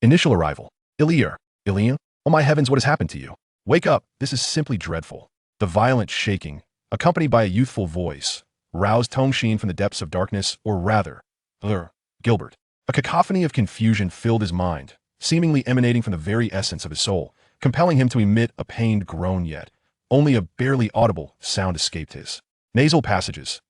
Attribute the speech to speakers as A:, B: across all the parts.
A: Initial arrival. Ilir. Ilia? Oh my heavens, what has happened to you? Wake up, this is simply dreadful. The violent shaking, accompanied by a youthful voice, roused Tongshin from the depths of darkness, or rather, Gilbert. A cacophony of confusion filled his mind, seemingly emanating from the very essence of his soul, compelling him to emit a pained groan yet. Only a barely audible sound escaped his nasal passages.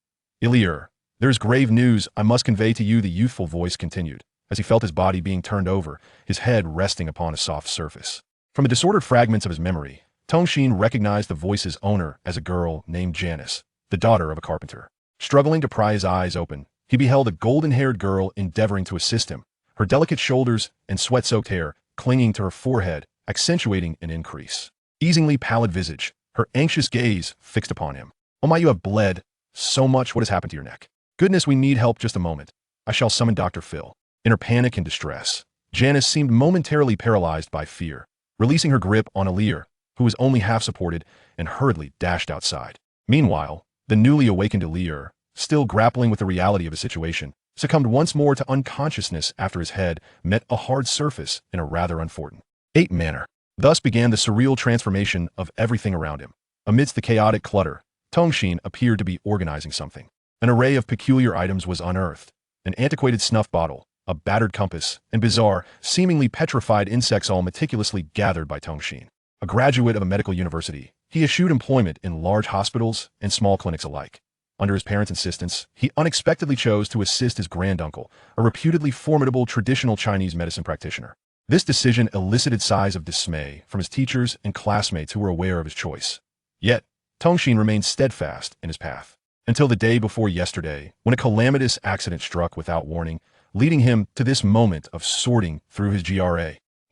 A: Ilir, there is grave news I must convey to you, the youthful voice continued, as he felt his body being turned over, his head resting upon a soft surface. From the disordered fragments of his memory, Tongshin recognized the voice's owner as a girl named Janice, the daughter of a carpenter. Struggling to pry his eyes open, he beheld a golden-haired girl endeavoring to assist him, her delicate shoulders and sweat-soaked hair clinging to her forehead, accentuating an increase. Easingly pallid visage, her anxious gaze fixed upon him. Oh my, you have bled so much. What has happened to your neck? Goodness, we need help. Just a moment. I shall summon Dr. Phil. In her panic and distress, Janice seemed momentarily paralyzed by fear, releasing her grip on Ilir, who was only half supported, and hurriedly dashed outside. Meanwhile, the newly awakened Ilir, still grappling with the reality of his situation, succumbed once more to unconsciousness after his head met a hard surface in a rather unfortunate manner. Thus began the surreal transformation of everything around him. Amidst the chaotic clutter, Tongshin appeared to be organizing something. An array of peculiar items was unearthed. An antiquated snuff bottle, a battered compass, and bizarre, seemingly petrified insects all meticulously gathered by Tongshin. A graduate of a medical university, he eschewed employment in large hospitals and small clinics alike. Under his parents' insistence, he unexpectedly chose to assist his granduncle, a reputedly formidable traditional Chinese medicine practitioner. This decision elicited sighs of dismay from his teachers and classmates who were aware of his choice. Yet, Tongshin remained steadfast in his path, until the day before yesterday, when a calamitous accident struck without warning, leading him to this moment of sorting through his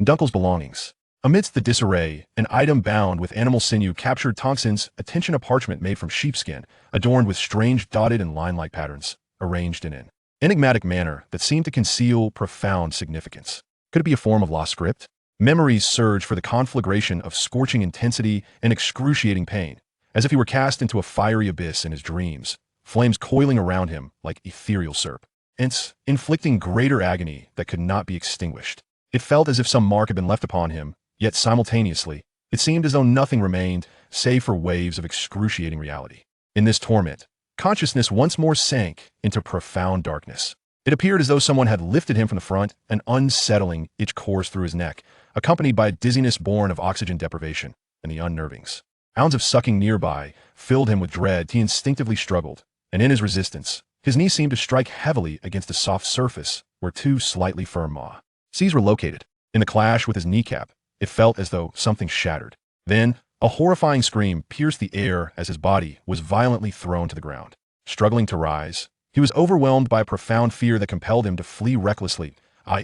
A: uncle's belongings. Amidst the disarray, an item bound with animal sinew captured Tongshin's attention, a parchment made from sheepskin, adorned with strange dotted and line-like patterns, arranged in an enigmatic manner that seemed to conceal profound significance. Could it be a form of lost script? Memories surged for the conflagration of scorching intensity and excruciating pain, as if he were cast into a fiery abyss in his dreams, flames coiling around him like ethereal serpents, inflicting greater agony that could not be extinguished. It felt as if some mark had been left upon him, yet simultaneously, it seemed as though nothing remained save for waves of excruciating reality. In this torment, consciousness once more sank into profound darkness. It appeared as though someone had lifted him from the front, an unsettling itch coursed through his neck, accompanied by a dizziness born of oxygen deprivation and the unnervings. Sounds of sucking nearby filled him with dread. He instinctively struggled, and in his resistance, his knee seemed to strike heavily against a soft surface where two slightly firm maws were located. In the clash with his kneecap, it felt as though something shattered. Then, a horrifying scream pierced the air as his body was violently thrown to the ground. Struggling to rise, he was overwhelmed by a profound fear that compelled him to flee recklessly.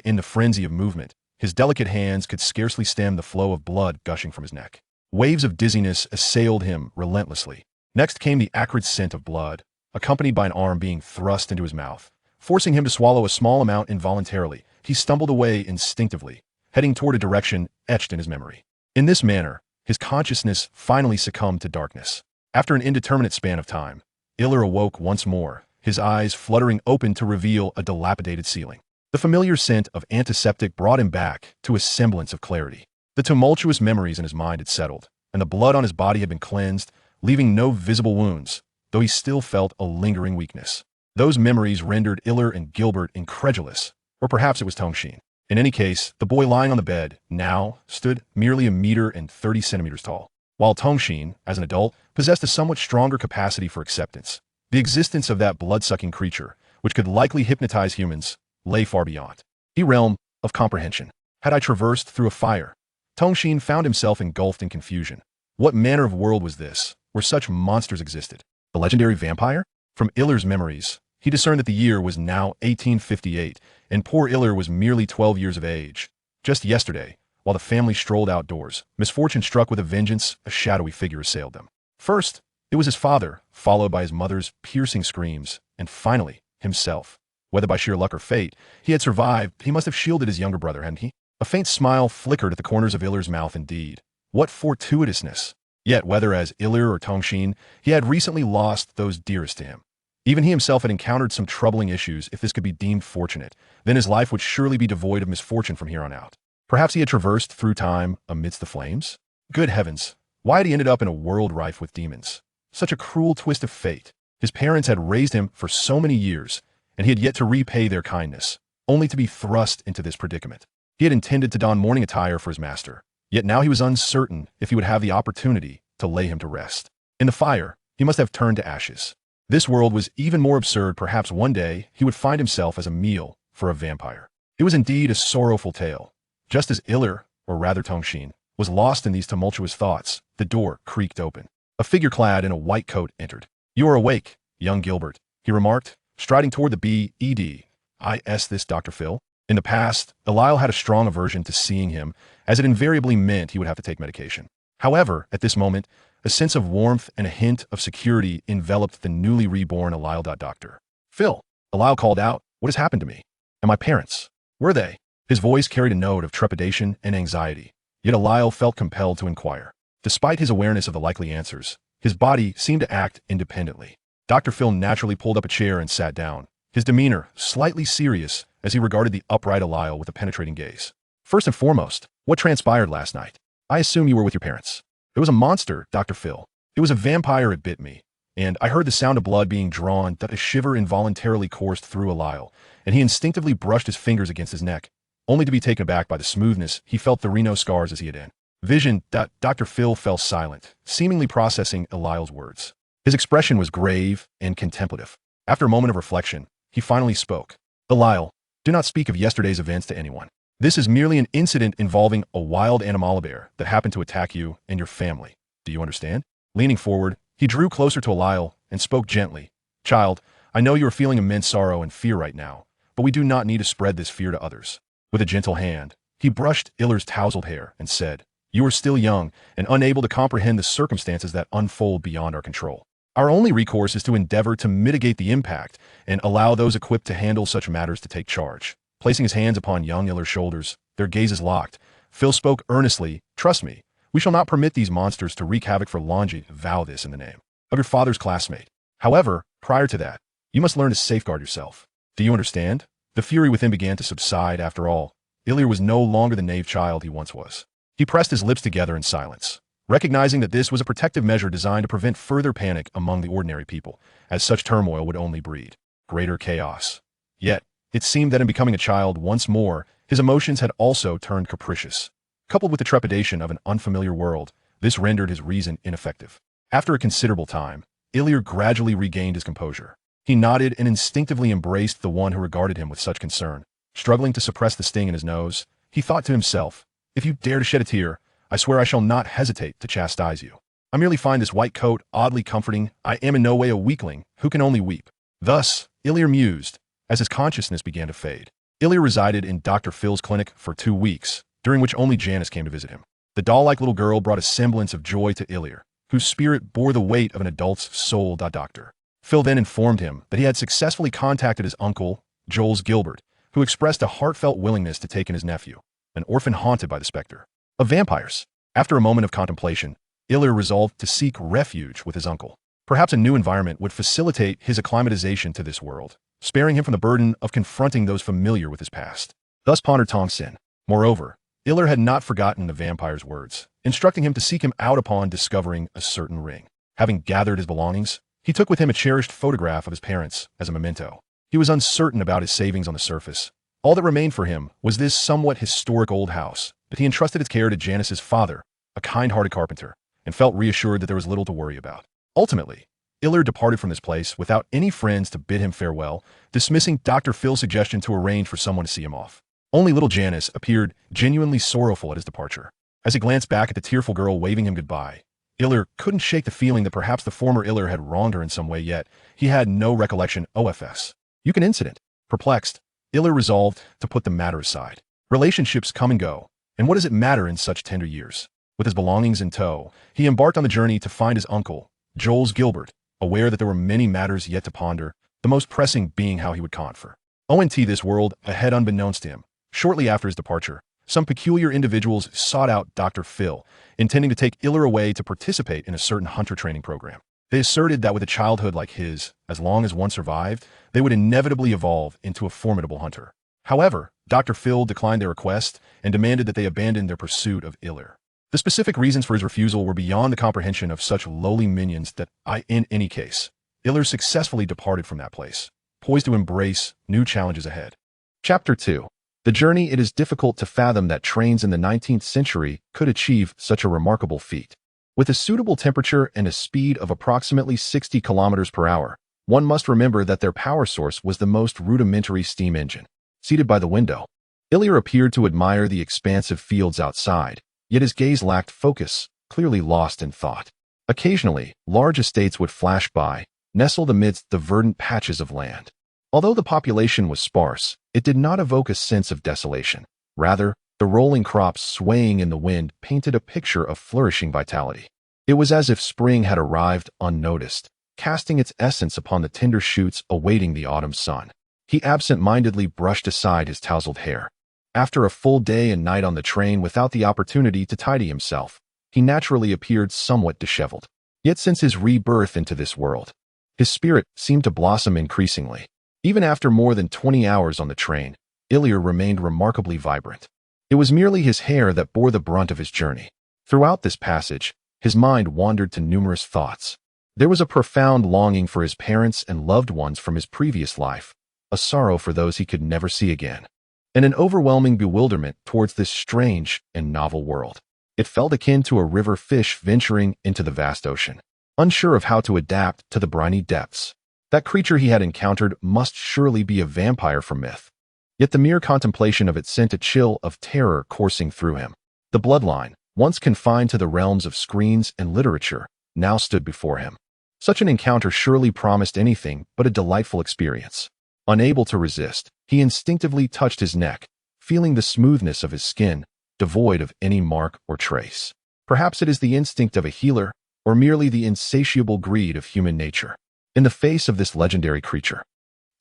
A: In the frenzy of movement, his delicate hands could scarcely stem the flow of blood gushing from his neck. Waves of dizziness assailed him relentlessly. Next came the acrid scent of blood, accompanied by an arm being thrust into his mouth, forcing him to swallow a small amount involuntarily. He stumbled away instinctively, heading toward a direction etched in his memory. In this manner, his consciousness finally succumbed to darkness. After an indeterminate span of time, Ilir awoke once more, his eyes fluttering open to reveal a dilapidated ceiling. The familiar scent of antiseptic brought him back to a semblance of clarity. The tumultuous memories in his mind had settled, and the blood on his body had been cleansed, leaving no visible wounds, though he still felt a lingering weakness. Those memories rendered Ilir and Gilbert incredulous, or perhaps it was Tongshin. In any case, the boy lying on the bed now stood merely 1.30 meters tall, while Tongshin, as an adult, possessed a somewhat stronger capacity for acceptance. The existence of that blood-sucking creature, which could likely hypnotize humans, lay far beyond the realm of comprehension. Had I traversed through a fire? Tongshin found himself engulfed in confusion. What manner of world was this, where such monsters existed? The legendary vampire? From Ilir's memories, he discerned that the year was now 1858, and poor Ilir was merely 12 years of age. Just yesterday, while the family strolled outdoors, misfortune struck with a vengeance, a shadowy figure assailed them. First, it was his father, followed by his mother's piercing screams, and finally, himself. Whether by sheer luck or fate, he had survived. He must have shielded his younger brother, hadn't he? A faint smile flickered at the corners of Ilir's mouth indeed. What fortuitousness! Yet whether as Ilir or Tongshin, he had recently lost those dearest to him. Even he himself had encountered some troubling issues. If this could be deemed fortunate, then his life would surely be devoid of misfortune from here on out. Perhaps he had traversed through time amidst the flames? Good heavens, why had he ended up in a world rife with demons? Such a cruel twist of fate. His parents had raised him for so many years, and he had yet to repay their kindness, only to be thrust into this predicament. He had intended to don mourning attire for his master, yet now he was uncertain if he would have the opportunity to lay him to rest. In the fire, he must have turned to ashes. This world was even more absurd. Perhaps one day he would find himself as a meal for a vampire. It was indeed a sorrowful tale. Just as Iller, or rather Tongshin, was lost in these tumultuous thoughts, the door creaked open. A figure clad in a white coat entered. "You are awake, young Gilbert," he remarked, striding toward the bed. This Dr. Phil. In the past, Eliel had a strong aversion to seeing him, as it invariably meant he would have to take medication. However, at this moment, a sense of warmth and a hint of security enveloped the newly reborn Eliel. "Dr. Phil," Eliel called out, "what has happened to me? And my parents? Were they?" His voice carried a note of trepidation and anxiety, yet Eliel felt compelled to inquire. Despite his awareness of the likely answers, his body seemed to act independently. Dr. Phil naturally pulled up a chair and sat down, his demeanor slightly serious as he regarded the upright Eliel with a penetrating gaze. "First and foremost, what transpired last night? I assume you were with your parents." "It was a monster, Dr. Phil. It was a vampire. It bit me, and I heard the sound of blood being drawn that a shiver involuntarily coursed through Eliel, and he instinctively brushed his fingers against his neck, only to be taken aback by the smoothness he felt the Reno scars as he had in. Vision. Dr. Phil fell silent, seemingly processing Eliel's words. His expression was grave and contemplative. After a moment of reflection, he finally spoke. "Eliel, do not speak of yesterday's events to anyone. This is merely an incident involving a wild animal bear that happened to attack you and your family. Do you understand?" Leaning forward, he drew closer to Eliel and spoke gently. "Child, I know you are feeling immense sorrow and fear right now, but we do not need to spread this fear to others." With a gentle hand, he brushed Iller's tousled hair and said, "You are still young and unable to comprehend the circumstances that unfold beyond our control. Our only recourse is to endeavor to mitigate the impact and allow those equipped to handle such matters to take charge." Placing his hands upon young Iller's shoulders, their gazes locked, Phil spoke earnestly, "Trust me, we shall not permit these monsters to wreak havoc for Longi. Vow this in the name of your father's classmate. However, prior to that, you must learn to safeguard yourself. Do you understand?" The fury within began to subside. After all, Illir was no longer the naive child he once was. He pressed his lips together in silence, recognizing that this was a protective measure designed to prevent further panic among the ordinary people, as such turmoil would only breed greater chaos. Yet, it seemed that in becoming a child once more, his emotions had also turned capricious. Coupled with the trepidation of an unfamiliar world, this rendered his reason ineffective. After a considerable time, Illir gradually regained his composure. He nodded and instinctively embraced the one who regarded him with such concern. Struggling to suppress the sting in his nose, he thought to himself, "If you dare to shed a tear, I swear I shall not hesitate to chastise you. I merely find this white coat oddly comforting. I am in no way a weakling who can only weep." Thus, Illir mused, as his consciousness began to fade. Illir resided in Dr. Phil's clinic for 2 weeks, during which only Janice came to visit him. The doll-like little girl brought a semblance of joy to Illir, whose spirit bore the weight of an adult's soul. Dr. Phil then informed him that he had successfully contacted his uncle, Joel's Gilbert, who expressed a heartfelt willingness to take in his nephew, an orphan haunted by the specter of vampires. After a moment of contemplation, Illir resolved to seek refuge with his uncle. Perhaps a new environment would facilitate his acclimatization to this world, sparing him from the burden of confronting those familiar with his past. Thus pondered Tongsin. Moreover, Illir had not forgotten the vampire's words, instructing him to seek him out upon discovering a certain ring. Having gathered his belongings, he took with him a cherished photograph of his parents as a memento. He was uncertain about his savings on the surface. All that remained for him was this somewhat historic old house, but he entrusted its care to Janice's father, a kind-hearted carpenter, and felt reassured that there was little to worry about. Ultimately, Illir departed from this place without any friends to bid him farewell, dismissing Dr. Phil's suggestion to arrange for someone to see him off. Only little Janice appeared genuinely sorrowful at his departure. As he glanced back at the tearful girl waving him goodbye, Illir couldn't shake the feeling that perhaps the former Illir had wronged her in some way, yet he had no recollection. OFS. You can incident. Perplexed, Illir resolved to put the matter aside. Relationships come and go, and what does it matter in such tender years? With his belongings in tow, he embarked on the journey to find his uncle, Joel's Gilbert, aware that there were many matters yet to ponder, the most pressing being how he would confer ONT this world ahead unbeknownst to him. Shortly after his departure, some peculiar individuals sought out Dr. Phil, intending to take Illir away to participate in a certain hunter training program. They asserted that with a childhood like his, as long as one survived, they would inevitably evolve into a formidable hunter. However, Dr. Phil declined their request and demanded that they abandon their pursuit of Ilir. The specific reasons for his refusal were beyond the comprehension of such lowly minions that in any case, Ilir successfully departed from that place, poised to embrace new challenges ahead. Chapter 2. The journey. It is difficult to fathom that trains in the 19th century could achieve such a remarkable feat. With a suitable temperature and a speed of approximately 60 kilometers per hour, one must remember that their power source was the most rudimentary steam engine. Seated by the window, Ilir appeared to admire the expansive fields outside, yet his gaze lacked focus, clearly lost in thought. Occasionally, large estates would flash by, nestled amidst the verdant patches of land. Although the population was sparse, it did not evoke a sense of desolation. Rather, the rolling crops swaying in the wind painted a picture of flourishing vitality. It was as if spring had arrived unnoticed, casting its essence upon the tender shoots awaiting the autumn sun. He absent-mindedly brushed aside his tousled hair. After a full day and night on the train without the opportunity to tidy himself, he naturally appeared somewhat disheveled. Yet since his rebirth into this world, his spirit seemed to blossom increasingly. Even after more than 20 hours on the train, Ilir remained remarkably vibrant. It was merely his hair that bore the brunt of his journey. Throughout this passage, his mind wandered to numerous thoughts. There was a profound longing for his parents and loved ones from his previous life, a sorrow for those he could never see again, and an overwhelming bewilderment towards this strange and novel world. It felt akin to a river fish venturing into the vast ocean, unsure of how to adapt to the briny depths. That creature he had encountered must surely be a vampire from myth. Yet the mere contemplation of it sent a chill of terror coursing through him. The bloodline, once confined to the realms of screens and literature, now stood before him. Such an encounter surely promised anything but a delightful experience. Unable to resist, he instinctively touched his neck, feeling the smoothness of his skin, devoid of any mark or trace. Perhaps it is the instinct of a healer, or merely the insatiable greed of human nature. In the face of this legendary creature,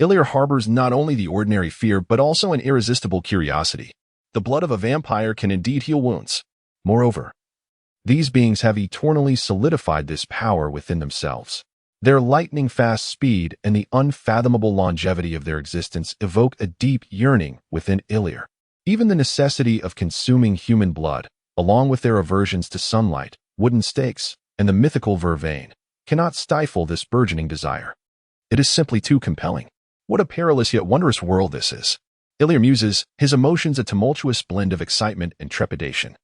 A: Ilir harbors not only the ordinary fear but also an irresistible curiosity. The blood of a vampire can indeed heal wounds. Moreover, these beings have eternally solidified this power within themselves. Their lightning-fast speed and the unfathomable longevity of their existence evoke a deep yearning within Ilir. Even the necessity of consuming human blood, along with their aversions to sunlight, wooden stakes, and the mythical vervain, cannot stifle this burgeoning desire. It is simply too compelling. What a perilous yet wondrous world this is. Ilir muses, his emotions a tumultuous blend of excitement and trepidation,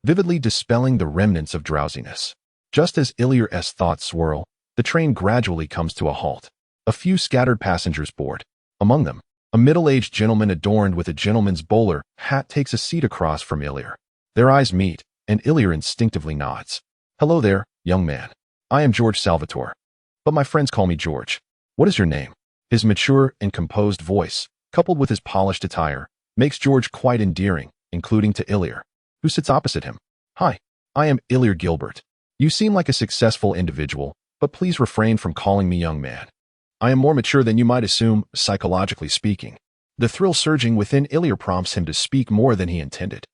A: vividly dispelling the remnants of drowsiness. Just as Ilir's thoughts swirl, the train gradually comes to a halt. A few scattered passengers board. Among them, a middle-aged gentleman adorned with a gentleman's bowler hat takes a seat across from Ilir. Their eyes meet, and Ilir instinctively nods. "Hello there, young man. I am George Salvatore, but my friends call me George. What is your name?" His mature and composed voice, coupled with his polished attire, makes George quite endearing, including to Ilir, who sits opposite him. "Hi, I am Ilir Gilbert. You seem like a successful individual, but please refrain from calling me young man. I am more mature than you might assume, psychologically speaking." The thrill surging within Ilir prompts him to speak more than he intended.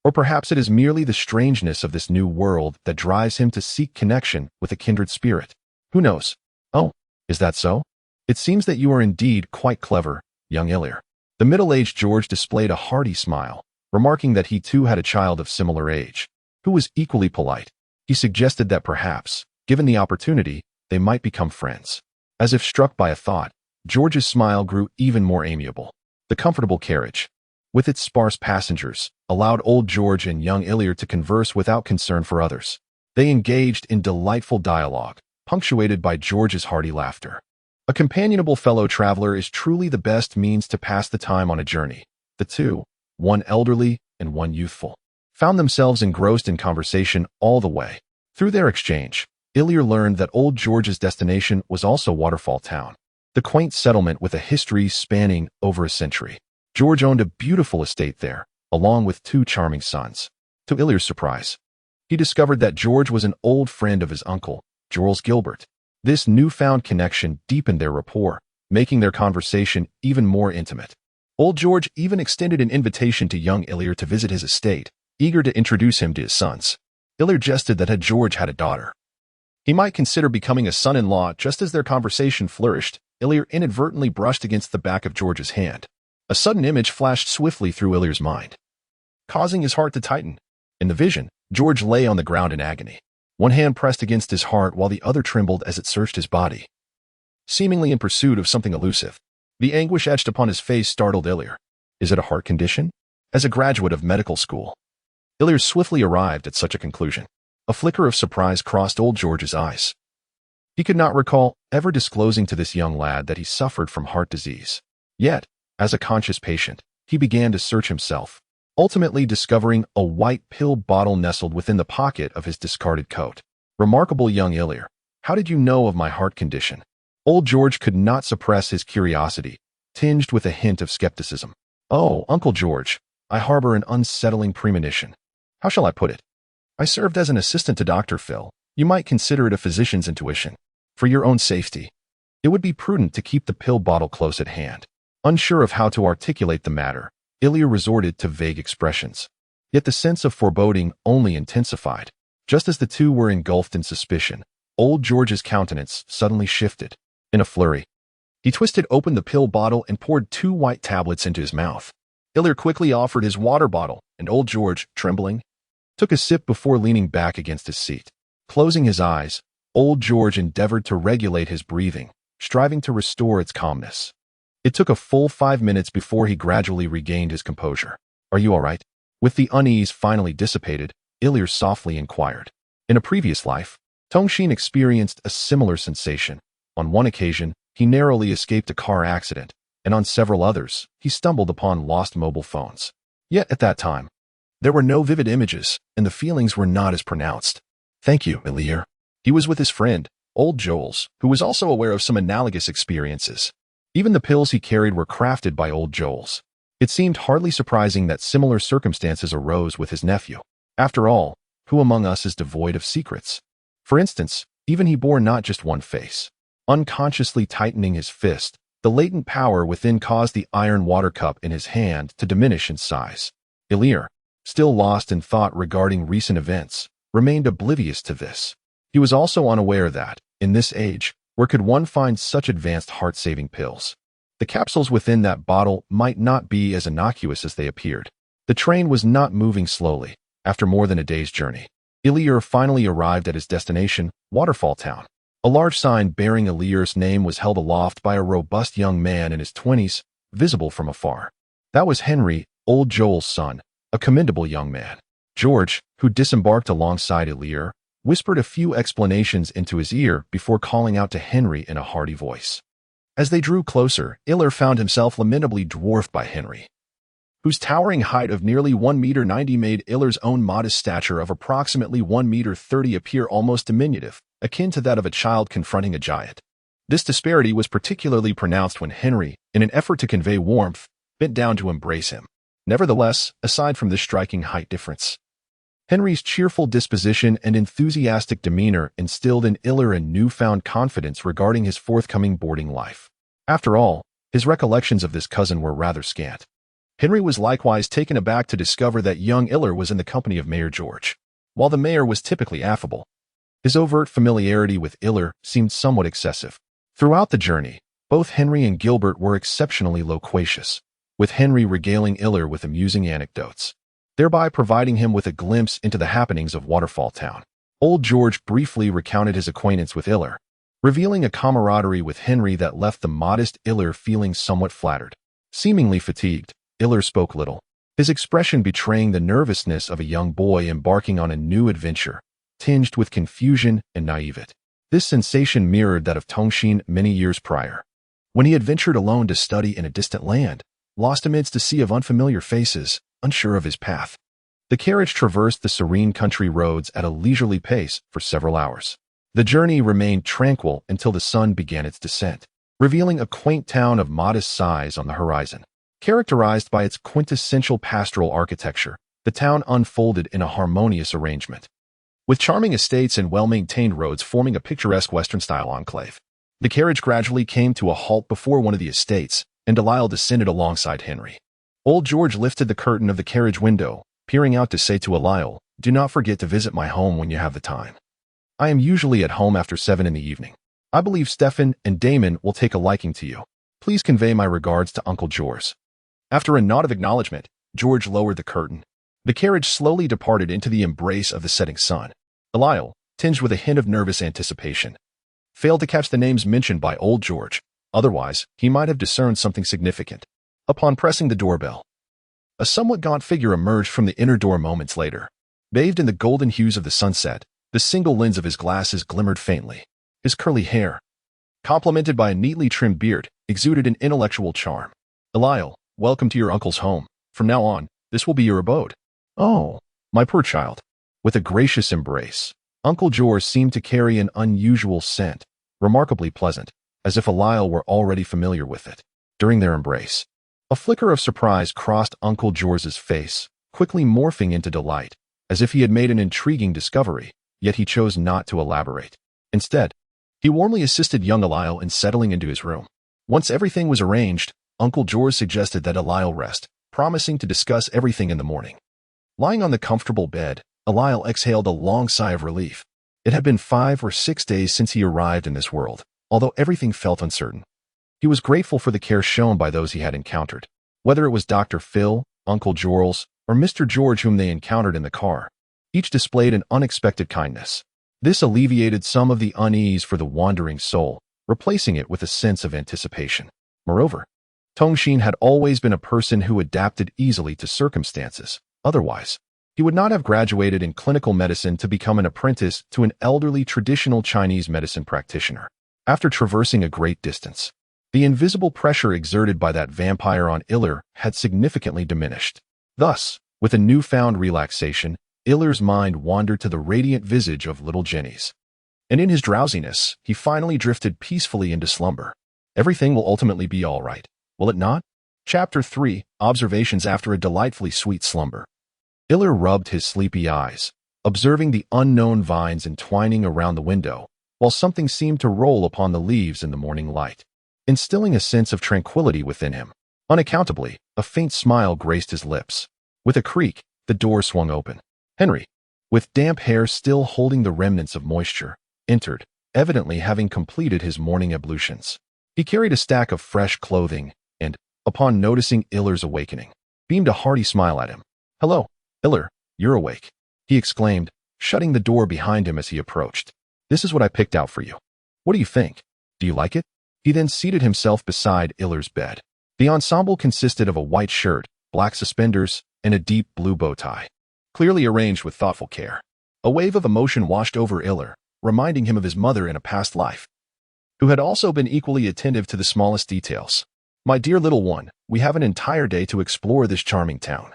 A: Or perhaps it is merely the strangeness of this new world that drives him to seek connection with a kindred spirit. Who knows? "Oh, is that so? It seems that you are indeed quite clever, young Ilir." The middle-aged George displayed a hearty smile, remarking that he too had a child of similar age, who was equally polite. He suggested that perhaps, given the opportunity, they might become friends. As if struck by a thought, George's smile grew even more amiable. The comfortable carriage, with its sparse passengers, allowed old George and young Ilir to converse without concern for others. They engaged in delightful dialogue, punctuated by George's hearty laughter. A companionable fellow traveler is truly the best means to pass the time on a journey. The two, one elderly and one youthful, found themselves engrossed in conversation all the way. Through their exchange, Ilir learned that old George's destination was also Waterfall Town, the quaint settlement with a history spanning over a century. George owned a beautiful estate there, along with two charming sons. To Ilir's surprise, he discovered that George was an old friend of his uncle, Charles Gilbert. This newfound connection deepened their rapport, making their conversation even more intimate. Old George even extended an invitation to young Ilir to visit his estate, eager to introduce him to his sons. Ilir jested that George had a daughter, he might consider becoming a son-in-law. Just as their conversation flourished, Ilir inadvertently brushed against the back of George's hand. A sudden image flashed swiftly through Illyar's mind, causing his heart to tighten. In the vision, George lay on the ground in agony. One hand pressed against his heart while the other trembled as it searched his body, seemingly in pursuit of something elusive. The anguish etched upon his face startled Illyar. Is it a heart condition? As a graduate of medical school, Illyar swiftly arrived at such a conclusion. A flicker of surprise crossed old George's eyes. He could not recall ever disclosing to this young lad that he suffered from heart disease. Yet, as a conscious patient, he began to search himself, ultimately discovering a white pill bottle nestled within the pocket of his discarded coat. Remarkable, young Illyar. How did you know of my heart condition? Old George could not suppress his curiosity, tinged with a hint of skepticism. Oh, Uncle George, I harbor an unsettling premonition. How shall I put it? I served as an assistant to Dr. Phil. You might consider it a physician's intuition. For your own safety, it would be prudent to keep the pill bottle close at hand. Unsure of how to articulate the matter, Illyar resorted to vague expressions. Yet the sense of foreboding only intensified. Just as the two were engulfed in suspicion, old George's countenance suddenly shifted. In a flurry, he twisted open the pill bottle and poured 2 white tablets into his mouth. Illyar quickly offered his water bottle, and old George, trembling, took a sip before leaning back against his seat. Closing his eyes, old George endeavored to regulate his breathing, striving to restore its calmness. It took a full 5 minutes before he gradually regained his composure. Are you all right? With the unease finally dissipated, Illyar softly inquired. In a previous life, Tongshin experienced a similar sensation. On one occasion, he narrowly escaped a car accident, and on several others, he stumbled upon lost mobile phones. Yet at that time, there were no vivid images, and the feelings were not as pronounced. Thank you, Illyar. He was with his friend, old Joels, who was also aware of some analogous experiences. Even the pills he carried were crafted by old Joels. It seemed hardly surprising that similar circumstances arose with his nephew. After all, who among us is devoid of secrets? For instance, even he bore not just one face. Unconsciously tightening his fist, the latent power within caused the iron water cup in his hand to diminish in size. Illyar, still lost in thought regarding recent events, remained oblivious to this. He was also unaware that, in this age, where could one find such advanced heart-saving pills? The capsules within that bottle might not be as innocuous as they appeared. The train was not moving slowly. After more than a day's journey, Illyar finally arrived at his destination, Waterfall Town. A large sign bearing Illyar's name was held aloft by a robust young man in his 20s, visible from afar. That was Henry, old Joel's son, a commendable young man. George, who disembarked alongside Illyar, whispered a few explanations into his ear before calling out to Henry in a hearty voice. As they drew closer, Illyar found himself lamentably dwarfed by Henry, whose towering height of nearly 1.90 m made Illyar's own modest stature of approximately 1.30 m appear almost diminutive, akin to that of a child confronting a giant. This disparity was particularly pronounced when Henry, in an effort to convey warmth, bent down to embrace him. Nevertheless, aside from this striking height difference, Henry's cheerful disposition and enthusiastic demeanor instilled in Illyar a newfound confidence regarding his forthcoming boarding life. After all, his recollections of this cousin were rather scant. Henry was likewise taken aback to discover that young Illyar was in the company of Mayor George. While the mayor was typically affable, his overt familiarity with Illyar seemed somewhat excessive. Throughout the journey, both Henry and Gilbert were exceptionally loquacious, with Henry regaling Illyar with amusing anecdotes, thereby providing him with a glimpse into the happenings of Waterfall Town. Old George briefly recounted his acquaintance with Illyar, revealing a camaraderie with Henry that left the modest Illyar feeling somewhat flattered. Seemingly fatigued, Illyar spoke little, his expression betraying the nervousness of a young boy embarking on a new adventure, tinged with confusion and naivete. This sensation mirrored that of Tongshin many years prior, when he had ventured alone to study in a distant land, lost amidst a sea of unfamiliar faces, unsure of his path. The carriage traversed the serene country roads at a leisurely pace for several hours. The journey remained tranquil until the sun began its descent, revealing a quaint town of modest size on the horizon. Characterized by its quintessential pastoral architecture, the town unfolded in a harmonious arrangement, with charming estates and well-maintained roads forming a picturesque Western-style enclave. The carriage gradually came to a halt before one of the estates, and Delisle descended alongside Henry. Old George lifted the curtain of the carriage window, peering out to say to Delisle, "Do not forget to visit my home when you have the time. I am usually at home after 7 in the evening. I believe Stefan and Damon will take a liking to you. Please convey my regards to Uncle George." After a nod of acknowledgement, George lowered the curtain. The carriage slowly departed into the embrace of the setting sun. Eliel, tinged with a hint of nervous anticipation, failed to catch the names mentioned by old George. Otherwise, he might have discerned something significant. Upon pressing the doorbell, a somewhat gaunt figure emerged from the inner door moments later. Bathed in the golden hues of the sunset, the single lens of his glasses glimmered faintly. His curly hair, complemented by a neatly trimmed beard, exuded an intellectual charm. Eliel, welcome to your uncle's home. From now on, this will be your abode. Oh, my poor child. With a gracious embrace, Uncle George seemed to carry an unusual scent, remarkably pleasant, as if Eliel were already familiar with it. During their embrace, a flicker of surprise crossed Uncle George's face, quickly morphing into delight, as if he had made an intriguing discovery, yet he chose not to elaborate. Instead, he warmly assisted young Eliel in settling into his room. Once everything was arranged, Uncle George suggested that Eliel rest, promising to discuss everything in the morning. Lying on the comfortable bed, Eliel exhaled a long sigh of relief. It had been 5 or 6 days since he arrived in this world, although everything felt uncertain. He was grateful for the care shown by those he had encountered, whether it was Dr. Phil, Uncle George, or Mr. George whom they encountered in the car. Each displayed an unexpected kindness. This alleviated some of the unease for the wandering soul, replacing it with a sense of anticipation. Moreover, Tongshin had always been a person who adapted easily to circumstances. Otherwise, he would not have graduated in clinical medicine to become an apprentice to an elderly traditional Chinese medicine practitioner. After traversing a great distance, the invisible pressure exerted by that vampire on Iller had significantly diminished. Thus, with a newfound relaxation, Iller's mind wandered to the radiant visage of little Jenny's. And in his drowsiness, he finally drifted peacefully into slumber. Everything will ultimately be all right, will it not? Chapter 3, Observations After a Delightfully Sweet Slumber. Iller rubbed his sleepy eyes, observing the unknown vines entwining around the window, while something seemed to roll upon the leaves in the morning light, instilling a sense of tranquility within him. Unaccountably, a faint smile graced his lips. With a creak, the door swung open. Henry, with damp hair still holding the remnants of moisture, entered, evidently having completed his morning ablutions. He carried a stack of fresh clothing and, upon noticing Iller's awakening, beamed a hearty smile at him. "Hello, Iller, you're awake," he exclaimed, shutting the door behind him as he approached. "This is what I picked out for you. What do you think? Do you like it?" He then seated himself beside Iller's bed. The ensemble consisted of a white shirt, black suspenders, and a deep blue bow tie, clearly arranged with thoughtful care. A wave of emotion washed over Iller, reminding him of his mother in a past life, who had also been equally attentive to the smallest details. "My dear little one, we have an entire day to explore this charming town,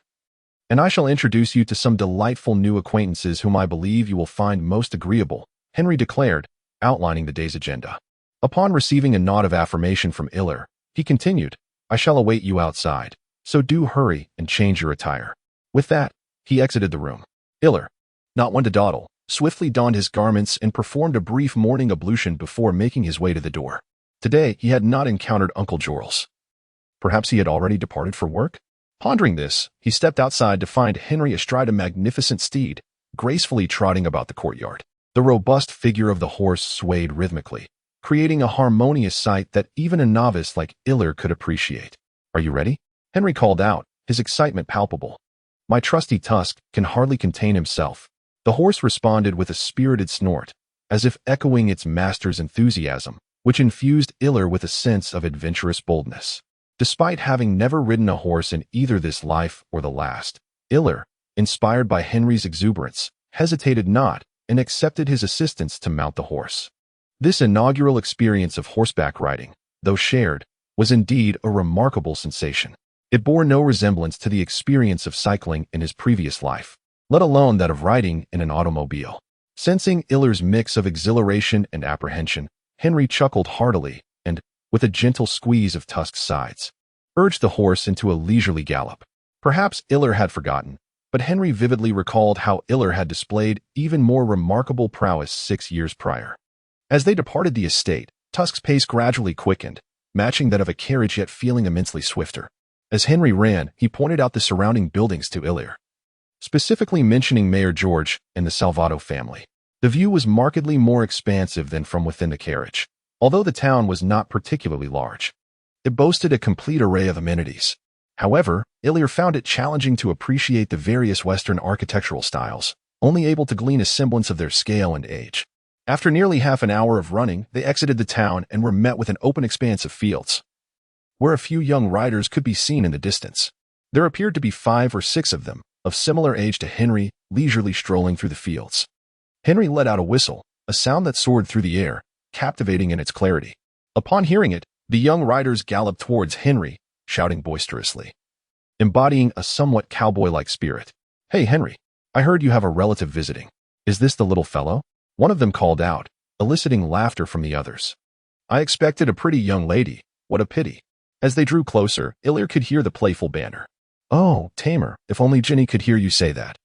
A: and I shall introduce you to some delightful new acquaintances whom I believe you will find most agreeable," Henry declared, outlining the day's agenda. Upon receiving a nod of affirmation from Iller, he continued, "I shall await you outside, so do hurry and change your attire." With that, he exited the room. Iller, not one to dawdle, swiftly donned his garments and performed a brief morning ablution before making his way to the door. Today, he had not encountered Uncle George. Perhaps he had already departed for work? Pondering this, he stepped outside to find Henry astride a magnificent steed, gracefully trotting about the courtyard. The robust figure of the horse swayed rhythmically, creating a harmonious sight that even a novice like Iller could appreciate. "Are you ready?" Henry called out, his excitement palpable. "My trusty Tusk can hardly contain himself." The horse responded with a spirited snort, as if echoing its master's enthusiasm, which infused Iller with a sense of adventurous boldness. Despite having never ridden a horse in either this life or the last, Iller, inspired by Henry's exuberance, hesitated not and accepted his assistance to mount the horse. This inaugural experience of horseback riding, though shared, was indeed a remarkable sensation. It bore no resemblance to the experience of cycling in his previous life, let alone that of riding in an automobile. Sensing Iller's mix of exhilaration and apprehension, Henry chuckled heartily and, with a gentle squeeze of Tusk's sides, urged the horse into a leisurely gallop. Perhaps Iller had forgotten, but Henry vividly recalled how Iller had displayed even more remarkable prowess 6 years prior. As they departed the estate, Tusk's pace gradually quickened, matching that of a carriage yet feeling immensely swifter. As Henry ran, he pointed out the surrounding buildings to Iller, specifically mentioning Mayor George and the Salvato family. The view was markedly more expansive than from within the carriage, although the town was not particularly large. It boasted a complete array of amenities. However, Ilir found it challenging to appreciate the various Western architectural styles, only able to glean a semblance of their scale and age. After nearly half an hour of running, they exited the town and were met with an open expanse of fields, where a few young riders could be seen in the distance. There appeared to be 5 or 6 of them, of similar age to Henry, leisurely strolling through the fields. Henry let out a whistle, a sound that soared through the air, captivating in its clarity. Upon hearing it, the young riders galloped towards Henry, shouting boisterously, embodying a somewhat cowboy-like spirit. "Hey, Henry, I heard you have a relative visiting. Is this the little fellow?" One of them called out, eliciting laughter from the others. "I expected a pretty young lady. What a pity." As they drew closer, Ilir could hear the playful banter. "Oh, Tamer, if only Ginny could hear you say that.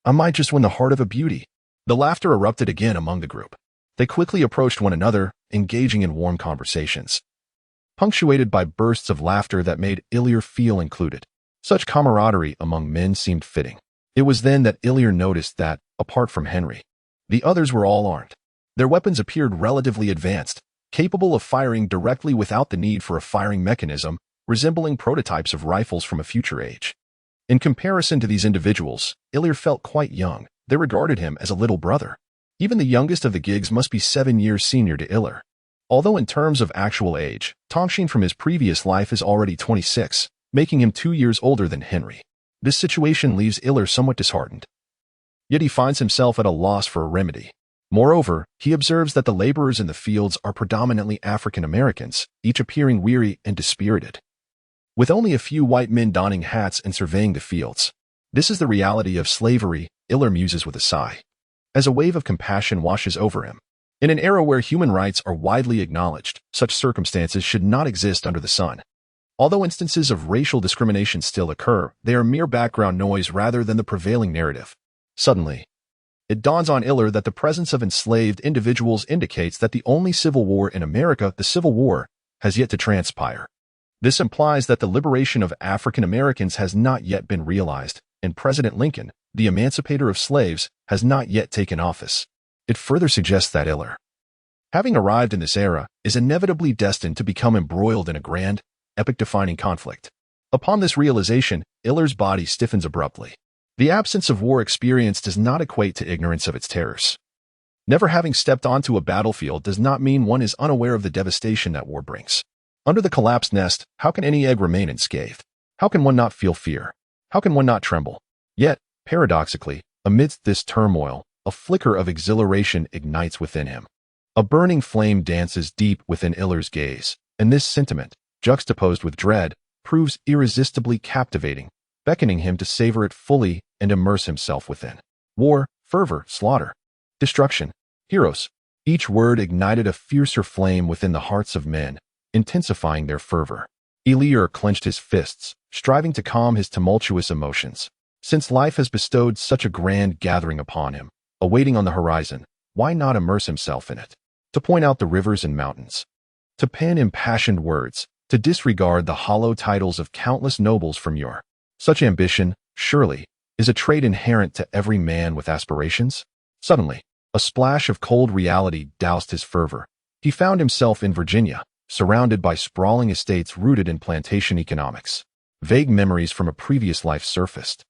A: I might just win the heart of a beauty." The laughter erupted again among the group. They quickly approached one another, engaging in warm conversations, punctuated by bursts of laughter that made Ilir feel included. Such camaraderie among men seemed fitting. It was then that Ilir noticed that, apart from Henry, the others were all armed. Their weapons appeared relatively advanced, capable of firing directly without the need for a firing mechanism, resembling prototypes of rifles from a future age. In comparison to these individuals, Ilir felt quite young. They regarded him as a little brother. Even the youngest of the gigs must be 7 years senior to Ilir. Although in terms of actual age, Tongshin from his previous life is already 26, making him 2 years older than Henry. This situation leaves Ilir somewhat disheartened. Yet he finds himself at a loss for a remedy. Moreover, he observes that the laborers in the fields are predominantly African Americans, each appearing weary and dispirited, with only a few white men donning hats and surveying the fields. This is the reality of slavery, Ilir muses with a sigh, as a wave of compassion washes over him. In an era where human rights are widely acknowledged, such circumstances should not exist under the sun. Although instances of racial discrimination still occur, they are mere background noise rather than the prevailing narrative. Suddenly, it dawns on Ilir that the presence of enslaved individuals indicates that the only civil war in America, the Civil War, has yet to transpire. This implies that the liberation of African Americans has not yet been realized, and President Lincoln, the emancipator of slaves, has not yet taken office. It further suggests that Ilir, having arrived in this era, is inevitably destined to become embroiled in a grand, epic-defining conflict. Upon this realization, Ilir's body stiffens abruptly. The absence of war experience does not equate to ignorance of its terrors. Never having stepped onto a battlefield does not mean one is unaware of the devastation that war brings. Under the collapsed nest, how can any egg remain unscathed? How can one not feel fear? How can one not tremble? Yet, paradoxically, amidst this turmoil, a flicker of exhilaration ignites within him. A burning flame dances deep within Ilir's gaze, and this sentiment, juxtaposed with dread, proves irresistibly captivating, beckoning him to savor it fully and immerse himself within. War, fervor, slaughter, destruction, heroes. Each word ignited a fiercer flame within the hearts of men, intensifying their fervor. Ilir clenched his fists, striving to calm his tumultuous emotions. Since life has bestowed such a grand gathering upon him, awaiting on the horizon, why not immerse himself in it? To point out the rivers and mountains, to pen impassioned words, to disregard the hollow titles of countless nobles from yore. Such ambition, surely, is a trait inherent to every man with aspirations. Suddenly, a splash of cold reality doused his fervor. He found himself in Virginia, surrounded by sprawling estates rooted in plantation economics. Vague memories from a previous life surfaced,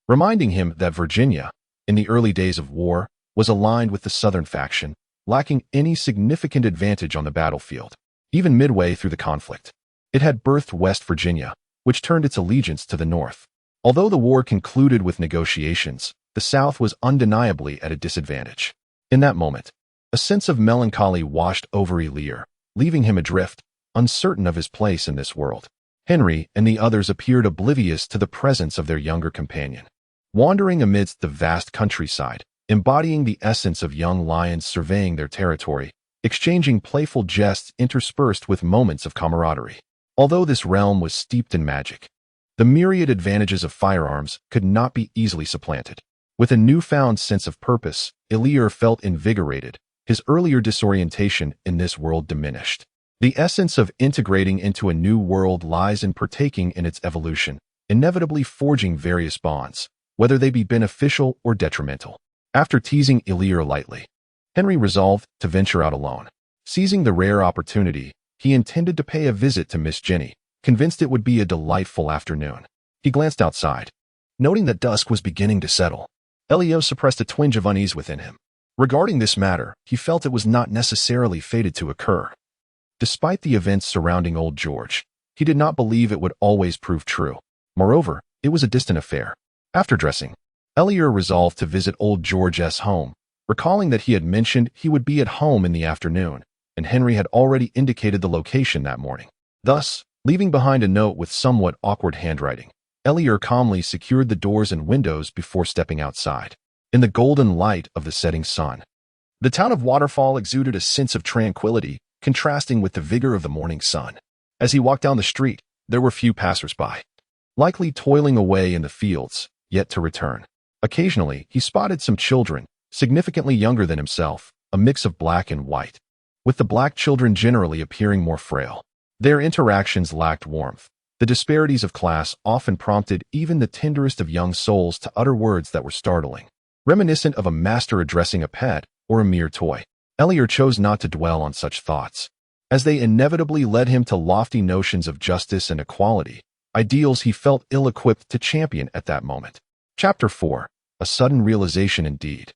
A: reminding him that Virginia, in the early days of war, was aligned with the Southern faction, lacking any significant advantage on the battlefield. Even midway through the conflict, it had birthed West Virginia, which turned its allegiance to the North. Although the war concluded with negotiations, the South was undeniably at a disadvantage. In that moment, a sense of melancholy washed over Ilir, leaving him adrift, uncertain of his place in this world. Henry and the others appeared oblivious to the presence of their younger companion. Wandering amidst the vast countryside, embodying the essence of young lions surveying their territory, exchanging playful jests interspersed with moments of camaraderie. Although this realm was steeped in magic, the myriad advantages of firearms could not be easily supplanted. With a newfound sense of purpose, Ilir felt invigorated, his earlier disorientation in this world diminished. The essence of integrating into a new world lies in partaking in its evolution, inevitably forging various bonds, whether they be beneficial or detrimental. After teasing Ilir lightly, Henry resolved to venture out alone. Seizing the rare opportunity, he intended to pay a visit to Miss Jenny, convinced it would be a delightful afternoon. He glanced outside, noting that dusk was beginning to settle. Elio suppressed a twinge of unease within him. Regarding this matter, he felt it was not necessarily fated to occur. Despite the events surrounding Old George, he did not believe it would always prove true. Moreover, it was a distant affair. After dressing, Elio resolved to visit Old George's home, recalling that he had mentioned he would be at home in the afternoon, and Henry had already indicated the location that morning. Thus, leaving behind a note with somewhat awkward handwriting, Elio calmly secured the doors and windows before stepping outside. In the golden light of the setting sun, the town of Waterfall exuded a sense of tranquility, contrasting with the vigor of the morning sun. As he walked down the street, there were few passers-by, likely toiling away in the fields, yet to return. Occasionally, he spotted some children, significantly younger than himself, a mix of black and white, with the black children generally appearing more frail. Their interactions lacked warmth. The disparities of class often prompted even the tenderest of young souls to utter words that were startling, reminiscent of a master addressing a pet or a mere toy. Elio chose not to dwell on such thoughts, as they inevitably led him to lofty notions of justice and equality, ideals he felt ill-equipped to champion at that moment. Chapter 4. A sudden realization indeed.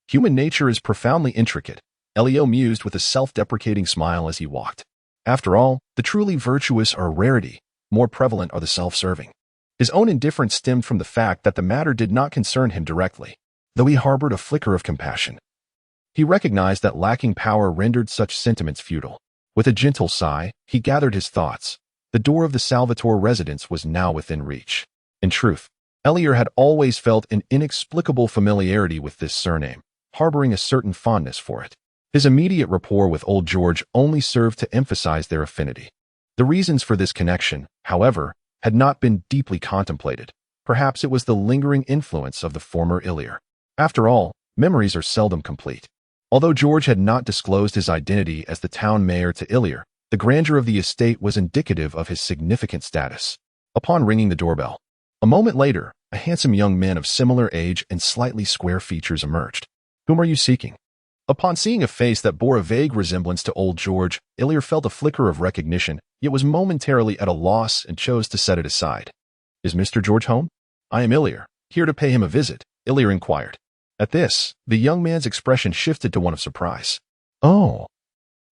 A: Human nature is profoundly intricate, Elio mused with a self-deprecating smile as he walked. After all, the truly virtuous are a rarity, more prevalent are the self-serving. His own indifference stemmed from the fact that the matter did not concern him directly, though he harbored a flicker of compassion. He recognized that lacking power rendered such sentiments futile. With a gentle sigh, he gathered his thoughts. The door of the Salvatore residence was now within reach. In truth, Elio had always felt an inexplicable familiarity with this surname, harboring a certain fondness for it. His immediate rapport with Old George only served to emphasize their affinity. The reasons for this connection, however, had not been deeply contemplated. Perhaps it was the lingering influence of the former Elio. After all, memories are seldom complete. Although George had not disclosed his identity as the town mayor to Elio, the grandeur of the estate was indicative of his significant status. Upon ringing the doorbell, a moment later, a handsome young man of similar age and slightly square features emerged. "Whom are you seeking?" Upon seeing a face that bore a vague resemblance to Old George, Elio felt a flicker of recognition, yet was momentarily at a loss and chose to set it aside. "Is Mr. George home?" "I am Elio, here to pay him a visit," Elio inquired. At this, the young man's expression shifted to one of surprise. "Oh,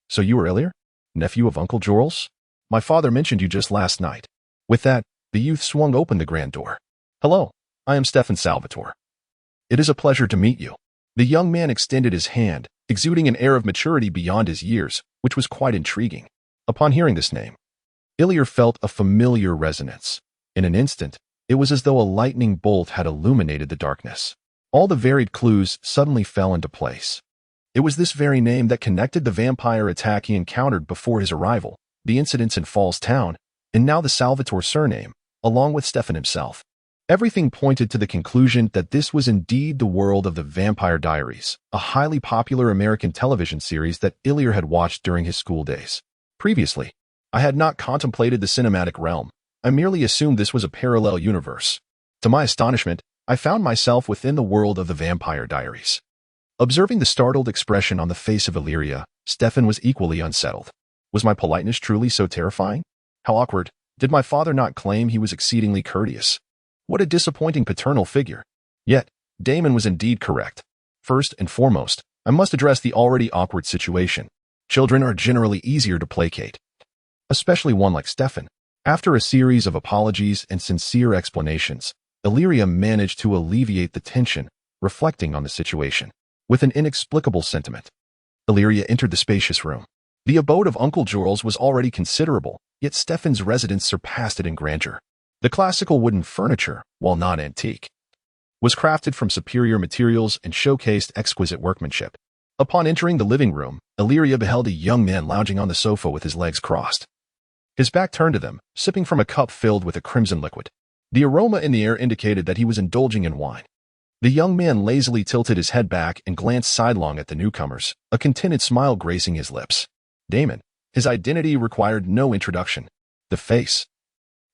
A: so you are Elio, nephew of Uncle George? My father mentioned you just last night." With that, the youth swung open the grand door. "Hello, I am Stefan Salvatore. It is a pleasure to meet you." The young man extended his hand, exuding an air of maturity beyond his years, which was quite intriguing. Upon hearing this name, Elio felt a familiar resonance. In an instant, it was as though a lightning bolt had illuminated the darkness. All the varied clues suddenly fell into place. It was this very name that connected the vampire attack he encountered before his arrival, the incidents in Falls Town, and now the Salvatore surname, along with Stefan himself. Everything pointed to the conclusion that this was indeed the world of the Vampire Diaries, a highly popular American television series that Elio had watched during his school days. Previously, I had not contemplated the cinematic realm. I merely assumed this was a parallel universe. To my astonishment, I found myself within the world of the Vampire Diaries. Observing the startled expression on the face of Elio, Stefan was equally unsettled. Was my politeness truly so terrifying? How awkward. Did my father not claim he was exceedingly courteous? What a disappointing paternal figure. Yet, Damon was indeed correct. First and foremost, I must address the already awkward situation. Children are generally easier to placate, especially one like Stefan. After a series of apologies and sincere explanations, Elio managed to alleviate the tension, reflecting on the situation. With an inexplicable sentiment, Elio entered the spacious room. The abode of Uncle George was already considerable, yet Stefan's residence surpassed it in grandeur. The classical wooden furniture, while not antique, was crafted from superior materials and showcased exquisite workmanship. Upon entering the living room, Elio beheld a young man lounging on the sofa with his legs crossed. His back turned to them, sipping from a cup filled with a crimson liquid. The aroma in the air indicated that he was indulging in wine. The young man lazily tilted his head back and glanced sidelong at the newcomers, a contented smile gracing his lips. Damon. His identity required no introduction. The face,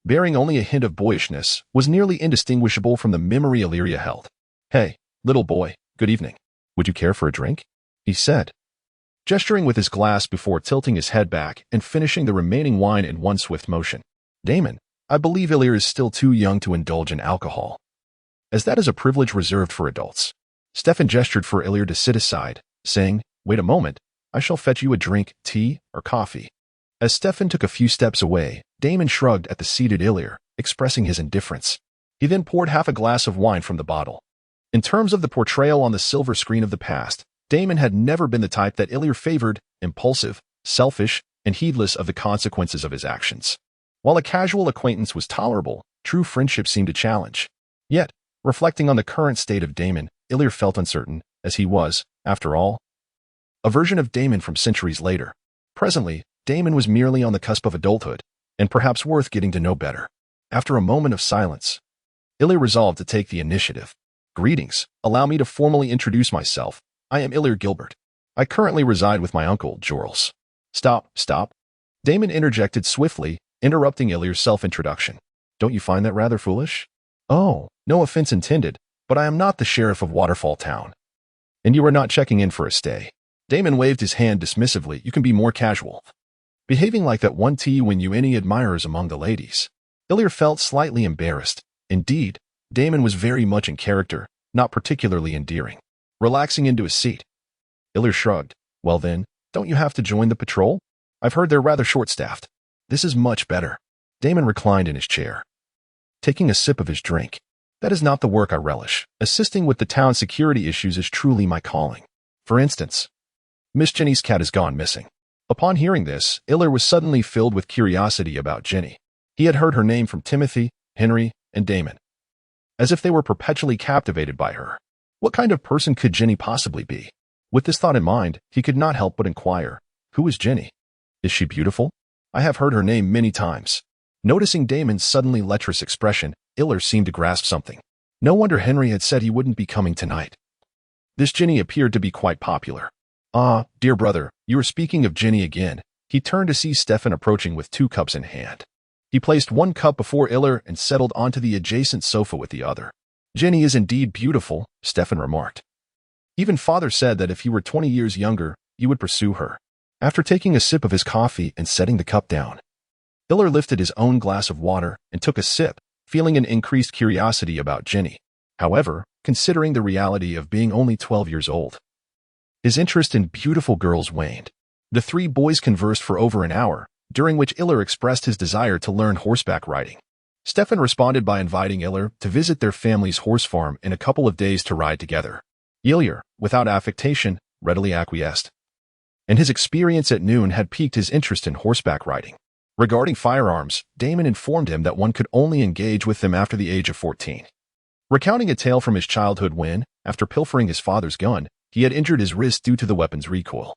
A: bearing only a hint of boyishness, was nearly indistinguishable from the memory Elio held. "Hey, little boy, good evening. Would you care for a drink?" he said, gesturing with his glass before tilting his head back and finishing the remaining wine in one swift motion. Damon, I believe Illyr is still too young to indulge in alcohol, as that is a privilege reserved for adults. Stefan gestured for Illyr to sit aside, saying, "Wait a moment, I shall fetch you a drink, tea, or coffee." As Stefan took a few steps away, Damon shrugged at the seated Illyr, expressing his indifference. He then poured half a glass of wine from the bottle. In terms of the portrayal on the silver screen of the past, Damon had never been the type that Illyr favored, impulsive, selfish, and heedless of the consequences of his actions. While a casual acquaintance was tolerable, true friendship seemed a challenge. Yet, reflecting on the current state of Damon, Illyr felt uncertain, as he was, after all, a version of Damon from centuries later. Presently, Damon was merely on the cusp of adulthood, and perhaps worth getting to know better. After a moment of silence, Illyr resolved to take the initiative. "Greetings, allow me to formally introduce myself. I am Illyr Gilbert. I currently reside with my uncle, Jorls." Stop. Damon interjected swiftly, interrupting Illyr's self-introduction. "Don't you find that rather foolish?" "Oh, no offense intended, but I am not the sheriff of Waterfall Town. And you are not checking in for a stay." Damon waved his hand dismissively. "You can be more casual. Behaving like that one tea when you any admirers among the ladies." Illyr felt slightly embarrassed. Indeed, Damon was very much in character, not particularly endearing. Relaxing into his seat, Illyr shrugged. "Well then, don't you have to join the patrol? I've heard they're rather short-staffed." "This is much better." Damon reclined in his chair, taking a sip of his drink. "That is not the work I relish. Assisting with the town's security issues is truly my calling. For instance, Miss Jenny's cat has gone missing." Upon hearing this, Illyr was suddenly filled with curiosity about Jenny. He had heard her name from Timothy, Henry, and Damon, as if they were perpetually captivated by her. What kind of person could Jenny possibly be? With this thought in mind, he could not help but inquire, "Who is Jenny? Is she beautiful? I have heard her name many times." Noticing Damon's suddenly lecherous expression, Illyr seemed to grasp something. No wonder Henry had said he wouldn't be coming tonight. This Jenny appeared to be quite popular. "Ah, dear brother, you are speaking of Jenny again." He turned to see Stefan approaching with 2 cups in hand. He placed 1 cup before Illyr and settled onto the adjacent sofa with the other. "Jenny is indeed beautiful," Stefan remarked. "Even father said that if you were 20 years younger, you would pursue her." After taking a sip of his coffee and setting the cup down, Illyr lifted his own glass of water and took a sip, feeling an increased curiosity about Jenny. However, considering the reality of being only 12 years old, his interest in beautiful girls waned. The 3 boys conversed for over an hour, during which Illyr expressed his desire to learn horseback riding. Stefan responded by inviting Illyr to visit their family's horse farm in a couple of days to ride together. Illyr, without affectation, readily acquiesced, and his experience at noon had piqued his interest in horseback riding. Regarding firearms, Damon informed him that one could only engage with them after the age of 14. Recounting a tale from his childhood when, after pilfering his father's gun, he had injured his wrist due to the weapon's recoil.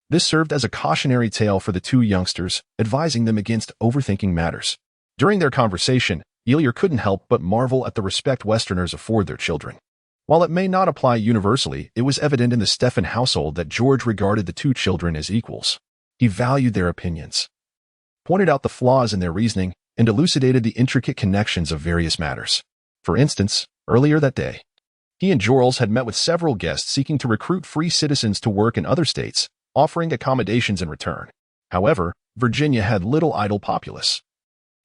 A: This served as a cautionary tale for the 2 youngsters, advising them against overthinking matters. During their conversation, Illyr couldn't help but marvel at the respect Westerners afford their children. While it may not apply universally, it was evident in the Stefan household that George regarded the 2 children as equals. He valued their opinions, pointed out the flaws in their reasoning, and elucidated the intricate connections of various matters. For instance, earlier that day, he and Jorls had met with several guests seeking to recruit free citizens to work in other states, offering accommodations in return. However, Virginia had little idle populace,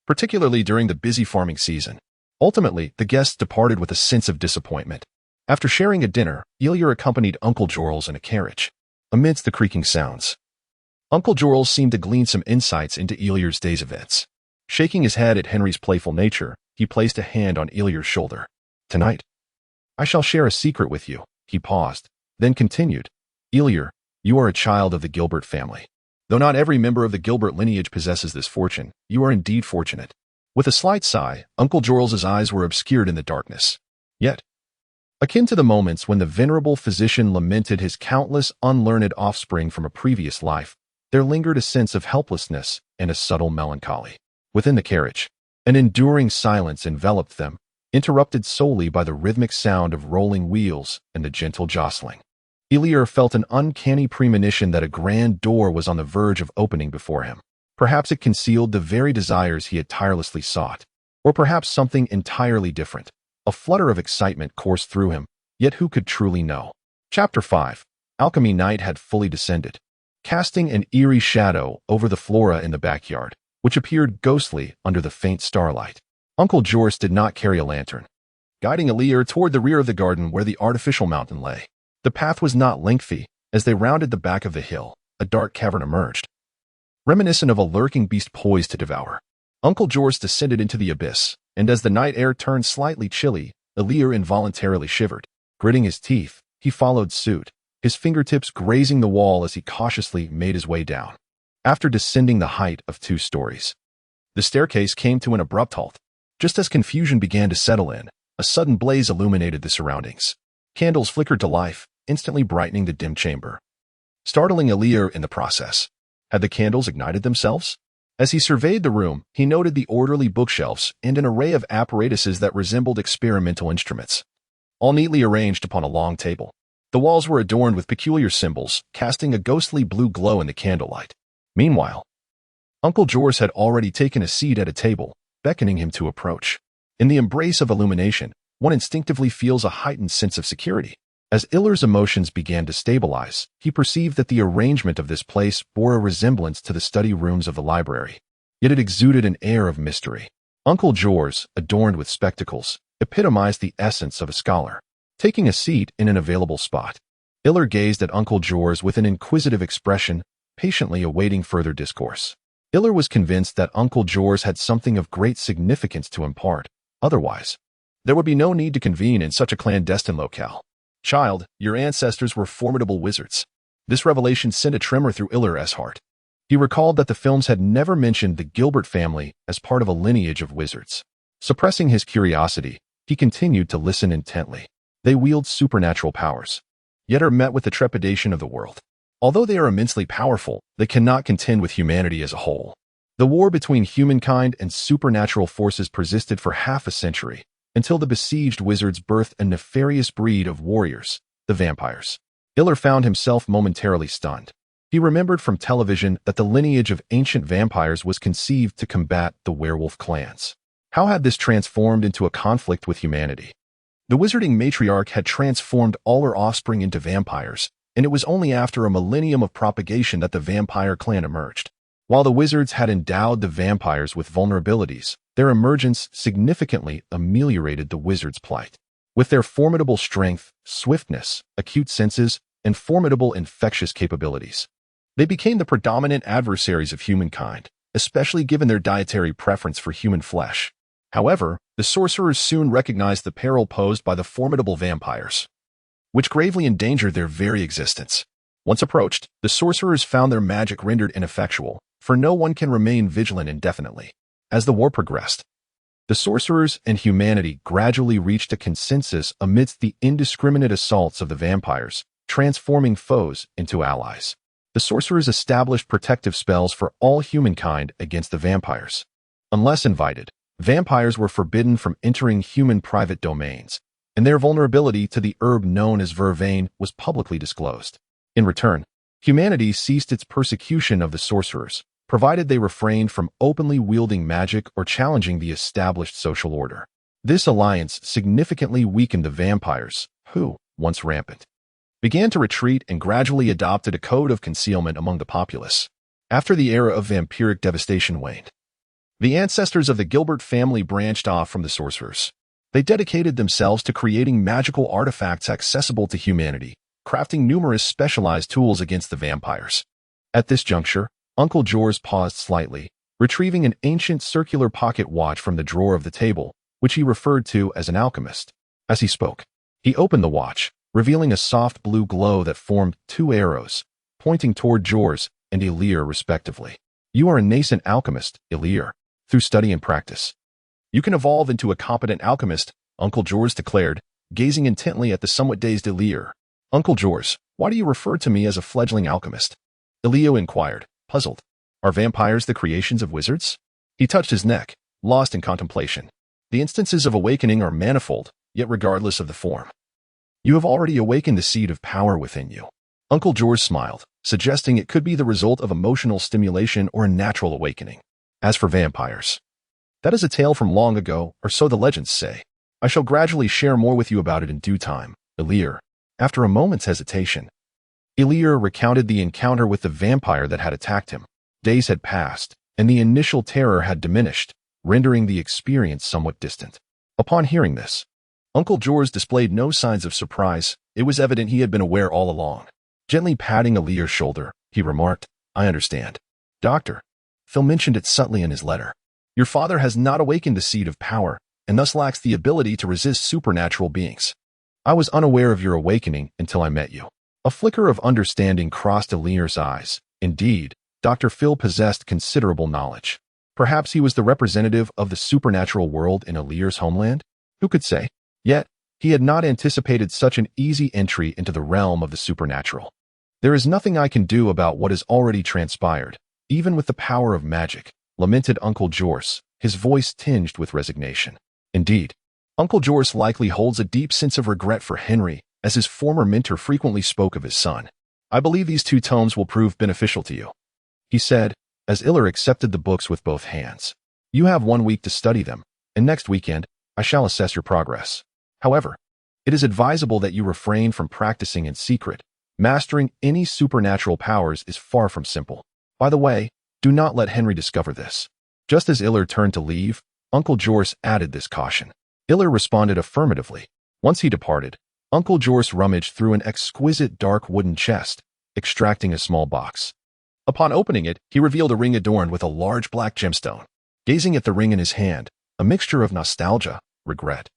A: particularly during the busy farming season. Ultimately, the guests departed with a sense of disappointment. After sharing a dinner, Illyr accompanied Uncle Jorls in a carriage. Amidst the creaking sounds, Uncle Jorls seemed to glean some insights into Illyr's day's events. Shaking his head at Henry's playful nature, he placed a hand on Illyr's shoulder. "Tonight, I shall share a secret with you." He paused, then continued, "Illyr, you are a child of the Gilbert family. Though not every member of the Gilbert lineage possesses this fortune, you are indeed fortunate." With a slight sigh, Uncle Jorl's eyes were obscured in the darkness. Yet, akin to the moments when the venerable physician lamented his countless unlearned offspring from a previous life, there lingered a sense of helplessness and a subtle melancholy. Within the carriage, an enduring silence enveloped them, interrupted solely by the rhythmic sound of rolling wheels and the gentle jostling. Illyr felt an uncanny premonition that a grand door was on the verge of opening before him. Perhaps it concealed the very desires he had tirelessly sought, or perhaps something entirely different. A flutter of excitement coursed through him, yet who could truly know? Chapter 5. Alchemy night had fully descended, casting an eerie shadow over the flora in the backyard. which appeared ghostly under the faint starlight. Uncle Jorce did not carry a lantern, guiding Elir toward the rear of the garden where the artificial mountain lay. The path was not lengthy. As they rounded the back of the hill, a dark cavern emerged, reminiscent of a lurking beast poised to devour. Uncle Jorce descended into the abyss, and as the night air turned slightly chilly, Elir involuntarily shivered. Gritting his teeth, he followed suit, his fingertips grazing the wall as he cautiously made his way down. After descending the height of 2 stories, the staircase came to an abrupt halt. Just as confusion began to settle in, a sudden blaze illuminated the surroundings. Candles flickered to life, instantly brightening the dim chamber, startling Elir in the process. Had the candles ignited themselves? As he surveyed the room, he noted the orderly bookshelves and an array of apparatuses that resembled experimental instruments, all neatly arranged upon a long table. The walls were adorned with peculiar symbols, casting a ghostly blue glow in the candlelight. Meanwhile, Uncle Jorce had already taken a seat at a table, beckoning him to approach. In the embrace of illumination, one instinctively feels a heightened sense of security. As Ilir's emotions began to stabilize, he perceived that the arrangement of this place bore a resemblance to the study rooms of the library. Yet it exuded an air of mystery. Uncle Jorce, adorned with spectacles, epitomized the essence of a scholar. Taking a seat in an available spot, Ilir gazed at Uncle Jorce with an inquisitive expression, patiently awaiting further discourse. Ilir was convinced that Uncle Jorce had something of great significance to impart. Otherwise, there would be no need to convene in such a clandestine locale. Child, your ancestors were formidable wizards. This revelation sent a tremor through Ilir's heart. He recalled that the films had never mentioned the Gilbert family as part of a lineage of wizards. Suppressing his curiosity, he continued to listen intently. They wield supernatural powers, yet are met with the trepidation of the world. Although they are immensely powerful, they cannot contend with humanity as a whole. The war between humankind and supernatural forces persisted for half a century, until the besieged wizards birthed a nefarious breed of warriors, the vampires. Ilir found himself momentarily stunned. He remembered from television that the lineage of ancient vampires was conceived to combat the werewolf clans. How had this transformed into a conflict with humanity? The wizarding matriarch had transformed all her offspring into vampires, and it was only after a millennium of propagation that the vampire clan emerged. While the wizards had endowed the vampires with vulnerabilities, their emergence significantly ameliorated the wizards' plight. With their formidable strength, swiftness, acute senses, and formidable infectious capabilities, they became the predominant adversaries of humankind, especially given their dietary preference for human flesh. However, the sorcerers soon recognized the peril posed by the formidable vampires, which gravely endangered their very existence. Once approached, the sorcerers found their magic rendered ineffectual, for no one can remain vigilant indefinitely. As the war progressed, the sorcerers and humanity gradually reached a consensus amidst the indiscriminate assaults of the vampires, transforming foes into allies. The sorcerers established protective spells for all humankind against the vampires. Unless invited, vampires were forbidden from entering human private domains, and their vulnerability to the herb known as vervain was publicly disclosed. In return, humanity ceased its persecution of the sorcerers, provided they refrained from openly wielding magic or challenging the established social order. This alliance significantly weakened the vampires, who, once rampant, began to retreat and gradually adopted a code of concealment among the populace. After the era of vampiric devastation waned, the ancestors of the Gilbert family branched off from the sorcerers. They dedicated themselves to creating magical artifacts accessible to humanity, crafting numerous specialized tools against the vampires. At this juncture, Uncle Jorce paused slightly, retrieving an ancient circular pocket watch from the drawer of the table, which he referred to as an alchemist. As he spoke, he opened the watch, revealing a soft blue glow that formed 2 arrows, pointing toward Jorce and Ilir respectively. You are a nascent alchemist, Ilir. Through study and practice, you can evolve into a competent alchemist, Uncle Jorce declared, gazing intently at the somewhat dazed Ilir. Uncle Jorce, why do you refer to me as a fledgling alchemist? Ilir inquired, puzzled. Are vampires the creations of wizards? He touched his neck, lost in contemplation. The instances of awakening are manifold, yet regardless of the form, you have already awakened the seed of power within you. Uncle Jorce smiled, suggesting it could be the result of emotional stimulation or a natural awakening. As for vampires, that is a tale from long ago, or so the legends say. I shall gradually share more with you about it in due time, Ilir. After a moment's hesitation, Ilir recounted the encounter with the vampire that had attacked him. Days had passed, and the initial terror had diminished, rendering the experience somewhat distant. Upon hearing this, Uncle George displayed no signs of surprise. It was evident he had been aware all along. Gently patting Aaliyah's shoulder, he remarked, "I understand. Doctor, Phil mentioned it subtly in his letter. Your father has not awakened the seed of power, and thus lacks the ability to resist supernatural beings. I was unaware of your awakening until I met you." A flicker of understanding crossed Aaliyah's eyes. Indeed, Dr. Phil possessed considerable knowledge. Perhaps he was the representative of the supernatural world in Aaliyah's homeland? Who could say? Yet, he had not anticipated such an easy entry into the realm of the supernatural. "There is nothing I can do about what has already transpired, even with the power of magic," lamented Uncle Jorce, his voice tinged with resignation. Indeed, Uncle Jorce likely holds a deep sense of regret for Henry, as his former mentor frequently spoke of his son. "I believe these 2 tomes will prove beneficial to you," he said, as Iller accepted the books with both hands. "You have 1 week to study them, and next weekend, I shall assess your progress. However, it is advisable that you refrain from practicing in secret. Mastering any supernatural powers is far from simple. By the way, do not let Henry discover this." Just as Iller turned to leave, Uncle Jorce added this caution. Iller responded affirmatively. Once he departed, Uncle Jorce rummaged through an exquisite dark wooden chest, extracting a small box. Upon opening it, he revealed a ring adorned with a large black gemstone. Gazing at the ring in his hand, a mixture of nostalgia, regret,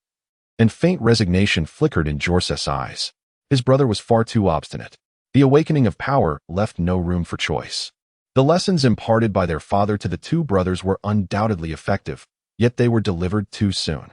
A: and faint resignation flickered in Jorce's eyes. His brother was far too obstinate. The awakening of power left no room for choice. The lessons imparted by their father to the 2 brothers were undoubtedly effective, yet they were delivered too soon.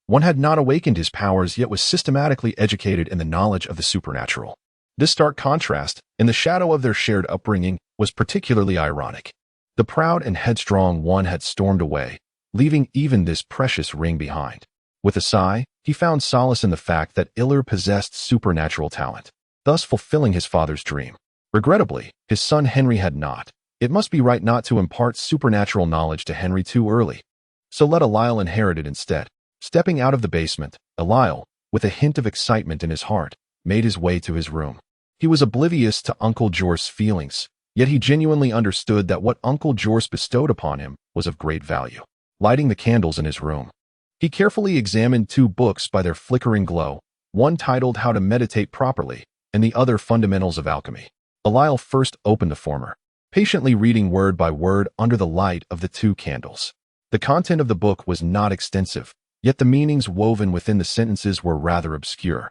A: One had not awakened his powers yet was systematically educated in the knowledge of the supernatural. This stark contrast, in the shadow of their shared upbringing, was particularly ironic. The proud and headstrong one had stormed away, leaving even this precious ring behind. With a sigh, he found solace in the fact that Iller possessed supernatural talent, thus fulfilling his father's dream. Regrettably, his son Henry had not. It must be right not to impart supernatural knowledge to Henry too early. So let Aaliyah inherit it instead. Stepping out of the basement, Aaliyah, with a hint of excitement in his heart, made his way to his room. He was oblivious to Uncle Jorce's feelings, yet he genuinely understood that what Uncle Jorce bestowed upon him was of great value. Lighting the candles in his room, he carefully examined 2 books by their flickering glow, one titled How to Meditate Properly, and the other Fundamentals of Alchemy. Aaliyah first opened the former, patiently reading word by word under the light of the 2 candles. The content of the book was not extensive, yet the meanings woven within the sentences were rather obscure.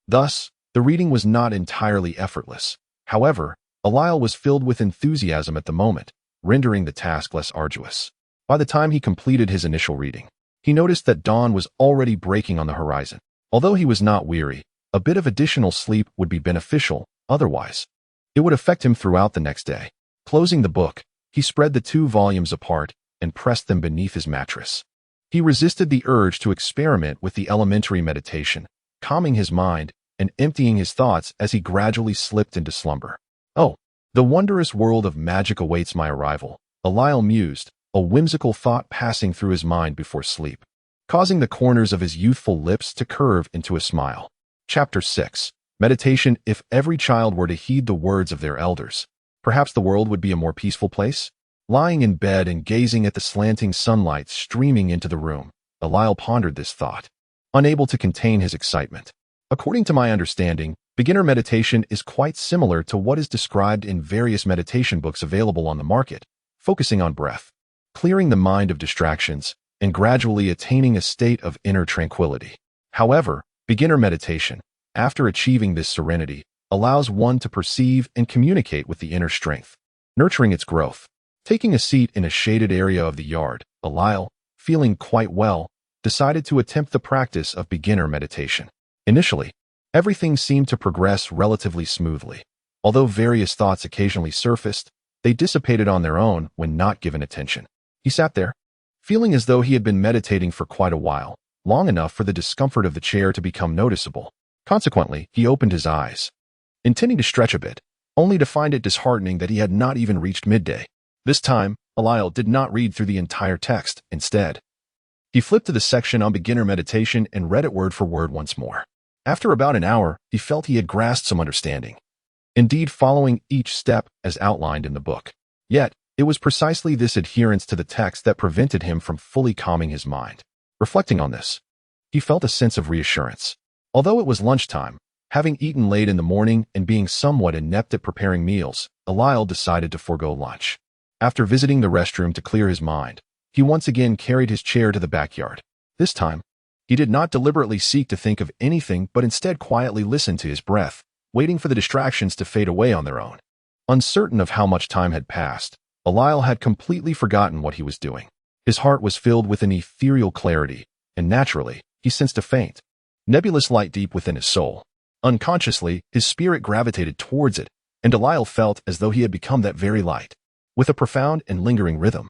A: Thus, the reading was not entirely effortless. However, Aaliyah was filled with enthusiasm at the moment, rendering the task less arduous. By the time he completed his initial reading, he noticed that dawn was already breaking on the horizon. Although he was not weary, a bit of additional sleep would be beneficial, otherwise, it would affect him throughout the next day. Closing the book, he spread the 2 volumes apart and pressed them beneath his mattress. He resisted the urge to experiment with the elementary meditation, calming his mind and emptying his thoughts as he gradually slipped into slumber. "Oh, the wondrous world of magic awaits my arrival," Aaliyah mused, a whimsical thought passing through his mind before sleep, causing the corners of his youthful lips to curve into a smile. Chapter 6. Meditation. If every child were to heed the words of their elders, perhaps the world would be a more peaceful place? Lying in bed and gazing at the slanting sunlight streaming into the room, Aaliyah pondered this thought, unable to contain his excitement. According to my understanding, beginner meditation is quite similar to what is described in various meditation books available on the market, focusing on breath, clearing the mind of distractions, and gradually attaining a state of inner tranquility. However, beginner meditation, after achieving this serenity, allows one to perceive and communicate with the inner strength, nurturing its growth. Taking a seat in a shaded area of the yard, Aaliyah, feeling quite well, decided to attempt the practice of beginner meditation. Initially, everything seemed to progress relatively smoothly. Although various thoughts occasionally surfaced, they dissipated on their own when not given attention. He sat there, feeling as though he had been meditating for quite a while, long enough for the discomfort of the chair to become noticeable. Consequently, he opened his eyes, intending to stretch a bit, only to find it disheartening that he had not even reached midday. This time, Aaliyah did not read through the entire text. Instead, he flipped to the section on beginner meditation and read it word for word once more. After about an hour, he felt he had grasped some understanding, indeed following each step as outlined in the book. Yet, It was precisely this adherence to the text that prevented him from fully calming his mind. Reflecting on this, he felt a sense of reassurance. Although it was lunchtime, having eaten late in the morning and being somewhat inept at preparing meals, Eliel decided to forego lunch. After visiting the restroom to clear his mind, he once again carried his chair to the backyard. This time, he did not deliberately seek to think of anything but instead quietly listened to his breath, waiting for the distractions to fade away on their own. Uncertain of how much time had passed, Eliel had completely forgotten what he was doing. His heart was filled with an ethereal clarity, and naturally, he sensed a faint, nebulous light deep within his soul. Unconsciously, his spirit gravitated towards it, and Eliel felt as though he had become that very light. With a profound and lingering rhythm,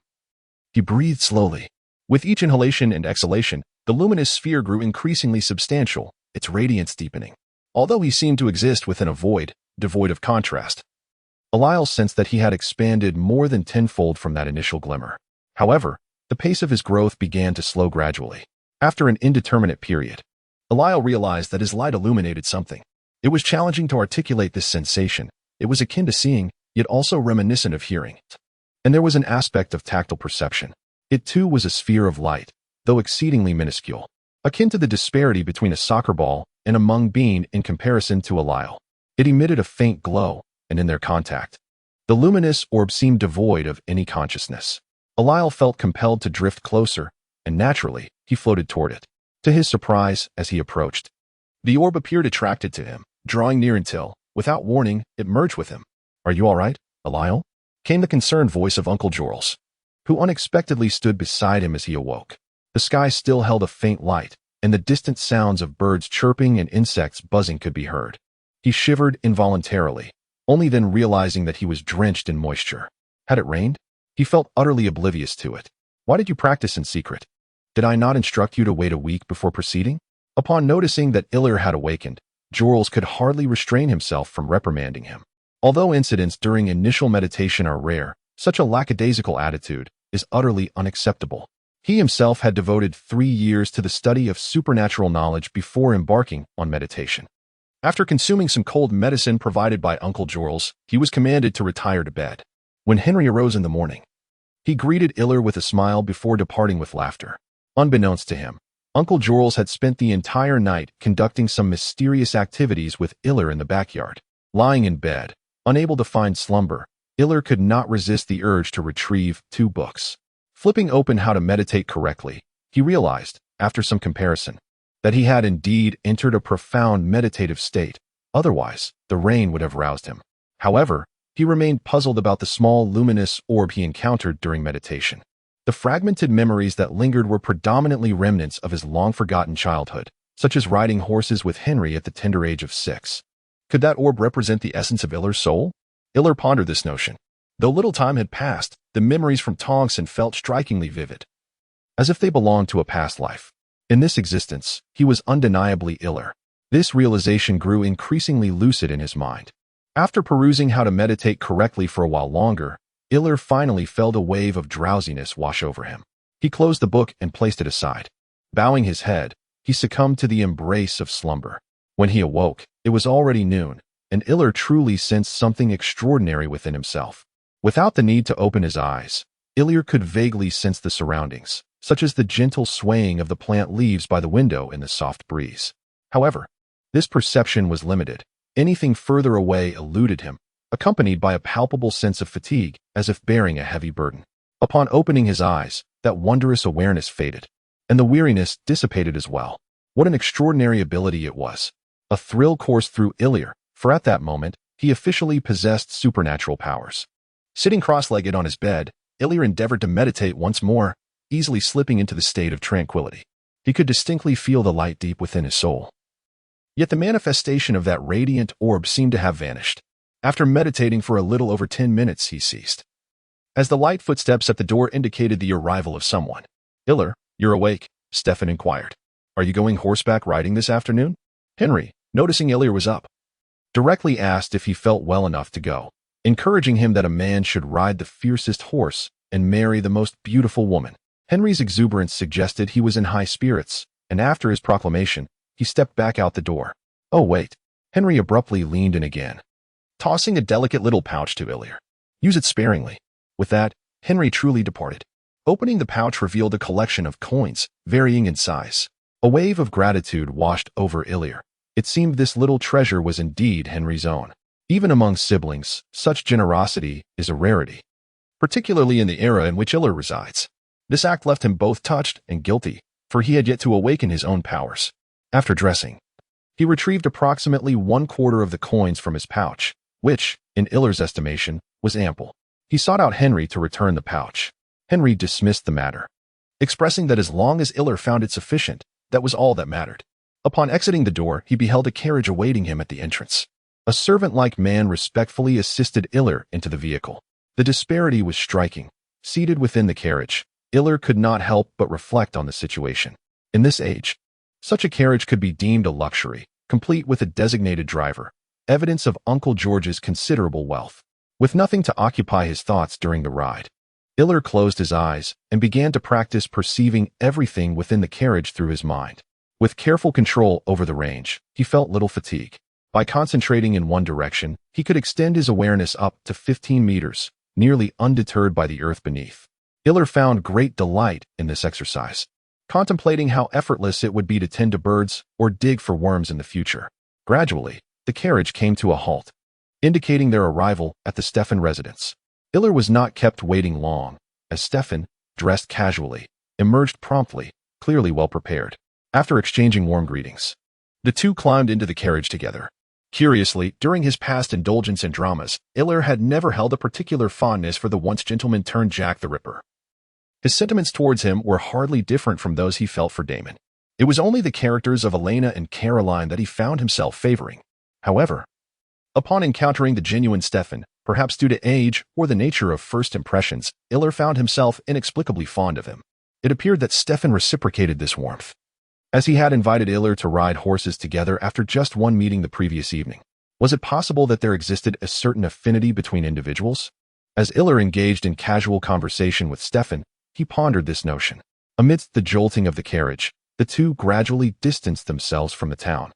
A: he breathed slowly. With each inhalation and exhalation, the luminous sphere grew increasingly substantial, its radiance deepening. Although he seemed to exist within a void, devoid of contrast, Eliel sensed that he had expanded more than tenfold from that initial glimmer. However, the pace of his growth began to slow gradually. After an indeterminate period, Eliel realized that his light illuminated something. It was challenging to articulate this sensation. It was akin to seeing, yet also reminiscent of hearing. And there was an aspect of tactile perception. It too was a sphere of light, though exceedingly minuscule, akin to the disparity between a soccer ball and a mung bean in comparison to Eliel. It emitted a faint glow, and in their contact, the luminous orb seemed devoid of any consciousness. Eliel felt compelled to drift closer, and naturally, he floated toward it. To his surprise, as he approached, the orb appeared attracted to him, drawing near until, without warning, it merged with him. "Are you all right, Eliel?" came the concerned voice of Uncle Jorls, who unexpectedly stood beside him as he awoke. The sky still held a faint light, and the distant sounds of birds chirping and insects buzzing could be heard. He shivered involuntarily, only then realizing that he was drenched in moisture. Had it rained? He felt utterly oblivious to it. "Why did you practice in secret? Did I not instruct you to wait a week before proceeding?" Upon noticing that Ilir had awakened, Jorls could hardly restrain himself from reprimanding him. Although incidents during initial meditation are rare, such a lackadaisical attitude is utterly unacceptable. He himself had devoted 3 years to the study of supernatural knowledge before embarking on meditation. After consuming some cold medicine provided by Uncle Jorls, he was commanded to retire to bed. When Henry arose in the morning, he greeted Ilir with a smile before departing with laughter. Unbeknownst to him, Uncle Jorls had spent the entire night conducting some mysterious activities with Ilir in the backyard. Lying in bed, unable to find slumber, Ilir could not resist the urge to retrieve 2 books. Flipping open How to Meditate Correctly, he realized, after some comparison, that he had indeed entered a profound meditative state. Otherwise, the rain would have roused him. However, he remained puzzled about the small luminous orb he encountered during meditation. The fragmented memories that lingered were predominantly remnants of his long-forgotten childhood, such as riding horses with Henry at the tender age of 6. Could that orb represent the essence of Ilir's soul? Ilir pondered this notion. Though little time had passed, the memories from Tongson felt strikingly vivid, as if they belonged to a past life. In this existence, he was undeniably Ilir. This realization grew increasingly lucid in his mind. After perusing How to Meditate Correctly for a while longer, Ilir finally felt a wave of drowsiness wash over him. He closed the book and placed it aside. Bowing his head, he succumbed to the embrace of slumber. When he awoke, it was already noon, and Ilir truly sensed something extraordinary within himself. Without the need to open his eyes, Ilir could vaguely sense the surroundings, such as the gentle swaying of the plant leaves by the window in the soft breeze. However, this perception was limited. Anything further away eluded him, accompanied by a palpable sense of fatigue, as if bearing a heavy burden. Upon opening his eyes, that wondrous awareness faded, and the weariness dissipated as well. What an extraordinary ability it was. A thrill coursed through Ilir, for at that moment, he officially possessed supernatural powers. Sitting cross-legged on his bed, Ilir endeavored to meditate once more, easily slipping into the state of tranquility. He could distinctly feel the light deep within his soul. Yet the manifestation of that radiant orb seemed to have vanished. After meditating for a little over 10 minutes, he ceased. As the light footsteps at the door indicated the arrival of someone. "Ilir, you're awake," Stefan inquired. "Are you going horseback riding this afternoon?" Henry, noticing Ilir was up, directly asked if he felt well enough to go, encouraging him that a man should ride the fiercest horse and marry the most beautiful woman. Henry's exuberance suggested he was in high spirits, and after his proclamation, he stepped back out the door. "Oh, wait." Henry abruptly leaned in again, tossing a delicate little pouch to Ilir. "Use it sparingly. With that, Henry truly departed. Opening the pouch revealed a collection of coins, varying in size. A wave of gratitude washed over Illyr. It seemed this little treasure was indeed Henry's own. Even among siblings, such generosity is a rarity, particularly in the era in which Illyr resides. This act left him both touched and guilty, for he had yet to awaken his own powers. After dressing, he retrieved approximately 1/4 of the coins from his pouch, which, in Illyr's estimation, was ample. He sought out Henry to return the pouch. Henry dismissed the matter, expressing that as long as Illyr found it sufficient, that was all that mattered. Upon exiting the door, he beheld a carriage awaiting him at the entrance. A servant-like man respectfully assisted Illyr into the vehicle. The disparity was striking. Seated within the carriage, Illyr could not help but reflect on the situation. In this age, such a carriage could be deemed a luxury, complete with a designated driver, evidence of Uncle George's considerable wealth. With nothing to occupy his thoughts during the ride, Illyr closed his eyes and began to practice perceiving everything within the carriage through his mind. With careful control over the range, he felt little fatigue. By concentrating in one direction, he could extend his awareness up to 15 meters, nearly undeterred by the earth beneath. Illyr found great delight in this exercise, contemplating how effortless it would be to tend to birds or dig for worms in the future. Gradually, the carriage came to a halt, indicating their arrival at the Stefan residence. Illyr was not kept waiting long, as Stefan, dressed casually, emerged promptly, clearly well prepared. After exchanging warm greetings, the two climbed into the carriage together. Curiously, during his past indulgence in dramas, Illyr had never held a particular fondness for the once gentleman turned Jack the Ripper. His sentiments towards him were hardly different from those he felt for Damon. It was only the characters of Elena and Caroline that he found himself favoring. However, upon encountering the genuine Stefan, perhaps due to age or the nature of first impressions, Illyr found himself inexplicably fond of him. It appeared that Stefan reciprocated this warmth, as he had invited Illyr to ride horses together after just one meeting the previous evening. Was it possible that there existed a certain affinity between individuals? As Illyr engaged in casual conversation with Stefan, he pondered this notion. Amidst the jolting of the carriage, the two gradually distanced themselves from the town,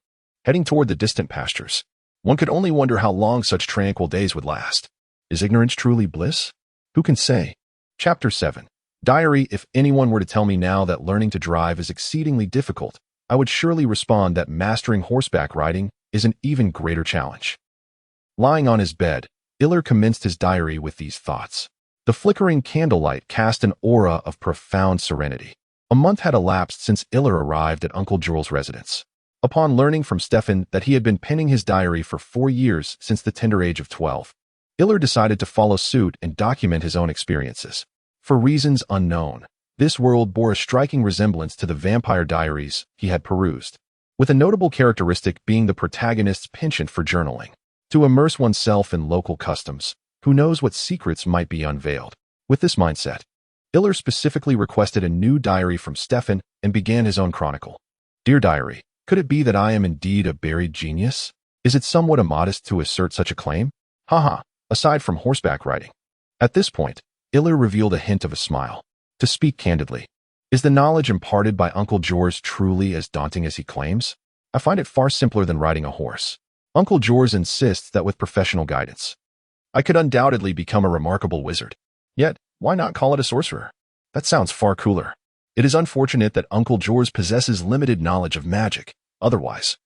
A: heading toward the distant pastures. One could only wonder how long such tranquil days would last. Is ignorance truly bliss? Who can say? Chapter 7. Diary. If anyone were to tell me now that learning to drive is exceedingly difficult, I would surely respond that mastering horseback riding is an even greater challenge. Lying on his bed, Illyr commenced his diary with these thoughts. The flickering candlelight cast an aura of profound serenity. A month had elapsed since Illyr arrived at Uncle Jorl's residence. Upon learning from Stefan that he had been penning his diary for 4 years since the tender age of 12, Illyr decided to follow suit and document his own experiences. For reasons unknown, this world bore a striking resemblance to the Vampire Diaries he had perused, with a notable characteristic being the protagonist's penchant for journaling. To immerse oneself in local customs, who knows what secrets might be unveiled. With this mindset, Illyr specifically requested a new diary from Stefan and began his own chronicle. Dear Diary, could it be that I am indeed a buried genius? Is it somewhat immodest to assert such a claim? Haha, aside from horseback riding. At this point, Illyr revealed a hint of a smile. To speak candidly, is the knowledge imparted by Uncle George truly as daunting as he claims? I find it far simpler than riding a horse. Uncle George insists that with professional guidance, I could undoubtedly become a remarkable wizard. Yet, why not call it a sorcerer? That sounds far cooler. It is unfortunate that Uncle George possesses limited knowledge of magic. Otherwise,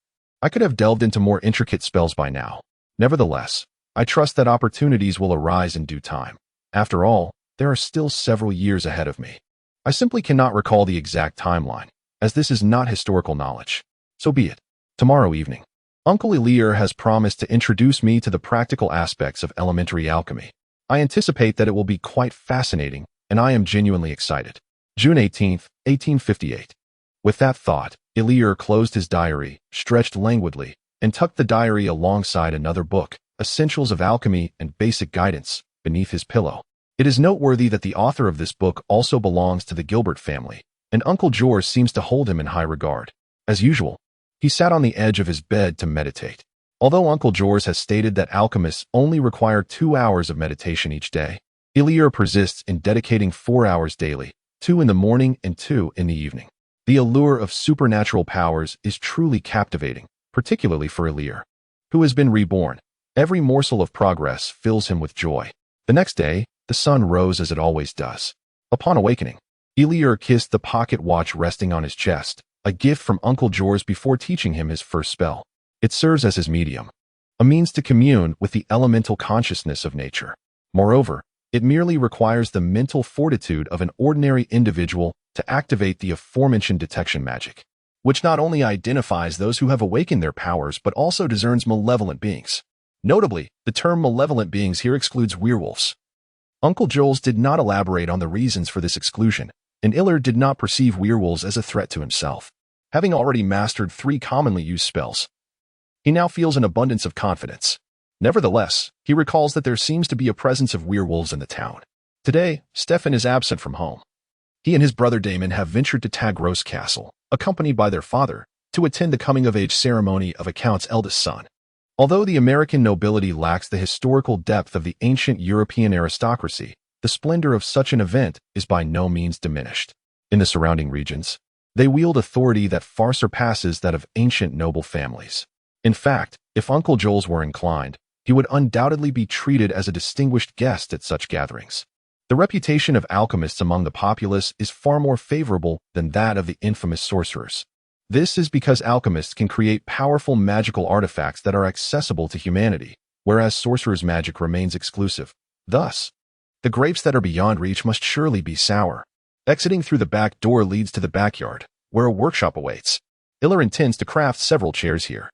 A: I could have delved into more intricate spells by now. Nevertheless, I trust that opportunities will arise in due time. After all, there are still several years ahead of me. I simply cannot recall the exact timeline, as this is not historical knowledge. So be it. Tomorrow evening, Uncle Illyr has promised to introduce me to the practical aspects of elementary alchemy. I anticipate that it will be quite fascinating, and I am genuinely excited. June 18th, 1858. With that thought, Illyr closed his diary, stretched languidly, and tucked the diary alongside another book, Essentials of Alchemy and Basic Guidance, beneath his pillow. It is noteworthy that the author of this book also belongs to the Gilbert family, and Uncle George seems to hold him in high regard. As usual, he sat on the edge of his bed to meditate. Although Uncle George has stated that alchemists only require 2 hours of meditation each day, Illyr persists in dedicating 4 hours daily, 2 in the morning and 2 in the evening. The allure of supernatural powers is truly captivating, particularly for Illyr, who has been reborn. Every morsel of progress fills him with joy. The next day, the sun rose as it always does. Upon awakening, Eliur kissed the pocket watch resting on his chest, a gift from Uncle Jors before teaching him his first spell. It serves as his medium, a means to commune with the elemental consciousness of nature. Moreover, it merely requires the mental fortitude of an ordinary individual to activate the aforementioned detection magic, which not only identifies those who have awakened their powers but also discerns malevolent beings. Notably, the term malevolent beings here excludes werewolves. Uncle Jules did not elaborate on the reasons for this exclusion, and Eliur did not perceive werewolves as a threat to himself. Having already mastered 3 commonly used spells, he now feels an abundance of confidence. Nevertheless, he recalls that there seems to be a presence of werewolves in the town. Today, Stefan is absent from home. He and his brother Damon have ventured to Tagros Castle, accompanied by their father, to attend the coming-of-age ceremony of a count's eldest son. Although the American nobility lacks the historical depth of the ancient European aristocracy, the splendor of such an event is by no means diminished. In the surrounding regions, they wield authority that far surpasses that of ancient noble families. In fact, if Uncle Jules were inclined, he would undoubtedly be treated as a distinguished guest at such gatherings. The reputation of alchemists among the populace is far more favorable than that of the infamous sorcerers. This is because alchemists can create powerful magical artifacts that are accessible to humanity, whereas sorcerers' magic remains exclusive. Thus, the grapes that are beyond reach must surely be sour. Exiting through the back door leads to the backyard, where a workshop awaits. Eliur intends to craft several chairs here.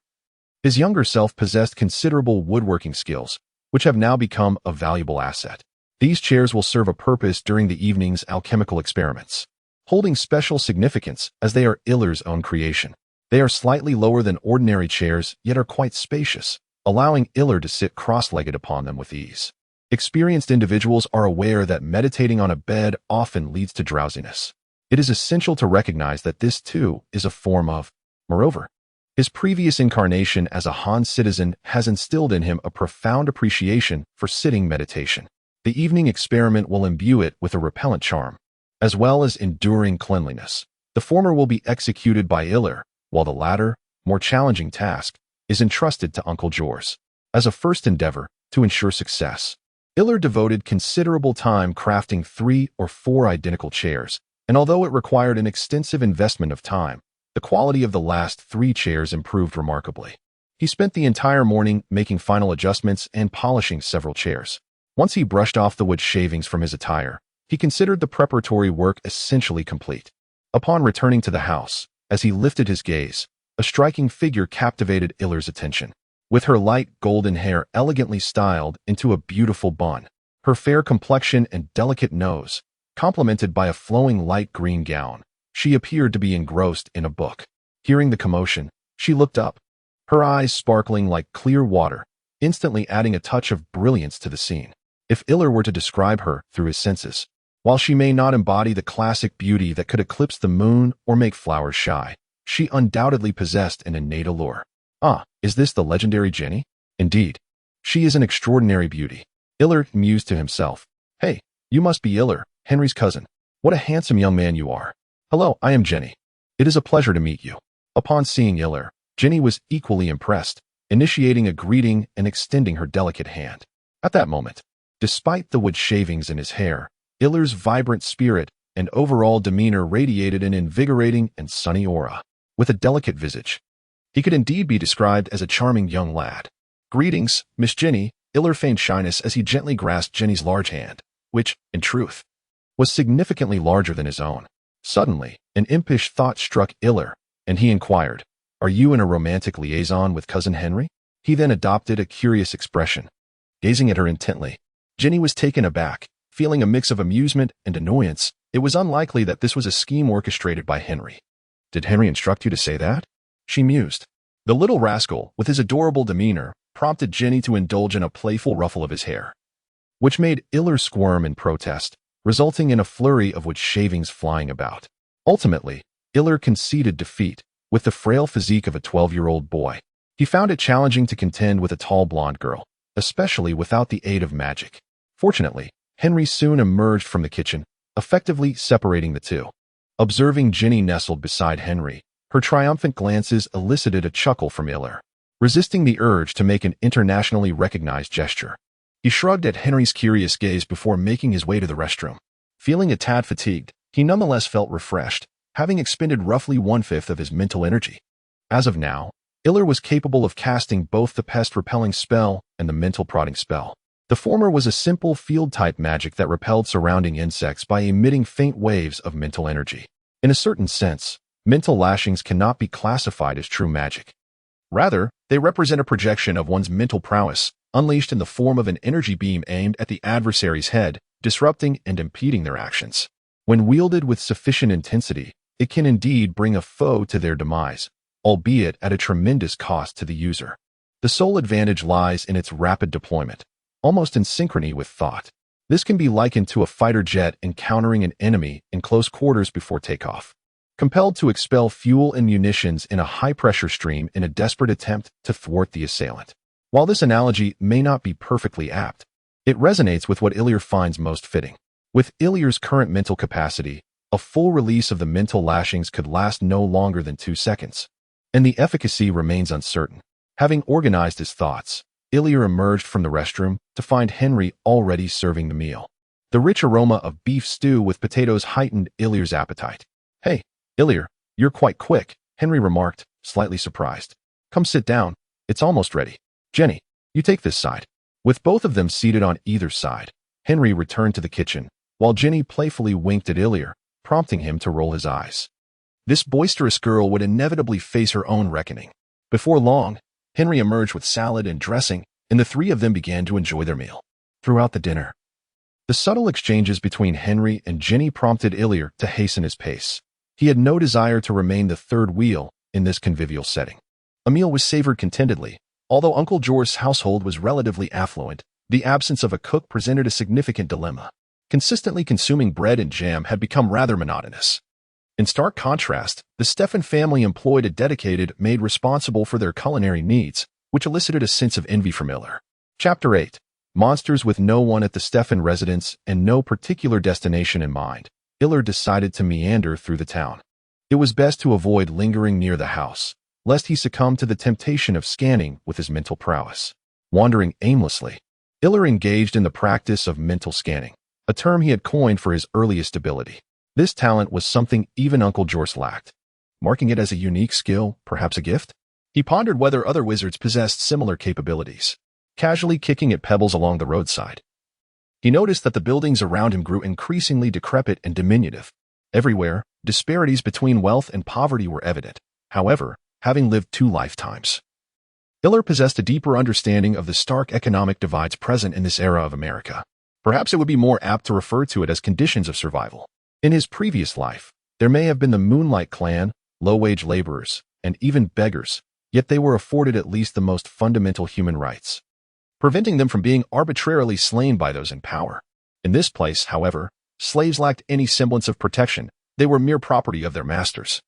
A: His younger self possessed considerable woodworking skills, which have now become a valuable asset. These chairs will serve a purpose during the evening's alchemical experiments, holding special significance as they are Eliur's own creation. They are slightly lower than ordinary chairs, yet are quite spacious, allowing Eliur to sit cross-legged upon them with ease. Experienced individuals are aware that meditating on a bed often leads to drowsiness. It is essential to recognize that this, too, is a form of. Moreover, his previous incarnation as a Han citizen has instilled in him a profound appreciation for sitting meditation. The evening experiment will imbue it with a repellent charm, as well as enduring cleanliness. The former will be executed by Eliur, while the latter, more challenging task, is entrusted to Uncle Jors. As a first endeavor, to ensure success, Eliur devoted considerable time crafting 3 or 4 identical chairs, and although it required an extensive investment of time, the quality of the last 3 chairs improved remarkably. He spent the entire morning making final adjustments and polishing several chairs. Once he brushed off the wood shavings from his attire, he considered the preparatory work essentially complete. Upon returning to the house, as he lifted his gaze, a striking figure captivated Eliur's attention. With her light golden hair elegantly styled into a beautiful bun, her fair complexion and delicate nose, complemented by a flowing light green gown, she appeared to be engrossed in a book. Hearing the commotion, she looked up, her eyes sparkling like clear water, instantly adding a touch of brilliance to the scene. If Eliur were to describe her through his senses, while she may not embody the classic beauty that could eclipse the moon or make flowers shy, she undoubtedly possessed an innate allure. Ah, is this the legendary Jenny? Indeed, she is an extraordinary beauty. Eliur mused to himself. Hey, you must be Eliur, Henry's cousin. What a handsome young man you are. Hello, I am Jenny. It is a pleasure to meet you. Upon seeing Eliur, Jenny was equally impressed, initiating a greeting and extending her delicate hand. At that moment, despite the wood shavings in his hair, Eliur's vibrant spirit and overall demeanor radiated an invigorating and sunny aura. With a delicate visage, he could indeed be described as a charming young lad. Greetings, Miss Jenny. Eliur feigned shyness as he gently grasped Jenny's large hand, which, in truth, was significantly larger than his own. Suddenly, an impish thought struck Eliur, and he inquired, "Are you in a romantic liaison with Cousin Henry?" He then adopted a curious expression. Gazing at her intently, Jenny was taken aback, feeling a mix of amusement and annoyance. It was unlikely that this was a scheme orchestrated by Henry. "Did Henry instruct you to say that?" she mused. The little rascal, with his adorable demeanor, prompted Jenny to indulge in a playful ruffle of his hair, which made Eliur squirm in protest, resulting in a flurry of wood shavings flying about. Ultimately, Eliur conceded defeat. With the frail physique of a 12-year-old boy, he found it challenging to contend with a tall blonde girl, especially without the aid of magic. Fortunately, Henry soon emerged from the kitchen, effectively separating the two. Observing Jenny nestled beside Henry, her triumphant glances elicited a chuckle from Eliur. Resisting the urge to make an internationally recognized gesture, He shrugged at Henry's curious gaze before making his way to the restroom. Feeling a tad fatigued, he nonetheless felt refreshed, having expended roughly 1/5 of his mental energy. As of now, Iller was capable of casting both the pest-repelling spell and the mental prodding spell. The former was a simple field-type magic that repelled surrounding insects by emitting faint waves of mental energy. In a certain sense, mental lashings cannot be classified as true magic. Rather, they represent a projection of one's mental prowess, unleashed in the form of an energy beam aimed at the adversary's head, disrupting and impeding their actions. When wielded with sufficient intensity, it can indeed bring a foe to their demise, albeit at a tremendous cost to the user. The sole advantage lies in its rapid deployment, almost in synchrony with thought. This can be likened to a fighter jet encountering an enemy in close quarters before takeoff, compelled to expel fuel and munitions in a high-pressure stream in a desperate attempt to thwart the assailant. While this analogy may not be perfectly apt, it resonates with what Illyr finds most fitting. With Illyr's current mental capacity, a full release of the mental lashings could last no longer than 2 seconds, and the efficacy remains uncertain. Having organized his thoughts, Illyr emerged from the restroom to find Henry already serving the meal. The rich aroma of beef stew with potatoes heightened Illyr's appetite. "Hey, Illyr, you're quite quick," Henry remarked, slightly surprised. "Come sit down, it's almost ready. Jenny, you take this side." With both of them seated on either side, Henry returned to the kitchen, while Jenny playfully winked at Illyr, prompting him to roll his eyes. This boisterous girl would inevitably face her own reckoning. Before long, Henry emerged with salad and dressing, and the three of them began to enjoy their meal. Throughout the dinner, the subtle exchanges between Henry and Jenny prompted Illyr to hasten his pace. He had no desire to remain the third wheel in this convivial setting. A meal was savored contentedly. Although Uncle Jor's household was relatively affluent, the absence of a cook presented a significant dilemma. Consistently consuming bread and jam had become rather monotonous. In stark contrast, the Stefan family employed a dedicated maid responsible for their culinary needs, which elicited a sense of envy from Illyr. Chapter 8. Monsters. With no one at the Stefan residence and no particular destination in mind, Illyr decided to meander through the town. It was best to avoid lingering near the house, lest he succumb to the temptation of scanning with his mental prowess. Wandering aimlessly, Illyr engaged in the practice of mental scanning, a term he had coined for his earliest ability. This talent was something even Uncle Jorce lacked. Marking it as a unique skill, perhaps a gift? He pondered whether other wizards possessed similar capabilities, casually kicking at pebbles along the roadside. He noticed that the buildings around him grew increasingly decrepit and diminutive. Everywhere, disparities between wealth and poverty were evident. However, having lived 2 lifetimes, Illyr possessed a deeper understanding of the stark economic divides present in this era of America. Perhaps it would be more apt to refer to it as conditions of survival. In his previous life, there may have been the Moonlight Clan, low-wage laborers, and even beggars, yet they were afforded at least the most fundamental human rights, preventing them from being arbitrarily slain by those in power. In this place, however, slaves lacked any semblance of protection. They were mere property of their masters,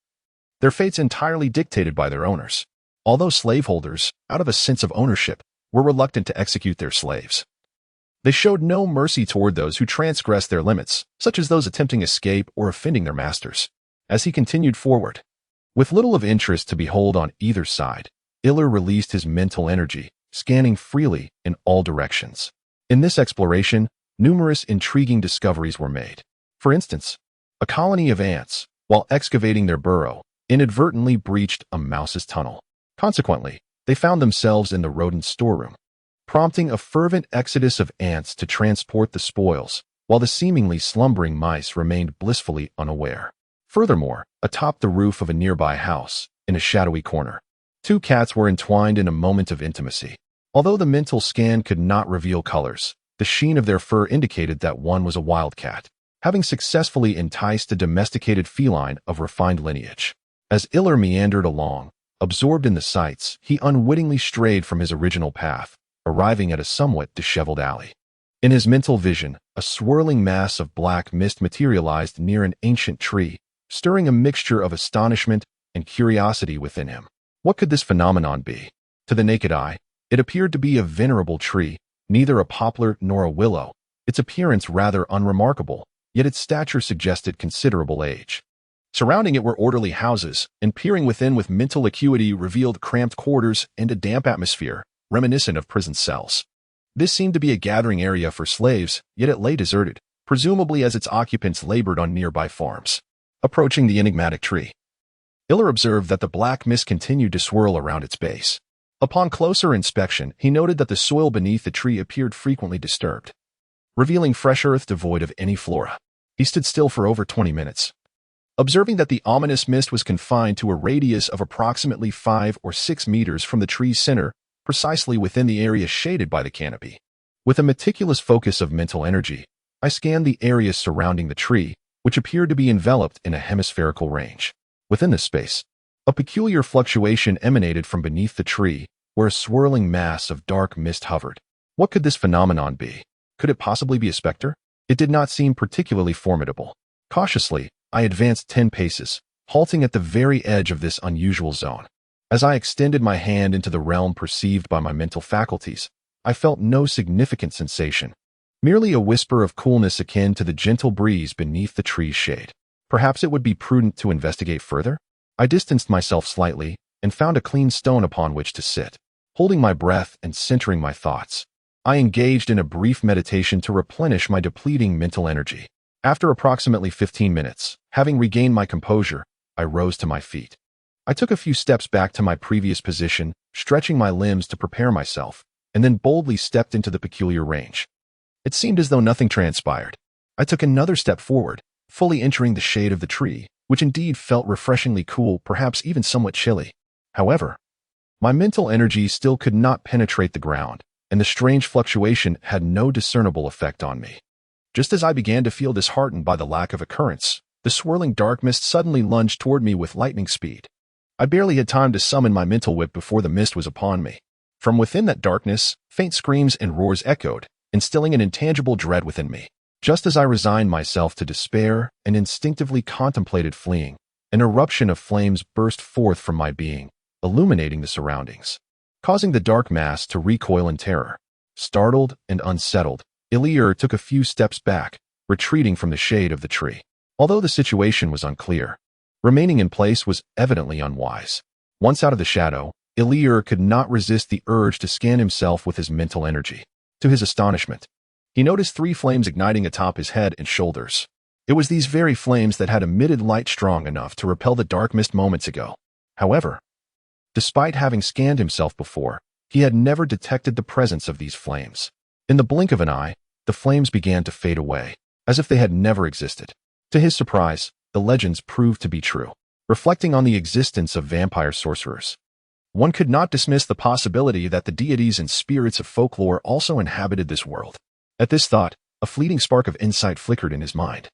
A: their fates entirely dictated by their owners. Although slaveholders, out of a sense of ownership, were reluctant to execute their slaves, they showed no mercy toward those who transgressed their limits, such as those attempting escape or offending their masters. As he continued forward, with little of interest to behold on either side, Illyr released his mental energy, scanning freely in all directions. In this exploration, numerous intriguing discoveries were made. For instance, a colony of ants, while excavating their burrow, inadvertently breached a mouse's tunnel. Consequently, they found themselves in the rodent storeroom, prompting a fervent exodus of ants to transport the spoils, while the seemingly slumbering mice remained blissfully unaware. Furthermore, atop the roof of a nearby house, in a shadowy corner, 2 cats were entwined in a moment of intimacy. Although the mental scan could not reveal colors, the sheen of their fur indicated that one was a wildcat, having successfully enticed a domesticated feline of refined lineage. As Illyr meandered along, absorbed in the sights, he unwittingly strayed from his original path, arriving at a somewhat disheveled alley. In his mental vision, a swirling mass of black mist materialized near an ancient tree, stirring a mixture of astonishment and curiosity within him. What could this phenomenon be? To the naked eye, it appeared to be a venerable tree, neither a poplar nor a willow, its appearance rather unremarkable, yet its stature suggested considerable age. Surrounding it were orderly houses, and peering within with mental acuity revealed cramped quarters and a damp atmosphere, reminiscent of prison cells. This seemed to be a gathering area for slaves, yet it lay deserted, presumably as its occupants labored on nearby farms. Approaching the enigmatic tree, Iller observed that the black mist continued to swirl around its base. Upon closer inspection, he noted that the soil beneath the tree appeared frequently disturbed, revealing fresh earth devoid of any flora. He stood still for over 20 minutes, observing that the ominous mist was confined to a radius of approximately 5 or 6 meters from the tree's center, precisely within the area shaded by the canopy. With a meticulous focus of mental energy, I scanned the areas surrounding the tree, which appeared to be enveloped in a hemispherical range. Within this space, a peculiar fluctuation emanated from beneath the tree, where a swirling mass of dark mist hovered. What could this phenomenon be? Could it possibly be a specter? It did not seem particularly formidable. Cautiously, I advanced 10 paces, halting at the very edge of this unusual zone. As I extended my hand into the realm perceived by my mental faculties, I felt no significant sensation, merely a whisper of coolness akin to the gentle breeze beneath the tree's shade. Perhaps it would be prudent to investigate further? I distanced myself slightly and found a clean stone upon which to sit. Holding my breath and centering my thoughts, I engaged in a brief meditation to replenish my depleting mental energy. After approximately 15 minutes, having regained my composure, I rose to my feet. I took a few steps back to my previous position, stretching my limbs to prepare myself, and then boldly stepped into the peculiar range. It seemed as though nothing transpired. I took another step forward, fully entering the shade of the tree, which indeed felt refreshingly cool, perhaps even somewhat chilly. However, my mental energy still could not penetrate the ground, and the strange fluctuation had no discernible effect on me. Just as I began to feel disheartened by the lack of occurrence, the swirling dark mist suddenly lunged toward me with lightning speed. I barely had time to summon my mental whip before the mist was upon me. From within that darkness, faint screams and roars echoed, instilling an intangible dread within me. Just as I resigned myself to despair and instinctively contemplated fleeing, an eruption of flames burst forth from my being, illuminating the surroundings, causing the dark mass to recoil in terror. Startled and unsettled, Iller took a few steps back, retreating from the shade of the tree. Although the situation was unclear, remaining in place was evidently unwise. Once out of the shadow, Iller could not resist the urge to scan himself with his mental energy. To his astonishment, he noticed 3 flames igniting atop his head and shoulders. It was these very flames that had emitted light strong enough to repel the dark mist moments ago. However, despite having scanned himself before, he had never detected the presence of these flames. In the blink of an eye, the flames began to fade away, as if they had never existed. To his surprise, the legends proved to be true. Reflecting on the existence of vampire sorcerers, one could not dismiss the possibility that the deities and spirits of folklore also inhabited this world. At this thought, a fleeting spark of insight flickered in his mind.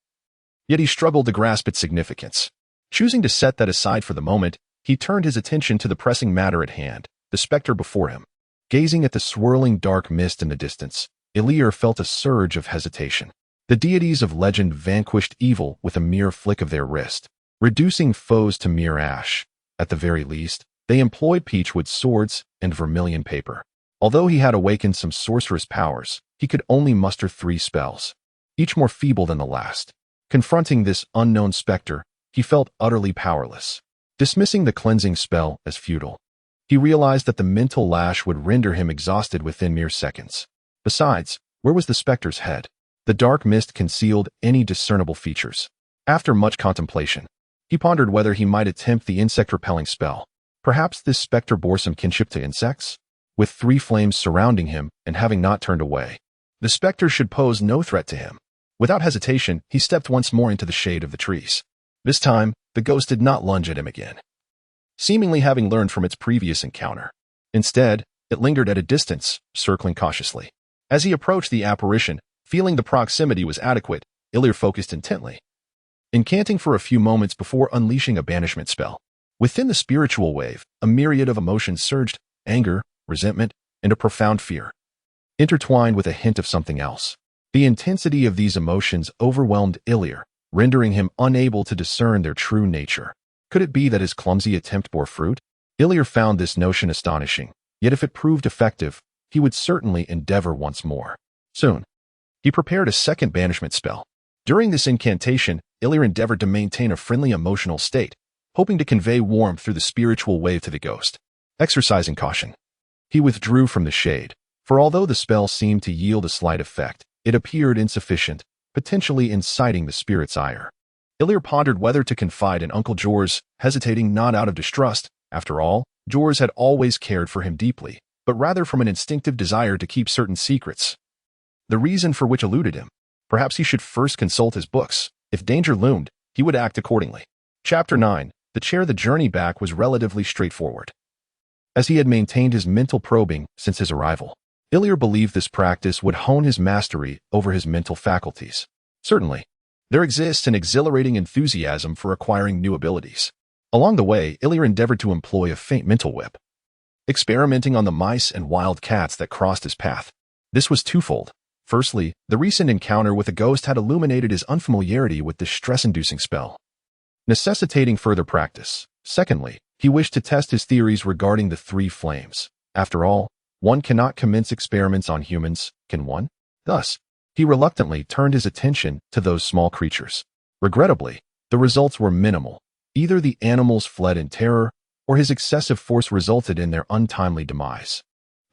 A: Yet he struggled to grasp its significance. Choosing to set that aside for the moment, he turned his attention to the pressing matter at hand, the specter before him. Gazing at the swirling dark mist in the distance, Iller felt a surge of hesitation. The deities of legend vanquished evil with a mere flick of their wrist, reducing foes to mere ash. At the very least, they employed peachwood swords and vermilion paper. Although he had awakened some sorcerous powers, he could only muster 3 spells, each more feeble than the last. Confronting this unknown specter, he felt utterly powerless. Dismissing the cleansing spell as futile, he realized that the mental lash would render him exhausted within mere seconds. Besides, where was the specter's head? The dark mist concealed any discernible features. After much contemplation, he pondered whether he might attempt the insect-repelling spell. Perhaps this specter bore some kinship to insects? With 3 flames surrounding him and having not turned away, the specter should pose no threat to him. Without hesitation, he stepped once more into the shade of the trees. This time, the ghost did not lunge at him again, seemingly having learned from its previous encounter. Instead, it lingered at a distance, circling cautiously. As he approached the apparition, feeling the proximity was adequate, Iller focused intently, enchanting for a few moments before unleashing a banishment spell. Within the spiritual wave, a myriad of emotions surged: anger, resentment, and a profound fear, intertwined with a hint of something else. The intensity of these emotions overwhelmed Iller, rendering him unable to discern their true nature. Could it be that his clumsy attempt bore fruit? Iller found this notion astonishing, yet if it proved effective, he would certainly endeavor once more. Soon, he prepared a second banishment spell. During this incantation, Iller endeavored to maintain a friendly emotional state, hoping to convey warmth through the spiritual wave to the ghost. Exercising caution, he withdrew from the shade, For although the spell seemed to yield a slight effect, it appeared insufficient, potentially inciting the spirit's ire. Ilya pondered whether to confide in Uncle Jors, hesitating not out of distrust. After all, Jors had always cared for him deeply, but rather from an instinctive desire to keep certain secrets, the reason for which eluded him. Perhaps he should first consult his books. If danger loomed, he would act accordingly. Chapter 9. The journey back was relatively straightforward, as he had maintained his mental probing since his arrival. Ilya believed this practice would hone his mastery over his mental faculties. Certainly, there exists an exhilarating enthusiasm for acquiring new abilities. Along the way, Ilya endeavored to employ a faint mental whip, experimenting on the mice and wild cats that crossed his path. This was twofold. Firstly, the recent encounter with a ghost had illuminated his unfamiliarity with this stress-inducing spell, necessitating further practice. Secondly, he wished to test his theories regarding the three flames. After all, one cannot commence experiments on humans, can one? Thus, he reluctantly turned his attention to those small creatures. Regrettably, the results were minimal. Either the animals fled in terror, or his excessive force resulted in their untimely demise.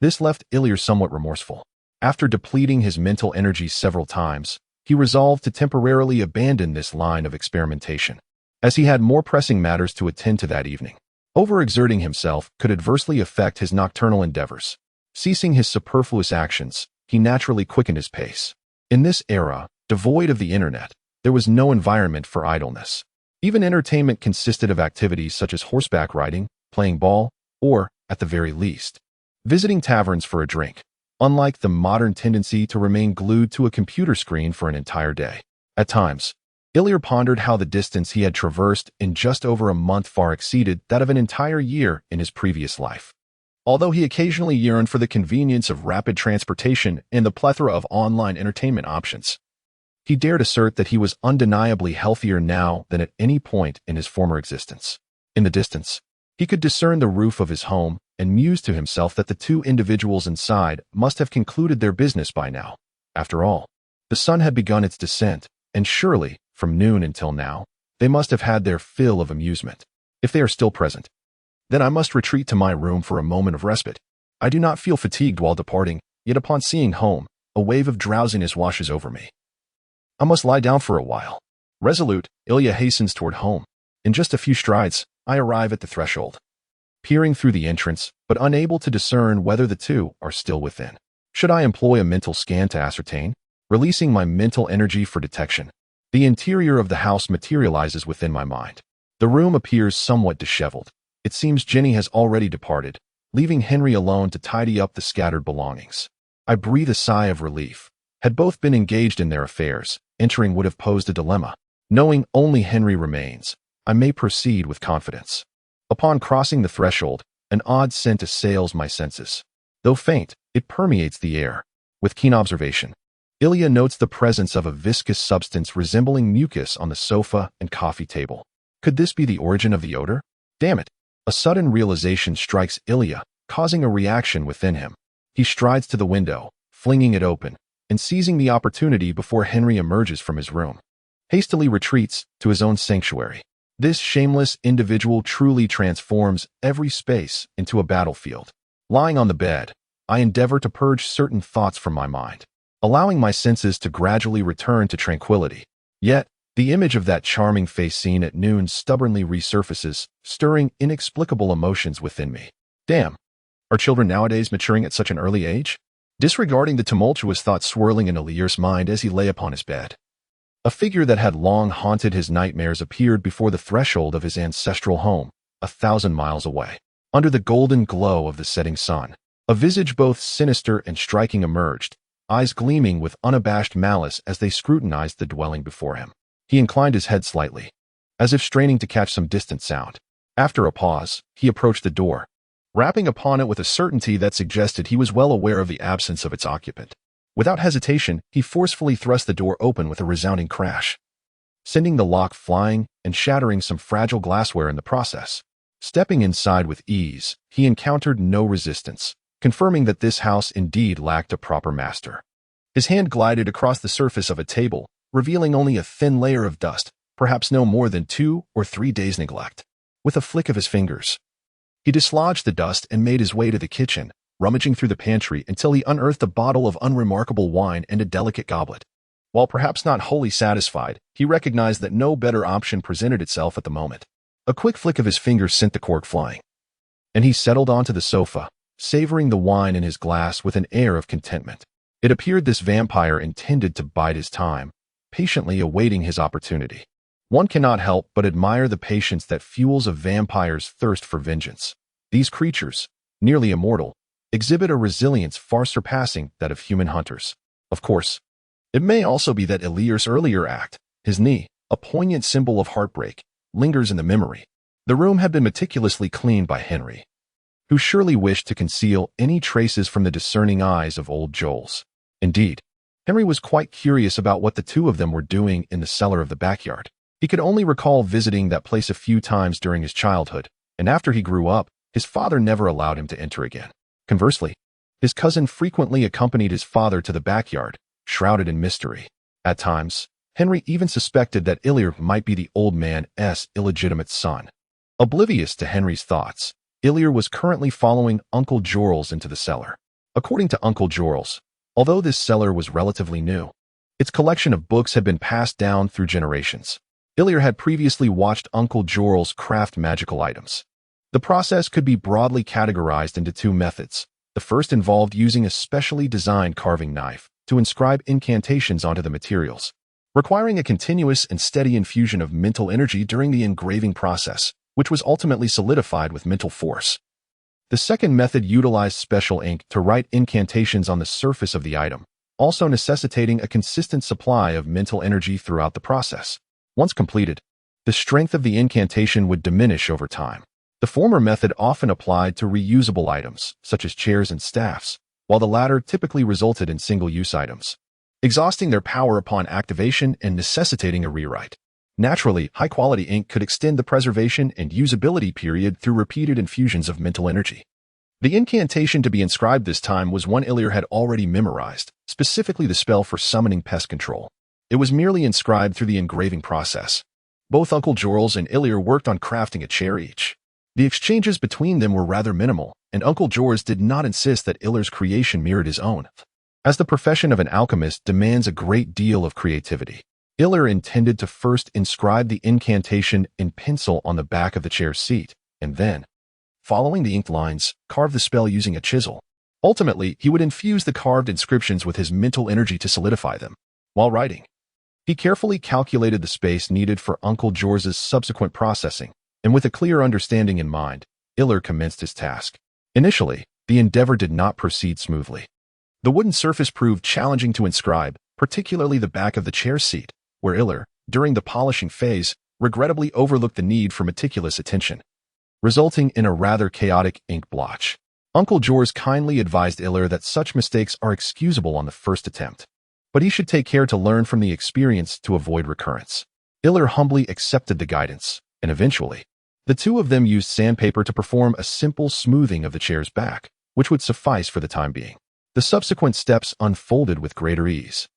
A: This left Ilya somewhat remorseful. After depleting his mental energy several times, he resolved to temporarily abandon this line of experimentation, as he had more pressing matters to attend to that evening. Overexerting himself could adversely affect his nocturnal endeavors. Ceasing his superfluous actions, he naturally quickened his pace. In this era, devoid of the internet, there was no environment for idleness. Even entertainment consisted of activities such as horseback riding, playing ball, or, at the very least, visiting taverns for a drink, unlike the modern tendency to remain glued to a computer screen for an entire day. At times, Ilya pondered how the distance he had traversed in just over a month far exceeded that of an entire year in his previous life. Although he occasionally yearned for the convenience of rapid transportation and the plethora of online entertainment options, he dared assert that he was undeniably healthier now than at any point in his former existence. In the distance, he could discern the roof of his home and mused to himself that the two individuals inside must have concluded their business by now. After all, the sun had begun its descent, and surely, from noon until now, they must have had their fill of amusement. If they are still present, then I must retreat to my room for a moment of respite. I do not feel fatigued while departing, yet upon seeing home, a wave of drowsiness washes over me. I must lie down for a while. Resolute, Ilya hastens toward home. In just a few strides, I arrive at the threshold, peering through the entrance, but unable to discern whether the two are still within. Should I employ a mental scan to ascertain? Releasing my mental energy for detection, the interior of the house materializes within my mind. The room appears somewhat disheveled. It seems Jenny has already departed, leaving Henry alone to tidy up the scattered belongings. I breathe a sigh of relief. Had both been engaged in their affairs, entering would have posed a dilemma. Knowing only Henry remains, I may proceed with confidence. Upon crossing the threshold, an odd scent assails my senses. Though faint, it permeates the air. With keen observation, Ilya notes the presence of a viscous substance resembling mucus on the sofa and coffee table. Could this be the origin of the odor? Damn it! A sudden realization strikes Ilya, causing a reaction within him. He strides to the window, flinging it open, and seizing the opportunity before Henry emerges from his room, hastily retreats to his own sanctuary. This shameless individual truly transforms every space into a battlefield. Lying on the bed, I endeavor to purge certain thoughts from my mind, allowing my senses to gradually return to tranquility. Yet, the image of that charming face seen at noon stubbornly resurfaces, stirring inexplicable emotions within me. Damn, are children nowadays maturing at such an early age? Disregarding the tumultuous thoughts swirling in Ilyar's mind as he lay upon his bed, a figure that had long haunted his nightmares appeared before the threshold of his ancestral home, 1,000 miles away. Under the golden glow of the setting sun, a visage both sinister and striking emerged, eyes gleaming with unabashed malice as they scrutinized the dwelling before him. He inclined his head slightly, as if straining to catch some distant sound. After a pause, he approached the door, rapping upon it with a certainty that suggested he was well aware of the absence of its occupant. Without hesitation, he forcefully thrust the door open with a resounding crash, sending the lock flying and shattering some fragile glassware in the process. Stepping inside with ease, he encountered no resistance, confirming that this house indeed lacked a proper master. His hand glided across the surface of a table, revealing only a thin layer of dust, perhaps no more than 2 or 3 days' neglect. With a flick of his fingers, he dislodged the dust and made his way to the kitchen, rummaging through the pantry until he unearthed a bottle of unremarkable wine and a delicate goblet. While perhaps not wholly satisfied, he recognized that no better option presented itself at the moment. A quick flick of his fingers sent the cork flying, and he settled onto the sofa, savoring the wine in his glass with an air of contentment. It appeared this vampire intended to bide his time, patiently awaiting his opportunity. One cannot help but admire the patience that fuels a vampire's thirst for vengeance. These creatures, nearly immortal, exhibit a resilience far surpassing that of human hunters. Of course, it may also be that Ilir's earlier act, his knee, a poignant symbol of heartbreak, lingers in the memory. The room had been meticulously cleaned by Henry, who surely wished to conceal any traces from the discerning eyes of old Joel's. Indeed, Henry was quite curious about what the two of them were doing in the cellar of the backyard. He could only recall visiting that place a few times during his childhood, and after he grew up, his father never allowed him to enter again. Conversely, his cousin frequently accompanied his father to the backyard, shrouded in mystery. At times, Henry even suspected that Ilir might be the old man's illegitimate son. Oblivious to Henry's thoughts, Ilir was currently following Uncle Jorls into the cellar. According to Uncle Jorls, although this cellar was relatively new, its collection of books had been passed down through generations. Ilir had previously watched Uncle Jorls craft magical items. The process could be broadly categorized into two methods. The first involved using a specially designed carving knife to inscribe incantations onto the materials, requiring a continuous and steady infusion of mental energy during the engraving process, which was ultimately solidified with mental force. The second method utilized special ink to write incantations on the surface of the item, also necessitating a consistent supply of mental energy throughout the process. Once completed, the strength of the incantation would diminish over time. The former method often applied to reusable items, such as chairs and staffs, while the latter typically resulted in single-use items, exhausting their power upon activation and necessitating a rewrite. Naturally, high-quality ink could extend the preservation and usability period through repeated infusions of mental energy. The incantation to be inscribed this time was one Ilir had already memorized, specifically the spell for summoning pest control. It was merely inscribed through the engraving process. Both Uncle Jorls and Ilir worked on crafting a chair each. The exchanges between them were rather minimal, and Uncle Jorls did not insist that Ilir's creation mirrored his own, as the profession of an alchemist demands a great deal of creativity. Ilir intended to first inscribe the incantation in pencil on the back of the chair's seat, and then, following the inked lines, carve the spell using a chisel. Ultimately, he would infuse the carved inscriptions with his mental energy to solidify them. While writing, he carefully calculated the space needed for Uncle Jorl's subsequent processing, and with a clear understanding in mind, Ilir commenced his task. Initially, the endeavor did not proceed smoothly. The wooden surface proved challenging to inscribe, particularly the back of the chair seat, where Ilir, during the polishing phase, regrettably overlooked the need for meticulous attention, resulting in a rather chaotic ink blotch. Uncle Jorls kindly advised Ilir that such mistakes are excusable on the first attempt, but he should take care to learn from the experience to avoid recurrence. Ilir humbly accepted the guidance, and eventually, the two of them used sandpaper to perform a simple smoothing of the chair's back, which would suffice for the time being. The subsequent steps unfolded with greater ease.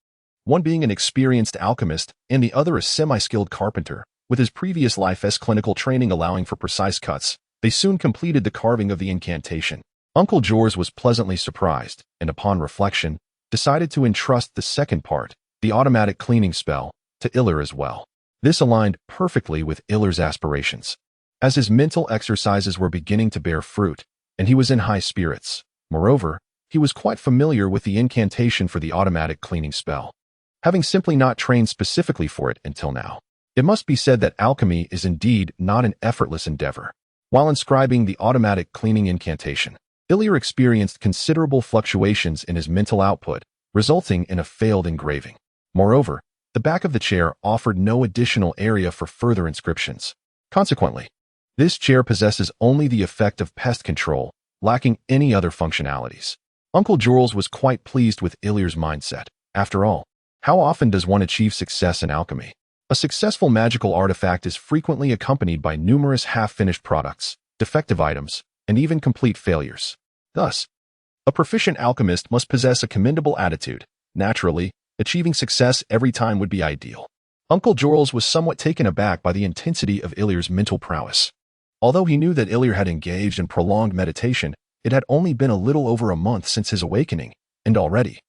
A: One being an experienced alchemist and the other a semi-skilled carpenter, with his previous life's clinical training allowing for precise cuts, they soon completed the carving of the incantation. Uncle Jorls was pleasantly surprised, and upon reflection, decided to entrust the second part, the automatic cleaning spell, to Ilir as well. This aligned perfectly with Ilir's aspirations, as his mental exercises were beginning to bear fruit, and he was in high spirits. Moreover, he was quite familiar with the incantation for the automatic cleaning spell, having simply not trained specifically for it until now. It must be said that alchemy is indeed not an effortless endeavor. While inscribing the automatic cleaning incantation, Ilir experienced considerable fluctuations in his mental output, resulting in a failed engraving. Moreover, the back of the chair offered no additional area for further inscriptions. Consequently, this chair possesses only the effect of pest control, lacking any other functionalities. Uncle Jorls was quite pleased with Ilir's mindset. After all, how often does one achieve success in alchemy? A successful magical artifact is frequently accompanied by numerous half-finished products, defective items, and even complete failures. Thus, a proficient alchemist must possess a commendable attitude. Naturally, achieving success every time would be ideal. Uncle Jorls was somewhat taken aback by the intensity of Ilir's mental prowess. Although he knew that Ilir had engaged in prolonged meditation, It had only been a little over a month since his awakening, and already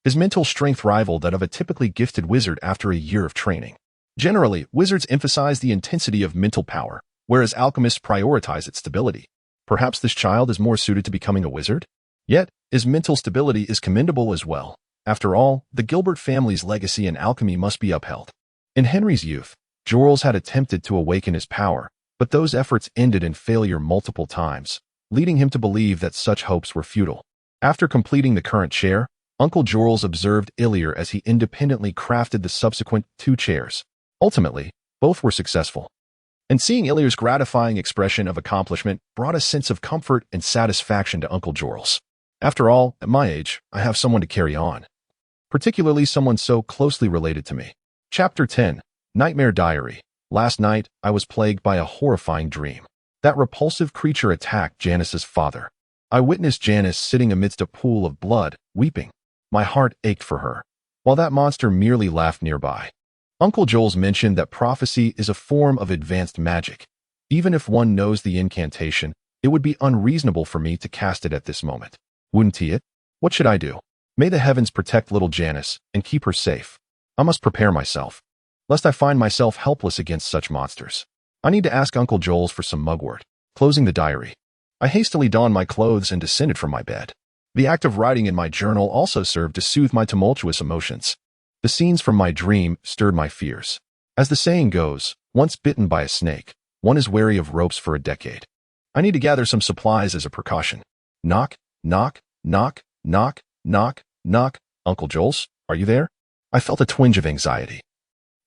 A: his mental strength rivaled that of a typically gifted wizard after a year of training. Generally, wizards emphasize the intensity of mental power, whereas alchemists prioritize its stability. Perhaps this child is more suited to becoming a wizard? Yet, his mental stability is commendable as well. After all, the Gilbert family's legacy in alchemy must be upheld. In Henry's youth, Jorls had attempted to awaken his power, but those efforts ended in failure multiple times, leading him to believe that such hopes were futile. After completing the current chair, Uncle Jorls observed Illyr as he independently crafted the subsequent 2 chairs. Ultimately, both were successful. And seeing Illyr's gratifying expression of accomplishment brought a sense of comfort and satisfaction to Uncle Jorls. After all, at my age, I have someone to carry on. Particularly someone so closely related to me. Chapter 10. Nightmare Diary. Last night, I was plagued by a horrifying dream. That repulsive creature attacked Janice's father. I witnessed Janice sitting amidst a pool of blood, weeping. My heart ached for her, while that monster merely laughed nearby. Uncle Joel's mentioned that prophecy is a form of advanced magic. Even if one knows the incantation, it would be unreasonable for me to cast it at this moment. Wouldn't he it? What should I do? May the heavens protect little Janice and keep her safe. I must prepare myself, lest I find myself helpless against such monsters. I need to ask Uncle Joel's for some mugwort. Closing the diary, I hastily donned my clothes and descended from my bed. The act of writing in my journal also served to soothe my tumultuous emotions. The scenes from my dream stirred my fears. As the saying goes, once bitten by a snake, one is wary of ropes for a decade. I need to gather some supplies as a precaution. Knock, knock, knock, knock, knock, knock. Uncle Joel's, are you there? I felt a twinge of anxiety,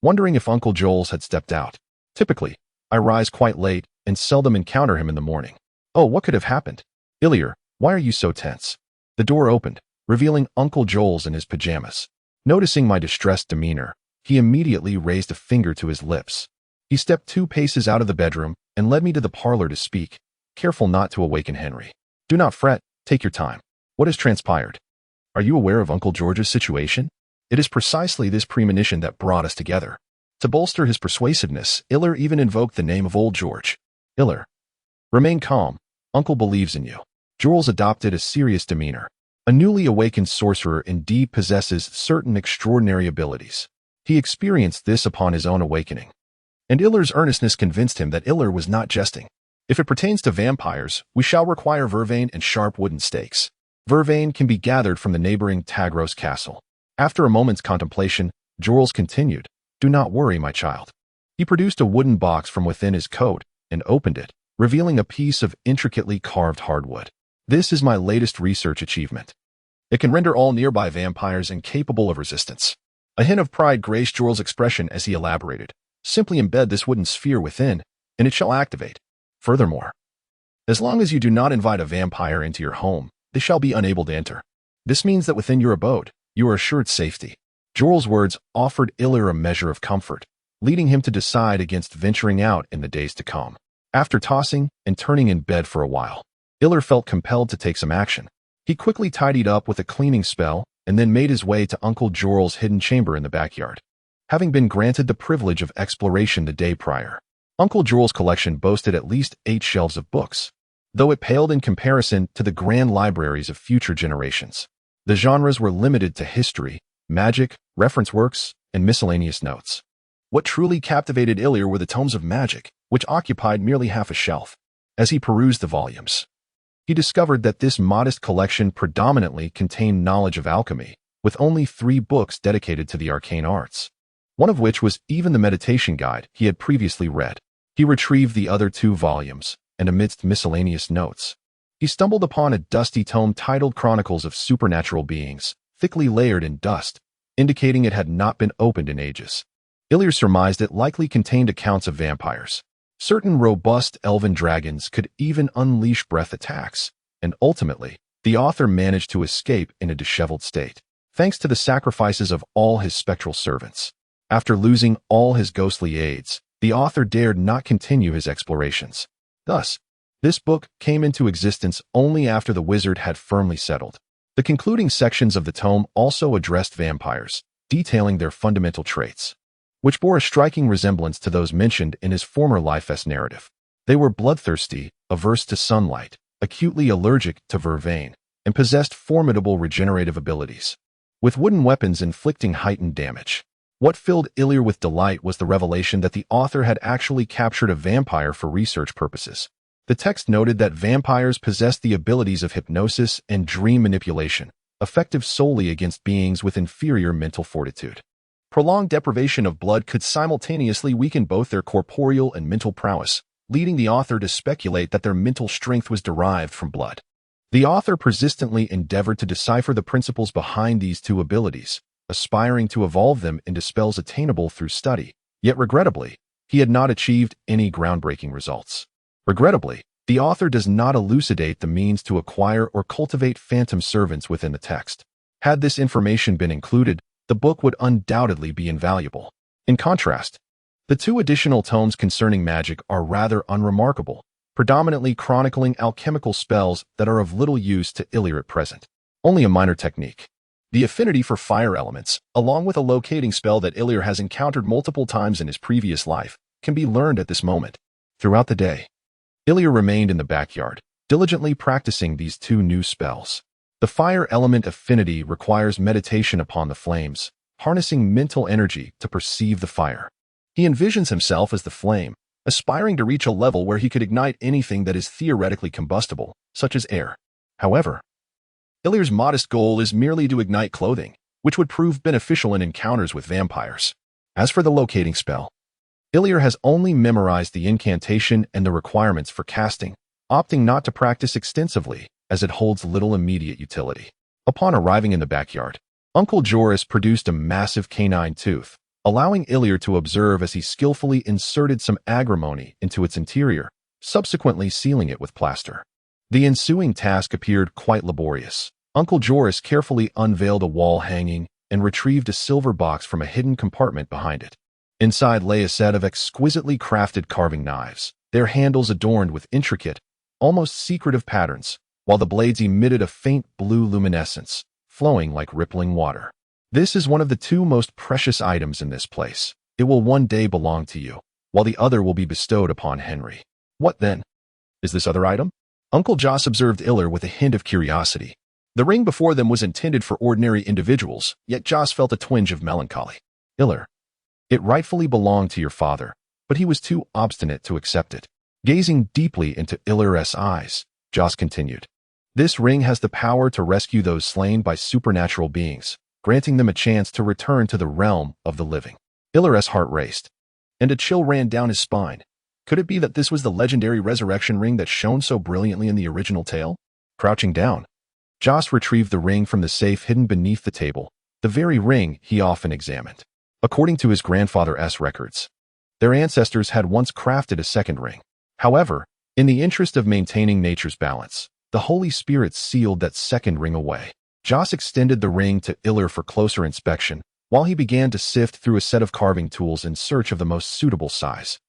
A: wondering if Uncle Joel's had stepped out. Typically, I rise quite late and seldom encounter him in the morning. Oh, what could have happened? Illyr, why are you so tense? The door opened, revealing Uncle Joel's in his pajamas. Noticing my distressed demeanor, he immediately raised a finger to his lips. He stepped 2 paces out of the bedroom and led me to the parlor to speak, careful not to awaken Henry. Do not fret, take your time. What has transpired? Are you aware of Uncle George's situation? It is precisely this premonition that brought us together. To bolster his persuasiveness, Illyr even invoked the name of old George. Illyr, remain calm. Uncle believes in you. Jorls adopted a serious demeanor. A newly awakened sorcerer indeed possesses certain extraordinary abilities. He experienced this upon his own awakening. And Illyr's earnestness convinced him that Illyr was not jesting. If it pertains to vampires, we shall require vervain and sharp wooden stakes. Vervain can be gathered from the neighboring Tagros castle. After a moment's contemplation, Jorls continued, Do not worry, my child. He produced a wooden box from within his coat and opened it, revealing a piece of intricately carved hardwood. This is my latest research achievement. It can render all nearby vampires incapable of resistance. A hint of pride graced Jorls' expression as he elaborated. Simply embed this wooden sphere within, and it shall activate. Furthermore, as long as you do not invite a vampire into your home, they shall be unable to enter. This means that within your abode, you are assured safety. Jorls' words offered Illyr a measure of comfort, leading him to decide against venturing out in the days to come. After tossing and turning in bed for a while, Illyr felt compelled to take some action. He quickly tidied up with a cleaning spell and then made his way to Uncle Jorls' hidden chamber in the backyard. Having been granted the privilege of exploration the day prior, Uncle Jorls' collection boasted at least 8 shelves of books, though it paled in comparison to the grand libraries of future generations. The genres were limited to history, magic, reference works, and miscellaneous notes. What truly captivated Illyr were the tomes of magic, which occupied merely half a shelf. As he perused the volumes, he discovered that this modest collection predominantly contained knowledge of alchemy, with only 3 books dedicated to the arcane arts, one of which was even the meditation guide he had previously read. He retrieved the other 2 volumes, and amidst miscellaneous notes, he stumbled upon a dusty tome titled Chronicles of Supernatural Beings, thickly layered in dust, indicating it had not been opened in ages. Illyr surmised it likely contained accounts of vampires. Certain robust elven dragons could even unleash breath attacks, and ultimately, the author managed to escape in a disheveled state, thanks to the sacrifices of all his spectral servants. After losing all his ghostly aides, the author dared not continue his explorations. Thus, this book came into existence only after the wizard had firmly settled. The concluding sections of the tome also addressed vampires, detailing their fundamental traits, which bore a striking resemblance to those mentioned in his former life as narrative. They were bloodthirsty, averse to sunlight, acutely allergic to vervain, and possessed formidable regenerative abilities, with wooden weapons inflicting heightened damage. What filled Ilir with delight was the revelation that the author had actually captured a vampire for research purposes. The text noted that vampires possessed the abilities of hypnosis and dream manipulation, effective solely against beings with inferior mental fortitude. Prolonged deprivation of blood could simultaneously weaken both their corporeal and mental prowess, leading the author to speculate that their mental strength was derived from blood. The author persistently endeavored to decipher the principles behind these two abilities, aspiring to evolve them into spells attainable through study, yet regrettably, he had not achieved any groundbreaking results. Regrettably, the author does not elucidate the means to acquire or cultivate phantom servants within the text. Had this information been included, the book would undoubtedly be invaluable. In contrast, the two additional tomes concerning magic are rather unremarkable, predominantly chronicling alchemical spells that are of little use to Ilir at present. Only a minor technique. The affinity for fire elements, along with a locating spell that Ilir has encountered multiple times in his previous life, can be learned at this moment. Throughout the day, Ilir remained in the backyard, diligently practicing these two new spells. The fire element affinity requires meditation upon the flames, harnessing mental energy to perceive the fire. He envisions himself as the flame, aspiring to reach a level where he could ignite anything that is theoretically combustible, such as air. However, Ilir's modest goal is merely to ignite clothing, which would prove beneficial in encounters with vampires. As for the locating spell, Ilir has only memorized the incantation and the requirements for casting, opting not to practice extensively, as it holds little immediate utility. Upon arriving in the backyard, Uncle Joris produced a massive canine tooth, allowing Ilir to observe as he skillfully inserted some agrimony into its interior, subsequently sealing it with plaster. The ensuing task appeared quite laborious. Uncle Joris carefully unveiled a wall hanging and retrieved a silver box from a hidden compartment behind it. Inside lay a set of exquisitely crafted carving knives, their handles adorned with intricate, almost secretive patterns, while the blades emitted a faint blue luminescence, flowing like rippling water. This is one of the two most precious items in this place. It will one day belong to you, while the other will be bestowed upon Henry. What then? Is this other item? Uncle Joss observed Ilir with a hint of curiosity. The ring before them was intended for ordinary individuals, yet Joss felt a twinge of melancholy. Ilir, it rightfully belonged to your father, but he was too obstinate to accept it. Gazing deeply into Ilir's eyes, Joss continued, this ring has the power to rescue those slain by supernatural beings, granting them a chance to return to the realm of the living. Ilir's heart raced, and a chill ran down his spine. Could it be that this was the legendary resurrection ring that shone so brilliantly in the original tale? Crouching down, Joss retrieved the ring from the safe hidden beneath the table, the very ring he often examined. According to his grandfather's records, their ancestors had once crafted a second ring. However, in the interest of maintaining nature's balance, the Holy Spirit sealed that second ring away. Joss extended the ring to Ilir for closer inspection, while he began to sift through a set of carving tools in search of the most suitable size.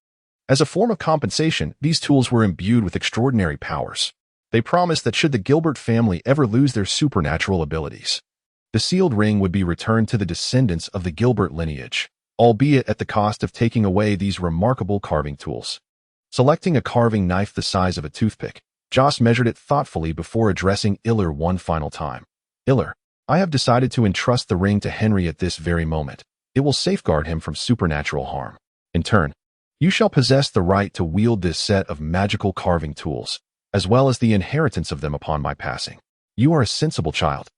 A: As a form of compensation, these tools were imbued with extraordinary powers. They promised that should the Gilbert family ever lose their supernatural abilities, the sealed ring would be returned to the descendants of the Gilbert lineage, albeit at the cost of taking away these remarkable carving tools. Selecting a carving knife the size of a toothpick, Joss measured it thoughtfully before addressing Ilir one final time. Ilir, I have decided to entrust the ring to Henry at this very moment. It will safeguard him from supernatural harm. In turn, you shall possess the right to wield this set of magical carving tools, as well as the inheritance of them upon my passing. You are a sensible child,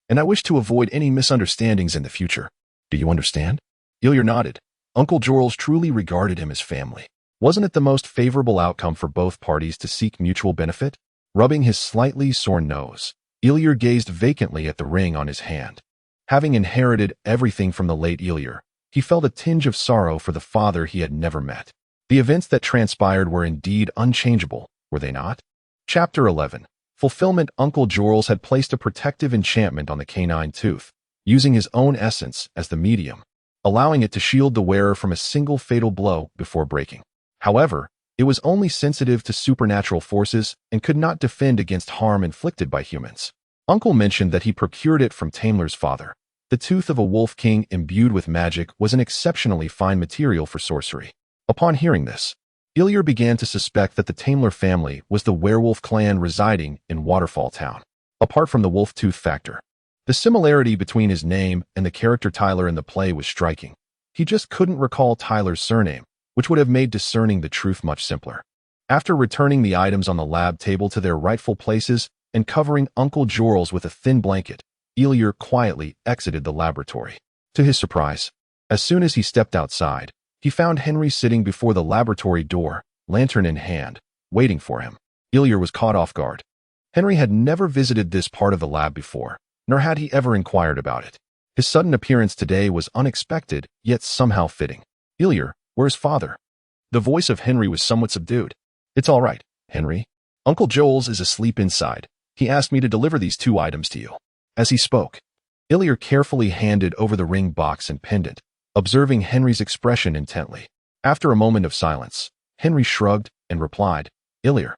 A: and I wish to avoid any misunderstandings in the future. Do you understand? Ilir nodded. Uncle Joris truly regarded him as family. Wasn't it the most favorable outcome for both parties to seek mutual benefit? Rubbing his slightly sore nose, Ilir gazed vacantly at the ring on his hand. Having inherited everything from the late Ilir, he felt a tinge of sorrow for the father he had never met. The events that transpired were indeed unchangeable, were they not? Chapter 11. Fulfillment. Uncle Joris had placed a protective enchantment on the canine tooth, using his own essence as the medium, allowing it to shield the wearer from a single fatal blow before breaking. However, it was only sensitive to supernatural forces and could not defend against harm inflicted by humans. Uncle mentioned that he procured it from Tamler's father. The tooth of a wolf king imbued with magic was an exceptionally fine material for sorcery. Upon hearing this, Ilya began to suspect that the Tamler family was the werewolf clan residing in Waterfall Town. Apart from the wolf tooth factor, the similarity between his name and the character Tyler in the play was striking. He just couldn't recall Tyler's surname, which would have made discerning the truth much simpler. After returning the items on the lab table to their rightful places and covering Uncle Jorls with a thin blanket, Ilya quietly exited the laboratory. To his surprise, as soon as he stepped outside, he found Henry sitting before the laboratory door, lantern in hand, waiting for him. Ilya was caught off guard. Henry had never visited this part of the lab before, nor had he ever inquired about it. His sudden appearance today was unexpected, yet somehow fitting. Ilya, where's father? The voice of Henry was somewhat subdued. It's all right, Henry. Uncle Joel's is asleep inside. He asked me to deliver these 2 items to you. As he spoke, Ilya carefully handed over the ring box and pendant, observing Henry's expression intently. After a moment of silence, Henry shrugged and replied, Ilya,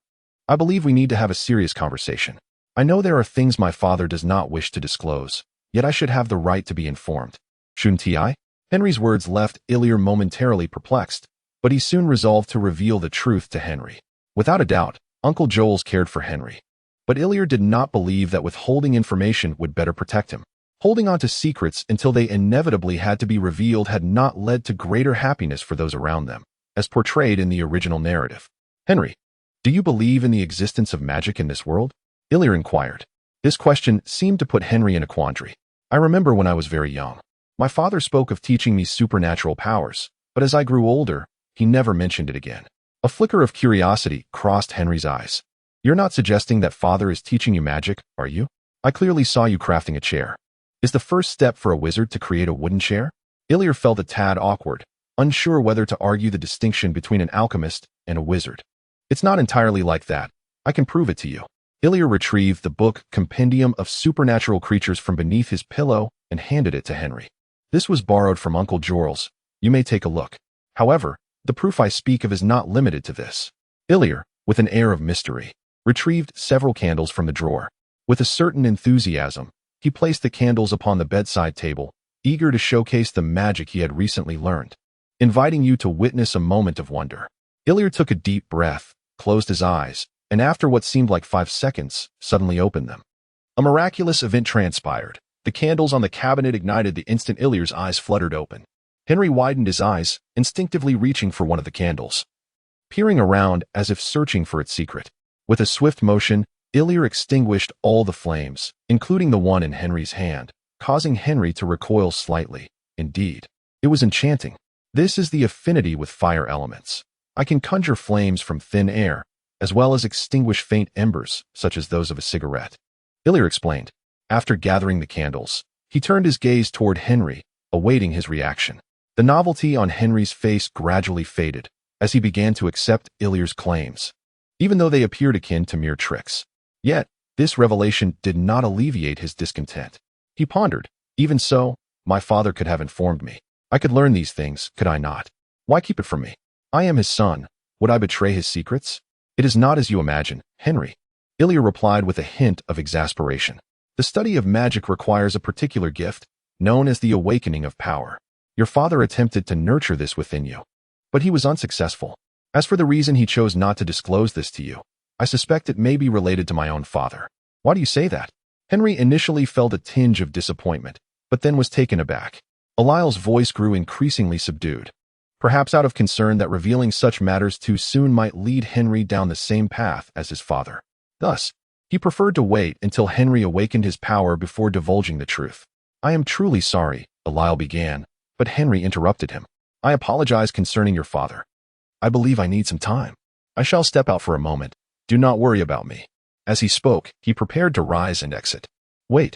A: I believe we need to have a serious conversation. I know there are things my father does not wish to disclose, yet I should have the right to be informed. Shouldn't I? Henry's words left Ilya momentarily perplexed, but he soon resolved to reveal the truth to Henry. Without a doubt, Uncle Joel's cared for Henry. But Ilya did not believe that withholding information would better protect him. Holding on to secrets until they inevitably had to be revealed had not led to greater happiness for those around them, as portrayed in the original narrative. Henry, do you believe in the existence of magic in this world? Ilya inquired. This question seemed to put Henry in a quandary. I remember when I was very young. My father spoke of teaching me supernatural powers, but as I grew older, he never mentioned it again. A flicker of curiosity crossed Henry's eyes. You're not suggesting that father is teaching you magic, are you? I clearly saw you crafting a chair. Is the first step for a wizard to create a wooden chair? Ilya felt a tad awkward, unsure whether to argue the distinction between an alchemist and a wizard. It's not entirely like that. I can prove it to you. Ilya retrieved the book Compendium of Supernatural Creatures from beneath his pillow and handed it to Henry. This was borrowed from Uncle Jorls. You may take a look. However, the proof I speak of is not limited to this. Ilya, with an air of mystery, retrieved several candles from the drawer. With a certain enthusiasm, he placed the candles upon the bedside table, eager to showcase the magic he had recently learned. Inviting you to witness a moment of wonder. Ilya took a deep breath, closed his eyes, and after what seemed like 5 seconds, suddenly opened them. A miraculous event transpired. The candles on the cabinet ignited the instant Ilya's eyes fluttered open. Henry widened his eyes, instinctively reaching for one of the candles, peering around as if searching for its secret. With a swift motion, Ilya extinguished all the flames, including the one in Henry's hand, causing Henry to recoil slightly. Indeed, it was enchanting. This is the affinity with fire elements. I can conjure flames from thin air, as well as extinguish faint embers, such as those of a cigarette. Ilya explained. After gathering the candles, he turned his gaze toward Henry, awaiting his reaction. The novelty on Henry's face gradually faded, as he began to accept Ilya's claims, even though they appeared akin to mere tricks. Yet, this revelation did not alleviate his discontent. He pondered, even so, my father could have informed me. I could learn these things, could I not? Why keep it from me? I am his son. Would I betray his secrets? It is not as you imagine, Henry. Ilya replied with a hint of exasperation. The study of magic requires a particular gift, known as the awakening of power. Your father attempted to nurture this within you, but he was unsuccessful. As for the reason he chose not to disclose this to you, I suspect it may be related to my own father. Why do you say that? Henry initially felt a tinge of disappointment, but then was taken aback. Eliel's voice grew increasingly subdued, perhaps out of concern that revealing such matters too soon might lead Henry down the same path as his father. Thus, he preferred to wait until Henry awakened his power before divulging the truth. I am truly sorry, Eliel began, but Henry interrupted him. I apologize concerning your father. I believe I need some time. I shall step out for a moment. Do not worry about me. As he spoke, he prepared to rise and exit. Wait.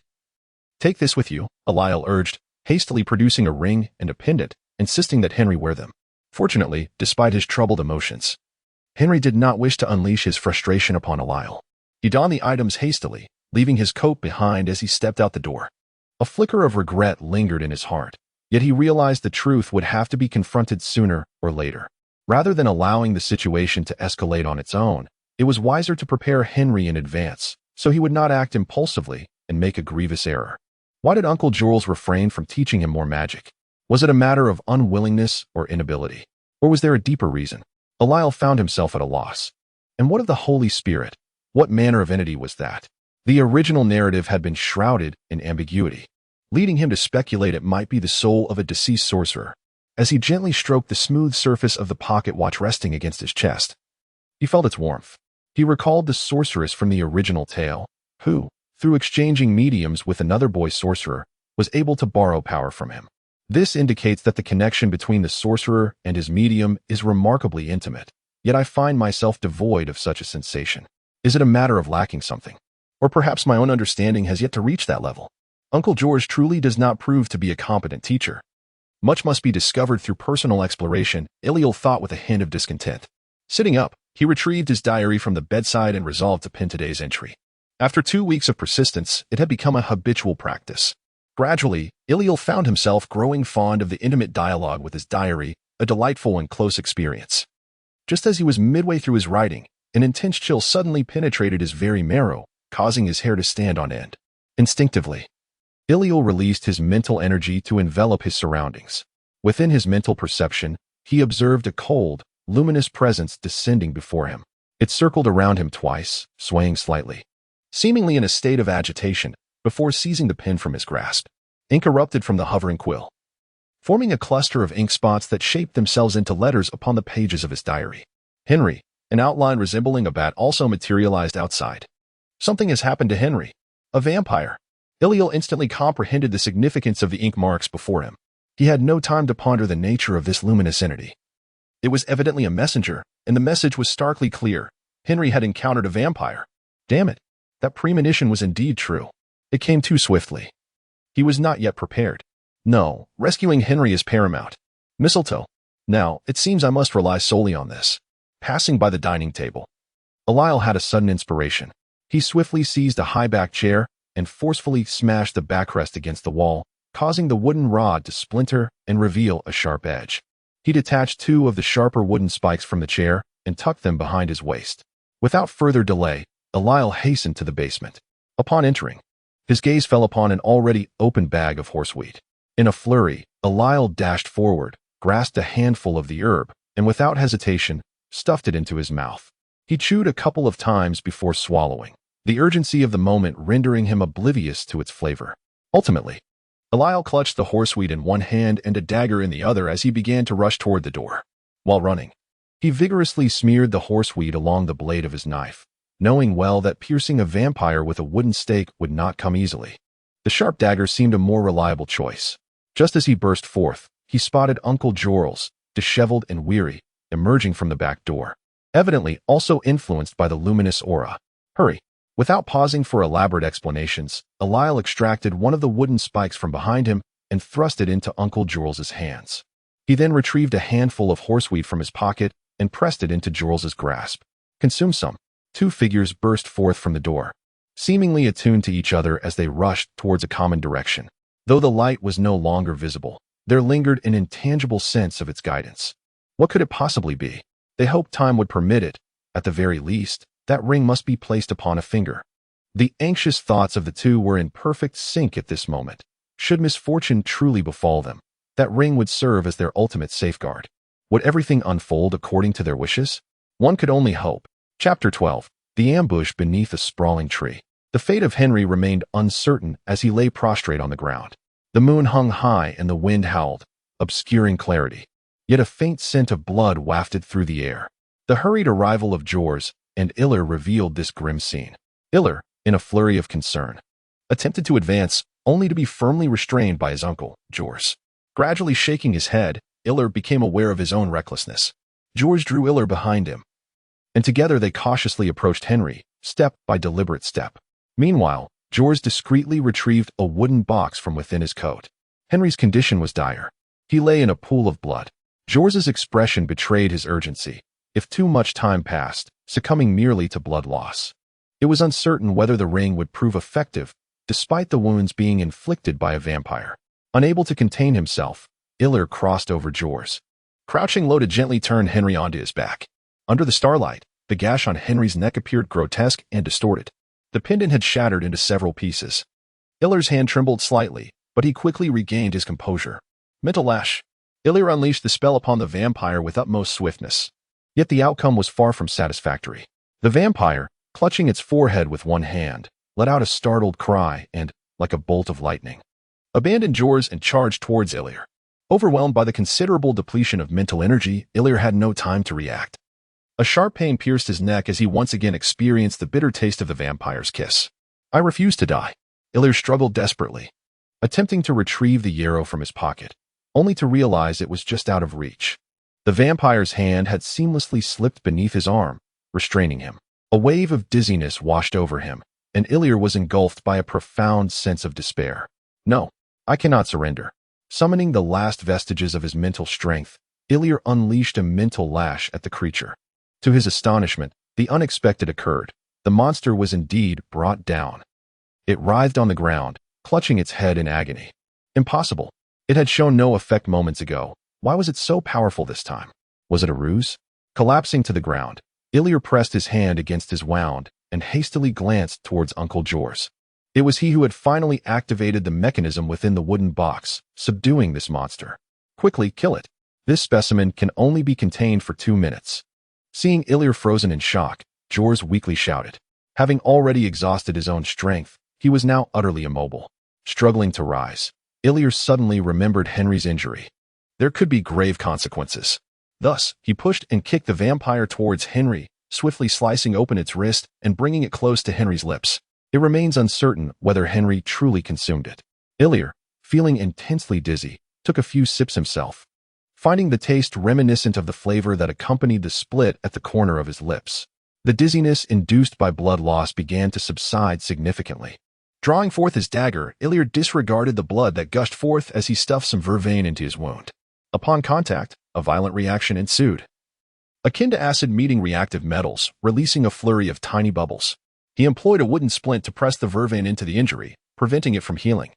A: Take this with you, Eliel urged, hastily producing a ring and a pendant, insisting that Henry wear them. Fortunately, despite his troubled emotions, Henry did not wish to unleash his frustration upon Eliel. He donned the items hastily, leaving his coat behind as he stepped out the door. A flicker of regret lingered in his heart, yet he realized the truth would have to be confronted sooner or later. Rather than allowing the situation to escalate on its own, it was wiser to prepare Henry in advance, so he would not act impulsively and make a grievous error. Why did Uncle Jules refrain from teaching him more magic? Was it a matter of unwillingness or inability? Or was there a deeper reason? Eliel found himself at a loss. And what of the Holy Spirit? What manner of entity was that? The original narrative had been shrouded in ambiguity, leading him to speculate it might be the soul of a deceased sorcerer. As he gently stroked the smooth surface of the pocket watch resting against his chest, he felt its warmth. He recalled the sorceress from the original tale, who, through exchanging mediums with another boy sorcerer, was able to borrow power from him. This indicates that the connection between the sorcerer and his medium is remarkably intimate, yet I find myself devoid of such a sensation. Is it a matter of lacking something? Or perhaps my own understanding has yet to reach that level? Uncle George truly does not prove to be a competent teacher. Much must be discovered through personal exploration, Eliel thought with a hint of discontent. Sitting up, he retrieved his diary from the bedside and resolved to pen today's entry. After 2 weeks of persistence, it had become a habitual practice. Gradually, Eliel found himself growing fond of the intimate dialogue with his diary, a delightful and close experience. Just as he was midway through his writing, an intense chill suddenly penetrated his very marrow, causing his hair to stand on end. Instinctively, Eliel released his mental energy to envelop his surroundings. Within his mental perception, he observed a cold, luminous presence descending before him. It circled around him twice, swaying slightly, seemingly in a state of agitation, before seizing the pen from his grasp. Ink erupted from the hovering quill, forming a cluster of ink spots that shaped themselves into letters upon the pages of his diary. Henry, an outline resembling a bat, also materialized outside. Something has happened to Henry. A vampire. Eliel instantly comprehended the significance of the ink marks before him. He had no time to ponder the nature of this luminous entity. It was evidently a messenger, and the message was starkly clear. Henry had encountered a vampire. Damn it, that premonition was indeed true. It came too swiftly. He was not yet prepared. No, rescuing Henry is paramount. Mistletoe. Now, it seems I must rely solely on this. Passing by the dining table, Eliel had a sudden inspiration. He swiftly seized a high-backed chair and forcefully smashed the backrest against the wall, causing the wooden rod to splinter and reveal a sharp edge. He detached 2 of the sharper wooden spikes from the chair and tucked them behind his waist. Without further delay, Eliel hastened to the basement. Upon entering, his gaze fell upon an already open bag of horseweed. In a flurry, Eliel dashed forward, grasped a handful of the herb, and without hesitation, stuffed it into his mouth. He chewed a couple of times before swallowing, the urgency of the moment rendering him oblivious to its flavor. Ultimately, Eliel clutched the horseweed in one hand and a dagger in the other as he began to rush toward the door. While running, he vigorously smeared the horseweed along the blade of his knife, knowing well that piercing a vampire with a wooden stake would not come easily. The sharp dagger seemed a more reliable choice. Just as he burst forth, he spotted Uncle Jorls, disheveled and weary, emerging from the back door, evidently also influenced by the luminous aura. Hurry! Without pausing for elaborate explanations, Eliel extracted one of the wooden spikes from behind him and thrust it into Uncle Jorls's hands. He then retrieved a handful of horseweed from his pocket and pressed it into Jorls's grasp. Consume some. 2 figures burst forth from the door, seemingly attuned to each other as they rushed towards a common direction. Though the light was no longer visible, there lingered an intangible sense of its guidance. What could it possibly be? They hoped time would permit it. At the very least, that ring must be placed upon a finger. The anxious thoughts of the 2 were in perfect sync at this moment. Should misfortune truly befall them, that ring would serve as their ultimate safeguard. Would everything unfold according to their wishes? One could only hope. Chapter 12. The ambush beneath a sprawling tree. The fate of Henry remained uncertain as he lay prostrate on the ground. The moon hung high and the wind howled, obscuring clarity. Yet a faint scent of blood wafted through the air. The hurried arrival of Jors and Iller revealed this grim scene. Iller, in a flurry of concern, attempted to advance, only to be firmly restrained by his uncle, Jors. Gradually shaking his head, Iller became aware of his own recklessness. Jors drew Iller behind him, and together they cautiously approached Henry, step by deliberate step. Meanwhile, Jors discreetly retrieved a wooden box from within his coat. Henry's condition was dire. He lay in a pool of blood. Jors's expression betrayed his urgency. If too much time passed, succumbing merely to blood loss. It was uncertain whether the ring would prove effective, despite the wounds being inflicted by a vampire. Unable to contain himself, Iller crossed over Jors. Crouching low to gently turn Henry onto his back. Under the starlight, the gash on Henry's neck appeared grotesque and distorted. The pendant had shattered into several pieces. Iller's hand trembled slightly, but he quickly regained his composure. Mental lash. Iller unleashed the spell upon the vampire with utmost swiftness. Yet the outcome was far from satisfactory. The vampire, clutching its forehead with one hand, let out a startled cry and, like a bolt of lightning, abandoned Jors and charged towards Ilir. Overwhelmed by the considerable depletion of mental energy, Ilir had no time to react. A sharp pain pierced his neck as he once again experienced the bitter taste of the vampire's kiss. I refuse to die. Ilir struggled desperately, attempting to retrieve the yarrow from his pocket, only to realize it was just out of reach. The vampire's hand had seamlessly slipped beneath his arm, restraining him. A wave of dizziness washed over him, and Ilir was engulfed by a profound sense of despair. No, I cannot surrender. Summoning the last vestiges of his mental strength, Ilir unleashed a mental lash at the creature. To his astonishment, the unexpected occurred. The monster was indeed brought down. It writhed on the ground, clutching its head in agony. Impossible. It had shown no effect moments ago. Why was it so powerful this time? Was it a ruse? Collapsing to the ground, Ilir pressed his hand against his wound and hastily glanced towards Uncle Jors. It was he who had finally activated the mechanism within the wooden box, subduing this monster. Quickly, kill it. This specimen can only be contained for 2 minutes. Seeing Ilir frozen in shock, Jors weakly shouted. Having already exhausted his own strength, he was now utterly immobile. Struggling to rise, Ilir suddenly remembered Henry's injury. There could be grave consequences. Thus, he pushed and kicked the vampire towards Henry, swiftly slicing open its wrist and bringing it close to Henry's lips. It remains uncertain whether Henry truly consumed it. Ilir, feeling intensely dizzy, took a few sips himself, finding the taste reminiscent of the flavor that accompanied the split at the corner of his lips. The dizziness induced by blood loss began to subside significantly. Drawing forth his dagger, Ilir disregarded the blood that gushed forth as he stuffed some vervain into his wound. Upon contact, a violent reaction ensued, akin to acid meeting reactive metals, releasing a flurry of tiny bubbles. He employed a wooden splint to press the vervain into the injury, preventing it from healing.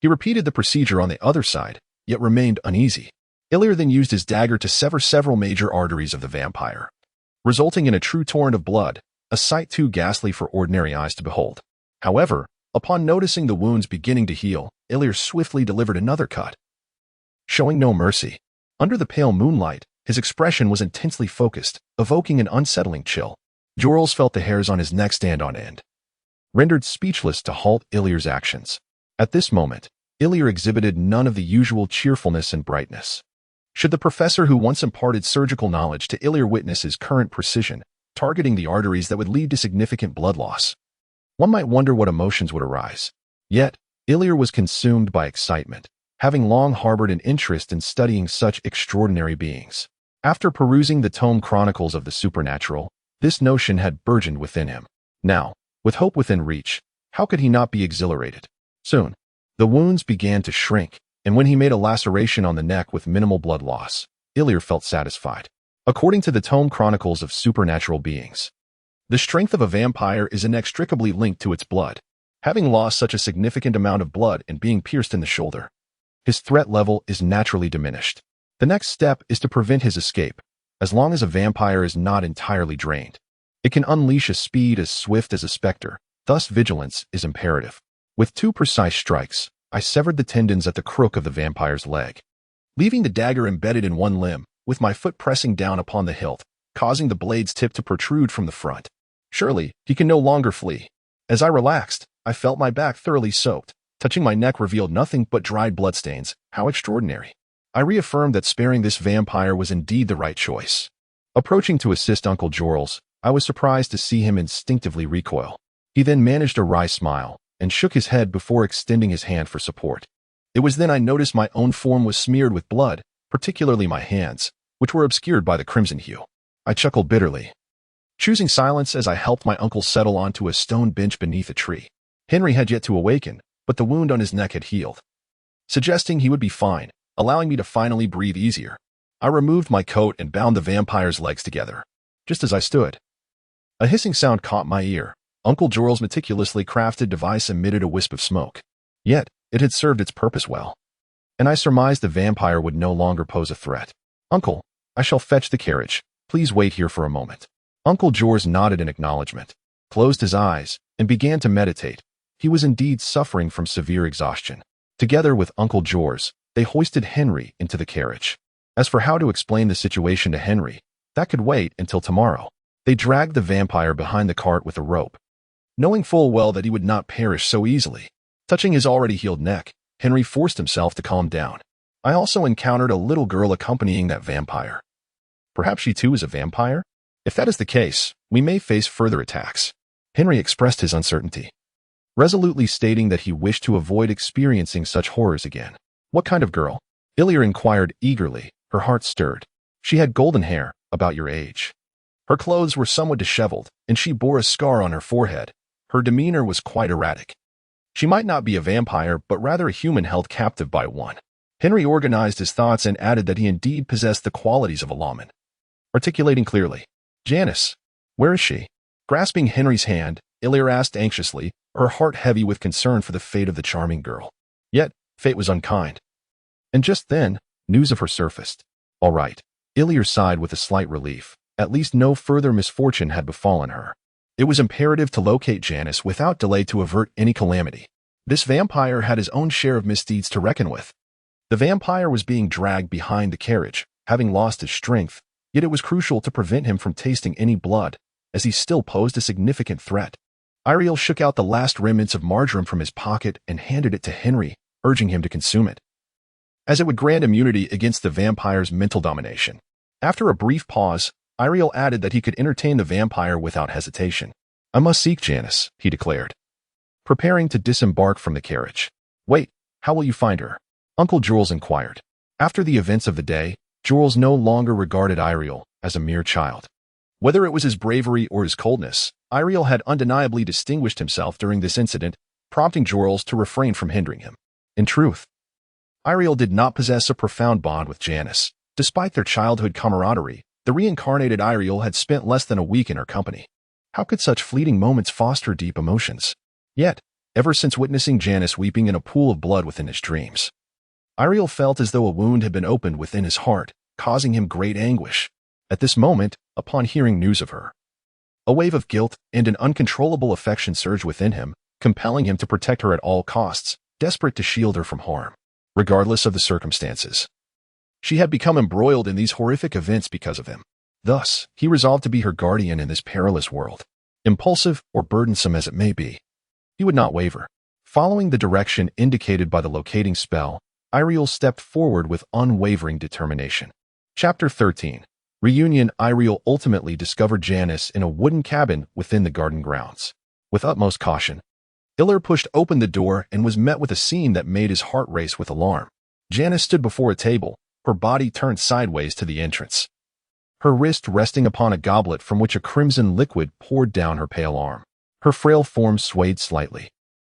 A: He repeated the procedure on the other side, yet remained uneasy. Ilir then used his dagger to sever several major arteries of the vampire, resulting in a true torrent of blood, a sight too ghastly for ordinary eyes to behold. However, upon noticing the wounds beginning to heal, Ilir swiftly delivered another cut. Showing no mercy, under the pale moonlight, his expression was intensely focused, evoking an unsettling chill. Jors felt the hairs on his neck stand on end, rendered speechless to halt Ilir's actions. At this moment, Ilir exhibited none of the usual cheerfulness and brightness. Should the professor who once imparted surgical knowledge to Ilir witness his current precision, targeting the arteries that would lead to significant blood loss, one might wonder what emotions would arise. Yet, Ilir was consumed by excitement, having long harbored an interest in studying such extraordinary beings. After perusing the tome Chronicles of the Supernatural, this notion had burgeoned within him. Now, with hope within reach, how could he not be exhilarated? Soon, the wounds began to shrink, and when he made a laceration on the neck with minimal blood loss, Ilir felt satisfied. According to the tome Chronicles of Supernatural Beings, the strength of a vampire is inextricably linked to its blood. Having lost such a significant amount of blood and being pierced in the shoulder, his threat level is naturally diminished. The next step is to prevent his escape. As long as a vampire is not entirely drained, it can unleash a speed as swift as a specter, thus vigilance is imperative. With 2 precise strikes, I severed the tendons at the crook of the vampire's leg, leaving the dagger embedded in one limb, with my foot pressing down upon the hilt, causing the blade's tip to protrude from the front. Surely, he can no longer flee. As I relaxed, I felt my back thoroughly soaked. Touching my neck revealed nothing but dried bloodstains. How extraordinary. I reaffirmed that sparing this vampire was indeed the right choice. Approaching to assist Uncle Jors, I was surprised to see him instinctively recoil. He then managed a wry smile and shook his head before extending his hand for support. It was then I noticed my own form was smeared with blood, particularly my hands, which were obscured by the crimson hue. I chuckled bitterly, choosing silence as I helped my uncle settle onto a stone bench beneath a tree. Henry had yet to awaken, but the wound on his neck had healed, suggesting he would be fine, allowing me to finally breathe easier. I removed my coat and bound the vampire's legs together. Just as I stood, a hissing sound caught my ear. Uncle Jors' meticulously crafted device emitted a wisp of smoke. Yet, it had served its purpose well, and I surmised the vampire would no longer pose a threat. Uncle, I shall fetch the carriage. Please wait here for a moment. Uncle Jors nodded in acknowledgement, closed his eyes, and began to meditate. He was indeed suffering from severe exhaustion. Together with Uncle Jors, they hoisted Henry into the carriage. As for how to explain the situation to Henry, That could wait until tomorrow. They dragged the vampire behind the cart with a rope, knowing full well that he would not perish so easily. Touching his already healed neck, Henry forced himself to calm down. I also encountered a little girl accompanying that vampire. Perhaps she too is a vampire? If that is the case, we may face further attacks. Henry expressed his uncertainty, resolutely stating that he wished to avoid experiencing such horrors again. What kind of girl? Ilya inquired eagerly, her heart stirred. She had golden hair, about your age. Her clothes were somewhat disheveled, and she bore a scar on her forehead. Her demeanor was quite erratic. She might not be a vampire, but rather a human held captive by one. Henry organized his thoughts and added that he indeed possessed the qualities of a lawman. Articulating clearly, Janice, where is she? Grasping Henry's hand, Ilya asked anxiously, her heart heavy with concern for the fate of the charming girl. Yet, fate was unkind. And just then, news of her surfaced. All right. Ilya sighed with a slight relief. At least no further misfortune had befallen her. It was imperative to locate Janice without delay to avert any calamity. This vampire had his own share of misdeeds to reckon with. The vampire was being dragged behind the carriage, having lost his strength, yet it was crucial to prevent him from tasting any blood, as he still posed a significant threat. Iriel shook out the last remnants of marjoram from his pocket and handed it to Henry, urging him to consume it, as it would grant immunity against the vampire's mental domination. After a brief pause, Iriel added that he could entertain the vampire without hesitation. I must seek Janice, he declared, preparing to disembark from the carriage. Wait, how will you find her? Uncle Jules inquired. After the events of the day, Jules no longer regarded Iriel as a mere child. Whether it was his bravery or his coldness, Iriel had undeniably distinguished himself during this incident, prompting Jules to refrain from hindering him. In truth, Iriel did not possess a profound bond with Janice. Despite their childhood camaraderie, the reincarnated Iriel had spent less than a week in her company. How could such fleeting moments foster deep emotions? Yet, ever since witnessing Janice weeping in a pool of blood within his dreams, Iriel felt as though a wound had been opened within his heart, causing him great anguish. At this moment, upon hearing news of her, a wave of guilt and an uncontrollable affection surged within him, compelling him to protect her at all costs, desperate to shield her from harm, regardless of the circumstances. She had become embroiled in these horrific events because of him. Thus, he resolved to be her guardian in this perilous world. Impulsive or burdensome as it may be, he would not waver. Following the direction indicated by the locating spell, Iriel stepped forward with unwavering determination. Chapter 13. Reunion. Iriel ultimately discovered Janice in a wooden cabin within the garden grounds. With utmost caution, Ilya pushed open the door and was met with a scene that made his heart race with alarm. Janice stood before a table, her body turned sideways to the entrance, her wrist resting upon a goblet from which a crimson liquid poured down her pale arm. Her frail form swayed slightly,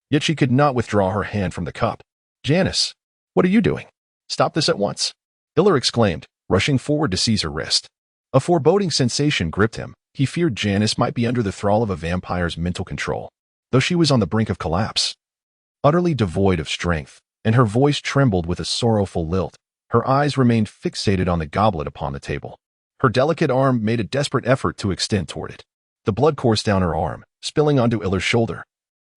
A: yet she could not withdraw her hand from the cup. Janice, what are you doing? Stop this at once, Ilya exclaimed, rushing forward to seize her wrist. A foreboding sensation gripped him. He feared Janice might be under the thrall of a vampire's mental control, though she was on the brink of collapse, utterly devoid of strength, and her voice trembled with a sorrowful lilt. Her eyes remained fixated on the goblet upon the table. Her delicate arm made a desperate effort to extend toward it. The blood coursed down her arm, spilling onto Ilya's shoulder,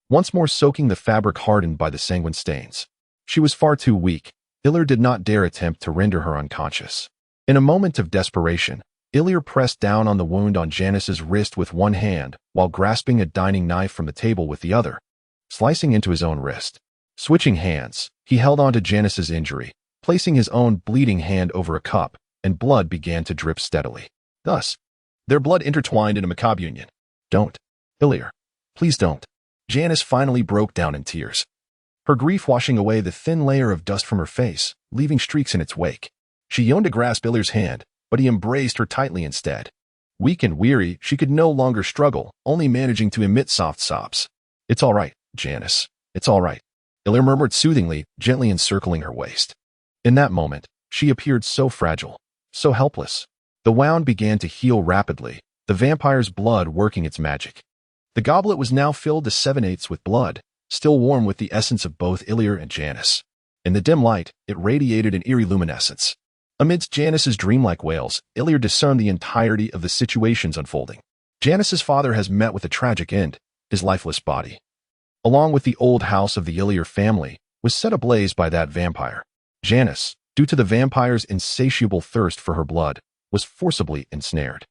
A: once more soaking the fabric hardened by the sanguine stains. She was far too weak. Ilya did not dare attempt to render her unconscious. In a moment of desperation, Ilya pressed down on the wound on Janice's wrist with one hand, while grasping a dining knife from the table with the other, slicing into his own wrist. Switching hands, he held on to Janice's injury, placing his own bleeding hand over a cup, and blood began to drip steadily. Thus, their blood intertwined in a macabre union. Don't. Ilya, please don't. Janice finally broke down in tears, her grief washing away the thin layer of dust from her face, leaving streaks in its wake. She yearned to grasp Ilya's hand, but he embraced her tightly instead. Weak and weary, she could no longer struggle, only managing to emit soft sobs. It's all right, Janice. It's all right, Ilya murmured soothingly, gently encircling her waist. In that moment, she appeared so fragile, so helpless. The wound began to heal rapidly, the vampire's blood working its magic. The goblet was now filled to 7/8 with blood, still warm with the essence of both Ilya and Janice. In the dim light, it radiated an eerie luminescence. Amidst Janice's dreamlike wails, Ilya discerned the entirety of the situations unfolding. Janice's father has met with a tragic end. His lifeless body, along with the old house of the Ilya family, was set ablaze by that vampire. Janice, due to the vampire's insatiable thirst for her blood, was forcibly ensnared.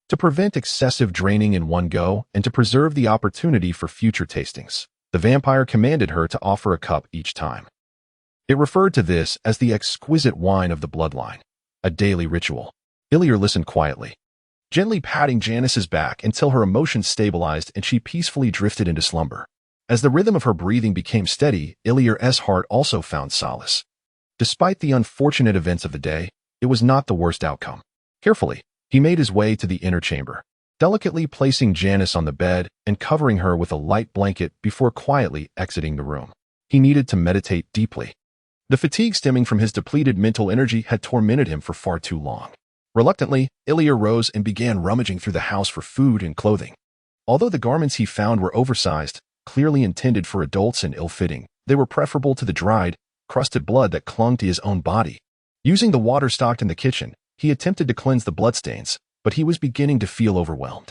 A: To prevent excessive draining in one go and to preserve the opportunity for future tastings, the vampire commanded her to offer a cup each time. It referred to this as the exquisite wine of the bloodline, a daily ritual. Illyr listened quietly, gently patting Janice's back until her emotions stabilized and she peacefully drifted into slumber. As the rhythm of her breathing became steady, Illyr's heart also found solace. Despite the unfortunate events of the day, it was not the worst outcome. Carefully, he made his way to the inner chamber, delicately placing Janice on the bed and covering her with a light blanket before quietly exiting the room. He needed to meditate deeply. The fatigue stemming from his depleted mental energy had tormented him for far too long. Reluctantly, Illyr rose and began rummaging through the house for food and clothing. Although the garments he found were oversized, clearly intended for adults and ill-fitting, they were preferable to the dried, crusted blood that clung to his own body. Using the water stocked in the kitchen, he attempted to cleanse the bloodstains, but he was beginning to feel overwhelmed.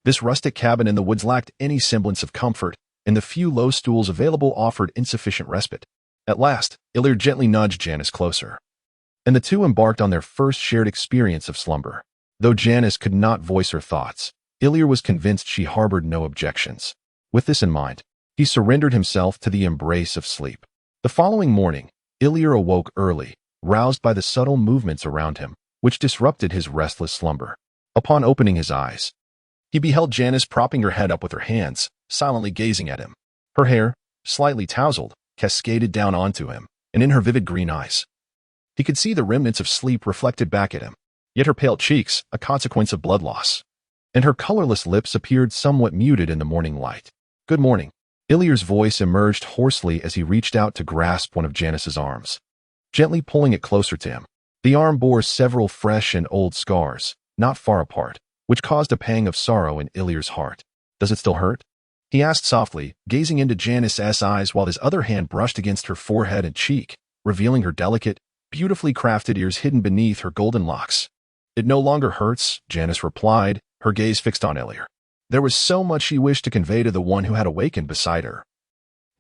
A: This rustic cabin in the woods lacked any semblance of comfort, and the few low stools available offered insufficient respite. At last, Illyr gently nudged Janice closer, and the two embarked on their first shared experience of slumber. Though Janice could not voice her thoughts, Illyr was convinced she harbored no objections. With this in mind, he surrendered himself to the embrace of sleep. The following morning, Illyr awoke early, roused by the subtle movements around him, which disrupted his restless slumber. Upon opening his eyes, he beheld Janice propping her head up with her hands, silently gazing at him. Her hair, slightly tousled, cascaded down onto him, and in her vivid green eyes, he could see the remnants of sleep reflected back at him. Yet her pale cheeks, a consequence of blood loss, and her colorless lips appeared somewhat muted in the morning light. "Good morning." Illyr's voice emerged hoarsely as he reached out to grasp one of Janice's arms, gently pulling it closer to him. The arm bore several fresh and old scars, not far apart, which caused a pang of sorrow in Illyr's heart. "Does it still hurt?" he asked softly, gazing into Janice's eyes while his other hand brushed against her forehead and cheek, revealing her delicate, beautifully crafted ears hidden beneath her golden locks. "It no longer hurts," Janice replied, her gaze fixed on Illyr. There was so much she wished to convey to the one who had awakened beside her.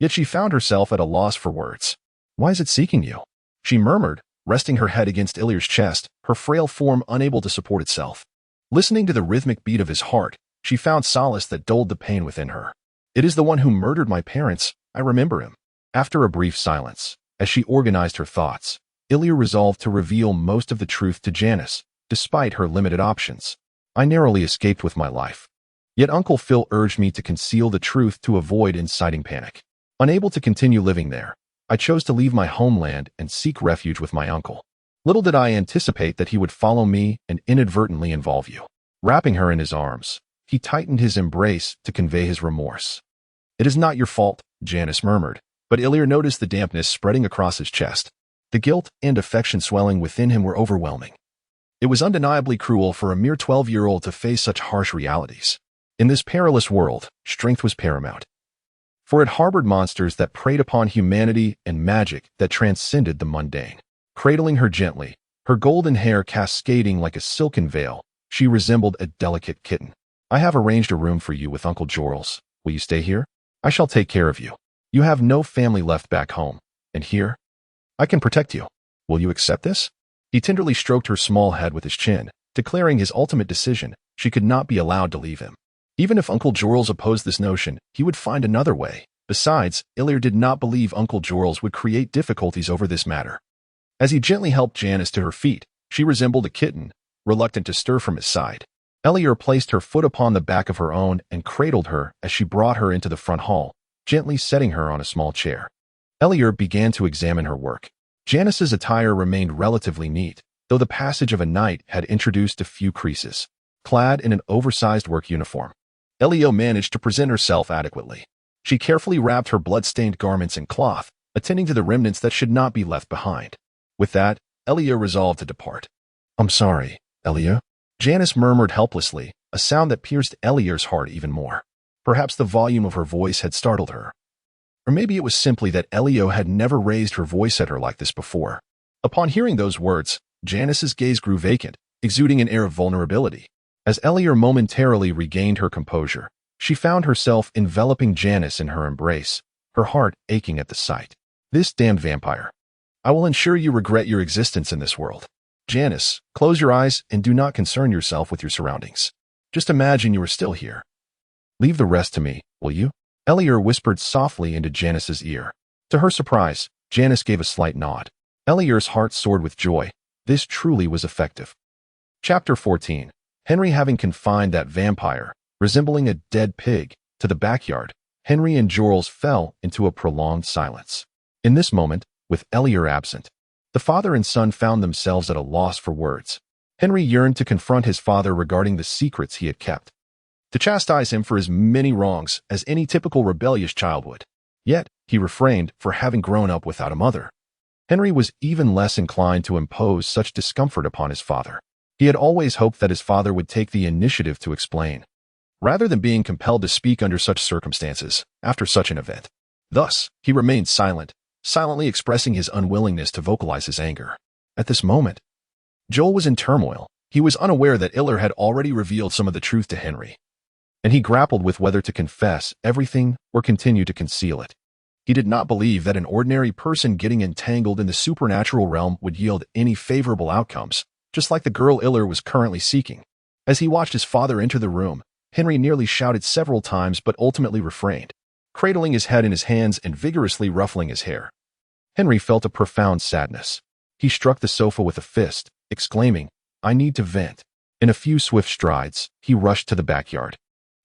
A: Yet she found herself at a loss for words. "Why is it seeking you?" she murmured, resting her head against Illyr's chest, her frail form unable to support itself. Listening to the rhythmic beat of his heart, she found solace that dulled the pain within her. "It is the one who murdered my parents. I remember him." After a brief silence, as she organized her thoughts, Illyr resolved to reveal most of the truth to Janice, despite her limited options. "I narrowly escaped with my life. Yet Uncle Phil urged me to conceal the truth to avoid inciting panic. Unable to continue living there, I chose to leave my homeland and seek refuge with my uncle. Little did I anticipate that he would follow me and inadvertently involve you." Wrapping her in his arms, he tightened his embrace to convey his remorse. "It is not your fault," Janice murmured, but Illyr noticed the dampness spreading across his chest. The guilt and affection swelling within him were overwhelming. It was undeniably cruel for a mere 12-year-old to face such harsh realities. In this perilous world, strength was paramount, for it harbored monsters that preyed upon humanity and magic that transcended the mundane. Cradling her gently, her golden hair cascading like a silken veil, she resembled a delicate kitten. "I have arranged a room for you with Uncle Jorls. Will you stay here? I shall take care of you. You have no family left back home, and here, I can protect you. Will you accept this?" He tenderly stroked her small head with his chin, declaring his ultimate decision: she could not be allowed to leave him. Even if Uncle Jorls opposed this notion, he would find another way. Besides, Illyr did not believe Uncle Jorls would create difficulties over this matter. As he gently helped Janice to her feet, she resembled a kitten, reluctant to stir from his side. Illyr placed her foot upon the back of her own and cradled her as she brought her into the front hall, gently setting her on a small chair. Illyr began to examine her work. Janice's attire remained relatively neat, though the passage of a night had introduced a few creases. Clad in an oversized work uniform, Illyr managed to present herself adequately. She carefully wrapped her blood-stained garments in cloth, attending to the remnants that should not be left behind. With that, Illyr resolved to depart. "I'm sorry, Illyr," Janice murmured helplessly, a sound that pierced Illyr's heart even more. Perhaps the volume of her voice had startled her. Or maybe it was simply that Illyr had never raised her voice at her like this before. Upon hearing those words, Janice's gaze grew vacant, exuding an air of vulnerability. As Illyr momentarily regained her composure, she found herself enveloping Janice in her embrace, her heart aching at the sight. "This damned vampire. I will ensure you regret your existence in this world." Janice, close your eyes and do not concern yourself with your surroundings. Just imagine you are still here. Leave the rest to me, will you? Elior whispered softly into Janice's ear. To her surprise, Janice gave a slight nod. Elior's heart soared with joy. This truly was effective. Chapter 14. Henry having confined that vampire, resembling a dead pig, to the backyard, Henry and Jorls fell into a prolonged silence. In this moment, with Elior absent, the father and son found themselves at a loss for words. Henry yearned to confront his father regarding the secrets he had kept, to chastise him for his many wrongs as any typical rebellious child would. Yet, he refrained for having grown up without a mother. Henry was even less inclined to impose such discomfort upon his father. He had always hoped that his father would take the initiative to explain, rather than being compelled to speak under such circumstances, after such an event. Thus, he remained silent, silently expressing his unwillingness to vocalize his anger. At this moment, Joel was in turmoil. He was unaware that Iller had already revealed some of the truth to Henry, and he grappled with whether to confess everything or continue to conceal it. He did not believe that an ordinary person getting entangled in the supernatural realm would yield any favorable outcomes, just like the girl Iller was currently seeking. As he watched his father enter the room, Henry nearly shouted several times but ultimately refrained, cradling his head in his hands and vigorously ruffling his hair. Henry felt a profound sadness. He struck the sofa with a fist, exclaiming, "I need to vent." In a few swift strides, he rushed to the backyard,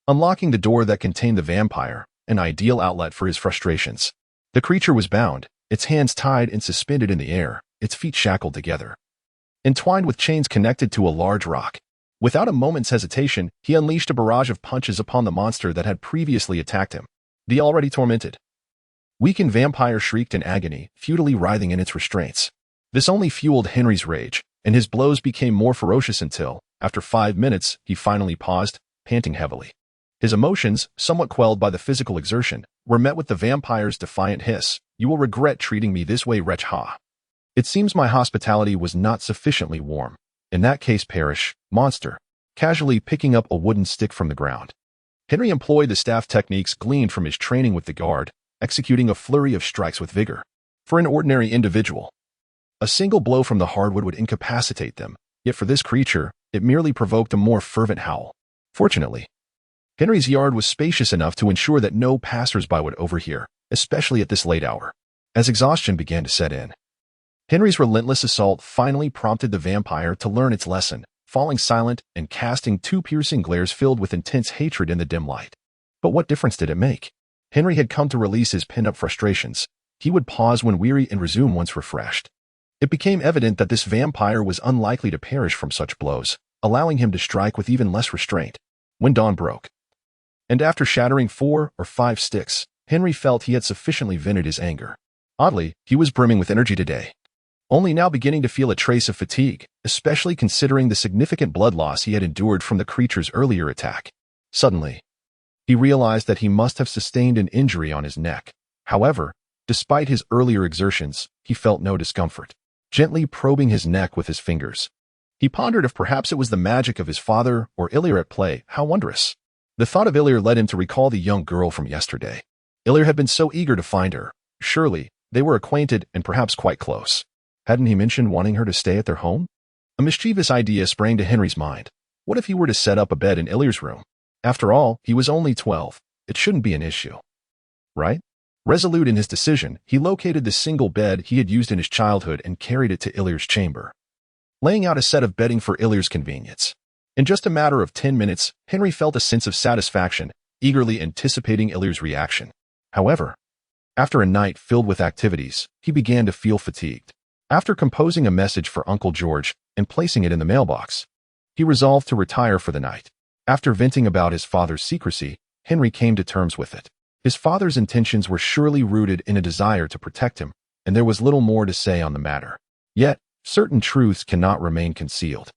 A: unlocking the door that contained the vampire, an ideal outlet for his frustrations. The creature was bound, its hands tied and suspended in the air, its feet shackled together, entwined with chains connected to a large rock. Without a moment's hesitation, he unleashed a barrage of punches upon the monster that had previously attacked him. The already tormented, weakened vampire shrieked in agony, futilely writhing in its restraints. This only fueled Henry's rage, and his blows became more ferocious until, after 5 minutes, he finally paused, panting heavily. His emotions, somewhat quelled by the physical exertion, were met with the vampire's defiant hiss. "You will regret treating me this way, wretch, ha! It seems my hospitality was not sufficiently warm. In that case, perish, monster," casually picking up a wooden stick from the ground. Henry employed the staff techniques gleaned from his training with the guard, executing a flurry of strikes with vigor. For an ordinary individual, a single blow from the hardwood would incapacitate them, yet for this creature, it merely provoked a more fervent howl. Fortunately, Henry's yard was spacious enough to ensure that no passers-by would overhear, especially at this late hour. As exhaustion began to set in, Henry's relentless assault finally prompted the vampire to learn its lesson, falling silent and casting 2 piercing glares filled with intense hatred in the dim light. But what difference did it make? Henry had come to release his pent-up frustrations. He would pause when weary and resume once refreshed. It became evident that this vampire was unlikely to perish from such blows, allowing him to strike with even less restraint. When dawn broke, and after shattering 4 or 5 sticks, Henry felt he had sufficiently vented his anger. Oddly, he was brimming with energy today, only now beginning to feel a trace of fatigue, especially considering the significant blood loss he had endured from the creature's earlier attack. Suddenly, he realized that he must have sustained an injury on his neck. However, despite his earlier exertions, he felt no discomfort. Gently probing his neck with his fingers, he pondered if perhaps it was the magic of his father or Ilir at play. How wondrous! The thought of Ilir led him to recall the young girl from yesterday. Ilir had been so eager to find her. Surely, they were acquainted and perhaps quite close. Hadn't he mentioned wanting her to stay at their home? A mischievous idea sprang to Henry's mind. What if he were to set up a bed in Ilir's room? After all, he was only 12. It shouldn't be an issue, right? Resolute in his decision, he located the single bed he had used in his childhood and carried it to Ilir's chamber, laying out a set of bedding for Ilir's convenience. In just a matter of 10 minutes, Henry felt a sense of satisfaction, eagerly anticipating Ilir's reaction. However, after a night filled with activities, he began to feel fatigued. After composing a message for Uncle George and placing it in the mailbox, he resolved to retire for the night. After venting about his father's secrecy, Henry came to terms with it. His father's intentions were surely rooted in a desire to protect him, and there was little more to say on the matter. Yet, certain truths cannot remain concealed.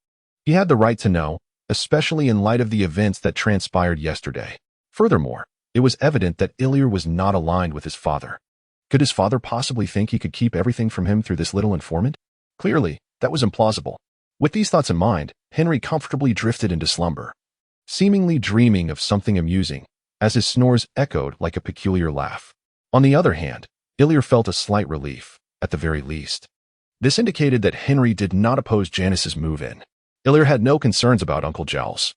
A: He had the right to know, especially in light of the events that transpired yesterday. Furthermore, it was evident that Ilir was not aligned with his father. Could his father possibly think he could keep everything from him through this little informant? Clearly, that was implausible. With these thoughts in mind, Henry comfortably drifted into slumber, seemingly dreaming of something amusing, as his snores echoed like a peculiar laugh. On the other hand, Ilir felt a slight relief, at the very least. This indicated that Henry did not oppose Janice's move-in. Illyr had no concerns about Uncle Giles,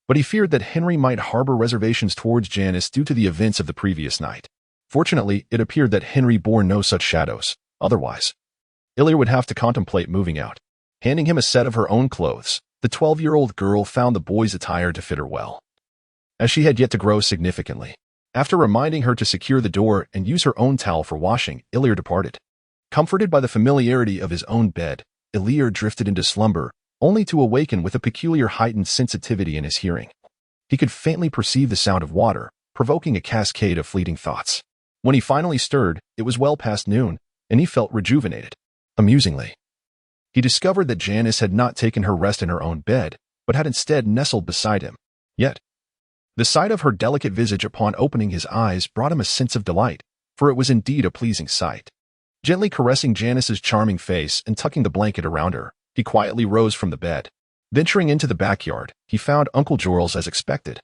A: but he feared that Henry might harbor reservations towards Janice due to the events of the previous night. Fortunately, it appeared that Henry bore no such shadows. Otherwise, Illyr would have to contemplate moving out. Handing him a set of her own clothes, the 12-year-old girl found the boy's attire to fit her well, as she had yet to grow significantly. After reminding her to secure the door and use her own towel for washing, Illyr departed. Comforted by the familiarity of his own bed, Illyr drifted into slumber, only to awaken with a peculiar heightened sensitivity in his hearing. He could faintly perceive the sound of water, provoking a cascade of fleeting thoughts. When he finally stirred, it was well past noon, and he felt rejuvenated. Amusingly, he discovered that Janice had not taken her rest in her own bed, but had instead nestled beside him. Yet, the sight of her delicate visage upon opening his eyes brought him a sense of delight, for it was indeed a pleasing sight. Gently caressing Janice's charming face and tucking the blanket around her, he quietly rose from the bed. Venturing into the backyard, he found Uncle Giles as expected.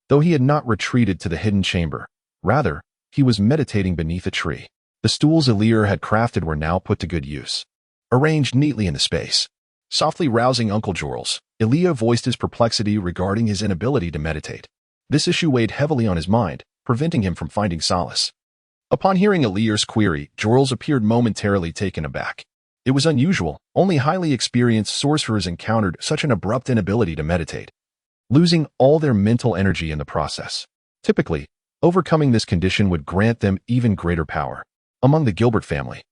A: Though he had not retreated to the hidden chamber, rather, he was meditating beneath a tree. The stools Illyr had crafted were now put to good use, arranged neatly in the space. Softly rousing Uncle Giles, Illyr voiced his perplexity regarding his inability to meditate. This issue weighed heavily on his mind, preventing him from finding solace. Upon hearing Illyr's query, Giles appeared momentarily taken aback. It was unusual. Only highly experienced sorcerers encountered such an abrupt inability to meditate, losing all their mental energy in the process. Typically, overcoming this condition would grant them even greater power. Among the Gilbert family,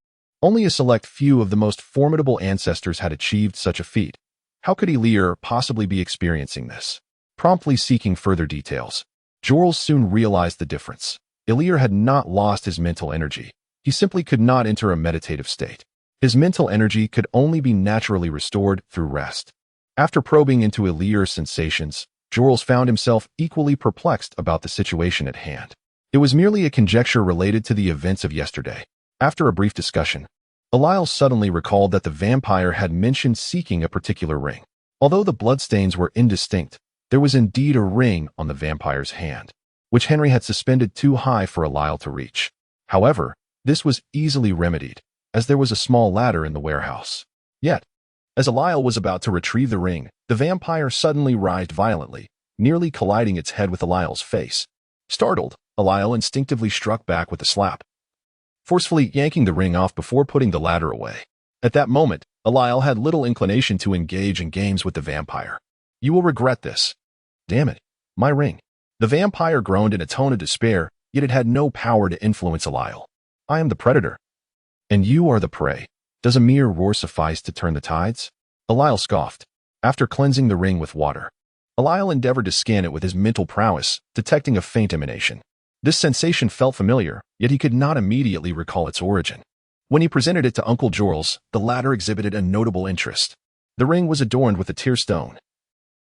A: only a select few of the most formidable ancestors had achieved such a feat. How could Illyr possibly be experiencing this? Promptly seeking further details, Giles soon realized the difference. Illyr had not lost his mental energy. He simply could not enter a meditative state. His mental energy could only be naturally restored through rest. After probing into Illyr's sensations, Giles found himself equally perplexed about the situation at hand. It was merely a conjecture related to the events of yesterday. After a brief discussion, Illyr suddenly recalled that the vampire had mentioned seeking a particular ring. Although the bloodstains were indistinct, there was indeed a ring on the vampire's hand, which Henry had suspended too high for Illyr to reach. However, this was easily remedied, as there was a small ladder in the warehouse. Yet, as Illyr was about to retrieve the ring, the vampire suddenly writhed violently, nearly colliding its head with Illyr's face. Startled, Illyr instinctively struck back with a slap, forcefully yanking the ring off before putting the ladder away. At that moment, Illyr had little inclination to engage in games with the vampire. "You will regret this." "Damn it, my ring." The vampire groaned in a tone of despair, yet it had no power to influence Illyr. "I am the predator, and you are the prey. Does a mere roar suffice to turn the tides?" Illyr scoffed. After cleansing the ring with water, Illyr endeavored to scan it with his mental prowess, detecting a faint emanation. This sensation felt familiar, yet he could not immediately recall its origin. When he presented it to Uncle Giles, the latter exhibited a notable interest. The ring was adorned with a tear stone,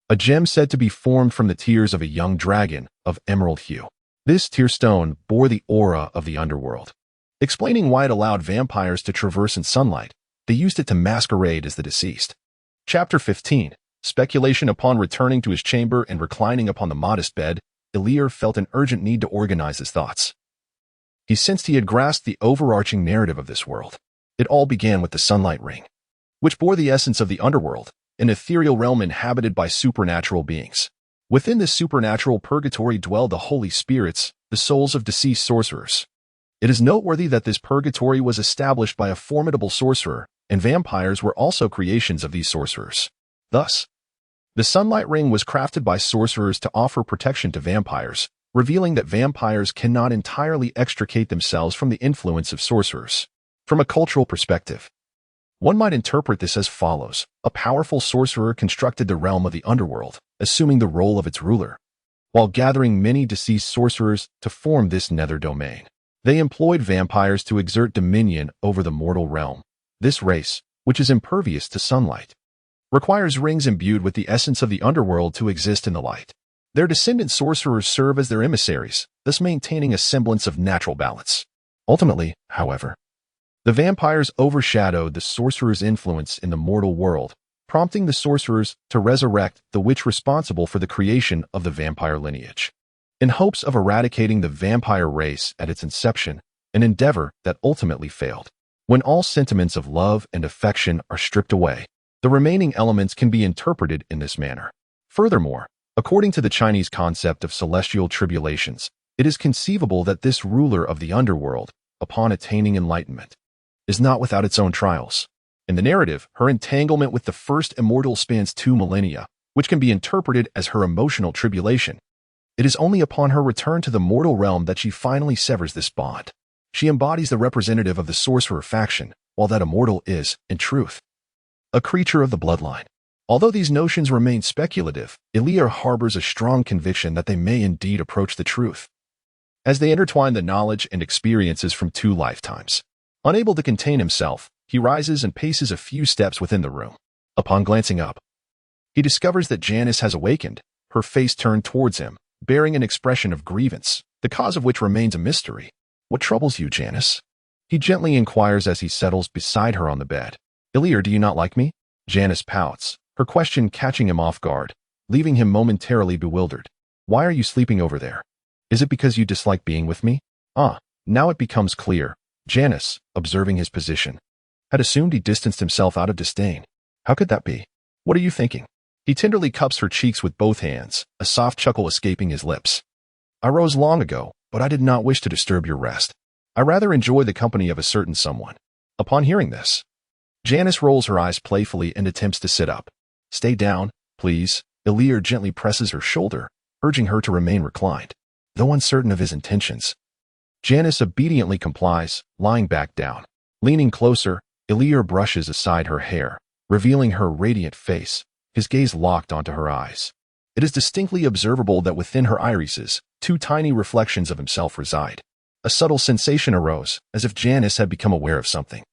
A: a gem said to be formed from the tears of a young dragon of emerald hue. This tear stone bore the aura of the underworld. Explaining why it allowed vampires to traverse in sunlight, they used it to masquerade as the deceased. Chapter 15. Speculation. Upon returning to his chamber and reclining upon the modest bed, Illyr felt an urgent need to organize his thoughts. He sensed he had grasped the overarching narrative of this world. It all began with the sunlight ring, which bore the essence of the underworld, an ethereal realm inhabited by supernatural beings. Within this supernatural purgatory dwelled the holy spirits, the souls of deceased sorcerers. It is noteworthy that this purgatory was established by a formidable sorcerer, and vampires were also creations of these sorcerers. Thus, the sunlight ring was crafted by sorcerers to offer protection to vampires, revealing that vampires cannot entirely extricate themselves from the influence of sorcerers. From a cultural perspective, one might interpret this as follows. A powerful sorcerer constructed the realm of the underworld, assuming the role of its ruler, while gathering many deceased sorcerers to form this nether domain. They employed vampires to exert dominion over the mortal realm. This race, which is impervious to sunlight, requires rings imbued with the essence of the underworld to exist in the light. Their descendant sorcerers serve as their emissaries, thus maintaining a semblance of natural balance. Ultimately, however, the vampires overshadowed the sorcerer's influence in the mortal world, prompting the sorcerers to resurrect the witch responsible for the creation of the vampire lineage. In hopes of eradicating the vampire race at its inception, an endeavor that ultimately failed. When all sentiments of love and affection are stripped away, the remaining elements can be interpreted in this manner. Furthermore, according to the Chinese concept of celestial tribulations, it is conceivable that this ruler of the underworld, upon attaining enlightenment, is not without its own trials. In the narrative, her entanglement with the first immortal spans 2 millennia, which can be interpreted as her emotional tribulation. It is only upon her return to the mortal realm that she finally severs this bond. She embodies the representative of the sorcerer faction, while that immortal is, in truth, a creature of the bloodline. Although these notions remain speculative, Elia harbors a strong conviction that they may indeed approach the truth. As they intertwine the knowledge and experiences from 2 lifetimes. Unable to contain himself, he rises and paces a few steps within the room. Upon glancing up, he discovers that Janice has awakened, her face turned towards him, bearing an expression of grievance, the cause of which remains a mystery. "What troubles you, Janice?" he gently inquires as he settles beside her on the bed. "Elia, do you not like me?" Janice pouts, her question catching him off guard, leaving him momentarily bewildered. "Why are you sleeping over there? Is it because you dislike being with me?" Now it becomes clear. Janice, observing his position, had assumed he distanced himself out of disdain. How could that be? "What are you thinking?" He tenderly cups her cheeks with both hands, a soft chuckle escaping his lips. "I rose long ago, but I did not wish to disturb your rest. I rather enjoy the company of a certain someone." Upon hearing this, Janice rolls her eyes playfully and attempts to sit up. "Stay down, please." Elia gently presses her shoulder, urging her to remain reclined. Though uncertain of his intentions, Janice obediently complies, lying back down. Leaning closer, Elia brushes aside her hair, revealing her radiant face, his gaze locked onto her eyes. It is distinctly observable that within her irises, 2 tiny reflections of himself reside. A subtle sensation arose, as if Janice had become aware of something.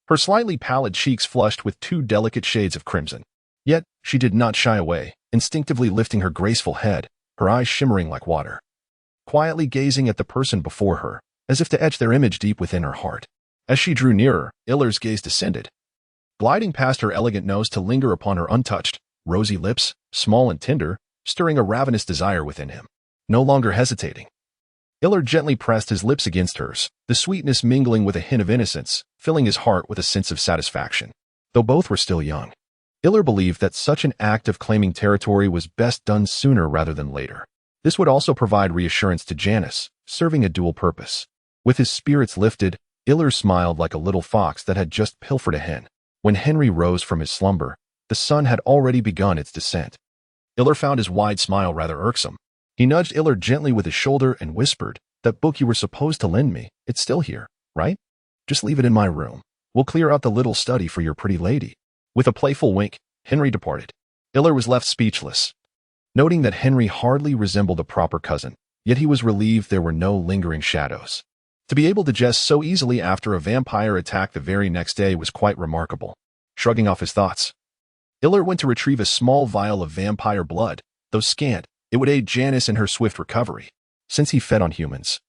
A: Her slightly pallid cheeks flushed with 2 delicate shades of crimson. Yet, she did not shy away, instinctively lifting her graceful head, her eyes shimmering like water. Quietly gazing at the person before her, as if to etch their image deep within her heart. As she drew nearer, Iller's gaze descended, gliding past her elegant nose to linger upon her untouched, rosy lips, small and tender, stirring a ravenous desire within him. No longer hesitating, Iller gently pressed his lips against hers, the sweetness mingling with a hint of innocence, filling his heart with a sense of satisfaction. Though both were still young, Iller believed that such an act of claiming territory was best done sooner rather than later. This would also provide reassurance to Janice, serving a dual purpose. With his spirits lifted, Iller smiled like a little fox that had just pilfered a hen. When Henry rose from his slumber, the sun had already begun its descent. Iller found his wide smile rather irksome. He nudged Iller gently with his shoulder and whispered, "That book you were supposed to lend me, it's still here, right? Just leave it in my room. We'll clear out the little study for your pretty lady." With a playful wink, Henry departed. Iller was left speechless, noting that Henry hardly resembled a proper cousin, yet he was relieved there were no lingering shadows. To be able to jest so easily after a vampire attack the very next day was quite remarkable. Shrugging off his thoughts, Iller went to retrieve a small vial of vampire blood. Though scant, it would aid Janice in her swift recovery, since he fed on humans.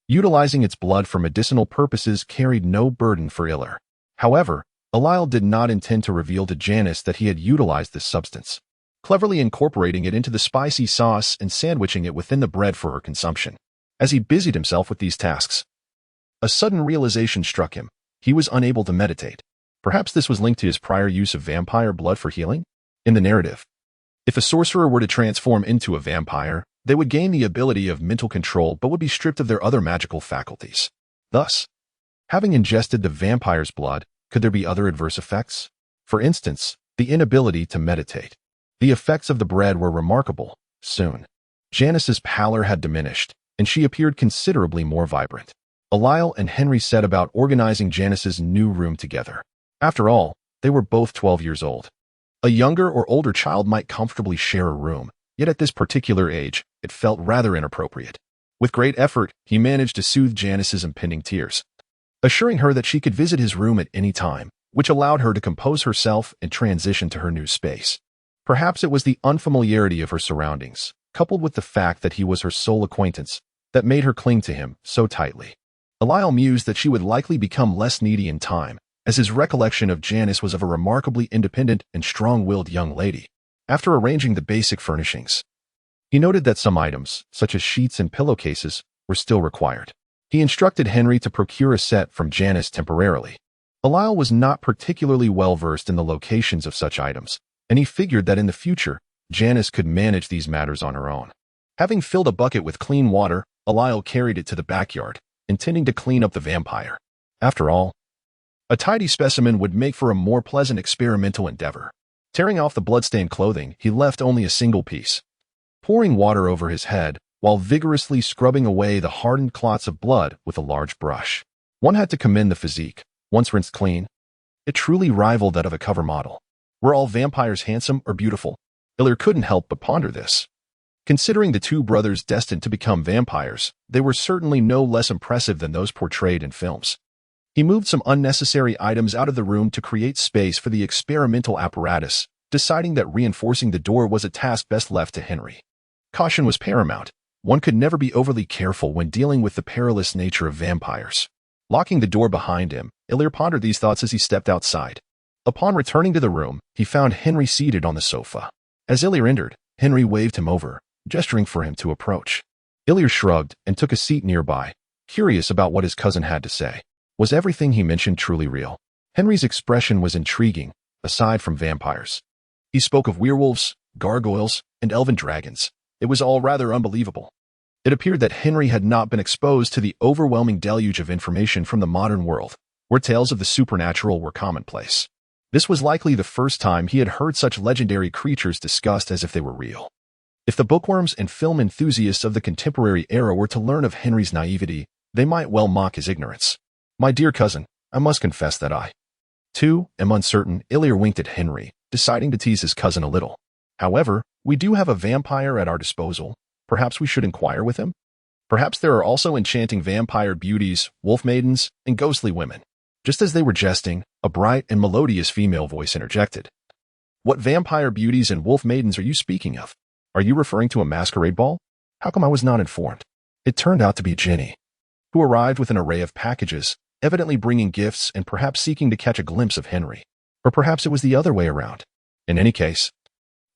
A: Utilizing its blood for medicinal purposes carried no burden for Iller. However, Eliel did not intend to reveal to Janice that he had utilized this substance, cleverly incorporating it into the spicy sauce and sandwiching it within the bread for her consumption. As he busied himself with these tasks, a sudden realization struck him. He was unable to meditate. Perhaps this was linked to his prior use of vampire blood for healing? In the narrative, if a sorcerer were to transform into a vampire, they would gain the ability of mental control but would be stripped of their other magical faculties. Thus, having ingested the vampire's blood, could there be other adverse effects? For instance, the inability to meditate. The effects of the bread were remarkable. Soon, Janice's pallor had diminished, and she appeared considerably more vibrant. Eliel and Henry set about organizing Janice's new room together. After all, they were both 12 years old. A younger or older child might comfortably share a room, yet at this particular age, it felt rather inappropriate. With great effort, he managed to soothe Janice's impending tears, assuring her that she could visit his room at any time, which allowed her to compose herself and transition to her new space. Perhaps it was the unfamiliarity of her surroundings, coupled with the fact that he was her sole acquaintance, that made her cling to him so tightly. Eliel mused that she would likely become less needy in time, as his recollection of Janice was of a remarkably independent and strong-willed young lady. After arranging the basic furnishings, he noted that some items, such as sheets and pillowcases, were still required. He instructed Henry to procure a set from Janice temporarily, Belial was not particularly well versed in the locations of such items, and he figured that in the future, Janice could manage these matters on her own. Having filled a bucket with clean water, Belial carried it to the backyard, intending to clean up the vampire. After all, a tidy specimen would make for a more pleasant experimental endeavor. Tearing off the bloodstained clothing, he left only a single piece. Pouring water over his head, while vigorously scrubbing away the hardened clots of blood with a large brush. One had to commend the physique. Once rinsed clean, it truly rivaled that of a cover model. Were all vampires handsome or beautiful? Ilya couldn't help but ponder this. Considering the two brothers destined to become vampires, they were certainly no less impressive than those portrayed in films. He moved some unnecessary items out of the room to create space for the experimental apparatus, deciding that reinforcing the door was a task best left to Henry. Caution was paramount. One could never be overly careful when dealing with the perilous nature of vampires. Locking the door behind him, Ilya pondered these thoughts as he stepped outside. Upon returning to the room, he found Henry seated on the sofa. As Ilya entered, Henry waved him over, gesturing for him to approach. Ilya shrugged and took a seat nearby, curious about what his cousin had to say. Was everything he mentioned truly real? Henry's expression was intriguing, aside from vampires. He spoke of werewolves, gargoyles, and elven dragons. It was all rather unbelievable. It appeared that Henry had not been exposed to the overwhelming deluge of information from the modern world, where tales of the supernatural were commonplace. This was likely the first time he had heard such legendary creatures discussed as if they were real. If the bookworms and film enthusiasts of the contemporary era were to learn of Henry's naivety, they might well mock his ignorance. My dear cousin, I must confess that I, too, am uncertain. Ilya winked at Henry, deciding to tease his cousin a little. However, we do have a vampire at our disposal. Perhaps we should inquire with him? Perhaps there are also enchanting vampire beauties, wolf maidens, and ghostly women. Just as they were jesting, a bright and melodious female voice interjected. What vampire beauties and wolf maidens are you speaking of? Are you referring to a masquerade ball? How come I was not informed? It turned out to be Ginny, who arrived with an array of packages, evidently bringing gifts and perhaps seeking to catch a glimpse of Henry. Or perhaps it was the other way around. In any case,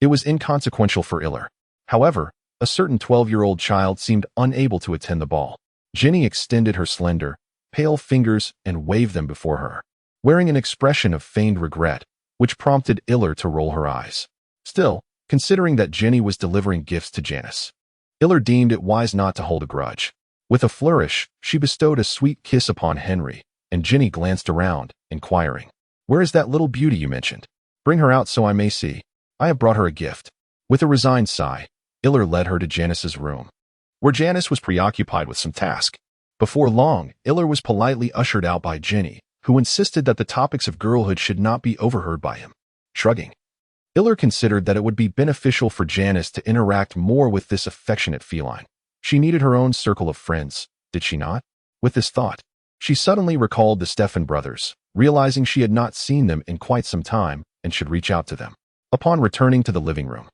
A: it was inconsequential for Ilya. However, a certain 12-year-old child seemed unable to attend the ball. Ginny extended her slender, pale fingers and waved them before her, wearing an expression of feigned regret, which prompted Ilya to roll her eyes. Still, considering that Ginny was delivering gifts to Janice, Ilya deemed it wise not to hold a grudge. With a flourish, she bestowed a sweet kiss upon Henry, and Ginny glanced around, inquiring, "Where is that little beauty you mentioned? Bring her out so I may see. I have brought her a gift." With a resigned sigh, Ilya led her to Janice's room, where Janice was preoccupied with some task. Before long, Ilya was politely ushered out by Ginny, who insisted that the topics of girlhood should not be overheard by him. Shrugging, Ilya considered that it would be beneficial for Janice to interact more with this affectionate feline. She needed her own circle of friends, did she not? With this thought, she suddenly recalled the Stefan brothers, realizing she had not seen them in quite some time and should reach out to them. Upon returning to the living room,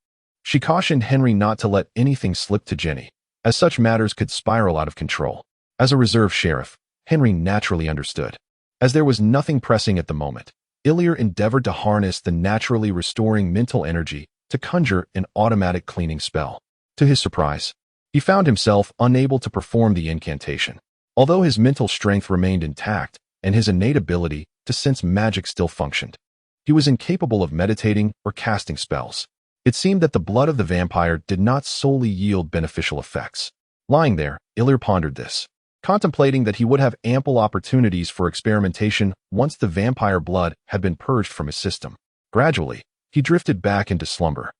A: she cautioned Henry not to let anything slip to Ginny, as such matters could spiral out of control. As a reserve sheriff, Henry naturally understood. As there was nothing pressing at the moment, Ilya endeavored to harness the naturally restoring mental energy to conjure an automatic cleaning spell. To his surprise, he found himself unable to perform the incantation. Although his mental strength remained intact and his innate ability to sense magic still functioned, he was incapable of meditating or casting spells. It seemed that the blood of the vampire did not solely yield beneficial effects. Lying there, Ilya pondered this, contemplating that he would have ample opportunities for experimentation once the vampire blood had been purged from his system. Gradually, he drifted back into slumber.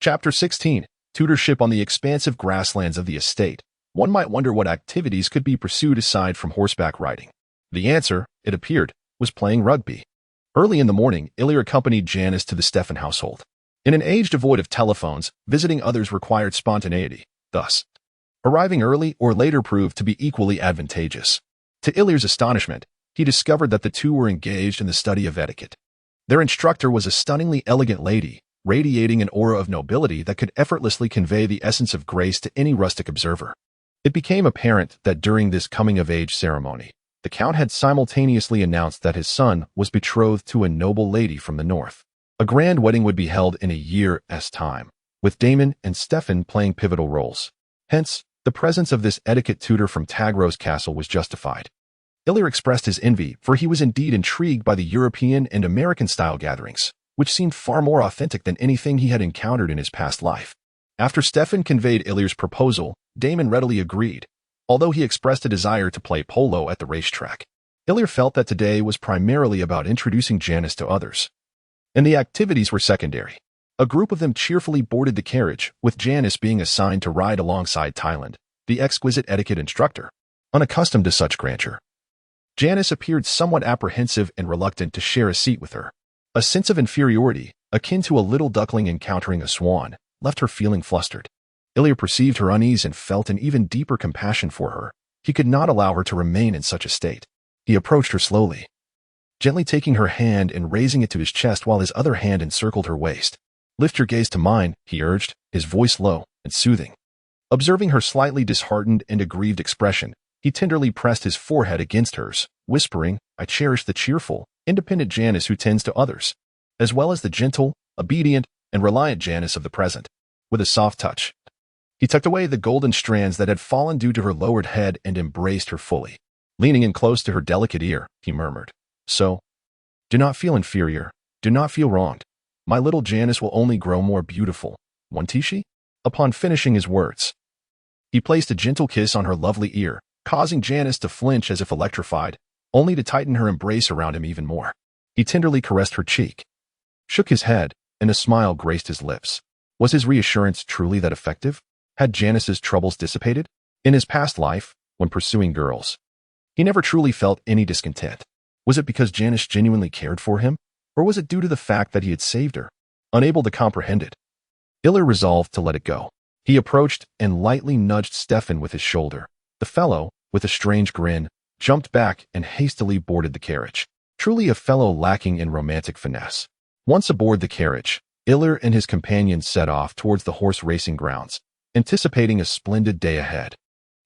A: Chapter 16. Tutorship on the expansive grasslands of the estate. One might wonder what activities could be pursued aside from horseback riding. The answer, it appeared, was playing rugby. Early in the morning, Ilya accompanied Janice to the Stefan household. In an age devoid of telephones, visiting others required spontaneity. Thus, arriving early or later proved to be equally advantageous. To Ilya's astonishment, he discovered that the two were engaged in the study of etiquette. Their instructor was a stunningly elegant lady, radiating an aura of nobility that could effortlessly convey the essence of grace to any rustic observer. It became apparent that during this coming-of-age ceremony, the Count had simultaneously announced that his son was betrothed to a noble lady from the north. A grand wedding would be held in a year's time, with Damon and Stefan playing pivotal roles. Hence, the presence of this etiquette tutor from Tagros Castle was justified. Ilya expressed his envy, for he was indeed intrigued by the European and American-style gatherings, which seemed far more authentic than anything he had encountered in his past life. After Stefan conveyed Ilya's proposal, Damon readily agreed, although he expressed a desire to play polo at the racetrack. Ilya felt that today was primarily about introducing Janice to others, and the activities were secondary. A group of them cheerfully boarded the carriage, with Janice being assigned to ride alongside Thailand, the exquisite etiquette instructor, unaccustomed to such grandeur. Janice appeared somewhat apprehensive and reluctant to share a seat with her. A sense of inferiority, akin to a little duckling encountering a swan, left her feeling flustered. Ilya perceived her unease and felt an even deeper compassion for her. He could not allow her to remain in such a state. He approached her slowly, gently taking her hand and raising it to his chest while his other hand encircled her waist. "Lift your gaze to mine," he urged, his voice low and soothing. Observing her slightly disheartened and aggrieved expression, he tenderly pressed his forehead against hers, whispering, "I cherish the cheerful, independent Janice who tends to others, as well as the gentle, obedient, and reliant Janice of the present." With a soft touch, he tucked away the golden strands that had fallen due to her lowered head and embraced her fully. Leaning in close to her delicate ear, he murmured, "So, do not feel inferior, do not feel wronged. My little Janice will only grow more beautiful, won't she?" Upon finishing his words, he placed a gentle kiss on her lovely ear, causing Janice to flinch as if electrified, only to tighten her embrace around him even more. He tenderly caressed her cheek, shook his head, and a smile graced his lips. Was his reassurance truly that effective? Had Janice's troubles dissipated? In his past life, when pursuing girls, he never truly felt any discontent. Was it because Janice genuinely cared for him, or was it due to the fact that he had saved her? Unable to comprehend it, Ilya resolved to let it go. He approached and lightly nudged Stefan with his shoulder. The fellow, with a strange grin, jumped back and hastily boarded the carriage. Truly a fellow lacking in romantic finesse. Once aboard the carriage, Ilya and his companions set off towards the horse racing grounds, anticipating a splendid day ahead.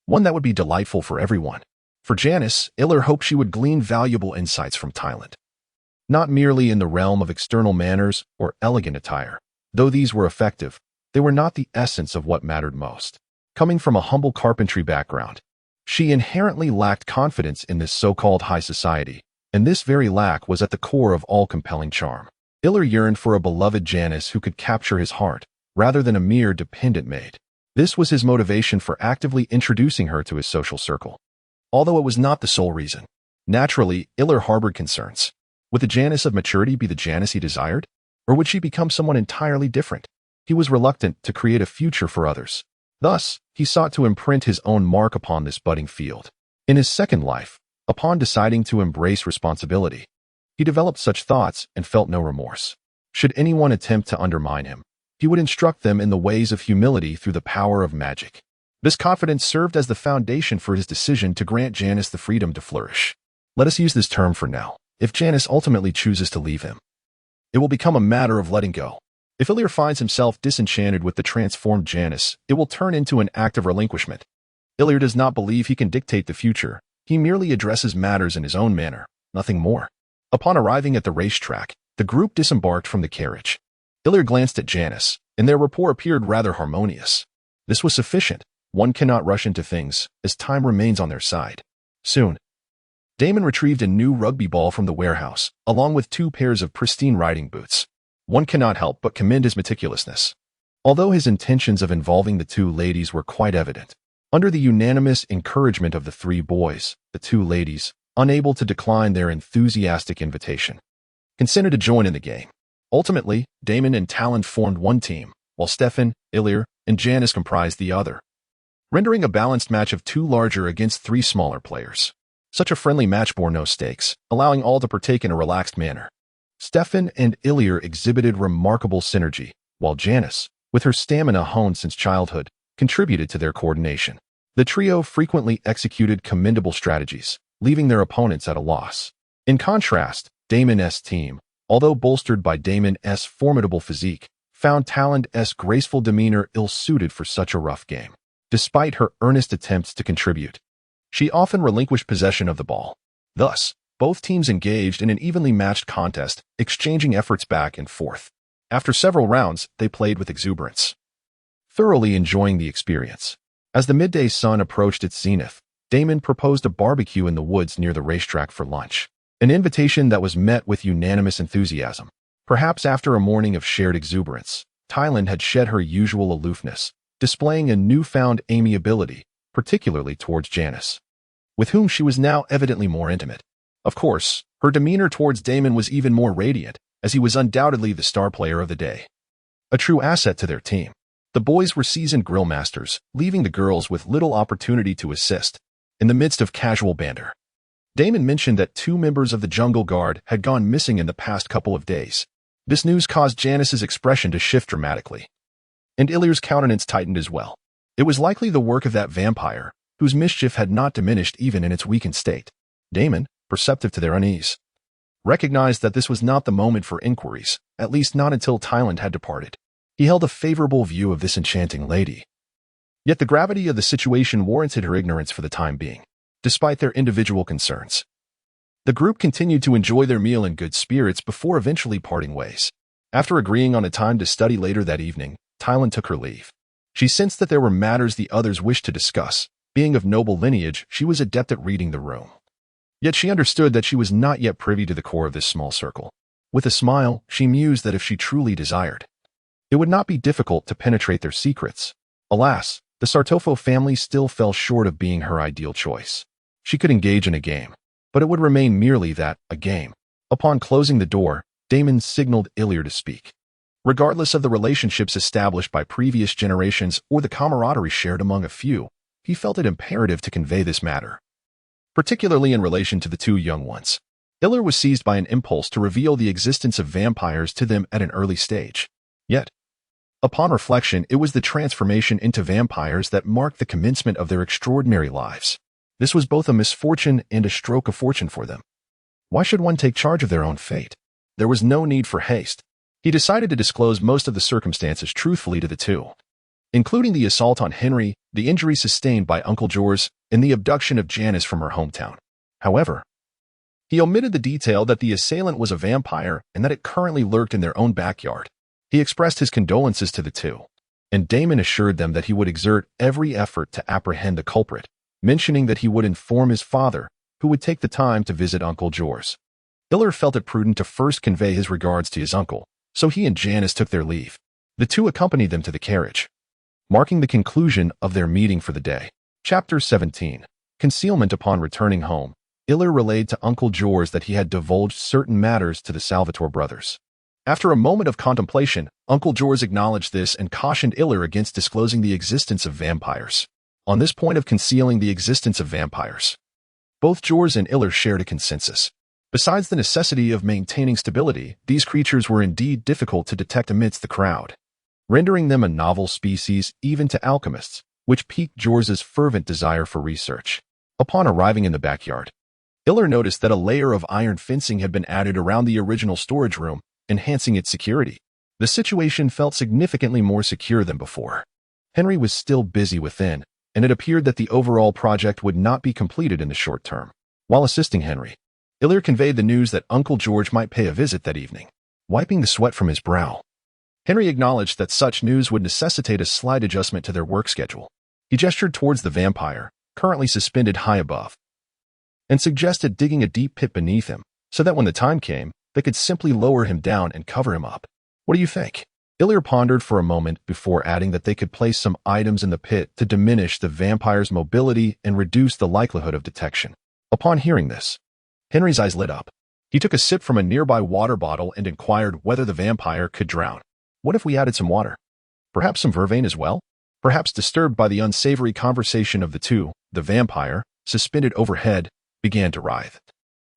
A: One that would be delightful for everyone. For Janice, Ilya hoped she would glean valuable insights from Thailand. Not merely in the realm of external manners or elegant attire. Though these were effective, they were not the essence of what mattered most. Coming from a humble carpentry background, she inherently lacked confidence in this so-called high society, and this very lack was at the core of all compelling charm. Ilya yearned for a beloved Janice who could capture his heart, rather than a mere dependent maid. This was his motivation for actively introducing her to his social circle. Although it was not the sole reason. Naturally, Ilya harbored concerns. Would the Janice of maturity be the Janice he desired? Or would she become someone entirely different? He was reluctant to create a future for others. Thus, he sought to imprint his own mark upon this budding field. In his second life, upon deciding to embrace responsibility, he developed such thoughts and felt no remorse. Should anyone attempt to undermine him, he would instruct them in the ways of humility through the power of magic. This confidence served as the foundation for his decision to grant Janice the freedom to flourish. Let us use this term for now. If Janice ultimately chooses to leave him, it will become a matter of letting go. If Ilya finds himself disenchanted with the transformed Janice, it will turn into an act of relinquishment. Ilya does not believe he can dictate the future. He merely addresses matters in his own manner, nothing more. Upon arriving at the racetrack, the group disembarked from the carriage. Ilya glanced at Janice, and their rapport appeared rather harmonious. This was sufficient. One cannot rush into things, as time remains on their side. Soon, Damon retrieved a new rugby ball from the warehouse, along with 2 pairs of pristine riding boots. One cannot help but commend his meticulousness. Although his intentions of involving the 2 ladies were quite evident, under the unanimous encouragement of the 3 boys, the 2 ladies, unable to decline their enthusiastic invitation, consented to join in the game. Ultimately, Damon and Talon formed one team, while Stefan, Ilya, and Janice comprised the other, rendering a balanced match of 2 larger against 3 smaller players. Such a friendly match bore no stakes, allowing all to partake in a relaxed manner. Stefan and Ilya exhibited remarkable synergy, while Janice, with her stamina honed since childhood, contributed to their coordination. The trio frequently executed commendable strategies, leaving their opponents at a loss. In contrast, Damon's team, although bolstered by Damon's formidable physique, found Talon's graceful demeanor ill-suited for such a rough game. Despite her earnest attempts to contribute, she often relinquished possession of the ball. Thus, both teams engaged in an evenly matched contest, exchanging efforts back and forth. After several rounds, they played with exuberance, thoroughly enjoying the experience. As the midday sun approached its zenith, Damon proposed a barbecue in the woods near the racetrack for lunch, an invitation that was met with unanimous enthusiasm. Perhaps after a morning of shared exuberance, Thailand had shed her usual aloofness, displaying a newfound amiability, particularly towards Janice, with whom she was now evidently more intimate. Of course, her demeanor towards Damon was even more radiant, as he was undoubtedly the star player of the day, a true asset to their team. The boys were seasoned grill masters, leaving the girls with little opportunity to assist. In the midst of casual banter, Damon mentioned that 2 members of the Jungle Guard had gone missing in the past couple of days. This news caused Janice's expression to shift dramatically, and Illyar's countenance tightened as well. It was likely the work of that vampire, whose mischief had not diminished even in its weakened state. Damon, perceptive to their unease, recognized that this was not the moment for inquiries, at least not until Thailand had departed. He held a favorable view of this enchanting lady. Yet the gravity of the situation warranted her ignorance for the time being, despite their individual concerns. The group continued to enjoy their meal in good spirits before eventually parting ways. After agreeing on a time to study later that evening, Thailand took her leave. She sensed that there were matters the others wished to discuss. Being of noble lineage, she was adept at reading the room. Yet she understood that she was not yet privy to the core of this small circle. With a smile, she mused that if she truly desired, it would not be difficult to penetrate their secrets. Alas, the Sartofo family still fell short of being her ideal choice. She could engage in a game, but it would remain merely that, a game. Upon closing the door, Damon signaled Illyar to speak. Regardless of the relationships established by previous generations or the camaraderie shared among a few, he felt it imperative to convey this matter, particularly in relation to the 2 young ones. Illyar was seized by an impulse to reveal the existence of vampires to them at an early stage. Yet, upon reflection, it was the transformation into vampires that marked the commencement of their extraordinary lives. This was both a misfortune and a stroke of fortune for them. Why should one take charge of their own fate? There was no need for haste. He decided to disclose most of the circumstances truthfully to the 2, including the assault on Henry, the injury sustained by Uncle George, and the abduction of Janice from her hometown. However, he omitted the detail that the assailant was a vampire and that it currently lurked in their own backyard. He expressed his condolences to the 2, and Damon assured them that he would exert every effort to apprehend the culprit, mentioning that he would inform his father, who would take the time to visit Uncle George. Illyar felt it prudent to first convey his regards to his uncle, so he and Janice took their leave. The 2 accompanied them to the carriage, marking the conclusion of their meeting for the day. Chapter 17. Concealment. Upon returning home, Illyar relayed to Uncle George that he had divulged certain matters to the Salvatore brothers. After a moment of contemplation, Uncle George acknowledged this and cautioned Illyar against disclosing the existence of vampires. On this point of concealing the existence of vampires, both George and Illyar shared a consensus. Besides the necessity of maintaining stability, these creatures were indeed difficult to detect amidst the crowd, rendering them a novel species even to alchemists, which piqued George's fervent desire for research. Upon arriving in the backyard, Illyar noticed that a layer of iron fencing had been added around the original storage room, enhancing its security. The situation felt significantly more secure than before. Henry was still busy within, and it appeared that the overall project would not be completed in the short term. While assisting Henry, Illyar conveyed the news that Uncle George might pay a visit that evening. Wiping the sweat from his brow, Henry acknowledged that such news would necessitate a slight adjustment to their work schedule. He gestured towards the vampire, currently suspended high above, and suggested digging a deep pit beneath him, so that when the time came, they could simply lower him down and cover him up. What do you think? Illyar pondered for a moment before adding that they could place some items in the pit to diminish the vampire's mobility and reduce the likelihood of detection. Upon hearing this, Henry's eyes lit up. He took a sip from a nearby water bottle and inquired whether the vampire could drown. What if we added some water? Perhaps some vervain as well? Perhaps disturbed by the unsavory conversation of the 2, the vampire, suspended overhead, began to writhe,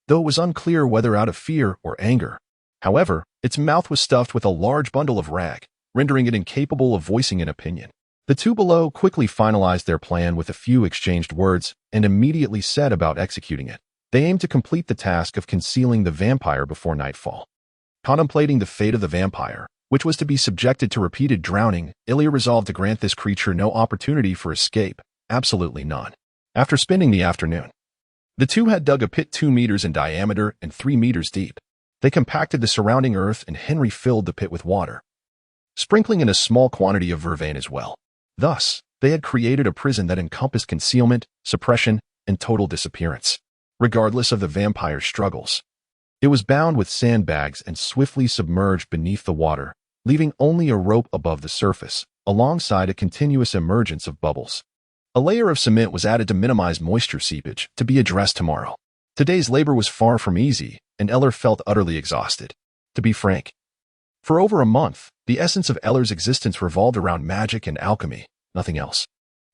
A: though it was unclear whether out of fear or anger. However, its mouth was stuffed with a large bundle of rag, rendering it incapable of voicing an opinion. The 2 below quickly finalized their plan with a few exchanged words and immediately set about executing it. They aimed to complete the task of concealing the vampire before nightfall. Contemplating the fate of the vampire, which was to be subjected to repeated drowning, Illyar resolved to grant this creature no opportunity for escape, absolutely none. After spending the afternoon, the 2 had dug a pit 2 meters in diameter and 3 meters deep. They compacted the surrounding earth and Henry filled the pit with water, sprinkling in a small quantity of vervain as well. Thus, they had created a prison that encompassed concealment, suppression, and total disappearance. Regardless of the vampire's struggles, it was bound with sandbags and swiftly submerged beneath the water, leaving only a rope above the surface, alongside a continuous emergence of bubbles. A layer of cement was added to minimize moisture seepage, to be addressed tomorrow. Today's labor was far from easy, and Eller felt utterly exhausted. To be frank, for over a month, the essence of Eller's existence revolved around magic and alchemy, nothing else.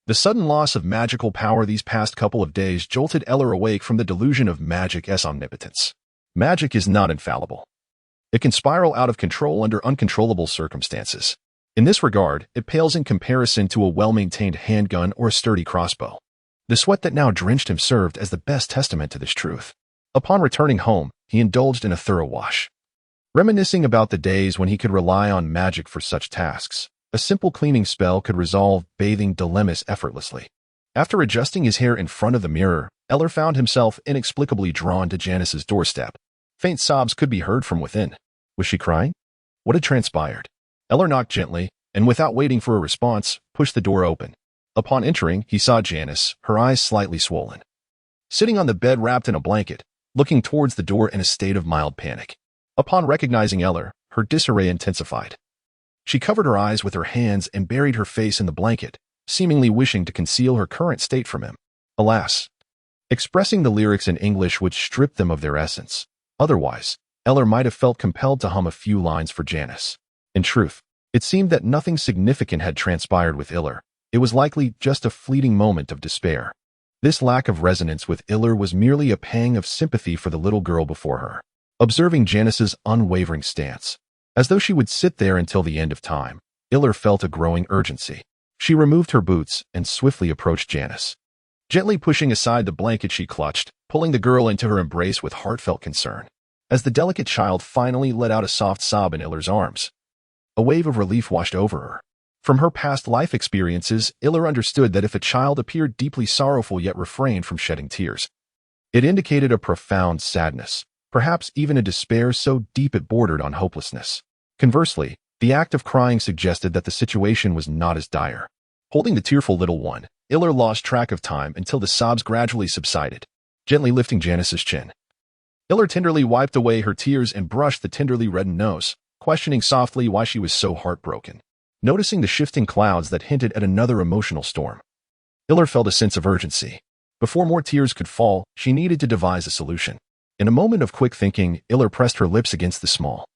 A: The sudden loss of magical power these past couple of days jolted Eller awake from the delusion of magic's omnipotence. Magic is not infallible. It can spiral out of control under uncontrollable circumstances. In this regard, it pales in comparison to a well-maintained handgun or a sturdy crossbow. The sweat that now drenched him served as the best testament to this truth. Upon returning home, he indulged in a thorough wash. Reminiscing about the days when he could rely on magic for such tasks, a simple cleaning spell could resolve bathing dilemmas effortlessly. After adjusting his hair in front of the mirror, Eller found himself inexplicably drawn to Janice's doorstep. Faint sobs could be heard from within. Was she crying? What had transpired? Eller knocked gently, and without waiting for a response, pushed the door open. Upon entering, he saw Janice, her eyes slightly swollen, sitting on the bed wrapped in a blanket, looking towards the door in a state of mild panic. Upon recognizing Eller, her disarray intensified. She covered her eyes with her hands and buried her face in the blanket, seemingly wishing to conceal her current state from him. Alas, expressing the lyrics in English would strip them of their essence. Otherwise, Eller might have felt compelled to hum a few lines for Janice. In truth, it seemed that nothing significant had transpired with Eller. It was likely just a fleeting moment of despair. This lack of resonance with Eller was merely a pang of sympathy for the little girl before her. Observing Janice's unwavering stance, as though she would sit there until the end of time, Eller felt a growing urgency. She removed her boots and swiftly approached Janice. Gently pushing aside the blanket she clutched, pulling the girl into her embrace with heartfelt concern. As the delicate child finally let out a soft sob in Iller's arms, a wave of relief washed over her. From her past life experiences, Iller understood that if a child appeared deeply sorrowful yet refrained from shedding tears, it indicated a profound sadness, perhaps even a despair so deep it bordered on hopelessness. Conversely, the act of crying suggested that the situation was not as dire. Holding the tearful little one, Iller lost track of time until the sobs gradually subsided, gently lifting Janice's chin. Iller tenderly wiped away her tears and brushed the tenderly reddened nose, questioning softly why she was so heartbroken. Noticing the shifting clouds that hinted at another emotional storm, Iller felt a sense of urgency. Before more tears could fall, she needed to devise a solution. In a moment of quick thinking, Iller pressed her lips against the small,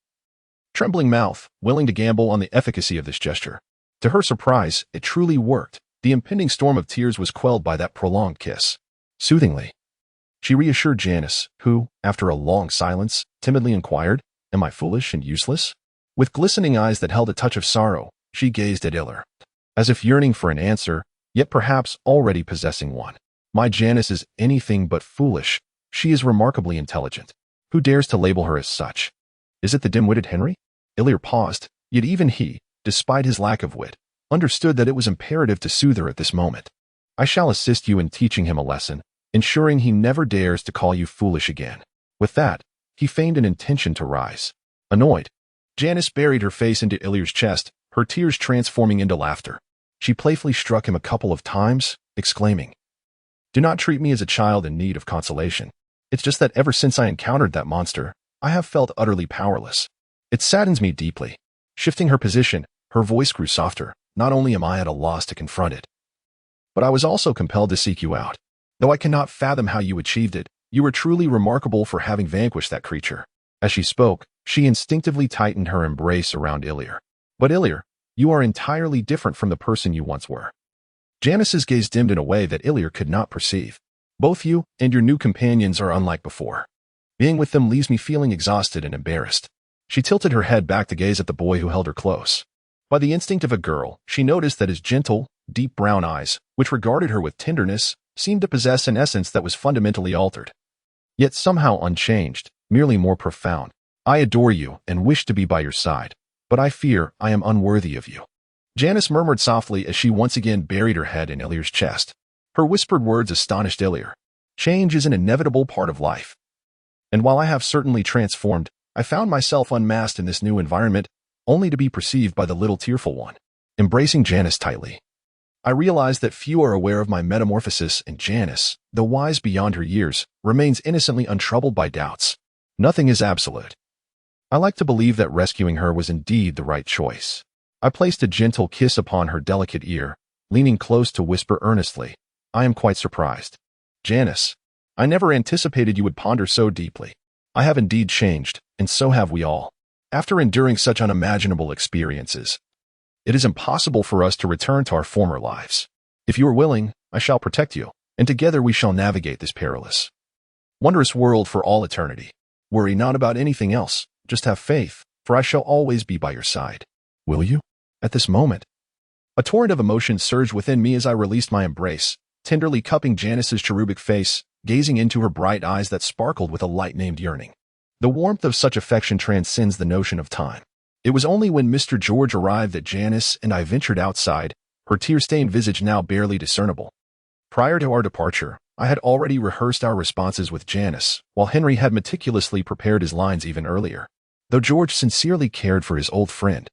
A: trembling mouth, willing to gamble on the efficacy of this gesture. To her surprise, it truly worked. The impending storm of tears was quelled by that prolonged kiss. Soothingly, she reassured Janice, who, after a long silence, timidly inquired, "Am I foolish and useless?" With glistening eyes that held a touch of sorrow, she gazed at Iller, as if yearning for an answer, yet perhaps already possessing one. "My Janice is anything but foolish. She is remarkably intelligent. Who dares to label her as such? Is it the dim-witted Henry?" Iller paused, yet even he, despite his lack of wit, understood that it was imperative to soothe her at this moment. "I shall assist you in teaching him a lesson, ensuring he never dares to call you foolish again." With that, he feigned an intention to rise. Annoyed, Janice buried her face into Iller's chest, her tears transforming into laughter. She playfully struck him a couple of times, exclaiming, "Do not treat me as a child in need of consolation. It's just that ever since I encountered that monster, I have felt utterly powerless. It saddens me deeply." Shifting her position, her voice grew softer. "Not only am I at a loss to confront it, but I was also compelled to seek you out. Though I cannot fathom how you achieved it, you were truly remarkable for having vanquished that creature." As she spoke, she instinctively tightened her embrace around Iller. "But Iller, you are entirely different from the person you once were." Janice's gaze dimmed in a way that Iller could not perceive. "Both you and your new companions are unlike before. Being with them leaves me feeling exhausted and embarrassed." She tilted her head back to gaze at the boy who held her close. By the instinct of a girl, she noticed that his gentle, deep brown eyes, which regarded her with tenderness, seemed to possess an essence that was fundamentally altered, yet somehow unchanged, merely more profound. "I adore you and wish to be by your side, but I fear I am unworthy of you," Janice murmured softly as she once again buried her head in Iller's chest. Her whispered words astonished Iller. "Change is an inevitable part of life. And while I have certainly transformed, I found myself unmasked in this new environment, only to be perceived by the little tearful one." Embracing Janice tightly, I realized that few are aware of my metamorphosis, and Janice, though wise beyond her years, remains innocently untroubled by doubts. Nothing is absolute. I like to believe that rescuing her was indeed the right choice. I placed a gentle kiss upon her delicate ear, leaning close to whisper earnestly, "I am quite surprised. Janice, I never anticipated you would ponder so deeply. I have indeed changed, and so have we all. After enduring such unimaginable experiences, it is impossible for us to return to our former lives. If you are willing, I shall protect you, and together we shall navigate this perilous, wondrous world for all eternity. Worry not about anything else, just have faith, for I shall always be by your side. Will you?" At this moment, a torrent of emotion surged within me as I released my embrace, tenderly cupping Janice's cherubic face, gazing into her bright eyes that sparkled with a light named yearning. The warmth of such affection transcends the notion of time. It was only when Mr. George arrived that Janice and I ventured outside, her tear-stained visage now barely discernible. Prior to our departure, I had already rehearsed our responses with Janice, while Henry had meticulously prepared his lines even earlier. Though George sincerely cared for his old friend,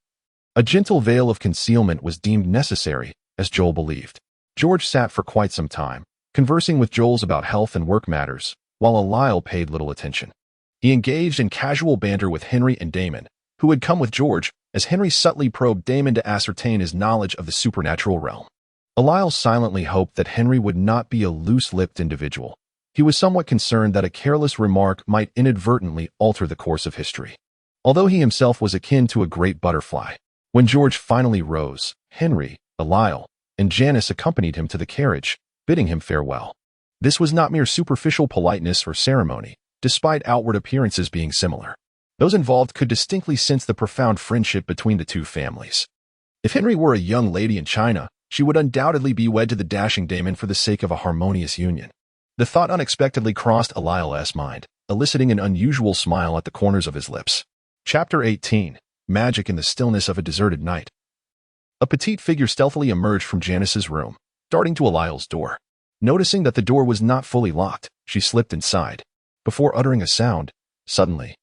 A: a gentle veil of concealment was deemed necessary, as Joel believed. George sat for quite some time, conversing with Joel about health and work matters, while Lyle paid little attention. He engaged in casual banter with Henry and Damon, who had come with George, as Henry subtly probed Damon to ascertain his knowledge of the supernatural realm. Lyle silently hoped that Henry would not be a loose-lipped individual. He was somewhat concerned that a careless remark might inadvertently alter the course of history. Although he himself was akin to a great butterfly, when George finally rose, Henry, Lyle, and Janice accompanied him to the carriage, bidding him farewell. This was not mere superficial politeness or ceremony, despite outward appearances being similar. Those involved could distinctly sense the profound friendship between the two families. If Henry were a young lady in China, she would undoubtedly be wed to the dashing Damon for the sake of a harmonious union. The thought unexpectedly crossed Lyle's mind, eliciting an unusual smile at the corners of his lips. Chapter 18. Magic in the Stillness of a Deserted Night. A petite figure stealthily emerged from Janice's room, darting to Lyle's door. Noticing that the door was not fully locked, she slipped inside. Before uttering a sound, suddenly,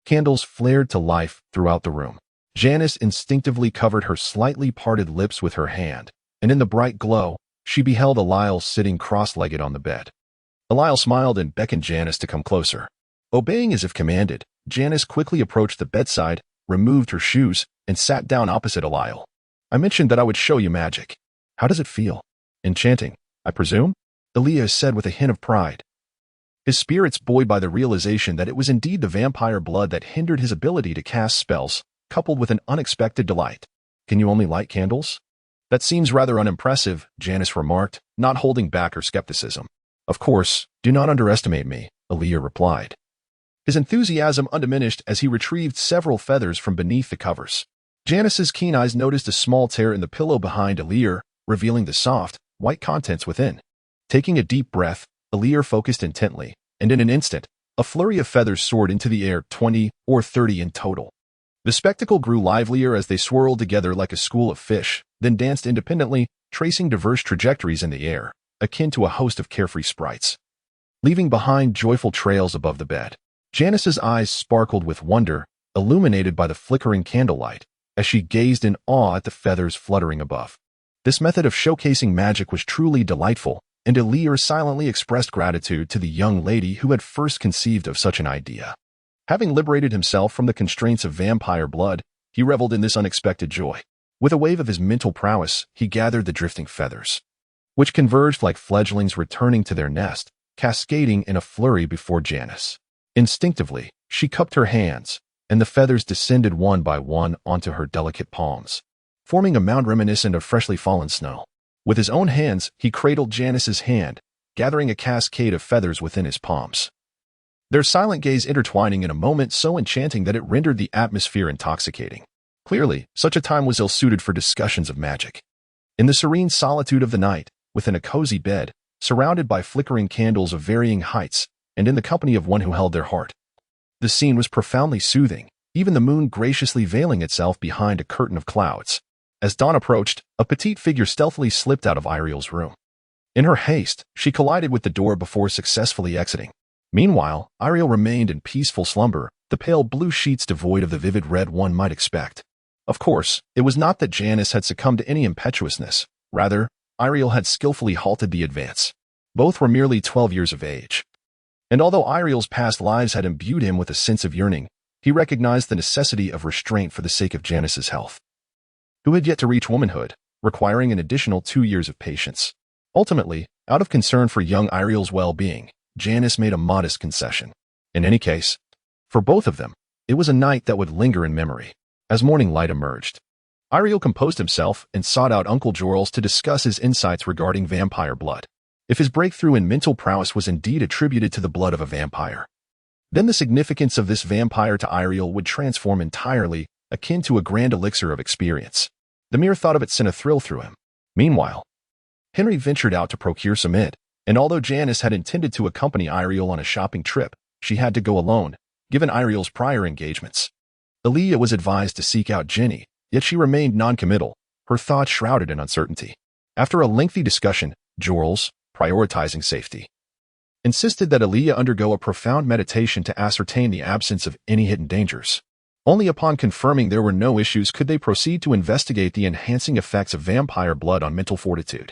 A: candles flared to life throughout the room. Janice instinctively covered her slightly parted lips with her hand, and in the bright glow, she beheld Lyle sitting cross-legged on the bed. Lyle smiled and beckoned Janice to come closer. Obeying as if commanded, Janice quickly approached the bedside, removed her shoes, and sat down opposite Lyle. "I mentioned that I would show you magic. How does it feel? Enchanting, I presume?" Elias said with a hint of pride. His spirits buoyed by the realization that it was indeed the vampire blood that hindered his ability to cast spells, coupled with an unexpected delight. "Can you only light candles?" "That seems rather unimpressive," Janice remarked, not holding back her skepticism. "Of course, do not underestimate me," Elias replied. His enthusiasm undiminished as he retrieved several feathers from beneath the covers. Janice's keen eyes noticed a small tear in the pillow behind Elias, revealing the soft, white contents within. Taking a deep breath, Elias focused intently, and in an instant, a flurry of feathers soared into the air, 20 or 30 in total. The spectacle grew livelier as they swirled together like a school of fish, then danced independently, tracing diverse trajectories in the air, akin to a host of carefree sprites, leaving behind joyful trails above the bed. Janice's eyes sparkled with wonder, illuminated by the flickering candlelight, as she gazed in awe at the feathers fluttering above. This method of showcasing magic was truly delightful, and Elias silently expressed gratitude to the young lady who had first conceived of such an idea. Having liberated himself from the constraints of vampire blood, he reveled in this unexpected joy. With a wave of his mental prowess, he gathered the drifting feathers, which converged like fledglings returning to their nest, cascading in a flurry before Janice. Instinctively, she cupped her hands, and the feathers descended one by one onto her delicate palms, forming a mound reminiscent of freshly fallen snow. With his own hands, he cradled Janice's hand, gathering a cascade of feathers within his palms. Their silent gaze intertwining in a moment so enchanting that it rendered the atmosphere intoxicating. Clearly, such a time was ill-suited for discussions of magic. In the serene solitude of the night, within a cozy bed, surrounded by flickering candles of varying heights, and in the company of one who held their heart, the scene was profoundly soothing, even the moon graciously veiling itself behind a curtain of clouds. As dawn approached, a petite figure stealthily slipped out of Ariel's room. In her haste, she collided with the door before successfully exiting. Meanwhile, Ariel remained in peaceful slumber, the pale blue sheets devoid of the vivid red one might expect. Of course, it was not that Janice had succumbed to any impetuousness. Rather, Iriel had skillfully halted the advance. Both were merely 12 years of age. And although Iriel's past lives had imbued him with a sense of yearning, he recognized the necessity of restraint for the sake of Janice's health, who had yet to reach womanhood, requiring an additional 2 years of patience. Ultimately, out of concern for young Iriel's well-being, Janice made a modest concession. In any case, for both of them, it was a night that would linger in memory. As morning light emerged, Iriel composed himself and sought out Uncle Jorls to discuss his insights regarding vampire blood. If his breakthrough in mental prowess was indeed attributed to the blood of a vampire, then the significance of this vampire to Iriel would transform entirely, akin to a grand elixir of experience. The mere thought of it sent a thrill through him. Meanwhile, Henry ventured out to procure some id, and although Janice had intended to accompany Iriel on a shopping trip, she had to go alone, given Iriel's prior engagements. Aaliyah was advised to seek out Jenny, yet she remained non-committal, her thoughts shrouded in uncertainty. After a lengthy discussion, Jorls, prioritizing safety, insisted that Aaliyah undergo a profound meditation to ascertain the absence of any hidden dangers. Only upon confirming there were no issues could they proceed to investigate the enhancing effects of vampire blood on mental fortitude.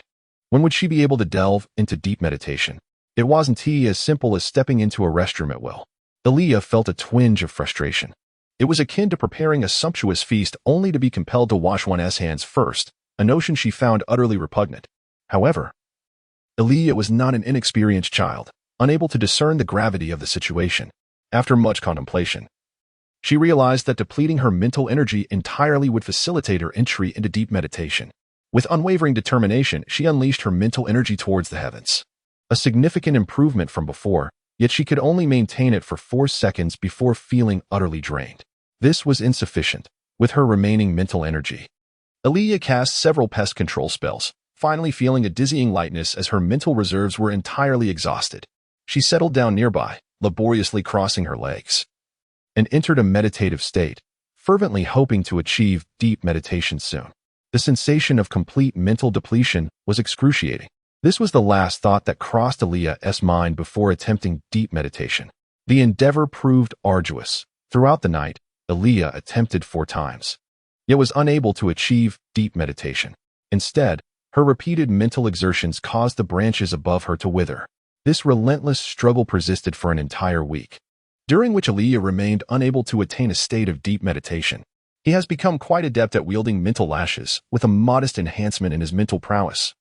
A: When would she be able to delve into deep meditation? It wasn't as simple as stepping into a restroom at will. Aaliyah felt a twinge of frustration. It was akin to preparing a sumptuous feast only to be compelled to wash one's hands first, a notion she found utterly repugnant. However, Aaliyah was not an inexperienced child, unable to discern the gravity of the situation. After much contemplation, she realized that depleting her mental energy entirely would facilitate her entry into deep meditation. With unwavering determination, she unleashed her mental energy towards the heavens. A significant improvement from before, yet she could only maintain it for 4 seconds before feeling utterly drained. This was insufficient. With her remaining mental energy, Aaliyah cast several pest control spells, finally feeling a dizzying lightness as her mental reserves were entirely exhausted. She settled down nearby, laboriously crossing her legs, and entered a meditative state, fervently hoping to achieve deep meditation soon. The sensation of complete mental depletion was excruciating. This was the last thought that crossed Aaliyah's mind before attempting deep meditation. The endeavor proved arduous. Throughout the night, Aaliyah attempted 4 times, yet was unable to achieve deep meditation. Instead, her repeated mental exertions caused the branches above her to wither. This relentless struggle persisted for an entire week, during which Aaliyah remained unable to attain a state of deep meditation. He has become quite adept at wielding mental lashes, with a modest enhancement in his mental prowess,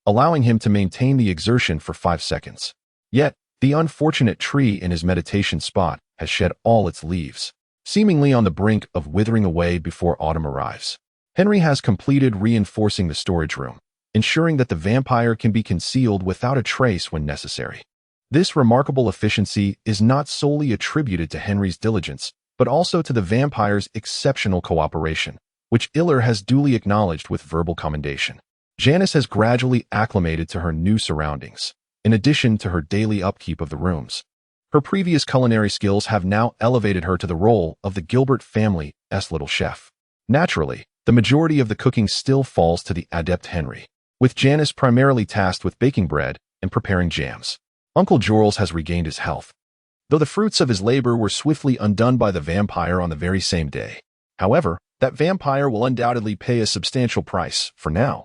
A: allowing him to maintain the exertion for 5 seconds. Yet, the unfortunate tree in his meditation spot has shed all its leaves, seemingly on the brink of withering away before autumn arrives. Henry has completed reinforcing the storage room, ensuring that the vampire can be concealed without a trace when necessary. This remarkable efficiency is not solely attributed to Henry's diligence, but also to the vampire's exceptional cooperation, which Iller has duly acknowledged with verbal commendation. Janice has gradually acclimated to her new surroundings, in addition to her daily upkeep of the rooms. Her previous culinary skills have now elevated her to the role of the Gilbert family's little chef. Naturally, the majority of the cooking still falls to the adept Henry, with Janice primarily tasked with baking bread and preparing jams. Uncle Jorls has regained his health, though the fruits of his labor were swiftly undone by the vampire on the very same day. However, that vampire will undoubtedly pay a substantial price. For now,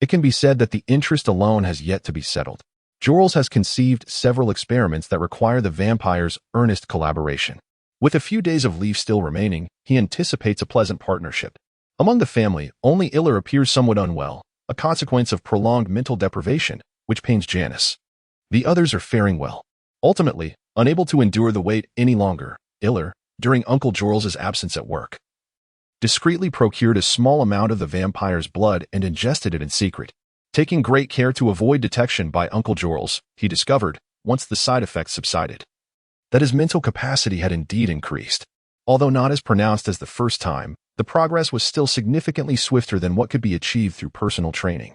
A: it can be said that the interest alone has yet to be settled. Jorls has conceived several experiments that require the vampire's earnest collaboration. With a few days of leave still remaining, he anticipates a pleasant partnership. Among the family, only Iller appears somewhat unwell, a consequence of prolonged mental deprivation, which pains Janice. The others are faring well. Ultimately, unable to endure the wait any longer, Iller, during Uncle Jorls' absence at work, discreetly procured a small amount of the vampire's blood and ingested it in secret. Taking great care to avoid detection by Uncle Jorls, he discovered, once the side effects subsided, that his mental capacity had indeed increased. Although not as pronounced as the first time, the progress was still significantly swifter than what could be achieved through personal training.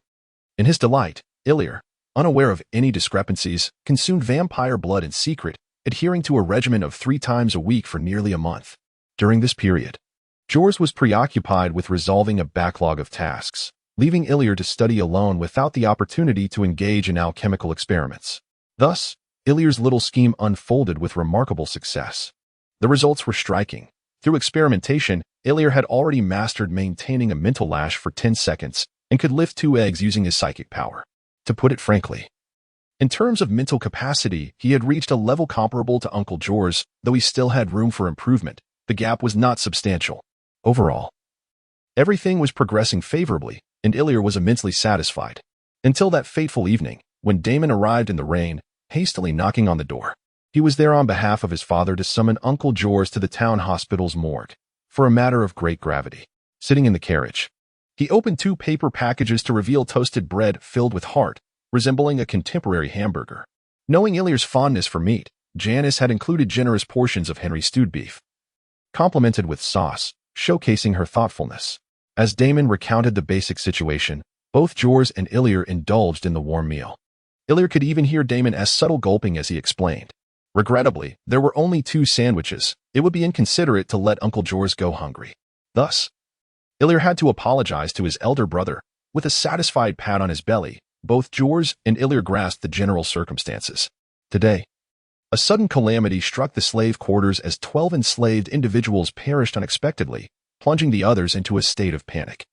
A: In his delight, Iller, unaware of any discrepancies, consumed vampire blood in secret, adhering to a regimen of 3 times a week for nearly a month. During this period, Jorls was preoccupied with resolving a backlog of tasks, leaving Iller to study alone without the opportunity to engage in alchemical experiments. Thus, Ilir's little scheme unfolded with remarkable success. The results were striking. Through experimentation, Iller had already mastered maintaining a mental lash for 10 seconds and could lift 2 eggs using his psychic power. To put it frankly, in terms of mental capacity, he had reached a level comparable to Uncle Jor's, though he still had room for improvement. The gap was not substantial. Overall, everything was progressing favorably, and Ilya was immensely satisfied. Until that fateful evening, when Damon arrived in the rain, hastily knocking on the door. He was there on behalf of his father to summon Uncle Jor's to the town hospital's morgue, for a matter of great gravity. Sitting in the carriage, he opened 2 paper packages to reveal toasted bread filled with heart, resembling a contemporary hamburger. Knowing Ilya's fondness for meat, Janice had included generous portions of Henry's stewed beef, complemented with sauce, showcasing her thoughtfulness. As Damon recounted the basic situation, both Jors and Ilya indulged in the warm meal. Ilya could even hear Damon's subtle gulping as he explained. Regrettably, there were only 2 sandwiches. It would be inconsiderate to let Uncle Jors go hungry. Thus, Ilya had to apologize to his elder brother. With a satisfied pat on his belly, both Jors and Ilya grasped the general circumstances. Today, a sudden calamity struck the slave quarters as 12 enslaved individuals perished unexpectedly, plunging the others into a state of panic.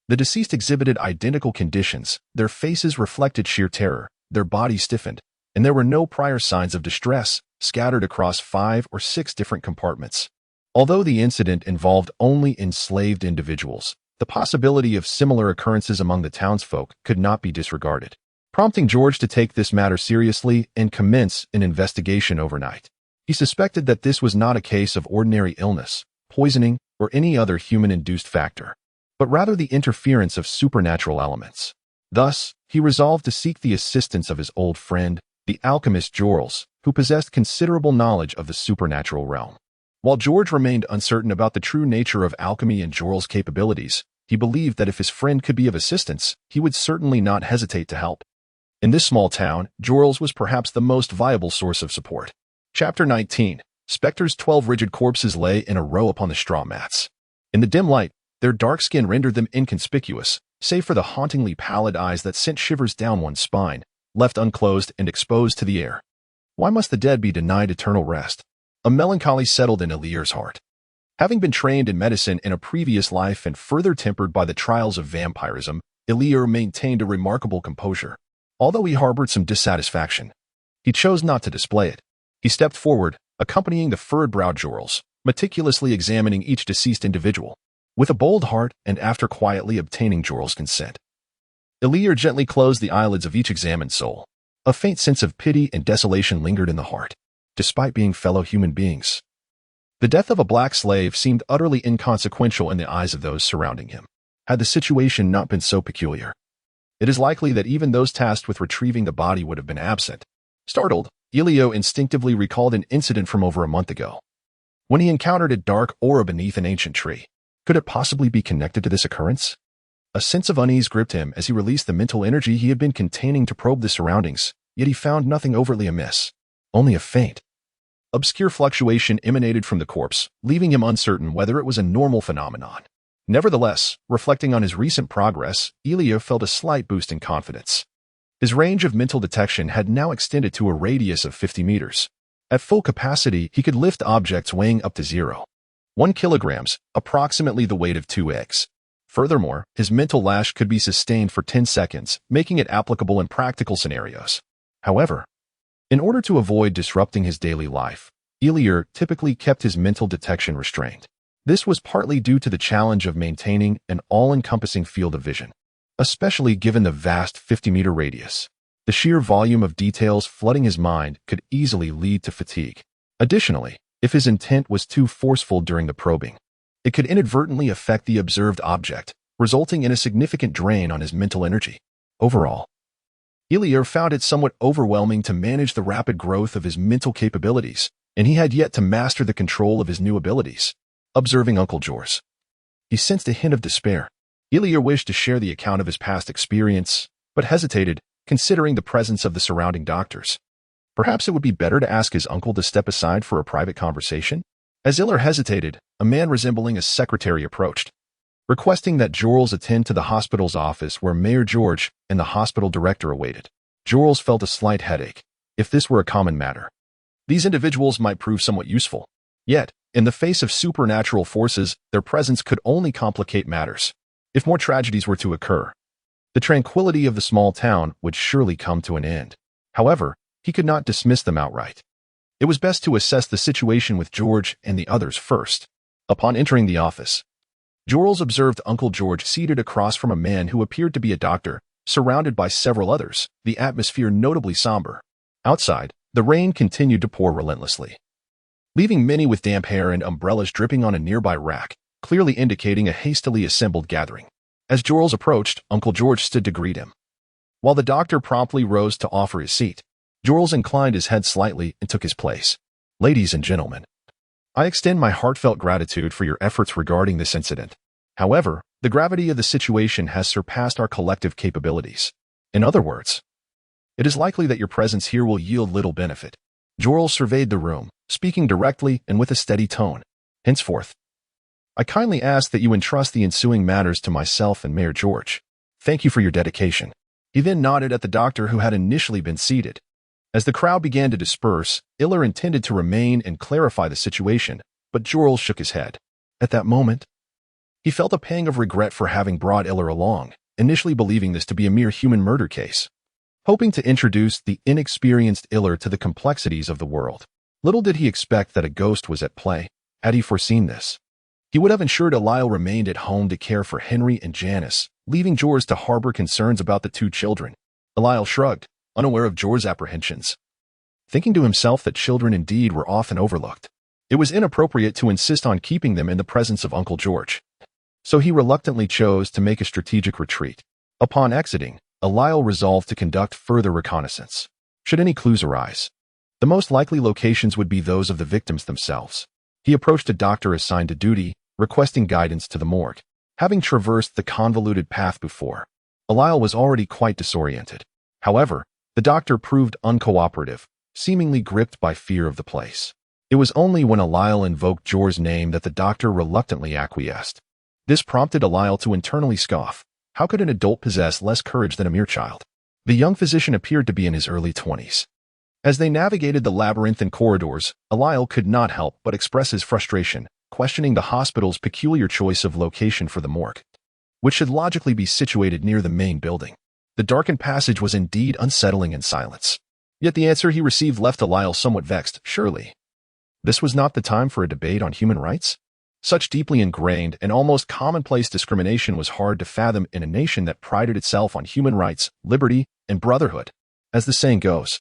A: The deceased exhibited identical conditions, their faces reflected sheer terror, their bodies stiffened, and there were no prior signs of distress, scattered across 5 or 6 different compartments. Although the incident involved only enslaved individuals, the possibility of similar occurrences among the townsfolk could not be disregarded, prompting George to take this matter seriously and commence an investigation overnight. He suspected that this was not a case of ordinary illness, poisoning, or any other human-induced factor, but rather the interference of supernatural elements. Thus, he resolved to seek the assistance of his old friend, the alchemist Jorls, who possessed considerable knowledge of the supernatural realm. While George remained uncertain about the true nature of alchemy and Jorls' capabilities, he believed that if his friend could be of assistance, he would certainly not hesitate to help. In this small town, Jorls was perhaps the most viable source of support. Chapter 19. Spectres. 12 rigid corpses lay in a row upon the straw mats. In the dim light, their dark skin rendered them inconspicuous, save for the hauntingly pallid eyes that sent shivers down one's spine, left unclosed and exposed to the air. Why must the dead be denied eternal rest? A melancholy settled in Ilya's heart. Having been trained in medicine in a previous life and further tempered by the trials of vampirism, Ilya maintained a remarkable composure. Although he harbored some dissatisfaction, he chose not to display it. He stepped forward, accompanying the furrowed-browed Jorls, meticulously examining each deceased individual. With a bold heart and after quietly obtaining Jorls' consent, Ilya gently closed the eyelids of each examined soul. A faint sense of pity and desolation lingered in the heart. Despite being fellow human beings, the death of a black slave seemed utterly inconsequential in the eyes of those surrounding him. Had the situation not been so peculiar, it is likely that even those tasked with retrieving the body would have been absent. Startled, Ilya instinctively recalled an incident from over a month ago, when he encountered a dark aura beneath an ancient tree. Could it possibly be connected to this occurrence? A sense of unease gripped him as he released the mental energy he had been containing to probe the surroundings, yet he found nothing overtly amiss. Only a faint, obscure fluctuation emanated from the corpse, leaving him uncertain whether it was a normal phenomenon. Nevertheless, reflecting on his recent progress, Ilya felt a slight boost in confidence. His range of mental detection had now extended to a radius of 50 meters. At full capacity, he could lift objects weighing up to 0.1 kilograms, approximately the weight of 2 eggs. Furthermore, his mental lash could be sustained for 10 seconds, making it applicable in practical scenarios. However, in order to avoid disrupting his daily life, Ilya typically kept his mental detection restrained. This was partly due to the challenge of maintaining an all-encompassing field of vision, especially given the vast 50-meter radius. The sheer volume of details flooding his mind could easily lead to fatigue. Additionally, if his intent was too forceful during the probing, it could inadvertently affect the observed object, resulting in a significant drain on his mental energy. Overall, Ilya found it somewhat overwhelming to manage the rapid growth of his mental capabilities, and he had yet to master the control of his new abilities. Observing Uncle Jors, he sensed a hint of despair. Ilya wished to share the account of his past experience, but hesitated, considering the presence of the surrounding doctors. Perhaps it would be better to ask his uncle to step aside for a private conversation? As Ilya hesitated, a man resembling a secretary approached, requesting that Jorls attend to the hospital's office where Mayor George and the hospital director awaited. Jorls felt a slight headache. If this were a common matter, these individuals might prove somewhat useful. Yet, in the face of supernatural forces, their presence could only complicate matters. If more tragedies were to occur, The tranquility of the small town would surely come to an end. However, he could not dismiss them outright. It was best to assess the situation with George and the others first. Upon entering the office, Jorrels observed Uncle George seated across from a man who appeared to be a doctor, surrounded by several others, the atmosphere notably somber. Outside, the rain continued to pour relentlessly, leaving many with damp hair and umbrellas dripping on a nearby rack, clearly indicating a hastily assembled gathering. As Jorrels approached, Uncle George stood to greet him. While the doctor promptly rose to offer his seat, Jorrels inclined his head slightly and took his place. "Ladies and gentlemen, I extend my heartfelt gratitude for your efforts regarding this incident. However, the gravity of the situation has surpassed our collective capabilities. In other words, it is likely that your presence here will yield little benefit." Jorrels surveyed the room, speaking directly and with a steady tone. "Henceforth, I kindly ask that you entrust the ensuing matters to myself and Mayor George. Thank you for your dedication." He then nodded at the doctor who had initially been seated. As the crowd began to disperse, Iller intended to remain and clarify the situation, but Jorrels shook his head. At that moment, he felt a pang of regret for having brought Iller along, initially believing this to be a mere human murder case, hoping to introduce the inexperienced Iller to the complexities of the world. Little did he expect that a ghost was at play. Had he foreseen this, he would have ensured Eliel remained at home to care for Henry and Janice, leaving George to harbor concerns about the two children. Eliel shrugged, unaware of George's apprehensions, thinking to himself that children indeed were often overlooked. It was inappropriate to insist on keeping them in the presence of Uncle George, so he reluctantly chose to make a strategic retreat. Upon exiting, Eliel resolved to conduct further reconnaissance. Should any clues arise, the most likely locations would be those of the victims themselves. He approached a doctor assigned to duty, requesting guidance to the morgue. Having traversed the convoluted path before, Eliel was already quite disoriented. However, the doctor proved uncooperative, seemingly gripped by fear of the place. It was only when Eliel invoked Jor's name that the doctor reluctantly acquiesced. This prompted Eliel to internally scoff. How could an adult possess less courage than a mere child? The young physician appeared to be in his early 20s. As they navigated the labyrinthine corridors, Eliel could not help but express his frustration, questioning the hospital's peculiar choice of location for the morgue, which should logically be situated near the main building. The darkened passage was indeed unsettling in silence. Yet the answer he received left Eliel somewhat vexed. Surely, this was not the time for a debate on human rights? Such deeply ingrained and almost commonplace discrimination was hard to fathom in a nation that prided itself on human rights, liberty, and brotherhood. As the saying goes,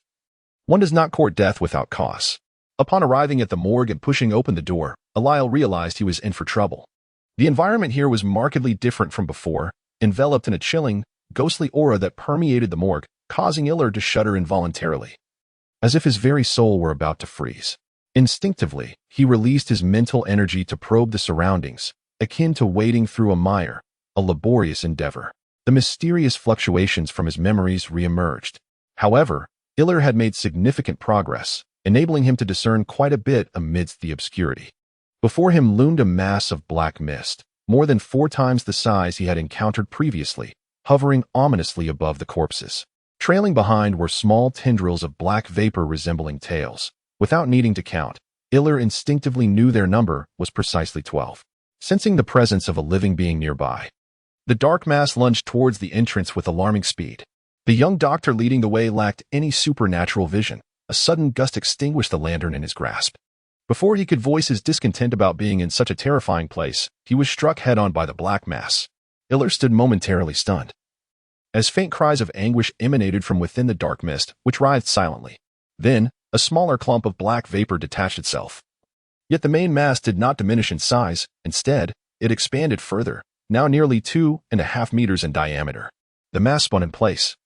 A: one does not court death without cause. Upon arriving at the morgue and pushing open the door, Eliel realized he was in for trouble. The environment here was markedly different from before, enveloped in a chilling, ghostly aura that permeated the morgue, causing Iller to shudder involuntarily, as if his very soul were about to freeze. Instinctively, he released his mental energy to probe the surroundings, akin to wading through a mire, a laborious endeavor. The mysterious fluctuations from his memories reemerged. However, Iller had made significant progress, enabling him to discern quite a bit amidst the obscurity. Before him loomed a mass of black mist, more than 4 times the size he had encountered previously, hovering ominously above the corpses. Trailing behind were small tendrils of black vapor resembling tails. Without needing to count, Iller instinctively knew their number was precisely 12. Sensing the presence of a living being nearby, the dark mass lunged towards the entrance with alarming speed. The young doctor leading the way lacked any supernatural vision. A sudden gust extinguished the lantern in his grasp. Before he could voice his discontent about being in such a terrifying place, he was struck head-on by the black mass. Iller stood momentarily stunned, as faint cries of anguish emanated from within the dark mist, which writhed silently. Then, a smaller clump of black vapor detached itself. Yet the main mass did not diminish in size. Instead, it expanded further, now nearly 2.5 meters in diameter. The mass spun in place,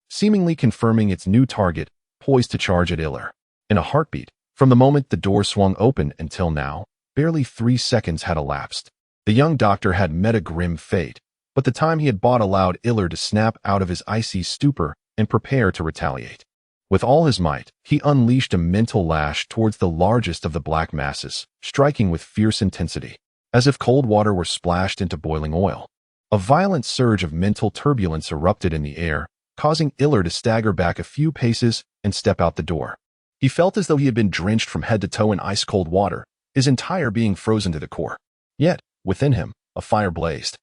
A: seemingly confirming its new target, poised to charge at Iller. In a heartbeat, from the moment the door swung open until now, barely 3 seconds had elapsed. The young doctor had met a grim fate, but the time he had bought allowed Iller to snap out of his icy stupor and prepare to retaliate. With all his might, he unleashed a mental lash towards the largest of the black masses, striking with fierce intensity, as if cold water were splashed into boiling oil. A violent surge of mental turbulence erupted in the air, causing Iller to stagger back a few paces and step out the door. He felt as though he had been drenched from head to toe in ice-cold water, his entire being frozen to the core. Yet, within him, a fire blazed.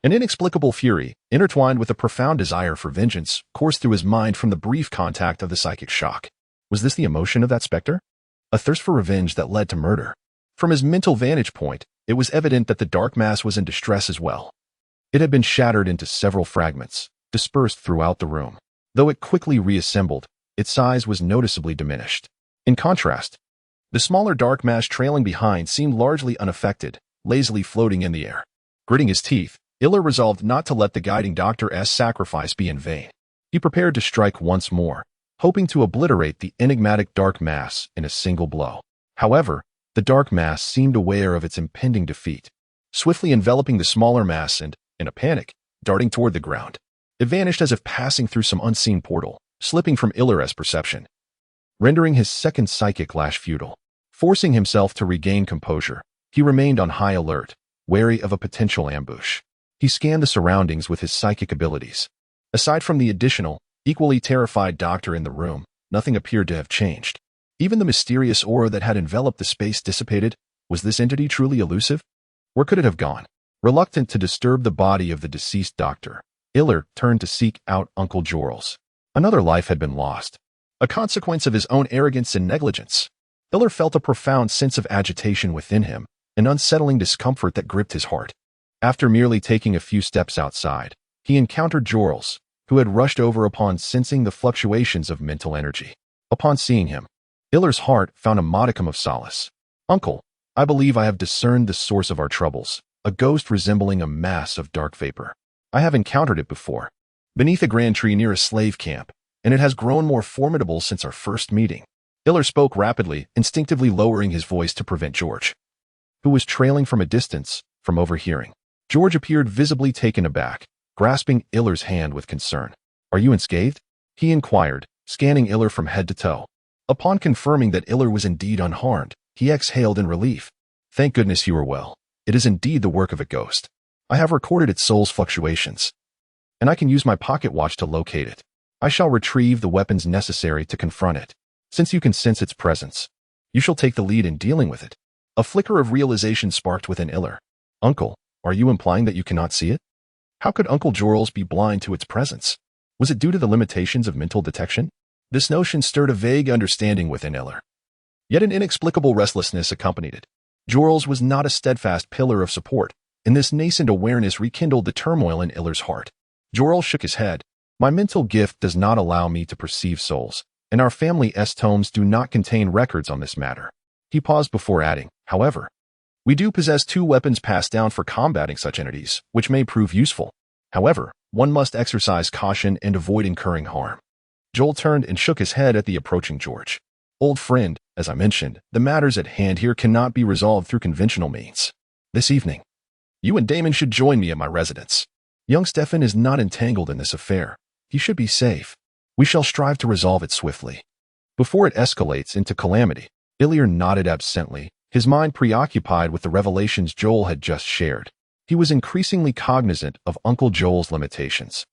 A: An inexplicable fury, intertwined with a profound desire for vengeance, coursed through his mind from the brief contact of the psychic shock. Was this the emotion of that specter? A thirst for revenge that led to murder? From his mental vantage point, it was evident that the dark mass was in distress as well. It had been shattered into several fragments, dispersed throughout the room. Though it quickly reassembled, its size was noticeably diminished. In contrast, the smaller dark mass trailing behind seemed largely unaffected, lazily floating in the air. Gritting his teeth, Iller resolved not to let the guiding Doctor's sacrifice be in vain. He prepared to strike once more, hoping to obliterate the enigmatic dark mass in a single blow. However, the dark mass seemed aware of its impending defeat, swiftly enveloping the smaller mass and, in a panic, darting toward the ground. It vanished as if passing through some unseen portal, slipping from Iller's perception, rendering his second psychic lash futile. Forcing himself to regain composure, he remained on high alert, wary of a potential ambush. He scanned the surroundings with his psychic abilities. Aside from the additional, equally terrified doctor in the room, nothing appeared to have changed. Even the mysterious aura that had enveloped the space dissipated. Was this entity truly elusive? Where could it have gone? Reluctant to disturb the body of the deceased doctor, Iller turned to seek out Uncle Jorls. Another life had been lost, a consequence of his own arrogance and negligence. Iller felt a profound sense of agitation within him, an unsettling discomfort that gripped his heart. After merely taking a few steps outside, he encountered Jorls, who had rushed over upon sensing the fluctuations of mental energy. Upon seeing him, Iller's heart found a modicum of solace. "Uncle, I believe I have discerned the source of our troubles, a ghost resembling a mass of dark vapor. I have encountered it before, beneath a grand tree near a slave camp, and it has grown more formidable since our first meeting." Iller spoke rapidly, instinctively lowering his voice to prevent George, who was trailing from a distance, from overhearing. George appeared visibly taken aback, grasping Iller's hand with concern. "Are you unscathed?" he inquired, scanning Iller from head to toe. Upon confirming that Iller was indeed unharmed, he exhaled in relief. "Thank goodness you are well. It is indeed the work of a ghost. I have recorded its soul's fluctuations, and I can use my pocket watch to locate it. I shall retrieve the weapons necessary to confront it. Since you can sense its presence, you shall take the lead in dealing with it." A flicker of realization sparked within Iller. "Uncle, are you implying that you cannot see it? How could Uncle Jorls be blind to its presence? Was it due to the limitations of mental detection?" This notion stirred a vague understanding within Iller. Yet an inexplicable restlessness accompanied it. Jorls was not a steadfast pillar of support, and this nascent awareness rekindled the turmoil in Iller's heart. Jorls shook his head. "My mental gift does not allow me to perceive souls, and our family's tomes do not contain records on this matter." He paused before adding, "However, we do possess 2 weapons passed down for combating such entities, which may prove useful. However, one must exercise caution and avoid incurring harm." Joel turned and shook his head at the approaching George. "Old friend, as I mentioned, the matters at hand here cannot be resolved through conventional means. This evening, you and Damon should join me at my residence. Young Stefan is not entangled in this affair. He should be safe. We shall strive to resolve it swiftly, before it escalates into calamity." Iller nodded absently, his mind preoccupied with the revelations Joel had just shared. He was increasingly cognizant of Uncle Joel's limitations.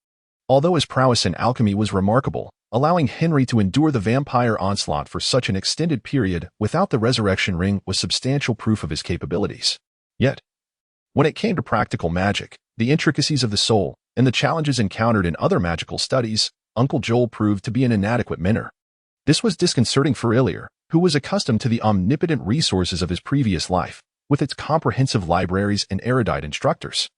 A: Although his prowess in alchemy was remarkable, allowing Henry to endure the vampire onslaught for such an extended period without the resurrection ring was substantial proof of his capabilities. Yet, when it came to practical magic, the intricacies of the soul, and the challenges encountered in other magical studies, Uncle Joel proved to be an inadequate mentor. This was disconcerting for Iller, who was accustomed to the omnipotent resources of his previous life, with its comprehensive libraries and erudite instructors.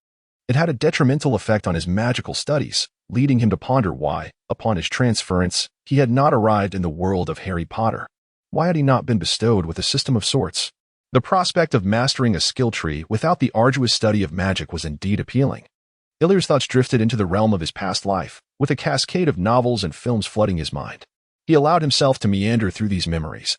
A: It had a detrimental effect on his magical studies, leading him to ponder why, upon his transference, he had not arrived in the world of Harry Potter. Why had he not been bestowed with a system of sorts? The prospect of mastering a skill tree without the arduous study of magic was indeed appealing. Iller's thoughts drifted into the realm of his past life, with a cascade of novels and films flooding his mind. He allowed himself to meander through these memories,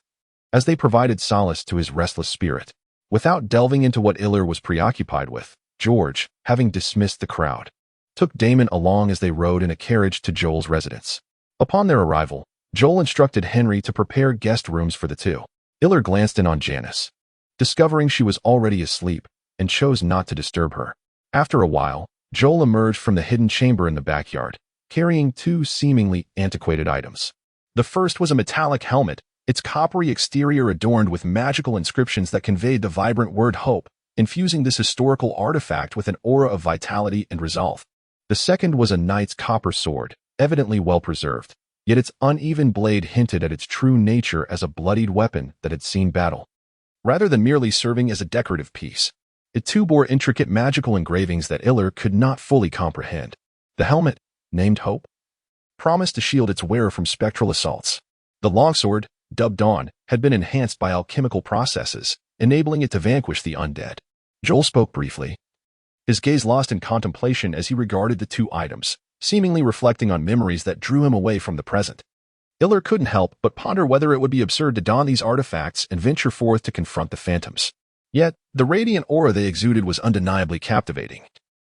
A: as they provided solace to his restless spirit. Without delving into what Iller was preoccupied with, George, having dismissed the crowd, took Damon along as they rode in a carriage to Joel's residence. Upon their arrival, Joel instructed Henry to prepare guest rooms for the two. Iller glanced in on Janice, discovering she was already asleep, and chose not to disturb her. After a while, Joel emerged from the hidden chamber in the backyard, carrying 2 seemingly antiquated items. The first was a metallic helmet, its coppery exterior adorned with magical inscriptions that conveyed the vibrant word hope, infusing this historical artifact with an aura of vitality and resolve. The second was a knight's copper sword, evidently well-preserved, yet its uneven blade hinted at its true nature as a bloodied weapon that had seen battle. Rather than merely serving as a decorative piece, it too bore intricate magical engravings that Iller could not fully comprehend. The helmet, named Hope, promised to shield its wearer from spectral assaults. The longsword, dubbed Dawn, had been enhanced by alchemical processes, enabling it to vanquish the undead. Joel spoke briefly, his gaze lost in contemplation as he regarded the two items, seemingly reflecting on memories that drew him away from the present. Iller couldn't help but ponder whether it would be absurd to don these artifacts and venture forth to confront the phantoms. Yet, the radiant aura they exuded was undeniably captivating,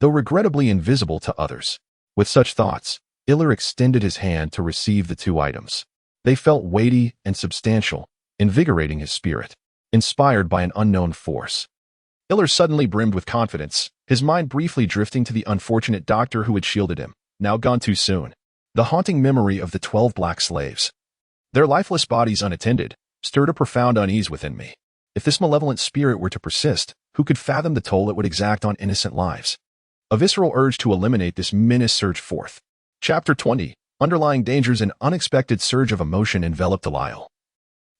A: though regrettably invisible to others. With such thoughts, Iller extended his hand to receive the two items. They felt weighty and substantial, invigorating his spirit, inspired by an unknown force. Iller suddenly brimmed with confidence, his mind briefly drifting to the unfortunate doctor who had shielded him, now gone too soon. The haunting memory of the 12 black slaves, their lifeless bodies unattended, stirred a profound unease within me. If this malevolent spirit were to persist, who could fathom the toll it would exact on innocent lives? A visceral urge to eliminate this menace surged forth. Chapter 20. Underlying dangers. An unexpected surge of emotion enveloped Eliel,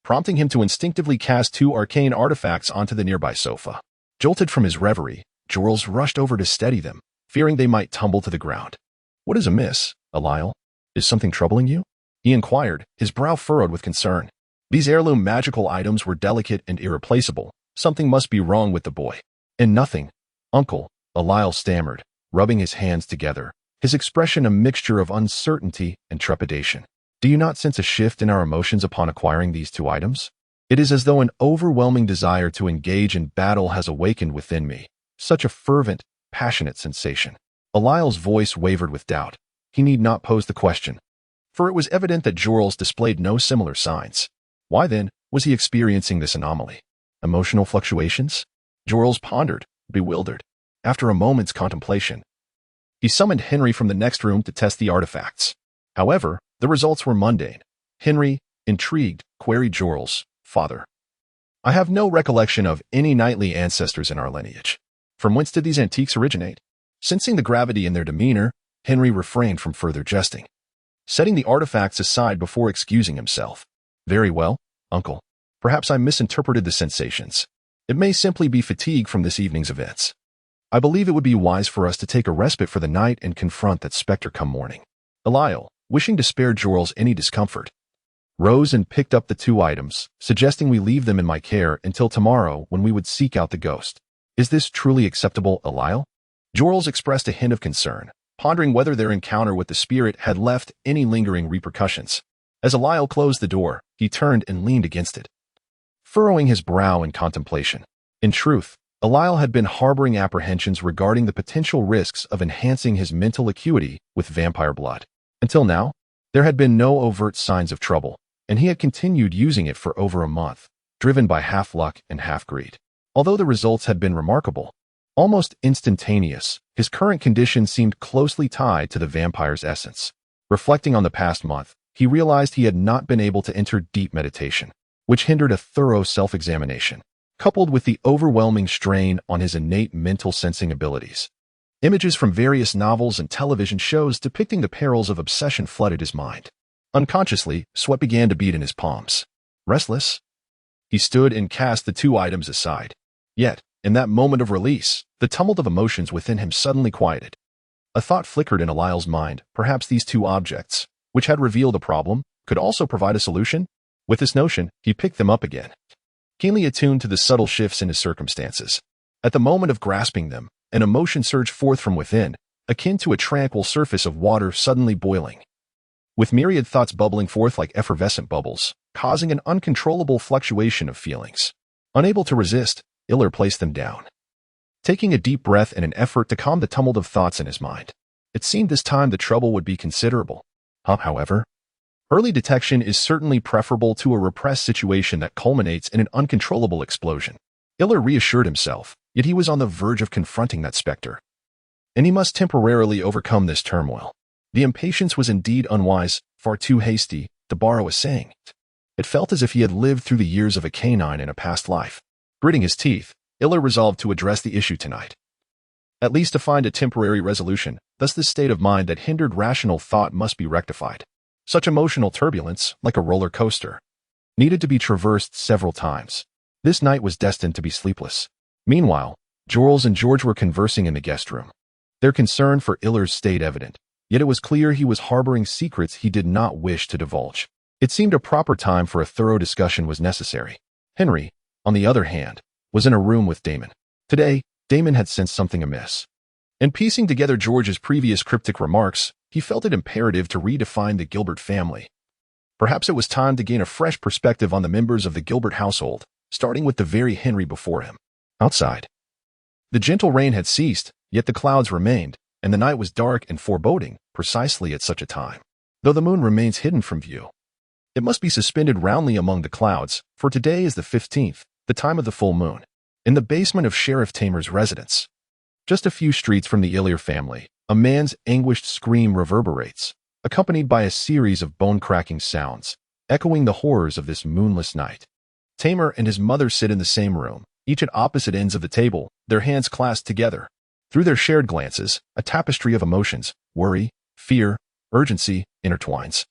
A: prompting him to instinctively cast two arcane artifacts onto the nearby sofa. Jolted from his reverie, Jorls rushed over to steady them, fearing they might tumble to the ground. "What is amiss, Eliel? Is something troubling you?" he inquired, his brow furrowed with concern. These heirloom magical items were delicate and irreplaceable. Something must be wrong with the boy. "And nothing, uncle," Eliel stammered, rubbing his hands together, his expression a mixture of uncertainty and trepidation. "Do you not sense a shift in our emotions upon acquiring these two items? It is as though an overwhelming desire to engage in battle has awakened within me. Such a fervent, passionate sensation." Eliel's voice wavered with doubt. He need not pose the question, for it was evident that Jorls displayed no similar signs. Why then was he experiencing this anomaly? Emotional fluctuations? Jorls pondered, bewildered. After a moment's contemplation, he summoned Henry from the next room to test the artifacts. However, the results were mundane. Henry, intrigued, queried Jorls, "Father, I have no recollection of any knightly ancestors in our lineage. From whence did these antiques originate?" Sensing the gravity in their demeanor, Henry refrained from further jesting, setting the artifacts aside before excusing himself. "Very well, uncle. Perhaps I misinterpreted the sensations. It may simply be fatigue from this evening's events. I believe it would be wise for us to take a respite for the night and confront that specter come morning." Eliel, wishing to spare Jorls any discomfort, rose and picked up the two items, suggesting we leave them in my care until tomorrow when we would seek out the ghost. "Is this truly acceptable, Eliel?" Jorls expressed a hint of concern, pondering whether their encounter with the spirit had left any lingering repercussions. As Eliel closed the door, he turned and leaned against it, furrowing his brow in contemplation. In truth, Eliel had been harboring apprehensions regarding the potential risks of enhancing his mental acuity with vampire blood. Until now, there had been no overt signs of trouble, and he had continued using it for over a month, driven by half luck and half greed. Although the results had been remarkable, almost instantaneous, his current condition seemed closely tied to the vampire's essence. Reflecting on the past month, he realized he had not been able to enter deep meditation, which hindered a thorough self-examination, coupled with the overwhelming strain on his innate mental sensing abilities. Images from various novels and television shows depicting the perils of obsession flooded his mind. Unconsciously, sweat began to bead in his palms. Restless, he stood and cast the two items aside. Yet, in that moment of release, the tumult of emotions within him suddenly quieted. A thought flickered in Eliel's mind. Perhaps these two objects, which had revealed a problem, could also provide a solution? With this notion, he picked them up again, keenly attuned to the subtle shifts in his circumstances. At the moment of grasping them, an emotion surged forth from within, akin to a tranquil surface of water suddenly boiling, with myriad thoughts bubbling forth like effervescent bubbles, causing an uncontrollable fluctuation of feelings. Unable to resist, Iller placed them down, taking a deep breath in an effort to calm the tumult of thoughts in his mind. It seemed this time the trouble would be considerable. However, early detection is certainly preferable to a repressed situation that culminates in an uncontrollable explosion. Iller reassured himself, yet he was on the verge of confronting that specter, and he must temporarily overcome this turmoil. The impatience was indeed unwise, far too hasty, to borrow a saying. It felt as if he had lived through the years of a canine in a past life. Gritting his teeth, Iller resolved to address the issue tonight, at least to find a temporary resolution. Thus this state of mind that hindered rational thought must be rectified. Such emotional turbulence, like a roller coaster, needed to be traversed several times. This night was destined to be sleepless. Meanwhile, Jorls and George were conversing in the guest room. Their concern for Iller's stayed evident, yet it was clear he was harboring secrets he did not wish to divulge. It seemed a proper time for a thorough discussion was necessary. Henry, on the other hand, was in a room with Damon. Today, Damon had sensed something amiss. In piecing together George's previous cryptic remarks, he felt it imperative to redefine the Gilbert family. Perhaps it was time to gain a fresh perspective on the members of the Gilbert household, starting with the very Henry before him. Outside, the gentle rain had ceased, yet the clouds remained, and the night was dark and foreboding, precisely at such a time. Though the moon remains hidden from view, it must be suspended roundly among the clouds, for today is the 15th, the time of the full moon. In the basement of Sheriff Tamer's residence, just a few streets from the Illier family, a man's anguished scream reverberates, accompanied by a series of bone-cracking sounds, echoing the horrors of this moonless night. Tamer and his mother sit in the same room, each at opposite ends of the table, their hands clasped together. Through their shared glances, a tapestry of emotions, worry, fear, urgency, intertwines,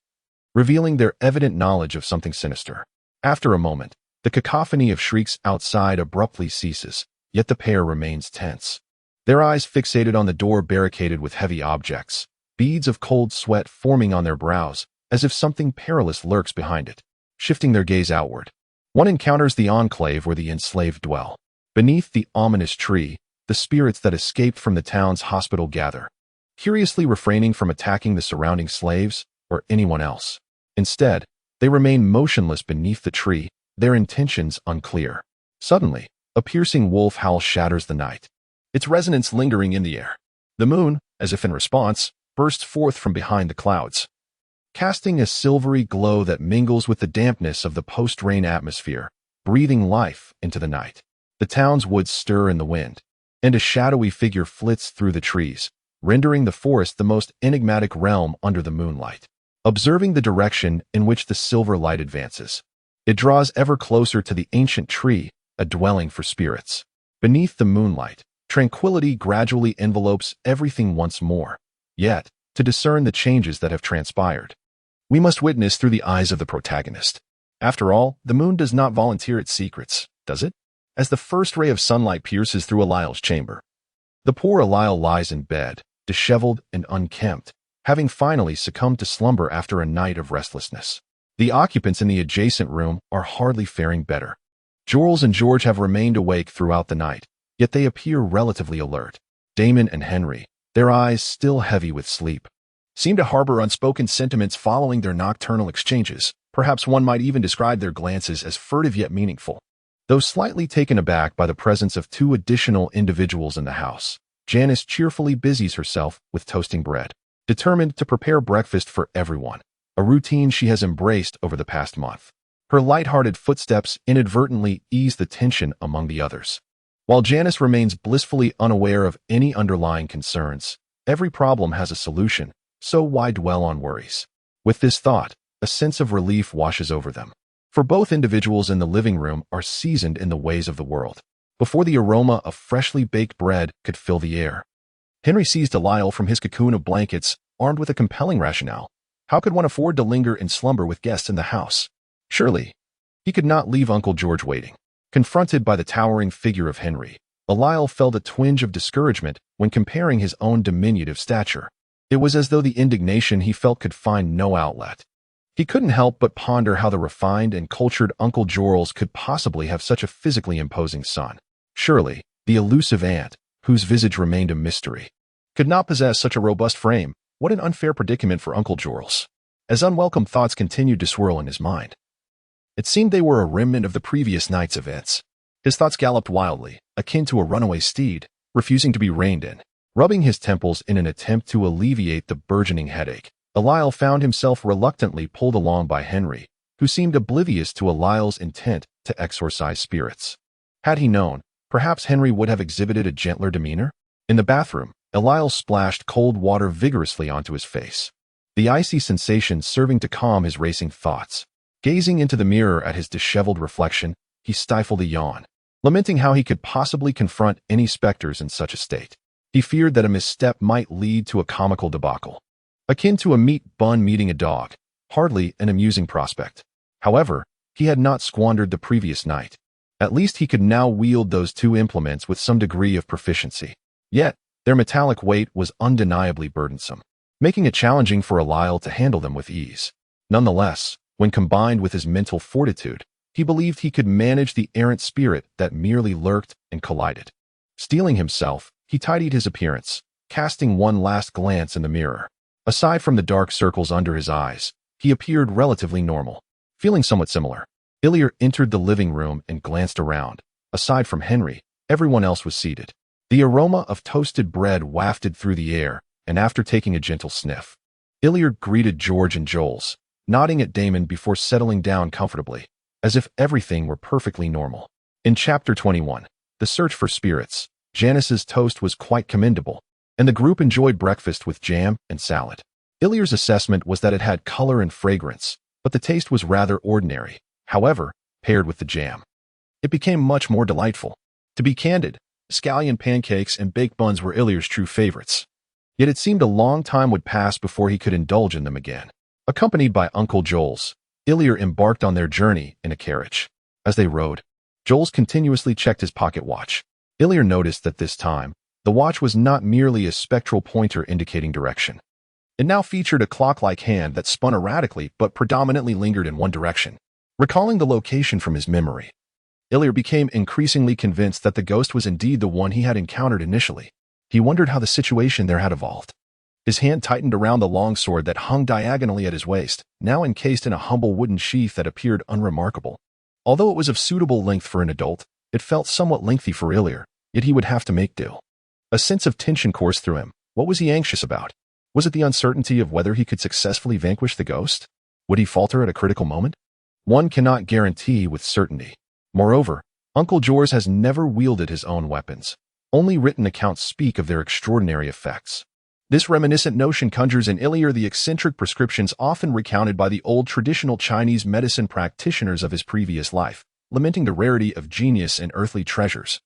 A: revealing their evident knowledge of something sinister. After a moment, the cacophony of shrieks outside abruptly ceases, yet the pair remains tense. Their eyes fixated on the door barricaded with heavy objects, beads of cold sweat forming on their brows, as if something perilous lurks behind it. Shifting their gaze outward, one encounters the enclave where the enslaved dwell. Beneath the ominous tree, the spirits that escaped from the town's hospital gather, curiously refraining from attacking the surrounding slaves or anyone else. Instead, they remain motionless beneath the tree, their intentions unclear. Suddenly, a piercing wolf howl shatters the night, its resonance lingering in the air. The moon, as if in response, bursts forth from behind the clouds, casting a silvery glow that mingles with the dampness of the post-rain atmosphere, breathing life into the night. The town's woods stir in the wind, and a shadowy figure flits through the trees, rendering the forest the most enigmatic realm under the moonlight. Observing the direction in which the silver light advances, it draws ever closer to the ancient tree, a dwelling for spirits. Beneath the moonlight, tranquility gradually envelopes everything once more. Yet, to discern the changes that have transpired, we must witness through the eyes of the protagonist. After all, the moon does not volunteer its secrets, does it? As the first ray of sunlight pierces through Eliel's chamber, the poor Eliel lies in bed, disheveled and unkempt, having finally succumbed to slumber after a night of restlessness. The occupants in the adjacent room are hardly faring better. Jorls and George have remained awake throughout the night, yet they appear relatively alert. Damon and Henry, their eyes still heavy with sleep, seem to harbor unspoken sentiments following their nocturnal exchanges. Perhaps one might even describe their glances as furtive yet meaningful. Though slightly taken aback by the presence of two additional individuals in the house, Janice cheerfully busies herself with toasting bread, determined to prepare breakfast for everyone, a routine she has embraced over the past month. Her light-hearted footsteps inadvertently ease the tension among the others. While Janice remains blissfully unaware of any underlying concerns, every problem has a solution, so why dwell on worries? With this thought, a sense of relief washes over them. For both individuals in the living room are seasoned in the ways of the world. Before the aroma of freshly baked bread could fill the air, Henry seized Eliel from his cocoon of blankets, armed with a compelling rationale. How could one afford to linger in slumber with guests in the house? Surely, he could not leave Uncle George waiting. Confronted by the towering figure of Henry, Eliel felt a twinge of discouragement when comparing his own diminutive stature. It was as though the indignation he felt could find no outlet. He couldn't help but ponder how the refined and cultured Uncle Jorls could possibly have such a physically imposing son. Surely, the elusive aunt, whose visage remained a mystery, could not possess such a robust frame. What an unfair predicament for Uncle Jorls. As unwelcome thoughts continued to swirl in his mind, it seemed they were a remnant of the previous night's events. His thoughts galloped wildly, akin to a runaway steed, refusing to be reined in. Rubbing his temples in an attempt to alleviate the burgeoning headache, Eliel found himself reluctantly pulled along by Henry, who seemed oblivious to Eliel's intent to exorcise spirits. Had he known, perhaps Henry would have exhibited a gentler demeanor. In the bathroom, Eliel splashed cold water vigorously onto his face, the icy sensation serving to calm his racing thoughts. Gazing into the mirror at his disheveled reflection, he stifled a yawn. lamenting how he could possibly confront any specters in such a state. He feared that a misstep might lead to a comical debacle, akin to a meat bun meeting a dog, hardly an amusing prospect. However, he had not squandered the previous night. At least he could now wield those two implements with some degree of proficiency. Yet, their metallic weight was undeniably burdensome, making it challenging for Eliel to handle them with ease. Nonetheless, when combined with his mental fortitude, he believed he could manage the errant spirit that merely lurked and collided. Steeling himself, he tidied his appearance, casting one last glance in the mirror. Aside from the dark circles under his eyes, he appeared relatively normal. Feeling somewhat similar, Illyr entered the living room and glanced around. Aside from Henry, everyone else was seated. The aroma of toasted bread wafted through the air, and after taking a gentle sniff, Illyr greeted George and Joel's, nodding at Damon before settling down comfortably, as if everything were perfectly normal. In Chapter 21, The Search for Spirits, Janice's toast was quite commendable, and the group enjoyed breakfast with jam and salad. Illyr's assessment was that it had color and fragrance, but the taste was rather ordinary. However, paired with the jam, it became much more delightful. To be candid, scallion pancakes and baked buns were Illyr's true favorites. Yet it seemed a long time would pass before he could indulge in them again. Accompanied by Uncle Joel's, Illyr embarked on their journey in a carriage. As they rode, Joel's continuously checked his pocket watch. Illyr noticed that this time, the watch was not merely a spectral pointer indicating direction. It now featured a clock-like hand that spun erratically but predominantly lingered in one direction. Recalling the location from his memory, Illyr became increasingly convinced that the ghost was indeed the one he had encountered initially. He wondered how the situation there had evolved. His hand tightened around the longsword that hung diagonally at his waist, now encased in a humble wooden sheath that appeared unremarkable. Although it was of suitable length for an adult, it felt somewhat lengthy for Illyr, yet he would have to make do. A sense of tension coursed through him. What was he anxious about? Was it the uncertainty of whether he could successfully vanquish the ghost? Would he falter at a critical moment? One cannot guarantee with certainty. Moreover, Uncle George has never wielded his own weapons. Only written accounts speak of their extraordinary effects. This reminiscent notion conjures in Illyr the eccentric prescriptions often recounted by the old traditional Chinese medicine practitioners of his previous life, lamenting the rarity of genius and earthly treasures,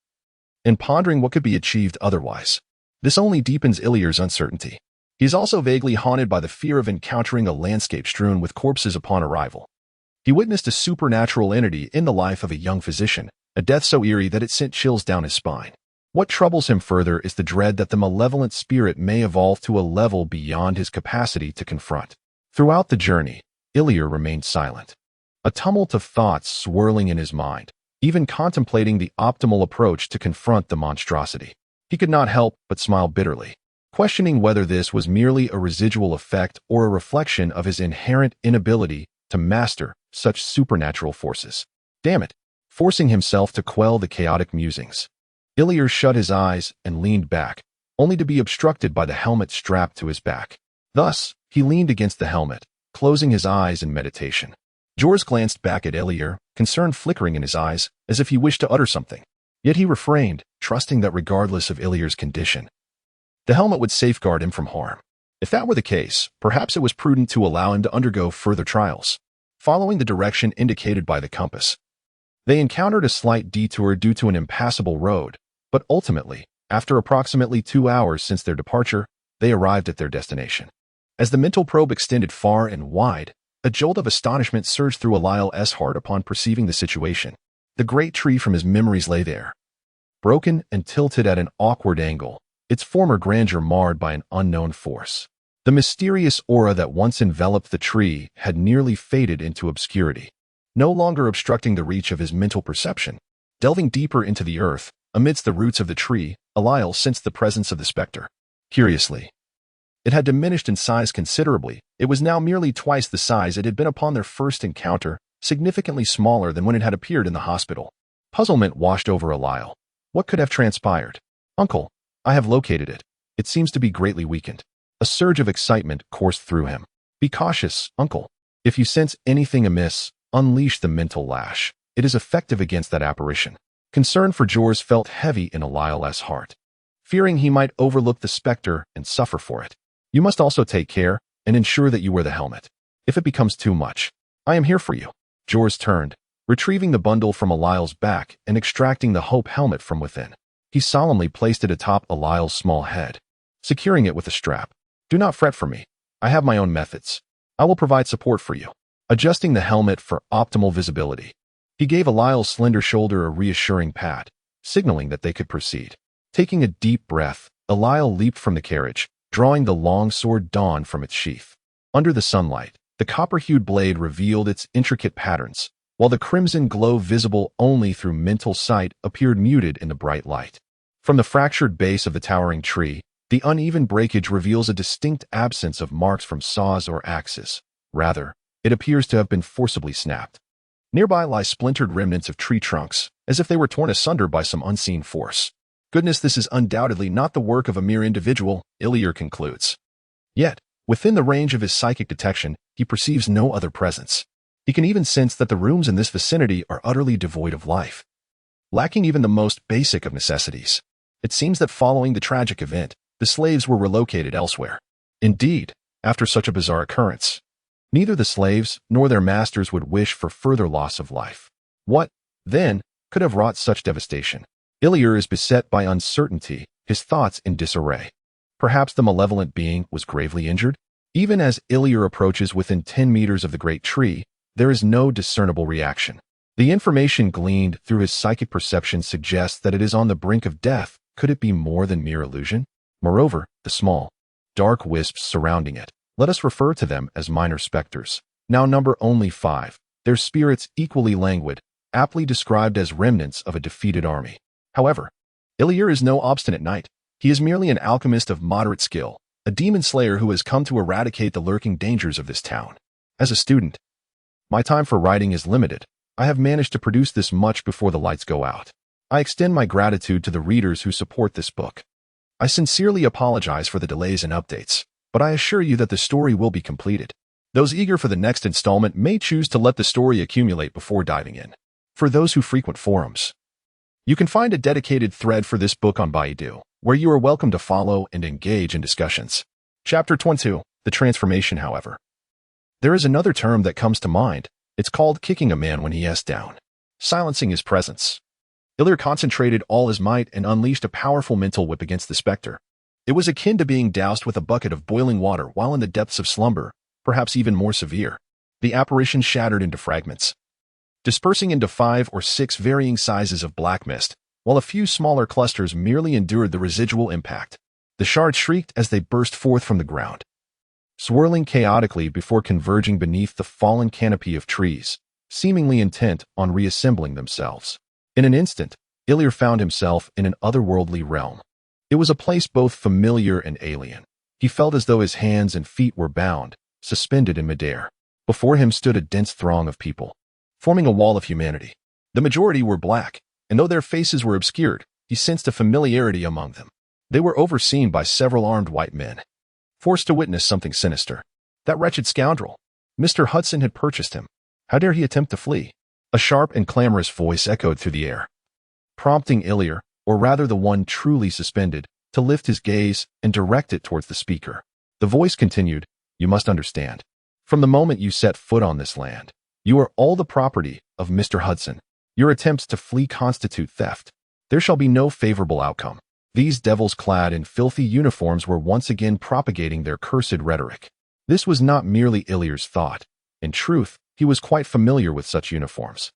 A: and pondering what could be achieved otherwise. This only deepens Illyr's uncertainty. He is also vaguely haunted by the fear of encountering a landscape strewn with corpses upon arrival. He witnessed a supernatural entity in the life of a young physician, a death so eerie that it sent chills down his spine. What troubles him further is the dread that the malevolent spirit may evolve to a level beyond his capacity to confront. Throughout the journey, Illyr remained silent, a tumult of thoughts swirling in his mind, even contemplating the optimal approach to confront the monstrosity. He could not help but smile bitterly, questioning whether this was merely a residual effect or a reflection of his inherent inability to master such supernatural forces. Damn it! Forcing himself to quell the chaotic musings, Illyr shut his eyes and leaned back, only to be obstructed by the helmet strapped to his back. Thus, he leaned against the helmet, closing his eyes in meditation. George glanced back at Illyr, concern flickering in his eyes, as if he wished to utter something. Yet he refrained, trusting that regardless of Illyr's condition, the helmet would safeguard him from harm. If that were the case, perhaps it was prudent to allow him to undergo further trials. Following the direction indicated by the compass, they encountered a slight detour due to an impassable road, but ultimately, after approximately 2 hours since their departure, they arrived at their destination. As the mental probe extended far and wide, a jolt of astonishment surged through Eliel's heart upon perceiving the situation. The great tree from his memories lay there, broken and tilted at an awkward angle, its former grandeur marred by an unknown force. The mysterious aura that once enveloped the tree had nearly faded into obscurity, no longer obstructing the reach of his mental perception. Delving deeper into the earth, amidst the roots of the tree, Eliel sensed the presence of the specter. Curiously, it had diminished in size considerably. It was now merely twice the size it had been upon their first encounter, significantly smaller than when it had appeared in the hospital. Puzzlement washed over Eliel. What could have transpired? Uncle, I have located it. It seems to be greatly weakened. A surge of excitement coursed through him. Be cautious, Uncle. If you sense anything amiss, unleash the mental lash. It is effective against that apparition. Concern for George felt heavy in Eliel's heart, fearing he might overlook the specter and suffer for it. You must also take care and ensure that you wear the helmet. If it becomes too much, I am here for you. George turned, Retrieving the bundle from Eliel's back and extracting the hope helmet from within, he solemnly placed it atop Eliel's small head, securing it with a strap. Do not fret for me. I have my own methods. I will provide support for you. Adjusting the helmet for optimal visibility, he gave Eliel's slender shoulder a reassuring pat, signaling that they could proceed. Taking a deep breath, Eliel leaped from the carriage, drawing the long sword Dawn from its sheath. Under the sunlight, the copper-hued blade revealed its intricate patterns, while the crimson glow visible only through mental sight appeared muted in the bright light. From the fractured base of the towering tree, the uneven breakage reveals a distinct absence of marks from saws or axes. Rather, it appears to have been forcibly snapped. Nearby lie splintered remnants of tree trunks, as if they were torn asunder by some unseen force. Goodness, this is undoubtedly not the work of a mere individual, Ilier concludes. Yet, within the range of his psychic detection, he perceives no other presence. He can even sense that the rooms in this vicinity are utterly devoid of life, lacking even the most basic of necessities. It seems that following the tragic event, the slaves were relocated elsewhere. Indeed, after such a bizarre occurrence, neither the slaves nor their masters would wish for further loss of life. What, then, could have wrought such devastation? Ilier is beset by uncertainty, his thoughts in disarray. Perhaps the malevolent being was gravely injured? Even as Ilier approaches within 10 meters of the great tree, there is no discernible reaction. The information gleaned through his psychic perception suggests that it is on the brink of death. Could it be more than mere illusion? Moreover, the small, dark wisps surrounding it, let us refer to them as minor specters, now number only 5, their spirits equally languid, aptly described as remnants of a defeated army. However, Ilier is no obstinate knight. He is merely an alchemist of moderate skill, a demon slayer who has come to eradicate the lurking dangers of this town. As a student, my time for writing is limited. I have managed to produce this much before the lights go out. I extend my gratitude to the readers who support this book. I sincerely apologize for the delays and updates, but I assure you that the story will be completed. Those eager for the next installment may choose to let the story accumulate before diving in. For those who frequent forums, you can find a dedicated thread for this book on Baidu, where you are welcome to follow and engage in discussions. Chapter 22, The Transformation, however. There is another term that comes to mind. It's called kicking a man when he is down, silencing his presence. Ilier concentrated all his might and unleashed a powerful mental whip against the specter. It was akin to being doused with a bucket of boiling water while in the depths of slumber, perhaps even more severe. The apparition shattered into fragments, dispersing into 5 or 6 varying sizes of black mist, while a few smaller clusters merely endured the residual impact. The shards shrieked as they burst forth from the ground, swirling chaotically before converging beneath the fallen canopy of trees, seemingly intent on reassembling themselves. In an instant, Ilier found himself in an otherworldly realm. It was a place both familiar and alien. He felt as though his hands and feet were bound, suspended in midair. Before him stood a dense throng of people, forming a wall of humanity. The majority were black, and though their faces were obscured, he sensed a familiarity among them. They were overseen by several armed white men, forced to witness something sinister. That wretched scoundrel! Mr. Hudson had purchased him. How dare he attempt to flee? A sharp and clamorous voice echoed through the air, prompting Ilier, or rather the one truly suspended, to lift his gaze and direct it towards the speaker. The voice continued, "You must understand. From the moment you set foot on this land, you are all the property of Mr. Hudson. Your attempts to flee constitute theft. There shall be no favorable outcome." These devils clad in filthy uniforms were once again propagating their cursed rhetoric. This was not merely Ilier's thought. In truth, he was quite familiar with such uniforms,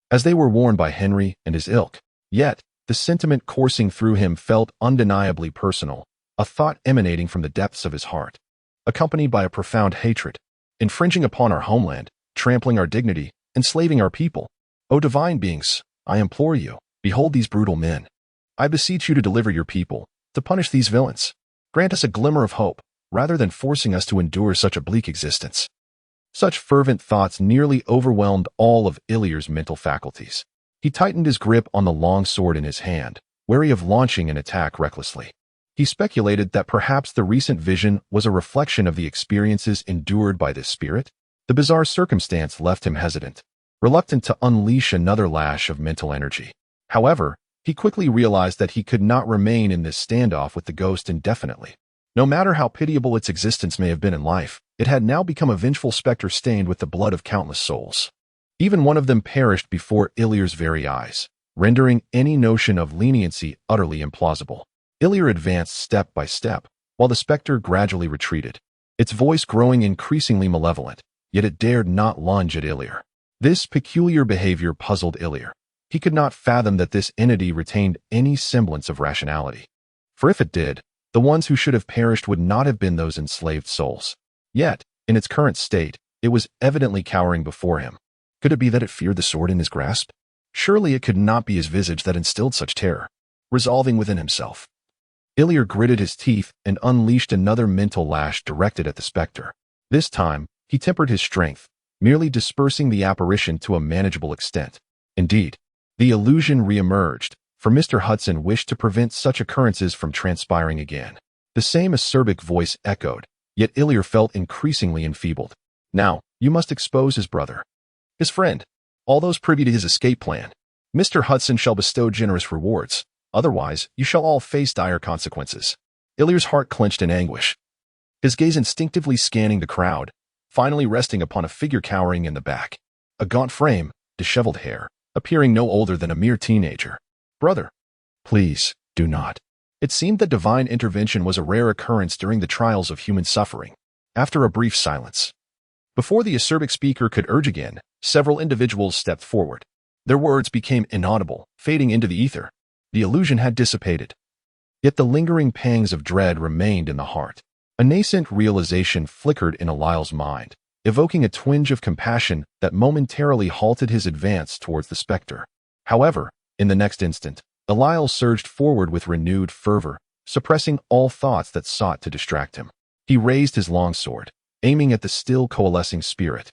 A: as they were worn by Henry and his ilk. Yet, the sentiment coursing through him felt undeniably personal, a thought emanating from the depths of his heart, accompanied by a profound hatred, infringing upon our homeland, trampling our dignity, enslaving our people. O divine beings, I implore you, behold these brutal men. I beseech you to deliver your people, to punish these villains. Grant us a glimmer of hope, rather than forcing us to endure such a bleak existence. Such fervent thoughts nearly overwhelmed all of Ilier's mental faculties. He tightened his grip on the long sword in his hand, wary of launching an attack recklessly. He speculated that perhaps the recent vision was a reflection of the experiences endured by this spirit. The bizarre circumstance left him hesitant, reluctant to unleash another lash of mental energy. However, he quickly realized that he could not remain in this standoff with the ghost indefinitely. No matter how pitiable its existence may have been in life, it had now become a vengeful specter stained with the blood of countless souls. Even one of them perished before Ilir's very eyes, rendering any notion of leniency utterly implausible. Ilir advanced step by step, while the specter gradually retreated, its voice growing increasingly malevolent, yet it dared not lunge at Ilir. This peculiar behavior puzzled Ilir. He could not fathom that this entity retained any semblance of rationality. For if it did, the ones who should have perished would not have been those enslaved souls. Yet, in its current state, it was evidently cowering before him. Could it be that it feared the sword in his grasp? Surely it could not be his visage that instilled such terror. Resolving within himself, Ilir gritted his teeth and unleashed another mental lash directed at the specter. This time, he tempered his strength, merely dispersing the apparition to a manageable extent. Indeed, the illusion re-emerged, for Mr. Hudson wished to prevent such occurrences from transpiring again. The same acerbic voice echoed, yet Ilir felt increasingly enfeebled. Now, you must expose his brother, his friend, all those privy to his escape plan. Mr. Hudson shall bestow generous rewards. Otherwise, you shall all face dire consequences. Ilir's heart clenched in anguish, his gaze instinctively scanning the crowd, finally resting upon a figure cowering in the back. A gaunt frame, disheveled hair, appearing no older than a mere teenager. Brother, please, do not. It seemed that divine intervention was a rare occurrence during the trials of human suffering. After a brief silence, before the acerbic speaker could urge again, several individuals stepped forward. Their words became inaudible, fading into the ether. The illusion had dissipated. Yet the lingering pangs of dread remained in the heart. A nascent realization flickered in Elile's mind, evoking a twinge of compassion that momentarily halted his advance towards the specter. However, in the next instant, Elile surged forward with renewed fervor, suppressing all thoughts that sought to distract him. He raised his long sword, aiming at the still coalescing spirit,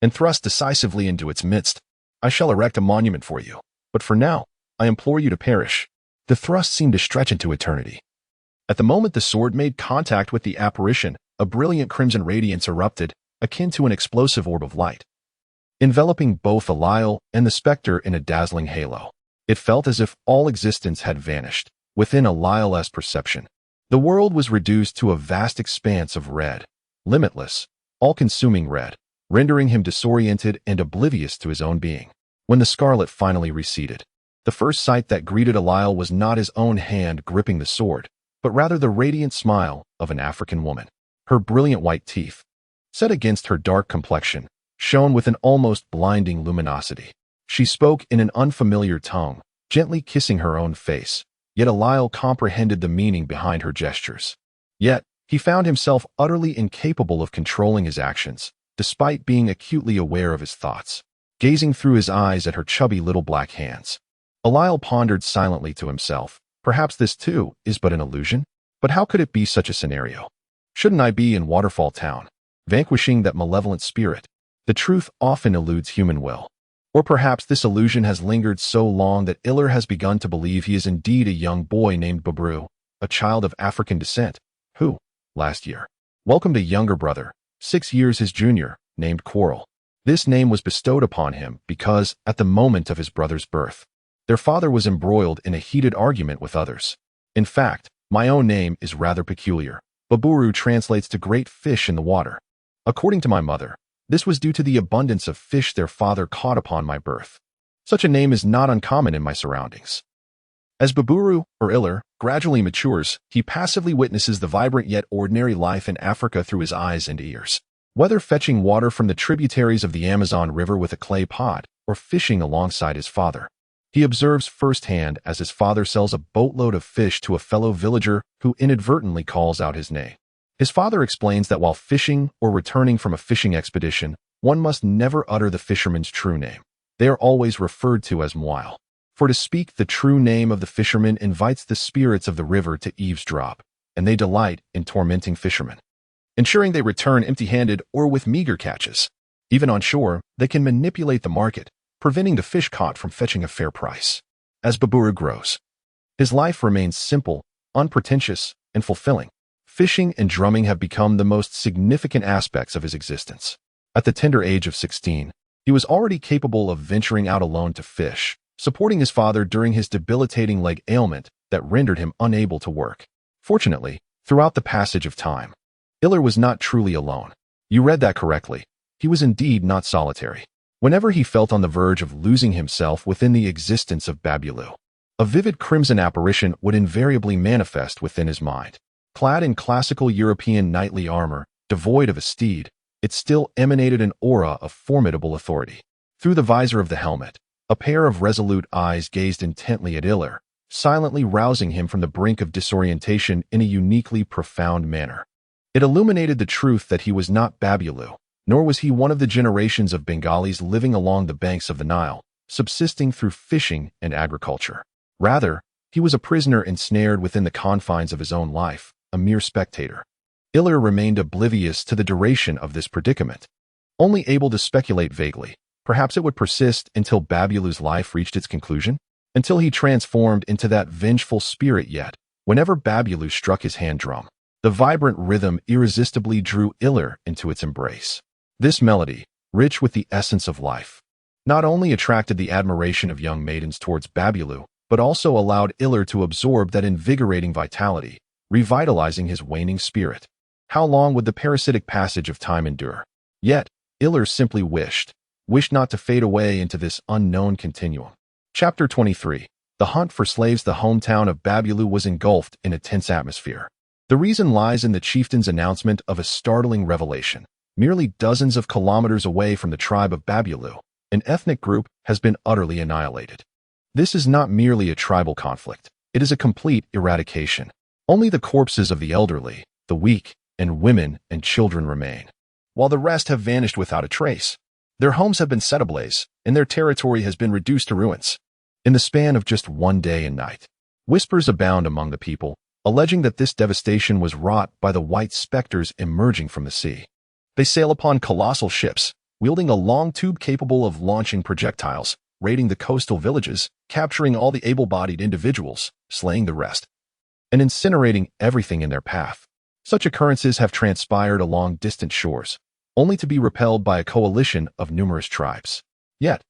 A: and thrust decisively into its midst. I shall erect a monument for you, but for now, I implore you to perish. The thrust seemed to stretch into eternity. At the moment the sword made contact with the apparition, a brilliant crimson radiance erupted, akin to an explosive orb of light, enveloping both Elile and the specter in a dazzling halo. It felt as if all existence had vanished. Within Elile's perception, the world was reduced to a vast expanse of red, limitless, all-consuming red, rendering him disoriented and oblivious to his own being. When the scarlet finally receded, the first sight that greeted Elile was not his own hand gripping the sword, but rather the radiant smile of an African woman. Her brilliant white teeth, set against her dark complexion, shone with an almost blinding luminosity. She spoke in an unfamiliar tongue, gently kissing her own face, yet Elile comprehended the meaning behind her gestures. Yet, he found himself utterly incapable of controlling his actions, despite being acutely aware of his thoughts. Gazing through his eyes at her chubby little black hands, Elile pondered silently to himself. Perhaps this too is but an illusion? But how could it be such a scenario? Shouldn't I be in Waterfall Town, vanquishing that malevolent spirit? The truth often eludes human will. Or perhaps this illusion has lingered so long that Ilir has begun to believe he is indeed a young boy named Babru, a child of African descent, who, last year, welcomed a younger brother, 6 years his junior, named Quarrel. This name was bestowed upon him because, at the moment of his brother's birth, their father was embroiled in a heated argument with others. In fact, my own name is rather peculiar. Baburu translates to great fish in the water. According to my mother, this was due to the abundance of fish their father caught upon my birth. Such a name is not uncommon in my surroundings. As Baburu, or Ilir, gradually matures, he passively witnesses the vibrant yet ordinary life in Africa through his eyes and ears. Whether fetching water from the tributaries of the Amazon River with a clay pot, or fishing alongside his father, he observes firsthand as his father sells a boatload of fish to a fellow villager who inadvertently calls out his name. His father explains that while fishing or returning from a fishing expedition, one must never utter the fisherman's true name. They are always referred to as Mwile. For to speak the true name of the fisherman invites the spirits of the river to eavesdrop, and they delight in tormenting fishermen, ensuring they return empty-handed or with meager catches. Even on shore, they can manipulate the market, preventing the fish caught from fetching a fair price. As Baburu grows, his life remains simple, unpretentious, and fulfilling. Fishing and drumming have become the most significant aspects of his existence. At the tender age of 16, he was already capable of venturing out alone to fish, supporting his father during his debilitating leg ailment that rendered him unable to work. Fortunately, throughout the passage of time, Ilir was not truly alone. You read that correctly. He was indeed not solitary. whenever he felt on the verge of losing himself within the existence of Babulu. A vivid crimson apparition would invariably manifest within his mind. Clad in classical European knightly armor, devoid of a steed, it still emanated an aura of formidable authority. Through the visor of the helmet, a pair of resolute eyes gazed intently at Iller, silently rousing him from the brink of disorientation in a uniquely profound manner. It illuminated the truth that he was not Babulu, nor was he one of the generations of Bengalis living along the banks of the Nile, subsisting through fishing and agriculture. Rather, he was a prisoner ensnared within the confines of his own life, a mere spectator. Iller remained oblivious to the duration of this predicament, only able to speculate vaguely. Perhaps it would persist until Babulu's life reached its conclusion? Until he transformed into that vengeful spirit yet, whenever Babulu struck his hand drum, the vibrant rhythm irresistibly drew Iller into its embrace. This melody, rich with the essence of life, not only attracted the admiration of young maidens towards Babulu, but also allowed Iller to absorb that invigorating vitality, revitalizing his waning spirit. How long would the parasitic passage of time endure? Yet, Iller simply wished not to fade away into this unknown continuum. Chapter 23. The hunt for slaves. The hometown of Babulu was engulfed in a tense atmosphere. The reason lies in the chieftain's announcement of a startling revelation. Merely dozens of kilometers away from the tribe of Babulu, an ethnic group has been utterly annihilated. This is not merely a tribal conflict. It is a complete eradication. Only the corpses of the elderly, the weak, and women and children remain, while the rest have vanished without a trace. Their homes have been set ablaze, and their territory has been reduced to ruins. In the span of just one day and night, whispers abound among the people, alleging that this devastation was wrought by the white specters emerging from the sea. They sail upon colossal ships, wielding a long tube capable of launching projectiles, raiding the coastal villages, capturing all the able-bodied individuals, slaying the rest, and incinerating everything in their path. Such occurrences have transpired along distant shores, only to be repelled by a coalition of numerous tribes. Yet,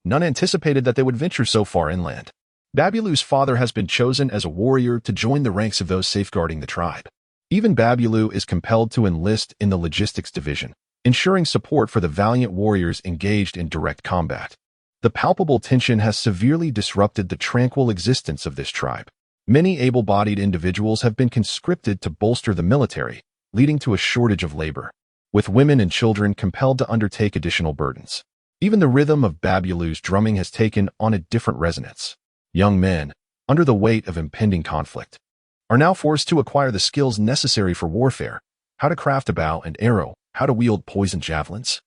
A: none anticipated that they would venture so far inland. Babulu's father has been chosen as a warrior to join the ranks of those safeguarding the tribe. Even Babulu is compelled to enlist in the logistics division, ensuring support for the valiant warriors engaged in direct combat. The palpable tension has severely disrupted the tranquil existence of this tribe. Many able-bodied individuals have been conscripted to bolster the military, leading to a shortage of labor, with women and children compelled to undertake additional burdens. Even the rhythm of Babulu's drumming has taken on a different resonance. Young men, under the weight of impending conflict, are now forced to acquire the skills necessary for warfare: how to craft a bow and arrow, how to wield poisoned javelins,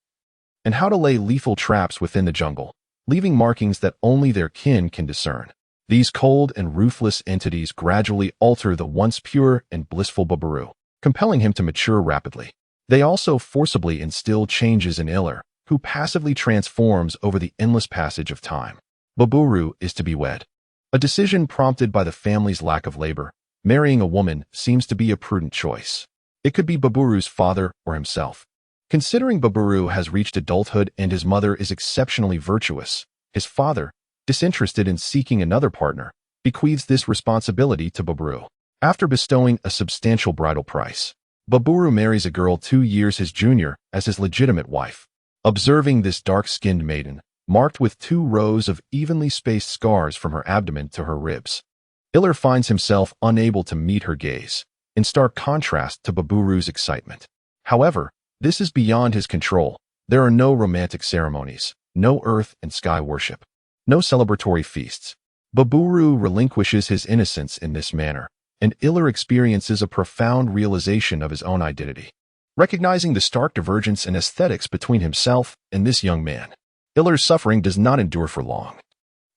A: and how to lay lethal traps within the jungle, leaving markings that only their kin can discern. These cold and ruthless entities gradually alter the once pure and blissful Baburu, compelling him to mature rapidly. They also forcibly instill changes in Iller, who passively transforms over the endless passage of time. Baburu is to be wed. A decision prompted by the family's lack of labor. Marrying a woman seems to be a prudent choice. It could be Baburu's father or himself. Considering Baburu has reached adulthood and his mother is exceptionally virtuous, his father, disinterested in seeking another partner, bequeaths this responsibility to Baburu. After bestowing a substantial bridal price, Baburu marries a girl 2 years his junior as his legitimate wife. Observing this dark-skinned maiden, marked with 2 rows of evenly spaced scars from her abdomen to her ribs, Iller finds himself unable to meet her gaze, in stark contrast to Baburu's excitement. However, this is beyond his control. There are no romantic ceremonies, no earth and sky worship, no celebratory feasts. Baburu relinquishes his innocence in this manner, and Iller experiences a profound realization of his own identity. Recognizing the stark divergence in aesthetics between himself and this young man, Iller's suffering does not endure for long.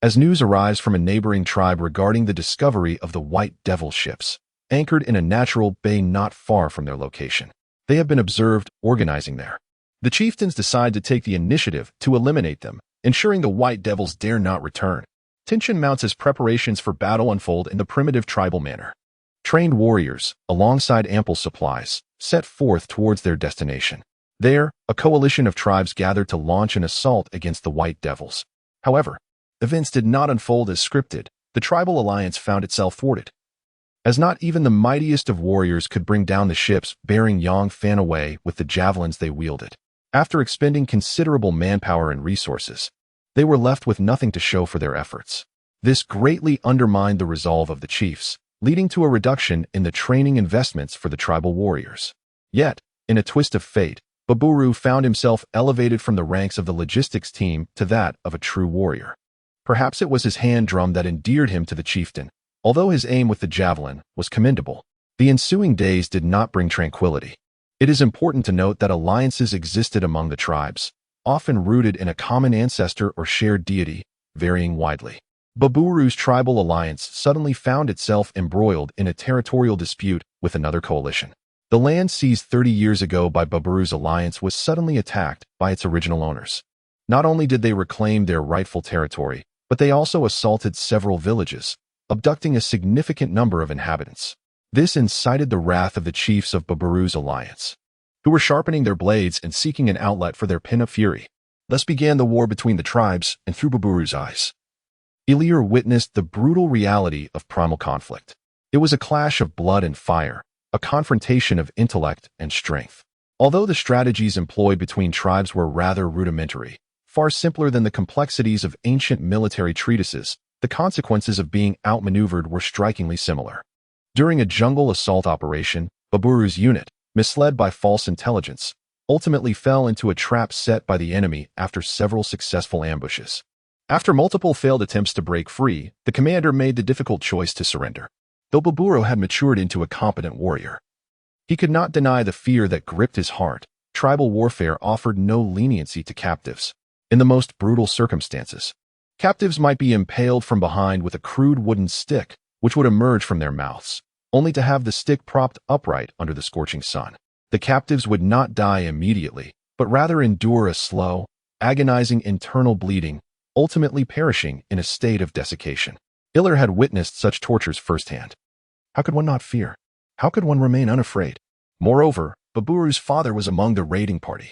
A: As news arrives from a neighboring tribe regarding the discovery of the White Devil ships, anchored in a natural bay not far from their location, they have been observed organizing there. The chieftains decide to take the initiative to eliminate them, ensuring the White Devils dare not return. Tension mounts as preparations for battle unfold in the primitive tribal manner. Trained warriors, alongside ample supplies, set forth towards their destination. There, a coalition of tribes gathered to launch an assault against the White Devils. However, events did not unfold as scripted. The tribal alliance found itself thwarted, as not even the mightiest of warriors could bring down the ships bearing Yang Fan away with the javelins they wielded. After expending considerable manpower and resources, they were left with nothing to show for their efforts. This greatly undermined the resolve of the chiefs, leading to a reduction in the training investments for the tribal warriors. Yet, in a twist of fate, Baburu found himself elevated from the ranks of the logistics team to that of a true warrior. Perhaps it was his hand drum that endeared him to the chieftain, although his aim with the javelin was commendable. The ensuing days did not bring tranquility. It is important to note that alliances existed among the tribes, often rooted in a common ancestor or shared deity, varying widely. Baburu's tribal alliance suddenly found itself embroiled in a territorial dispute with another coalition. The land seized 30 years ago by Baburu's alliance was suddenly attacked by its original owners. Not only did they reclaim their rightful territory, but they also assaulted several villages, abducting a significant number of inhabitants. This incited the wrath of the chiefs of Baburu's alliance, who were sharpening their blades and seeking an outlet for their pent-up fury. Thus began the war between the tribes, and through Baburu's eyes, Ilir witnessed the brutal reality of primal conflict. It was a clash of blood and fire, a confrontation of intellect and strength. Although the strategies employed between tribes were rather rudimentary, far simpler than the complexities of ancient military treatises, the consequences of being outmaneuvered were strikingly similar. During a jungle assault operation, Baburu's unit, misled by false intelligence, ultimately fell into a trap set by the enemy after several successful ambushes. After multiple failed attempts to break free, the commander made the difficult choice to surrender. Though Baburu had matured into a competent warrior, he could not deny the fear that gripped his heart. Tribal warfare offered no leniency to captives. In the most brutal circumstances, captives might be impaled from behind with a crude wooden stick, which would emerge from their mouths, only to have the stick propped upright under the scorching sun. The captives would not die immediately, but rather endure a slow, agonizing internal bleeding, ultimately perishing in a state of desiccation. Ilir had witnessed such tortures firsthand. How could one not fear? How could one remain unafraid? Moreover, Baburu's father was among the raiding party.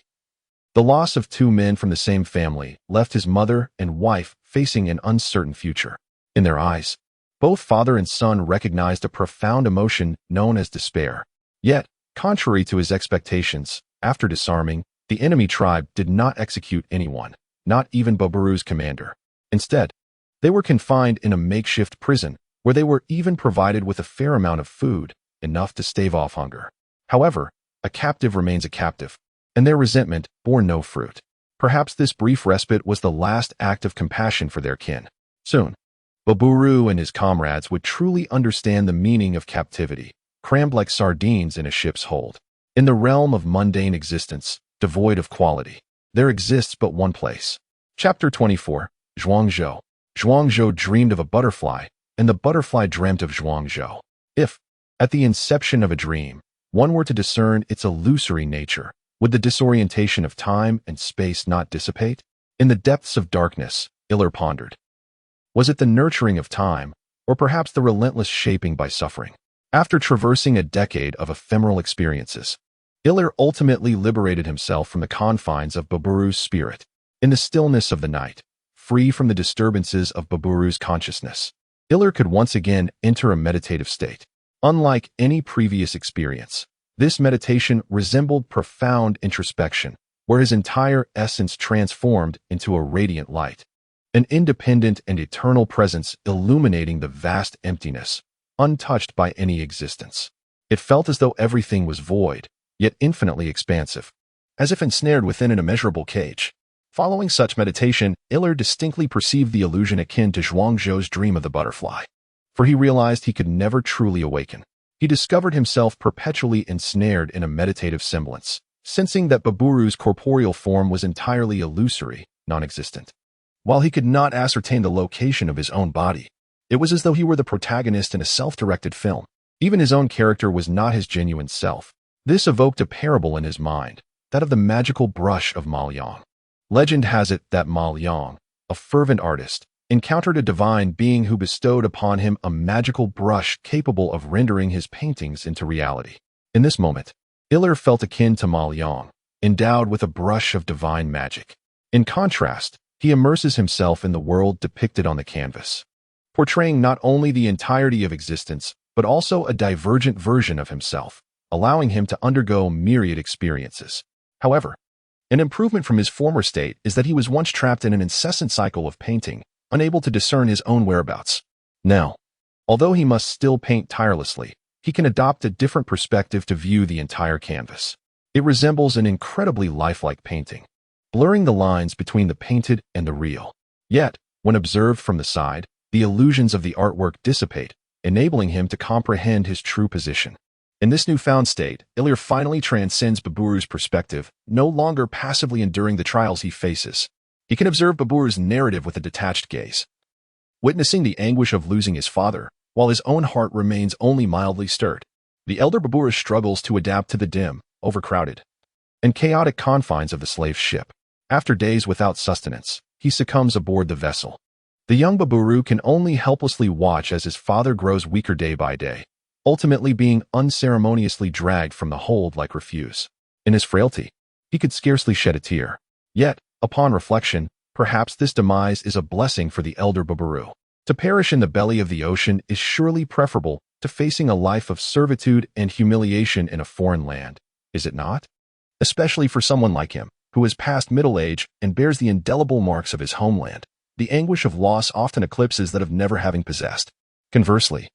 A: The loss of two men from the same family left his mother and wife facing an uncertain future. In their eyes, both father and son recognized a profound emotion known as despair. Yet, contrary to his expectations, after disarming, the enemy tribe did not execute anyone, not even Baburu's commander. Instead, they were confined in a makeshift prison, where they were even provided with a fair amount of food, enough to stave off hunger. However, a captive remains a captive, and their resentment bore no fruit. Perhaps this brief respite was the last act of compassion for their kin. Soon, Baburu and his comrades would truly understand the meaning of captivity, crammed like sardines in a ship's hold. In the realm of mundane existence, devoid of quality, there exists but one place. Chapter 24, Zhuangzhou. Zhuangzhou dreamed of a butterfly, and the butterfly dreamt of Zhuangzhou. If, at the inception of a dream, one were to discern its illusory nature, would the disorientation of time and space not dissipate? In the depths of darkness, Ilir pondered. Was it the nurturing of time, or perhaps the relentless shaping by suffering? After traversing a decade of ephemeral experiences, Ilir ultimately liberated himself from the confines of Baburu's spirit. In the stillness of the night, free from the disturbances of Baburu's consciousness, Ilir could once again enter a meditative state. Unlike any previous experience, this meditation resembled profound introspection, where his entire essence transformed into a radiant light, an independent and eternal presence illuminating the vast emptiness, untouched by any existence. It felt as though everything was void, yet infinitely expansive, as if ensnared within an immeasurable cage. Following such meditation, Ilir distinctly perceived the illusion akin to Zhuangzhou's dream of the butterfly, for he realized he could never truly awaken. He discovered himself perpetually ensnared in a meditative semblance, sensing that Baburu's corporeal form was entirely illusory, non-existent. While he could not ascertain the location of his own body, it was as though he were the protagonist in a self-directed film. Even his own character was not his genuine self. This evoked a parable in his mind, that of the magical brush of Ma Liang. Legend has it that Ma Liang, a fervent artist, encountered a divine being who bestowed upon him a magical brush capable of rendering his paintings into reality. In this moment, Ilir felt akin to Ma Liang, endowed with a brush of divine magic. In contrast, he immerses himself in the world depicted on the canvas, portraying not only the entirety of existence, but also a divergent version of himself, allowing him to undergo myriad experiences. However, An improvement from his former state is that he was once trapped in an incessant cycle of painting, unable to discern his own whereabouts. Now, although he must still paint tirelessly, he can adopt a different perspective to view the entire canvas. It resembles an incredibly lifelike painting, blurring the lines between the painted and the real. Yet, when observed from the side, the illusions of the artwork dissipate, enabling him to comprehend his true position. In this newfound state, Ilir finally transcends Baburu's perspective, no longer passively enduring the trials he faces. He can observe Baburu's narrative with a detached gaze, witnessing the anguish of losing his father, while his own heart remains only mildly stirred. The elder Baburu struggles to adapt to the dim, overcrowded, and chaotic confines of the slave ship. After days without sustenance, he succumbs aboard the vessel. The young Baburu can only helplessly watch as his father grows weaker day by day, ultimately being unceremoniously dragged from the hold like refuse. In his frailty, he could scarcely shed a tear. Yet, upon reflection, perhaps this demise is a blessing for the elder Baburu. To perish in the belly of the ocean is surely preferable to facing a life of servitude and humiliation in a foreign land, is it not? Especially for someone like him, who is past middle age and bears the indelible marks of his homeland. The anguish of loss often eclipses that of never having possessed. Conversely,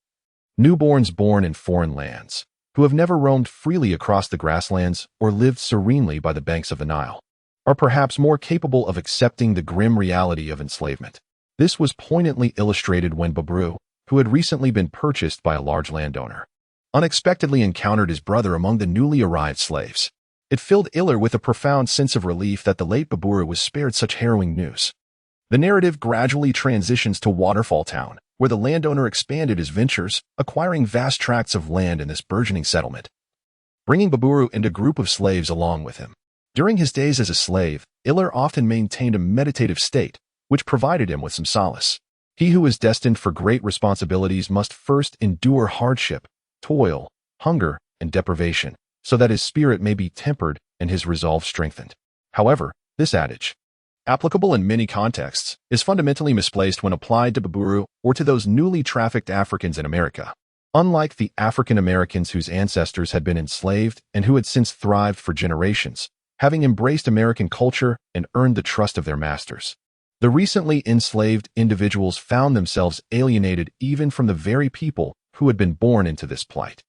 A: newborns born in foreign lands, who have never roamed freely across the grasslands or lived serenely by the banks of the Nile, are perhaps more capable of accepting the grim reality of enslavement. This was poignantly illustrated when Baburu, who had recently been purchased by a large landowner, unexpectedly encountered his brother among the newly arrived slaves. It filled Ilir with a profound sense of relief that the late Baburu was spared such harrowing news. The narrative gradually transitions to Waterfall Town, where the landowner expanded his ventures, acquiring vast tracts of land in this burgeoning settlement, bringing Baburu and a group of slaves along with him. During his days as a slave, Ilir often maintained a meditative state, which provided him with some solace. He who is destined for great responsibilities must first endure hardship, toil, hunger, and deprivation, so that his spirit may be tempered and his resolve strengthened. However, this adage, applicable in many contexts, is fundamentally misplaced when applied to Baburu or to those newly trafficked Africans in America. Unlike the African Americans whose ancestors had been enslaved and who had since thrived for generations, having embraced American culture and earned the trust of their masters, the recently enslaved individuals found themselves alienated even from the very people who had been born into this plight.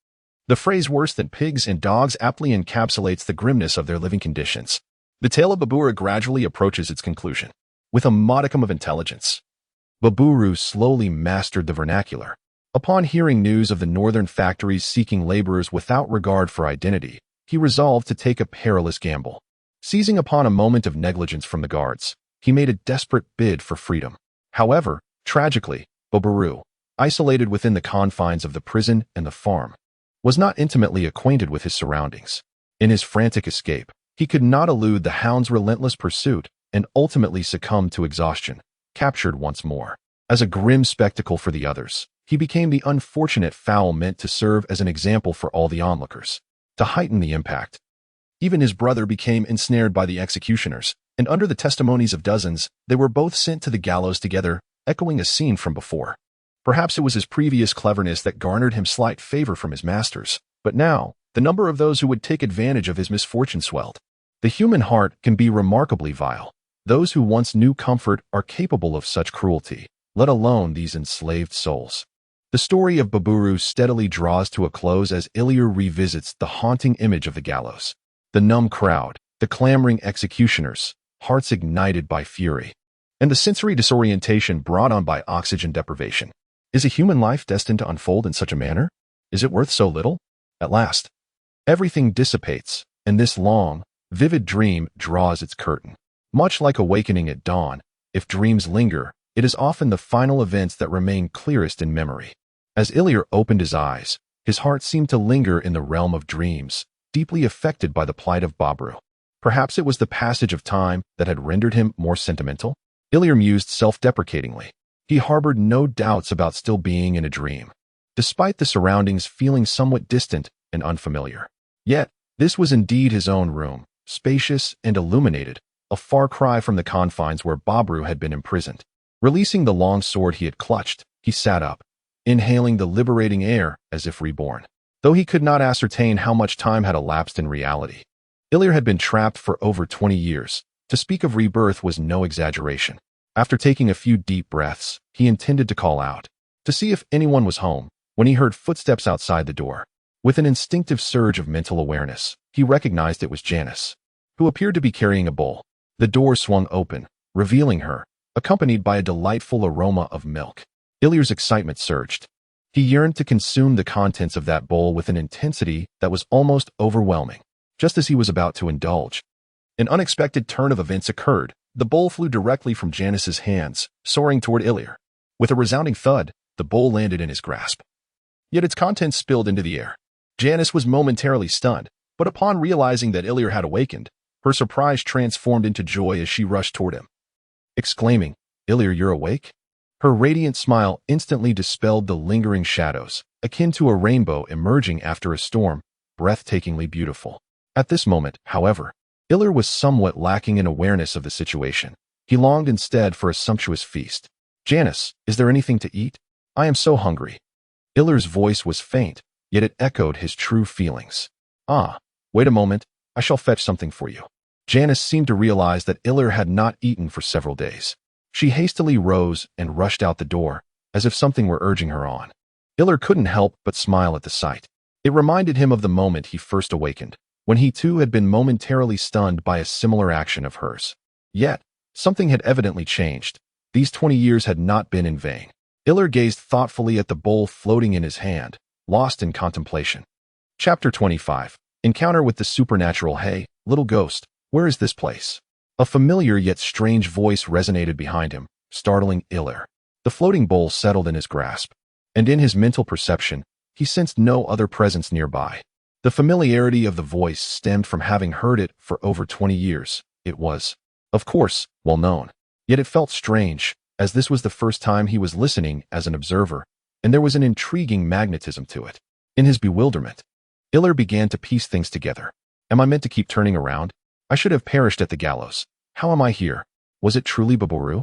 A: The phrase "worse than pigs and dogs" aptly encapsulates the grimness of their living conditions. The tale of Baburu gradually approaches its conclusion. With a modicum of intelligence, Baburu slowly mastered the vernacular. Upon hearing news of the northern factories seeking laborers without regard for identity, he resolved to take a perilous gamble. Seizing upon a moment of negligence from the guards, he made a desperate bid for freedom. However, tragically, Baburu, isolated within the confines of the prison and the farm, was not intimately acquainted with his surroundings. In his frantic escape, he could not elude the hound's relentless pursuit and ultimately succumbed to exhaustion, captured once more. As a grim spectacle for the others, he became the unfortunate fowl meant to serve as an example for all the onlookers. To heighten the impact, even his brother became ensnared by the executioners, and under the testimonies of dozens, they were both sent to the gallows together, echoing a scene from before. Perhaps it was his previous cleverness that garnered him slight favor from his masters, but now, the number of those who would take advantage of his misfortune swelled. The human heart can be remarkably vile. Those who once knew comfort are capable of such cruelty, let alone these enslaved souls. The story of Baburu steadily draws to a close as Ilir revisits the haunting image of the gallows. The numb crowd, the clamoring executioners, hearts ignited by fury, and the sensory disorientation brought on by oxygen deprivation. Is a human life destined to unfold in such a manner? Is it worth so little? At last, everything dissipates, and this long, vivid dream draws its curtain. Much like awakening at dawn, if dreams linger, it is often the final events that remain clearest in memory. As Ilir opened his eyes, his heart seemed to linger in the realm of dreams, deeply affected by the plight of Baburu. Perhaps it was the passage of time that had rendered him more sentimental? Ilir mused self-deprecatingly. He harbored no doubts about still being in a dream, despite the surroundings feeling somewhat distant and unfamiliar. Yet, this was indeed his own room, spacious and illuminated, a far cry from the confines where Baburu had been imprisoned. Releasing the long sword he had clutched, he sat up, inhaling the liberating air as if reborn. Though he could not ascertain how much time had elapsed in reality, Ilir had been trapped for over 20 years. To speak of rebirth was no exaggeration. After taking a few deep breaths, he intended to call out, to see if anyone was home, when he heard footsteps outside the door. With an instinctive surge of mental awareness, he recognized it was Janice, who appeared to be carrying a bowl. The door swung open, revealing her, accompanied by a delightful aroma of milk. Ilir's excitement surged. He yearned to consume the contents of that bowl with an intensity that was almost overwhelming. Just as he was about to indulge, an unexpected turn of events occurred. The bowl flew directly from Janice's hands, soaring toward Ilir. With a resounding thud, the bowl landed in his grasp. Yet its contents spilled into the air. Janice was momentarily stunned, but upon realizing that Ilir had awakened, her surprise transformed into joy as she rushed toward him. Exclaiming, "Ilir, you're awake?" Her radiant smile instantly dispelled the lingering shadows, akin to a rainbow emerging after a storm, breathtakingly beautiful. At this moment, however, Ilir was somewhat lacking in awareness of the situation. He longed instead for a sumptuous feast. "Janice, is there anything to eat? I am so hungry." Ilir's voice was faint, yet it echoed his true feelings. "Ah, wait a moment, I shall fetch something for you." Janice seemed to realize that Ilir had not eaten for several days. She hastily rose and rushed out the door, as if something were urging her on. Ilir couldn't help but smile at the sight. It reminded him of the moment he first awakened, when he too had been momentarily stunned by a similar action of hers. Yet, something had evidently changed. These 20 years had not been in vain. Ilir gazed thoughtfully at the bowl floating in his hand, lost in contemplation. Chapter 25. Encounter with the Supernatural. "Hey, little ghost, where is this place?" A familiar yet strange voice resonated behind him, startling Ilir. The floating bowl settled in his grasp, and in his mental perception, he sensed no other presence nearby. The familiarity of the voice stemmed from having heard it for over 20 years. It was, of course, well known. Yet it felt strange, as this was the first time he was listening as an observer, and there was an intriguing magnetism to it. In his bewilderment, Ilir began to piece things together. Am I meant to keep turning around? I should have perished at the gallows. How am I here? Was it truly Baburu?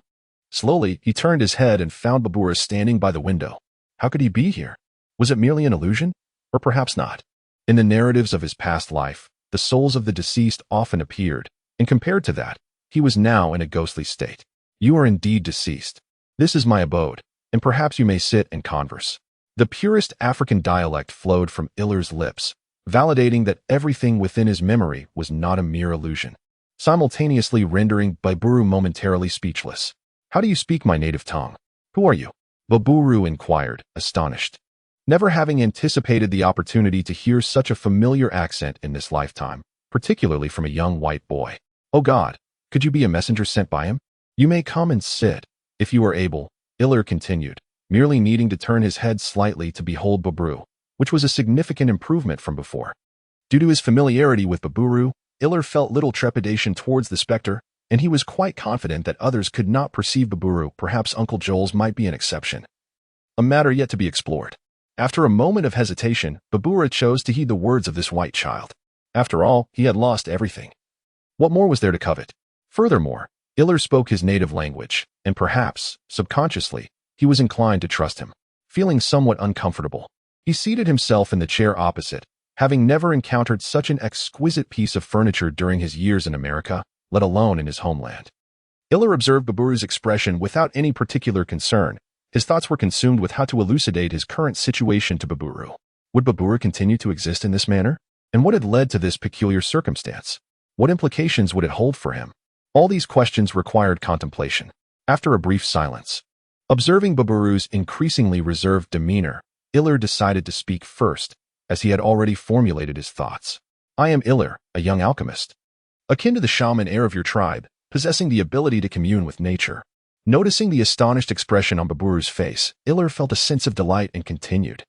A: Slowly, he turned his head and found Baburu standing by the window. How could he be here? Was it merely an illusion? Or perhaps not? In the narratives of his past life, the souls of the deceased often appeared, and compared to that, he was now in a ghostly state. "You are indeed deceased. This is my abode, and perhaps you may sit and converse." The purest African dialect flowed from Ilir's lips, validating that everything within his memory was not a mere illusion, simultaneously rendering Baburu momentarily speechless. "How do you speak my native tongue? Who are you?" Baburu inquired, astonished, never having anticipated the opportunity to hear such a familiar accent in this lifetime, particularly from a young white boy. "Oh God, could you be a messenger sent by him? You may come and sit, if you are able," Ilir continued, merely needing to turn his head slightly to behold Baburu, which was a significant improvement from before. Due to his familiarity with Baburu, Ilir felt little trepidation towards the specter, and he was quite confident that others could not perceive Baburu. Perhaps Uncle Joel's might be an exception. A matter yet to be explored. After a moment of hesitation, Baburu chose to heed the words of this white child. After all, he had lost everything. What more was there to covet? Furthermore, Ilir spoke his native language, and perhaps, subconsciously, he was inclined to trust him. Feeling somewhat uncomfortable, he seated himself in the chair opposite, having never encountered such an exquisite piece of furniture during his years in America, let alone in his homeland. Ilir observed Baburu's expression without any particular concern. His thoughts were consumed with how to elucidate his current situation to Baburu. Would Baburu continue to exist in this manner? And what had led to this peculiar circumstance? What implications would it hold for him? All these questions required contemplation. After a brief silence, observing Baburu's increasingly reserved demeanor, Ilir decided to speak first, as he had already formulated his thoughts. "I am Ilir, a young alchemist, akin to the shaman heir of your tribe, possessing the ability to commune with nature." Noticing the astonished expression on Baburu's face, Ilir felt a sense of delight and continued.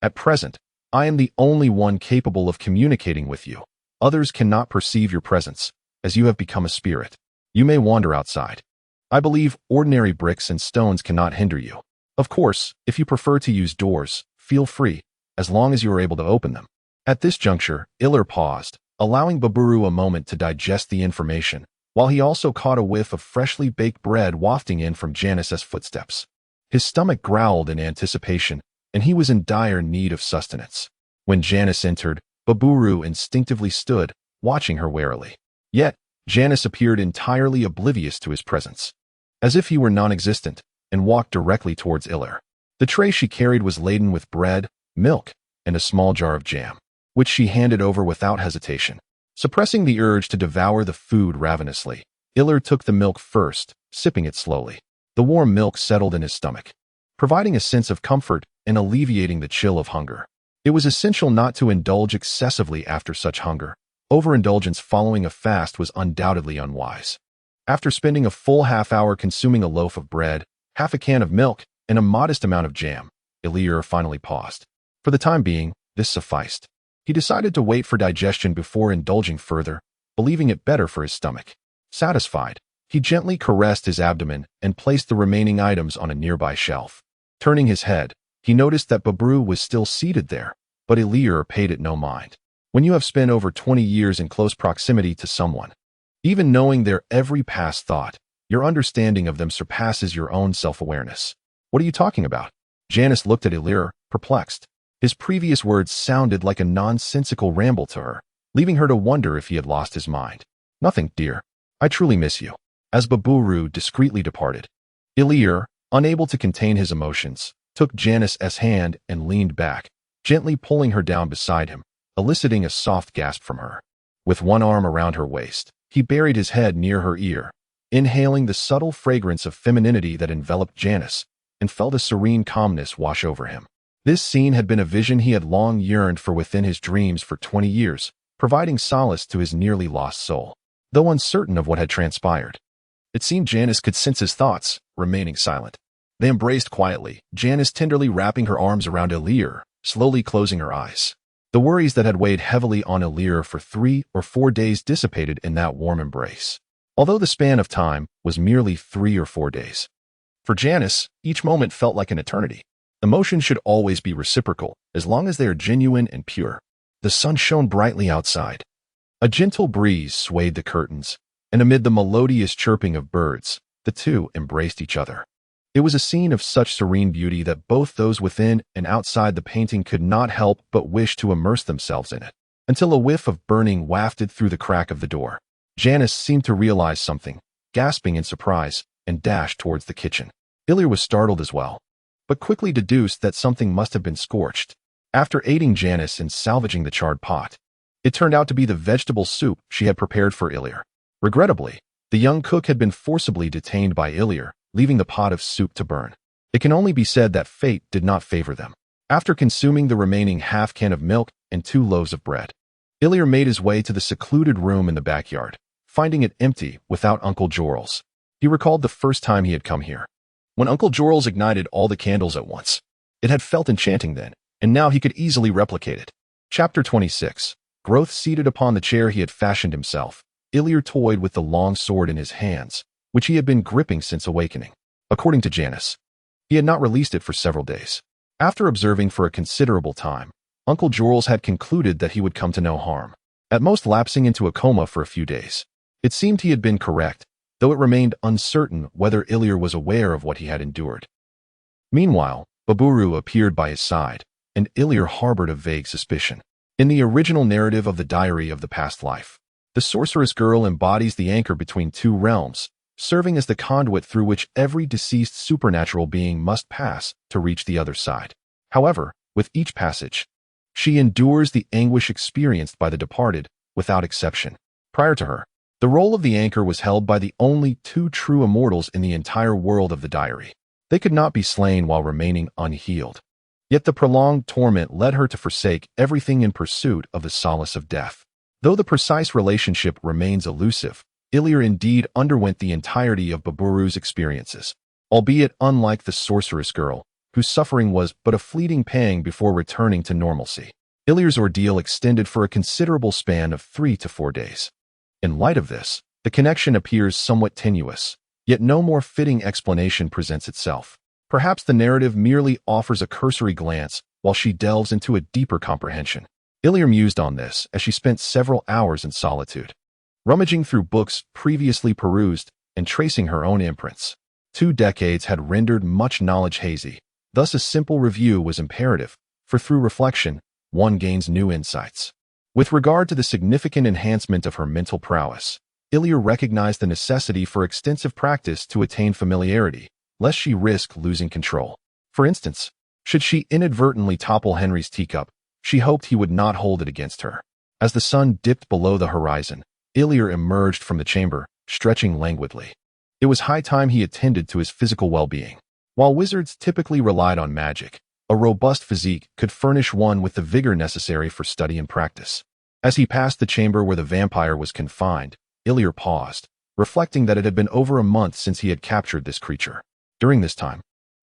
A: "At present, I am the only one capable of communicating with you. Others cannot perceive your presence, as you have become a spirit. You may wander outside. I believe ordinary bricks and stones cannot hinder you. Of course, if you prefer to use doors, feel free, as long as you are able to open them." At this juncture, Ilir paused, allowing Baburu a moment to digest the information, while he also caught a whiff of freshly baked bread wafting in from Janice's footsteps. His stomach growled in anticipation, and he was in dire need of sustenance. When Janice entered, Baburu instinctively stood, watching her warily. Yet, Janice appeared entirely oblivious to his presence, as if he were non-existent, and walked directly towards Ilir. The tray she carried was laden with bread, milk, and a small jar of jam, which she handed over without hesitation. Suppressing the urge to devour the food ravenously, Ilir took the milk first, sipping it slowly. The warm milk settled in his stomach, providing a sense of comfort and alleviating the chill of hunger. It was essential not to indulge excessively after such hunger. Overindulgence following a fast was undoubtedly unwise. After spending a full half-hour consuming a loaf of bread, half a can of milk, and a modest amount of jam, Ilir finally paused. For the time being, this sufficed. He decided to wait for digestion before indulging further, believing it better for his stomach. Satisfied, he gently caressed his abdomen and placed the remaining items on a nearby shelf. Turning his head, he noticed that Babru was still seated there, but Ilir paid it no mind. When you have spent over 20 years in close proximity to someone, even knowing their every past thought, your understanding of them surpasses your own self-awareness. What are you talking about? Janice looked at Ilir, perplexed. His previous words sounded like a nonsensical ramble to her, leaving her to wonder if he had lost his mind. Nothing, dear. I truly miss you. As Baburu discreetly departed, Ilir, unable to contain his emotions, took Janice's hand and leaned back, gently pulling her down beside him, eliciting a soft gasp from her. With one arm around her waist, he buried his head near her ear, inhaling the subtle fragrance of femininity that enveloped Janice, and felt a serene calmness wash over him. This scene had been a vision he had long yearned for within his dreams for 20 years, providing solace to his nearly lost soul. Though uncertain of what had transpired, it seemed Janice could sense his thoughts, remaining silent. They embraced quietly, Janice tenderly wrapping her arms around Ilir, slowly closing her eyes. The worries that had weighed heavily on Ilir for 3 or 4 days dissipated in that warm embrace, although the span of time was merely 3 or 4 days. For Janice, each moment felt like an eternity. Emotions should always be reciprocal, as long as they are genuine and pure. The sun shone brightly outside. A gentle breeze swayed the curtains, and amid the melodious chirping of birds, the two embraced each other. It was a scene of such serene beauty that both those within and outside the painting could not help but wish to immerse themselves in it, until a whiff of burning wafted through the crack of the door. Janice seemed to realize something, gasping in surprise, and dashed towards the kitchen. Ilir was startled as well, but quickly deduced that something must have been scorched. After aiding Janice in salvaging the charred pot, it turned out to be the vegetable soup she had prepared for Ilir. Regrettably, the young cook had been forcibly detained by Ilir, leaving the pot of soup to burn. It can only be said that fate did not favor them. After consuming the remaining half can of milk and 2 loaves of bread, Ilir made his way to the secluded room in the backyard, finding it empty without Uncle Jorls. He recalled the first time he had come here, when Uncle Jorls ignited all the candles at once. It had felt enchanting then, and now he could easily replicate it. Chapter 26. Growth seated upon the chair he had fashioned himself, Ilir toyed with the long sword in his hands, which he had been gripping since awakening. According to Janice, he had not released it for several days. After observing for a considerable time, Uncle Jorls had concluded that he would come to no harm, at most lapsing into a coma for a few days. It seemed he had been correct, though it remained uncertain whether Ilir was aware of what he had endured. Meanwhile, Baburu appeared by his side, and Ilir harbored a vague suspicion. In the original narrative of the Diary of the Past Life, the sorceress girl embodies the anchor between 2 realms, serving as the conduit through which every deceased supernatural being must pass to reach the other side. However, with each passage, she endures the anguish experienced by the departed, without exception. Prior to her, the role of the anchor was held by the only 2 true immortals in the entire world of the diary. They could not be slain while remaining unhealed. Yet the prolonged torment led her to forsake everything in pursuit of the solace of death. Though the precise relationship remains elusive, Ilir indeed underwent the entirety of Baburu's experiences, albeit unlike the sorceress girl, whose suffering was but a fleeting pang before returning to normalcy. Ilir's ordeal extended for a considerable span of 3 to 4 days. In light of this, the connection appears somewhat tenuous, yet no more fitting explanation presents itself. Perhaps the narrative merely offers a cursory glance while she delves into a deeper comprehension. Ilir mused on this as she spent several hours in solitude, rummaging through books previously perused and tracing her own imprints. 2 decades had rendered much knowledge hazy, thus a simple review was imperative, for through reflection, one gains new insights. With regard to the significant enhancement of her mental prowess, Ilir recognized the necessity for extensive practice to attain familiarity, lest she risk losing control. For instance, should she inadvertently topple Henry's teacup, she hoped he would not hold it against her. As the sun dipped below the horizon, Ilir emerged from the chamber, stretching languidly. It was high time he attended to his physical well-being. While wizards typically relied on magic, a robust physique could furnish one with the vigor necessary for study and practice. As he passed the chamber where the vampire was confined, Ilir paused, reflecting that it had been over a month since he had captured this creature. During this time,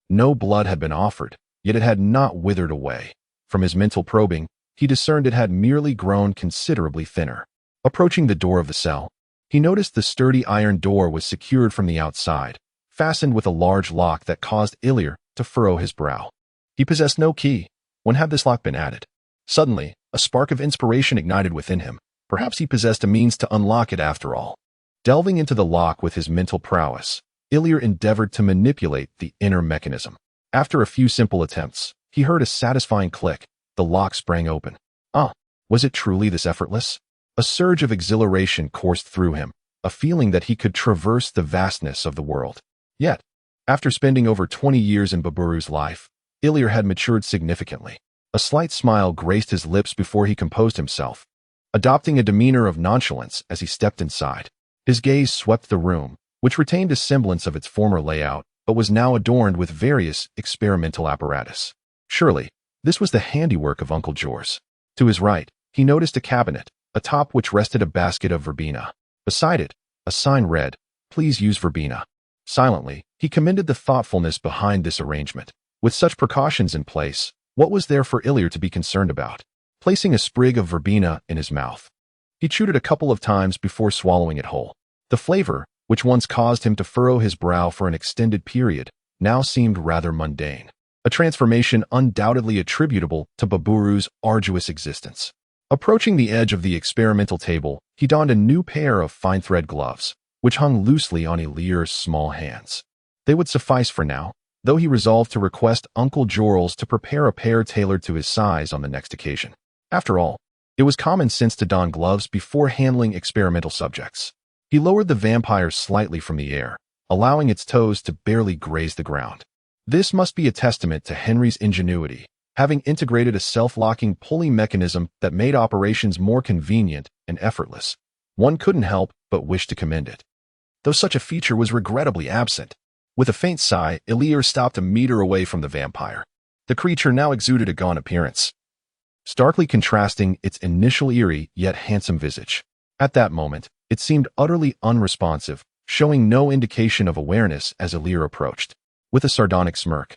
A: no blood had been offered, yet it had not withered away. From his mental probing, he discerned it had merely grown considerably thinner. Approaching the door of the cell, he noticed the sturdy iron door was secured from the outside, fastened with a large lock that caused Ilir to furrow his brow. He possessed no key. When had this lock been added? Suddenly, a spark of inspiration ignited within him. Perhaps he possessed a means to unlock it after all. Delving into the lock with his mental prowess, Ilir endeavored to manipulate the inner mechanism. After a few simple attempts, he heard a satisfying click. The lock sprang open. Was it truly this effortless? A surge of exhilaration coursed through him, a feeling that he could traverse the vastness of the world. Yet, after spending over 20 years in Baburu's life, Ilir had matured significantly. A slight smile graced his lips before he composed himself, adopting a demeanor of nonchalance as he stepped inside. His gaze swept the room, which retained a semblance of its former layout, but was now adorned with various experimental apparatus. Surely, this was the handiwork of Uncle Jors. To his right, he noticed a cabinet, atop which rested a basket of verbena. Beside it, a sign read, "Please use verbena." Silently, he commended the thoughtfulness behind this arrangement. With such precautions in place, what was there for Ilir to be concerned about? Placing a sprig of verbena in his mouth, he chewed it a couple of times before swallowing it whole. The flavor, which once caused him to furrow his brow for an extended period, now seemed rather mundane. A transformation undoubtedly attributable to Baburu's arduous existence. Approaching the edge of the experimental table, he donned a new pair of fine thread gloves, which hung loosely on Ilir's small hands. They would suffice for now, though he resolved to request Uncle Jorls to prepare a pair tailored to his size on the next occasion. After all, it was common sense to don gloves before handling experimental subjects. He lowered the vampire slightly from the air, allowing its toes to barely graze the ground. This must be a testament to Henry's ingenuity, having integrated a self-locking pulley mechanism that made operations more convenient and effortless. One couldn't help but wish to commend it, though such a feature was regrettably absent. With a faint sigh, Ilir stopped a meter away from the vampire. The creature now exuded a gaunt appearance, starkly contrasting its initial eerie yet handsome visage. At that moment, it seemed utterly unresponsive, showing no indication of awareness as Ilir approached. With a sardonic smirk,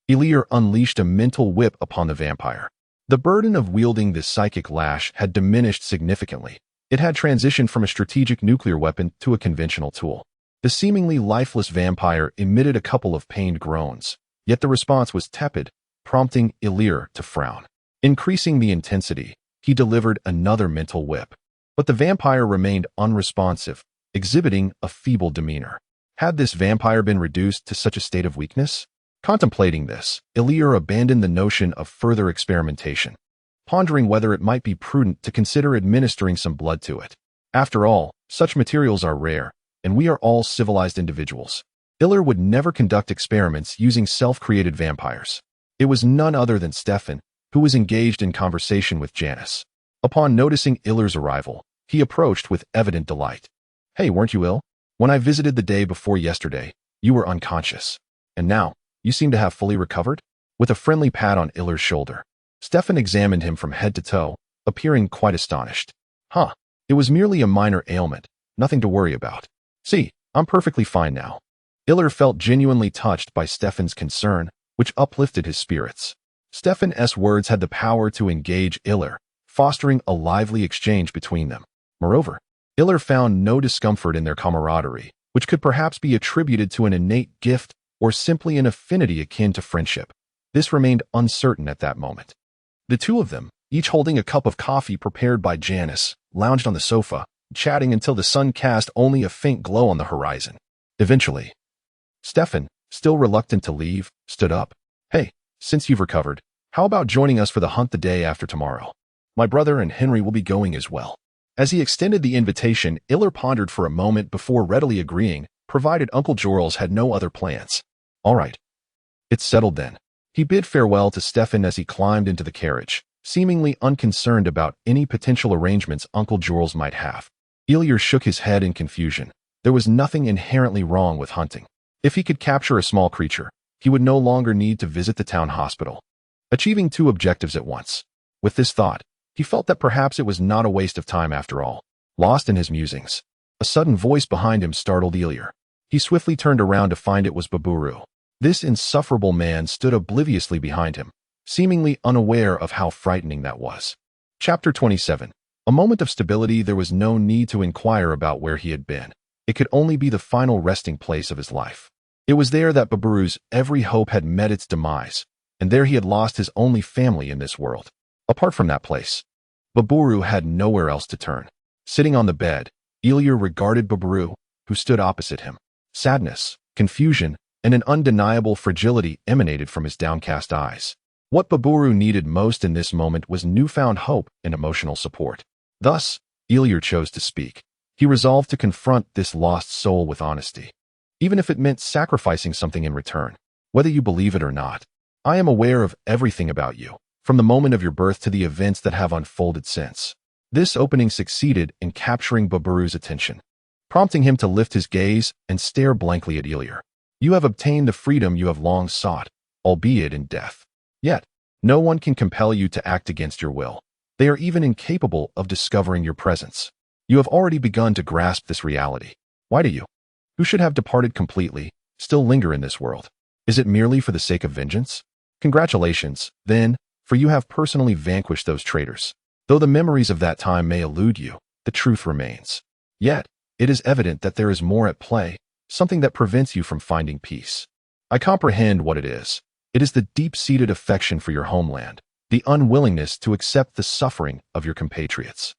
A: Ilir unleashed a mental whip upon the vampire. The burden of wielding this psychic lash had diminished significantly. It had transitioned from a strategic nuclear weapon to a conventional tool. The seemingly lifeless vampire emitted a couple of pained groans, yet the response was tepid, prompting Ilir to frown. Increasing the intensity, he delivered another mental whip. But the vampire remained unresponsive, exhibiting a feeble demeanor. Had this vampire been reduced to such a state of weakness? Contemplating this, Ilir abandoned the notion of further experimentation, pondering whether it might be prudent to consider administering some blood to it. After all, such materials are rare, and we are all civilized individuals. Ilir would never conduct experiments using self-created vampires. It was none other than Stefan, who was engaged in conversation with Janice. Upon noticing Ilir's arrival, he approached with evident delight. "Hey, weren't you ill? When I visited the day before yesterday, you were unconscious. And now, you seem to have fully recovered?" With a friendly pat on Ilir's shoulder, Stefan examined him from head to toe, appearing quite astonished. It was merely a minor ailment, nothing to worry about. See, I'm perfectly fine now." Ilir felt genuinely touched by Stefan's concern, which uplifted his spirits. Stefan's words had the power to engage Ilir, fostering a lively exchange between them. Moreover, Ilir found no discomfort in their camaraderie, which could perhaps be attributed to an innate gift or simply an affinity akin to friendship. This remained uncertain at that moment. The two of them, each holding a cup of coffee prepared by Janice, lounged on the sofa, chatting until the sun cast only a faint glow on the horizon. Eventually, Stefan, still reluctant to leave, stood up. "Hey, since you've recovered, how about joining us for the hunt the day after tomorrow?" My brother and Henry will be going as well. As he extended the invitation, Iller pondered for a moment before readily agreeing, provided Uncle Jorls had no other plans. All right. It's settled then. He bid farewell to Stefan as he climbed into the carriage, seemingly unconcerned about any potential arrangements Uncle Jorls might have. Ilya shook his head in confusion. There was nothing inherently wrong with hunting. If he could capture a small creature, he would no longer need to visit the town hospital, achieving two objectives at once. With this thought, he felt that perhaps it was not a waste of time after all. Lost in his musings, a sudden voice behind him startled Ilya. He swiftly turned around to find it was Baburu. This insufferable man stood obliviously behind him, seemingly unaware of how frightening that was. Chapter 27. A moment of stability. There was no need to inquire about where he had been. It could only be the final resting place of his life. It was there that Baburu's every hope had met its demise, and there he had lost his only family in this world. Apart from that place, Baburu had nowhere else to turn. Sitting on the bed, Ilya regarded Baburu, who stood opposite him. Sadness, confusion, and an undeniable fragility emanated from his downcast eyes. What Baburu needed most in this moment was newfound hope and emotional support. Thus, Ilya chose to speak. He resolved to confront this lost soul with honesty, even if it meant sacrificing something in return. Whether you believe it or not, I am aware of everything about you, from the moment of your birth to the events that have unfolded since. This opening succeeded in capturing Baburu's attention, prompting him to lift his gaze and stare blankly at Ilya. You have obtained the freedom you have long sought, albeit in death. Yet, no one can compel you to act against your will. They are even incapable of discovering your presence. You have already begun to grasp this reality. Why do you, who should have departed completely, still linger in this world? Is it merely for the sake of vengeance? Congratulations, then, for you have personally vanquished those traitors. Though the memories of that time may elude you, the truth remains. Yet, it is evident that there is more at play, something that prevents you from finding peace. I comprehend what it is. It is the deep-seated affection for your homeland, the unwillingness to accept the suffering of your compatriots.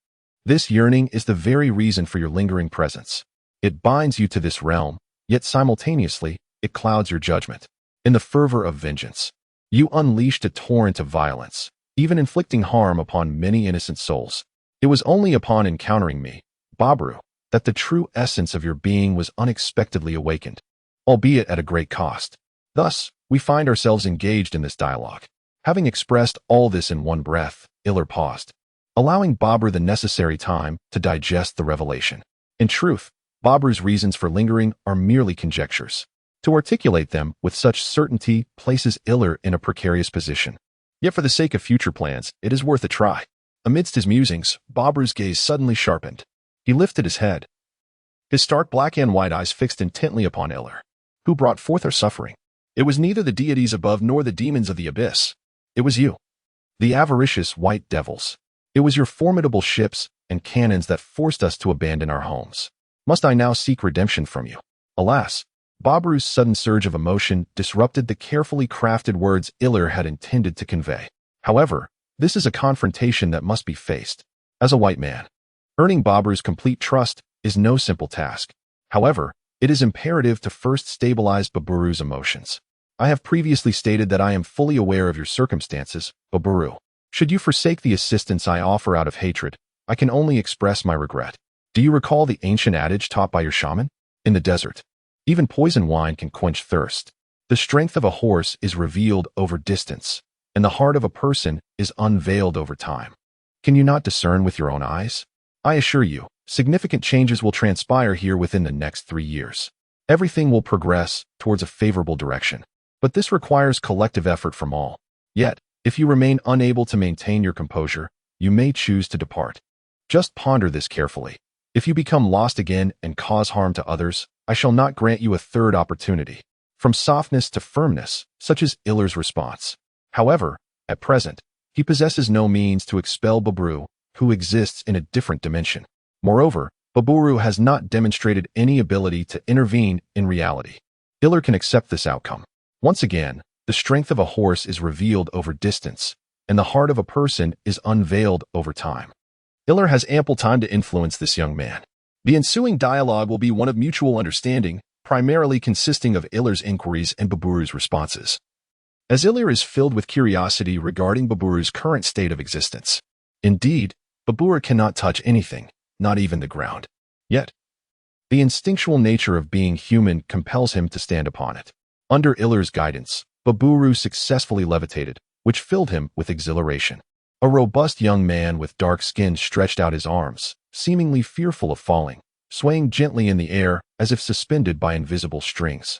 A: This yearning is the very reason for your lingering presence. It binds you to this realm, yet simultaneously, it clouds your judgment. In the fervor of vengeance, you unleashed a torrent of violence, even inflicting harm upon many innocent souls. It was only upon encountering me, Baburu, that the true essence of your being was unexpectedly awakened, albeit at a great cost. Thus, we find ourselves engaged in this dialogue. Having expressed all this in one breath, Ilya paused, allowing Baburu the necessary time to digest the revelation. In truth, Baburu's reasons for lingering are merely conjectures. To articulate them with such certainty places Ilya in a precarious position. Yet for the sake of future plans, it is worth a try. Amidst his musings, Baburu's gaze suddenly sharpened. He lifted his head, his stark black and white eyes fixed intently upon Ilya. Who brought forth our suffering? It was neither the deities above nor the demons of the abyss. It was you, the avaricious white devils. It was your formidable ships and cannons that forced us to abandon our homes. Must I now seek redemption from you? Alas, Baburu's sudden surge of emotion disrupted the carefully crafted words Ilya had intended to convey. However, this is a confrontation that must be faced. As a white man, earning Baburu's complete trust is no simple task. However, it is imperative to first stabilize Baburu's emotions. I have previously stated that I am fully aware of your circumstances, Baburu. Should you forsake the assistance I offer out of hatred, I can only express my regret. Do you recall the ancient adage taught by your shaman? In the desert, even poison wine can quench thirst. The strength of a horse is revealed over distance, and the heart of a person is unveiled over time. Can you not discern with your own eyes? I assure you, significant changes will transpire here within the next 3 years. Everything will progress towards a favorable direction. But this requires collective effort from all. Yet, if you remain unable to maintain your composure, you may choose to depart. Just ponder this carefully. If you become lost again and cause harm to others, I shall not grant you a third opportunity. From softness to firmness, such is Ilya's response. However, at present, he possesses no means to expel Baburu, who exists in a different dimension. Moreover, Baburu has not demonstrated any ability to intervene in reality. Ilya can accept this outcome. Once again, the strength of a horse is revealed over distance, and the heart of a person is unveiled over time. Ilya has ample time to influence this young man. The ensuing dialogue will be one of mutual understanding, primarily consisting of Ilya's inquiries and Baburu's responses. As Ilya is filled with curiosity regarding Baburu's current state of existence, Indeed, Babura cannot touch anything, not even the ground. Yet, the instinctual nature of being human compels him to stand upon it. Under Ilir's guidance, Baburu successfully levitated, which filled him with exhilaration. A robust young man with dark skin stretched out his arms, seemingly fearful of falling, swaying gently in the air as if suspended by invisible strings,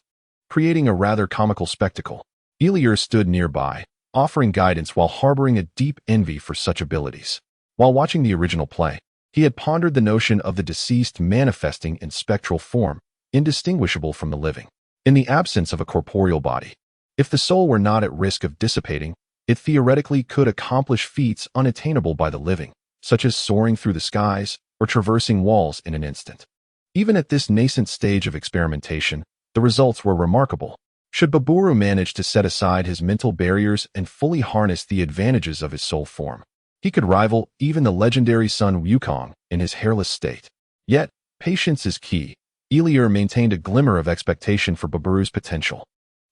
A: creating a rather comical spectacle. Ilir stood nearby, offering guidance while harboring a deep envy for such abilities. While watching the original play, he had pondered the notion of the deceased manifesting in spectral form, indistinguishable from the living. In the absence of a corporeal body, if the soul were not at risk of dissipating, it theoretically could accomplish feats unattainable by the living, such as soaring through the skies or traversing walls in an instant. Even at this nascent stage of experimentation, the results were remarkable. Should Baburu manage to set aside his mental barriers and fully harness the advantages of his soul form, he could rival even the legendary Sun Wukong in his hairless state. Yet, patience is key. Ilir maintained a glimmer of expectation for Baburu's potential.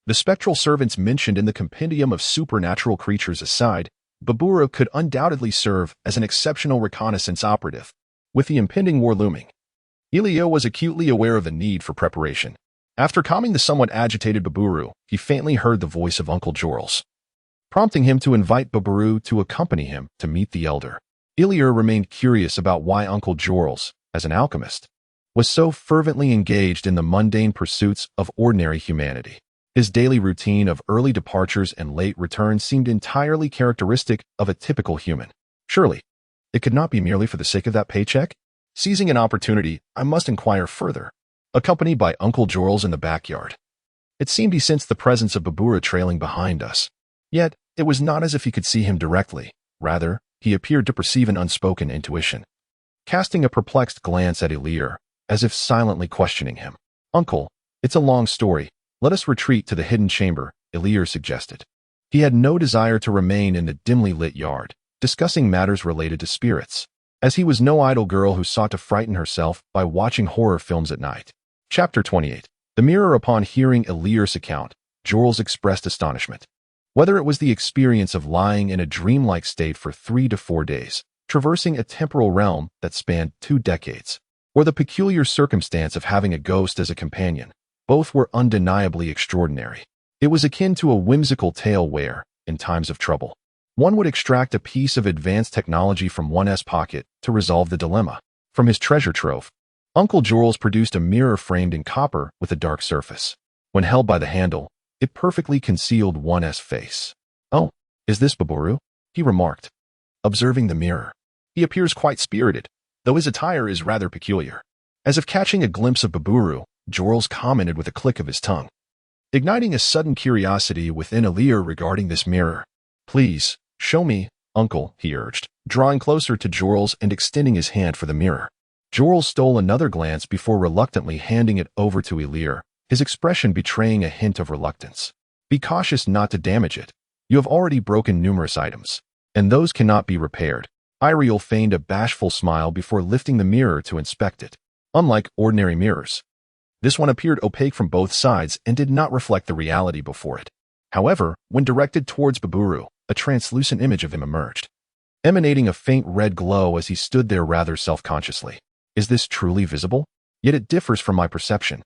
A: The spectral servants mentioned in the compendium of supernatural creatures aside, Baburu could undoubtedly serve as an exceptional reconnaissance operative. With the impending war looming, Ilir was acutely aware of the need for preparation. After calming the somewhat agitated Baburu, he faintly heard the voice of Uncle Jorls, prompting him to invite Baburu to accompany him to meet the elder. Ilir remained curious about why Uncle Jorls, as an alchemist, was so fervently engaged in the mundane pursuits of ordinary humanity. His daily routine of early departures and late returns seemed entirely characteristic of a typical human. Surely, it could not be merely for the sake of that paycheck? Seizing an opportunity, I must inquire further. Accompanied by Uncle Jorls in the backyard, it seemed he sensed the presence of Babura trailing behind us. Yet, it was not as if he could see him directly. Rather, he appeared to perceive an unspoken intuition. Casting a perplexed glance at Ilir, as if silently questioning him. "Uncle, it's a long story. Let us retreat to the hidden chamber," Ilir suggested. He had no desire to remain in the dimly lit yard, discussing matters related to spirits, as he was no idle girl who sought to frighten herself by watching horror films at night. Chapter 28. The mirror. Upon hearing Ilir's account, Jorls expressed astonishment. Whether it was the experience of lying in a dreamlike state for 3 to 4 days, traversing a temporal realm that spanned 2 decades, or the peculiar circumstance of having a ghost as a companion, both were undeniably extraordinary. It was akin to a whimsical tale where, in times of trouble, one would extract a piece of advanced technology from one's pocket to resolve the dilemma. From his treasure trove, Uncle Jorls produced a mirror framed in copper with a dark surface. When held by the handle, it perfectly concealed one's face. "Oh, is this Baburu?" he remarked, observing the mirror. "He appears quite spirited, though his attire is rather peculiar." As if catching a glimpse of Baburu, Jorls commented with a click of his tongue, igniting a sudden curiosity within Ilir regarding this mirror. "Please, show me, Uncle," he urged, drawing closer to Jorls and extending his hand for the mirror. Jorls stole another glance before reluctantly handing it over to Ilir, his expression betraying a hint of reluctance. "Be cautious not to damage it. You have already broken numerous items, and those cannot be repaired." Iriel feigned a bashful smile before lifting the mirror to inspect it. Unlike ordinary mirrors, this one appeared opaque from both sides and did not reflect the reality before it. However, when directed towards Baburu, a translucent image of him emerged, emanating a faint red glow as he stood there rather self-consciously. "Is this truly visible? Yet it differs from my perception.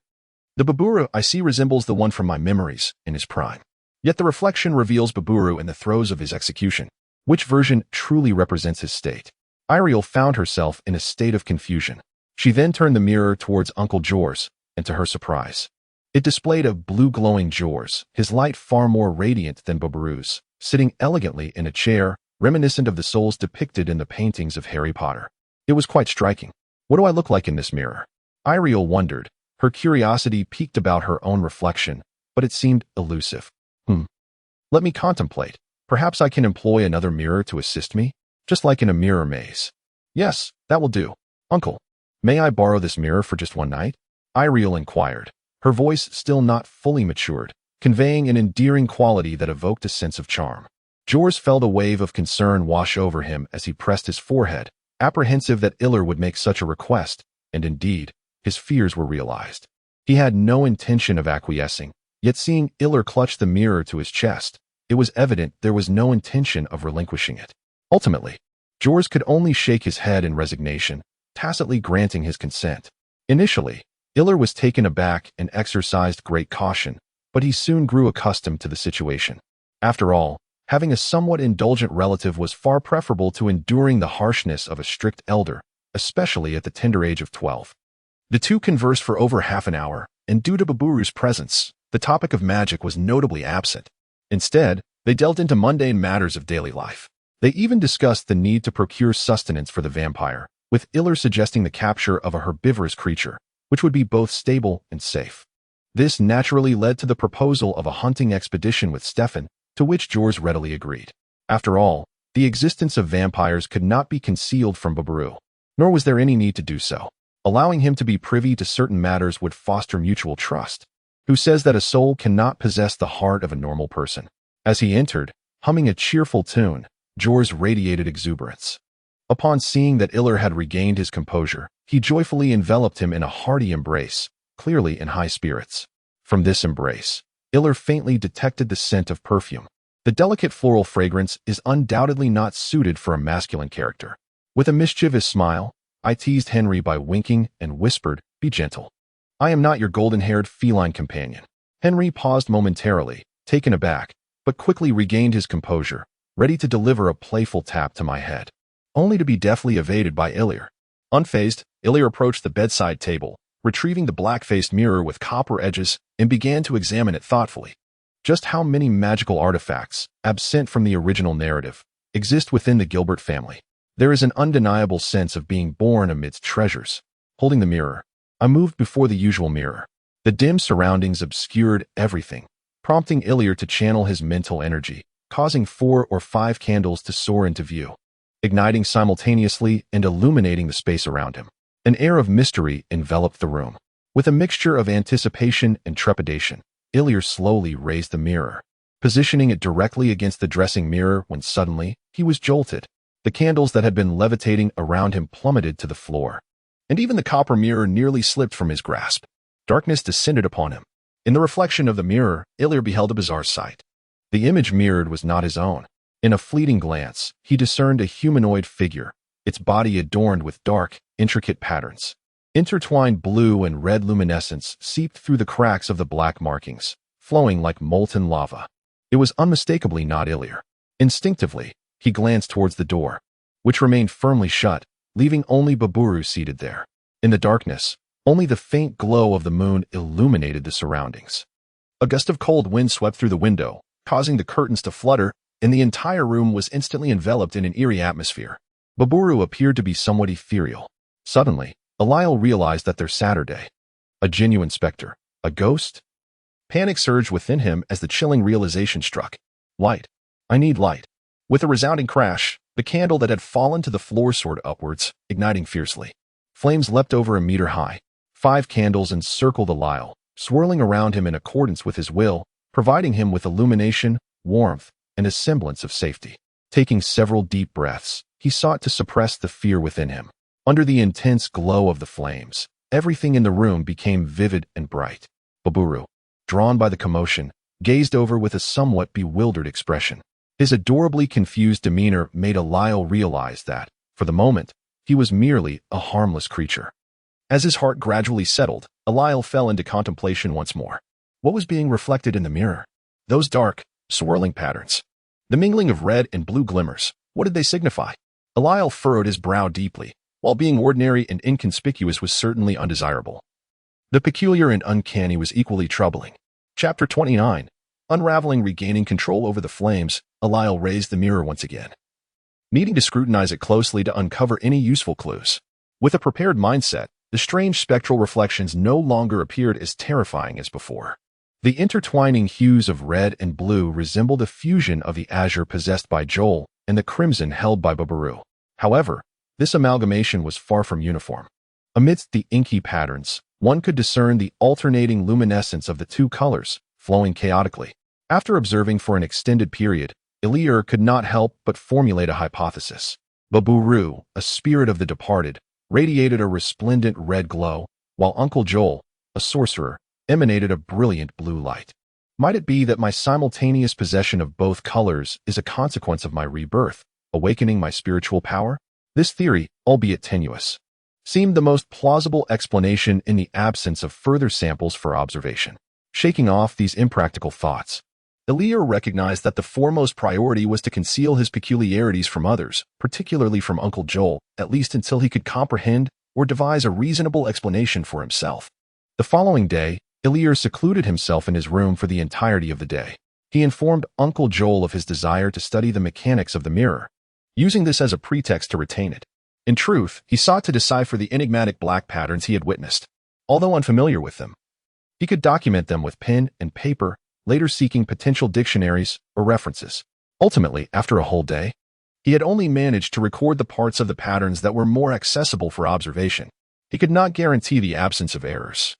A: The Baburu I see resembles the one from my memories in his prime. Yet the reflection reveals Baburu in the throes of his execution. Which version truly represents his state?" Iriel found herself in a state of confusion. She then turned the mirror towards Uncle Jorls, and to her surprise, it displayed a blue glowing Jorls, his light far more radiant than Baburu's, sitting elegantly in a chair, reminiscent of the souls depicted in the paintings of Harry Potter. It was quite striking. "What do I look like in this mirror?" Iriel wondered. Her curiosity piqued about her own reflection, but it seemed elusive. Let me contemplate. Perhaps I can employ another mirror to assist me, just like in a mirror maze." "Yes, that will do. Uncle, may I borrow this mirror for just one night?" Iriel inquired, her voice still not fully matured, conveying an endearing quality that evoked a sense of charm. Jorls felt a wave of concern wash over him as he pressed his forehead, apprehensive that Ilir would make such a request, and indeed, his fears were realized. He had no intention of acquiescing, yet seeing Ilir clutch the mirror to his chest, it was evident there was no intention of relinquishing it. Ultimately, Jors could only shake his head in resignation, tacitly granting his consent. Initially, Iller was taken aback and exercised great caution, but he soon grew accustomed to the situation. After all, having a somewhat indulgent relative was far preferable to enduring the harshness of a strict elder, especially at the tender age of 12. The two conversed for over half an hour, and due to Baburu's presence, the topic of magic was notably absent. Instead, they delved into mundane matters of daily life. They even discussed the need to procure sustenance for the vampire, with Iller suggesting the capture of a herbivorous creature, which would be both stable and safe. This naturally led to the proposal of a hunting expedition with Stefan, to which Jors readily agreed. After all, the existence of vampires could not be concealed from Baburu, nor was there any need to do so. Allowing him to be privy to certain matters would foster mutual trust. Who says that a soul cannot possess the heart of a normal person? As he entered, humming a cheerful tune, Jors radiated exuberance. Upon seeing that Iller had regained his composure, he joyfully enveloped him in a hearty embrace, clearly in high spirits. From this embrace, Iller faintly detected the scent of perfume. The delicate floral fragrance is undoubtedly not suited for a masculine character. With a mischievous smile, I teased Henry by winking and whispered, "Be gentle. I am not your golden-haired feline companion." Henry paused momentarily, taken aback, but quickly regained his composure, ready to deliver a playful tap to my head, only to be deftly evaded by Iller. Unfazed, Iller approached the bedside table, retrieving the black-faced mirror with copper edges, and began to examine it thoughtfully. Just how many magical artifacts, absent from the original narrative, exist within the Gilbert family? There is an undeniable sense of being born amidst treasures. Holding the mirror, I moved before the usual mirror. The dim surroundings obscured everything, prompting Iller to channel his mental energy, causing 4 or 5 candles to soar into view, igniting simultaneously and illuminating the space around him. An air of mystery enveloped the room. With a mixture of anticipation and trepidation, Iller slowly raised the mirror, positioning it directly against the dressing mirror when suddenly he was jolted. The candles that had been levitating around him plummeted to the floor, and even the copper mirror nearly slipped from his grasp. Darkness descended upon him. In the reflection of the mirror, Iller beheld a bizarre sight. The image mirrored was not his own. In a fleeting glance, he discerned a humanoid figure, its body adorned with dark, intricate patterns. Intertwined blue and red luminescence seeped through the cracks of the black markings, flowing like molten lava. It was unmistakably not Iller. Instinctively, he glanced towards the door, which remained firmly shut, leaving only Baburu seated there. In the darkness, only the faint glow of the moon illuminated the surroundings. A gust of cold wind swept through the window, causing the curtains to flutter, and the entire room was instantly enveloped in an eerie atmosphere. Baburu appeared to be somewhat ethereal. Suddenly, Eliel realized that their Saturday, a genuine specter, a ghost? Panic surged within him as the chilling realization struck. Light. I need light. With a resounding crash, the candle that had fallen to the floor soared upwards, igniting fiercely. Flames leapt over a meter high. 5 candles encircled Eliel, swirling around him in accordance with his will, providing him with illumination, warmth, and a semblance of safety. Taking several deep breaths, he sought to suppress the fear within him. Under the intense glow of the flames, everything in the room became vivid and bright. Baburu, drawn by the commotion, gazed over with a somewhat bewildered expression. His adorably confused demeanor made Eliel realize that, for the moment, he was merely a harmless creature. As his heart gradually settled, Eliel fell into contemplation once more. What was being reflected in the mirror? Those dark, swirling patterns. The mingling of red and blue glimmers, what did they signify? Eliel furrowed his brow deeply. While being ordinary and inconspicuous was certainly undesirable, the peculiar and uncanny was equally troubling. Chapter 29. Unraveling. Regaining control over the flames, Eliel raised the mirror once again, needing to scrutinize it closely to uncover any useful clues. With a prepared mindset, the strange spectral reflections no longer appeared as terrifying as before. The intertwining hues of red and blue resembled a fusion of the azure possessed by Joel and the crimson held by Baburu. However, this amalgamation was far from uniform. Amidst the inky patterns, one could discern the alternating luminescence of the 2 colors, flowing chaotically. After observing for an extended period, Iller could not help but formulate a hypothesis. Baburu, a spirit of the departed, radiated a resplendent red glow, while Uncle Joel, a sorcerer, emanated a brilliant blue light. Might it be that my simultaneous possession of both colors is a consequence of my rebirth, awakening my spiritual power? This theory, albeit tenuous, seemed the most plausible explanation in the absence of further samples for observation. Shaking off these impractical thoughts, Ilya recognized that the foremost priority was to conceal his peculiarities from others, particularly from Uncle Joel, at least until he could comprehend or devise a reasonable explanation for himself. The following day, Ilya secluded himself in his room for the entirety of the day. He informed Uncle Joel of his desire to study the mechanics of the mirror, using this as a pretext to retain it. In truth, he sought to decipher the enigmatic black patterns he had witnessed. Although unfamiliar with them, he could document them with pen and paper, later seeking potential dictionaries or references. Ultimately, after a whole day, he had only managed to record the parts of the patterns that were more accessible for observation. He could not guarantee the absence of errors.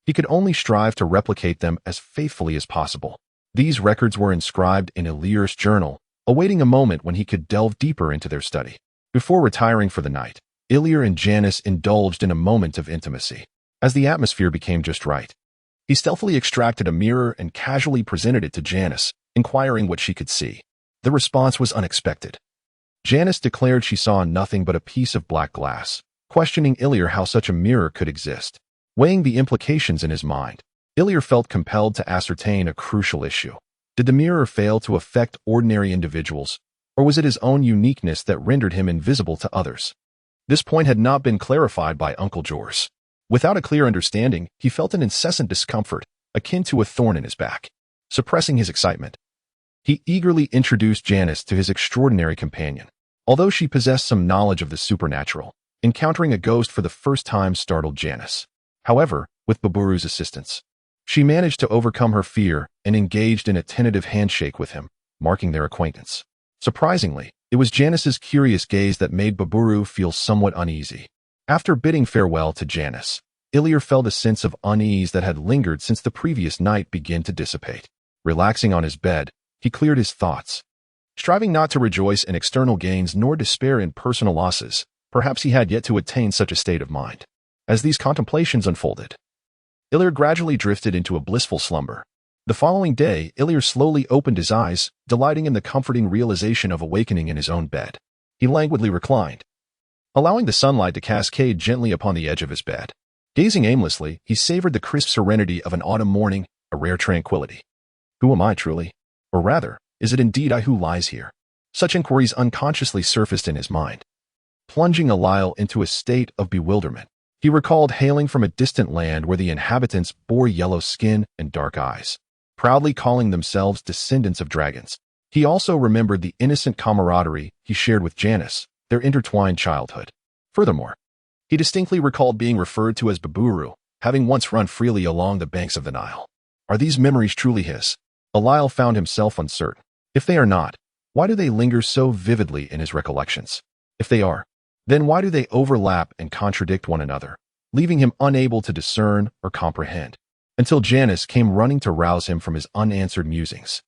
A: He could only strive to replicate them as faithfully as possible. These records were inscribed in Ilya's journal, awaiting a moment when he could delve deeper into their study. Before retiring for the night, Ilya and Janice indulged in a moment of intimacy. As the atmosphere became just right, he stealthily extracted a mirror and casually presented it to Janice, inquiring what she could see. The response was unexpected. Janice declared she saw nothing but a piece of black glass, questioning Ilya how such a mirror could exist. Weighing the implications in his mind, Ilya felt compelled to ascertain a crucial issue. Did the mirror fail to affect ordinary individuals, or was it his own uniqueness that rendered him invisible to others? This point had not been clarified by Uncle Jors. Without a clear understanding, he felt an incessant discomfort, akin to a thorn in his back. Suppressing his excitement, he eagerly introduced Janice to his extraordinary companion. Although she possessed some knowledge of the supernatural, encountering a ghost for the first time startled Janice. However, with Baburu's assistance, she managed to overcome her fear and engaged in a tentative handshake with him, marking their acquaintance. Surprisingly, it was Janice's curious gaze that made Baburu feel somewhat uneasy. After bidding farewell to Janice, Ilya felt a sense of unease that had lingered since the previous night begin to dissipate. Relaxing on his bed, he cleared his thoughts. Striving not to rejoice in external gains nor despair in personal losses, perhaps he had yet to attain such a state of mind. As these contemplations unfolded, Ilya gradually drifted into a blissful slumber. The following day, Ilya slowly opened his eyes, delighting in the comforting realization of awakening in his own bed. He languidly reclined, allowing the sunlight to cascade gently upon the edge of his bed. Gazing aimlessly, he savored the crisp serenity of an autumn morning, a rare tranquility. Who am I truly? Or rather, is it indeed I who lies here? Such inquiries unconsciously surfaced in his mind, plunging Ilya into a state of bewilderment. He recalled hailing from a distant land where the inhabitants bore yellow skin and dark eyes, proudly calling themselves descendants of dragons. He also remembered the innocent camaraderie he shared with Janice, their intertwined childhood. Furthermore, he distinctly recalled being referred to as Baburu, having once run freely along the banks of the Nile. Are these memories truly his? Ilya found himself uncertain. If they are not, why do they linger so vividly in his recollections? If they are, then why do they overlap and contradict one another, leaving him unable to discern or comprehend? Until Janice came running to rouse him from his unanswered musings.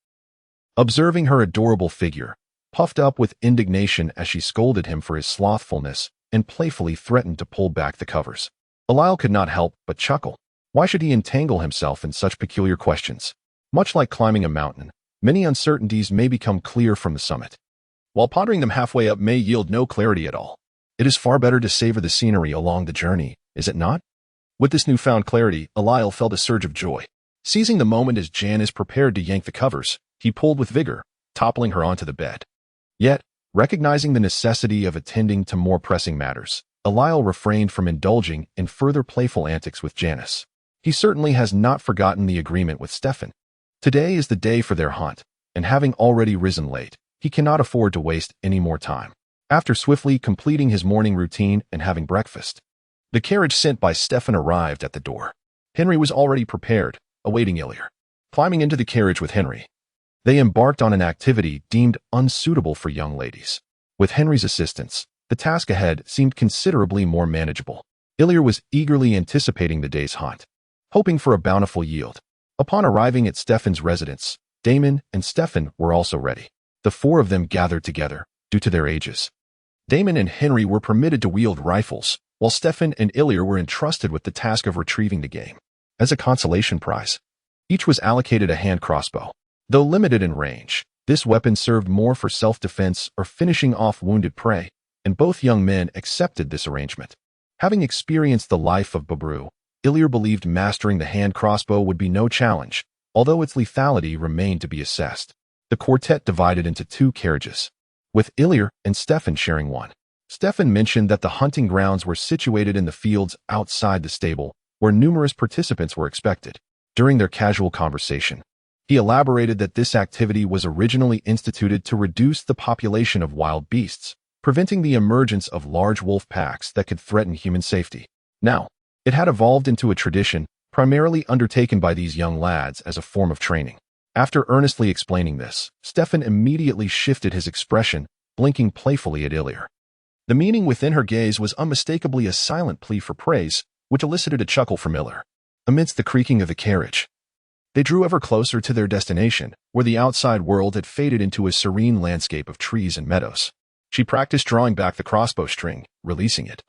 A: Observing her adorable figure, puffed up with indignation as she scolded him for his slothfulness and playfully threatened to pull back the covers, Ilya could not help but chuckle. Why should he entangle himself in such peculiar questions? Much like climbing a mountain, many uncertainties may become clear from the summit, while pondering them halfway up may yield no clarity at all. It is far better to savor the scenery along the journey, is it not? With this newfound clarity, Ilya felt a surge of joy. Seizing the moment as Janice prepared to yank the covers, he pulled with vigor, toppling her onto the bed. Yet, recognizing the necessity of attending to more pressing matters, Ilya refrained from indulging in further playful antics with Janice. He certainly has not forgotten the agreement with Stefan. Today is the day for their hunt, and having already risen late, he cannot afford to waste any more time. After swiftly completing his morning routine and having breakfast, the carriage sent by Stefan arrived at the door. Henry was already prepared, awaiting Ilya. Climbing into the carriage with Henry, they embarked on an activity deemed unsuitable for young ladies. With Henry's assistance, the task ahead seemed considerably more manageable. Ilya was eagerly anticipating the day's hunt, hoping for a bountiful yield. Upon arriving at Stefan's residence, Damon and Stefan were also ready. The four of them gathered together, due to their ages. Damon and Henry were permitted to wield rifles, while Stefan and Ilya were entrusted with the task of retrieving the game. As a consolation prize, each was allocated a hand crossbow. Though limited in range, This weapon served more for self-defense or finishing off wounded prey, and both young men accepted this arrangement. Having experienced the life of Babru, Ilir believed mastering the hand crossbow would be no challenge, although its lethality remained to be assessed. The quartet divided into 2 carriages, with Ilir and Stefan sharing one. Stefan mentioned that the hunting grounds were situated in the fields outside the stable, where numerous participants were expected. During their casual conversation, he elaborated that this activity was originally instituted to reduce the population of wild beasts, preventing the emergence of large wolf packs that could threaten human safety. Now, it had evolved into a tradition primarily undertaken by these young lads as a form of training. After earnestly explaining this, Stefan immediately shifted his expression, blinking playfully at Ilir. The meaning within her gaze was unmistakably a silent plea for praise, which elicited a chuckle from Ilir. Amidst the creaking of the carriage, they drew ever closer to their destination, where the outside world had faded into a serene landscape of trees and meadows. She practiced drawing back the crossbow string, releasing it,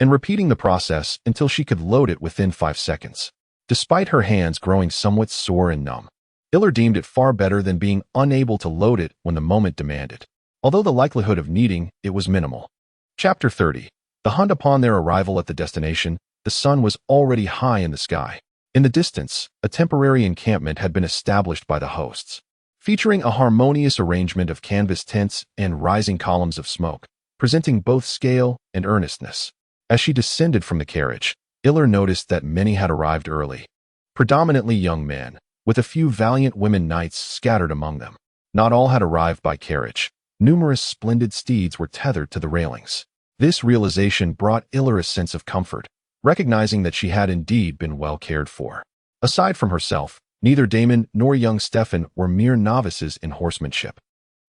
A: and repeating the process until she could load it within 5 seconds. Despite her hands growing somewhat sore and numb, Ilir deemed it far better than being unable to load it when the moment demanded, although the likelihood of needing it was minimal. Chapter 30. The hunt. Upon their arrival at the destination, the sun was already high in the sky. In the distance, a temporary encampment had been established by the hosts, featuring a harmonious arrangement of canvas tents and rising columns of smoke, presenting both scale and earnestness. As she descended from the carriage, Ilir noticed that many had arrived early, predominantly young men, with a few valiant women knights scattered among them. Not all had arrived by carriage. Numerous splendid steeds were tethered to the railings. This realization brought Ilir a sense of comfort, recognizing that she had indeed been well cared for. Aside from herself, neither Damon nor young Stefan were mere novices in horsemanship.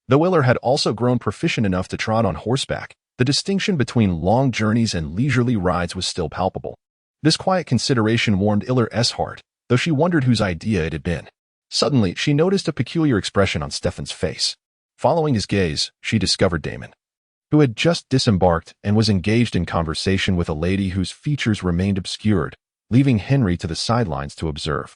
A: Though Ilir had also grown proficient enough to trot on horseback, the distinction between long journeys and leisurely rides was still palpable. This quiet consideration warmed Ilir's heart, though she wondered whose idea it had been. Suddenly, she noticed a peculiar expression on Stefan's face. Following his gaze, she discovered Damon, who had just disembarked and was engaged in conversation with a lady whose features remained obscured, leaving Henry to the sidelines to observe.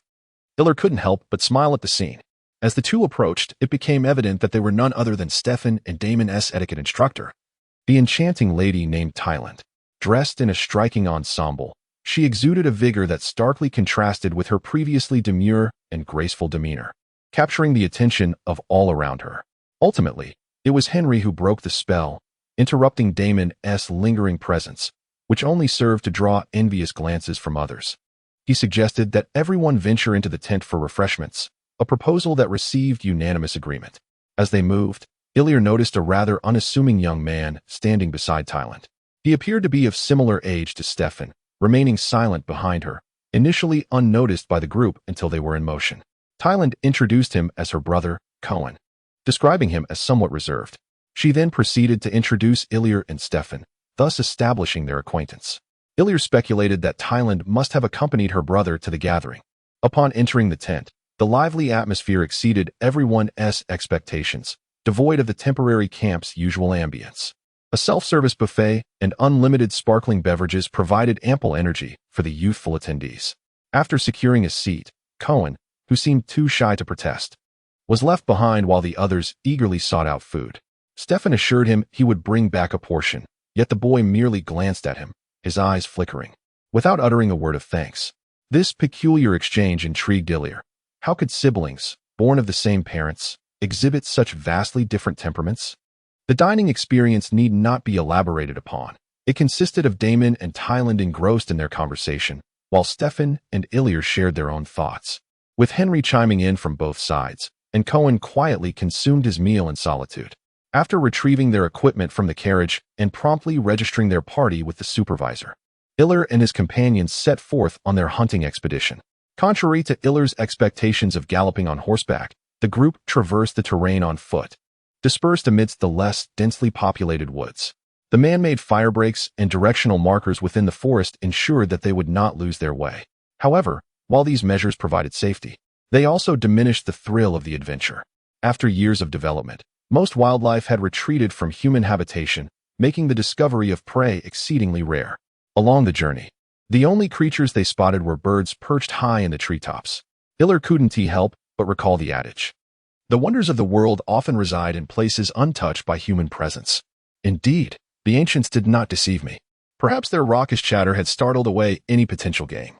A: Ilir couldn't help but smile at the scene. As the two approached, it became evident that they were none other than Stefan and Damon's etiquette instructor, the enchanting lady named Thailand. Dressed in a striking ensemble, she exuded a vigor that starkly contrasted with her previously demure and graceful demeanor, capturing the attention of all around her. Ultimately, it was Henry who broke the spell, interrupting Damon's lingering presence, which only served to draw envious glances from others. He suggested that everyone venture into the tent for refreshments, a proposal that received unanimous agreement. As they moved, Ilir noticed a rather unassuming young man standing beside Thailand. He appeared to be of similar age to Stefan, remaining silent behind her, initially unnoticed by the group until they were in motion. Thailand introduced him as her brother, Cohen, describing him as somewhat reserved. She then proceeded to introduce Ilir and Stefan, thus establishing their acquaintance. Ilir speculated that Thailand must have accompanied her brother to the gathering. Upon entering the tent, the lively atmosphere exceeded everyone's expectations, devoid of the temporary camp's usual ambience. A self-service buffet and unlimited sparkling beverages provided ample energy for the youthful attendees. After securing a seat, Cohen, who seemed too shy to protest, was left behind while the others eagerly sought out food. Stefan assured him he would bring back a portion, yet the boy merely glanced at him, his eyes flickering, without uttering a word of thanks. This peculiar exchange intrigued Ilir. How could siblings, born of the same parents, exhibit such vastly different temperaments? The dining experience need not be elaborated upon. It consisted of Damon and Thailand engrossed in their conversation, while Stefan and Ilir shared their own thoughts, with Henry chiming in from both sides, and Cohen quietly consumed his meal in solitude. After retrieving their equipment from the carriage and promptly registering their party with the supervisor, Ilir and his companions set forth on their hunting expedition. Contrary to Ilir's expectations of galloping on horseback, the group traversed the terrain on foot, dispersed amidst the less densely populated woods. The man-made fire breaks and directional markers within the forest ensured that they would not lose their way. However, while these measures provided safety, they also diminished the thrill of the adventure. After years of development, most wildlife had retreated from human habitation, making the discovery of prey exceedingly rare. Along the journey, the only creatures they spotted were birds perched high in the treetops. Ilir couldn't help but recall the adage, The wonders of the world often reside in places untouched by human presence. Indeed, the ancients did not deceive me. Perhaps their raucous chatter had startled away any potential game.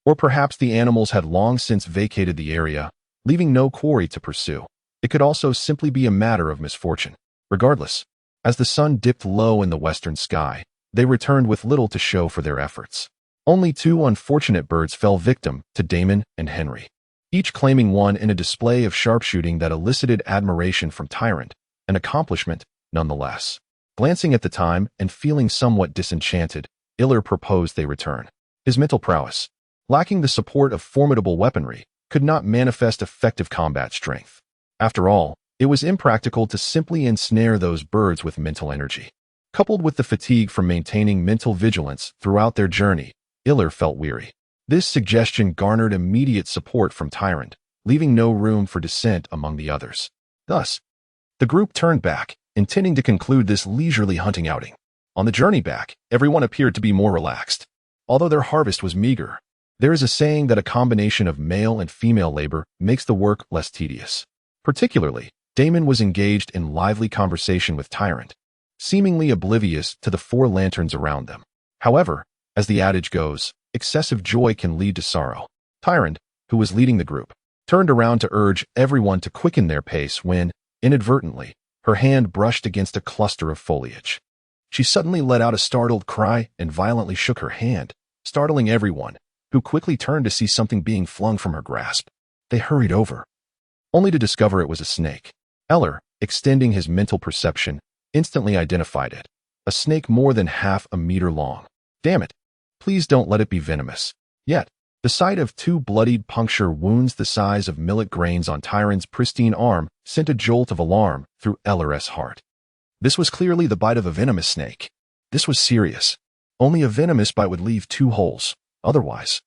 A: Or perhaps the animals had long since vacated the area, leaving no quarry to pursue. It could also simply be a matter of misfortune. Regardless, as the sun dipped low in the western sky, they returned with little to show for their efforts. Only two unfortunate birds fell victim to Damon and Henry, each claiming one in a display of sharpshooting that elicited admiration from Tyrant, an accomplishment nonetheless. Glancing at the time and feeling somewhat disenchanted, Iller proposed they return. His mental prowess, lacking the support of formidable weaponry, could not manifest effective combat strength. After all, it was impractical to simply ensnare those birds with mental energy. Coupled with the fatigue from maintaining mental vigilance throughout their journey, Iller felt weary. This suggestion garnered immediate support from Tyrant, leaving no room for dissent among the others. Thus, the group turned back, intending to conclude this leisurely hunting outing. On the journey back, everyone appeared to be more relaxed. Although their harvest was meager, there is a saying that a combination of male and female labor makes the work less tedious. Particularly, Damon was engaged in lively conversation with Tyrant, seemingly oblivious to the four lanterns around them. However, as the adage goes, excessive joy can lead to sorrow. Tyrant, who was leading the group, turned around to urge everyone to quicken their pace when, inadvertently, her hand brushed against a cluster of foliage. She suddenly let out a startled cry and violently shook her hand, startling everyone, who quickly turned to see something being flung from her grasp. They hurried over, only to discover it was a snake. Eller, extending his mental perception, instantly identified it, a snake more than half a meter long. Damn it! Please don't let it be venomous. Yet, the sight of two bloodied puncture wounds the size of millet grains on Tyrant's pristine arm sent a jolt of alarm through Eller's heart. This was clearly the bite of a venomous snake. This was serious. Only a venomous bite would leave two holes. Otherwise,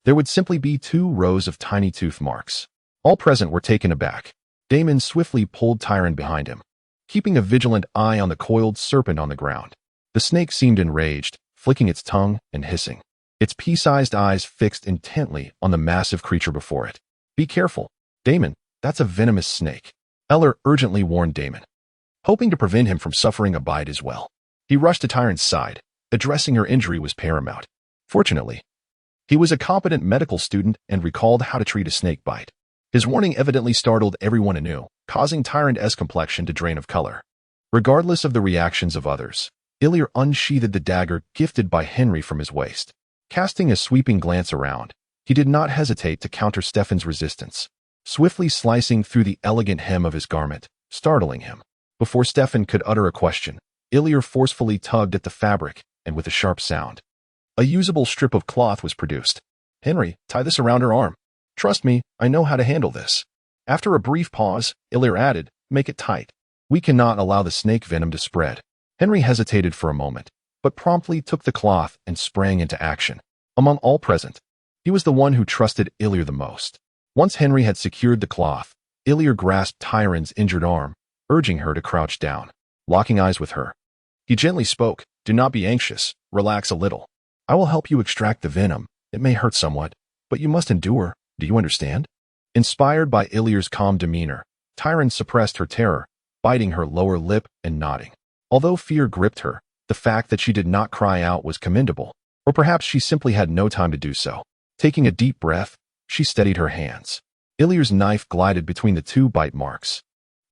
A: there would simply be two rows of tiny tooth marks. All present were taken aback. Damon swiftly pulled Tyrant behind him, keeping a vigilant eye on the coiled serpent on the ground. The snake seemed enraged, flicking its tongue and hissing, its pea-sized eyes fixed intently on the massive creature before it. Be careful, Damon, that's a venomous snake, Eller urgently warned Damon, hoping to prevent him from suffering a bite as well. He rushed to Tyrant's side. Addressing her injury was paramount. Fortunately, he was a competent medical student and recalled how to treat a snake bite. His warning evidently startled everyone anew, causing Tyrant's complexion to drain of color. Regardless of the reactions of others, Illyr unsheathed the dagger gifted by Henry from his waist. Casting a sweeping glance around, he did not hesitate to counter Stefan's resistance, swiftly slicing through the elegant hem of his garment, startling him. Before Stefan could utter a question, Illyr forcefully tugged at the fabric, and with a sharp sound, a usable strip of cloth was produced. Henry, tie this around her arm. Trust me, I know how to handle this. After a brief pause, Illyr added, make it tight. We cannot allow the snake venom to spread. Henry hesitated for a moment, but promptly took the cloth and sprang into action. Among all present, he was the one who trusted Illyr the most. Once Henry had secured the cloth, Illyr grasped Tyrant's injured arm, urging her to crouch down. Locking eyes with her, he gently spoke, do not be anxious, relax a little. I will help you extract the venom. It may hurt somewhat, but you must endure. Do you understand? Inspired by Illyr's calm demeanor, Tyrant suppressed her terror, biting her lower lip and nodding. Although fear gripped her, the fact that she did not cry out was commendable, or perhaps she simply had no time to do so. Taking a deep breath, she steadied her hands. Illyr's knife glided between the two bite marks,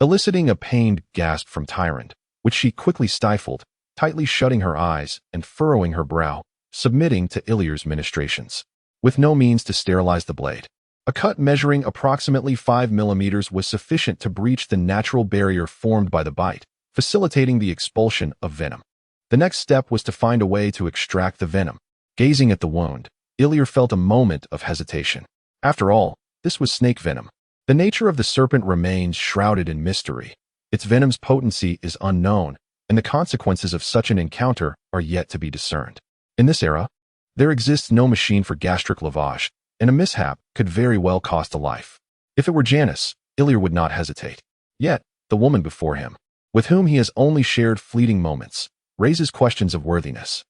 A: eliciting a pained gasp from Tyrant, which she quickly stifled, tightly shutting her eyes and furrowing her brow, submitting to Illyr's ministrations. With no means to sterilize the blade, a cut measuring approximately 5 millimeters was sufficient to breach the natural barrier formed by the bite, facilitating the expulsion of venom. The next step was to find a way to extract the venom. Gazing at the wound, Illyr felt a moment of hesitation. After all, this was snake venom. The nature of the serpent remains shrouded in mystery. Its venom's potency is unknown, and the consequences of such an encounter are yet to be discerned. In this era, there exists no machine for gastric lavage, and a mishap could very well cost a life. If it were Janice, Illyr would not hesitate. Yet, the woman before him, with whom he has only shared fleeting moments, raises questions of worthiness.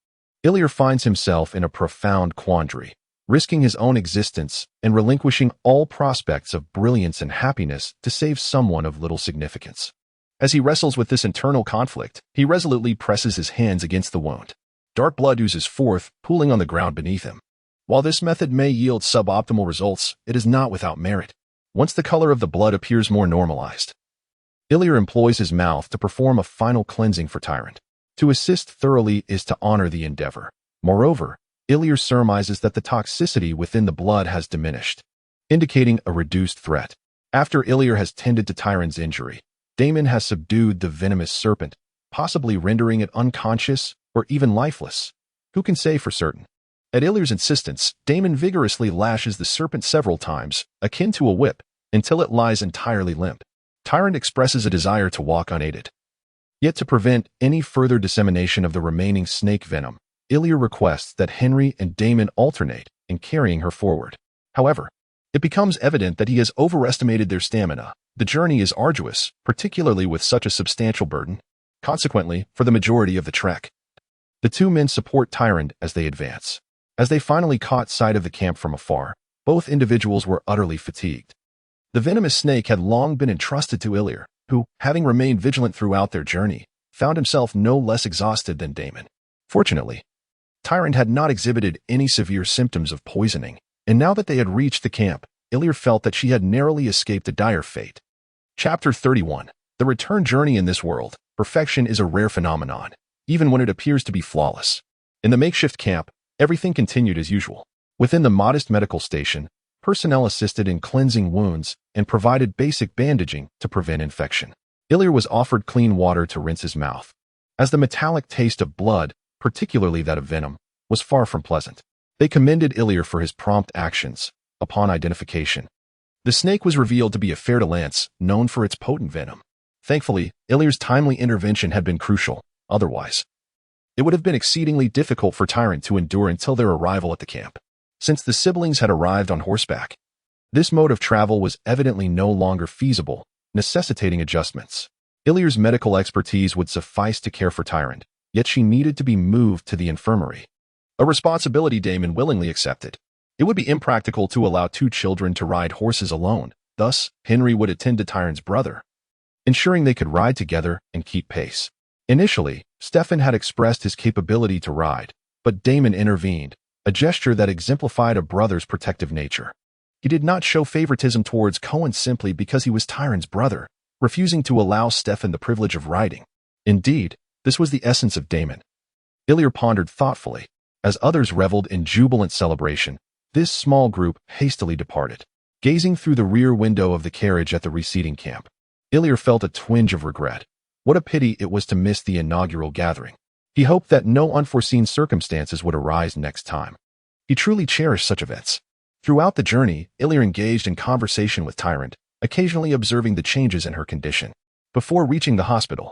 A: Illyr finds himself in a profound quandary. risking his own existence and relinquishing all prospects of brilliance and happiness to save someone of little significance. As he wrestles with this internal conflict, he resolutely presses his hands against the wound. Dark blood oozes forth, pooling on the ground beneath him. While this method may yield suboptimal results, it is not without merit. Once the color of the blood appears more normalized, Illyr employs his mouth to perform a final cleansing for Tyrant. To assist thoroughly is to honor the endeavor. Moreover, Illyr surmises that the toxicity within the blood has diminished, indicating a reduced threat. After Illyr has tended to Tyrant's injury, Daemon has subdued the venomous serpent, possibly rendering it unconscious or even lifeless. Who can say for certain? At Illyr's insistence, Daemon vigorously lashes the serpent several times, akin to a whip, until it lies entirely limp. Tyrant expresses a desire to walk unaided. Yet to prevent any further dissemination of the remaining snake venom, Illyr requests that Henry and Daemon alternate in carrying her forward. However, it becomes evident that he has overestimated their stamina. The journey is arduous, particularly with such a substantial burden. Consequently, for the majority of the trek, the two men support Tyrant as they advance. As they finally caught sight of the camp from afar, both individuals were utterly fatigued. The venomous snake had long been entrusted to Illyr, who, having remained vigilant throughout their journey, found himself no less exhausted than Daemon. Fortunately, Tyrant had not exhibited any severe symptoms of poisoning, and now that they had reached the camp, Illyr felt that she had narrowly escaped a dire fate. Chapter 31. The return journey in this world. Perfection is a rare phenomenon, even when it appears to be flawless. In the makeshift camp, everything continued as usual. Within the modest medical station, personnel assisted in cleansing wounds and provided basic bandaging to prevent infection. Illyr was offered clean water to rinse his mouth, as the metallic taste of blood, particularly that of venom, was far from pleasant. They commended Illyr for his prompt actions. Upon identification, the snake was revealed to be a fer-de-lance, known for its potent venom. Thankfully, Illyr's timely intervention had been crucial. Otherwise, it would have been exceedingly difficult for Tyrant to endure until their arrival at the camp. Since the siblings had arrived on horseback, this mode of travel was evidently no longer feasible, necessitating adjustments. Illyr's medical expertise would suffice to care for Tyrant, yet she needed to be moved to the infirmary. A responsibility Daemon willingly accepted. It would be impractical to allow two children to ride horses alone. Thus, Henry would attend to Tyrant's brother, ensuring they could ride together and keep pace. Initially, Stefan had expressed his capability to ride, but Daemon intervened, a gesture that exemplified a brother's protective nature. He did not show favoritism towards Cohen simply because he was Tyrant's brother, refusing to allow Stefan the privilege of riding. Indeed, this was the essence of Daemon. Illyr pondered thoughtfully. As others reveled in jubilant celebration, this small group hastily departed. Gazing through the rear window of the carriage at the receding camp, Illyr felt a twinge of regret. What a pity it was to miss the inaugural gathering. He hoped that no unforeseen circumstances would arise next time. He truly cherished such events. Throughout the journey, Illyr engaged in conversation with Tyrant, occasionally observing the changes in her condition. Before reaching the hospital,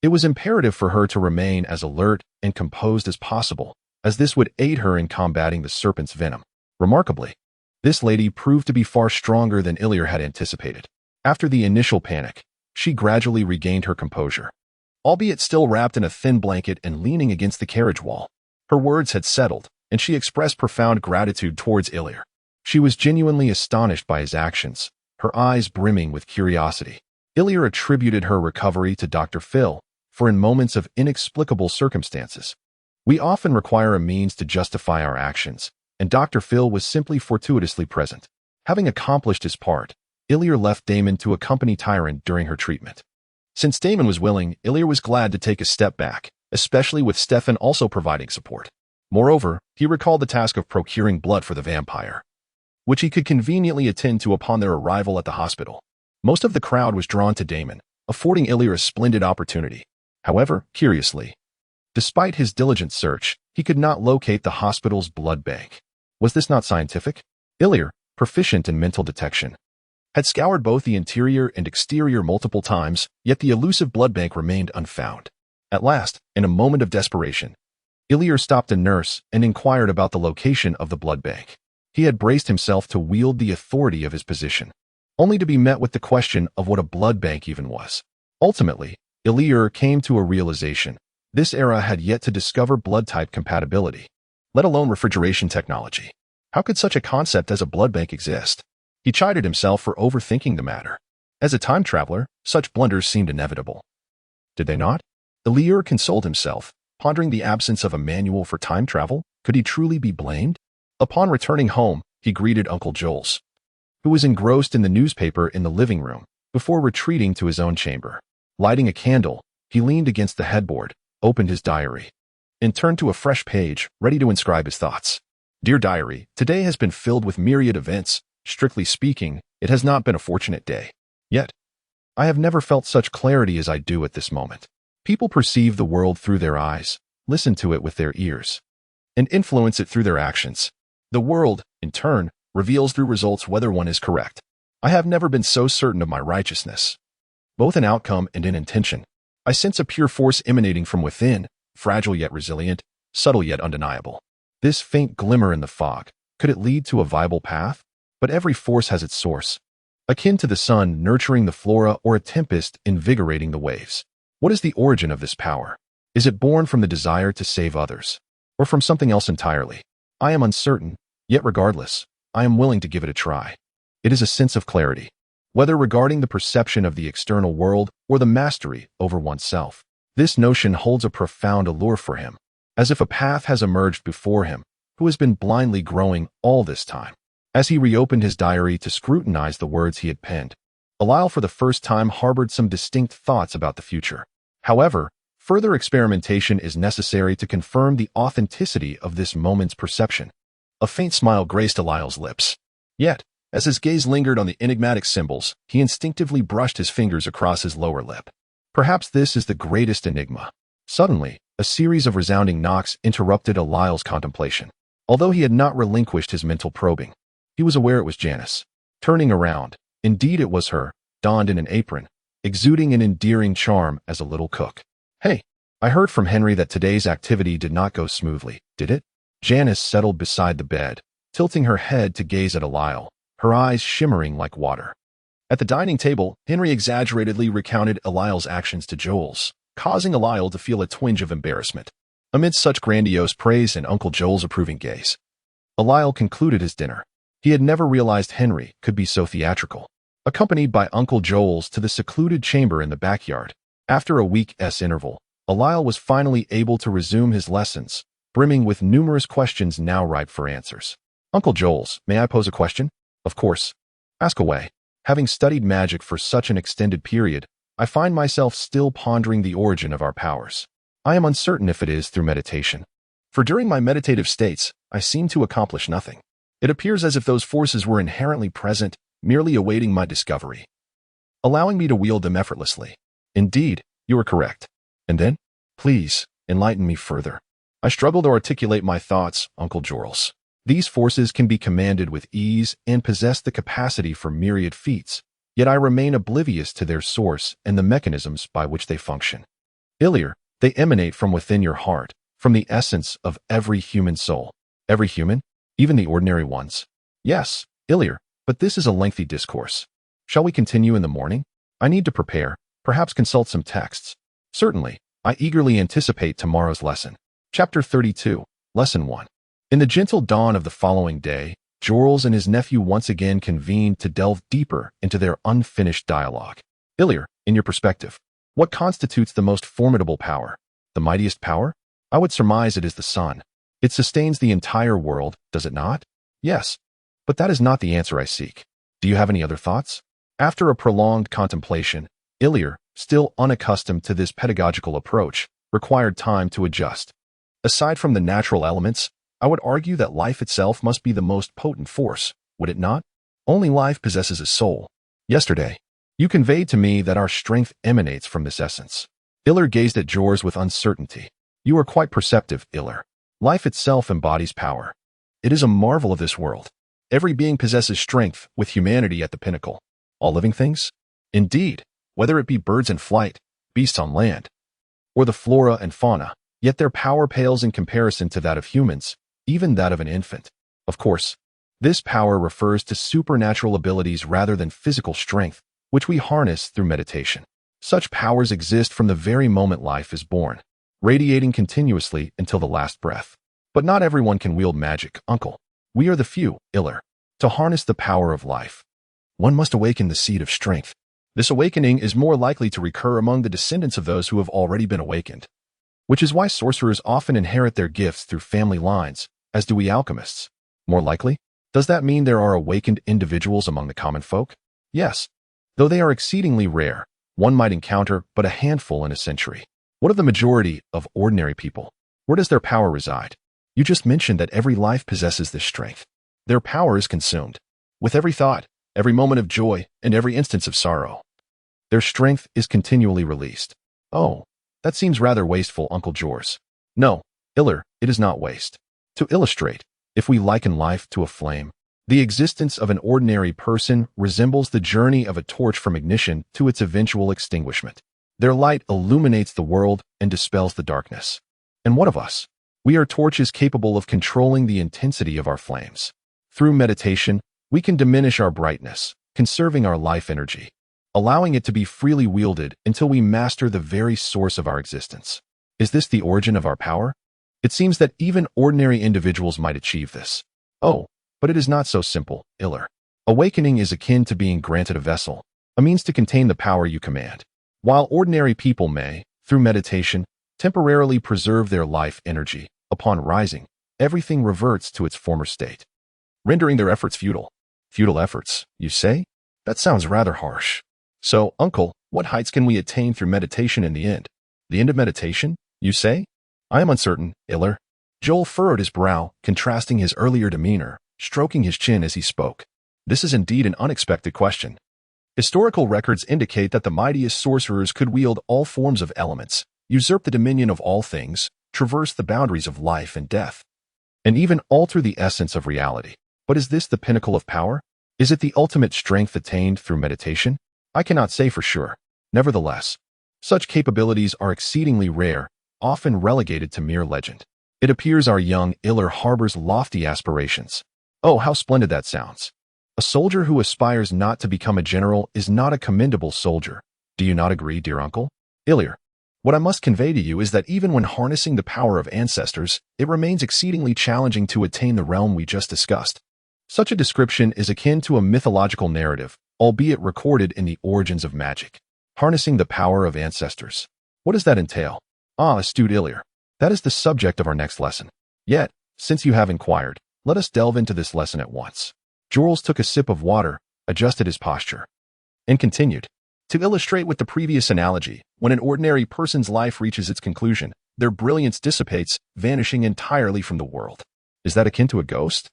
A: it was imperative for her to remain as alert and composed as possible, as this would aid her in combating the serpent's venom. Remarkably, this lady proved to be far stronger than Illyr had anticipated. After the initial panic, she gradually regained her composure. Albeit still wrapped in a thin blanket and leaning against the carriage wall, her words had settled, and she expressed profound gratitude towards Illyr. She was genuinely astonished by his actions, her eyes brimming with curiosity. Illyr attributed her recovery to Dr. Phil, for in moments of inexplicable circumstances, we often require a means to justify our actions, and Dr. Phil was simply fortuitously present. Having accomplished his part, Illyr left Daemon to accompany Tyrant during her treatment. Since Daemon was willing, Illyr was glad to take a step back, especially with Stefan also providing support. Moreover, he recalled the task of procuring blood for the vampire, which he could conveniently attend to upon their arrival at the hospital. Most of the crowd was drawn to Daemon, affording Illyr a splendid opportunity. However, curiously, despite his diligent search, he could not locate the hospital's blood bank. Was this not scientific? Illyr, proficient in mental detection, had scoured both the interior and exterior multiple times, yet the elusive blood bank remained unfound. At last, in a moment of desperation, Illyr stopped a nurse and inquired about the location of the blood bank. He had braced himself to wield the authority of his position, only to be met with the question of what a blood bank even was. Ultimately, Illyr came to a realization. This era had yet to discover blood type compatibility, let alone refrigeration technology. How could such a concept as a blood bank exist? He chided himself for overthinking the matter. As a time traveler, such blunders seemed inevitable. Did they not? Eliur consoled himself, pondering the absence of a manual for time travel. Could he truly be blamed? Upon returning home, he greeted Uncle Jules, who was engrossed in the newspaper in the living room, before retreating to his own chamber. Lighting a candle, he leaned against the headboard, opened his diary, and turned to a fresh page, ready to inscribe his thoughts. Dear Diary, today has been filled with myriad events. Strictly speaking, it has not been a fortunate day. Yet, I have never felt such clarity as I do at this moment. People perceive the world through their eyes, listen to it with their ears, and influence it through their actions. The world, in turn, reveals through results whether one is correct. I have never been so certain of my righteousness, both in outcome and in intention. I sense a pure force emanating from within, fragile yet resilient, subtle yet undeniable. This faint glimmer in the fog, could it lead to a viable path? But every force has its source, akin to the sun nurturing the flora or a tempest invigorating the waves. What is the origin of this power? Is it born from the desire to save others, or from something else entirely? I am uncertain, yet regardless, I am willing to give it a try. It is a sense of clarity, whether regarding the perception of the external world or the mastery over oneself. This notion holds a profound allure for him, as if a path has emerged before him, who has been blindly growing all this time. As he reopened his diary to scrutinize the words he had penned, Eliur for the first time harbored some distinct thoughts about the future. However, further experimentation is necessary to confirm the authenticity of this moment's perception. A faint smile graced Eliur's lips. Yet, as his gaze lingered on the enigmatic symbols, he instinctively brushed his fingers across his lower lip. Perhaps this is the greatest enigma. Suddenly, a series of resounding knocks interrupted Eliur's contemplation. Although he had not relinquished his mental probing, he was aware it was Janice. Turning around, indeed it was her, donned in an apron, exuding an endearing charm as a little cook. Hey, I heard from Henry that today's activity did not go smoothly, did it? Janice settled beside the bed, tilting her head to gaze at Eliur, her eyes shimmering like water. At the dining table, Henry exaggeratedly recounted Eliur's actions to Jules, causing Eliur to feel a twinge of embarrassment. Amidst such grandiose praise and Uncle Joel's approving gaze, Eliur concluded his dinner. He had never realized Henry could be so theatrical. Accompanied by Uncle Joel's to the secluded chamber in the backyard, after a week's interval, Eliur was finally able to resume his lessons, brimming with numerous questions now ripe for answers. Uncle Joel's, may I pose a question? Of course. Ask away. Having studied magic for such an extended period, I find myself still pondering the origin of our powers. I am uncertain if it is through meditation. For during my meditative states, I seem to accomplish nothing. It appears as if those forces were inherently present, merely awaiting my discovery, allowing me to wield them effortlessly. Indeed, you are correct. And then? Please, enlighten me further. I struggle to articulate my thoughts, Uncle Jules. These forces can be commanded with ease and possess the capacity for myriad feats, yet I remain oblivious to their source and the mechanisms by which they function. Eliur, they emanate from within your heart, from the essence of every human soul. Every human? Even the ordinary ones? Yes, Eliur, but this is a lengthy discourse. Shall we continue in the morning? I need to prepare, perhaps consult some texts. Certainly, I eagerly anticipate tomorrow's lesson. Chapter 32, Lesson 1. In the gentle dawn of the following day, Jules and his nephew once again convened to delve deeper into their unfinished dialogue. Eliur, in your perspective, what constitutes the most formidable power? The mightiest power? I would surmise it is the sun. It sustains the entire world, does it not? Yes, but that is not the answer I seek. Do you have any other thoughts? After a prolonged contemplation, Eliur, still unaccustomed to this pedagogical approach, required time to adjust. Aside from the natural elements, I would argue that life itself must be the most potent force, would it not? Only life possesses a soul. Yesterday, you conveyed to me that our strength emanates from this essence. Eliur gazed at Jules with uncertainty. You are quite perceptive, Eliur. Life itself embodies power. It is a marvel of this world. Every being possesses strength, with humanity at the pinnacle. All living things? Indeed, whether it be birds in flight, beasts on land, or the flora and fauna, yet their power pales in comparison to that of humans, even that of an infant. Of course, this power refers to supernatural abilities rather than physical strength, which we harness through meditation. Such powers exist from the very moment life is born, radiating continuously until the last breath. But not everyone can wield magic, Uncle. We are the few, iller. To harness the power of life, one must awaken the seed of strength. This awakening is more likely to recur among the descendants of those who have already been awakened, which is why sorcerers often inherit their gifts through family lines, as do we alchemists. More likely? Does that mean there are awakened individuals among the common folk? Yes. Though they are exceedingly rare, one might encounter but a handful in a century. What of the majority of ordinary people? Where does their power reside? You just mentioned that every life possesses this strength. Their power is consumed with every thought, every moment of joy, and every instance of sorrow. Their strength is continually released. Oh, that seems rather wasteful, Uncle Jors. No, iller, it is not waste. To illustrate, if we liken life to a flame, the existence of an ordinary person resembles the journey of a torch from ignition to its eventual extinguishment. Their light illuminates the world and dispels the darkness. And what of us? We are torches capable of controlling the intensity of our flames. Through meditation, we can diminish our brightness, conserving our life energy, allowing it to be freely wielded until we master the very source of our existence. Is this the origin of our power? It seems that even ordinary individuals might achieve this. Oh, but it is not so simple, iller. Awakening is akin to being granted a vessel, a means to contain the power you command. While ordinary people may, through meditation, temporarily preserve their life energy, upon rising, everything reverts to its former state, rendering their efforts futile. Futile efforts, you say? That sounds rather harsh. So, uncle, what heights can we attain through meditation in the end? The end of meditation, you say? I am uncertain, iller. Joel furrowed his brow, contrasting his earlier demeanor, stroking his chin as he spoke. This is indeed an unexpected question. Historical records indicate that the mightiest sorcerers could wield all forms of elements, usurp the dominion of all things, traverse the boundaries of life and death, and even alter the essence of reality. But is this the pinnacle of power? Is it the ultimate strength attained through meditation? I cannot say for sure. Nevertheless, such capabilities are exceedingly rare, often relegated to mere legend. It appears our young iller harbors lofty aspirations. Oh, how splendid that sounds. A soldier who aspires not to become a general is not a commendable soldier. Do you not agree, dear uncle? Iller, what I must convey to you is that even when harnessing the power of ancestors, it remains exceedingly challenging to attain the realm we just discussed. Such a description is akin to a mythological narrative, albeit recorded in the origins of magic. Harnessing the power of ancestors. What does that entail? Ah, astute Iller. That is the subject of our next lesson. Yet, since you have inquired, let us delve into this lesson at once. Jorls took a sip of water, adjusted his posture, and continued. To illustrate with the previous analogy, when an ordinary person's life reaches its conclusion, their brilliance dissipates, vanishing entirely from the world. Is that akin to a ghost?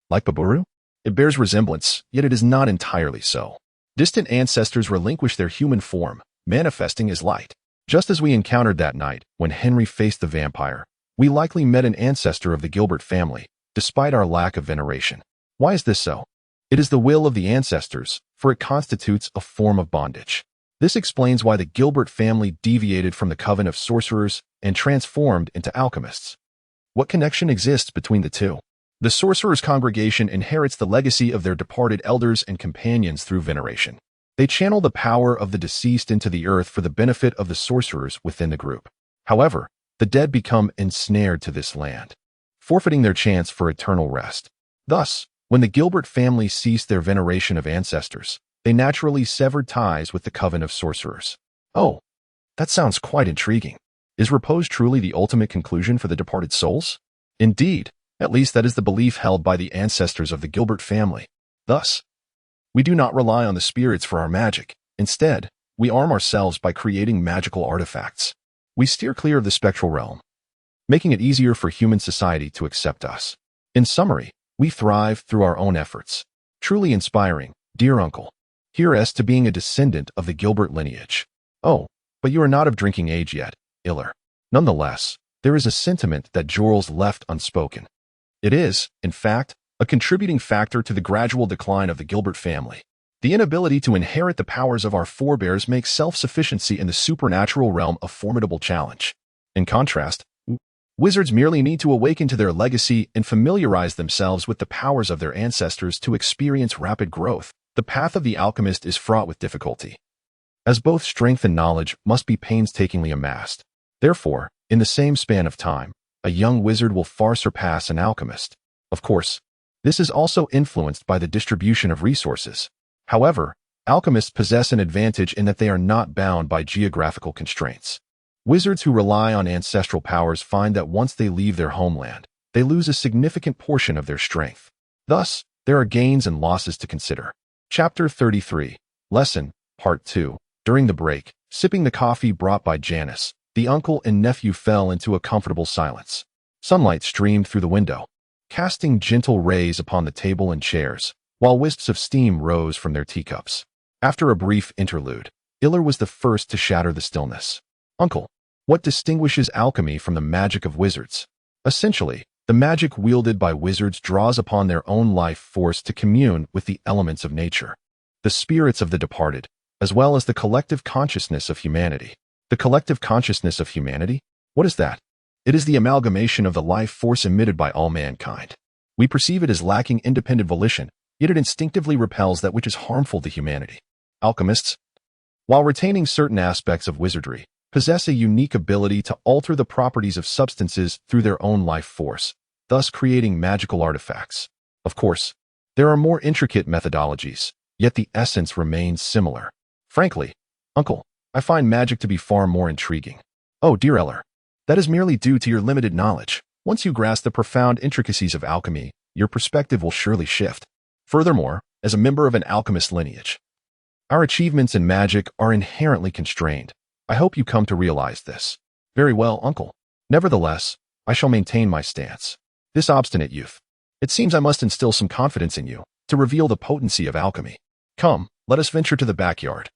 A: Like Baburu? It bears resemblance, yet it is not entirely so. Distant ancestors relinquish their human form, manifesting as light. Just as we encountered that night, when Henry faced the vampire, we likely met an ancestor of the Gilbert family, despite our lack of veneration. Why is this so? It is the will of the ancestors, for it constitutes a form of bondage. This explains why the Gilbert family deviated from the coven of sorcerers and transformed into alchemists. What connection exists between the two? The sorcerers' congregation inherits the legacy of their departed elders and companions through veneration. They channel the power of the deceased into the earth for the benefit of the sorcerers within the group. However, the dead become ensnared to this land, forfeiting their chance for eternal rest. Thus, when the Gilbert family ceased their veneration of ancestors, they naturally severed ties with the coven of sorcerers. Oh, that sounds quite intriguing. Is repose truly the ultimate conclusion for the departed souls? Indeed, at least that is the belief held by the ancestors of the Gilbert family. Thus, we do not rely on the spirits for our magic. Instead, we arm ourselves by creating magical artifacts. We steer clear of the spectral realm, making it easier for human society to accept us. In summary, we thrive through our own efforts. Truly inspiring, dear uncle. Hereas to being a descendant of the Gilbert lineage. Oh, but you are not of drinking age yet, iller. Nonetheless, there is a sentiment that Jorls left unspoken. It is, in fact, a contributing factor to the gradual decline of the Gilbert family. The inability to inherit the powers of our forebears makes self-sufficiency in the supernatural realm a formidable challenge. In contrast, wizards merely need to awaken to their legacy and familiarize themselves with the powers of their ancestors to experience rapid growth. The path of the alchemist is fraught with difficulty, as both strength and knowledge must be painstakingly amassed. Therefore, in the same span of time, a young wizard will far surpass an alchemist. Of course, This is also influenced by the distribution of resources. However, alchemists possess an advantage in that they are not bound by geographical constraints. Wizards who rely on ancestral powers find that once they leave their homeland, they lose a significant portion of their strength. Thus, there are gains and losses to consider. Chapter 33. Lesson, Part 2. During the break, sipping the coffee brought by Janice, the uncle and nephew fell into a comfortable silence. Sunlight streamed through the window, casting gentle rays upon the table and chairs, while wisps of steam rose from their teacups. After a brief interlude, Iller was the first to shatter the stillness. Uncle, what distinguishes alchemy from the magic of wizards? Essentially, the magic wielded by wizards draws upon their own life force to commune with the elements of nature, the spirits of the departed, as well as the collective consciousness of humanity. The collective consciousness of humanity? What is that? It is the amalgamation of the life force emitted by all mankind. We perceive it as lacking independent volition, yet it instinctively repels that which is harmful to humanity. Alchemists, while retaining certain aspects of wizardry, possess a unique ability to alter the properties of substances through their own life force, thus creating magical artifacts. Of course, there are more intricate methodologies, yet the essence remains similar. Frankly, Uncle, I find magic to be far more intriguing. Oh, dear Eller, that is merely due to your limited knowledge. Once you grasp the profound intricacies of alchemy, your perspective will surely shift. Furthermore, as a member of an alchemist lineage, our achievements in magic are inherently constrained. I hope you come to realize this. Very well, Uncle. Nevertheless, I shall maintain my stance. This obstinate youth. It seems I must instill some confidence in you to reveal the potency of alchemy. Come, let us venture to the backyard,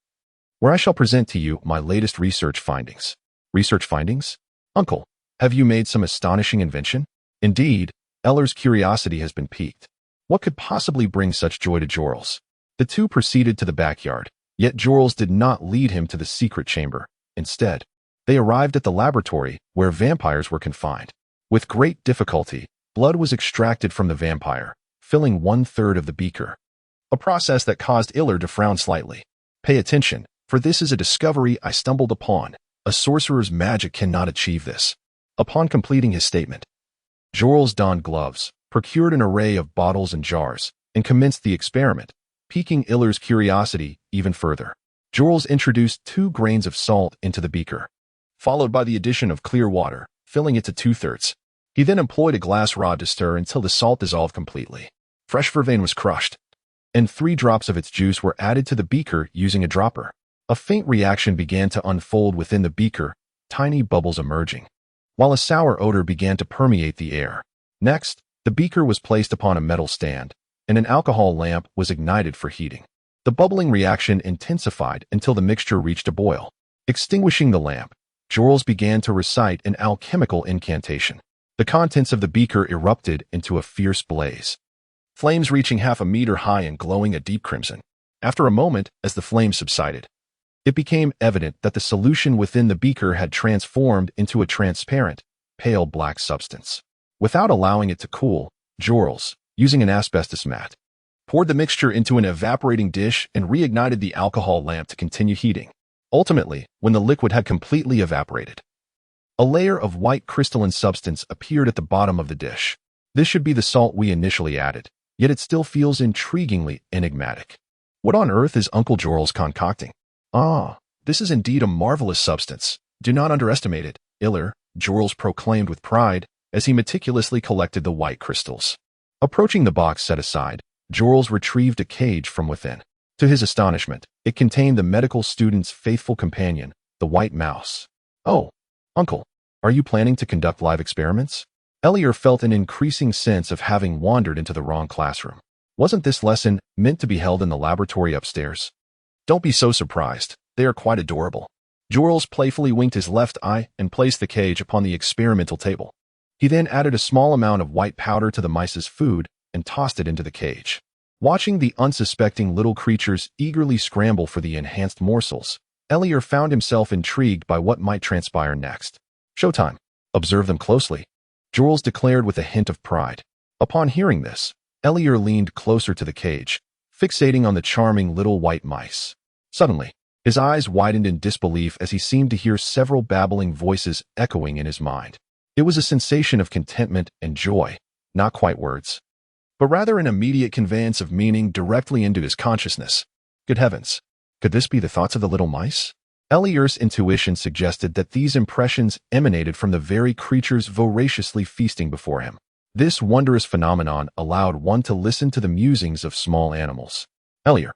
A: where I shall present to you my latest research findings. Research findings? Uncle, have you made some astonishing invention? Indeed, Eller's curiosity has been piqued. What could possibly bring such joy to Jorls? The two proceeded to the backyard, yet Jorls did not lead him to the secret chamber. Instead, they arrived at the laboratory where vampires were confined. With great difficulty, blood was extracted from the vampire, filling 1/3 of the beaker, a process that caused Iller to frown slightly. Pay attention, for this is a discovery I stumbled upon. A sorcerer's magic cannot achieve this. Upon completing his statement, Jorls donned gloves, procured an array of bottles and jars, and commenced the experiment, piquing Iller's curiosity even further. Jorls introduced 2 grains of salt into the beaker, followed by the addition of clear water, filling it to 2/3. He then employed a glass rod to stir until the salt dissolved completely. Fresh vervain was crushed, and 3 drops of its juice were added to the beaker using a dropper. A faint reaction began to unfold within the beaker, tiny bubbles emerging, while a sour odor began to permeate the air. Next, the beaker was placed upon a metal stand, and an alcohol lamp was ignited for heating. The bubbling reaction intensified until the mixture reached a boil. Extinguishing the lamp, Jorls began to recite an alchemical incantation. The contents of the beaker erupted into a fierce blaze, flames reaching 1/2 meter high and glowing a deep crimson. After a moment, as the flames subsided, it became evident that the solution within the beaker had transformed into a transparent, pale black substance. Without allowing it to cool, Jorls, using an asbestos mat, poured the mixture into an evaporating dish and reignited the alcohol lamp to continue heating. Ultimately, when the liquid had completely evaporated, a layer of white crystalline substance appeared at the bottom of the dish. This should be the salt we initially added, yet it still feels intriguingly enigmatic. What on earth is Uncle Jorls concocting? Ah, this is indeed a marvelous substance. Do not underestimate it, Iller, Jorls proclaimed with pride as he meticulously collected the white crystals. Approaching the box set aside, Jorls retrieved a cage from within. To his astonishment, it contained the medical student's faithful companion, the white mouse. Oh, Uncle, are you planning to conduct live experiments? Elliot felt an increasing sense of having wandered into the wrong classroom. Wasn't this lesson meant to be held in the laboratory upstairs? Don't be so surprised. They are quite adorable. Jorls playfully winked his left eye and placed the cage upon the experimental table. He then added a small amount of white powder to the mice's food and tossed it into the cage. Watching the unsuspecting little creatures eagerly scramble for the enhanced morsels, Elliot found himself intrigued by what might transpire next. Showtime. Observe them closely, Jorls declared with a hint of pride. Upon hearing this, Elliot leaned closer to the cage, fixating on the charming little white mice. Suddenly, his eyes widened in disbelief as he seemed to hear several babbling voices echoing in his mind. It was a sensation of contentment and joy, not quite words, but rather an immediate conveyance of meaning directly into his consciousness. Good heavens! Could this be the thoughts of the little mice? Elier's intuition suggested that these impressions emanated from the very creatures voraciously feasting before him. This wondrous phenomenon allowed one to listen to the musings of small animals. Elier,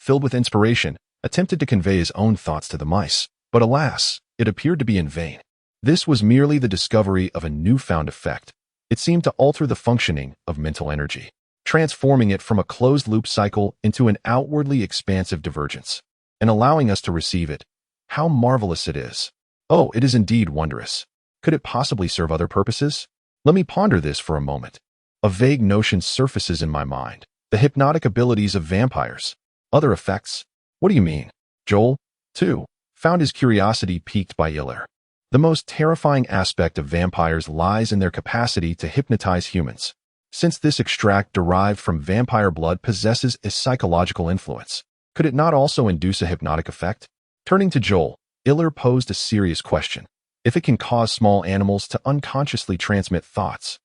A: filled with inspiration, attempted to convey his own thoughts to the mice, but alas, it appeared to be in vain. This was merely the discovery of a newfound effect. It seemed to alter the functioning of mental energy, transforming it from a closed-loop cycle into an outwardly expansive divergence, and allowing us to receive it. How marvelous it is! Oh, it is indeed wondrous. Could it possibly serve other purposes? Let me ponder this for a moment. A vague notion surfaces in my mind. The hypnotic abilities of vampires. Other effects? What do you mean? Joel, too, found his curiosity piqued by Iller. The most terrifying aspect of vampires lies in their capacity to hypnotize humans. Since this extract derived from vampire blood possesses a psychological influence, could it not also induce a hypnotic effect? Turning to Joel, Iller posed a serious question. If it can cause small animals to unconsciously transmit thoughts,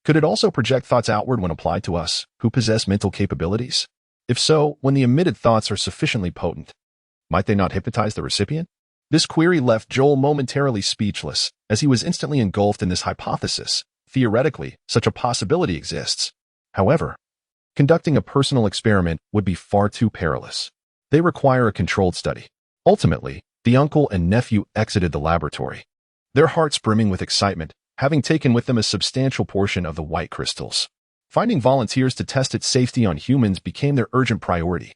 A: could it also project thoughts outward when applied to us, who possess mental capabilities? If so, when the emitted thoughts are sufficiently potent, might they not hypnotize the recipient? This query left Joel momentarily speechless, as he was instantly engulfed in this hypothesis. Theoretically, such a possibility exists. However, conducting a personal experiment would be far too perilous. They require a controlled study. Ultimately, the uncle and nephew exited the laboratory, their hearts brimming with excitement, having taken with them a substantial portion of the white crystals. Finding volunteers to test its safety on humans became their urgent priority.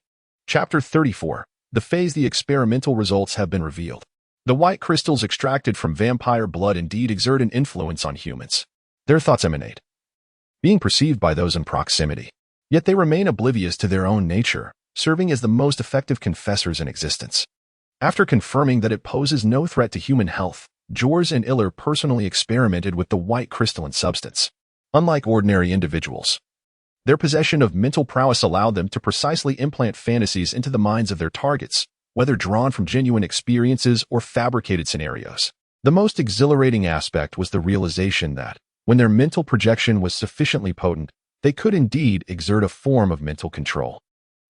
A: Chapter 34. The phase the experimental results have been revealed. The white crystals extracted from vampire blood indeed exert an influence on humans. Their thoughts emanate, being perceived by those in proximity. Yet they remain oblivious to their own nature, serving as the most effective confessors in existence. After confirming that it poses no threat to human health, Jors and Iller personally experimented with the white crystalline substance. Unlike ordinary individuals, their possession of mental prowess allowed them to precisely implant fantasies into the minds of their targets, whether drawn from genuine experiences or fabricated scenarios. The most exhilarating aspect was the realization that, when their mental projection was sufficiently potent, they could indeed exert a form of mental control,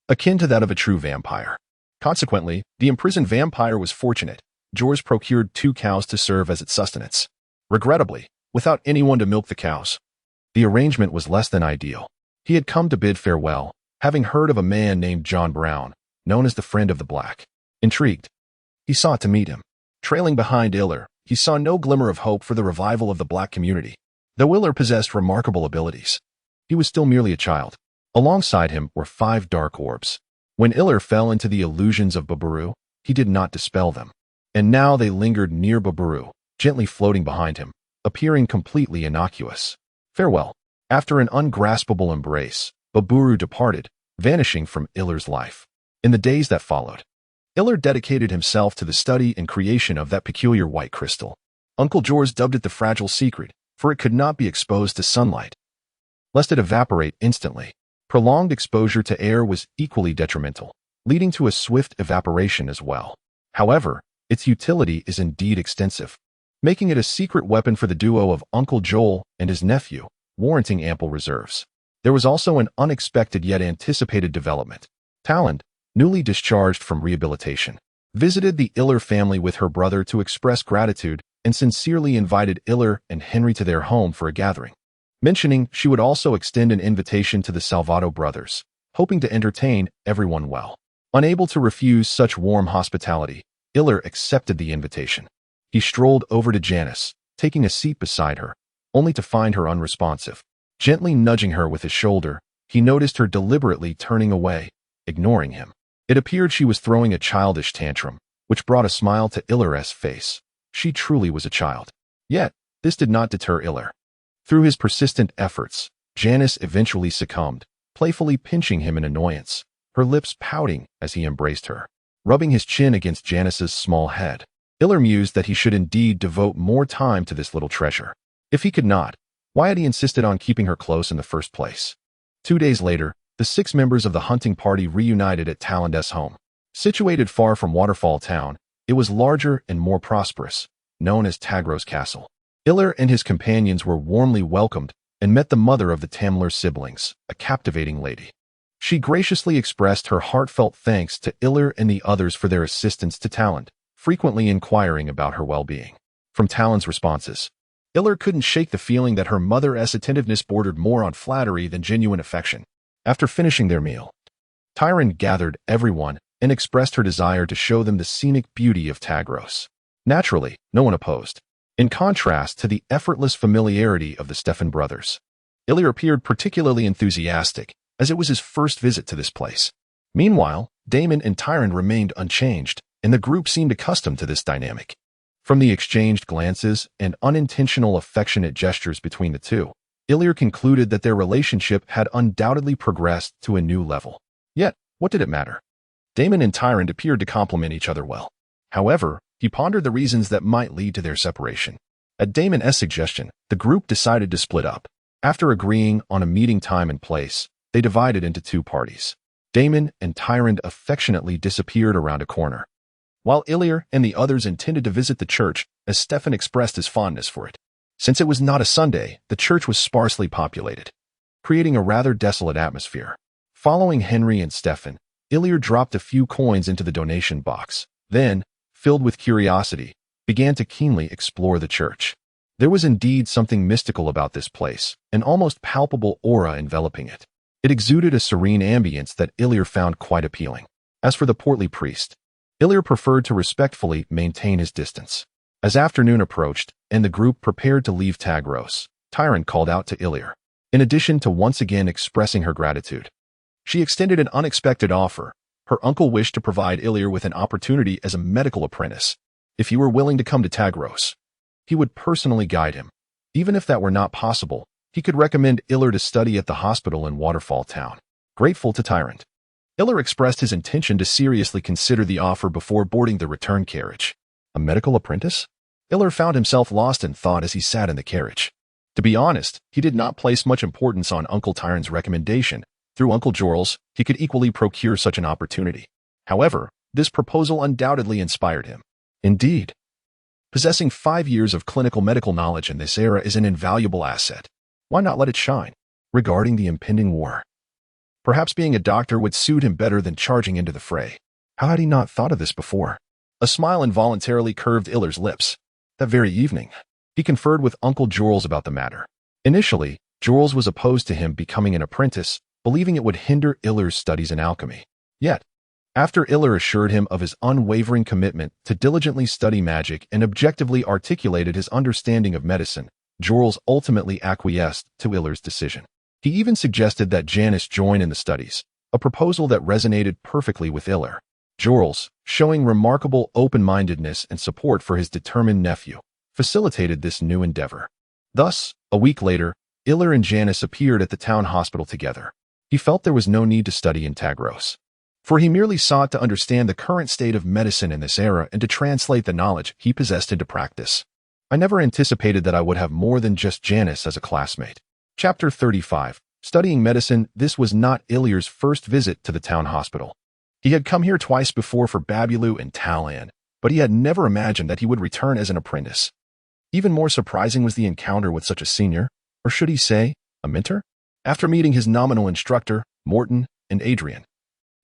A: akin to that of a true vampire. Consequently, the imprisoned vampire was fortunate. Jors procured 2 cows to serve as its sustenance. Regrettably, without anyone to milk the cows, the arrangement was less than ideal. He had come to bid farewell, having heard of a man named John Brown, known as the Friend of the Black. Intrigued, he sought to meet him. Trailing behind Iller, he saw no glimmer of hope for the revival of the black community. Though Iller possessed remarkable abilities, he was still merely a child. Alongside him were 5 dark orbs. When Iller fell into the illusions of Baburu, he did not dispel them. And now they lingered near Baburu, gently floating behind him, appearing completely innocuous. Farewell. After an ungraspable embrace, Baburu departed, vanishing from Iller's life. In the days that followed, Iller dedicated himself to the study and creation of that peculiar white crystal. Uncle Jors dubbed it the fragile secret, for it could not be exposed to sunlight, lest it evaporate instantly. Prolonged exposure to air was equally detrimental, leading to a swift evaporation as well. However, its utility is indeed extensive, making it a secret weapon for the duo of Uncle Joel and his nephew, warranting ample reserves. There was also an unexpected yet anticipated development. Talon, newly discharged from rehabilitation, visited the Iller family with her brother to express gratitude and sincerely invited Iller and Henry to their home for a gathering, mentioning she would also extend an invitation to the Salvato brothers, hoping to entertain everyone well. Unable to refuse such warm hospitality, Iller accepted the invitation. He strolled over to Janice, taking a seat beside her, only to find her unresponsive. Gently nudging her with his shoulder, he noticed her deliberately turning away, ignoring him. It appeared she was throwing a childish tantrum, which brought a smile to Iller's face. She truly was a child. Yet, this did not deter Iller. Through his persistent efforts, Janice eventually succumbed, playfully pinching him in annoyance, her lips pouting as he embraced her. Rubbing his chin against Janice's small head, Iller mused that he should indeed devote more time to this little treasure. If he could not, why had he insisted on keeping her close in the first place? 2 days later, the 6 members of the hunting party reunited at Talon's home. Situated far from Waterfall Town, it was larger and more prosperous, known as Tagro's Castle. Iller and his companions were warmly welcomed, and met the mother of the Tamler siblings, a captivating lady. She graciously expressed her heartfelt thanks to Iller and the others for their assistance to Talon, frequently inquiring about her well-being. From Talon's responses, Iller couldn't shake the feeling that her mother's attentiveness bordered more on flattery than genuine affection. After finishing their meal, Tyron gathered everyone and expressed her desire to show them the scenic beauty of Tagros. Naturally, no one opposed. In contrast to the effortless familiarity of the Stefan brothers, Iller appeared particularly enthusiastic, as it was his first visit to this place. Meanwhile, Damon and Tyron remained unchanged, and the group seemed accustomed to this dynamic. From the exchanged glances and unintentional affectionate gestures between the two, Iller concluded that their relationship had undoubtedly progressed to a new level. Yet, what did it matter? Damon and Tyron appeared to complement each other well. However, he pondered the reasons that might lead to their separation. At Damon's suggestion, the group decided to split up. After agreeing on a meeting time and place, they divided into two parties. Damon and Tyron affectionately disappeared around a corner, while Iller and the others intended to visit the church, as Stefan expressed his fondness for it. Since it was not a Sunday, the church was sparsely populated, creating a rather desolate atmosphere. Following Henry and Stefan, Iller dropped a few coins into the donation box, then, filled with curiosity, began to keenly explore the church. There was indeed something mystical about this place, an almost palpable aura enveloping it. It exuded a serene ambience that Iller found quite appealing. As for the portly priest, Iller preferred to respectfully maintain his distance. As afternoon approached and the group prepared to leave Tagros, Tyron called out to Iller. In addition to once again expressing her gratitude, she extended an unexpected offer. Her uncle wished to provide Iller with an opportunity as a medical apprentice. If he were willing to come to Tagros, he would personally guide him. Even if that were not possible, he could recommend Iller to study at the hospital in Waterfall Town. Grateful to Tyrant, Iller expressed his intention to seriously consider the offer before boarding the return carriage. A medical apprentice? Iller found himself lost in thought as he sat in the carriage. To be honest, he did not place much importance on Uncle Tyrant's recommendation. Through Uncle Jorls, he could equally procure such an opportunity. However, this proposal undoubtedly inspired him. Indeed, possessing 5 years of clinical medical knowledge in this era is an invaluable asset. Why not let it shine? Regarding the impending war, perhaps being a doctor would suit him better than charging into the fray. How had he not thought of this before? A smile involuntarily curved Iller's lips. That very evening, he conferred with Uncle Jorls about the matter. Initially, Jorls was opposed to him becoming an apprentice, believing it would hinder Iller's studies in alchemy. Yet, after Iller assured him of his unwavering commitment to diligently study magic and objectively articulated his understanding of medicine, Jorls ultimately acquiesced to Iller's decision. He even suggested that Janice join in the studies, a proposal that resonated perfectly with Iller. Jorls, showing remarkable open-mindedness and support for his determined nephew, facilitated this new endeavor. Thus, a week later, Iller and Janice appeared at the town hospital together. He felt there was no need to study in Tagros, for he merely sought to understand the current state of medicine in this era and to translate the knowledge he possessed into practice. I never anticipated that I would have more than just Janice as a classmate. Chapter 35. Studying medicine. This was not Iller's first visit to the town hospital. He had come here twice before for Babulu and Talan, but he had never imagined that he would return as an apprentice. Even more surprising was the encounter with such a senior, or should he say, a mentor? After meeting his nominal instructor, Morton and Adrian,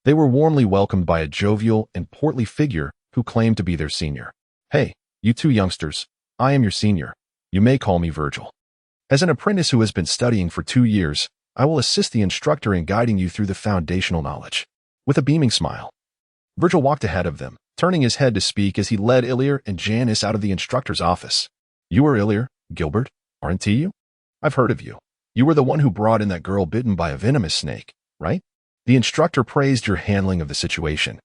A: they were warmly welcomed by a jovial and portly figure who claimed to be their senior. Hey, you two youngsters, I am your senior. You may call me Virgil. As an apprentice who has been studying for 2 years, I will assist the instructor in guiding you through the foundational knowledge. With a beaming smile, Virgil walked ahead of them, turning his head to speak as he led Iller and Janice out of the instructor's office. You are Iller, Gilbert, aren't you? I've heard of you. You were the one who brought in that girl bitten by a venomous snake, right? The instructor praised your handling of the situation,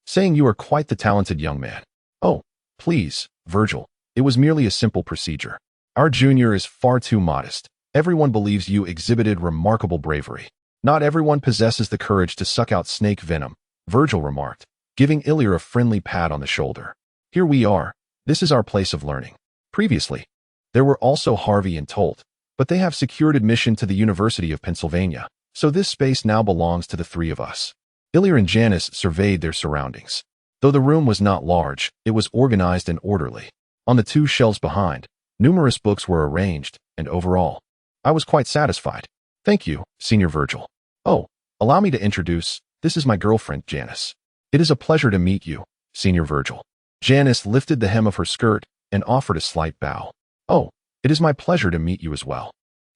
A: saying you are quite the talented young man. Oh, please, Virgil, it was merely a simple procedure. Our junior is far too modest. Everyone believes you exhibited remarkable bravery. Not everyone possesses the courage to suck out snake venom, Virgil remarked, giving Iller a friendly pat on the shoulder. Here we are. This is our place of learning. Previously, there were also Harvey and Tolt, but they have secured admission to the University of Pennsylvania, so this space now belongs to the three of us. Iller and Janice surveyed their surroundings. Though the room was not large, it was organized and orderly. On the 2 shelves behind, numerous books were arranged, and overall, I was quite satisfied. Thank you, Senior Virgil. Oh, allow me to introduce, this is my girlfriend, Janice. It is a pleasure to meet you, Senior Virgil. Janice lifted the hem of her skirt and offered a slight bow. Oh, it is my pleasure to meet you as well.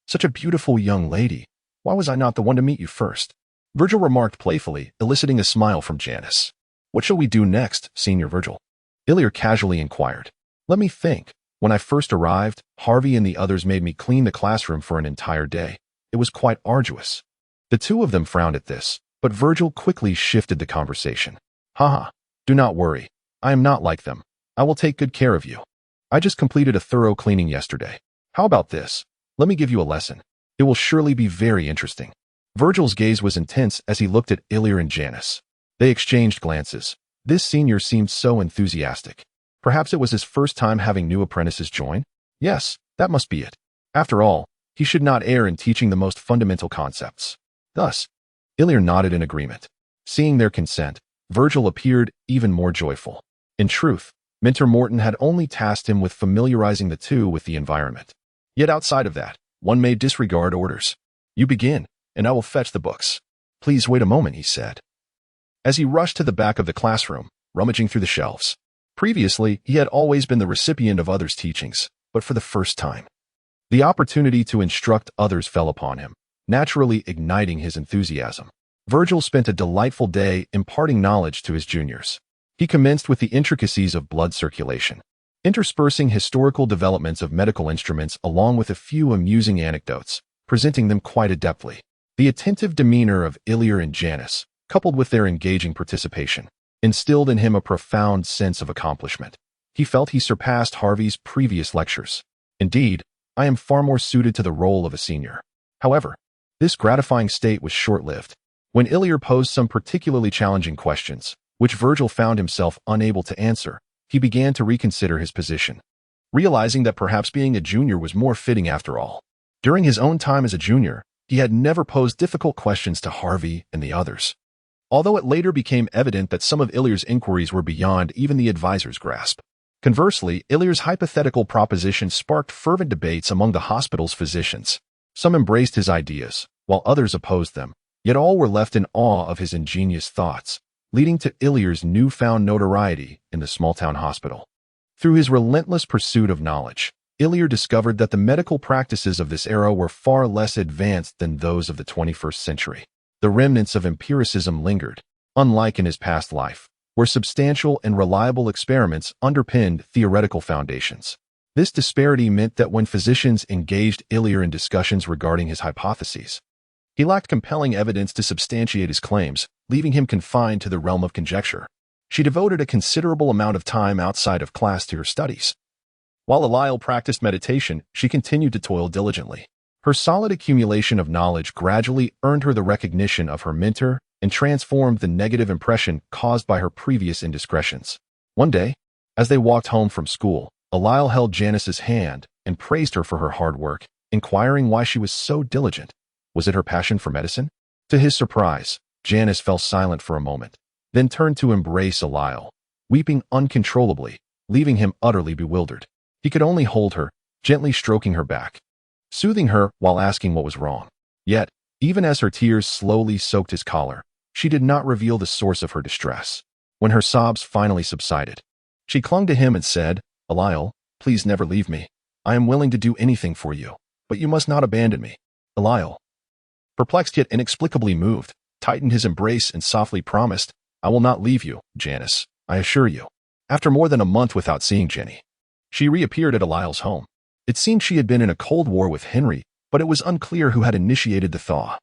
A: Such a beautiful young lady. Why was I not the one to meet you first? Virgil remarked playfully, eliciting a smile from Janice. What shall we do next, Senior Virgil? Illyr casually inquired. Let me think. When I first arrived, Harvey and the others made me clean the classroom for an entire day. It was quite arduous. The two of them frowned at this, but Virgil quickly shifted the conversation. Haha, do not worry. I am not like them. I will take good care of you. I just completed a thorough cleaning yesterday. How about this? Let me give you a lesson. It will surely be very interesting. Virgil's gaze was intense as he looked at Illyr and Janice. They exchanged glances. This senior seemed so enthusiastic. Perhaps it was his first time having new apprentices join? Yes, that must be it. After all, he should not err in teaching the most fundamental concepts. Thus, Illyr nodded in agreement. Seeing their consent, Virgil appeared even more joyful. In truth, Mentor Morton had only tasked him with familiarizing the two with the environment. Yet outside of that, one may disregard orders. You begin, and I will fetch the books. Please wait a moment, he said. As he rushed to the back of the classroom, rummaging through the shelves. Previously, he had always been the recipient of others' teachings, but for the first time, the opportunity to instruct others fell upon him, naturally igniting his enthusiasm. Virgil spent a delightful day imparting knowledge to his juniors. He commenced with the intricacies of blood circulation, interspersing historical developments of medical instruments along with a few amusing anecdotes, presenting them quite adeptly. The attentive demeanor of Illyr and Janice, coupled with their engaging participation, instilled in him a profound sense of accomplishment. He felt he surpassed Harvey's previous lectures. Indeed, I am far more suited to the role of a senior. However, this gratifying state was short-lived. When Illyr posed some particularly challenging questions, which Virgil found himself unable to answer, he began to reconsider his position, realizing that perhaps being a junior was more fitting after all. During his own time as a junior, he had never posed difficult questions to Harvey and the others. Although it later became evident that some of Illyr's inquiries were beyond even the advisor's grasp. Conversely, Illyr's hypothetical propositions sparked fervent debates among the hospital's physicians. Some embraced his ideas, while others opposed them, yet all were left in awe of his ingenious thoughts, leading to Illyr's newfound notoriety in the small-town hospital. Through his relentless pursuit of knowledge, Illyr discovered that the medical practices of this era were far less advanced than those of the 21st century. The remnants of empiricism lingered, unlike in his past life, where substantial and reliable experiments underpinned theoretical foundations. This disparity meant that when physicians engaged Illyr in discussions regarding his hypotheses, he lacked compelling evidence to substantiate his claims, leaving him confined to the realm of conjecture. She devoted a considerable amount of time outside of class to her studies. While Eliel practiced meditation, she continued to toil diligently. Her solid accumulation of knowledge gradually earned her the recognition of her mentor and transformed the negative impression caused by her previous indiscretions. One day, as they walked home from school, Eliel held Janice's hand and praised her for her hard work, inquiring why she was so diligent. Was it her passion for medicine? To his surprise, Janice fell silent for a moment, then turned to embrace Eliel, weeping uncontrollably, leaving him utterly bewildered. He could only hold her, gently stroking her back, soothing her while asking what was wrong. Yet, even as her tears slowly soaked his collar, she did not reveal the source of her distress. When her sobs finally subsided, she clung to him and said, Eliel, please never leave me. I am willing to do anything for you, but you must not abandon me. Eliel, perplexed yet inexplicably moved, tightened his embrace and softly promised, I will not leave you, Janice, I assure you. After more than a month without seeing Jenny, she reappeared at Eliel's home. It seemed she had been in a cold war with Henry, but it was unclear who had initiated the thaw.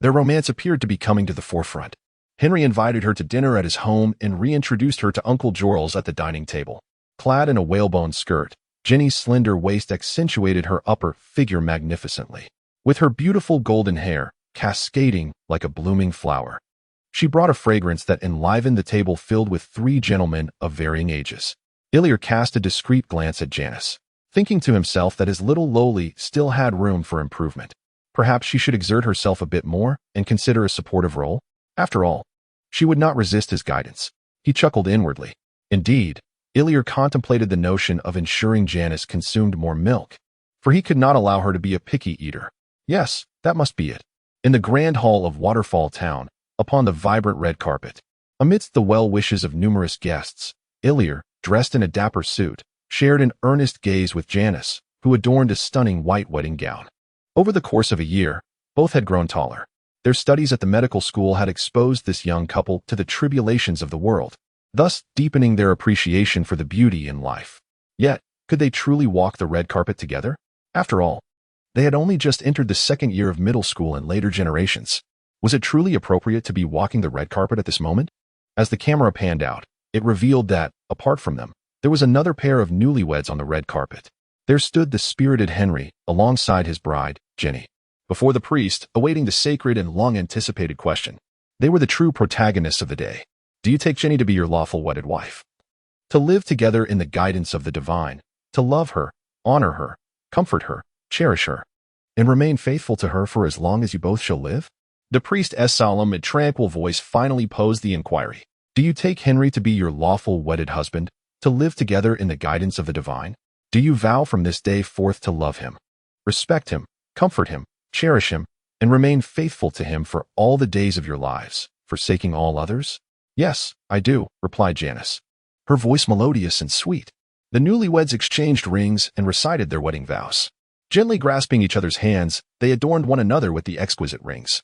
A: Their romance appeared to be coming to the forefront. Henry invited her to dinner at his home and reintroduced her to Uncle Jorls at the dining table. Clad in a whalebone skirt, Jenny's slender waist accentuated her upper figure magnificently, with her beautiful golden hair cascading like a blooming flower. She brought a fragrance that enlivened the table filled with three gentlemen of varying ages. Illyr cast a discreet glance at Janice, thinking to himself that his little Loli still had room for improvement. Perhaps she should exert herself a bit more and consider a supportive role. After all, she would not resist his guidance. He chuckled inwardly. Indeed, Illyr contemplated the notion of ensuring Janice consumed more milk, for he could not allow her to be a picky eater. Yes, that must be it. In the grand hall of Waterfall Town, upon the vibrant red carpet, amidst the well wishes of numerous guests, Illyr, dressed in a dapper suit, shared an earnest gaze with Janice, who adorned a stunning white wedding gown. Over the course of a year, both had grown taller. Their studies at the medical school had exposed this young couple to the tribulations of the world, thus deepening their appreciation for the beauty in life. Yet, could they truly walk the red carpet together? After all, they had only just entered the second year of middle school in later generations. Was it truly appropriate to be walking the red carpet at this moment? As the camera panned out, it revealed that, apart from them, there was another pair of newlyweds on the red carpet. There stood the spirited Henry, alongside his bride, Jenny. Before the priest, awaiting the sacred and long-anticipated question. They were the true protagonists of the day. Do you take Jenny to be your lawful wedded wife? To live together in the guidance of the divine, to love her, honor her, comfort her, cherish her, and remain faithful to her for as long as you both shall live? The priest's solemn and tranquil voice finally posed the inquiry. Do you take Henry to be your lawful wedded husband, to live together in the guidance of the divine? Do you vow from this day forth to love him, respect him, comfort him, cherish him, and remain faithful to him for all the days of your lives, forsaking all others? Yes, I do, replied Janice, her voice melodious and sweet. The newlyweds exchanged rings and recited their wedding vows. Gently grasping each other's hands, they adorned one another with the exquisite rings,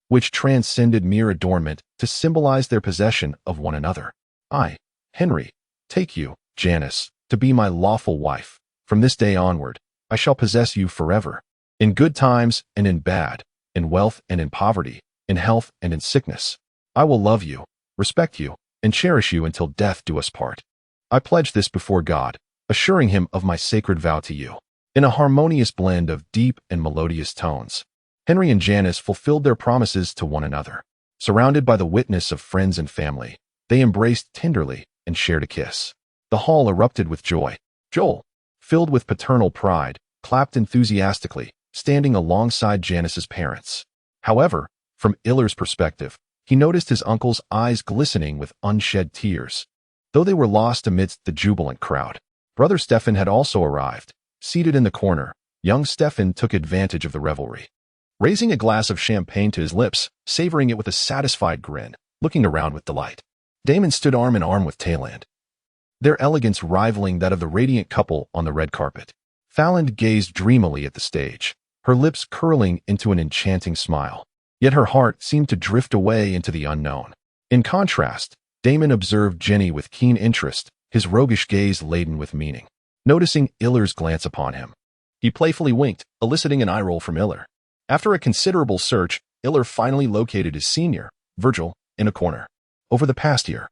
A: which transcended mere adornment to symbolize their possession of one another. I, Henry, take you, Janice, to be my lawful wife. From this day onward, I shall possess you forever. In good times and in bad, in wealth and in poverty, in health and in sickness. I will love you, respect you, and cherish you until death do us part. I pledge this before God, assuring him of my sacred vow to you. In a harmonious blend of deep and melodious tones, Henry and Janice fulfilled their promises to one another. Surrounded by the witness of friends and family, they embraced tenderly and shared a kiss. The hall erupted with joy. Joel, filled with paternal pride, clapped enthusiastically, standing alongside Janice's parents. However, from Illyr's perspective, he noticed his uncle's eyes glistening with unshed tears, though they were lost amidst the jubilant crowd. Brother Stefan had also arrived. Seated in the corner, young Stefan took advantage of the revelry. Raising a glass of champagne to his lips, savoring it with a satisfied grin, looking around with delight. Damon stood arm in arm with Tayland, their elegance rivaling that of the radiant couple on the red carpet. Fallon gazed dreamily at the stage, her lips curling into an enchanting smile. Yet her heart seemed to drift away into the unknown. In contrast, Damon observed Jenny with keen interest, his roguish gaze laden with meaning. Noticing Illyr's glance upon him, he playfully winked, eliciting an eye roll from Illyr. After a considerable search, Illyr finally located his senior, Virgil, in a corner. Over the past year,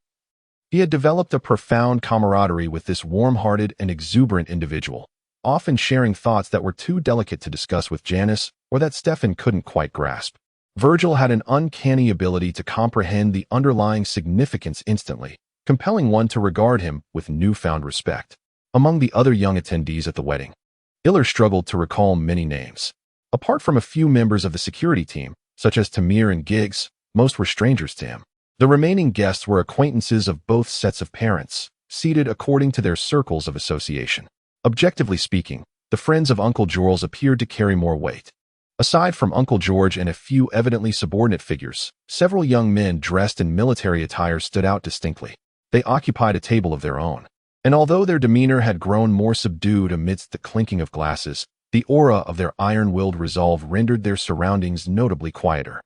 A: he had developed a profound camaraderie with this warm-hearted and exuberant individual, often sharing thoughts that were too delicate to discuss with Janice or that Stefan couldn't quite grasp. Virgil had an uncanny ability to comprehend the underlying significance instantly, compelling one to regard him with newfound respect. Among the other young attendees at the wedding, Illyr struggled to recall many names. Apart from a few members of the security team, such as Tamir and Giggs, most were strangers to him. The remaining guests were acquaintances of both sets of parents, seated according to their circles of association. Objectively speaking, the friends of Uncle George appeared to carry more weight. Aside from Uncle George and a few evidently subordinate figures, several young men dressed in military attire stood out distinctly. They occupied a table of their own, and although their demeanor had grown more subdued amidst the clinking of glasses, the aura of their iron-willed resolve rendered their surroundings notably quieter.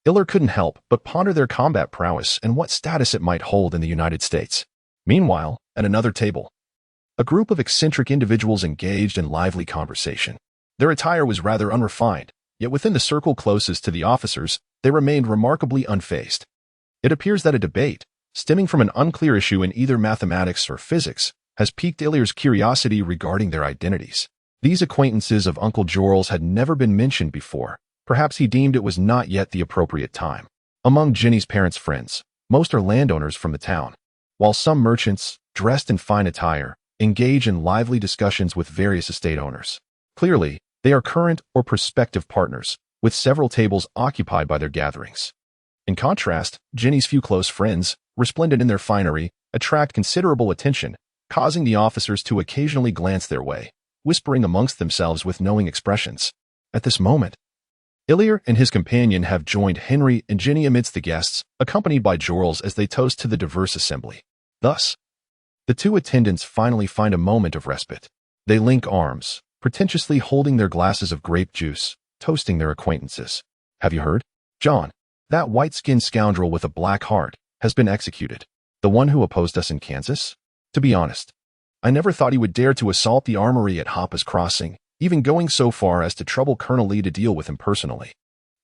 A: Illyr couldn't help but ponder their combat prowess and what status it might hold in the United States. Meanwhile, at another table, a group of eccentric individuals engaged in lively conversation. Their attire was rather unrefined, yet within the circle closest to the officers, they remained remarkably unfazed. It appears that a debate, stemming from an unclear issue in either mathematics or physics, has piqued Illyr's curiosity regarding their identities. These acquaintances of Uncle Jorl's had never been mentioned before. Perhaps he deemed it was not yet the appropriate time. Among Jenny's parents' friends, most are landowners from the town, while some merchants, dressed in fine attire, engage in lively discussions with various estate owners. Clearly, they are current or prospective partners, with several tables occupied by their gatherings. In contrast, Jenny's few close friends, resplendent in their finery, attract considerable attention, causing the officers to occasionally glance their way, whispering amongst themselves with knowing expressions. At this moment, Illyr and his companion have joined Henry and Ginny amidst the guests, accompanied by Jorls as they toast to the diverse assembly. Thus, the two attendants finally find a moment of respite. They link arms, pretentiously holding their glasses of grape juice, toasting their acquaintances. Have you heard? John, that white-skinned scoundrel with a black heart, has been executed. The one who opposed us in Kansas? To be honest, I never thought he would dare to assault the armory at Hoppa's Crossing, even going so far as to trouble Colonel Lee to deal with him personally.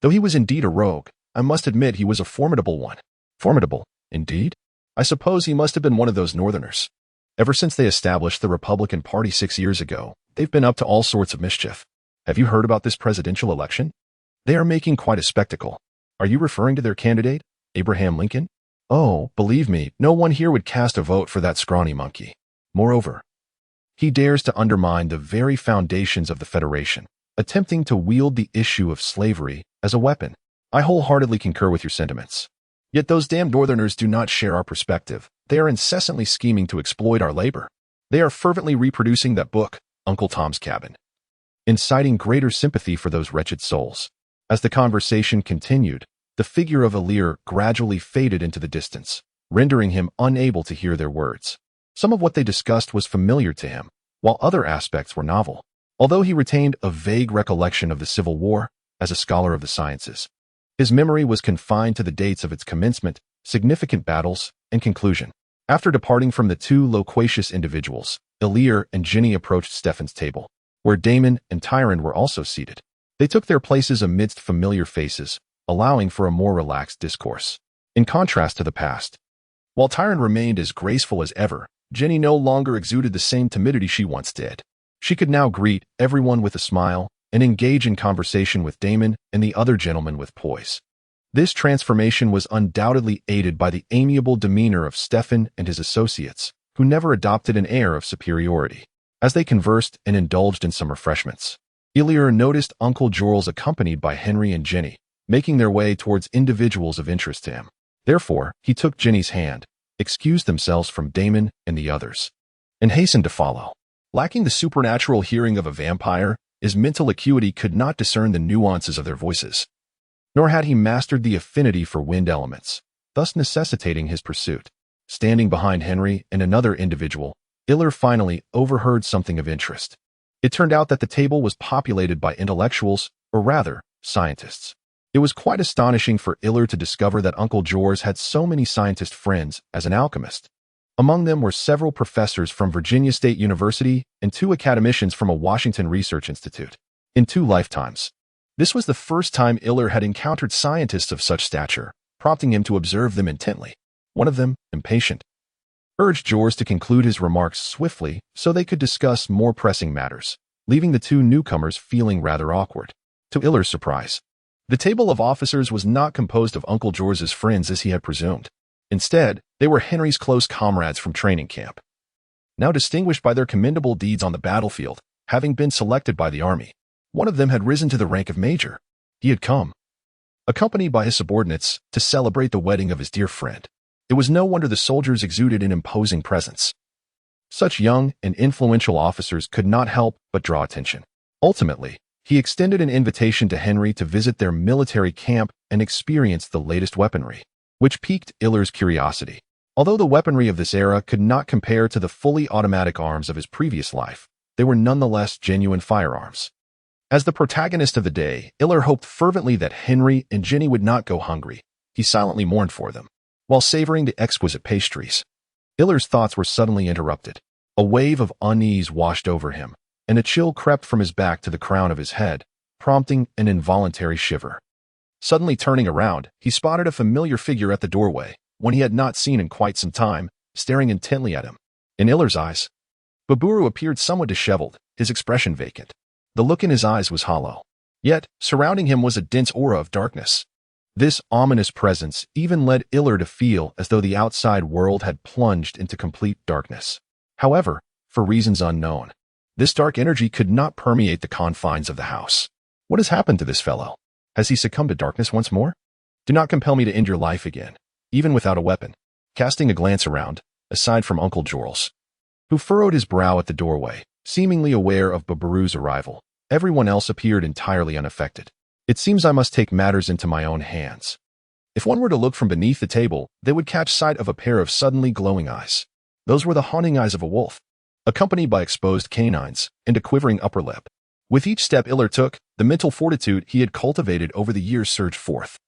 A: Though he was indeed a rogue, I must admit he was a formidable one. Formidable, indeed? I suppose he must have been one of those Northerners. Ever since they established the Republican Party 6 years ago, they've been up to all sorts of mischief. Have you heard about this presidential election? They are making quite a spectacle. Are you referring to their candidate, Abraham Lincoln? Oh, believe me, no one here would cast a vote for that scrawny monkey. Moreover, he dares to undermine the very foundations of the Federation, attempting to wield the issue of slavery as a weapon. I wholeheartedly concur with your sentiments. Yet those damned Northerners do not share our perspective. They are incessantly scheming to exploit our labor. They are fervently reproducing that book, Uncle Tom's Cabin, inciting greater sympathy for those wretched souls. As the conversation continued, the figure of Illyr gradually faded into the distance, rendering him unable to hear their words. Some of what they discussed was familiar to him, while other aspects were novel. Although he retained a vague recollection of the Civil War as a scholar of the sciences, his memory was confined to the dates of its commencement, significant battles, and conclusion. After departing from the two loquacious individuals, Illyr and Ginny approached Stefan's table, where Damon and Tyrone were also seated. They took their places amidst familiar faces, allowing for a more relaxed discourse. In contrast to the past, while Tyrone remained as graceful as ever, Ginny no longer exuded the same timidity she once did. She could now greet everyone with a smile and engage in conversation with Damon and the other gentlemen with poise. This transformation was undoubtedly aided by the amiable demeanor of Stefan and his associates, who never adopted an air of superiority. As they conversed and indulged in some refreshments, Illyr noticed Uncle Jorls accompanied by Henry and Ginny, making their way towards individuals of interest to him. Therefore, he took Ginny's hand, excused themselves from Damon and the others, and hastened to follow. Lacking the supernatural hearing of a vampire, his mental acuity could not discern the nuances of their voices, nor had he mastered the affinity for wind elements, thus necessitating his pursuit. Standing behind Henry and another individual, Illyr finally overheard something of interest. It turned out that the table was populated by intellectuals, or rather, scientists. It was quite astonishing for Illyr to discover that Uncle Jorls had so many scientist friends as an alchemist. Among them were several professors from Virginia State University and 2 academicians from a Washington Research Institute. In 2 lifetimes, this was the first time Illyr had encountered scientists of such stature, prompting him to observe them intently. One of them, impatient, urged Jorls to conclude his remarks swiftly so they could discuss more pressing matters, leaving the 2 newcomers feeling rather awkward. To Illyr's surprise, the table of officers was not composed of Uncle Jorls's friends as he had presumed. Instead, they were Henry's close comrades from training camp, now distinguished by their commendable deeds on the battlefield, having been selected by the army. One of them had risen to the rank of major. He had come, accompanied by his subordinates, to celebrate the wedding of his dear friend. It was no wonder the soldiers exuded an imposing presence. Such young and influential officers could not help but draw attention. Ultimately, he extended an invitation to Henry to visit their military camp and experience the latest weaponry, which piqued Illyr's curiosity. Although the weaponry of this era could not compare to the fully automatic arms of his previous life, they were nonetheless genuine firearms. As the protagonist of the day, Illyr hoped fervently that Henry and Ginny would not go hungry. He silently mourned for them, while savoring the exquisite pastries. Illyr's thoughts were suddenly interrupted. A wave of unease washed over him, and a chill crept from his back to the crown of his head, prompting an involuntary shiver. Suddenly turning around, he spotted a familiar figure at the doorway, one he had not seen in quite some time, staring intently at him. In Illyr's eyes, Baburu appeared somewhat disheveled, his expression vacant. The look in his eyes was hollow. Yet, surrounding him was a dense aura of darkness. This ominous presence even led Illyr to feel as though the outside world had plunged into complete darkness. However, for reasons unknown, this dark energy could not permeate the confines of the house. What has happened to this fellow? Has he succumbed to darkness once more? Do not compel me to end your life again, even without a weapon. Casting a glance around, aside from Uncle Jorls, who furrowed his brow at the doorway, seemingly aware of Baburu's arrival, everyone else appeared entirely unaffected. It seems I must take matters into my own hands. If one were to look from beneath the table, they would catch sight of a pair of suddenly glowing eyes. Those were the haunting eyes of a wolf, accompanied by exposed canines and a quivering upper lip. With each step Iller took, the mental fortitude he had cultivated over the years surged forth,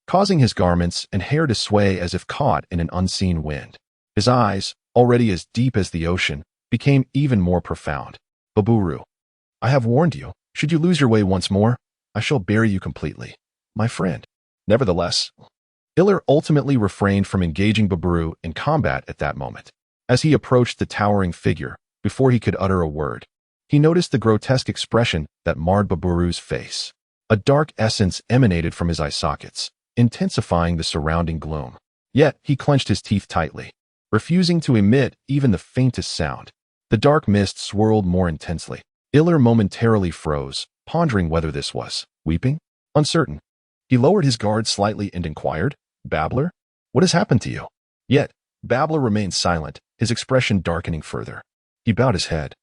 A: causing his garments and hair to sway as if caught in an unseen wind. His eyes, already as deep as the ocean, became even more profound. Baburu, I have warned you. Should you lose your way once more, I shall bury you completely, my friend. Nevertheless, Iller ultimately refrained from engaging Baburu in combat at that moment. As he approached the towering figure, before he could utter a word, he noticed the grotesque expression that marred Baburu's face. A dark essence emanated from his eye sockets, intensifying the surrounding gloom. Yet he clenched his teeth tightly, refusing to emit even the faintest sound. The dark mist swirled more intensely. Iller momentarily froze, pondering whether this was weeping? Uncertain. He lowered his guard slightly and inquired, Babbler, what has happened to you? Yet, Babbler remained silent, his expression darkening further. He bowed his head,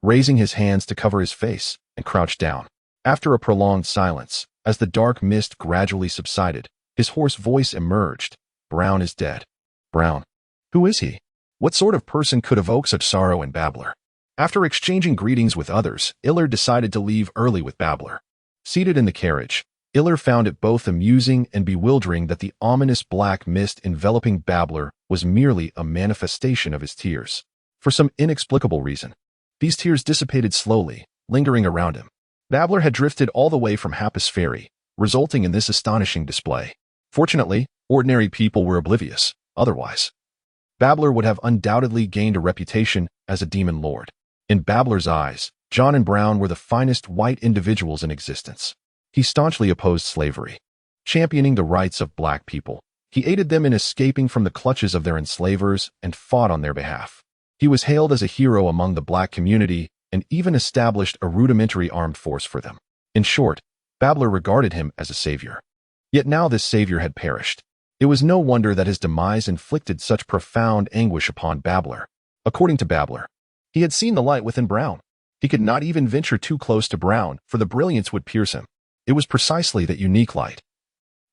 A: raising his hands to cover his face, and crouched down. After a prolonged silence, as the dark mist gradually subsided, his hoarse voice emerged. Brown is dead. Brown. Who is he? What sort of person could evoke such sorrow in Babbler? After exchanging greetings with others, Iller decided to leave early with Babbler. Seated in the carriage, Iller found it both amusing and bewildering that the ominous black mist enveloping Babbler was merely a manifestation of his tears. For some inexplicable reason, these tears dissipated slowly, lingering around him. Babbler had drifted all the way from Happus Ferry, resulting in this astonishing display. Fortunately, ordinary people were oblivious. Otherwise, Babbler would have undoubtedly gained a reputation as a demon lord. In Babbler's eyes, John and Brown were the finest white individuals in existence. He staunchly opposed slavery, championing the rights of black people. He aided them in escaping from the clutches of their enslavers and fought on their behalf. He was hailed as a hero among the black community and even established a rudimentary armed force for them. In short, Babbler regarded him as a savior. Yet now this savior had perished. It was no wonder that his demise inflicted such profound anguish upon Babbler. According to Babbler, he had seen the light within Brown. He could not even venture too close to Brown, for the brilliance would pierce him. It was precisely that unique light,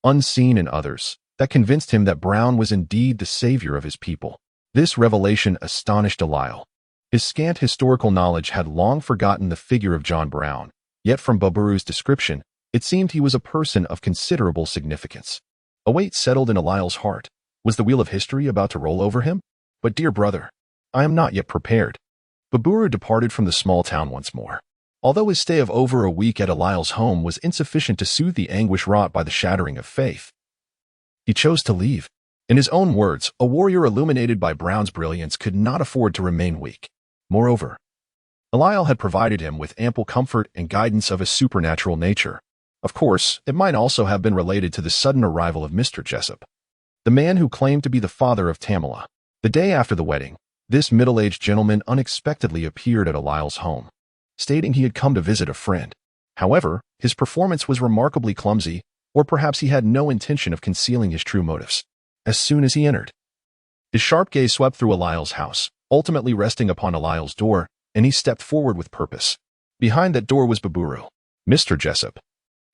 A: unseen in others, that convinced him that Brown was indeed the savior of his people. This revelation astonished Delisle. His scant historical knowledge had long forgotten the figure of John Brown, yet from Baburu's description, it seemed he was a person of considerable significance. A weight settled in Delisle's heart. Was the wheel of history about to roll over him? But dear brother, I am not yet prepared. Baburu departed from the small town once more. Although his stay of over a week at Delisle's home was insufficient to soothe the anguish wrought by the shattering of faith, he chose to leave. In his own words, a warrior illuminated by Brown's brilliance could not afford to remain weak. Moreover, Delisle had provided him with ample comfort and guidance of a supernatural nature. Of course, it might also have been related to the sudden arrival of Mr. Jessup, the man who claimed to be the father of Tamala. The day after the wedding, this middle-aged gentleman unexpectedly appeared at Delisle's home, stating he had come to visit a friend. However, his performance was remarkably clumsy, or perhaps he had no intention of concealing his true motives. As soon as he entered, his sharp gaze swept through Delisle's house, ultimately resting upon Delisle's door, and he stepped forward with purpose. Behind that door was Baburu. Mr. Jessup,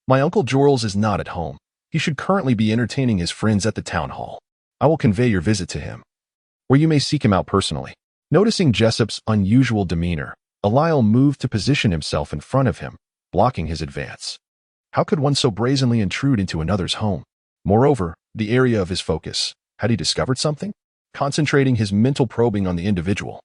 A: my Uncle Jorls is not at home. He should currently be entertaining his friends at the town hall. I will convey your visit to him, or you may seek him out personally. Noticing Jessup's unusual demeanor, Delisle moved to position himself in front of him, blocking his advance. How could one so brazenly intrude into another's home? Moreover, the area of his focus. Had he discovered something? Concentrating his mental probing on the individual,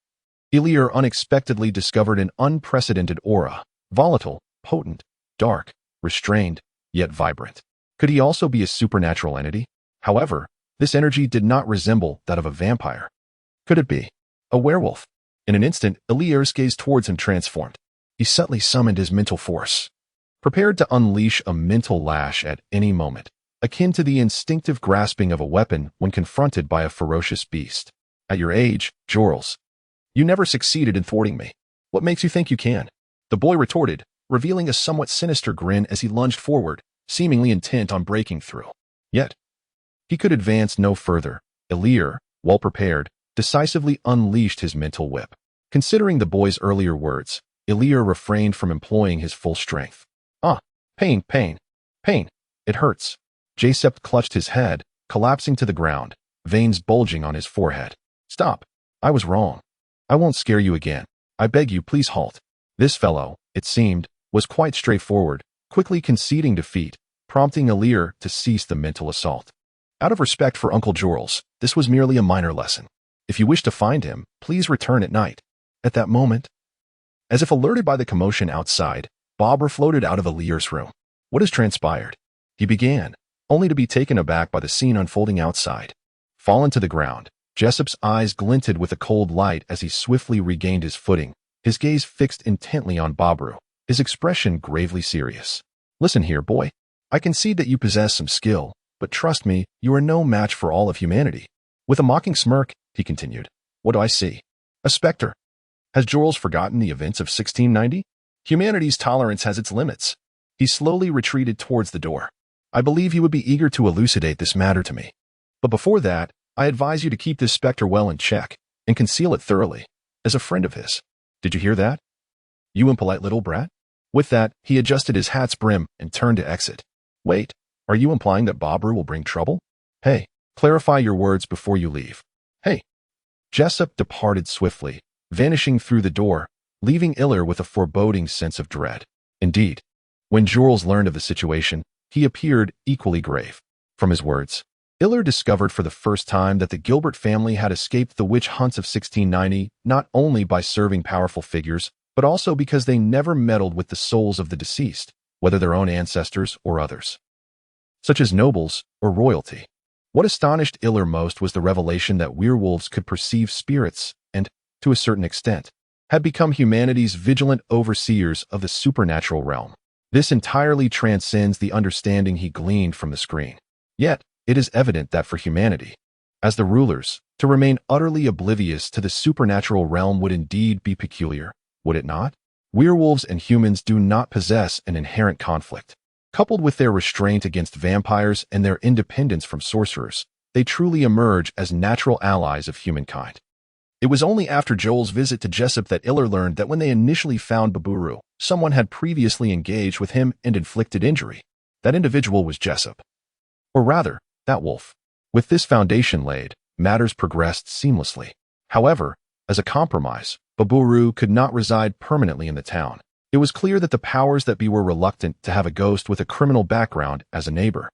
A: Iller unexpectedly discovered an unprecedented aura, volatile, potent, dark, restrained, yet vibrant. Could he also be a supernatural entity? However, this energy did not resemble that of a vampire. Could it be a werewolf? In an instant, Ilir's gaze towards him transformed. He subtly summoned his mental force, prepared to unleash a mental lash at any moment, akin to the instinctive grasping of a weapon when confronted by a ferocious beast. At your age, Jorls, you never succeeded in thwarting me. What makes you think you can? The boy retorted, revealing a somewhat sinister grin as he lunged forward, seemingly intent on breaking through. Yet, he could advance no further. Illir, well prepared, decisively unleashed his mental whip. Considering the boy's earlier words, Illir refrained from employing his full strength. Pain. Pain. It hurts. Jacept clutched his head, collapsing to the ground, veins bulging on his forehead. Stop. I was wrong. I won't scare you again. I beg you, please halt. This fellow, it seemed, was quite straightforward, quickly conceding defeat, prompting Ilir to cease the mental assault. Out of respect for Uncle Jorls, this was merely a minor lesson. If you wish to find him, please return at night. At that moment, as if alerted by the commotion outside, Bobber floated out of Ilir's room. What has transpired? He began, only to be taken aback by the scene unfolding outside. Fallen to the ground, Jessup's eyes glinted with a cold light as he swiftly regained his footing, his gaze fixed intently on Bobru, his expression gravely serious. Listen here, boy. I concede that you possess some skill, but trust me, you are no match for all of humanity. With a mocking smirk, he continued, what do I see? A specter. Has Jorls forgotten the events of 1690? Humanity's tolerance has its limits. He slowly retreated towards the door. I believe you would be eager to elucidate this matter to me. But before that, I advise you to keep this specter well in check and conceal it thoroughly, as a friend of his. Did you hear that? You impolite little brat? With that, he adjusted his hat's brim and turned to exit. Wait, are you implying that Bobru will bring trouble? Hey, clarify your words before you leave. Hey. Jessup departed swiftly, vanishing through the door, leaving Ilir with a foreboding sense of dread. Indeed, when Jorls learned of the situation, he appeared equally grave. From his words, Ilir discovered for the first time that the Gilbert family had escaped the witch hunts of 1690 not only by serving powerful figures, but also because they never meddled with the souls of the deceased, whether their own ancestors or others, such as nobles or royalty. What astonished Ilir most was the revelation that werewolves could perceive spirits and, to a certain extent, had become humanity's vigilant overseers of the supernatural realm. This entirely transcends the understanding he gleaned from the screen. Yet, it is evident that for humanity, as the rulers, to remain utterly oblivious to the supernatural realm would indeed be peculiar, would it not? Werewolves and humans do not possess an inherent conflict. Coupled with their restraint against vampires and their independence from sorcerers, they truly emerge as natural allies of humankind. It was only after Joel's visit to Jessup that Ilir learned that when they initially found Baburu, someone had previously engaged with him and inflicted injury. That individual was Jessup. Or rather, that wolf. With this foundation laid, matters progressed seamlessly. However, as a compromise, Baburu could not reside permanently in the town. It was clear that the powers that be were reluctant to have a ghost with a criminal background as a neighbor.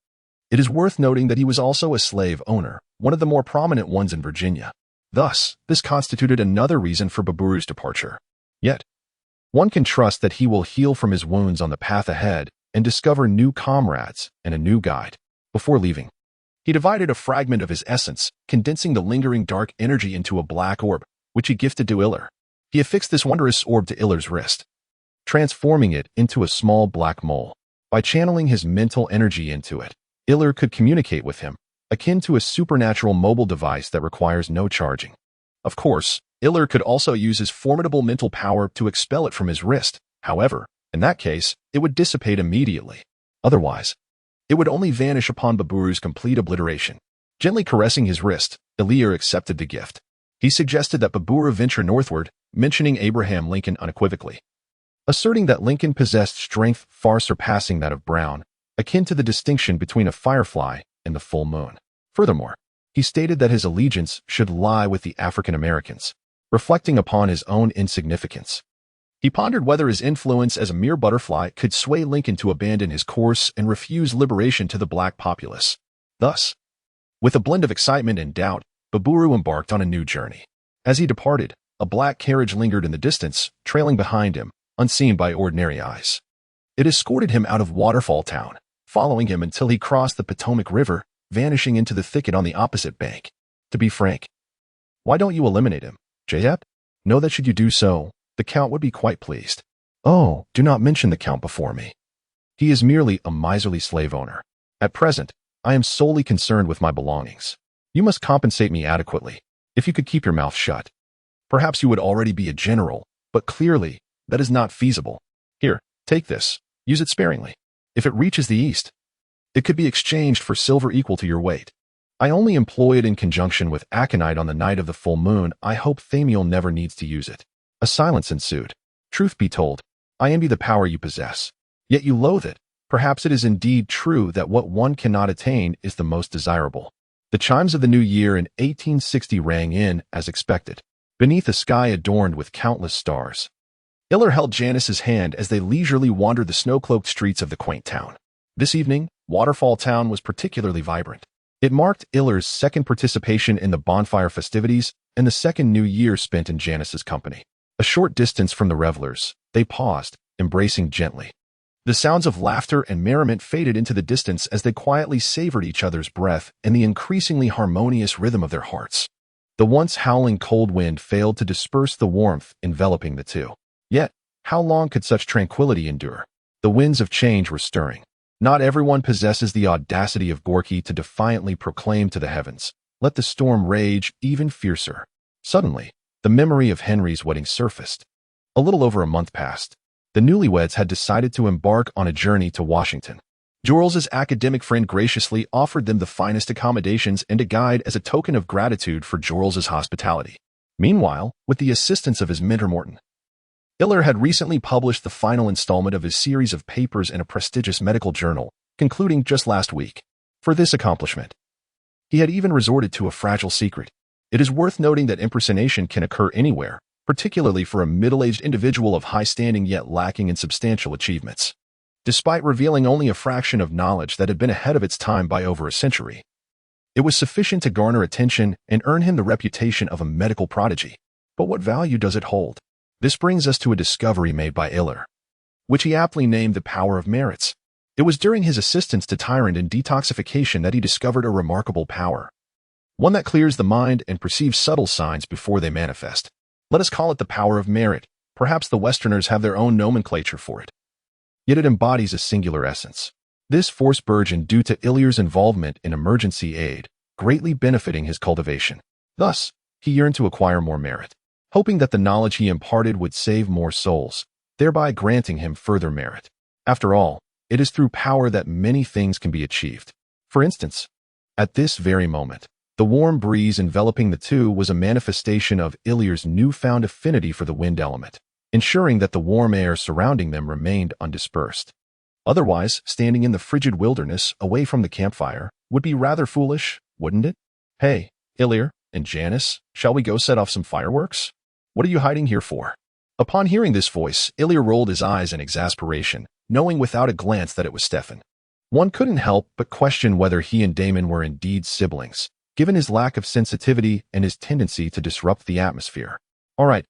A: It is worth noting that he was also a slave owner, one of the more prominent ones in Virginia. Thus, this constituted another reason for Baburu's departure. Yet, one can trust that he will heal from his wounds on the path ahead and discover new comrades and a new guide. Before leaving, he divided a fragment of his essence, condensing the lingering dark energy into a black orb, which he gifted to Ilir. He affixed this wondrous orb to Ilir's wrist, transforming it into a small black mole. By channeling his mental energy into it, Ilir could communicate with him, akin to a supernatural mobile device that requires no charging. Of course, Ilir could also use his formidable mental power to expel it from his wrist. However, in that case, it would dissipate immediately. Otherwise, it would only vanish upon Baburu's complete obliteration. Gently caressing his wrist, Ilir accepted the gift. He suggested that Baburu venture northward, mentioning Abraham Lincoln unequivocally, asserting that Lincoln possessed strength far surpassing that of Brown, akin to the distinction between a firefly and the full moon. Furthermore, he stated that his allegiance should lie with the African Americans, reflecting upon his own insignificance. He pondered whether his influence as a mere butterfly could sway Lincoln to abandon his course and refuse liberation to the black populace. Thus, with a blend of excitement and doubt, Baburu embarked on a new journey. As he departed, a black carriage lingered in the distance, trailing behind him, unseen by ordinary eyes. It escorted him out of Waterfall Town, following him until he crossed the Potomac River, vanishing into the thicket on the opposite bank. To be frank, why don't you eliminate him, Jessup? Know that should you do so, the Count would be quite pleased. Oh, do not mention the Count before me. He is merely a miserly slave owner. At present, I am solely concerned with my belongings. You must compensate me adequately. If you could keep your mouth shut. Perhaps you would already be a general, but clearly, that is not feasible. Here, take this. Use it sparingly. If it reaches the east, it could be exchanged for silver equal to your weight. I only employ it in conjunction with aconite on the night of the full moon. I hope Thamiel never needs to use it. A silence ensued. Truth be told, I envy the power you possess. Yet you loathe it. Perhaps it is indeed true that what one cannot attain is the most desirable. The chimes of the new year in 1860 rang in as expected, beneath a sky adorned with countless stars. Iller held Janice's hand as they leisurely wandered the snow-cloaked streets of the quaint town. This evening, Waterfall Town was particularly vibrant. It marked Iller's second participation in the bonfire festivities and the second new year spent in Janice's company. A short distance from the revelers, they paused, embracing gently. The sounds of laughter and merriment faded into the distance as they quietly savored each other's breath and the increasingly harmonious rhythm of their hearts. The once howling cold wind failed to disperse the warmth enveloping the two. Yet, how long could such tranquility endure? The winds of change were stirring. Not everyone possesses the audacity of Gorky to defiantly proclaim to the heavens, "Let the storm rage even fiercer." Suddenly, the memory of Henry's wedding surfaced. A little over a month passed. The newlyweds had decided to embark on a journey to Washington. Jorls's academic friend graciously offered them the finest accommodations and a guide as a token of gratitude for Jorls's hospitality. Meanwhile, with the assistance of his mentor Morton, Iller had recently published the final installment of his series of papers in a prestigious medical journal, concluding just last week. For this accomplishment, he had even resorted to a fragile secret. It is worth noting that impersonation can occur anywhere, particularly for a middle-aged individual of high standing yet lacking in substantial achievements. Despite revealing only a fraction of knowledge that had been ahead of its time by over a century, it was sufficient to garner attention and earn him the reputation of a medical prodigy. But what value does it hold? This brings us to a discovery made by Iller, which he aptly named the power of merits. It was during his assistance to Tyrant in detoxification that he discovered a remarkable power, one that clears the mind and perceives subtle signs before they manifest. Let us call it the power of merit. Perhaps the Westerners have their own nomenclature for it. Yet it embodies a singular essence. This force burgeoned due to Iller's involvement in emergency aid, greatly benefiting his cultivation. Thus, he yearned to acquire more merit, hoping that the knowledge he imparted would save more souls, thereby granting him further merit. After all, it is through power that many things can be achieved. For instance, at this very moment, the warm breeze enveloping the two was a manifestation of Iller's newfound affinity for the wind element, ensuring that the warm air surrounding them remained undispersed. Otherwise, standing in the frigid wilderness away from the campfire would be rather foolish, wouldn't it? Hey, Iller and Janice, shall we go set off some fireworks? What are you hiding here for? Upon hearing this voice, Iller rolled his eyes in exasperation, knowing without a glance that it was Stefan. One couldn't help but question whether he and Damon were indeed siblings, given his lack of sensitivity and his tendency to disrupt the atmosphere. All right,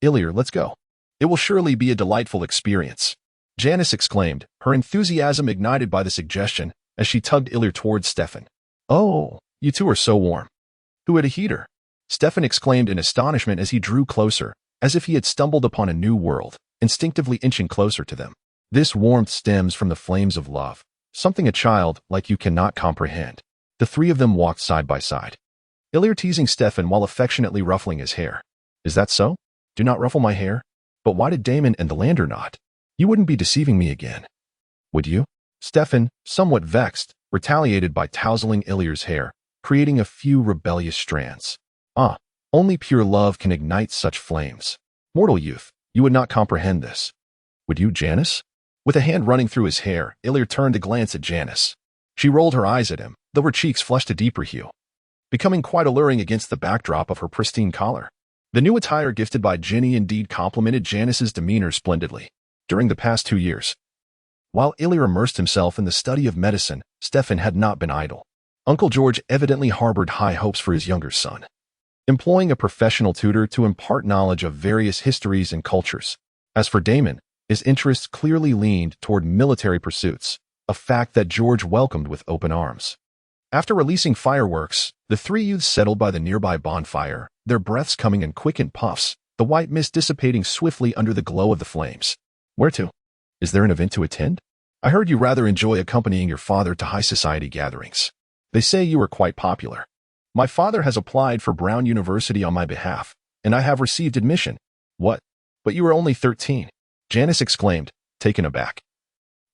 A: Iller, let's go. It will surely be a delightful experience, Janice exclaimed, her enthusiasm ignited by the suggestion as she tugged Iller towards Stefan. Oh, you two are so warm. Who had a heater? Stefan exclaimed in astonishment as he drew closer, as if he had stumbled upon a new world, instinctively inching closer to them. This warmth stems from the flames of love, something a child like you cannot comprehend. The three of them walked side by side, Iller teasing Stefan while affectionately ruffling his hair. Is that so? Do not ruffle my hair. But why did Damon and the lander not? You wouldn't be deceiving me again, would you? Stefan, somewhat vexed, retaliated by tousling Iller's hair, creating a few rebellious strands. Ah, only pure love can ignite such flames. Mortal youth, you would not comprehend this. Would you, Janice? With a hand running through his hair, Iller turned to glance at Janice. She rolled her eyes at him, though her cheeks flushed a deeper hue, becoming quite alluring against the backdrop of her pristine collar. The new attire gifted by Jenny indeed complemented Janice's demeanor splendidly. During the past 2 years, while Iller immersed himself in the study of medicine, Stefan had not been idle. Uncle George evidently harbored high hopes for his younger son, employing a professional tutor to impart knowledge of various histories and cultures. As for Damon, his interests clearly leaned toward military pursuits, a fact that George welcomed with open arms. After releasing fireworks, the three youths settled by the nearby bonfire, their breaths coming in quickened puffs, the white mist dissipating swiftly under the glow of the flames. Where to? Is there an event to attend? I heard you rather enjoy accompanying your father to high society gatherings. They say you are quite popular. My father has applied for Brown University on my behalf, and I have received admission. What? But you are only 13, Janice exclaimed, taken aback,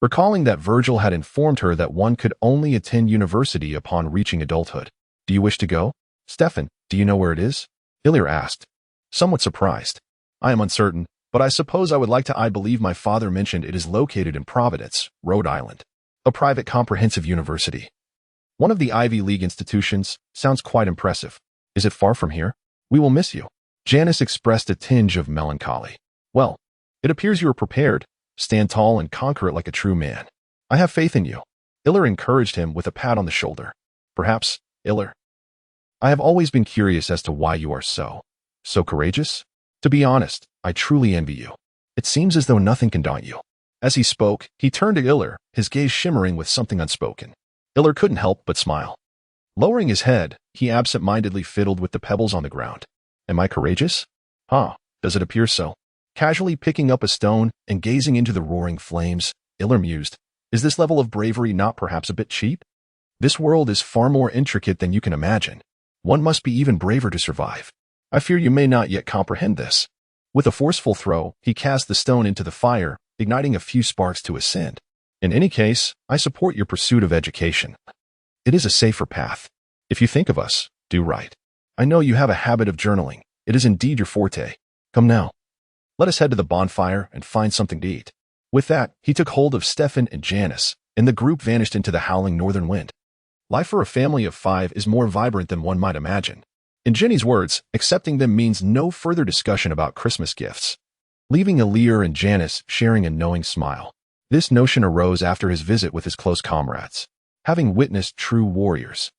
A: recalling that Virgil had informed her that one could only attend university upon reaching adulthood. Do you wish to go? Stefan, do you know where it is? Iller asked, somewhat surprised. I am uncertain, but I suppose I would like to. I believe my father mentioned it is located in Providence, Rhode Island, a private comprehensive university. One of the Ivy League institutions. Sounds quite impressive. Is it far from here? We will miss you. Janice expressed a tinge of melancholy. Well, it appears you are prepared. Stand tall and conquer it like a true man. I have faith in you. Iller encouraged him with a pat on the shoulder. Perhaps, Iller. I have always been curious as to why you are so courageous. To be honest, I truly envy you. It seems as though nothing can daunt you. As he spoke, he turned to Iller, his gaze shimmering with something unspoken. Iller couldn't help but smile. Lowering his head, he absent-mindedly fiddled with the pebbles on the ground. Am I courageous? Does it appear so? Casually picking up a stone and gazing into the roaring flames, Iller mused. Is this level of bravery not perhaps a bit cheap? This world is far more intricate than you can imagine. One must be even braver to survive. I fear you may not yet comprehend this. With a forceful throw, he cast the stone into the fire, igniting a few sparks to ascend. In any case, I support your pursuit of education. It is a safer path. If you think of us, do right. I know you have a habit of journaling. It is indeed your forte. Come now. Let us head to the bonfire and find something to eat. With that, he took hold of Stefan and Janice, and the group vanished into the howling northern wind. Life for a family of 5 is more vibrant than one might imagine. In Jenny's words, accepting them means no further discussion about Christmas gifts. Leaving Iller and Janice sharing a knowing smile. This notion arose after his visit with his close comrades. Having witnessed true warriors,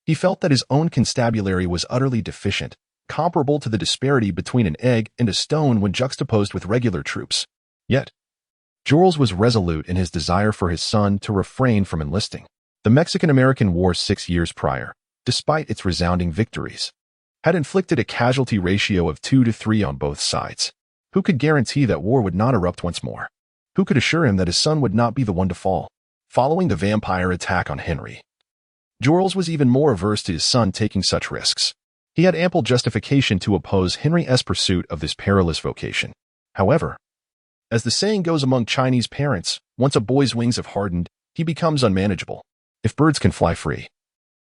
A: he felt that his own constabulary was utterly deficient, comparable to the disparity between an egg and a stone when juxtaposed with regular troops. Yet, Jules was resolute in his desire for his son to refrain from enlisting. The Mexican-American War 6 years prior, despite its resounding victories, had inflicted a casualty ratio of 2 to 3 on both sides. Who could guarantee that war would not erupt once more? Who could assure him that his son would not be the one to fall? Following the vampire attack on Henry, Jules was even more averse to his son taking such risks. He had ample justification to oppose Henry's pursuit of this perilous vocation. However, as the saying goes among Chinese parents, once a boy's wings have hardened, he becomes unmanageable. If birds can fly free,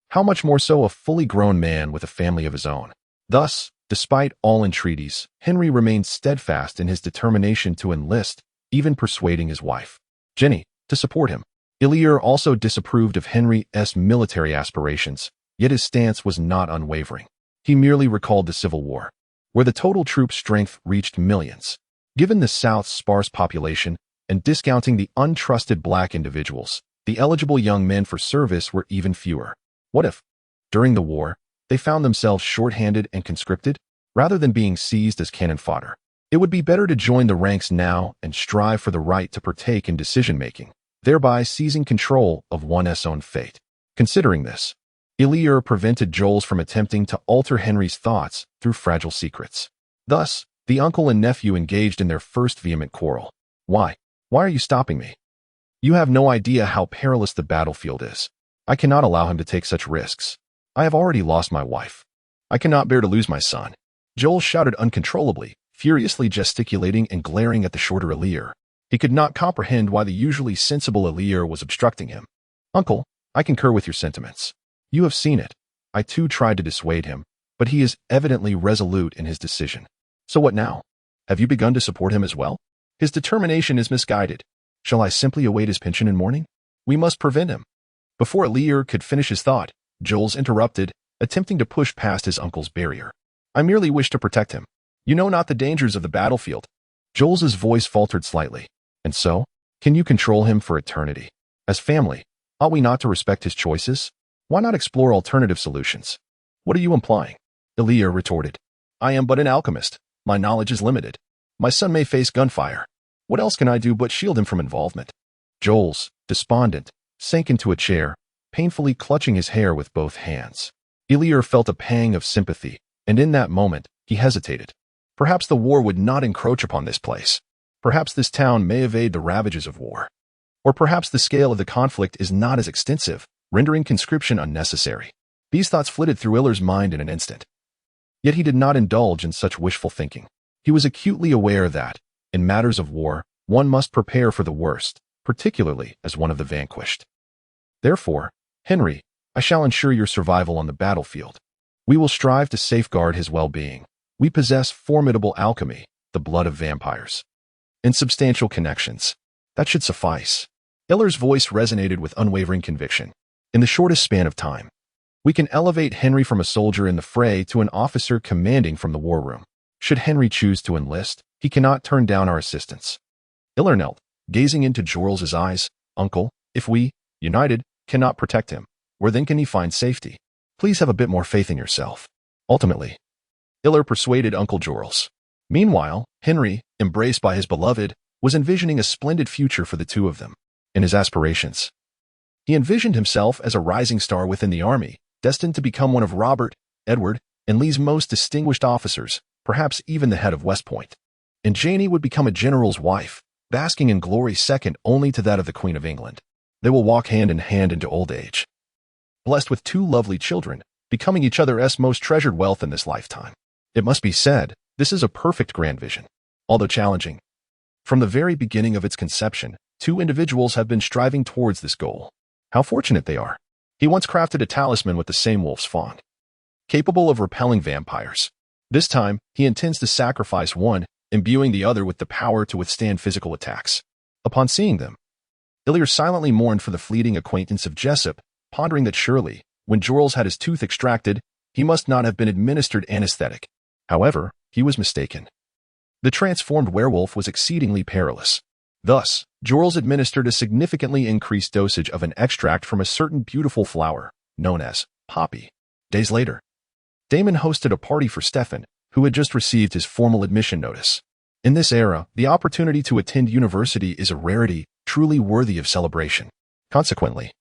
A: how much more so a fully grown man with a family of his own? Thus, despite all entreaties, Henry remained steadfast in his determination to enlist, even persuading his wife, Jenny, to support him. Iller also disapproved of Henry's military aspirations, yet his stance was not unwavering. He merely recalled the Civil War, where the total troop strength reached millions. Given the South's sparse population, and discounting the untrusted black individuals, the eligible young men for service were even fewer. What if, during the war, they found themselves short-handed and conscripted, rather than being seized as cannon fodder? It would be better to join the ranks now and strive for the right to partake in decision-making, thereby seizing control of one's own fate. Considering this, Iller prevented Jules from attempting to alter Henry's thoughts through fragile secrets. Thus, the uncle and nephew engaged in their first vehement quarrel. Why? Why are you stopping me? You have no idea how perilous the battlefield is. I cannot allow him to take such risks. I have already lost my wife. I cannot bear to lose my son. Joel shouted uncontrollably, furiously gesticulating and glaring at the shorter Iller. He could not comprehend why the usually sensible Iller was obstructing him. Uncle, I concur with your sentiments. You have seen it. I too tried to dissuade him, but he is evidently resolute in his decision. So what now? Have you begun to support him as well? His determination is misguided. Shall I simply await his pension in mourning? We must prevent him. Before Iller could finish his thought, Jules interrupted, attempting to push past his uncle's barrier. I merely wish to protect him. You know not the dangers of the battlefield. Jules's voice faltered slightly. And so, can you control him for eternity? As family, ought we not to respect his choices? Why not explore alternative solutions? What are you implying? Iller retorted. I am but an alchemist. My knowledge is limited. My son may face gunfire. What else can I do but shield him from involvement? Jules, despondent, sank into a chair, painfully clutching his hair with both hands. Iller felt a pang of sympathy, and in that moment, he hesitated. Perhaps the war would not encroach upon this place. Perhaps this town may evade the ravages of war. Or perhaps the scale of the conflict is not as extensive, rendering conscription unnecessary. These thoughts flitted through Iller's mind in an instant. Yet he did not indulge in such wishful thinking. He was acutely aware that, in matters of war, one must prepare for the worst, particularly as one of the vanquished. Therefore, Henry, I shall ensure your survival on the battlefield. We will strive to safeguard his well-being. We possess formidable alchemy, the blood of vampires. Insubstantial connections. That should suffice. Iller's voice resonated with unwavering conviction. In the shortest span of time, we can elevate Henry from a soldier in the fray to an officer commanding from the war room. Should Henry choose to enlist, he cannot turn down our assistance. Iller knelt, gazing into Jorl's eyes. Uncle, if we, united, cannot protect him, where then can he find safety? Please have a bit more faith in yourself. Ultimately, Iller persuaded Uncle Jorls. Meanwhile, Henry, embraced by his beloved, was envisioning a splendid future for the two of them. In his aspirations, he envisioned himself as a rising star within the army, destined to become one of Robert, Edward, and Lee's most distinguished officers, perhaps even the head of West Point. And Janie would become a general's wife, basking in glory second only to that of the Queen of England. They will walk hand in hand into old age, blessed with two lovely children, becoming each other's most treasured wealth in this lifetime. It must be said, this is a perfect grand vision, although challenging. From the very beginning of its conception, two individuals have been striving towards this goal. How fortunate they are. He once crafted a talisman with the same wolf's fawn, capable of repelling vampires. This time, he intends to sacrifice one, imbuing the other with the power to withstand physical attacks. Upon seeing them, Illyr silently mourned for the fleeting acquaintance of Jessup, pondering that surely, when Jorls had his tooth extracted, he must not have been administered anesthetic. However, he was mistaken. The transformed werewolf was exceedingly perilous. Thus, Jorls administered a significantly increased dosage of an extract from a certain beautiful flower, known as poppy. Days later, Damon hosted a party for Stefan, who had just received his formal admission notice. In this era, the opportunity to attend university is a rarity, truly worthy of celebration. Consequently,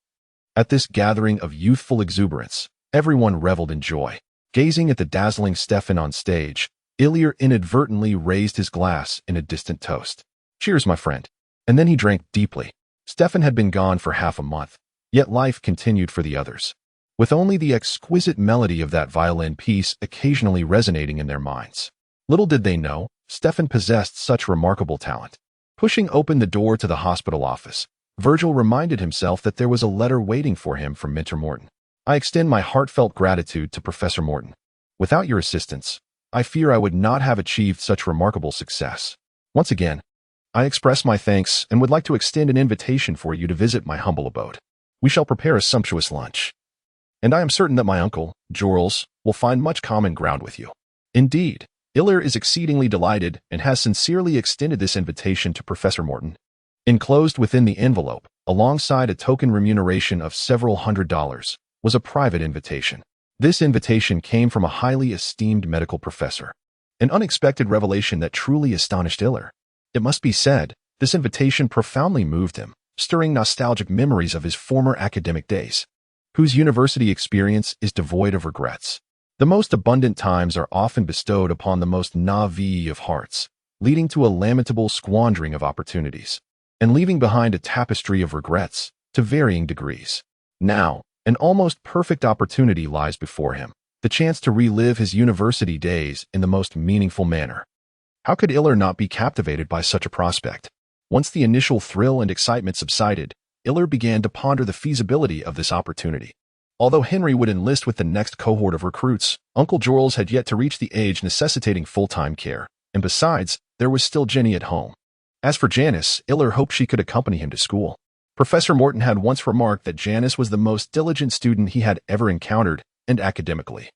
A: at this gathering of youthful exuberance, everyone reveled in joy. Gazing at the dazzling Stefan on stage, Illyr inadvertently raised his glass in a distant toast. Cheers, my friend. And then he drank deeply. Stefan had been gone for half a month, yet life continued for the others, with only the exquisite melody of that violin piece occasionally resonating in their minds. Little did they know, Stefan possessed such remarkable talent. Pushing open the door to the hospital office, Virgil reminded himself that there was a letter waiting for him from Mentor Morton. I extend my heartfelt gratitude to Professor Morton. Without your assistance, I fear I would not have achieved such remarkable success. Once again, I express my thanks and would like to extend an invitation for you to visit my humble abode. We shall prepare a sumptuous lunch, and I am certain that my uncle, Jorls, will find much common ground with you. Indeed, Illyr is exceedingly delighted and has sincerely extended this invitation to Professor Morton. Enclosed within the envelope, alongside a token remuneration of several $100s, was a private invitation. This invitation came from a highly esteemed medical professor, an unexpected revelation that truly astonished Illyr. It must be said, this invitation profoundly moved him, stirring nostalgic memories of his former academic days, whose university experience is devoid of regrets. The most abundant times are often bestowed upon the most naive of hearts, leading to a lamentable squandering of opportunities, and leaving behind a tapestry of regrets to varying degrees. Now, an almost perfect opportunity lies before him, the chance to relive his university days in the most meaningful manner. How could Illyr not be captivated by such a prospect? Once the initial thrill and excitement subsided, Illyr began to ponder the feasibility of this opportunity. Although Henry would enlist with the next cohort of recruits, Uncle Jorls had yet to reach the age necessitating full-time care, and besides, there was still Jenny at home. As for Janice, Illyr hoped she could accompany him to school. Professor Morton had once remarked that Janice was the most diligent student he had ever encountered, and academically,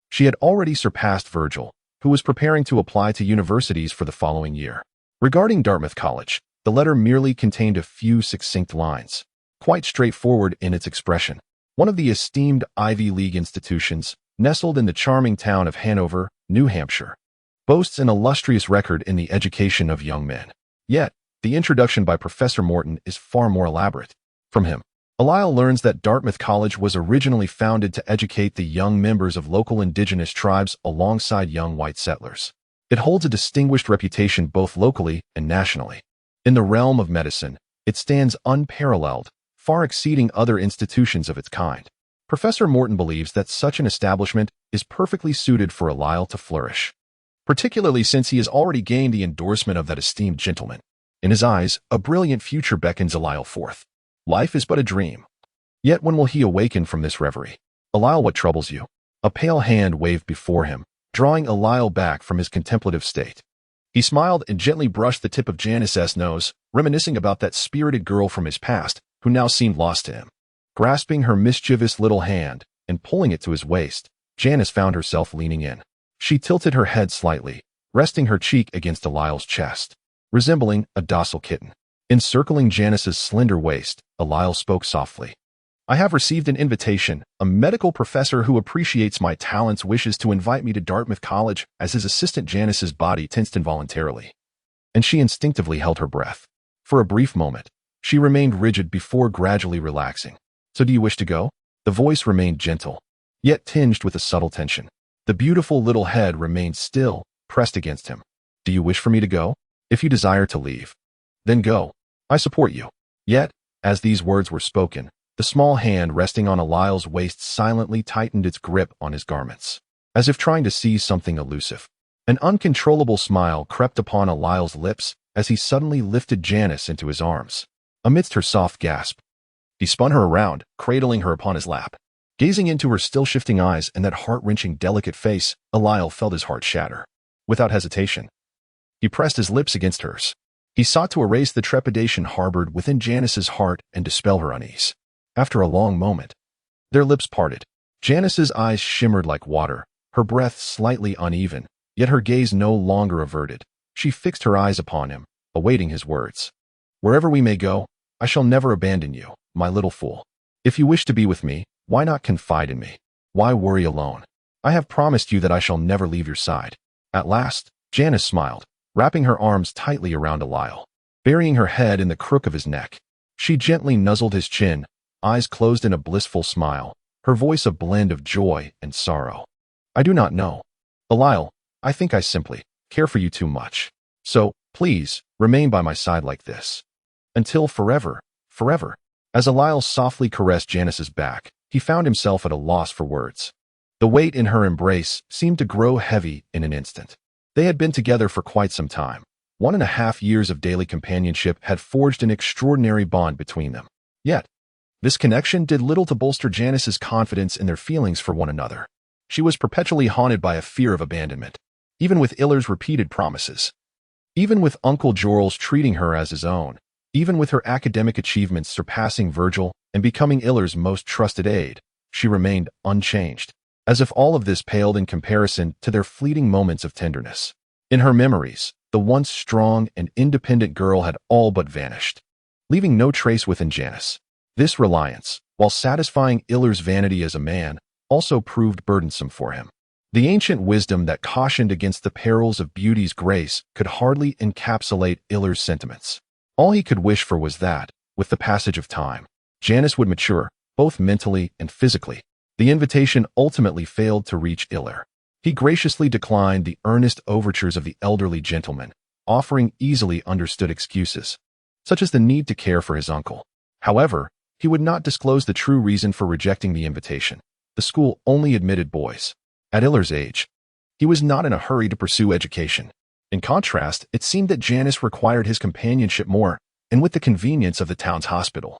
A: she had already surpassed Virgil, who was preparing to apply to universities for the following year. Regarding Dartmouth College, the letter merely contained a few succinct lines, quite straightforward in its expression. One of the esteemed Ivy League institutions, nestled in the charming town of Hanover, New Hampshire, boasts an illustrious record in the education of young men. Yet, the introduction by Professor Morton is far more elaborate. From him, Eliel learns that Dartmouth College was originally founded to educate the young members of local indigenous tribes alongside young white settlers. It holds a distinguished reputation both locally and nationally. In the realm of medicine, it stands unparalleled, far exceeding other institutions of its kind. Professor Morton believes that such an establishment is perfectly suited for Eliel to flourish, particularly since he has already gained the endorsement of that esteemed gentleman. In his eyes, a brilliant future beckons Eliel forth. Life is but a dream. Yet when will he awaken from this reverie? Eliel, what troubles you? A pale hand waved before him, drawing Eliel back from his contemplative state. He smiled and gently brushed the tip of Janice's nose, reminiscing about that spirited girl from his past, who now seemed lost to him. Grasping her mischievous little hand and pulling it to his waist, Janice found herself leaning in. She tilted her head slightly, resting her cheek against Elile's chest, resembling a docile kitten. Encircling Janice's slender waist, Elile spoke softly. I have received an invitation. A medical professor who appreciates my talents wishes to invite me to Dartmouth College as his assistant. Janice's body tensed involuntarily, and she instinctively held her breath. For a brief moment, she remained rigid before gradually relaxing. So do you wish to go? The voice remained gentle, yet tinged with a subtle tension. The beautiful little head remained still, pressed against him. Do you wish for me to go? If you desire to leave, then go. I support you. Yet, as these words were spoken, the small hand resting on Elile's waist silently tightened its grip on his garments, as if trying to seize something elusive. An uncontrollable smile crept upon Elile's lips as he suddenly lifted Janice into his arms. Amidst her soft gasp, he spun her around, cradling her upon his lap. Gazing into her still-shifting eyes and that heart-wrenching, delicate face, Elile felt his heart shatter. Without hesitation, he pressed his lips against hers. He sought to erase the trepidation harbored within Janice's heart and dispel her unease. After a long moment, their lips parted. Janice's eyes shimmered like water, her breath slightly uneven, yet her gaze no longer averted. She fixed her eyes upon him, awaiting his words. Wherever we may go, I shall never abandon you, my little fool. If you wish to be with me, why not confide in me? Why worry alone? I have promised you that I shall never leave your side. At last, Janice smiled, wrapping her arms tightly around Elile, burying her head in the crook of his neck. She gently nuzzled his chin, eyes closed in a blissful smile, her voice a blend of joy and sorrow. I do not know. Elile, I think I simply care for you too much. So, please, remain by my side like this. Until forever, forever. As Elile softly caressed Janice's back, he found himself at a loss for words. The weight in her embrace seemed to grow heavy in an instant. They had been together for quite some time. 1.5 years of daily companionship had forged an extraordinary bond between them. Yet, this connection did little to bolster Janice's confidence in their feelings for one another. She was perpetually haunted by a fear of abandonment, even with Iller's repeated promises. Even with Uncle Jorel's treating her as his own, even with her academic achievements surpassing Virgil and becoming Iller's most trusted aide, she remained unchanged, as if all of this paled in comparison to their fleeting moments of tenderness. In her memories, the once strong and independent girl had all but vanished, leaving no trace within Janice. This reliance, while satisfying Iller's vanity as a man, also proved burdensome for him. The ancient wisdom that cautioned against the perils of beauty's grace could hardly encapsulate Iller's sentiments. All he could wish for was that, with the passage of time, Janice would mature, both mentally and physically. The invitation ultimately failed to reach Iller. He graciously declined the earnest overtures of the elderly gentleman, offering easily understood excuses, such as the need to care for his uncle. However, he would not disclose the true reason for rejecting the invitation. The school only admitted boys. At Iller's age, he was not in a hurry to pursue education. In contrast, it seemed that Janice required his companionship more, and with the convenience of the town's hospital,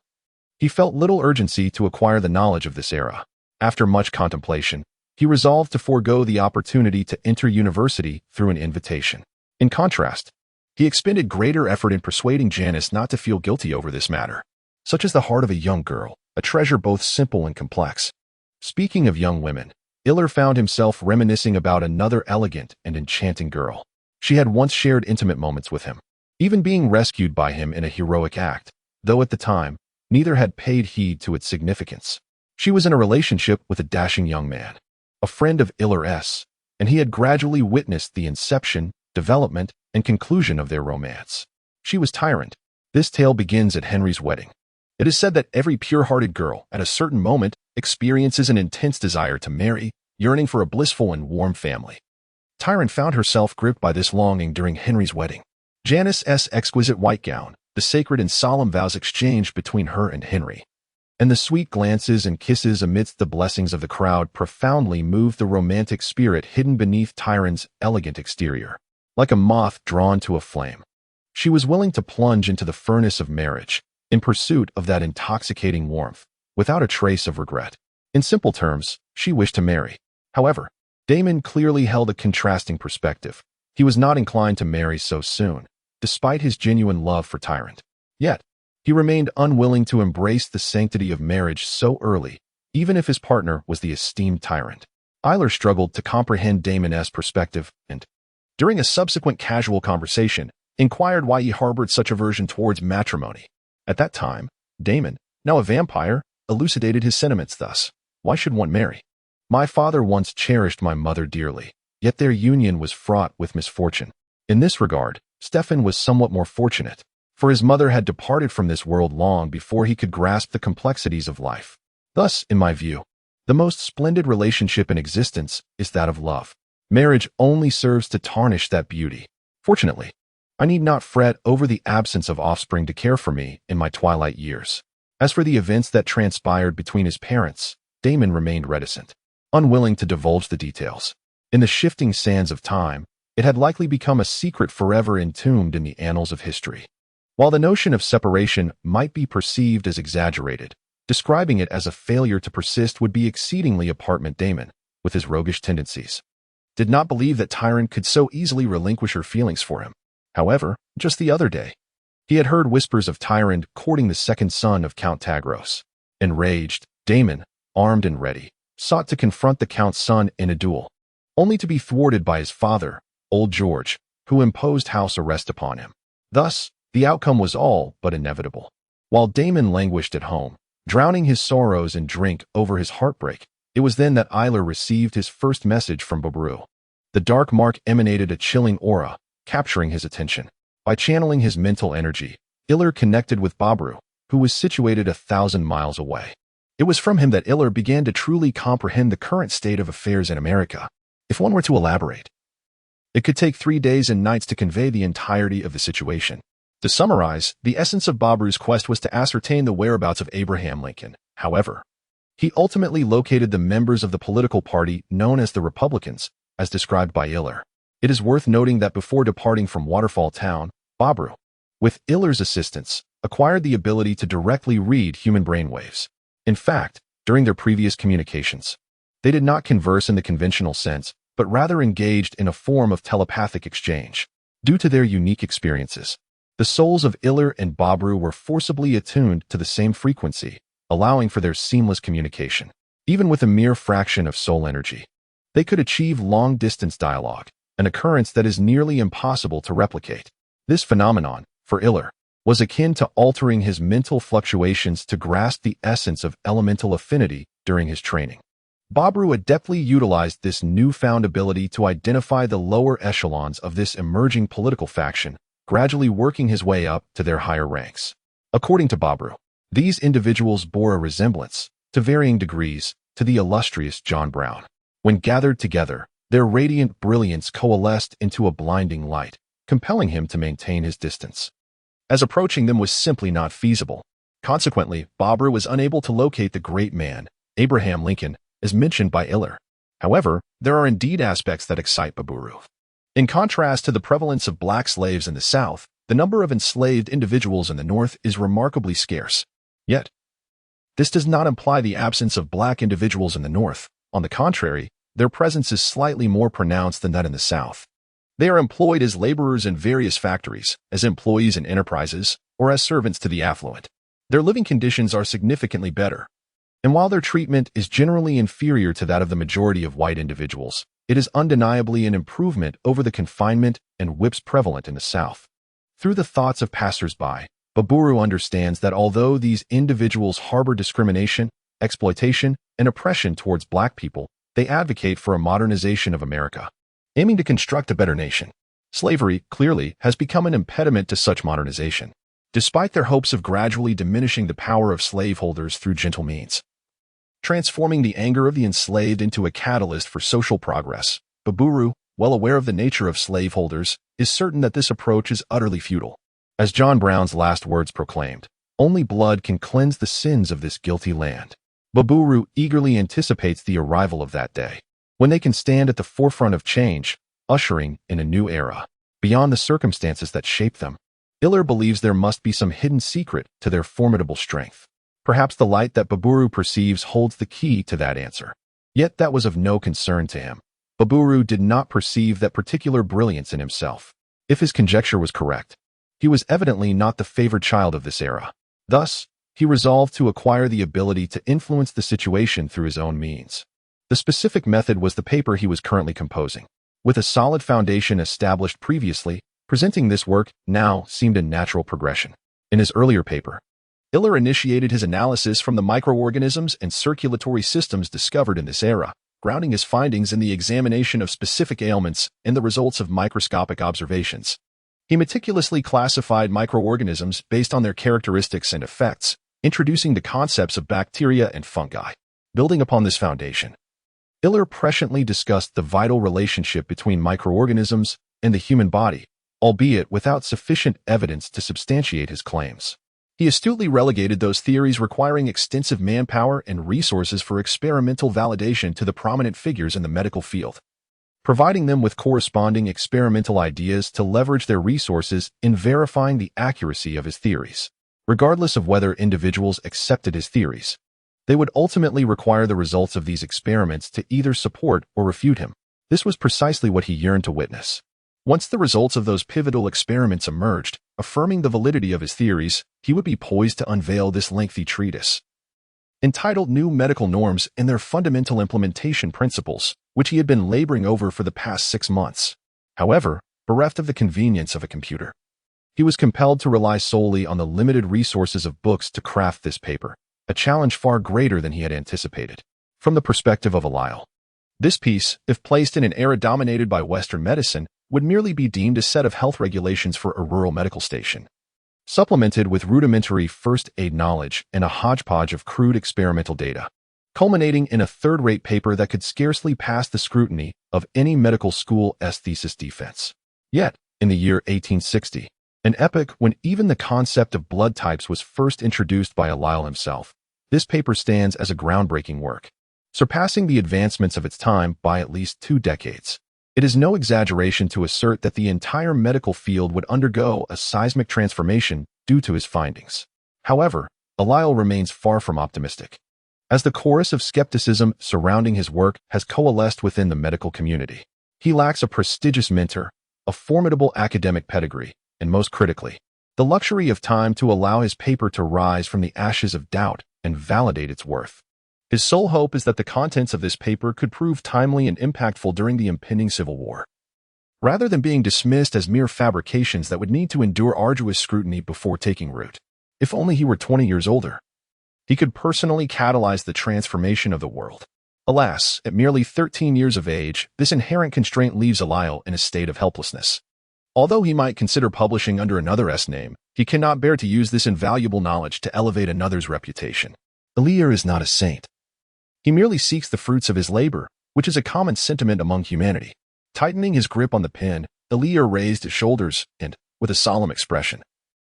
A: he felt little urgency to acquire the knowledge of this era. After much contemplation, he resolved to forego the opportunity to enter university through an invitation. In contrast, he expended greater effort in persuading Janice not to feel guilty over this matter. Such is the heart of a young girl, a treasure both simple and complex. Speaking of young women, Iller found himself reminiscing about another elegant and enchanting girl. She had once shared intimate moments with him, even being rescued by him in a heroic act, though at the time, neither had paid heed to its significance. She was in a relationship with a dashing young man, a friend of Iller's, and he had gradually witnessed the inception, development, and conclusion of their romance. She was Tyrant. This tale begins at Henry's wedding. It is said that every pure-hearted girl, at a certain moment, experiences an intense desire to marry, yearning for a blissful and warm family. Tyrant found herself gripped by this longing during Henry's wedding. Janice's exquisite white gown, the sacred and solemn vows exchanged between her and Henry, and the sweet glances and kisses amidst the blessings of the crowd profoundly moved the romantic spirit hidden beneath Tyrant's elegant exterior. Like a moth drawn to a flame, she was willing to plunge into the furnace of marriage, in pursuit of that intoxicating warmth, without a trace of regret. In simple terms, she wished to marry. However, Damon clearly held a contrasting perspective. He was not inclined to marry so soon, despite his genuine love for Tyrant. Yet, he remained unwilling to embrace the sanctity of marriage so early, even if his partner was the esteemed Tyrant. Eiler struggled to comprehend Damon's perspective and, during a subsequent casual conversation, inquired why he harbored such aversion towards matrimony. At that time, Damon, now a vampire, elucidated his sentiments thus. Why should one marry? My father once cherished my mother dearly, yet their union was fraught with misfortune. In this regard, Stefan was somewhat more fortunate, for his mother had departed from this world long before he could grasp the complexities of life. Thus, in my view, the most splendid relationship in existence is that of love. Marriage only serves to tarnish that beauty. Fortunately, I need not fret over the absence of offspring to care for me in my twilight years. As for the events that transpired between his parents, Damon remained reticent, unwilling to divulge the details. In the shifting sands of time, it had likely become a secret forever entombed in the annals of history. While the notion of separation might be perceived as exaggerated, describing it as a failure to persist would be exceedingly apartment. Damon, with his roguish tendencies, did not believe that Tyrant could so easily relinquish her feelings for him. However, just the other day, he had heard whispers of Tyrant courting the second son of Count Tagros. Enraged, Damon, armed and ready, sought to confront the Count's son in a duel, only to be thwarted by his father, old George, who imposed house arrest upon him. Thus, the outcome was all but inevitable. While Damon languished at home, drowning his sorrows in drink over his heartbreak, it was then that Eiler received his first message from Babru. The dark mark emanated a chilling aura, capturing his attention. By channeling his mental energy, Eiler connected with Babru, who was situated 1,000 miles away. It was from him that Eiler began to truly comprehend the current state of affairs in America. If one were to elaborate, it could take 3 days and nights to convey the entirety of the situation. To summarize, the essence of Babru's quest was to ascertain the whereabouts of Abraham Lincoln. However, he ultimately located the members of the political party known as the Republicans, as described by Eiler. It is worth noting that before departing from Waterfall Town, Babru, with Eiler's assistance, acquired the ability to directly read human brainwaves. In fact, during their previous communications, they did not converse in the conventional sense, but rather engaged in a form of telepathic exchange. Due to their unique experiences, the souls of Eiler and Babru were forcibly attuned to the same frequency, allowing for their seamless communication. Even with a mere fraction of soul energy, they could achieve long-distance dialogue, an occurrence that is nearly impossible to replicate. This phenomenon, for Eiler, was akin to altering his mental fluctuations to grasp the essence of elemental affinity during his training. Babru adeptly utilized this newfound ability to identify the lower echelons of this emerging political faction, gradually working his way up to their higher ranks. According to Babru, these individuals bore a resemblance, to varying degrees, to the illustrious John Brown. When gathered together, their radiant brilliance coalesced into a blinding light, compelling him to maintain his distance, as approaching them was simply not feasible. Consequently, Babru was unable to locate the great man, Abraham Lincoln, as mentioned by Eiler. However, there are indeed aspects that excite Babru. In contrast to the prevalence of black slaves in the South, the number of enslaved individuals in the North is remarkably scarce. Yet, this does not imply the absence of black individuals in the North. On the contrary, their presence is slightly more pronounced than that in the South. They are employed as laborers in various factories, as employees in enterprises, or as servants to the affluent. Their living conditions are significantly better, and while their treatment is generally inferior to that of the majority of white individuals, it is undeniably an improvement over the confinement and whips prevalent in the South. Through the thoughts of passers-by, Baburu understands that although these individuals harbor discrimination, exploitation, and oppression towards black people, they advocate for a modernization of America, aiming to construct a better nation. Slavery, clearly, has become an impediment to such modernization, despite their hopes of gradually diminishing the power of slaveholders through gentle means, transforming the anger of the enslaved into a catalyst for social progress. Baburu, well aware of the nature of slaveholders, is certain that this approach is utterly futile. As John Brown's last words proclaimed, only blood can cleanse the sins of this guilty land. Baburu eagerly anticipates the arrival of that day, when they can stand at the forefront of change, ushering in a new era, beyond the circumstances that shape them. Eiler believes there must be some hidden secret to their formidable strength. Perhaps the light that Baburu perceives holds the key to that answer. Yet that was of no concern to him. Baburu did not perceive that particular brilliance in himself. If his conjecture was correct, he was evidently not the favored child of this era. Thus, he resolved to acquire the ability to influence the situation through his own means. The specific method was the paper he was currently composing. With a solid foundation established previously, presenting this work now seemed a natural progression. In his earlier paper, Iller initiated his analysis from the microorganisms and circulatory systems discovered in this era, grounding his findings in the examination of specific ailments and the results of microscopic observations. He meticulously classified microorganisms based on their characteristics and effects, introducing the concepts of bacteria and fungi. Building upon this foundation, Iller presciently discussed the vital relationship between microorganisms and the human body, albeit without sufficient evidence to substantiate his claims. He astutely relegated those theories requiring extensive manpower and resources for experimental validation to the prominent figures in the medical field, providing them with corresponding experimental ideas to leverage their resources in verifying the accuracy of his theories. Regardless of whether individuals accepted his theories, they would ultimately require the results of these experiments to either support or refute him. This was precisely what he yearned to witness. Once the results of those pivotal experiments emerged, affirming the validity of his theories, he would be poised to unveil this lengthy treatise, entitled New Medical Norms and Their Fundamental Implementation Principles, which he had been laboring over for the past 6 months. However, bereft of the convenience of a computer, he was compelled to rely solely on the limited resources of books to craft this paper, a challenge far greater than he had anticipated. From the perspective of Eliel, this piece, if placed in an era dominated by Western medicine, would merely be deemed a set of health regulations for a rural medical station, supplemented with rudimentary first aid knowledge and a hodgepodge of crude experimental data, culminating in a third-rate paper that could scarcely pass the scrutiny of any medical school's thesis defense. Yet, in the year 1860, an epoch when even the concept of blood types was first introduced by Eliel himself, this paper stands as a groundbreaking work, surpassing the advancements of its time by at least 2 decades. It is no exaggeration to assert that the entire medical field would undergo a seismic transformation due to his findings. However, Eliel remains far from optimistic, as the chorus of skepticism surrounding his work has coalesced within the medical community. He lacks a prestigious mentor, a formidable academic pedigree, and most critically, the luxury of time to allow his paper to rise from the ashes of doubt and validate its worth. His sole hope is that the contents of this paper could prove timely and impactful during the impending Civil War, rather than being dismissed as mere fabrications that would need to endure arduous scrutiny before taking root. If only he were 20 years older, he could personally catalyze the transformation of the world. Alas, at merely 13 years of age, this inherent constraint leaves Eliel in a state of helplessness. Although he might consider publishing under another's name, he cannot bear to use this invaluable knowledge to elevate another's reputation. Eliel is not a saint. He merely seeks the fruits of his labor, which is a common sentiment among humanity. Tightening his grip on the pen, Eliel raised his shoulders and, with a solemn expression,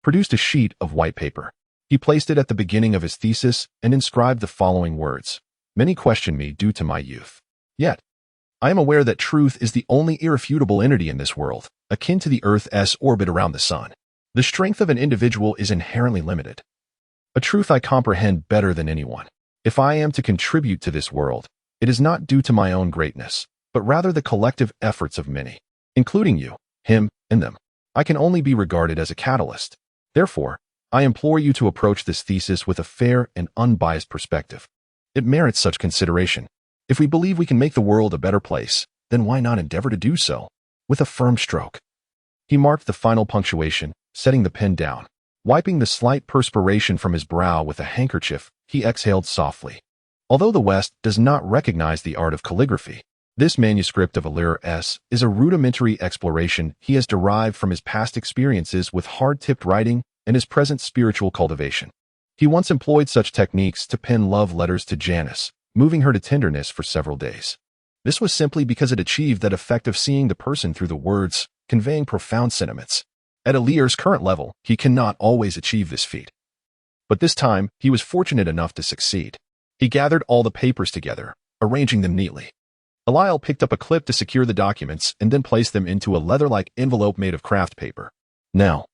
A: produced a sheet of white paper. He placed it at the beginning of his thesis and inscribed the following words: "Many question me due to my youth. Yet, I am aware that truth is the only irrefutable entity in this world, akin to the Earth's orbit around the sun. The strength of an individual is inherently limited, a truth I comprehend better than anyone. If I am to contribute to this world, it is not due to my own greatness, but rather the collective efforts of many, including you, him, and them. I can only be regarded as a catalyst. Therefore, I implore you to approach this thesis with a fair and unbiased perspective. It merits such consideration. If we believe we can make the world a better place, then why not endeavor to do so?" With a firm stroke, he marked the final punctuation, setting the pen down. Wiping the slight perspiration from his brow with a handkerchief, he exhaled softly. Although the West does not recognize the art of calligraphy, this manuscript of Eliel's is a rudimentary exploration he has derived from his past experiences with hard-tipped writing and his present spiritual cultivation. He once employed such techniques to pen love letters to Janice, moving her to tenderness for several days. This was simply because it achieved that effect of seeing the person through the words, conveying profound sentiments. At Eliel's current level, he cannot always achieve this feat. But this time, he was fortunate enough to succeed. He gathered all the papers together, arranging them neatly. Eliel picked up a clip to secure the documents and then placed them into a leather-like envelope made of craft paper. Now,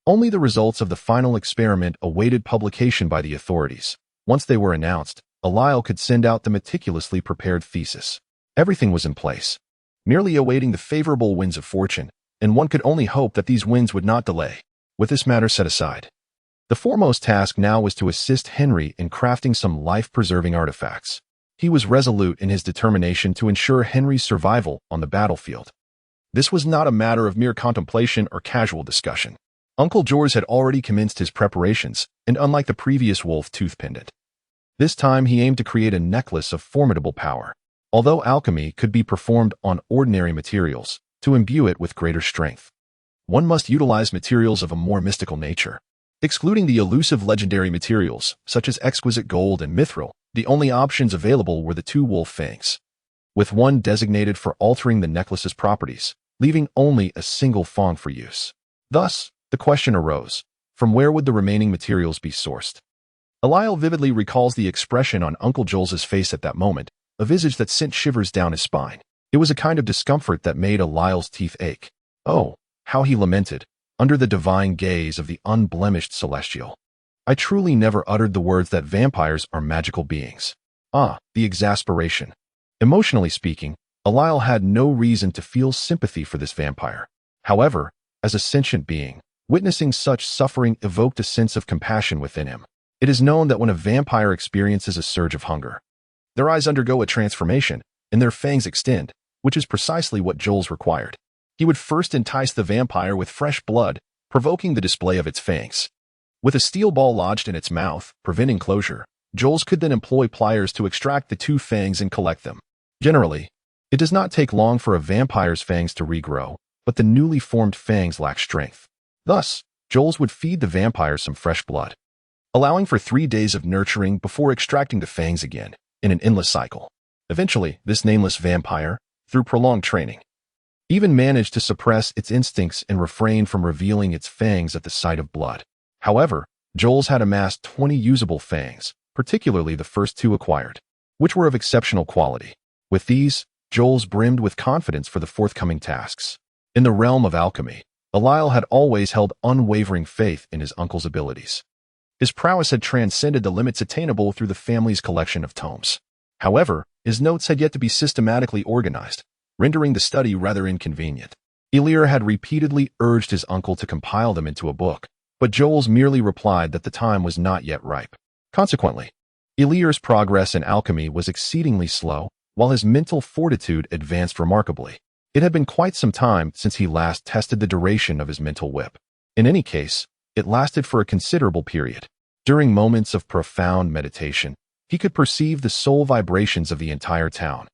A: only the results of the final experiment awaited publication by the authorities. Once they were announced, Eliel could send out the meticulously prepared thesis. Everything was in place. merely awaiting the favorable winds of fortune, and one could only hope that these winds would not delay. With this matter set aside, the foremost task now was to assist Henry in crafting some life-preserving artifacts. He was resolute in his determination to ensure Henry's survival on the battlefield. This was not a matter of mere contemplation or casual discussion. Uncle George had already commenced his preparations, and unlike the previous wolf tooth pendant, this time he aimed to create a necklace of formidable power. Although alchemy could be performed on ordinary materials, to imbue it with greater strength, one must utilize materials of a more mystical nature. Excluding the elusive legendary materials, such as exquisite gold and mithril, the only options available were the two wolf fangs, with one designated for altering the necklace's properties, leaving only a single fang for use. Thus, the question arose, from where would the remaining materials be sourced? Eliel vividly recalls the expression on Uncle Joel's face at that moment, a visage that sent shivers down his spine. It was a kind of discomfort that made Eliel's teeth ache. Oh, how he lamented, under the divine gaze of the unblemished celestial. I truly never uttered the words that vampires are magical beings. Ah, the exasperation. Emotionally speaking, Eliel had no reason to feel sympathy for this vampire. However, as a sentient being, witnessing such suffering evoked a sense of compassion within him. It is known that when a vampire experiences a surge of hunger, their eyes undergo a transformation, and their fangs extend, which is precisely what Joel's required. He would first entice the vampire with fresh blood, provoking the display of its fangs. With a steel ball lodged in its mouth, preventing closure, Joel's could then employ pliers to extract the two fangs and collect them. Generally, it does not take long for a vampire's fangs to regrow, but the newly formed fangs lack strength. Thus, Joel's would feed the vampire some fresh blood, allowing for 3 days of nurturing before extracting the fangs again, in an endless cycle. Eventually, this nameless vampire, through prolonged training, even managed to suppress its instincts and refrain from revealing its fangs at the sight of blood. However, Joel's had amassed 20 usable fangs, particularly the first 2 acquired, which were of exceptional quality. With these, Joel's brimmed with confidence for the forthcoming tasks. In the realm of alchemy, Eliel had always held unwavering faith in his uncle's abilities. His prowess had transcended the limits attainable through the family's collection of tomes. However, his notes had yet to be systematically organized, rendering the study rather inconvenient. Elier had repeatedly urged his uncle to compile them into a book, but Joel's merely replied that the time was not yet ripe. Consequently, Elier's progress in alchemy was exceedingly slow, while his mental fortitude advanced remarkably. It had been quite some time since he last tested the duration of his mental whip. In any case, it lasted for a considerable period. During moments of profound meditation, he could perceive the soul vibrations of the entire town.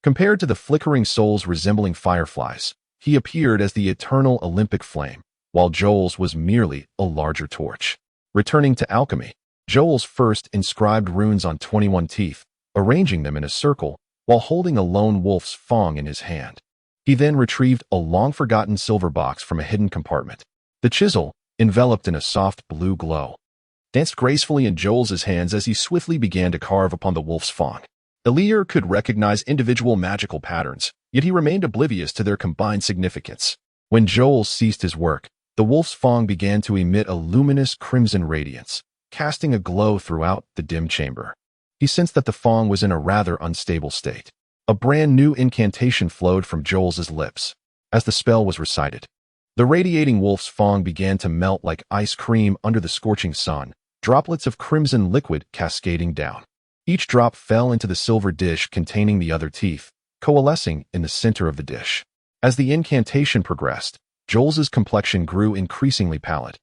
A: Compared to the flickering souls resembling fireflies, he appeared as the eternal Olympic flame, while Joel's was merely a larger torch. Returning to alchemy, Joel's first inscribed runes on 21 teeth, arranging them in a circle, while holding a lone wolf's fang in his hand. He then retrieved a long-forgotten silver box from a hidden compartment. The chisel, enveloped in a soft blue glow, danced gracefully in Joel's hands as he swiftly began to carve upon the wolf's fang. Elier could recognize individual magical patterns, yet he remained oblivious to their combined significance. When Joel ceased his work, the wolf's fang began to emit a luminous crimson radiance, casting a glow throughout the dim chamber. He sensed that the fang was in a rather unstable state. A brand new incantation flowed from Joel's lips. As the spell was recited, the radiating wolf's fang began to melt like ice cream under the scorching sun, droplets of crimson liquid cascading down. Each drop fell into the silver dish containing the other teeth, coalescing in the center of the dish. As the incantation progressed, Joel's complexion grew increasingly pallid,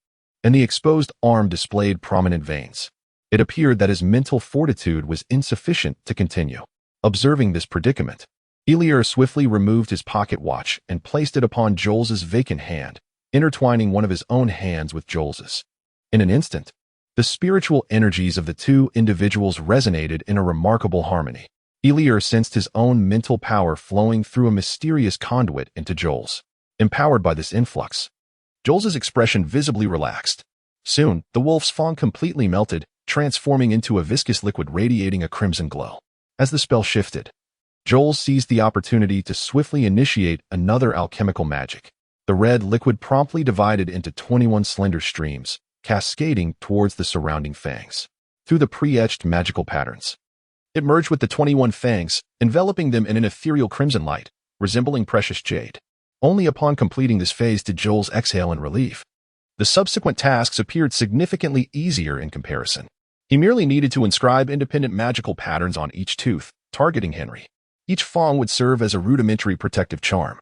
A: and the exposed arm displayed prominent veins. It appeared that his mental fortitude was insufficient to continue. Observing this predicament, Elier swiftly removed his pocket watch and placed it upon Joel's vacant hand, intertwining one of his own hands with Joel's. In an instant, the spiritual energies of the two individuals resonated in a remarkable harmony. Elier sensed his own mental power flowing through a mysterious conduit into Joel's. Empowered by this influx, Joel's expression visibly relaxed. Soon, the wolf's fang completely melted, transforming into a viscous liquid radiating a crimson glow. As the spell shifted, Joel seized the opportunity to swiftly initiate another alchemical magic. The red liquid promptly divided into 21 slender streams, cascading towards the surrounding fangs. Through the pre-etched magical patterns, it merged with the 21 fangs, enveloping them in an ethereal crimson light. resembling precious jade. Only upon completing this phase did Joel's exhale in relief. The subsequent tasks appeared significantly easier in comparison. He merely needed to inscribe independent magical patterns on each tooth, targeting Henry. Each fong would serve as a rudimentary protective charm,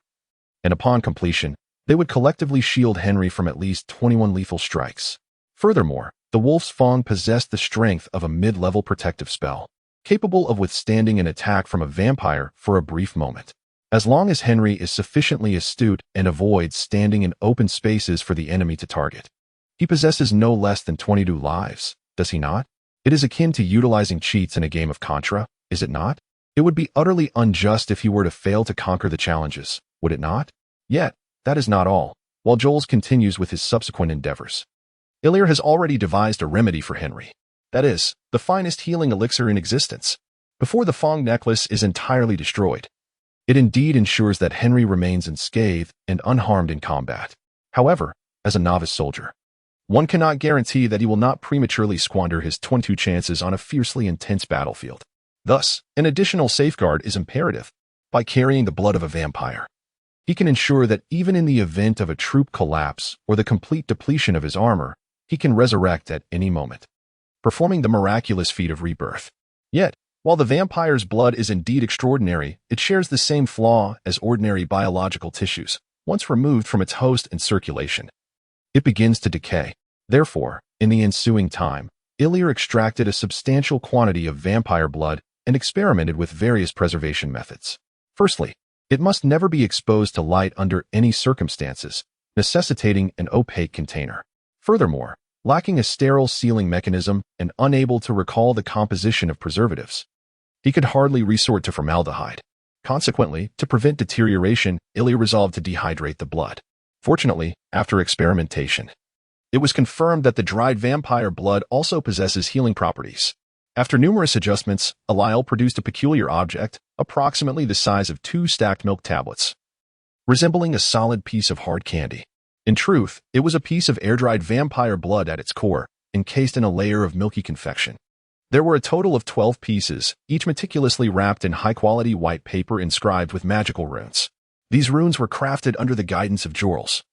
A: and upon completion, they would collectively shield Henry from at least 21 lethal strikes. Furthermore, the wolf's fong possessed the strength of a mid-level protective spell, capable of withstanding an attack from a vampire for a brief moment. As long as Henry is sufficiently astute and avoids standing in open spaces for the enemy to target. He possesses no less than 22 lives, does he not? It is akin to utilizing cheats in a game of Contra, is it not? It would be utterly unjust if he were to fail to conquer the challenges, would it not? Yet, that is not all. While Joel continues with his subsequent endeavors, Illyr has already devised a remedy for Henry. That is, the finest healing elixir in existence. Before the Fong necklace is entirely destroyed, it indeed ensures that Henry remains unscathed and unharmed in combat. However, as a novice soldier, one cannot guarantee that he will not prematurely squander his 22 chances on a fiercely intense battlefield. Thus, an additional safeguard is imperative. By carrying the blood of a vampire, he can ensure that even in the event of a troop collapse or the complete depletion of his armor, he can resurrect at any moment, performing the miraculous feat of rebirth. Yet, while the vampire's blood is indeed extraordinary, it shares the same flaw as ordinary biological tissues. Once removed from its host and circulation, it begins to decay. Therefore, in the ensuing time, Illyr extracted a substantial quantity of vampire blood and experimented with various preservation methods. Firstly, it must never be exposed to light under any circumstances, necessitating an opaque container. Furthermore, lacking a sterile sealing mechanism and unable to recall the composition of preservatives, he could hardly resort to formaldehyde. Consequently, to prevent deterioration, Illyr resolved to dehydrate the blood. Fortunately, after experimentation, it was confirmed that the dried vampire blood also possesses healing properties. After numerous adjustments, Illyr produced a peculiar object, approximately the size of 2 stacked milk tablets, resembling a solid piece of hard candy. In truth, it was a piece of air-dried vampire blood at its core, encased in a layer of milky confection. There were a total of 12 pieces, each meticulously wrapped in high-quality white paper inscribed with magical runes. These runes were crafted under the guidance of Jorls,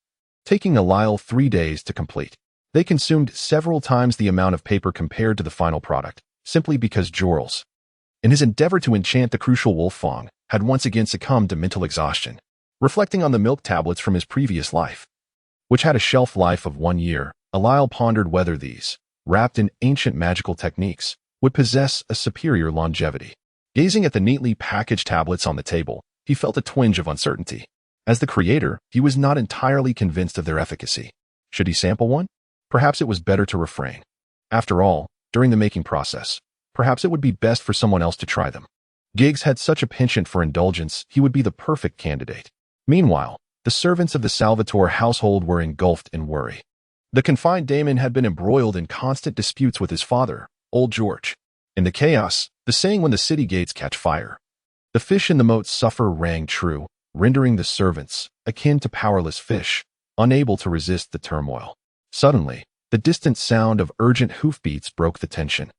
A: taking Illyr 3 days to complete. They consumed several times the amount of paper compared to the final product, simply because Jorls, in his endeavor to enchant the crucial wolf fong, had once again succumbed to mental exhaustion. Reflecting on the milk tablets from his previous life, which had a shelf life of 1 year, Illyr pondered whether these, wrapped in ancient magical techniques, would possess a superior longevity. Gazing at the neatly packaged tablets on the table, he felt a twinge of uncertainty. As the creator, he was not entirely convinced of their efficacy. Should he sample one? Perhaps it was better to refrain. After all, during the making process, perhaps it would be best for someone else to try them. Giggs had such a penchant for indulgence, he would be the perfect candidate. Meanwhile, the servants of the Salvatore household were engulfed in worry. The confined Damon had been embroiled in constant disputes with his father, old George. In the chaos, the saying when the city gates catch fire, the fish in the moat suffer rang true, rendering the servants akin to powerless fish, unable to resist the turmoil. Suddenly, the distant sound of urgent hoofbeats broke the tension,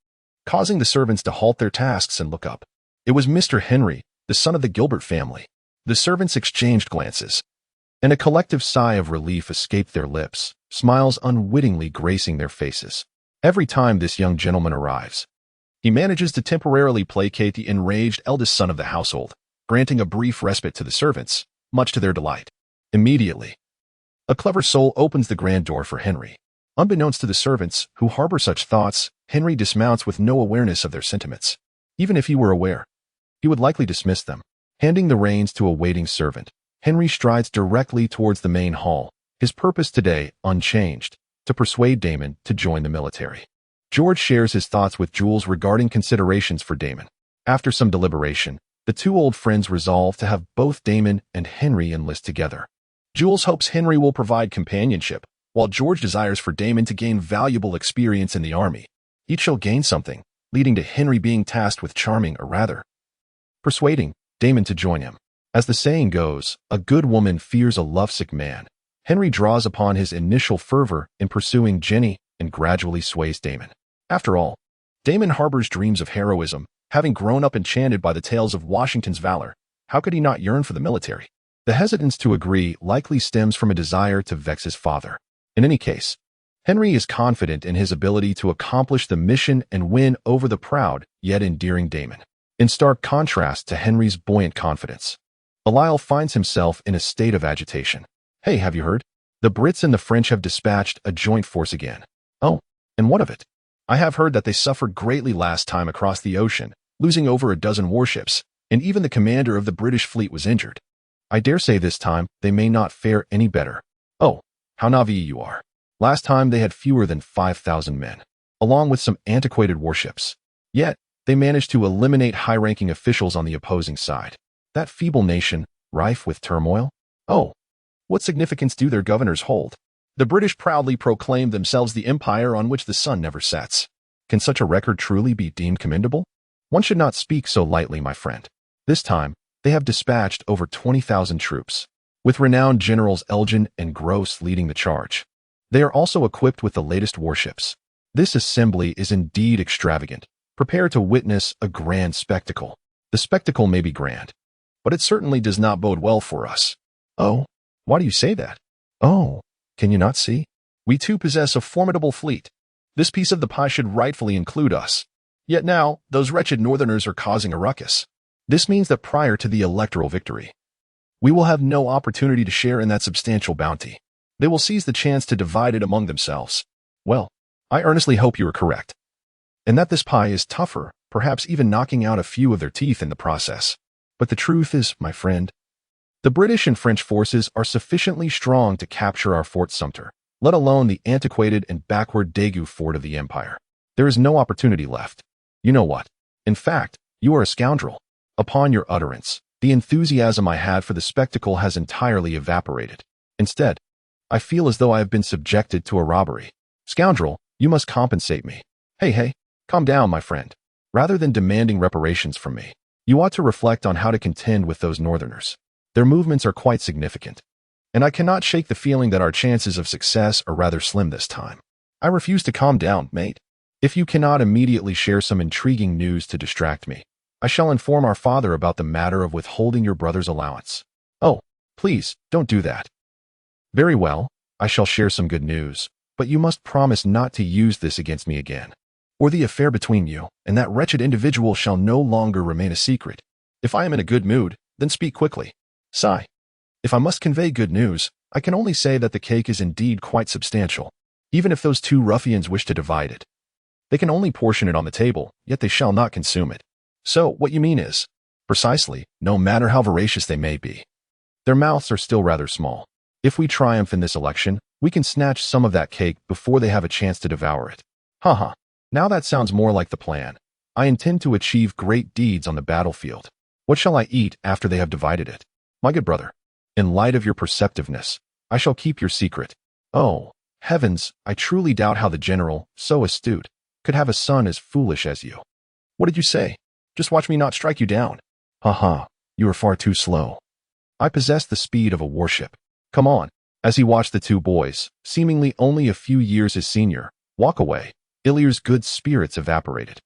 A: causing the servants to halt their tasks and look up. It was Mr. Henry, the son of the Gilbert family. The servants exchanged glances, and a collective sigh of relief escaped their lips, smiles unwittingly gracing their faces. Every time this young gentleman arrives, he manages to temporarily placate the enraged eldest son of the household, granting a brief respite to the servants, much to their delight. Immediately, a clever soul opens the grand door for Henry. Unbeknownst to the servants, who harbor such thoughts, Henry dismounts with no awareness of their sentiments. Even if he were aware, he would likely dismiss them. Handing the reins to a waiting servant, Henry strides directly towards the main hall, his purpose today unchanged, to persuade Damon to join the military. George shares his thoughts with Jules regarding considerations for Damon. After some deliberation, the two old friends resolve to have both Damon and Henry enlist together. Jules hopes Henry will provide companionship, while George desires for Damon to gain valuable experience in the army. Each shall gain something, leading to Henry being tasked with charming, or rather, persuading Damon to join him. As the saying goes, a good woman fears a lovesick man. Henry draws upon his initial fervor in pursuing Jenny and gradually sways Damon. After all, Damon harbors dreams of heroism, having grown up enchanted by the tales of Washington's valor. How could he not yearn for the military? The hesitance to agree likely stems from a desire to vex his father. In any case, Henry is confident in his ability to accomplish the mission and win over the proud yet endearing Damon. In stark contrast to Henry's buoyant confidence, Belial finds himself in a state of agitation. Hey, have you heard? The Brits and the French have dispatched a joint force again. Oh, and what of it? I have heard that they suffered greatly last time across the ocean, losing over a dozen warships, and even the commander of the British fleet was injured. I dare say this time they may not fare any better. Oh, how naive you are. Last time they had fewer than 5,000 men, along with some antiquated warships. Yet, they managed to eliminate high-ranking officials on the opposing side. That feeble nation, rife with turmoil? Oh, what significance do their governors hold? The British proudly proclaim themselves the empire on which the sun never sets. Can such a record truly be deemed commendable? One should not speak so lightly, my friend. This time, they have dispatched over 20,000 troops, with renowned generals Elgin and Gross leading the charge. They are also equipped with the latest warships. This assembly is indeed extravagant. Prepare to witness a grand spectacle. The spectacle may be grand, but it certainly does not bode well for us. Oh, why do you say that? Oh, can you not see? We too possess a formidable fleet. This piece of the pie should rightfully include us. Yet now, those wretched northerners are causing a ruckus. This means that prior to the electoral victory, we will have no opportunity to share in that substantial bounty. They will seize the chance to divide it among themselves. Well, I earnestly hope you are correct, and that this pie is tougher, perhaps even knocking out a few of their teeth in the process. But the truth is, my friend, the British and French forces are sufficiently strong to capture our Fort Sumter, let alone the antiquated and backward Daegu fort of the Empire. There is no opportunity left. You know what? In fact, you are a scoundrel. Upon your utterance, the enthusiasm I had for the spectacle has entirely evaporated. Instead, I feel as though I have been subjected to a robbery. Scoundrel, you must compensate me. Hey, calm down, my friend. Rather than demanding reparations from me, you ought to reflect on how to contend with those northerners. Their movements are quite significant, and I cannot shake the feeling that our chances of success are rather slim this time. I refuse to calm down, mate. If you cannot immediately share some intriguing news to distract me, I shall inform our father about the matter of withholding your brother's allowance. Oh, please, don't do that. Very well, I shall share some good news, but you must promise not to use this against me again, or the affair between you and that wretched individual shall no longer remain a secret. If I am in a good mood, then speak quickly. Sigh. If I must convey good news, I can only say that the cake is indeed quite substantial, even if those two ruffians wish to divide it. They can only portion it on the table, yet they shall not consume it. So, what you mean is, precisely, no matter how voracious they may be, their mouths are still rather small. If we triumph in this election, we can snatch some of that cake before they have a chance to devour it. Haha, now that sounds more like the plan. I intend to achieve great deeds on the battlefield. What shall I eat after they have divided it? My good brother, in light of your perceptiveness, I shall keep your secret. Oh, heavens, I truly doubt how the general, so astute, could have a son as foolish as you. What did you say? Just watch me not strike you down. Haha, you are far too slow. I possess the speed of a warship. Come on. As he watched the two boys, seemingly only a few years his senior, walk away, Ilyr's good spirits evaporated.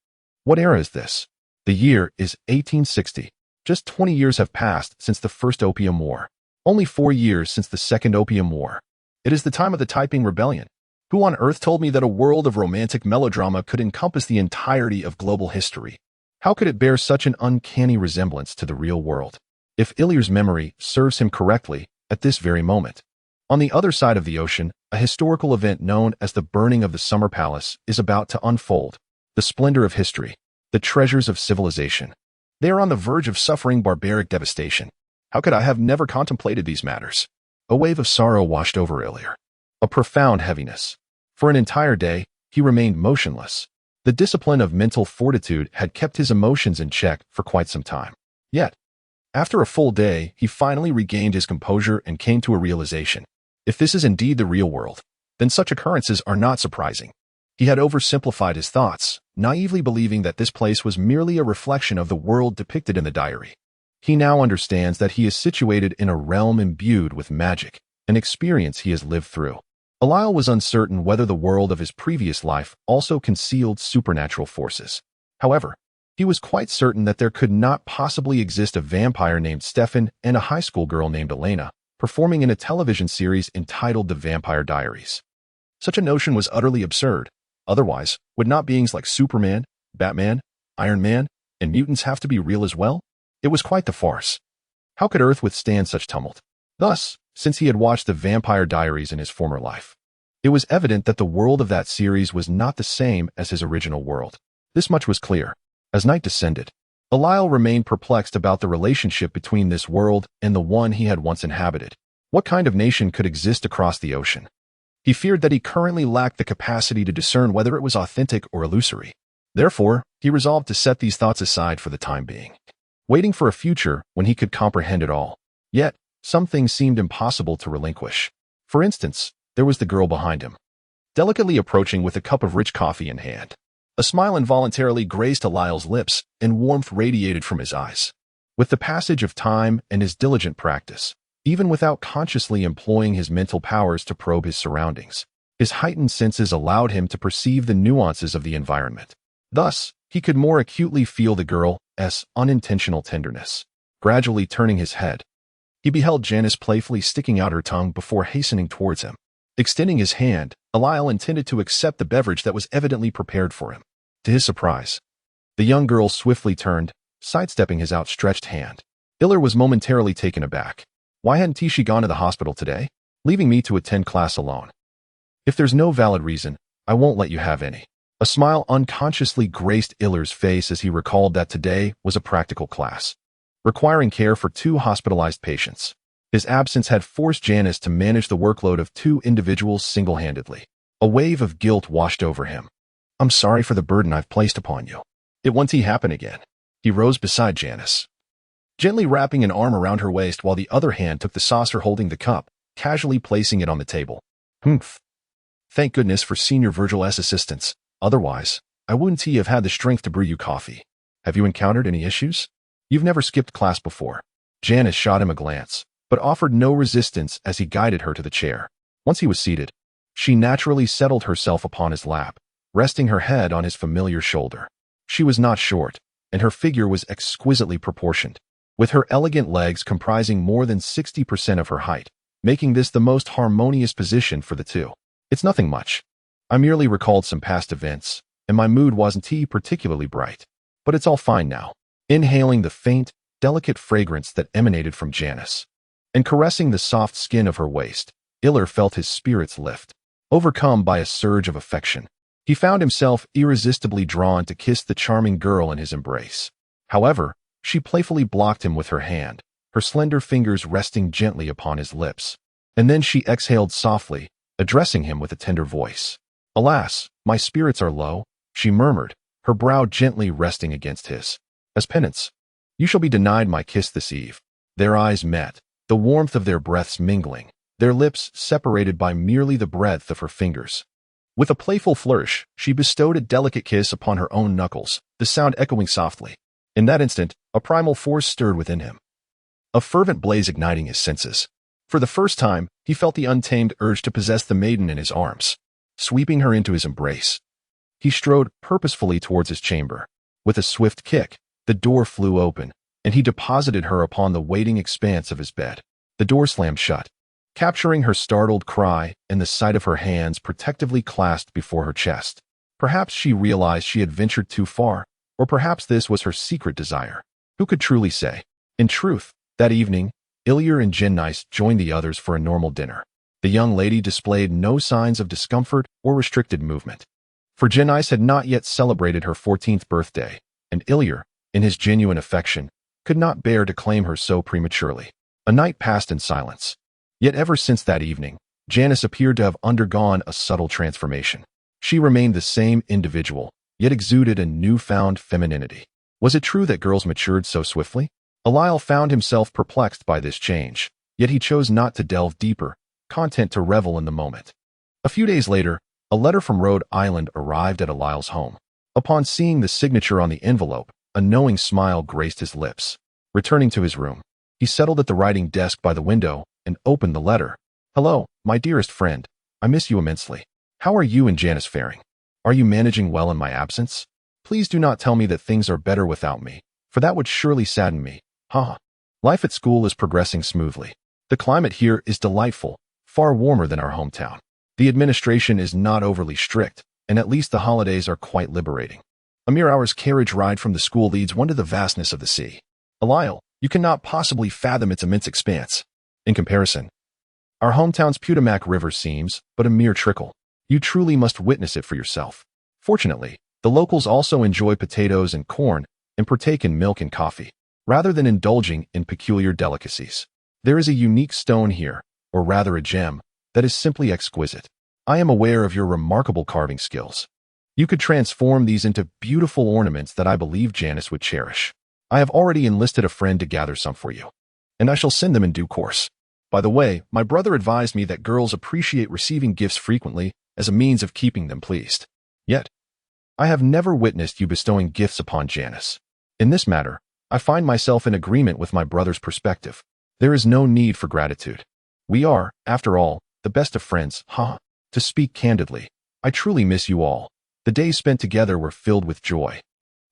A: What era is this? The year is 1860. Just 20 years have passed since the First Opium War. Only 4 years since the Second Opium War. It is the time of the Taiping Rebellion. Who on earth told me that a world of romantic melodrama could encompass the entirety of global history? How could it bear such an uncanny resemblance to the real world? If Ilyr's memory serves him correctly, at this very moment, on the other side of the ocean, a historical event known as the burning of the Summer Palace is about to unfold. The splendor of history, the treasures of civilization. They are on the verge of suffering barbaric devastation. How could I have never contemplated these matters? A wave of sorrow washed over Ilyr. A profound heaviness. For an entire day, he remained motionless. The discipline of mental fortitude had kept his emotions in check for quite some time. Yet, after a full day, he finally regained his composure and came to a realization. If this is indeed the real world, then such occurrences are not surprising. He had oversimplified his thoughts, naively believing that this place was merely a reflection of the world depicted in the diary. He now understands that he is situated in a realm imbued with magic, an experience he has lived through. Belial was uncertain whether the world of his previous life also concealed supernatural forces. However, He was quite certain that there could not possibly exist a vampire named Stefan and a high school girl named Elena, performing in a television series entitled The Vampire Diaries. Such a notion was utterly absurd. Otherwise, would not beings like Superman, Batman, Iron Man, and mutants have to be real as well? It was quite the farce. How could Earth withstand such tumult? Thus, since he had watched The Vampire Diaries in his former life, it was evident that the world of that series was not the same as his original world. This much was clear. As night descended, Eliel remained perplexed about the relationship between this world and the one he had once inhabited. What kind of nation could exist across the ocean? He feared that he currently lacked the capacity to discern whether it was authentic or illusory. Therefore, he resolved to set these thoughts aside for the time being, waiting for a future when he could comprehend it all. Yet, some things seemed impossible to relinquish. For instance, there was the girl behind him, delicately approaching with a cup of rich coffee in hand. A smile involuntarily grazed Eliel's lips, and warmth radiated from his eyes. With the passage of time and his diligent practice, even without consciously employing his mental powers to probe his surroundings, his heightened senses allowed him to perceive the nuances of the environment. Thus, he could more acutely feel the girl's unintentional tenderness. Gradually turning his head, he beheld Janice playfully sticking out her tongue before hastening towards him. Extending his hand, Eliel intended to accept the beverage that was evidently prepared for him. To his surprise, the young girl swiftly turned, sidestepping his outstretched hand. Iller was momentarily taken aback. Why hadn't she gone to the hospital today, leaving me to attend class alone? If there's no valid reason, I won't let you have any. A smile unconsciously graced Iller's face as he recalled that today was a practical class, requiring care for 2 hospitalized patients. His absence had forced Janice to manage the workload of 2 individuals single-handedly. A wave of guilt washed over him. I'm sorry for the burden I've placed upon you. It won't happen again. He rose beside Janice, gently wrapping an arm around her waist while the other hand took the saucer holding the cup, casually placing it on the table. Humph. Thank goodness for Senior Virgil's assistance. Otherwise, I wouldn't have had the strength to brew you coffee. Have you encountered any issues? You've never skipped class before. Janice shot him a glance, but offered no resistance as he guided her to the chair. Once he was seated, she naturally settled herself upon his lap, resting her head on his familiar shoulder. She was not short, and her figure was exquisitely proportioned, with her elegant legs comprising more than 60% of her height, making this the most harmonious position for the two. It's nothing much. I merely recalled some past events, and my mood wasn't particularly bright. But it's all fine now. Inhaling the faint, delicate fragrance that emanated from Janice, and caressing the soft skin of her waist, Iller felt his spirits lift. Overcome by a surge of affection, he found himself irresistibly drawn to kiss the charming girl in his embrace. However, she playfully blocked him with her hand, her slender fingers resting gently upon his lips. And then she exhaled softly, addressing him with a tender voice. Alas, my spirits are low, she murmured, her brow gently resting against his. As penance, you shall be denied my kiss this eve. Their eyes met, the warmth of their breaths mingling, their lips separated by merely the breadth of her fingers. With a playful flourish, she bestowed a delicate kiss upon her own knuckles, the sound echoing softly. In that instant, a primal force stirred within him, a fervent blaze igniting his senses. For the first time, he felt the untamed urge to possess the maiden in his arms. Sweeping her into his embrace, he strode purposefully towards his chamber. With a swift kick, the door flew open, and he deposited her upon the waiting expanse of his bed. The door slammed shut, capturing her startled cry and the sight of her hands protectively clasped before her chest. Perhaps she realized she had ventured too far, or perhaps this was her secret desire. Who could truly say? In truth, that evening, Ilya and Janice joined the others for a normal dinner. The young lady displayed no signs of discomfort or restricted movement. For Janice had not yet celebrated her 14th birthday, and Ilya, in his genuine affection, could not bear to claim her so prematurely. A night passed in silence. Yet ever since that evening, Janice appeared to have undergone a subtle transformation. She remained the same individual, yet exuded a newfound femininity. Was it true that girls matured so swiftly? Eliel found himself perplexed by this change, yet he chose not to delve deeper, content to revel in the moment. A few days later, a letter from Rhode Island arrived at Eliel's home. Upon seeing the signature on the envelope, a knowing smile graced his lips. Returning to his room, he settled at the writing desk by the window and opened the letter. Hello, my dearest friend. I miss you immensely. How are you and Janice faring? Are you managing well in my absence? Please do not tell me that things are better without me, for that would surely sadden me. Haha. Life at school is progressing smoothly. The climate here is delightful, far warmer than our hometown. The administration is not overly strict, and at least the holidays are quite liberating. A mere hour's carriage ride from the school leads one to the vastness of the sea. Alile, you cannot possibly fathom its immense expanse. In comparison, our hometown's Putamac River seems but a mere trickle. You truly must witness it for yourself. Fortunately, the locals also enjoy potatoes and corn and partake in milk and coffee, rather than indulging in peculiar delicacies. There is a unique stone here, or rather a gem, that is simply exquisite. I am aware of your remarkable carving skills. You could transform these into beautiful ornaments that I believe Janice would cherish. I have already enlisted a friend to gather some for you, and I shall send them in due course. By the way, my brother advised me that girls appreciate receiving gifts frequently as a means of keeping them pleased. Yet, I have never witnessed you bestowing gifts upon Janice. In this matter, I find myself in agreement with my brother's perspective. There is no need for gratitude. We are, after all, the best of friends, huh? To speak candidly, I truly miss you all. The days spent together were filled with joy.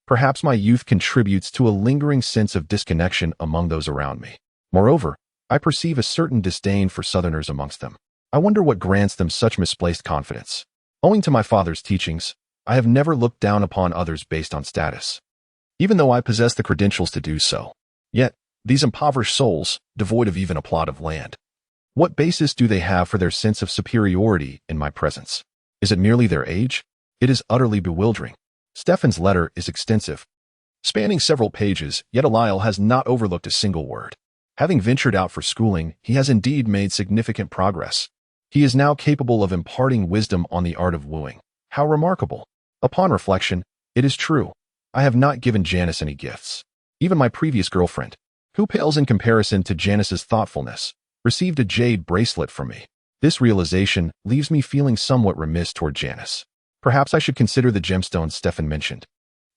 A: Perhaps my youth contributes to a lingering sense of disconnection among those around me. Moreover, I perceive a certain disdain for Southerners amongst them. I wonder what grants them such misplaced confidence. Owing to my father's teachings, I have never looked down upon others based on status, even though I possess the credentials to do so. Yet, these impoverished souls, devoid of even a plot of land, what basis do they have for their sense of superiority in my presence? Is it merely their age? It is utterly bewildering. Stefan's letter is extensive, spanning several pages, yet Alile has not overlooked a single word. Having ventured out for schooling, he has indeed made significant progress. He is now capable of imparting wisdom on the art of wooing. How remarkable! Upon reflection, it is true. I have not given Janice any gifts. Even my previous girlfriend, who pales in comparison to Janice's thoughtfulness, received a jade bracelet from me. This realization leaves me feeling somewhat remiss toward Janice. Perhaps I should consider the gemstones Stefan mentioned.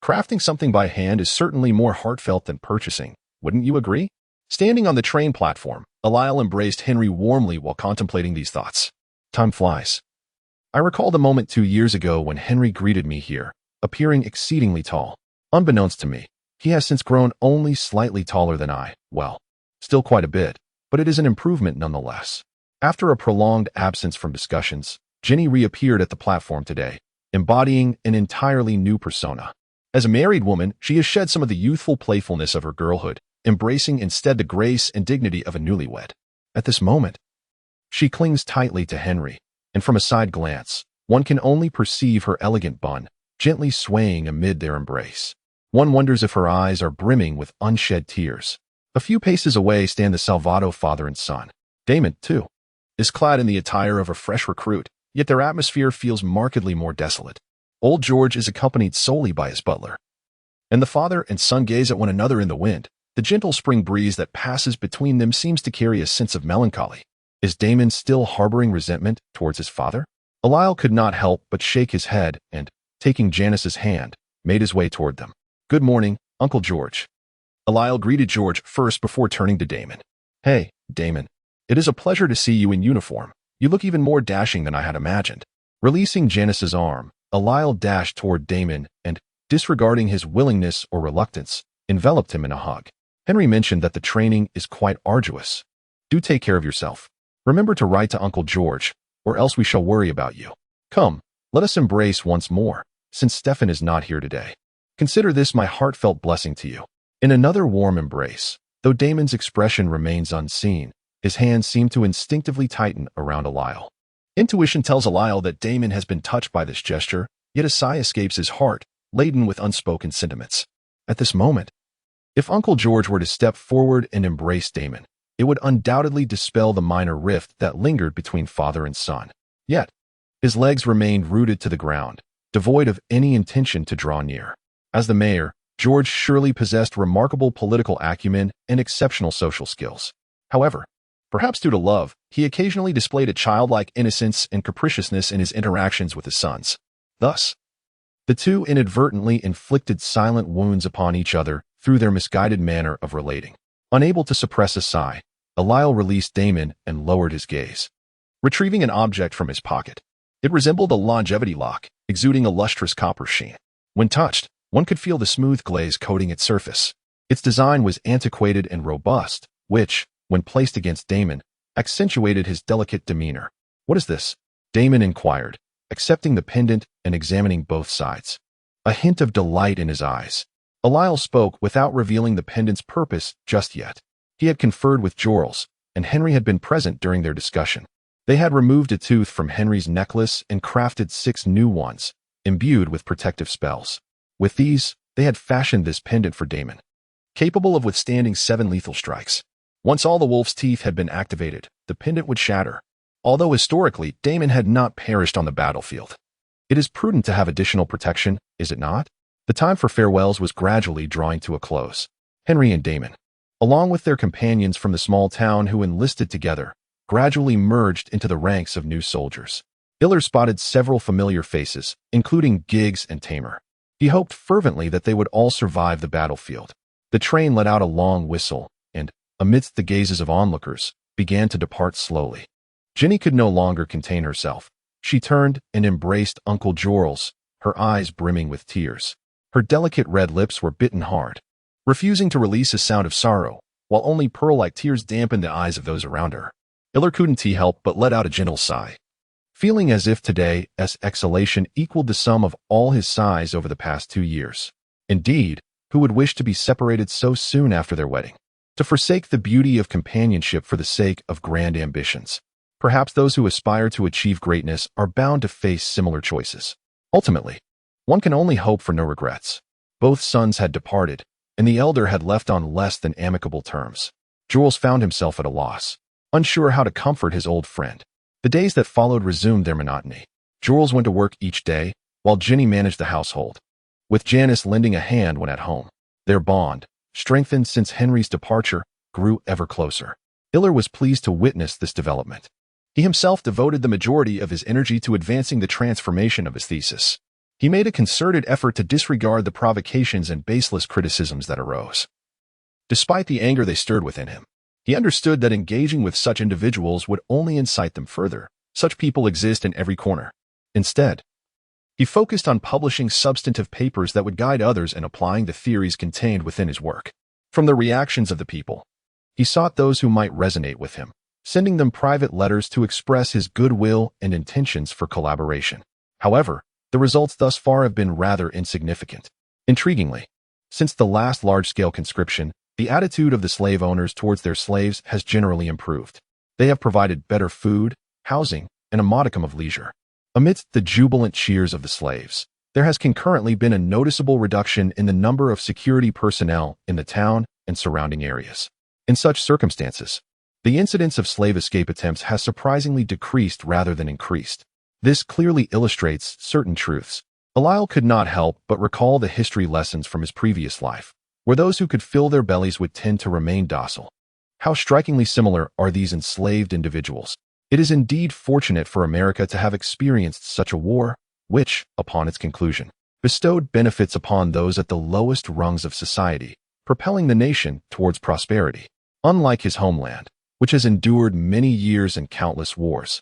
A: Crafting something by hand is certainly more heartfelt than purchasing. Wouldn't you agree? Standing on the train platform, Alile embraced Henry warmly while contemplating these thoughts. Time flies. I recall the moment 2 years ago when Henry greeted me here, appearing exceedingly tall. Unbeknownst to me, he has since grown only slightly taller than I. Well, still quite a bit, but it is an improvement nonetheless. After a prolonged absence from discussions, Jenny reappeared at the platform today, embodying an entirely new persona. As a married woman, she has shed some of the youthful playfulness of her girlhood, embracing instead the grace and dignity of a newlywed. At this moment, she clings tightly to Henry, and from a side glance, one can only perceive her elegant bun, gently swaying amid their embrace. One wonders if her eyes are brimming with unshed tears. A few paces away stand the Salvato father and son. Damon, too, is clad in the attire of a fresh recruit, yet their atmosphere feels markedly more desolate. Old George is accompanied solely by his butler, and the father and son gaze at one another in the wind. The gentle spring breeze that passes between them seems to carry a sense of melancholy. Is Damon still harboring resentment towards his father? Alile could not help but shake his head and, taking Janice's hand, made his way toward them. Good morning, Uncle George. Alile greeted George first before turning to Damon. Hey, Damon. It is a pleasure to see you in uniform. You look even more dashing than I had imagined. Releasing Janice's arm, Alile dashed toward Damon and, disregarding his willingness or reluctance, enveloped him in a hug. Henry mentioned that the training is quite arduous. Do take care of yourself. Remember to write to Uncle George, or else we shall worry about you. Come, let us embrace once more, since Stefan is not here today. Consider this my heartfelt blessing to you. In another warm embrace, though Damon's expression remains unseen, his hands seem to instinctively tighten around Alile. Intuition tells Alile that Damon has been touched by this gesture, yet a sigh escapes his heart, laden with unspoken sentiments. At this moment, if Uncle George were to step forward and embrace Damon, it would undoubtedly dispel the minor rift that lingered between father and son. Yet, his legs remained rooted to the ground, devoid of any intention to draw near. As the mayor, George surely possessed remarkable political acumen and exceptional social skills. However, perhaps due to love, he occasionally displayed a childlike innocence and capriciousness in his interactions with his sons. Thus, the two inadvertently inflicted silent wounds upon each other through their misguided manner of relating. Unable to suppress a sigh, Alile released Damon and lowered his gaze, retrieving an object from his pocket. It resembled a longevity lock, exuding a lustrous copper sheen. When touched, One could feel the smooth glaze coating its surface. Its design was antiquated and robust, which, when placed against Damon, accentuated his delicate demeanor. "What is this?" Damon inquired, accepting the pendant and examining both sides. A hint of delight in his eyes. Eliel spoke without revealing the pendant's purpose just yet. He had conferred with Jorls, and Henry had been present during their discussion. They had removed a tooth from Henry's necklace and crafted 6 new ones, imbued with protective spells. With these, they had fashioned this pendant for Damon, capable of withstanding 7 lethal strikes. Once all the wolf's teeth had been activated, the pendant would shatter. Although historically, Damon had not perished on the battlefield. It is prudent to have additional protection, is it not? The time for farewells was gradually drawing to a close. Henry and Damon, along with their companions from the small town who enlisted together, gradually merged into the ranks of new soldiers. Iller spotted several familiar faces, including Giggs and Tamer. He hoped fervently that they would all survive the battlefield. The train let out a long whistle, and, amidst the gazes of onlookers, began to depart slowly. Ginny could no longer contain herself. She turned and embraced Uncle Jorls, her eyes brimming with tears. Her delicate red lips were bitten hard, refusing to release a sound of sorrow, while only pearl-like tears dampened the eyes of those around her. Iller couldn't help but let out a gentle sigh, feeling as if today's exhalation equaled the sum of all his sighs over the past 2 years. Indeed, who would wish to be separated so soon after their wedding? To forsake the beauty of companionship for the sake of grand ambitions. Perhaps those who aspire to achieve greatness are bound to face similar choices. Ultimately, one can only hope for no regrets. Both sons had departed, and the elder had left on less than amicable terms. Jorls found himself at a loss, unsure how to comfort his old friend. The days that followed resumed their monotony. Jorls went to work each day, while Ginny managed the household, with Janice lending a hand when at home. Their bond, strengthened since Henry's departure, grew ever closer. Iller was pleased to witness this development. He himself devoted the majority of his energy to advancing the transformation of his thesis. He made a concerted effort to disregard the provocations and baseless criticisms that arose. Despite the anger they stirred within him, he understood that engaging with such individuals would only incite them further. Such people exist in every corner. Instead, he focused on publishing substantive papers that would guide others in applying the theories contained within his work. From the reactions of the people, he sought those who might resonate with him, sending them private letters to express his goodwill and intentions for collaboration. However, the results thus far have been rather insignificant. Intriguingly, since the last large-scale conscription, the attitude of the slave owners towards their slaves has generally improved. They have provided better food, housing, and a modicum of leisure. Amidst the jubilant cheers of the slaves, there has concurrently been a noticeable reduction in the number of security personnel in the town and surrounding areas. In such circumstances, the incidence of slave escape attempts has surprisingly decreased rather than increased. This clearly illustrates certain truths. Eliel could not help but recall the history lessons from his previous life, where those who could fill their bellies would tend to remain docile. How strikingly similar are these enslaved individuals. It is indeed fortunate for America to have experienced such a war, which, upon its conclusion, bestowed benefits upon those at the lowest rungs of society, propelling the nation towards prosperity. Unlike his homeland, which has endured many years and countless wars,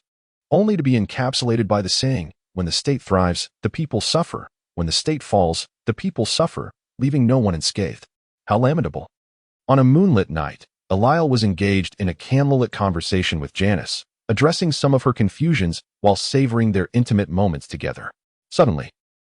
A: only to be encapsulated by the saying, when the state thrives, the people suffer. When the state falls, the people suffer, leaving no one unscathed. How lamentable. On a moonlit night, Eliel was engaged in a candlelit conversation with Janice, addressing some of her confusions while savoring their intimate moments together. Suddenly,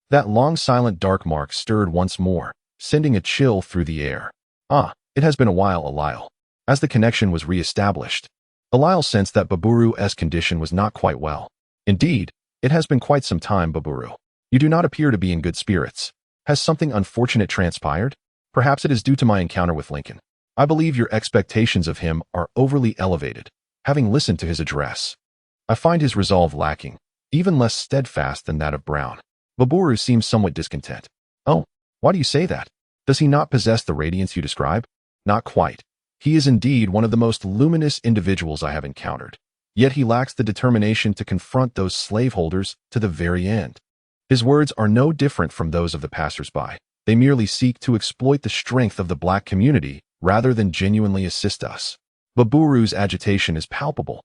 A: that long silent dark mark stirred once more, sending a chill through the air. Ah, it has been a while, Eliel. As the connection was re-established, Eliel sensed that Baburu's condition was not quite well. Indeed, it has been quite some time, Baburu. You do not appear to be in good spirits. Has something unfortunate transpired? Perhaps it is due to my encounter with Lincoln. I believe your expectations of him are overly elevated. Having listened to his address, I find his resolve lacking, even less steadfast than that of Brown. Baburu seems somewhat discontent. Oh, why do you say that? Does he not possess the radiance you describe? Not quite. He is indeed one of the most luminous individuals I have encountered. Yet he lacks the determination to confront those slaveholders to the very end. His words are no different from those of the passers-by. They merely seek to exploit the strength of the black community rather than genuinely assist us. Baburu's agitation is palpable,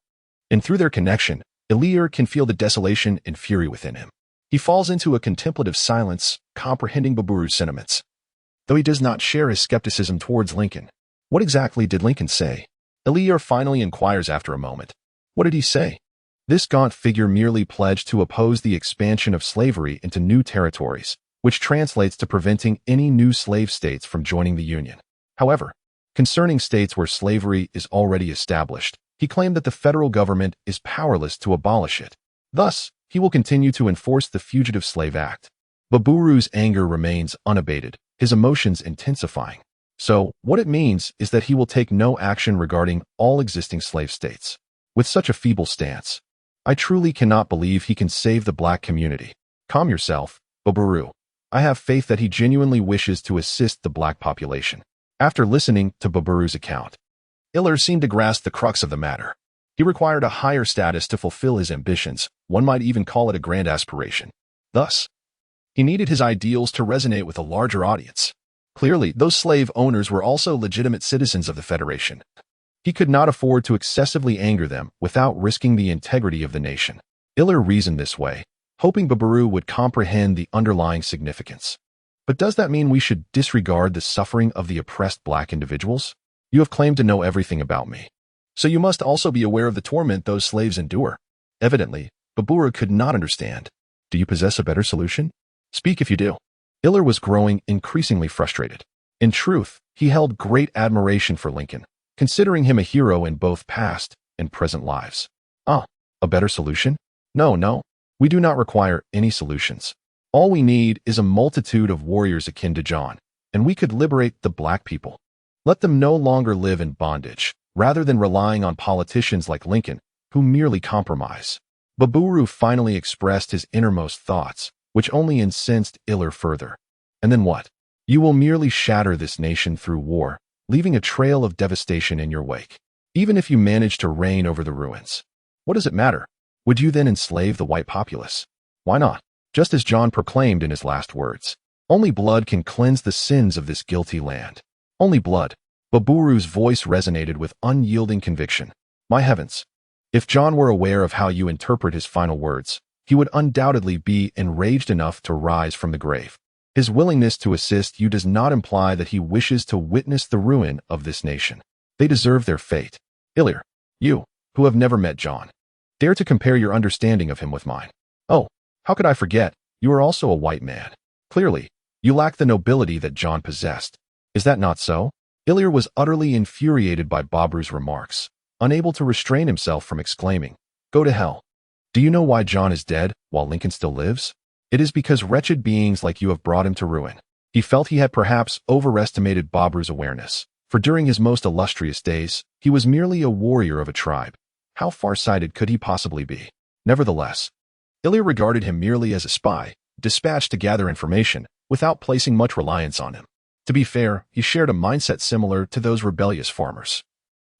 A: and through their connection, Elier can feel the desolation and fury within him. He falls into a contemplative silence, comprehending Baburu's sentiments. Though he does not share his skepticism towards Lincoln. What exactly did Lincoln say? Eliar finally inquires after a moment. What did he say? This gaunt figure merely pledged to oppose the expansion of slavery into new territories, which translates to preventing any new slave states from joining the Union. However, concerning states where slavery is already established, he claimed that the federal government is powerless to abolish it. Thus, he will continue to enforce the Fugitive Slave Act. Baburu's anger remains unabated, his emotions intensifying. So, what it means is that he will take no action regarding all existing slave states. With such a feeble stance, I truly cannot believe he can save the black community. Calm yourself, Baburu. I have faith that he genuinely wishes to assist the black population. After listening to Baburu's account, Iller seemed to grasp the crux of the matter. He required a higher status to fulfill his ambitions, one might even call it a grand aspiration. Thus, he needed his ideals to resonate with a larger audience. Clearly, those slave owners were also legitimate citizens of the Federation. He could not afford to excessively anger them without risking the integrity of the nation. Iller reasoned this way, hoping Baburu would comprehend the underlying significance. But does that mean we should disregard the suffering of the oppressed black individuals? You have claimed to know everything about me. So you must also be aware of the torment those slaves endure. Evidently, Baburu could not understand. Do you possess a better solution? Speak if you do. Iller was growing increasingly frustrated. In truth, he held great admiration for Lincoln, considering him a hero in both past and present lives. A better solution? No, we do not require any solutions. All we need is a multitude of warriors akin to John, and we could liberate the black people. Let them no longer live in bondage, rather than relying on politicians like Lincoln, who merely compromise. Baburu finally expressed his innermost thoughts, which only incensed Iller further. And then what? You will merely shatter this nation through war, leaving a trail of devastation in your wake. Even if you manage to reign over the ruins. What does it matter? Would you then enslave the white populace? Why not? Just as John proclaimed in his last words, only blood can cleanse the sins of this guilty land. Only blood. Baburu's voice resonated with unyielding conviction. My heavens! If John were aware of how you interpret his final words, he would undoubtedly be enraged enough to rise from the grave. His willingness to assist you does not imply that he wishes to witness the ruin of this nation. They deserve their fate. Iller, you, who have never met John, dare to compare your understanding of him with mine. Oh, how could I forget? You are also a white man. Clearly, you lack the nobility that John possessed. Is that not so? Iller was utterly infuriated by Baburu's remarks, unable to restrain himself from exclaiming, Go to hell. Do you know why John is dead while Lincoln still lives? It is because wretched beings like you have brought him to ruin. He felt he had perhaps overestimated Baburu's awareness, for during his most illustrious days, he was merely a warrior of a tribe. How far-sighted could he possibly be? Nevertheless, Iller regarded him merely as a spy, dispatched to gather information, without placing much reliance on him. To be fair, he shared a mindset similar to those rebellious farmers,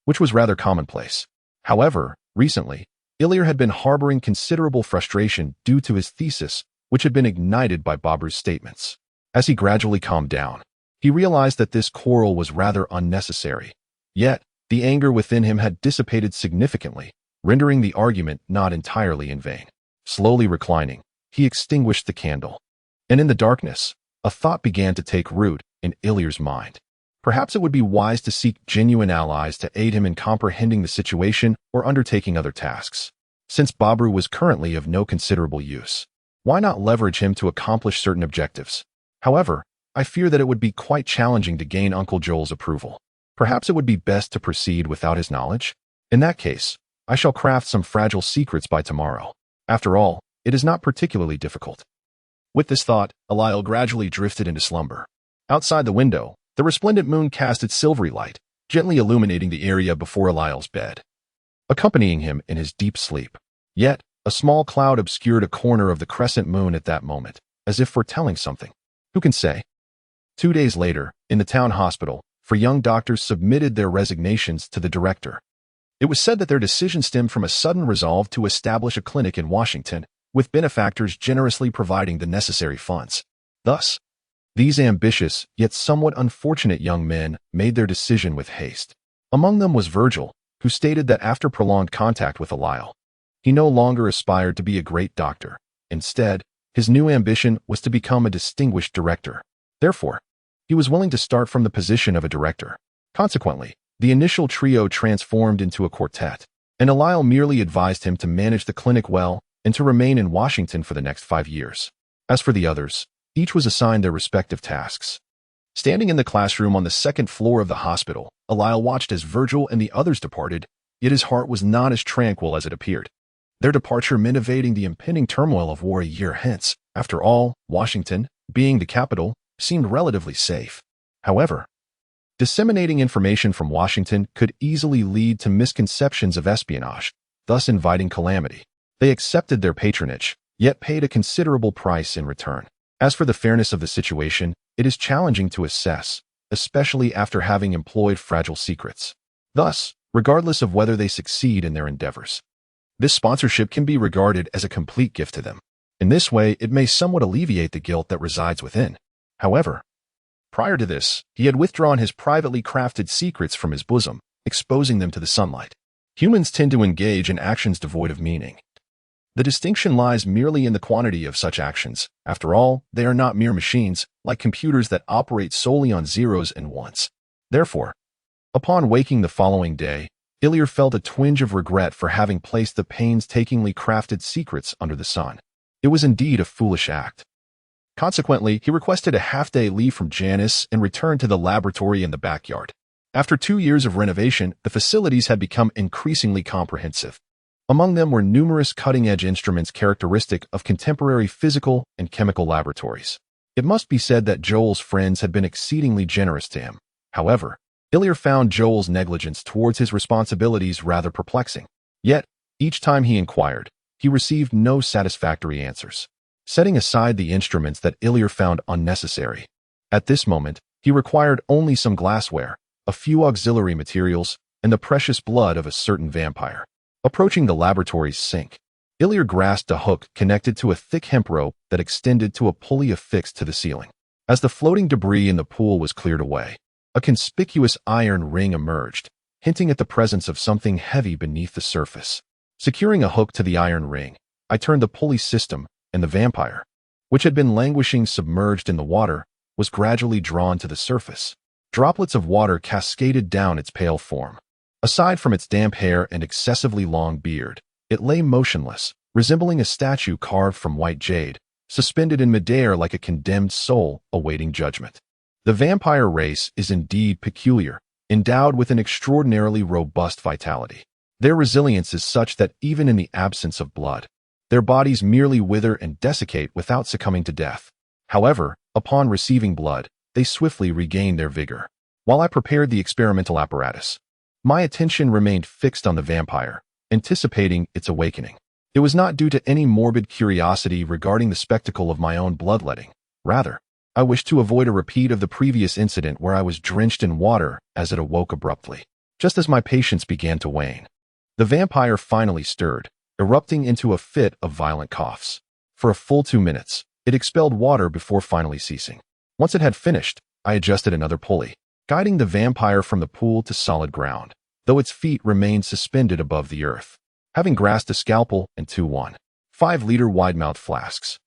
A: which was rather commonplace. However, recently, Iller had been harboring considerable frustration due to his thesis, which had been ignited by Baburu's statements. As he gradually calmed down, he realized that this quarrel was rather unnecessary. Yet, the anger within him had dissipated significantly, rendering the argument not entirely in vain. Slowly reclining, he extinguished the candle. And in the darkness, a thought began to take root in Iller's mind. Perhaps it would be wise to seek genuine allies to aid him in comprehending the situation or undertaking other tasks. Since Baburu was currently of no considerable use, why not leverage him to accomplish certain objectives? However, I fear that it would be quite challenging to gain Uncle Joel's approval. Perhaps it would be best to proceed without his knowledge? In that case, I shall craft some fragile secrets by tomorrow. After all, it is not particularly difficult. With this thought, Eliel gradually drifted into slumber. Outside the window, the resplendent moon cast its silvery light, gently illuminating the area before Eliel's bed, accompanying him in his deep sleep. Yet, a small cloud obscured a corner of the crescent moon at that moment, as if foretelling something. Who can say? 2 days later, in the town hospital, young doctors submitted their resignations to the director. It was said that their decision stemmed from a sudden resolve to establish a clinic in Washington, with benefactors generously providing the necessary funds. Thus, these ambitious, yet somewhat unfortunate young men made their decision with haste. Among them was Virgil, who stated that after prolonged contact with Eliel, he no longer aspired to be a great doctor. Instead, His new ambition was to become a distinguished director. Therefore, he was willing to start from the position of a director. Consequently, the initial trio transformed into a quartet, and Eliel merely advised him to manage the clinic well and to remain in Washington for the next 5 years. As for the others, each was assigned their respective tasks. Standing in the classroom on the second floor of the hospital, Eliel watched as Virgil and the others departed, yet his heart was not as tranquil as it appeared. Their departure meant evading the impending turmoil of war a year hence. After all, Washington, being the capital, seemed relatively safe. However, disseminating information from Washington could easily lead to misconceptions of espionage, thus inviting calamity. They accepted their patronage, yet paid a considerable price in return. As for the fairness of the situation, it is challenging to assess, especially after having employed fragile secrets. Thus, regardless of whether they succeed in their endeavors, this sponsorship can be regarded as a complete gift to them. In this way, it may somewhat alleviate the guilt that resides within. However, prior to this, he had withdrawn his privately crafted secrets from his bosom, exposing them to the sunlight. Humans tend to engage in actions devoid of meaning. The distinction lies merely in the quantity of such actions. After all, they are not mere machines, like computers that operate solely on zeros and ones. Therefore, upon waking the following day, Illyr felt a twinge of regret for having placed the painstakingly crafted secrets under the sun. It was indeed a foolish act. Consequently, he requested a half-day leave from Janice and returned to the laboratory in the backyard. After 2 years of renovation, the facilities had become increasingly comprehensive. Among them were numerous cutting-edge instruments characteristic of contemporary physical and chemical laboratories. It must be said that Joel's friends had been exceedingly generous to him. However, Illyr found Joel's negligence towards his responsibilities rather perplexing. Yet, each time he inquired, he received no satisfactory answers. Setting aside the instruments that Illyr found unnecessary, at this moment, he required only some glassware, a few auxiliary materials, and the precious blood of a certain vampire. Approaching the laboratory's sink, Illyr grasped a hook connected to a thick hemp rope that extended to a pulley affixed to the ceiling. As the floating debris in the pool was cleared away, a conspicuous iron ring emerged, hinting at the presence of something heavy beneath the surface. Securing a hook to the iron ring, I turned the pulley system, and the vampire, which had been languishing submerged in the water, was gradually drawn to the surface. Droplets of water cascaded down its pale form. Aside from its damp hair and excessively long beard, it lay motionless, resembling a statue carved from white jade, suspended in midair like a condemned soul awaiting judgment. The vampire race is indeed peculiar, endowed with an extraordinarily robust vitality. Their resilience is such that even in the absence of blood, their bodies merely wither and desiccate without succumbing to death. However, upon receiving blood, they swiftly regain their vigor. While I prepared the experimental apparatus, my attention remained fixed on the vampire, anticipating its awakening. It was not due to any morbid curiosity regarding the spectacle of my own bloodletting. Rather, I wished to avoid a repeat of the previous incident where I was drenched in water as it awoke abruptly. Just as my patience began to wane, the vampire finally stirred, erupting into a fit of violent coughs. For a full 2 minutes, it expelled water before finally ceasing. Once it had finished, I adjusted another pulley, guiding the vampire from the pool to solid ground, though its feet remained suspended above the earth. Having grasped a scalpel and 2 1.5-liter wide-mouthed flasks,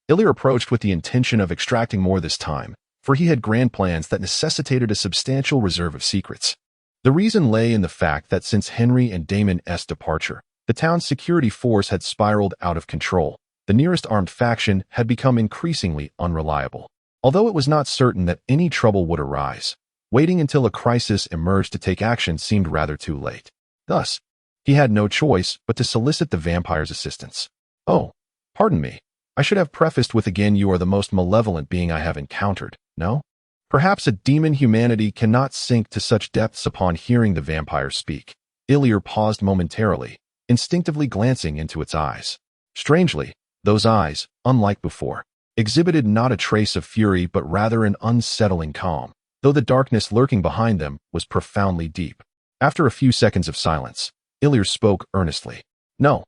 A: Illyr approached with the intention of extracting more this time, for he had grand plans that necessitated a substantial reserve of secrets. The reason lay in the fact that since Henry and Damon's departure, the town's security force had spiraled out of control. The nearest armed faction had become increasingly unreliable. Although it was not certain that any trouble would arise, waiting until a crisis emerged to take action seemed rather too late. Thus, he had no choice but to solicit the vampire's assistance. "Oh, pardon me. I should have prefaced with again, you are the most malevolent being I have encountered, no?" Perhaps a demon humanity cannot sink to such depths upon hearing the vampire speak. Illyr paused momentarily, instinctively glancing into its eyes. Strangely, those eyes, unlike before, exhibited not a trace of fury but rather an unsettling calm, though the darkness lurking behind them was profoundly deep. After a few seconds of silence, Illyr spoke earnestly. No,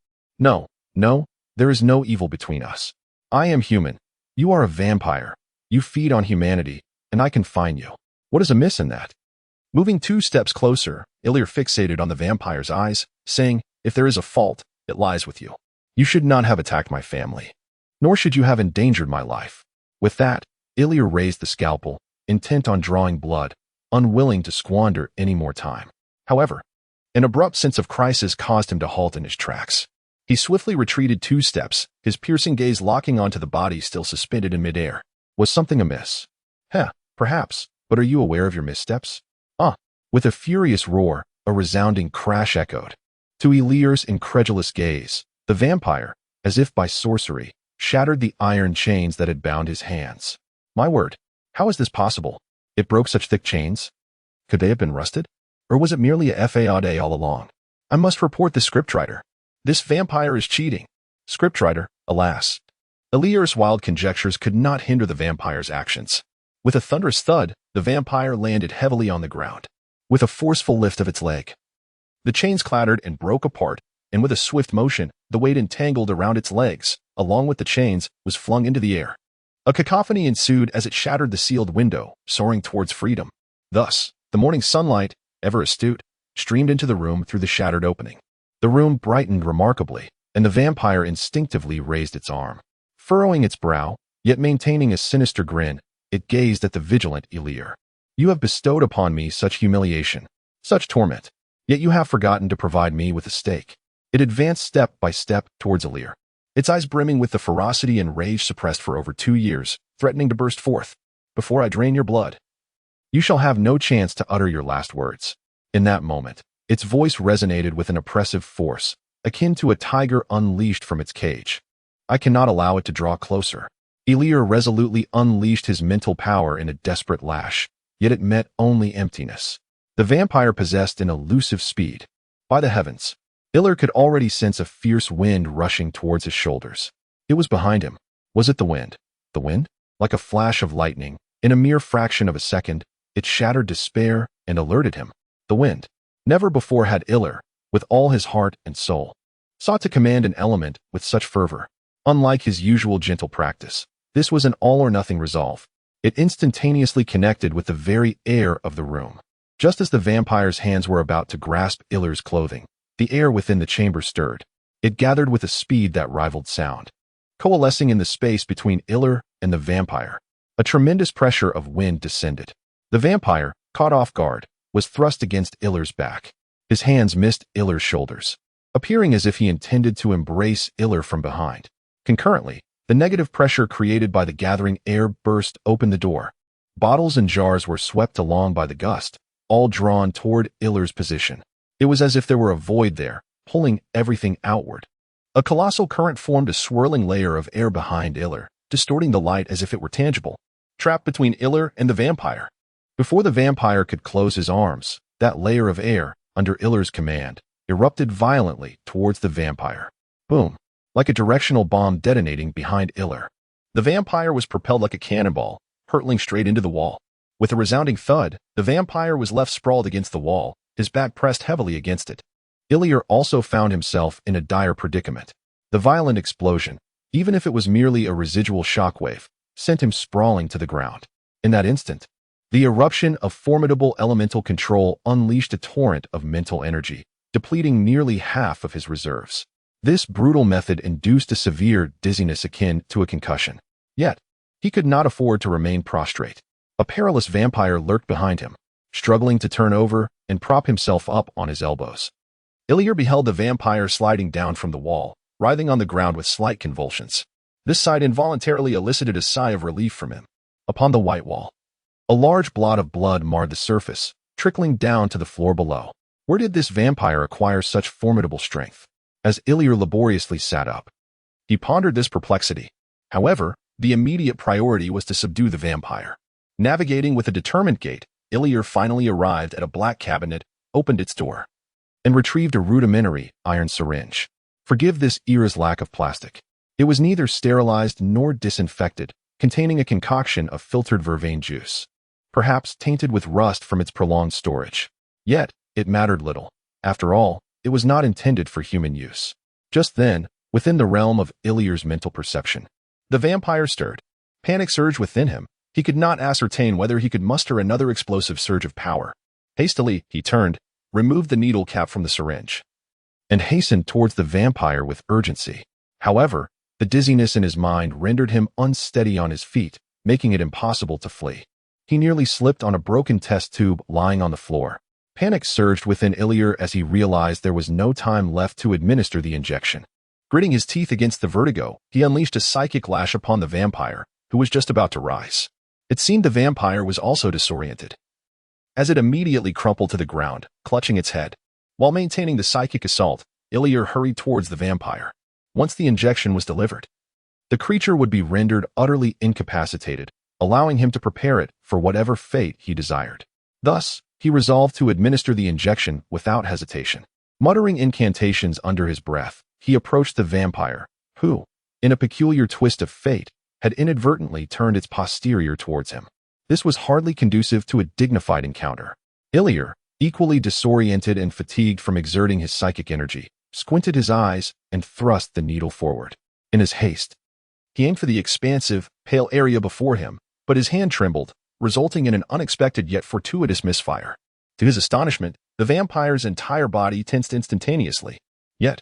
A: there is no evil between us. I am human. You are a vampire. You feed on humanity, and I confine you. What is amiss in that?" Moving 2 steps closer, Illyr fixated on the vampire's eyes, saying, "If there is a fault, it lies with you. You should not have attacked my family. nor should you have endangered my life." With that, Ilir raised the scalpel, intent on drawing blood, unwilling to squander any more time. However, an abrupt sense of crisis caused him to halt in his tracks. He swiftly retreated 2 steps, his piercing gaze locking onto the body still suspended in midair. Was something amiss? Perhaps, but are you aware of your missteps? With a furious roar, a resounding crash echoed. To Ilir's incredulous gaze, the vampire, as if by sorcery, shattered the iron chains that had bound his hands. My word, how is this possible? It broke such thick chains? Could they have been rusted? Or was it merely a fade all along? I must report the scriptwriter. This vampire is cheating. Scriptwriter, alas. Ilir's wild conjectures could not hinder the vampire's actions. With a thunderous thud, the vampire landed heavily on the ground. With a forceful lift of its leg, the chains clattered and broke apart, and with a swift motion, the weight entangled around its legs, along with the chains, was flung into the air. A cacophony ensued as it shattered the sealed window, soaring towards freedom. Thus, the morning sunlight, ever astute, streamed into the room through the shattered opening. The room brightened remarkably, and the vampire instinctively raised its arm. Furrowing its brow, yet maintaining a sinister grin, it gazed at the vigilant Ilir. You have bestowed upon me such humiliation, such torment, yet you have forgotten to provide me with a stake. It advanced step by step towards Ilir, its eyes brimming with the ferocity and rage suppressed for over 2 years, threatening to burst forth. Before I drain your blood, you shall have no chance to utter your last words. In that moment, its voice resonated with an oppressive force, akin to a tiger unleashed from its cage. I cannot allow it to draw closer. Ilir resolutely unleashed his mental power in a desperate lash, yet it met only emptiness. The vampire possessed an elusive speed. By the heavens, Ilir could already sense a fierce wind rushing towards his shoulders. It was behind him. Was it the wind? The wind? Like a flash of lightning, in a mere fraction of a second, it shattered despair and alerted him. The wind. Never before had Ilir, with all his heart and soul, sought to command an element with such fervor. Unlike his usual gentle practice, this was an all-or-nothing resolve. It instantaneously connected with the very air of the room. Just as the vampire's hands were about to grasp Ilir's clothing, the air within the chamber stirred. It gathered with a speed that rivaled sound. Coalescing in the space between Ilir and the vampire, a tremendous pressure of wind descended. The vampire, caught off guard, was thrust against Ilir's back. His hands missed Ilir's shoulders, appearing as if he intended to embrace Ilir from behind. Concurrently, the negative pressure created by the gathering air burst open the door. Bottles and jars were swept along by the gust, all drawn toward Ilir's position. It was as if there were a void there, pulling everything outward. A colossal current formed a swirling layer of air behind Ilir, distorting the light as if it were tangible, trapped between Ilir and the vampire. Before the vampire could close his arms, that layer of air, under Ilir's command, erupted violently towards the vampire. Boom! Like a directional bomb detonating behind Ilir. The vampire was propelled like a cannonball, hurtling straight into the wall. With a resounding thud, the vampire was left sprawled against the wall, his back pressed heavily against it. Ilir also found himself in a dire predicament. The violent explosion, even if it was merely a residual shockwave, sent him sprawling to the ground. In that instant, the eruption of formidable elemental control unleashed a torrent of mental energy, depleting nearly half of his reserves. This brutal method induced a severe dizziness akin to a concussion. Yet, he could not afford to remain prostrate. A perilous vampire lurked behind him, struggling to turn over and prop himself up on his elbows. Ilir beheld the vampire sliding down from the wall, writhing on the ground with slight convulsions. This sight involuntarily elicited a sigh of relief from him. Upon the white wall, a large blot of blood marred the surface, trickling down to the floor below. Where did this vampire acquire such formidable strength? As Ilir laboriously sat up, he pondered this perplexity. However, the immediate priority was to subdue the vampire. Navigating with a determined gait, Ilir finally arrived at a black cabinet, opened its door, and retrieved a rudimentary iron syringe. Forgive this era's lack of plastic. It was neither sterilized nor disinfected, containing a concoction of filtered vervain juice, perhaps tainted with rust from its prolonged storage. Yet, it mattered little. After all, it was not intended for human use. Just then, within the realm of Ilir's mental perception, the vampire stirred. Panic surged within him. He could not ascertain whether he could muster another explosive surge of power. Hastily, he turned, removed the needle cap from the syringe, and hastened towards the vampire with urgency. However, The dizziness in his mind rendered him unsteady on his feet, making it impossible to flee. He nearly slipped on a broken test tube lying on the floor. Panic surged within Illier as he realized there was no time left to administer the injection. Gritting his teeth against the vertigo, he unleashed a psychic lash upon the vampire, who was just about to rise. It seemed the vampire was also disoriented, as it immediately crumpled to the ground, clutching its head. While maintaining the psychic assault, Illier hurried towards the vampire. Once the injection was delivered, the creature would be rendered utterly incapacitated, allowing him to prepare it for whatever fate he desired. Thus, he resolved to administer the injection without hesitation. Muttering incantations under his breath, he approached the vampire, who, in a peculiar twist of fate, had inadvertently turned its posterior towards him. This was hardly conducive to a dignified encounter. Illier, equally disoriented and fatigued from exerting his psychic energy, squinted his eyes and thrust the needle forward. In his haste, he aimed for the expansive, pale area before him, but his hand trembled, resulting in an unexpected yet fortuitous misfire. To his astonishment, the vampire's entire body tensed instantaneously. Yet,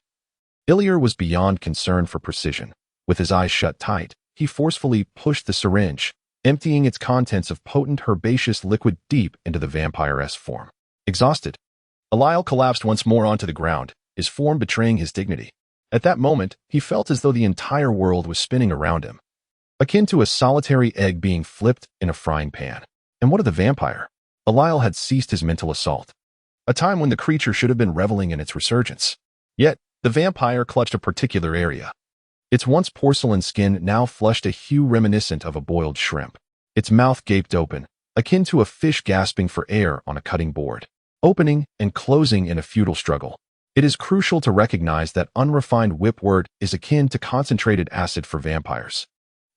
A: Illier was beyond concern for precision. With his eyes shut tight, he forcefully pushed the syringe, emptying its contents of potent herbaceous liquid deep into the vampire's form. Exhausted, Eliel collapsed once more onto the ground, his form betraying his dignity. At that moment, he felt as though the entire world was spinning around him, akin to a solitary egg being flipped in a frying pan. And what of the vampire? Eliel had ceased his mental assault, a time when the creature should have been reveling in its resurgence. Yet, the vampire clutched a particular area. Its once porcelain skin now flushed a hue reminiscent of a boiled shrimp. Its mouth gaped open, akin to a fish gasping for air on a cutting board, opening and closing in a futile struggle. It is crucial to recognize that unrefined whipwort is akin to concentrated acid for vampires,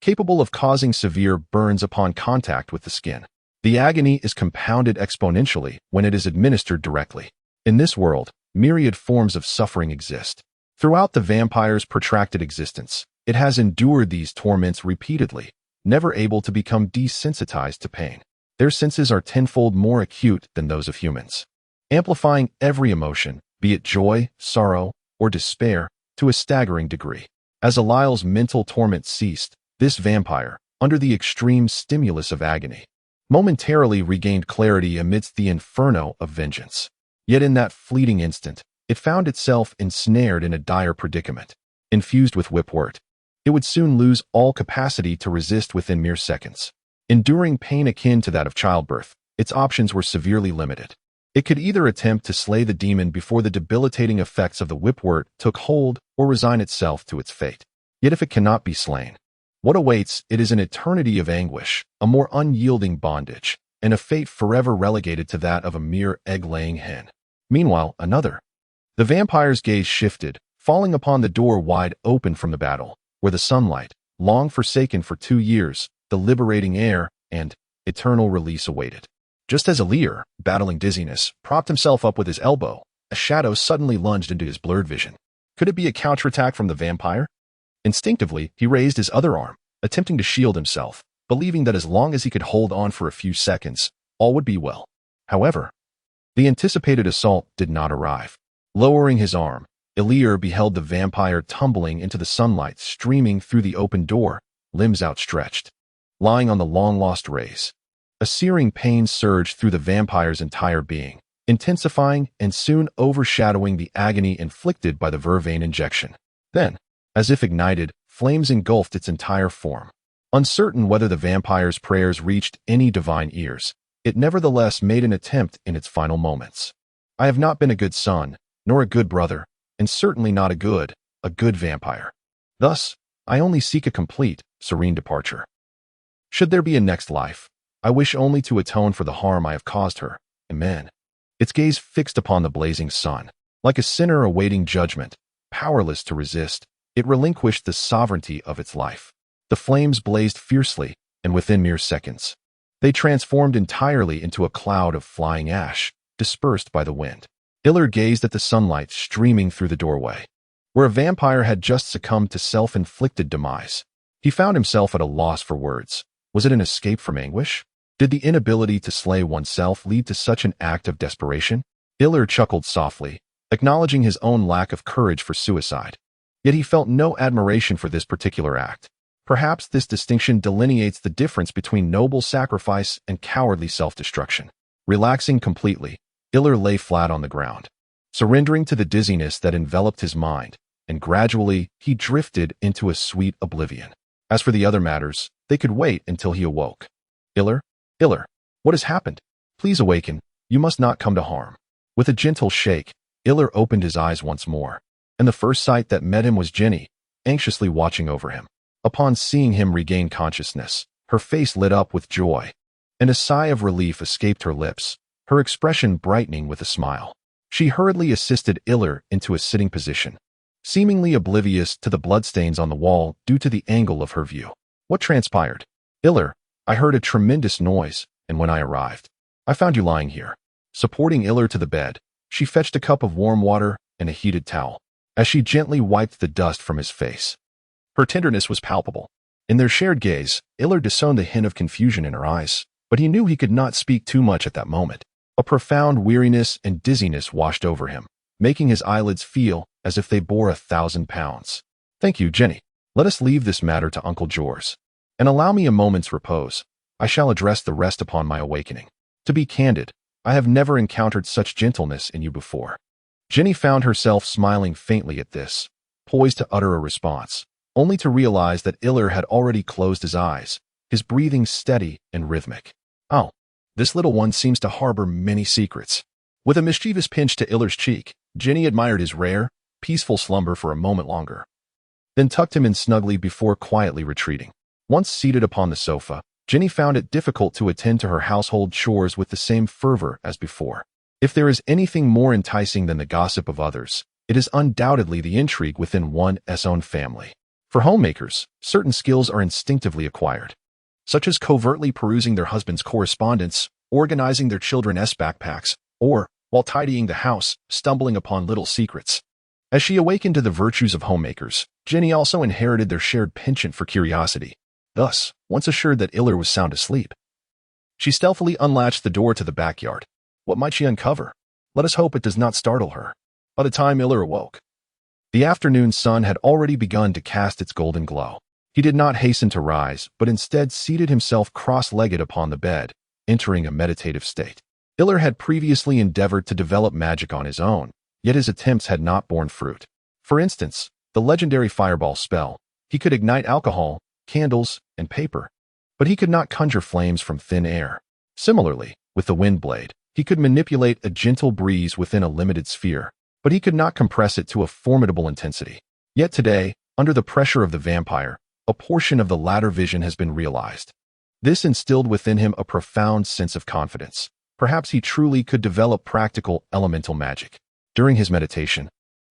A: capable of causing severe burns upon contact with the skin. The agony is compounded exponentially when it is administered directly. In this world, myriad forms of suffering exist. Throughout the vampire's protracted existence, it has endured these torments repeatedly, never able to become desensitized to pain. Their senses are tenfold more acute than those of humans, amplifying every emotion, be it joy, sorrow, or despair, to a staggering degree. As Eliel's mental torment ceased, this vampire, under the extreme stimulus of agony, momentarily regained clarity amidst the inferno of vengeance. Yet in that fleeting instant, it found itself ensnared in a dire predicament. Infused with whipwort, it would soon lose all capacity to resist within mere seconds. Enduring pain akin to that of childbirth, its options were severely limited. It could either attempt to slay the demon before the debilitating effects of the whipwort took hold, or resign itself to its fate. Yet if it cannot be slain, what awaits it is an eternity of anguish, a more unyielding bondage, and a fate forever relegated to that of a mere egg-laying hen. Meanwhile, the vampire's gaze shifted, falling upon the door wide open from the battle, where the sunlight, long forsaken for 2 years, the liberating air, and eternal release awaited. Just as Illier, battling dizziness, propped himself up with his elbow, a shadow suddenly lunged into his blurred vision. Could it be a counterattack from the vampire? Instinctively, he raised his other arm, attempting to shield himself, believing that as long as he could hold on for a few seconds, all would be well. However, the anticipated assault did not arrive. Lowering his arm, Illier beheld the vampire tumbling into the sunlight streaming through the open door, limbs outstretched, lying on the long-lost rays. A searing pain surged through the vampire's entire being, intensifying and soon overshadowing the agony inflicted by the vervain injection. Then, as if ignited, flames engulfed its entire form. Uncertain whether the vampire's prayers reached any divine ears, it nevertheless made an attempt in its final moments. I have not been a good son, nor a good brother, and certainly not a good vampire. Thus, I only seek a complete, serene departure. Should there be a next life, I wish only to atone for the harm I have caused her. Amen. Its gaze fixed upon the blazing sun. Like a sinner awaiting judgment, powerless to resist, it relinquished the sovereignty of its life. The flames blazed fiercely, and within mere seconds, they transformed entirely into a cloud of flying ash, dispersed by the wind. Illier gazed at the sunlight streaming through the doorway, where a vampire had just succumbed to self-inflicted demise. He found himself at a loss for words. Was it an escape from anguish? Did the inability to slay oneself lead to such an act of desperation? Illier chuckled softly, acknowledging his own lack of courage for suicide. Yet he felt no admiration for this particular act. Perhaps this distinction delineates the difference between noble sacrifice and cowardly self-destruction. Relaxing completely, Iller lay flat on the ground, surrendering to the dizziness that enveloped his mind, and gradually he drifted into a sweet oblivion. As for the other matters, they could wait until he awoke. Iller, what has happened? Please awaken, you must not come to harm. With a gentle shake, Iller opened his eyes once more, and the first sight that met him was Jenny, anxiously watching over him. Upon seeing him regain consciousness, her face lit up with joy, and a sigh of relief escaped her lips, her expression brightening with a smile. She hurriedly assisted Iller into a sitting position, seemingly oblivious to the bloodstains on the wall due to the angle of her view. What transpired? Iller, I heard a tremendous noise, and when I arrived, I found you lying here. Supporting Iller to the bed, she fetched a cup of warm water and a heated towel, as she gently wiped the dust from his face. Her tenderness was palpable. In their shared gaze, Iller discerned a hint of confusion in her eyes, but he knew he could not speak too much at that moment. A profound weariness and dizziness washed over him, making his eyelids feel as if they bore 1,000 pounds. Thank you, Jenny. Let us leave this matter to Uncle Jors, and allow me a moment's repose. I shall address the rest upon my awakening. To be candid, I have never encountered such gentleness in you before. Jenny found herself smiling faintly at this, poised to utter a response, only to realize that Iller had already closed his eyes, his breathing steady and rhythmic. Oh, this little one seems to harbor many secrets. With a mischievous pinch to Iller's cheek, Jenny admired his rare, peaceful slumber for a moment longer, then tucked him in snugly before quietly retreating. Once seated upon the sofa, Jenny found it difficult to attend to her household chores with the same fervor as before. If there is anything more enticing than the gossip of others, it is undoubtedly the intrigue within one's own family. For homemakers, certain skills are instinctively acquired, such as covertly perusing their husband's correspondence, organizing their children's backpacks, or, while tidying the house, stumbling upon little secrets. As she awakened to the virtues of homemakers, Jenny also inherited their shared penchant for curiosity. Thus, once assured that Iller was sound asleep, she stealthily unlatched the door to the backyard. What might she uncover? Let us hope it does not startle her. By the time Iller awoke, the afternoon sun had already begun to cast its golden glow. He did not hasten to rise, but instead seated himself cross-legged upon the bed, entering a meditative state. Iller had previously endeavored to develop magic on his own, yet his attempts had not borne fruit. For instance, the legendary fireball spell. He could ignite alcohol, candles, and paper, but he could not conjure flames from thin air. Similarly, with the wind blade, he could manipulate a gentle breeze within a limited sphere, but he could not compress it to a formidable intensity. Yet today, under the pressure of the vampire, a portion of the latter vision has been realized. This instilled within him a profound sense of confidence. Perhaps he truly could develop practical elemental magic. During his meditation,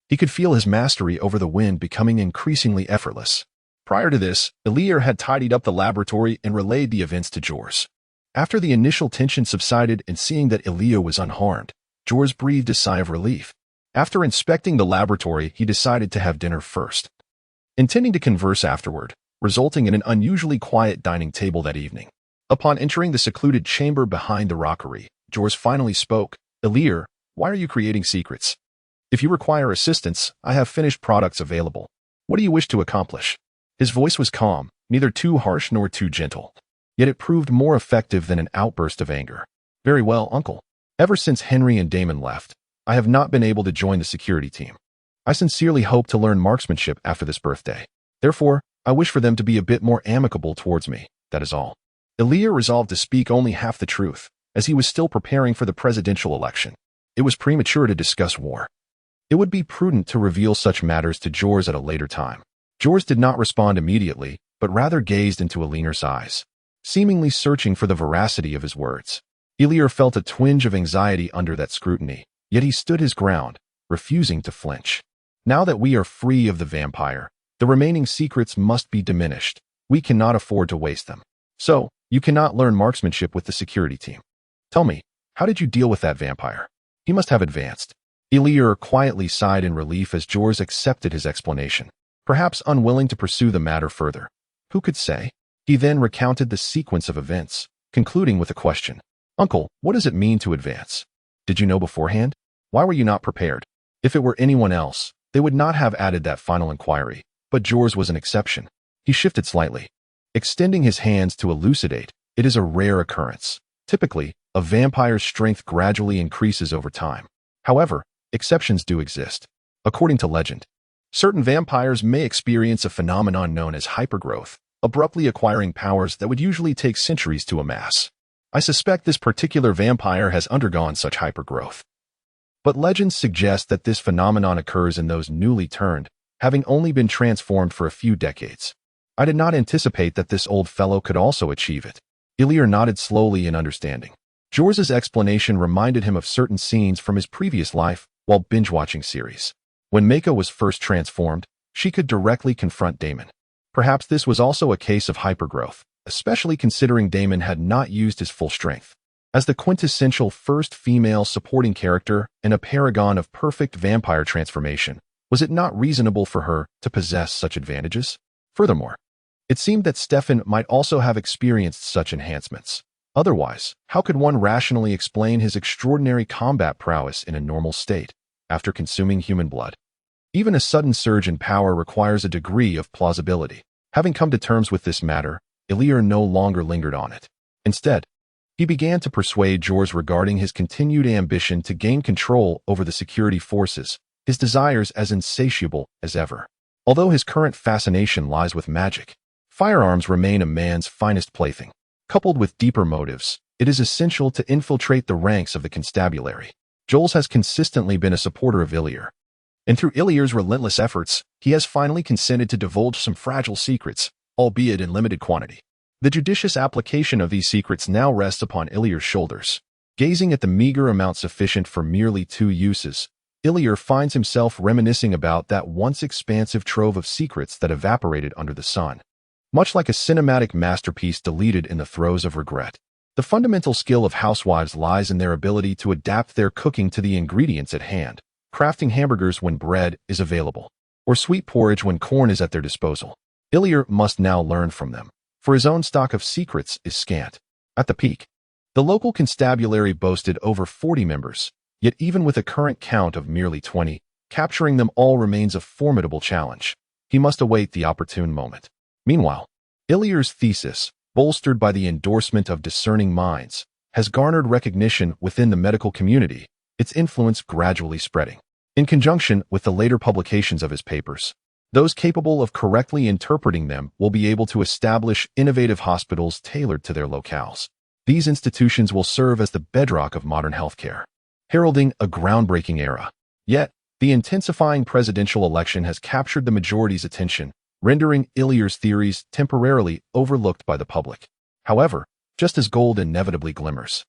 A: he could feel his mastery over the wind becoming increasingly effortless. Prior to this, Iller had tidied up the laboratory and relayed the events to Jors. After the initial tension subsided and seeing that Iller was unharmed, Jors breathed a sigh of relief. After inspecting the laboratory, he decided to have dinner first, intending to converse afterward, resulting in an unusually quiet dining table that evening. Upon entering the secluded chamber behind the rockery, Jors finally spoke. Iller, why are you creating secrets? If you require assistance, I have finished products available. What do you wish to accomplish? His voice was calm, neither too harsh nor too gentle, yet it proved more effective than an outburst of anger. Very well, uncle. Ever since Henry and Damon left, I have not been able to join the security team. I sincerely hope to learn marksmanship after this birthday. Therefore, I wish for them to be a bit more amicable towards me, that is all. Iller resolved to speak only half the truth, as he was still preparing for the presidential election. It was premature to discuss war. It would be prudent to reveal such matters to Jors at a later time. Jors did not respond immediately, but rather gazed into Iller's eyes, seemingly searching for the veracity of his words. Iller felt a twinge of anxiety under that scrutiny, yet he stood his ground, refusing to flinch. Now that we are free of the vampire, the remaining secrets must be diminished. We cannot afford to waste them. So, you cannot learn marksmanship with the security team. Tell me, how did you deal with that vampire? He must have advanced. Iller quietly sighed in relief as Jors accepted his explanation, perhaps unwilling to pursue the matter further. Who could say? He then recounted the sequence of events, concluding with a question. Uncle, what does it mean to advance? Did you know beforehand? Why were you not prepared? If it were anyone else, They would not have added that final inquiry, but Jor's was an exception. He shifted slightly, extending his hands to elucidate. It is a rare occurrence. Typically, a vampire's strength gradually increases over time. However, exceptions do exist. According to legend, certain vampires may experience a phenomenon known as hypergrowth, abruptly acquiring powers that would usually take centuries to amass. I suspect this particular vampire has undergone such hypergrowth. But legends suggest that this phenomenon occurs in those newly turned, having only been transformed for a few decades. I did not anticipate that this old fellow could also achieve it. Illyr nodded slowly in understanding. Jor's explanation reminded him of certain scenes from his previous life while binge-watching series. When Mako was first transformed, she could directly confront Damon. Perhaps this was also a case of hypergrowth, especially considering Damon had not used his full strength. As the quintessential first female supporting character and a paragon of perfect vampire transformation, was it not reasonable for her to possess such advantages? Furthermore, it seemed that Stefan might also have experienced such enhancements. Otherwise, how could one rationally explain his extraordinary combat prowess in a normal state, after consuming human blood? Even a sudden surge in power requires a degree of plausibility. Having come to terms with this matter, Illyr no longer lingered on it. Instead, he began to persuade Jors regarding his continued ambition to gain control over the security forces, his desires as insatiable as ever. Although his current fascination lies with magic, firearms remain a man's finest plaything. Coupled with deeper motives, it is essential to infiltrate the ranks of the constabulary. Jols has consistently been a supporter of Illyr, and through Illyr's relentless efforts, he has finally consented to divulge some fragile secrets, albeit in limited quantity. The judicious application of these secrets now rests upon Illyr's shoulders. Gazing at the meager amount sufficient for merely 2 uses, Illyr finds himself reminiscing about that once expansive trove of secrets that evaporated under the sun. Much like a cinematic masterpiece deleted in the throes of regret, the fundamental skill of housewives lies in their ability to adapt their cooking to the ingredients at hand, crafting hamburgers when bread is available, or sweet porridge when corn is at their disposal. Illyr must now learn from them, for his own stock of secrets is scant. At the peak, the local constabulary boasted over 40 members, yet even with a current count of merely 20, capturing them all remains a formidable challenge. He must await the opportune moment. Meanwhile, Illyr's thesis, bolstered by the endorsement of discerning minds, has garnered recognition within the medical community, its influence gradually spreading. In conjunction with the later publications of his papers, those capable of correctly interpreting them will be able to establish innovative hospitals tailored to their locales. These institutions will serve as the bedrock of modern healthcare, heralding a groundbreaking era. Yet, the intensifying presidential election has captured the majority's attention, rendering Illyr's theories temporarily overlooked by the public. However, just as gold inevitably glimmers,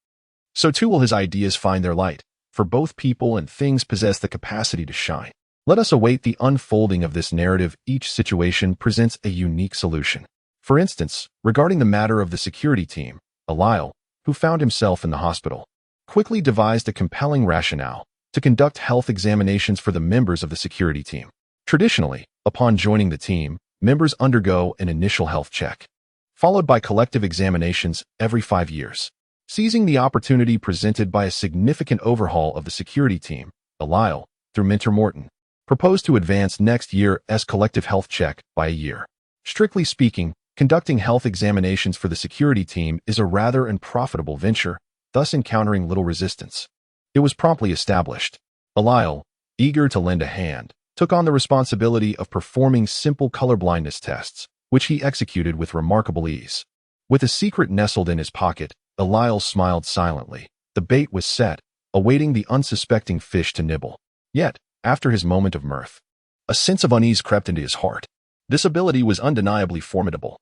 A: so too will his ideas find their light, for both people and things possess the capacity to shine. Let us await the unfolding of this narrative. Each situation presents a unique solution. For instance, regarding the matter of the security team, Illyr, who found himself in the hospital, quickly devised a compelling rationale to conduct health examinations for the members of the security team. Traditionally, upon joining the team, members undergo an initial health check, followed by collective examinations every 5 years. Seizing the opportunity presented by a significant overhaul of the security team, Illyr, through Mentor Morton, proposed to advance next year's collective health check by a year. Strictly speaking, conducting health examinations for the security team is a rather unprofitable venture, thus encountering little resistance. It was promptly established. Illyr, eager to lend a hand, took on the responsibility of performing simple colorblindness tests, which he executed with remarkable ease. With a secret nestled in his pocket, Illyr smiled silently. The bait was set, awaiting the unsuspecting fish to nibble. Yet, after his moment of mirth, a sense of unease crept into his heart. This ability was undeniably formidable,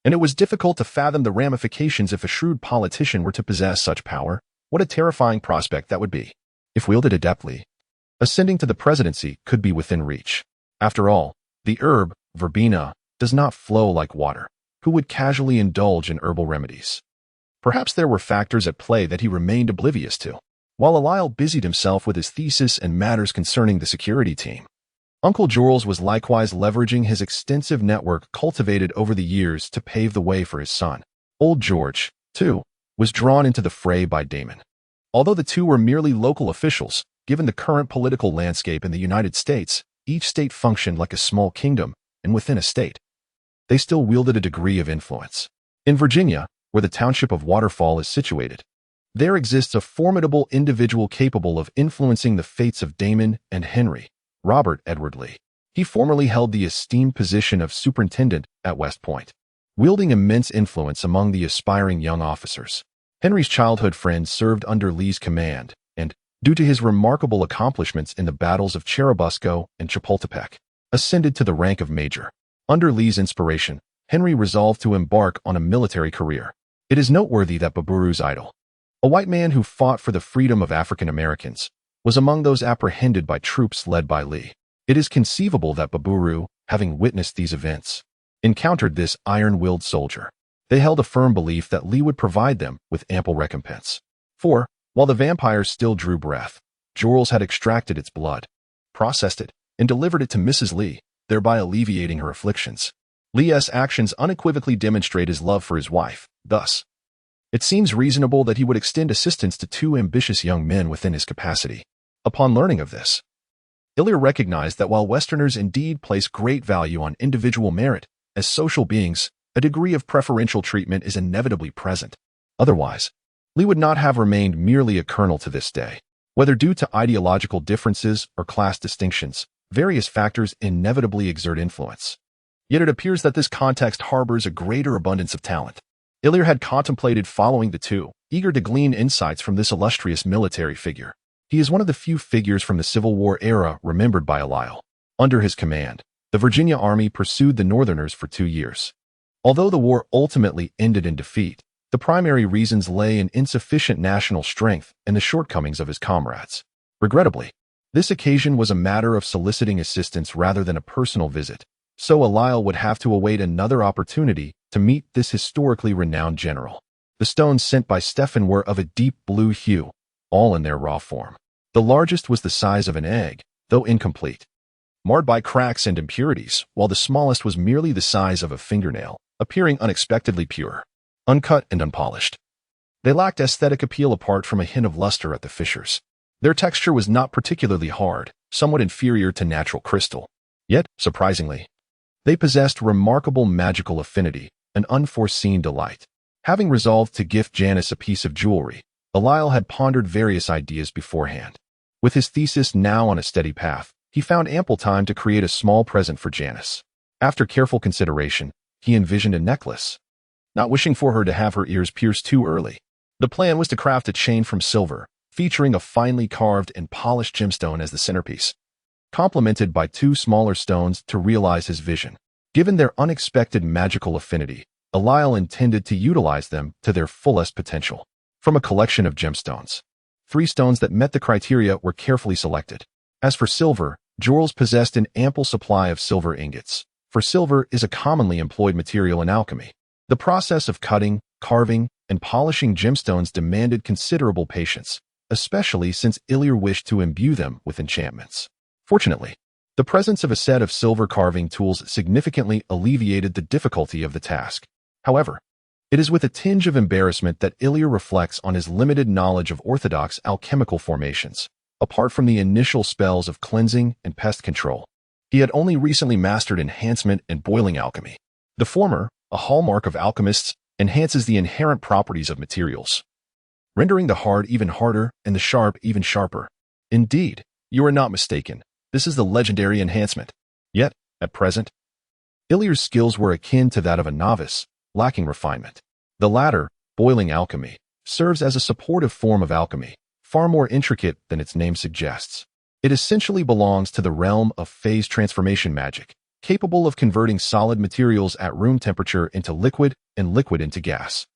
A: and it was difficult to fathom the ramifications if a shrewd politician were to possess such power. What a terrifying prospect that would be. If wielded adeptly, ascending to the presidency could be within reach. After all, the herb, verbena, does not flow like water. Who would casually indulge in herbal remedies? Perhaps there were factors at play that he remained oblivious to. While Illyr busied himself with his thesis and matters concerning the security team, Uncle Jorls was likewise leveraging his extensive network cultivated over the years to pave the way for his son. Old George, too, was drawn into the fray by Damon. Although the two were merely local officials, given the current political landscape in the United States, each state functioned like a small kingdom, and within a state, they still wielded a degree of influence. In Virginia, where the township of Waterfall is situated, there exists a formidable individual capable of influencing the fates of Damon and Henry, Robert Edward Lee. He formerly held the esteemed position of superintendent at West Point, wielding immense influence among the aspiring young officers. Henry's childhood friend served under Lee's command, and, due to his remarkable accomplishments in the battles of Churubusco and Chapultepec, ascended to the rank of major. Under Lee's inspiration, Henry resolved to embark on a military career. It is noteworthy that Baburu's idol, a white man who fought for the freedom of African Americans, was among those apprehended by troops led by Lee. It is conceivable that Baburu, having witnessed these events, encountered this iron-willed soldier. They held a firm belief that Lee would provide them with ample recompense. For, while the vampires still drew breath, Jorals had extracted its blood, processed it, and delivered it to Mrs. Lee, thereby alleviating her afflictions. Lee's actions unequivocally demonstrate his love for his wife. Thus, it seems reasonable that he would extend assistance to two ambitious young men within his capacity. Upon learning of this, Illyr recognized that while Westerners indeed place great value on individual merit, as social beings, a degree of preferential treatment is inevitably present. Otherwise, Lee would not have remained merely a colonel to this day. Whether due to ideological differences or class distinctions, various factors inevitably exert influence. Yet it appears that this context harbors a greater abundance of talent. Illyr had contemplated following the two, eager to glean insights from this illustrious military figure. He is one of the few figures from the Civil War era remembered by Illyr. Under his command, the Virginia Army pursued the Northerners for 2 years. Although the war ultimately ended in defeat, the primary reasons lay in insufficient national strength and the shortcomings of his comrades. Regrettably, this occasion was a matter of soliciting assistance rather than a personal visit, so Illyr would have to await another opportunity to meet this historically renowned general. The stones sent by Stephen were of a deep blue hue, all in their raw form. The largest was the size of an egg, though incomplete, marred by cracks and impurities, while the smallest was merely the size of a fingernail, appearing unexpectedly pure, uncut and unpolished. They lacked aesthetic appeal apart from a hint of luster at the fissures. Their texture was not particularly hard, somewhat inferior to natural crystal. Yet, surprisingly, they possessed remarkable magical affinity, an unforeseen delight. Having resolved to gift Janice a piece of jewelry, Illyr had pondered various ideas beforehand. With his thesis now on a steady path, he found ample time to create a small present for Janice. After careful consideration, he envisioned a necklace, not wishing for her to have her ears pierced too early. The plan was to craft a chain from silver, featuring a finely carved and polished gemstone as the centerpiece, complemented by 2 smaller stones to realize his vision. Given their unexpected magical affinity, Illyr intended to utilize them to their fullest potential. From a collection of gemstones, 3 stones that met the criteria were carefully selected. As for silver, Jorals possessed an ample supply of silver ingots, for silver is a commonly employed material in alchemy. The process of cutting, carving, and polishing gemstones demanded considerable patience, especially since Illyr wished to imbue them with enchantments. Fortunately, the presence of a set of silver carving tools significantly alleviated the difficulty of the task. However, it is with a tinge of embarrassment that Illyr reflects on his limited knowledge of orthodox alchemical formations. Apart from the initial spells of cleansing and pest control, he had only recently mastered enhancement and boiling alchemy. The former, a hallmark of alchemists, enhances the inherent properties of materials, rendering the hard even harder and the sharp even sharper. Indeed, you are not mistaken. This is the legendary enhancement. Yet, at present, Illyr's skills were akin to that of a novice, lacking refinement. The latter, boiling alchemy, serves as a supportive form of alchemy, far more intricate than its name suggests. It essentially belongs to the realm of phase transformation magic, capable of converting solid materials at room temperature into liquid and liquid into gas.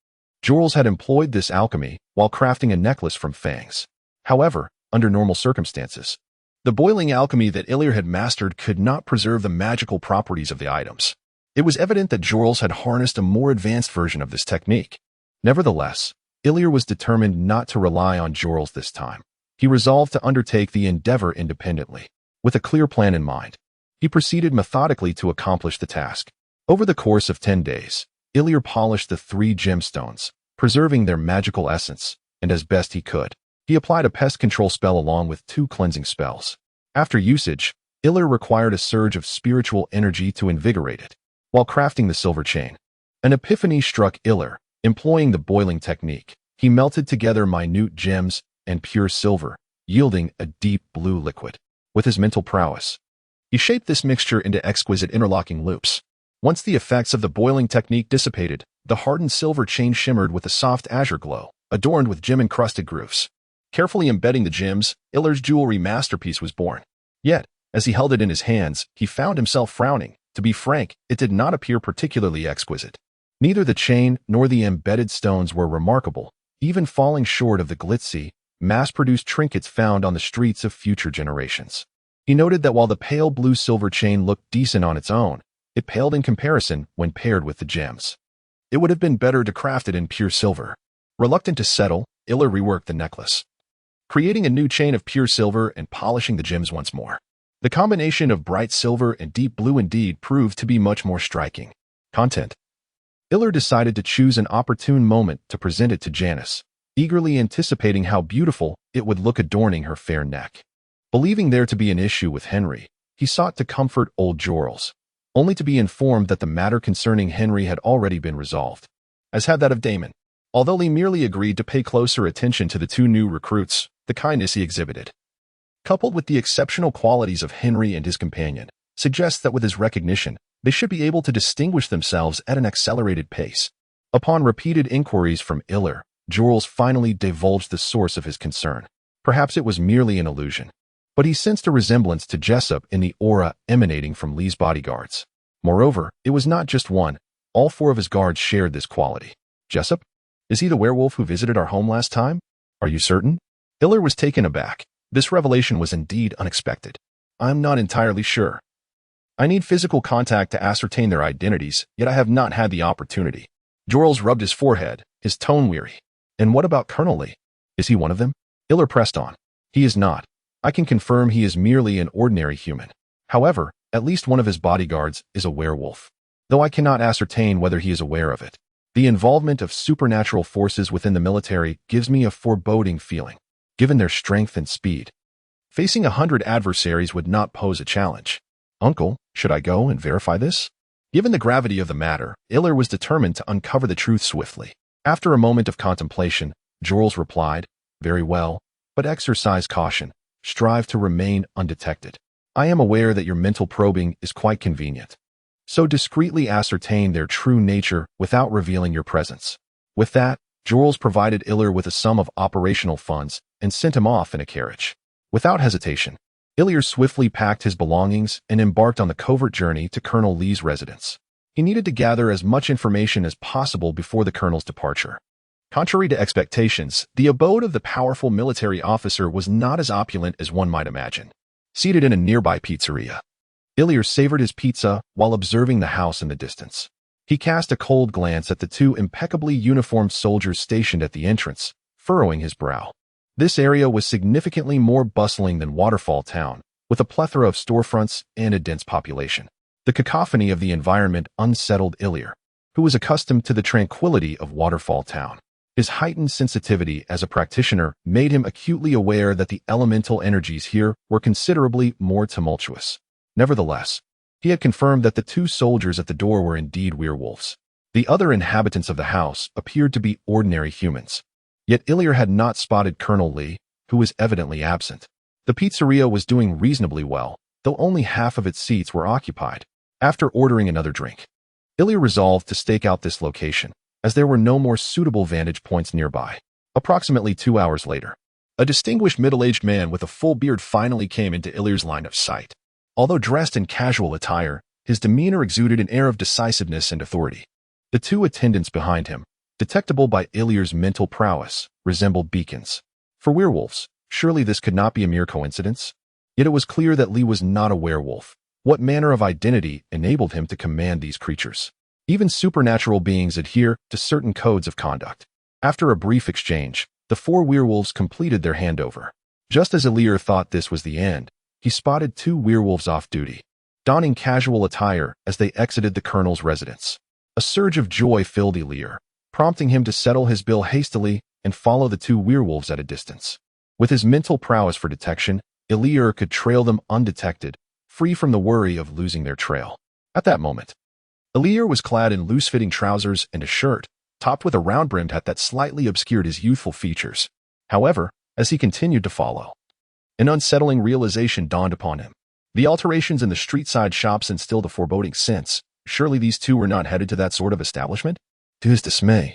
A: Jorals had employed this alchemy while crafting a necklace from fangs. However, under normal circumstances, the boiling alchemy that Illyr had mastered could not preserve the magical properties of the items. It was evident that Jorals had harnessed a more advanced version of this technique. Nevertheless, Illyr was determined not to rely on Jorals this time. He resolved to undertake the endeavor independently. With a clear plan in mind, he proceeded methodically to accomplish the task. Over the course of 10 days, Illyr polished the 3 gemstones, preserving their magical essence, and as best he could, he applied a pest control spell along with 2 cleansing spells. After usage, Iller required a surge of spiritual energy to invigorate it. While crafting the silver chain, an epiphany struck Iller. Employing the boiling technique, he melted together minute gems and pure silver, yielding a deep blue liquid. With his mental prowess, he shaped this mixture into exquisite interlocking loops. Once the effects of the boiling technique dissipated, the hardened silver chain shimmered with a soft azure glow, adorned with gem-encrusted grooves. Carefully embedding the gems, Iller's jewelry masterpiece was born. Yet, as he held it in his hands, he found himself frowning. To be frank, it did not appear particularly exquisite. Neither the chain nor the embedded stones were remarkable, even falling short of the glitzy, mass-produced trinkets found on the streets of future generations. He noted that while the pale blue silver chain looked decent on its own, it paled in comparison when paired with the gems. It would have been better to craft it in pure silver. Reluctant to settle, Iller reworked the necklace, creating a new chain of pure silver and polishing the gems once more. The combination of bright silver and deep blue indeed proved to be much more striking. Content. Iller decided to choose an opportune moment to present it to Janice, eagerly anticipating how beautiful it would look adorning her fair neck. Believing there to be an issue with Henry, he sought to comfort old Jorls, only to be informed that the matter concerning Henry had already been resolved, as had that of Damon. Although Lee merely agreed to pay closer attention to the two new recruits, the kindness he exhibited, coupled with the exceptional qualities of Henry and his companion, suggests that with his recognition, they should be able to distinguish themselves at an accelerated pace. Upon repeated inquiries from Iller, Jorls finally divulged the source of his concern. Perhaps it was merely an illusion, but he sensed a resemblance to Jessup in the aura emanating from Lee's bodyguards. Moreover, it was not just one. All four of his guards shared this quality. Jessup? Is he the werewolf who visited our home last time? Are you certain? Iller was taken aback. This revelation was indeed unexpected. I'm not entirely sure. I need physical contact to ascertain their identities, yet I have not had the opportunity. Jorls rubbed his forehead, his tone weary. And what about Colonel Lee? Is he one of them? Iller pressed on. He is not. I can confirm he is merely an ordinary human. However, at least one of his bodyguards is a werewolf, though I cannot ascertain whether he is aware of it. The involvement of supernatural forces within the military gives me a foreboding feeling, given their strength and speed. Facing 100 adversaries would not pose a challenge. Uncle, should I go and verify this? Given the gravity of the matter, Iller was determined to uncover the truth swiftly. After a moment of contemplation, Jorls replied, Very well, but exercise caution. Strive to remain undetected. I am aware that your mental probing is quite convenient. So discreetly ascertain their true nature without revealing your presence. With that, Jorls provided Iller with a sum of operational funds and sent him off in a carriage. Without hesitation, Iller swiftly packed his belongings and embarked on the covert journey to Colonel Lee's residence. He needed to gather as much information as possible before the colonel's departure. Contrary to expectations, the abode of the powerful military officer was not as opulent as one might imagine. Seated in a nearby pizzeria, Iller savored his pizza while observing the house in the distance. He cast a cold glance at the two impeccably uniformed soldiers stationed at the entrance, furrowing his brow. This area was significantly more bustling than Waterfall Town, with a plethora of storefronts and a dense population. The cacophony of the environment unsettled Iller, who was accustomed to the tranquility of Waterfall Town. His heightened sensitivity as a practitioner made him acutely aware that the elemental energies here were considerably more tumultuous. Nevertheless, he had confirmed that the two soldiers at the door were indeed werewolves. The other inhabitants of the house appeared to be ordinary humans. Yet Iller had not spotted Colonel Lee, who was evidently absent. The pizzeria was doing reasonably well, though only half of its seats were occupied. After ordering another drink, Iller resolved to stake out this location, as there were no more suitable vantage points nearby. Approximately 2 hours later, a distinguished middle-aged man with a full beard finally came into Iller's line of sight. Although dressed in casual attire, his demeanor exuded an air of decisiveness and authority. The two attendants behind him, detectable by Iller's mental prowess, resembled beacons. For werewolves, surely this could not be a mere coincidence? Yet it was clear that Lee was not a werewolf. What manner of identity enabled him to command these creatures? Even supernatural beings adhere to certain codes of conduct. After a brief exchange, the four werewolves completed their handover. Just as Iller thought this was the end, he spotted two werewolves off duty, donning casual attire as they exited the colonel's residence. A surge of joy filled Iller, prompting him to settle his bill hastily and follow the two werewolves at a distance. With his mental prowess for detection, Iller could trail them undetected, free from the worry of losing their trail. At that moment, Elir was clad in loose-fitting trousers and a shirt, topped with a round-brimmed hat that slightly obscured his youthful features. However, as he continued to follow, an unsettling realization dawned upon him. The alterations in the street-side shops instilled a foreboding sense. Surely these two were not headed to that sort of establishment? To his dismay,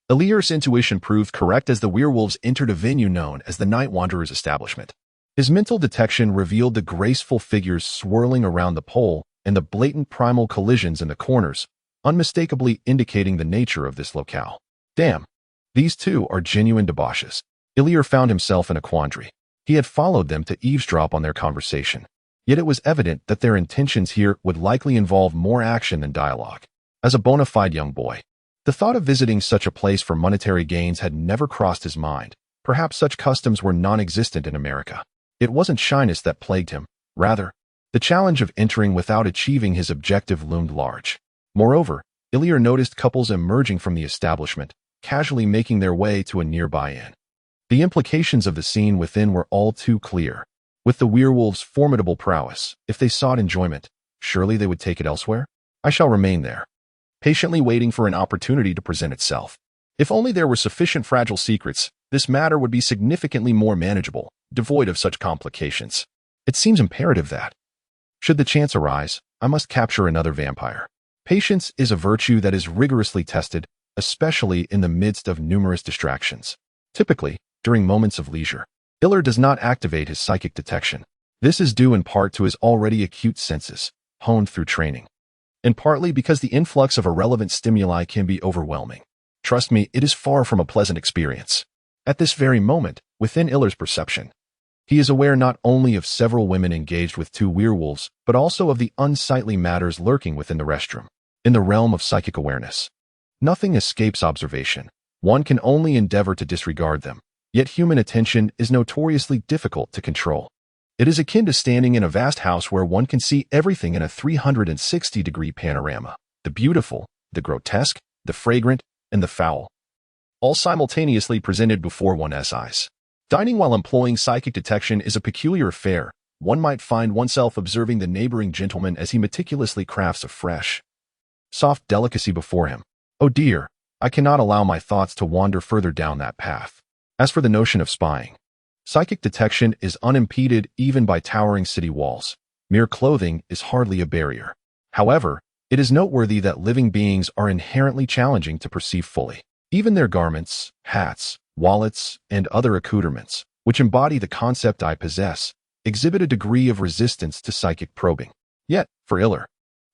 A: Elir's intuition proved correct as the werewolves entered a venue known as the Night Wanderer's establishment. His mental detection revealed the graceful figures swirling around the pole and the blatant primal collisions in the corners, unmistakably indicating the nature of this locale. Damn, these two are genuine debauches. Elir found himself in a quandary. He had followed them to eavesdrop on their conversation. Yet it was evident that their intentions here would likely involve more action than dialogue. As a bona fide young boy, the thought of visiting such a place for monetary gains had never crossed his mind. Perhaps such customs were non-existent in America. It wasn't shyness that plagued him. Rather, the challenge of entering without achieving his objective loomed large. Moreover, Elir noticed couples emerging from the establishment, casually making their way to a nearby inn. The implications of the scene within were all too clear. With the werewolves' formidable prowess, if they sought enjoyment, surely they would take it elsewhere? I shall remain there, patiently waiting for an opportunity to present itself. If only there were sufficient fragile secrets, this matter would be significantly more manageable, devoid of such complications. It seems imperative that, should the chance arise, I must capture another vampire. Patience is a virtue that is rigorously tested, especially in the midst of numerous distractions. Typically, during moments of leisure, Elir does not activate his psychic detection. This is due in part to his already acute senses, honed through training, and partly because the influx of irrelevant stimuli can be overwhelming. Trust me, it is far from a pleasant experience. At this very moment, within Ilir's perception, he is aware not only of several women engaged with two werewolves, but also of the unsightly matters lurking within the restroom. In the realm of psychic awareness, nothing escapes observation. One can only endeavor to disregard them. Yet human attention is notoriously difficult to control. It is akin to standing in a vast house where one can see everything in a 360-degree panorama. The beautiful, the grotesque, the fragrant, and the foul, all simultaneously presented before one's eyes. Dining while employing psychic detection is a peculiar affair. One might find oneself observing the neighboring gentleman as he meticulously crafts a fresh, soft delicacy before him. Oh dear, I cannot allow my thoughts to wander further down that path. As for the notion of spying, psychic detection is unimpeded even by towering city walls. Mere clothing is hardly a barrier. However, it is noteworthy that living beings are inherently challenging to perceive fully. Even their garments, hats, wallets, and other accoutrements, which embody the concept I possess, exhibit a degree of resistance to psychic probing. Yet, for Elir,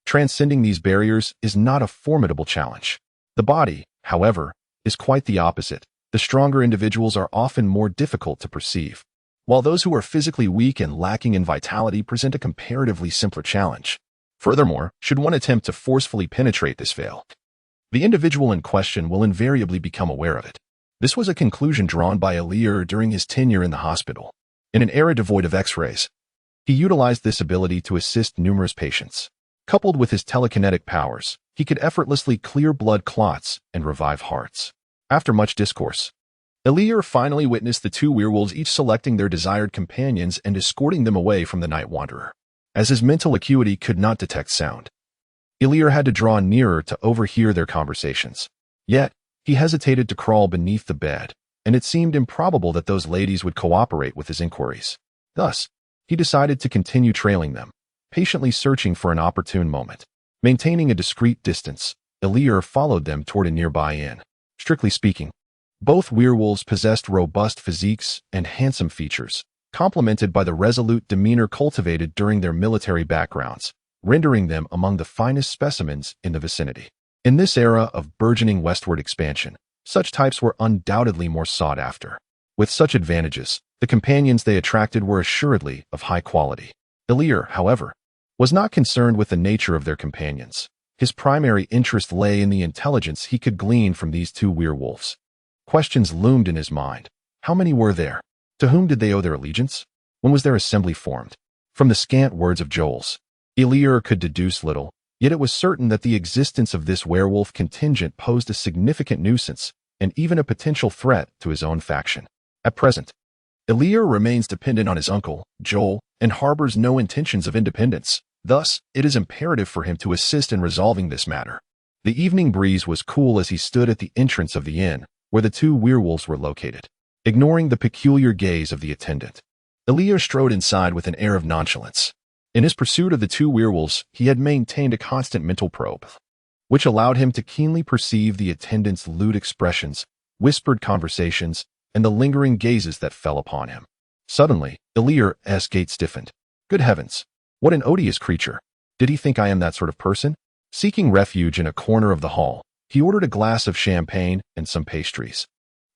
A: transcending these barriers is not a formidable challenge. The body, however, is quite the opposite. The stronger individuals are often more difficult to perceive, while those who are physically weak and lacking in vitality present a comparatively simpler challenge. Furthermore, should one attempt to forcefully penetrate this veil, the individual in question will invariably become aware of it. This was a conclusion drawn by Elir during his tenure in the hospital. In an era devoid of X-rays, he utilized this ability to assist numerous patients. Coupled with his telekinetic powers, he could effortlessly clear blood clots and revive hearts. After much discourse, Elir finally witnessed the two werewolves each selecting their desired companions and escorting them away from the Night Wanderer. As his mental acuity could not detect sound, Elir had to draw nearer to overhear their conversations. Yet, he hesitated to crawl beneath the bed, and it seemed improbable that those ladies would cooperate with his inquiries. Thus, he decided to continue trailing them, patiently searching for an opportune moment. Maintaining a discreet distance, Elir followed them toward a nearby inn. Strictly speaking, both werewolves possessed robust physiques and handsome features, complemented by the resolute demeanor cultivated during their military backgrounds, rendering them among the finest specimens in the vicinity. In this era of burgeoning westward expansion, such types were undoubtedly more sought after. With such advantages, the companions they attracted were assuredly of high quality. Elir, however, was not concerned with the nature of their companions. His primary interest lay in the intelligence he could glean from these two werewolves. Questions loomed in his mind. How many were there? To whom did they owe their allegiance? When was their assembly formed? From the scant words of Joel's, Elir could deduce little, yet it was certain that the existence of this werewolf contingent posed a significant nuisance and even a potential threat to his own faction. At present, Elir remains dependent on his uncle, Joel, and harbors no intentions of independence. Thus, it is imperative for him to assist in resolving this matter. The evening breeze was cool as he stood at the entrance of the inn, where the two werewolves were located. Ignoring the peculiar gaze of the attendant, Elir strode inside with an air of nonchalance. In his pursuit of the two werewolves, he had maintained a constant mental probe, which allowed him to keenly perceive the attendant's lewd expressions, whispered conversations, and the lingering gazes that fell upon him. Suddenly, Elir's gait stiffened. Good heavens! What an odious creature! Did he think I am that sort of person? Seeking refuge in a corner of the hall, he ordered a glass of champagne and some pastries,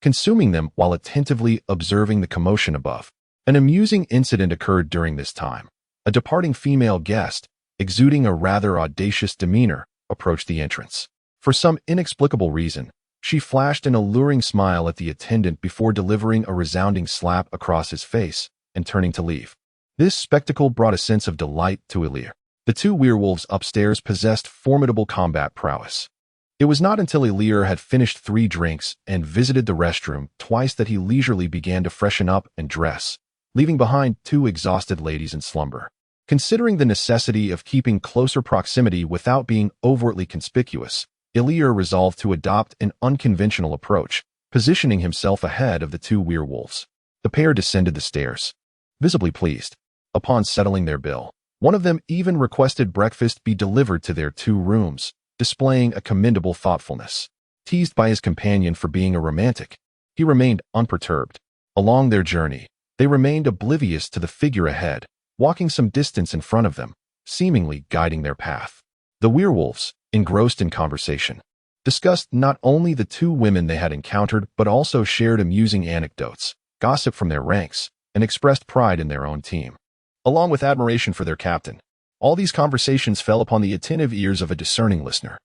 A: consuming them while attentively observing the commotion above. An amusing incident occurred during this time. A departing female guest, exuding a rather audacious demeanor, approached the entrance. For some inexplicable reason, she flashed an alluring smile at the attendant before delivering a resounding slap across his face and turning to leave. This spectacle brought a sense of delight to Elir. The two werewolves upstairs possessed formidable combat prowess. It was not until Elir had finished 3 drinks and visited the restroom twice that he leisurely began to freshen up and dress, leaving behind 2 exhausted ladies in slumber. Considering the necessity of keeping closer proximity without being overtly conspicuous, Elir resolved to adopt an unconventional approach, positioning himself ahead of the 2 werewolves. The pair descended the stairs, visibly pleased. Upon settling their bill, one of them even requested breakfast be delivered to their 2 rooms, displaying a commendable thoughtfulness. Teased by his companion for being a romantic, he remained unperturbed. Along their journey, they remained oblivious to the figure ahead, walking some distance in front of them, seemingly guiding their path. The werewolves, engrossed in conversation, discussed not only the 2 women they had encountered but also shared amusing anecdotes, gossiped from their ranks, and expressed pride in their own team, along with admiration for their captain. All these conversations fell upon the attentive ears of a discerning listener.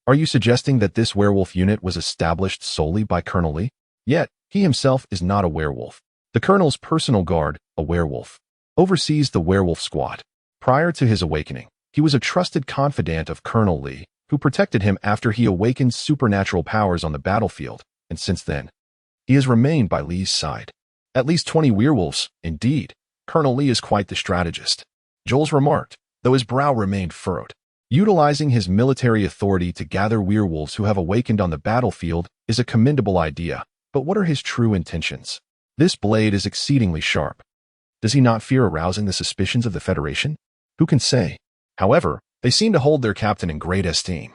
A: Are you suggesting that this werewolf unit was established solely by Colonel Lee? Yet, he himself is not a werewolf. The Colonel's personal guard, a werewolf, oversees the werewolf squad. Prior to his awakening, he was a trusted confidant of Colonel Lee, who protected him after he awakened supernatural powers on the battlefield, and since then, he has remained by Lee's side. At least 20 werewolves, indeed. Colonel Lee is quite the strategist, Joel remarked, though his brow remained furrowed. Utilizing his military authority to gather werewolves who have awakened on the battlefield is a commendable idea, but what are his true intentions? This blade is exceedingly sharp. Does he not fear arousing the suspicions of the Federation? Who can say? However, they seem to hold their captain in great esteem,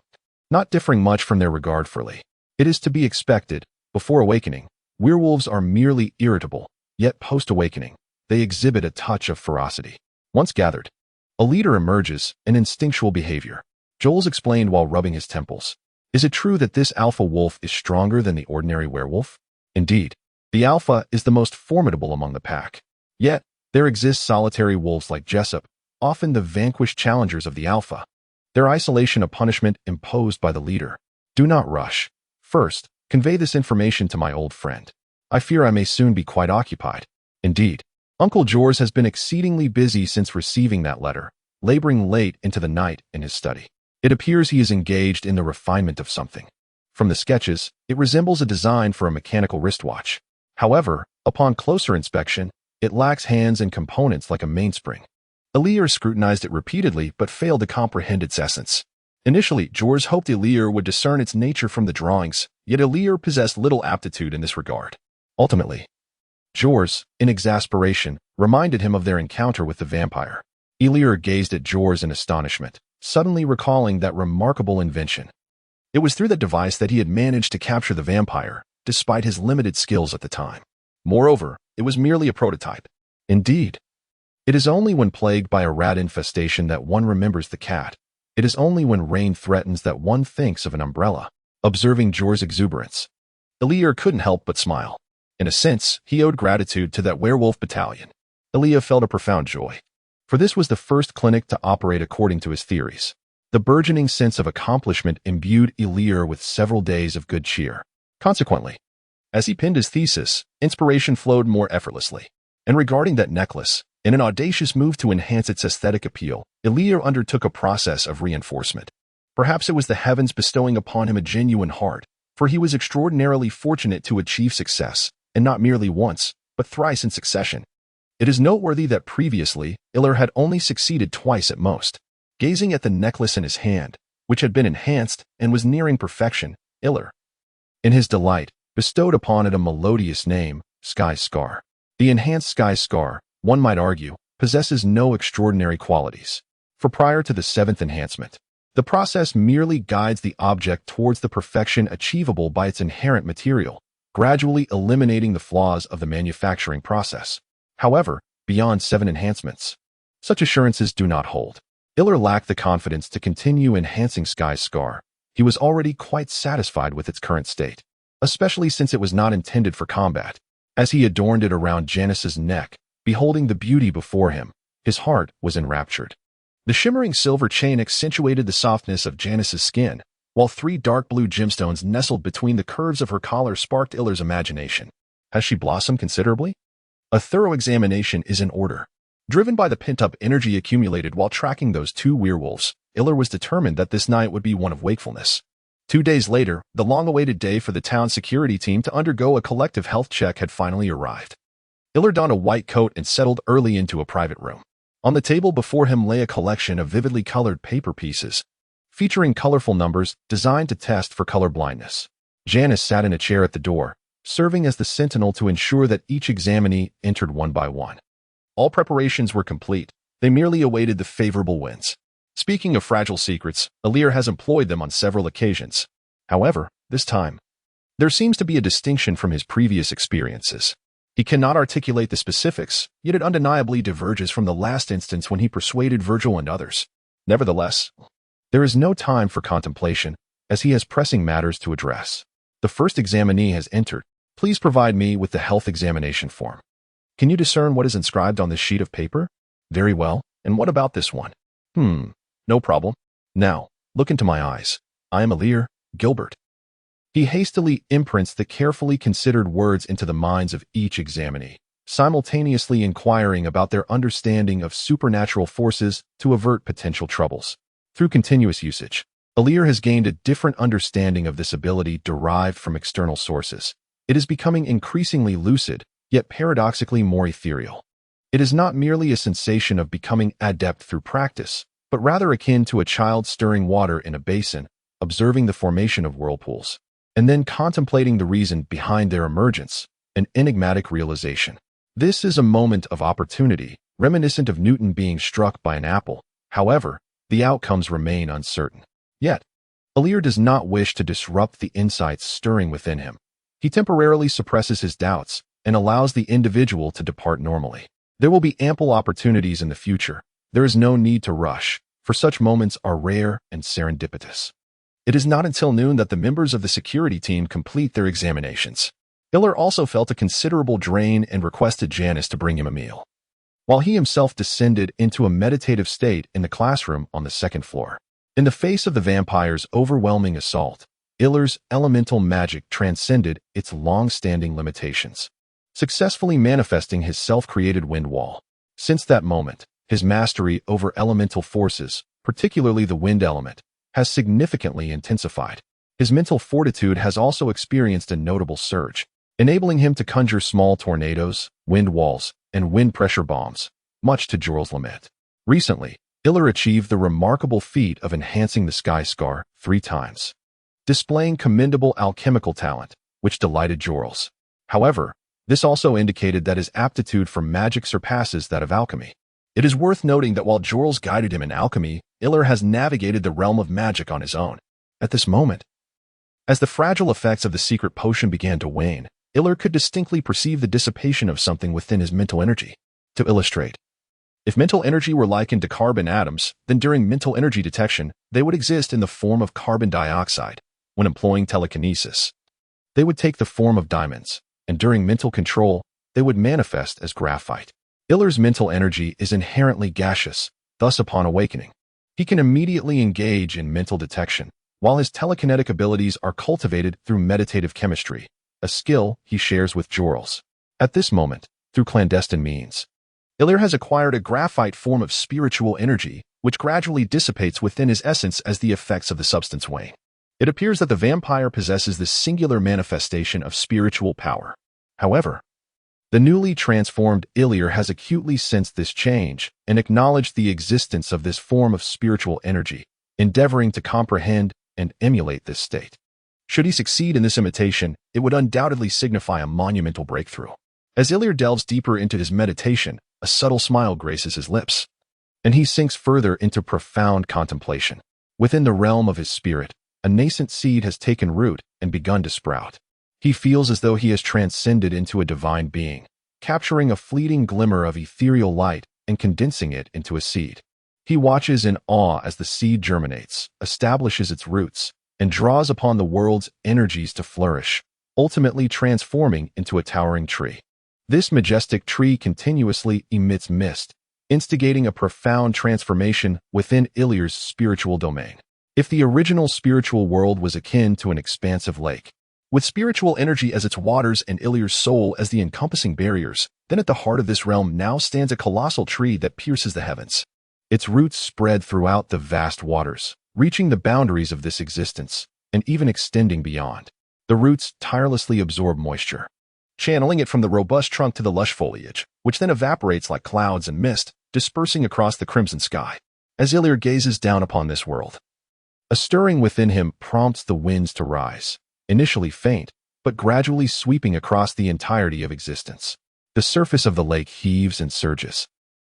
A: not differing much from their regard for Lee. It is to be expected, before awakening, werewolves are merely irritable, yet post-awakening, they exhibit a touch of ferocity. Once gathered, a leader emerges, an instinctual behavior. Joel explained while rubbing his temples. Is it true that this alpha wolf is stronger than the ordinary werewolf? Indeed, the alpha is the most formidable among the pack. Yet, there exist solitary wolves like Jessup, often the vanquished challengers of the alpha. Their isolation a punishment imposed by the leader. Do not rush. First, convey this information to my old friend. I fear I may soon be quite occupied. Indeed, Uncle George has been exceedingly busy since receiving that letter, laboring late into the night in his study. It appears he is engaged in the refinement of something. From the sketches, it resembles a design for a mechanical wristwatch. However, upon closer inspection, it lacks hands and components like a mainspring. Elir scrutinized it repeatedly but failed to comprehend its essence. Initially, George hoped Elir would discern its nature from the drawings, yet Elir possessed little aptitude in this regard. Ultimately, George, in exasperation, reminded him of their encounter with the vampire. Elir gazed at George in astonishment, suddenly recalling that remarkable invention. It was through that device that he had managed to capture the vampire, despite his limited skills at the time. Moreover, it was merely a prototype. Indeed, it is only when plagued by a rat infestation that one remembers the cat. It is only when rain threatens that one thinks of an umbrella. Observing George's exuberance, Elir couldn't help but smile. In a sense, he owed gratitude to that werewolf battalion. Elir felt a profound joy, for this was the first clinic to operate according to his theories. The burgeoning sense of accomplishment imbued Elir with several days of good cheer. Consequently, as he penned his thesis, inspiration flowed more effortlessly. And regarding that necklace, in an audacious move to enhance its aesthetic appeal, Elir undertook a process of reinforcement. Perhaps it was the heavens bestowing upon him a genuine heart, for he was extraordinarily fortunate to achieve success, and not merely once, but thrice in succession. It is noteworthy that previously, Iller had only succeeded twice at most. Gazing at the necklace in his hand, which had been enhanced and was nearing perfection, Iller, in his delight, bestowed upon it a melodious name, Sky Scar. The enhanced Sky Scar, one might argue, possesses no extraordinary qualities. For prior to the seventh enhancement, the process merely guides the object towards the perfection achievable by its inherent material, gradually eliminating the flaws of the manufacturing process. However, beyond 7 enhancements, such assurances do not hold. Iller lacked the confidence to continue enhancing Sky's Scar. He was already quite satisfied with its current state, especially since it was not intended for combat. As he adorned it around Janice's neck, beholding the beauty before him, his heart was enraptured. The shimmering silver chain accentuated the softness of Janice's skin, while 3 dark blue gemstones nestled between the curves of her collar sparked Iller's imagination. Has she blossomed considerably? A thorough examination is in order. Driven by the pent-up energy accumulated while tracking those 2 werewolves, Iller was determined that this night would be one of wakefulness. 2 days later, the long-awaited day for the town security team to undergo a collective health check had finally arrived. Iller donned a white coat and settled early into a private room. On the table before him lay a collection of vividly colored paper pieces, featuring colorful numbers designed to test for color blindness. Janice sat in a chair at the door, serving as the sentinel to ensure that each examinee entered one by one. All preparations were complete. They merely awaited the favorable winds. Speaking of fragile secrets, Iller has employed them on several occasions. However, this time, there seems to be a distinction from his previous experiences. He cannot articulate the specifics, yet it undeniably diverges from the last instance when he persuaded Virgil and others. Nevertheless, there is no time for contemplation, as he has pressing matters to address. The first examinee has entered. Please provide me with the health examination form. Can you discern what is inscribed on this sheet of paper? Very well, and what about this one? No problem. Now, look into my eyes. I am Iller, Gilbert. He hastily imprints the carefully considered words into the minds of each examinee, simultaneously inquiring about their understanding of supernatural forces to avert potential troubles. Through continuous usage, Iller has gained a different understanding of this ability derived from external sources. It is becoming increasingly lucid, yet paradoxically more ethereal. It is not merely a sensation of becoming adept through practice, but rather akin to a child stirring water in a basin, observing the formation of whirlpools, and then contemplating the reason behind their emergence, an enigmatic realization. This is a moment of opportunity, reminiscent of Newton being struck by an apple. However, the outcomes remain uncertain. Yet, Iller does not wish to disrupt the insights stirring within him. He temporarily suppresses his doubts and allows the individual to depart normally. There will be ample opportunities in the future. There is no need to rush, for such moments are rare and serendipitous. It is not until noon that the members of the security team complete their examinations. Iller also felt a considerable drain and requested Janice to bring him a meal, while he himself descended into a meditative state in the classroom on the 2nd floor. In the face of the vampire's overwhelming assault, Iller's elemental magic transcended its long-standing limitations, successfully manifesting his self-created wind wall. Since that moment, his mastery over elemental forces, particularly the wind element, has significantly intensified. His mental fortitude has also experienced a notable surge, enabling him to conjure small tornadoes, wind walls, and wind pressure bombs, much to Joral's lament. Recently, Iller achieved the remarkable feat of enhancing the Sky Scar 3 times, displaying commendable alchemical talent, which delighted Jorals. However, this also indicated that his aptitude for magic surpasses that of alchemy. It is worth noting that while Jorals guided him in alchemy, Iller has navigated the realm of magic on his own. At this moment, as the fragile effects of the secret potion began to wane, Iller could distinctly perceive the dissipation of something within his mental energy. To illustrate, if mental energy were likened to carbon atoms, then during mental energy detection, they would exist in the form of carbon dioxide. When employing telekinesis, they would take the form of diamonds, and during mental control, they would manifest as graphite. Iller's mental energy is inherently gaseous, thus upon awakening, he can immediately engage in mental detection, while his telekinetic abilities are cultivated through meditative chemistry, a skill he shares with Jorals. At this moment, through clandestine means, Iller has acquired a graphite form of spiritual energy, which gradually dissipates within his essence as the effects of the substance wane. It appears that the vampire possesses this singular manifestation of spiritual power. However, The newly transformed Ilir has acutely sensed this change and acknowledged the existence of this form of spiritual energy, endeavoring to comprehend and emulate this state. Should he succeed in this imitation, it would undoubtedly signify a monumental breakthrough. As Ilir delves deeper into his meditation, a subtle smile graces his lips, and he sinks further into profound contemplation. Within the realm of his spirit, a nascent seed has taken root and begun to sprout. He feels as though he has transcended into a divine being, capturing a fleeting glimmer of ethereal light and condensing it into a seed. He watches in awe as the seed germinates, establishes its roots, and draws upon the world's energies to flourish, ultimately transforming into a towering tree. This majestic tree continuously emits mist, instigating a profound transformation within Ilir's spiritual domain. If the original spiritual world was akin to an expansive lake, with spiritual energy as its waters and Ilir's soul as the encompassing barriers, then at the heart of this realm now stands a colossal tree that pierces the heavens. Its roots spread throughout the vast waters, reaching the boundaries of this existence, and even extending beyond. The roots tirelessly absorb moisture, channeling it from the robust trunk to the lush foliage, which then evaporates like clouds and mist, dispersing across the crimson sky. As Ilir gazes down upon this world, a stirring within him prompts the winds to rise, initially faint, but gradually sweeping across the entirety of existence. The surface of the lake heaves and surges,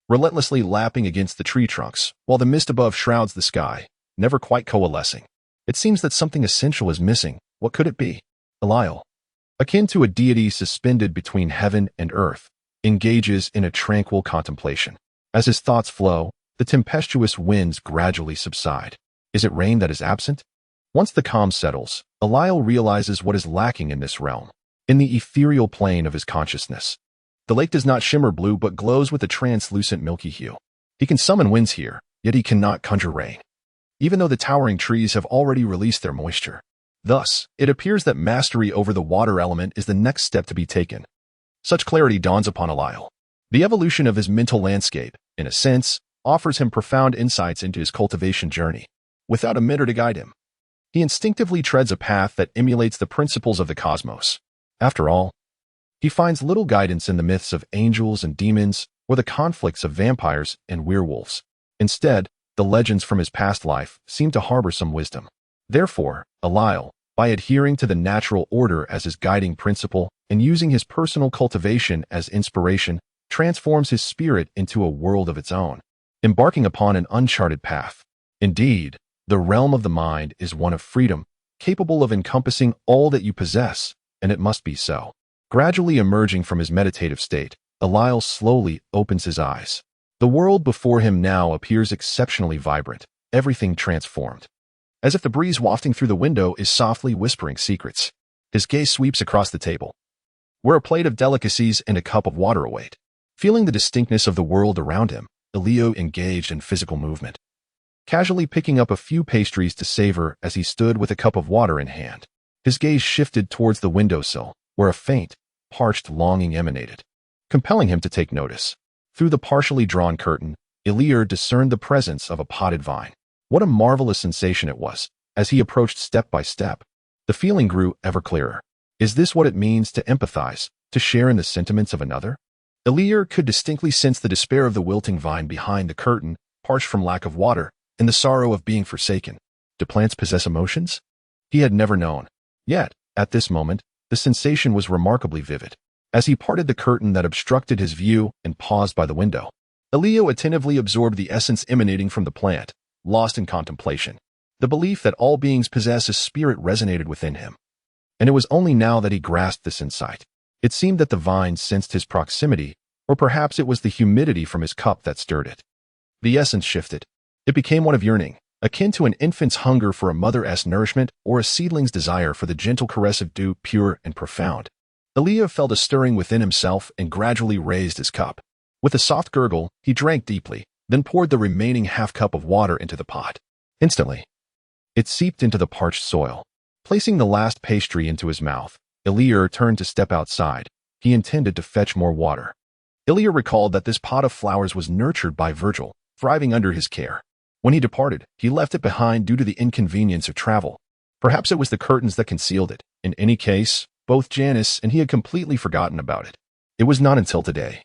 A: relentlessly lapping against the tree trunks, while the mist above shrouds the sky, never quite coalescing. It seems that something essential is missing. What could it be? Eliel, akin to a deity suspended between heaven and earth, engages in a tranquil contemplation. As his thoughts flow, the tempestuous winds gradually subside. Is it rain that is absent? Once the calm settles, Eliel realizes what is lacking in this realm. In the ethereal plane of his consciousness, the lake does not shimmer blue but glows with a translucent milky hue. He can summon winds here, yet he cannot conjure rain, even though the towering trees have already released their moisture. Thus, it appears that mastery over the water element is the next step to be taken. Such clarity dawns upon Eliel. The evolution of his mental landscape, in a sense, offers him profound insights into his cultivation journey. Without a mentor to guide him, he instinctively treads a path that emulates the principles of the cosmos. After all, he finds little guidance in the myths of angels and demons or the conflicts of vampires and werewolves. Instead, the legends from his past life seem to harbor some wisdom. Therefore, Eliel, by adhering to the natural order as his guiding principle and using his personal cultivation as inspiration, transforms his spirit into a world of its own, embarking upon an uncharted path. Indeed, the realm of the mind is one of freedom, capable of encompassing all that you possess, and it must be so. Gradually emerging from his meditative state, Eliel slowly opens his eyes. The world before him now appears exceptionally vibrant, everything transformed. As if the breeze wafting through the window is softly whispering secrets. His gaze sweeps across the table, where a plate of delicacies and a cup of water await. Feeling the distinctness of the world around him, Eliel engaged in physical movement, casually picking up a few pastries to savor as he stood with a cup of water in hand. His gaze shifted towards the windowsill, where a faint, parched longing emanated, compelling him to take notice. Through the partially drawn curtain, Eliel discerned the presence of a potted vine. What a marvelous sensation it was. As he approached step by step, the feeling grew ever clearer. Is this what it means to empathize, to share in the sentiments of another? Eliel could distinctly sense the despair of the wilting vine behind the curtain, parched from lack of water, and the sorrow of being forsaken. Do plants possess emotions? He had never known. Yet, at this moment, the sensation was remarkably vivid. As he parted the curtain that obstructed his view and paused by the window, Eliel attentively absorbed the essence emanating from the plant, lost in contemplation. The belief that all beings possess a spirit resonated within him, and it was only now that he grasped this insight. It seemed that the vine sensed his proximity, or perhaps it was the humidity from his cup that stirred it. The essence shifted. It became one of yearning, akin to an infant's hunger for a mother's nourishment or a seedling's desire for the gentle caress of dew, pure and profound. Eliel felt a stirring within himself and gradually raised his cup. With a soft gurgle, he drank deeply, then poured the remaining half-cup of water into the pot. Instantly, it seeped into the parched soil. Placing the last pastry into his mouth, Eliel turned to step outside. He intended to fetch more water. Eliel recalled that this pot of flowers was nurtured by Virgil, thriving under his care. When he departed, he left it behind due to the inconvenience of travel. Perhaps it was the curtains that concealed it. In any case, both Janice and he had completely forgotten about it. It was not until today,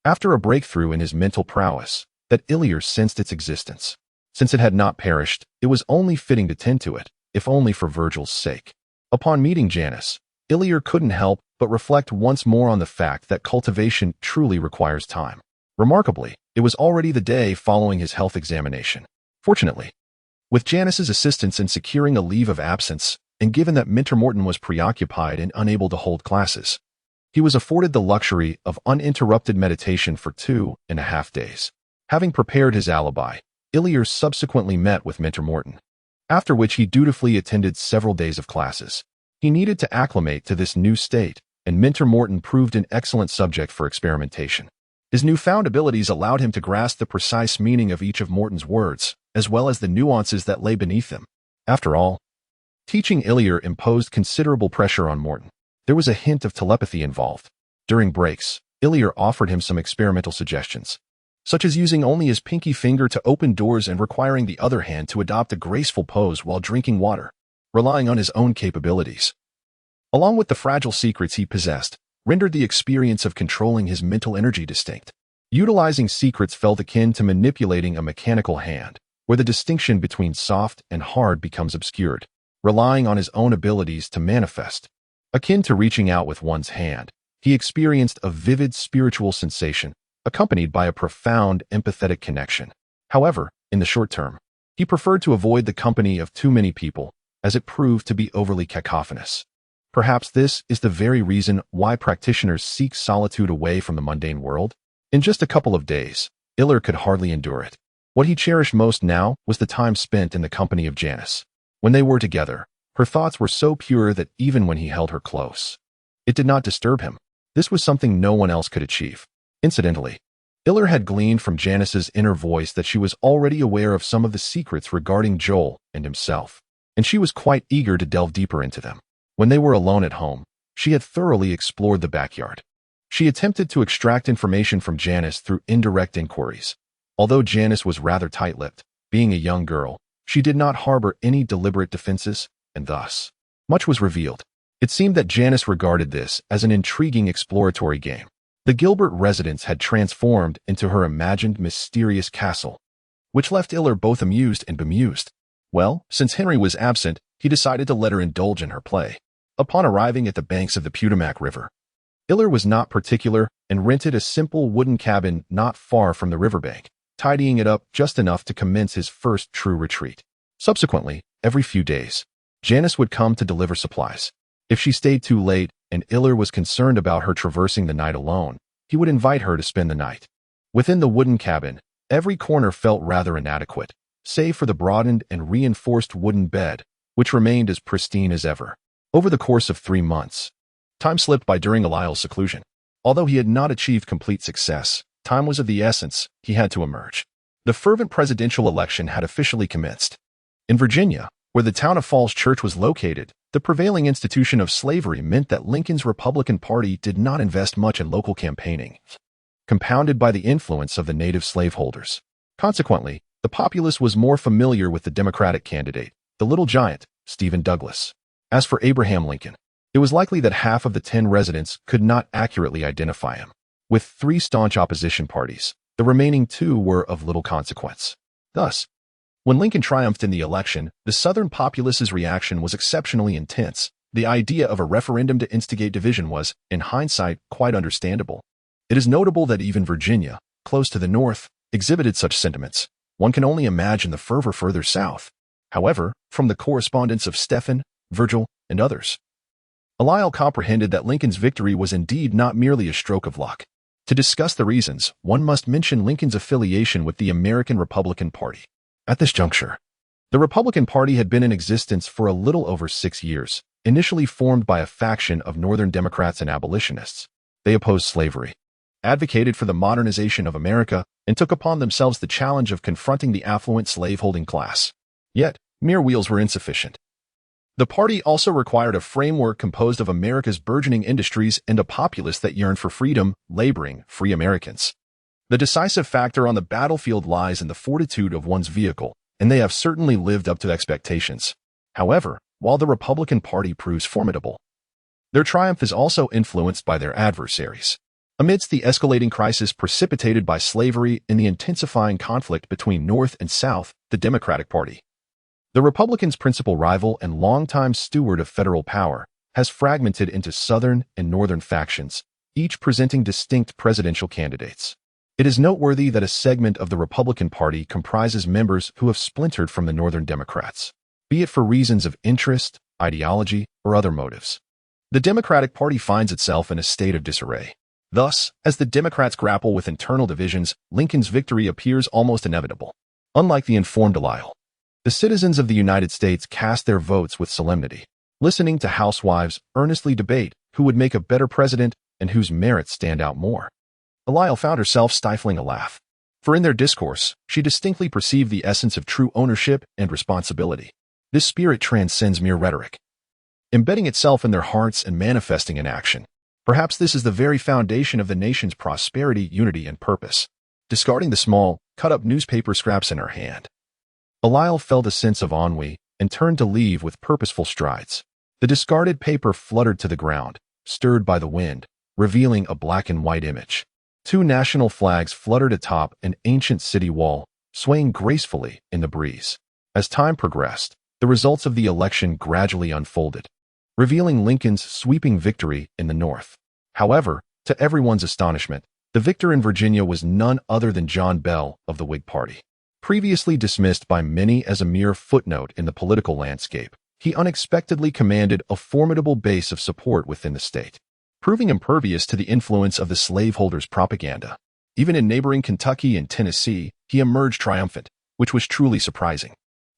A: after a breakthrough in his mental prowess, that Ilya sensed its existence. Since it had not perished, it was only fitting to tend to it, if only for Virgil's sake. Upon meeting Janice, Ilya couldn't help but reflect once more on the fact that cultivation truly requires time. Remarkably, it was already the day following his health examination. Fortunately, with Janice's assistance in securing a leave of absence, and given that Minter Morton was preoccupied and unable to hold classes, he was afforded the luxury of uninterrupted meditation for 2.5 days. Having prepared his alibi, Ilya subsequently met with Minter Morton, after which he dutifully attended several days of classes. He needed to acclimate to this new state, and Minter Morton proved an excellent subject for experimentation. His newfound abilities allowed him to grasp the precise meaning of each of Morton's words, as well as the nuances that lay beneath them. After all, teaching Ilya imposed considerable pressure on Morton. There was a hint of telepathy involved. During breaks, Ilya offered him some experimental suggestions, such as using only his pinky finger to open doors and requiring the other hand to adopt a graceful pose while drinking water, relying on his own capabilities, along with the fragile secrets he possessed, rendered the experience of controlling his mental energy distinct. Utilizing secrets felt akin to manipulating a mechanical hand, where the distinction between soft and hard becomes obscured. Relying on his own abilities to manifest, akin to reaching out with one's hand, he experienced a vivid spiritual sensation, accompanied by a profound empathetic connection. However, in the short term, he preferred to avoid the company of too many people, as it proved to be overly cacophonous. Perhaps this is the very reason why practitioners seek solitude away from the mundane world. In just a couple of days, Ilya could hardly endure it. What he cherished most now was the time spent in the company of Janice. When they were together, her thoughts were so pure that even when he held her close, it did not disturb him. This was something no one else could achieve. Incidentally, Ilya had gleaned from Janice's inner voice that she was already aware of some of the secrets regarding Joel and himself, and she was quite eager to delve deeper into them. When they were alone at home, she had thoroughly explored the backyard. She attempted to extract information from Janice through indirect inquiries. Although Janice was rather tight-lipped, being a young girl, she did not harbor any deliberate defenses, and thus, much was revealed. It seemed that Janice regarded this as an intriguing exploratory game. The Gilbert residence had transformed into her imagined mysterious castle, which left Ilya both amused and bemused. Well, since Henry was absent, he decided to let her indulge in her play. Upon arriving at the banks of the Potomac River, Ilya was not particular and rented a simple wooden cabin not far from the riverbank, tidying it up just enough to commence his first true retreat. Subsequently, every few days, Janice would come to deliver supplies. If she stayed too late and Ilya was concerned about her traversing the night alone, he would invite her to spend the night. Within the wooden cabin, every corner felt rather inadequate, save for the broadened and reinforced wooden bed, which remained as pristine as ever. Over the course of 3 months, time slipped by during Eliel's seclusion. Although he had not achieved complete success, time was of the essence. He had to emerge. The fervent presidential election had officially commenced. In Virginia, where the town of Falls Church was located, the prevailing institution of slavery meant that Lincoln's Republican Party did not invest much in local campaigning, compounded by the influence of the native slaveholders. Consequently, the populace was more familiar with the Democratic candidate, the Little Giant, Stephen Douglas. As for Abraham Lincoln, it was likely that half of the 10 residents could not accurately identify him. With 3 staunch opposition parties, the remaining 2 were of little consequence. Thus, when Lincoln triumphed in the election, the Southern populace's reaction was exceptionally intense. The idea of a referendum to instigate division was, in hindsight, quite understandable. It is notable that even Virginia, close to the north, exhibited such sentiments. One can only imagine the fervor further south. However, from the correspondence of Stephen, Virgil, and others, Eliel comprehended that Lincoln's victory was indeed not merely a stroke of luck. To discuss the reasons, one must mention Lincoln's affiliation with the American Republican Party. At this juncture, the Republican Party had been in existence for a little over 6 years, initially formed by a faction of Northern Democrats and abolitionists. They opposed slavery, advocated for the modernization of America, and took upon themselves the challenge of confronting the affluent slaveholding class. Yet, mere wheels were insufficient. The party also required a framework composed of America's burgeoning industries and a populace that yearned for freedom, laboring, free Americans. The decisive factor on the battlefield lies in the fortitude of one's vehicle, and they have certainly lived up to expectations. However, while the Republican Party proves formidable, their triumph is also influenced by their adversaries. Amidst the escalating crisis precipitated by slavery and the intensifying conflict between North and South, the Democratic Party, the Republicans' principal rival and longtime steward of federal power, has fragmented into Southern and Northern factions, each presenting distinct presidential candidates. It is noteworthy that a segment of the Republican Party comprises members who have splintered from the Northern Democrats, be it for reasons of interest, ideology, or other motives. The Democratic Party finds itself in a state of disarray. Thus, as the Democrats grapple with internal divisions, Lincoln's victory appears almost inevitable. Unlike the informed Delisle, the citizens of the United States cast their votes with solemnity, listening to housewives earnestly debate who would make a better president and whose merits stand out more. Delisle found herself stifling a laugh, for in their discourse, she distinctly perceived the essence of true ownership and responsibility. This spirit transcends mere rhetoric, embedding itself in their hearts and manifesting in action. Perhaps this is the very foundation of the nation's prosperity, unity, and purpose. Discarding the small, cut-up newspaper scraps in her hand, Delisle felt a sense of ennui and turned to leave with purposeful strides. The discarded paper fluttered to the ground, stirred by the wind, revealing a black and white image. 2 national flags fluttered atop an ancient city wall, swaying gracefully in the breeze. As time progressed, the results of the election gradually unfolded, revealing Lincoln's sweeping victory in the North. However, to everyone's astonishment, the victor in Virginia was none other than John Bell of the Whig Party. Previously dismissed by many as a mere footnote in the political landscape, he unexpectedly commanded a formidable base of support within the state, proving impervious to the influence of the slaveholders' propaganda. Even in neighboring Kentucky and Tennessee, he emerged triumphant, which was truly surprising.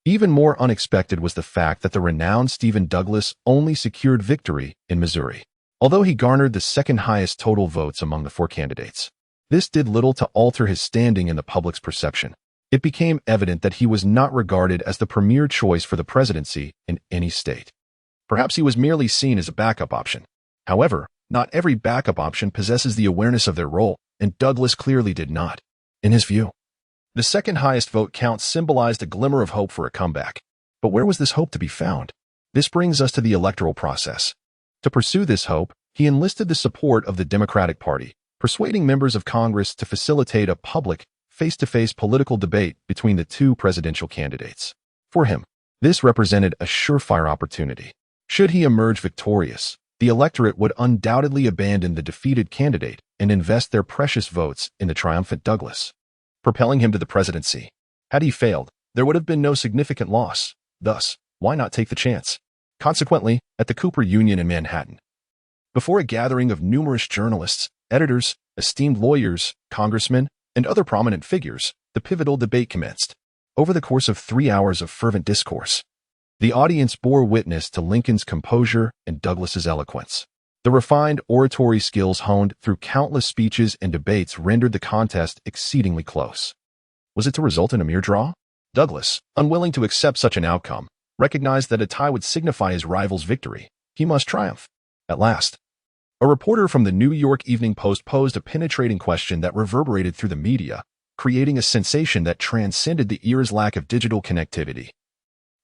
A: Even more unexpected was the fact that the renowned Stephen Douglas only secured victory in Missouri, although he garnered the second highest total votes among the 4 candidates. This did little to alter his standing in the public's perception. It became evident that he was not regarded as the premier choice for the presidency in any state. Perhaps he was merely seen as a backup option. However, not every backup option possesses the awareness of their role, and Douglas clearly did not. In his view, the second highest vote count symbolized a glimmer of hope for a comeback. But where was this hope to be found? This brings us to the electoral process. To pursue this hope, he enlisted the support of the Democratic Party, persuading members of Congress to facilitate a public, face-to-face political debate between the 2 presidential candidates. For him, this represented a surefire opportunity. Should he emerge victorious, the electorate would undoubtedly abandon the defeated candidate and invest their precious votes in the triumphant Douglas, propelling him to the presidency. Had he failed, there would have been no significant loss. Thus, why not take the chance? Consequently, at the Cooper Union in Manhattan, before a gathering of numerous journalists, editors, esteemed lawyers, congressmen, and other prominent figures, the pivotal debate commenced. Over the course of 3 hours of fervent discourse, the audience bore witness to Lincoln's composure and Douglas's eloquence. The refined oratory skills honed through countless speeches and debates rendered the contest exceedingly close. Was it to result in a mere draw? Douglas, unwilling to accept such an outcome, recognized that a tie would signify his rival's victory. He must triumph. At last, a reporter from the New York Evening Post posed a penetrating question that reverberated through the media, creating a sensation that transcended the era's lack of digital connectivity.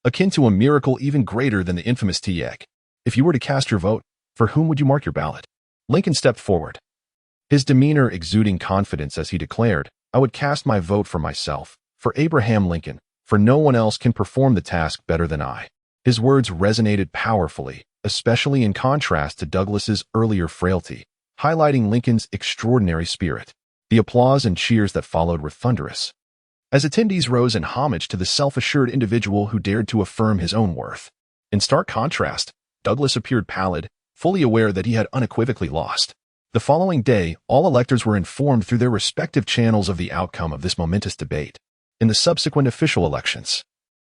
A: Akin to a miracle even greater than the infamous tea egg. If you were to cast your vote, for whom would you mark your ballot? Lincoln stepped forward, his demeanor exuding confidence as he declared, "I would cast my vote for myself, for Abraham Lincoln, for no one else can perform the task better than I." His words resonated powerfully, especially in contrast to Douglas's earlier frailty, highlighting Lincoln's extraordinary spirit. The applause and cheers that followed were thunderous, as attendees rose in homage to the self-assured individual who dared to affirm his own worth. In stark contrast, Douglas appeared pallid, fully aware that he had unequivocally lost. The following day, all electors were informed through their respective channels of the outcome of this momentous debate. In the subsequent official elections,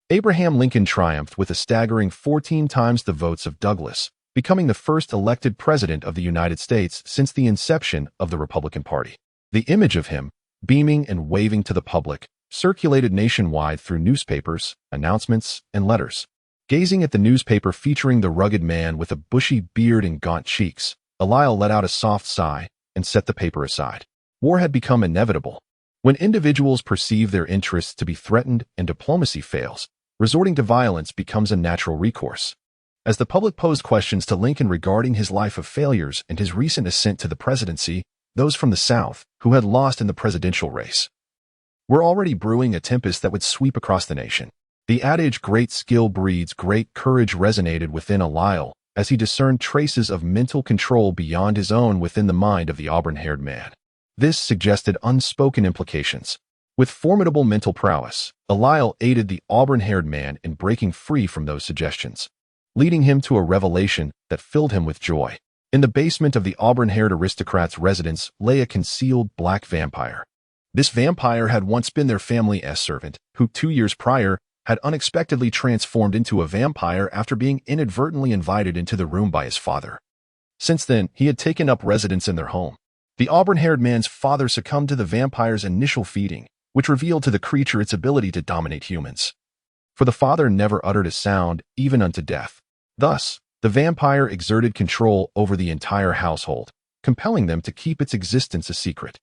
A: Abraham Lincoln triumphed with a staggering 14 times the votes of Douglas, becoming the first elected president of the United States since the inception of the Republican Party. The image of him, beaming and waving to the public, circulated nationwide through newspapers, announcements, and letters. Gazing at the newspaper featuring the rugged man with a bushy beard and gaunt cheeks, Delisle let out a soft sigh and set the paper aside. War had become inevitable. When individuals perceive their interests to be threatened and diplomacy fails, resorting to violence becomes a natural recourse. As the public posed questions to Lincoln regarding his life of failures and his recent ascent to the presidency, those from the South, who had lost in the presidential race, were already brewing a tempest that would sweep across the nation. The adage, "great skill breeds great courage," resonated within Lyle as he discerned traces of mental control beyond his own within the mind of the auburn-haired man. This suggested unspoken implications. With formidable mental prowess, Lyle aided the auburn-haired man in breaking free from those suggestions, leading him to a revelation that filled him with joy. In the basement of the auburn-haired aristocrat's residence lay a concealed black vampire. This vampire had once been their family's servant, who 2 years prior had unexpectedly transformed into a vampire after being inadvertently invited into the room by his father. Since then, he had taken up residence in their home. The auburn-haired man's father succumbed to the vampire's initial feeding, which revealed to the creature its ability to dominate humans. For the father never uttered a sound, even unto death. Thus, the vampire exerted control over the entire household, compelling them to keep its existence a secret.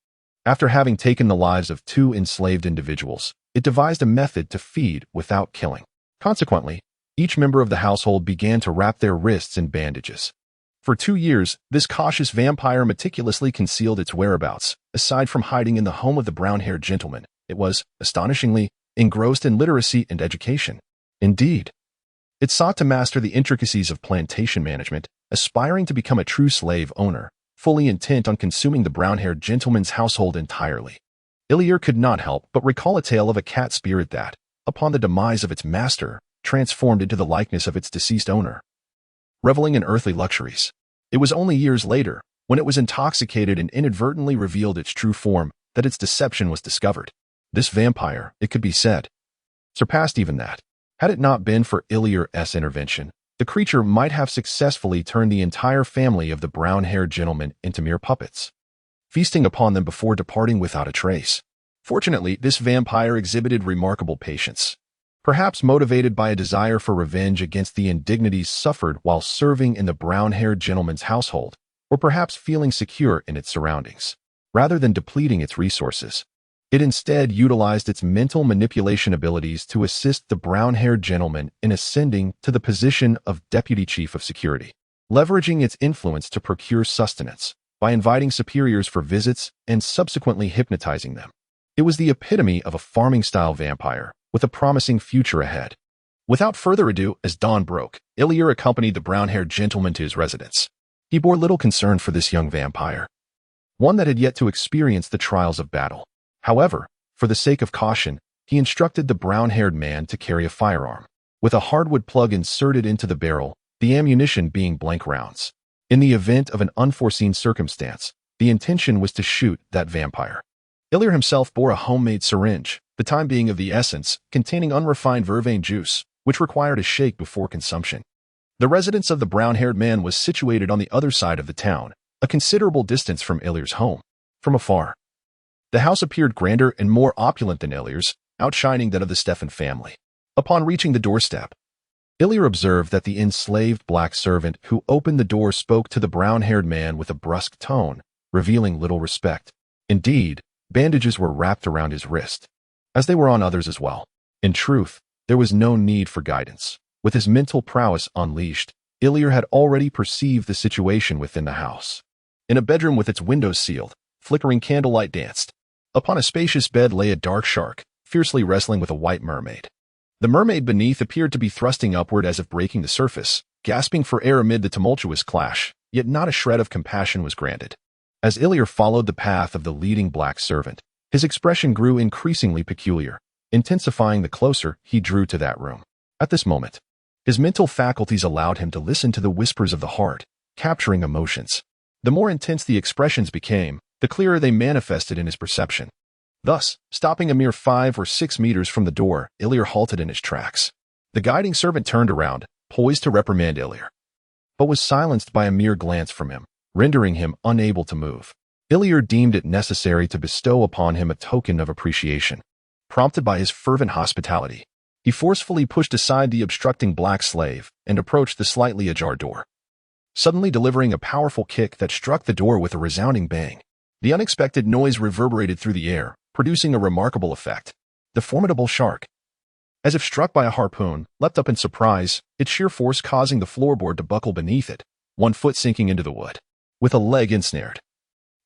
A: After having taken the lives of 2 enslaved individuals, it devised a method to feed without killing. Consequently, each member of the household began to wrap their wrists in bandages. For 2 years, this cautious vampire meticulously concealed its whereabouts. Aside from hiding in the home of the brown-haired gentleman, it was, astonishingly, engrossed in literacy and education. Indeed, it sought to master the intricacies of plantation management, aspiring to become a true slave owner, fully intent on consuming the brown-haired gentleman's household entirely. Illyr could not help but recall a tale of a cat spirit that, upon the demise of its master, transformed into the likeness of its deceased owner. Reveling in earthly luxuries, it was only years later, when it was intoxicated and inadvertently revealed its true form, that its deception was discovered. This vampire, it could be said, surpassed even that. Had it not been for Illyr's intervention, the creature might have successfully turned the entire family of the brown-haired gentleman into mere puppets, feasting upon them before departing without a trace. Fortunately, this vampire exhibited remarkable patience, perhaps motivated by a desire for revenge against the indignities suffered while serving in the brown-haired gentleman's household, or perhaps feeling secure in its surroundings. Rather than depleting its resources, it instead utilized its mental manipulation abilities to assist the brown-haired gentleman in ascending to the position of deputy chief of security, leveraging its influence to procure sustenance by inviting superiors for visits and subsequently hypnotizing them. It was the epitome of a farming-style vampire, with a promising future ahead. Without further ado, as dawn broke, Illyr accompanied the brown-haired gentleman to his residence. He bore little concern for this young vampire, one that had yet to experience the trials of battle. However, for the sake of caution, he instructed the brown-haired man to carry a firearm, with a hardwood plug inserted into the barrel, the ammunition being blank rounds. In the event of an unforeseen circumstance, the intention was to shoot that vampire. Illyr himself bore a homemade syringe, the time being of the essence, containing unrefined vervain juice, which required a shake before consumption. The residence of the brown-haired man was situated on the other side of the town, a considerable distance from Illyr's home. From afar, the house appeared grander and more opulent than Illyr's, outshining that of the Stefan family. Upon reaching the doorstep, Illyr observed that the enslaved black servant who opened the door spoke to the brown-haired man with a brusque tone, revealing little respect. Indeed, bandages were wrapped around his wrist, as they were on others as well. In truth, there was no need for guidance. With his mental prowess unleashed, Illyr had already perceived the situation within the house. In a bedroom with its windows sealed, flickering candlelight danced. Upon a spacious bed lay a dark shark, fiercely wrestling with a white mermaid. The mermaid beneath appeared to be thrusting upward as if breaking the surface, gasping for air amid the tumultuous clash, yet not a shred of compassion was granted. As Illyr followed the path of the leading black servant, his expression grew increasingly peculiar, intensifying the closer he drew to that room. At this moment, his mental faculties allowed him to listen to the whispers of the heart, capturing emotions. The more intense the expressions became, the clearer they manifested in his perception. Thus, stopping a mere 5 or 6 meters from the door, Illyr halted in his tracks. The guiding servant turned around, poised to reprimand Illyr, but was silenced by a mere glance from him, rendering him unable to move. Illyr deemed it necessary to bestow upon him a token of appreciation. Prompted by his fervent hospitality, he forcefully pushed aside the obstructing black slave and approached the slightly ajar door, suddenly delivering a powerful kick that struck the door with a resounding bang. The unexpected noise reverberated through the air, producing a remarkable effect. The formidable shark, as if struck by a harpoon, leapt up in surprise, its sheer force causing the floorboard to buckle beneath it, one foot sinking into the wood. With a leg ensnared,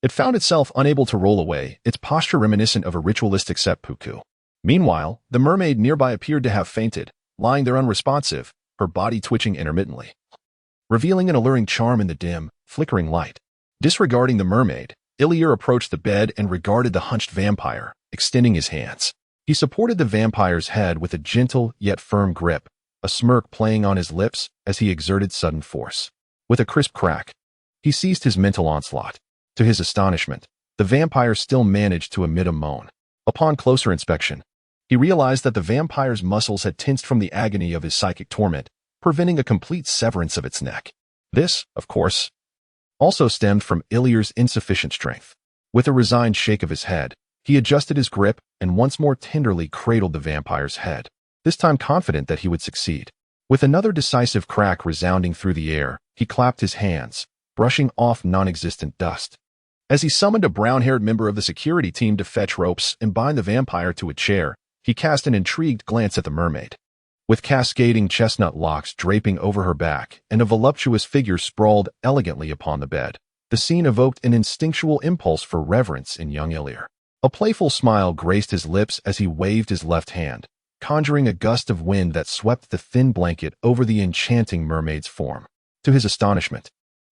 A: It found itself unable to roll away, its posture reminiscent of a ritualistic seppuku. Meanwhile, the mermaid nearby appeared to have fainted, lying there unresponsive, her body twitching intermittently, revealing an alluring charm in the dim, flickering light. Disregarding the mermaid, Ilir approached the bed and regarded the hunched vampire, extending his hands. He supported the vampire's head with a gentle yet firm grip, a smirk playing on his lips as he exerted sudden force. With a crisp crack, he ceased his mental onslaught. To his astonishment, the vampire still managed to emit a moan. Upon closer inspection, he realized that the vampire's muscles had tensed from the agony of his psychic torment, preventing a complete severance of its neck. This, of course, also stemmed from Ilir's insufficient strength. With a resigned shake of his head, he adjusted his grip and once more tenderly cradled the vampire's head, this time confident that he would succeed. With another decisive crack resounding through the air, he clapped his hands, brushing off non-existent dust. As he summoned a brown-haired member of the security team to fetch ropes and bind the vampire to a chair, he cast an intrigued glance at the mermaid. With cascading chestnut locks draping over her back and a voluptuous figure sprawled elegantly upon the bed, the scene evoked an instinctual impulse for reverence in young Ilir. A playful smile graced his lips as he waved his left hand, conjuring a gust of wind that swept the thin blanket over the enchanting mermaid's form. To his astonishment,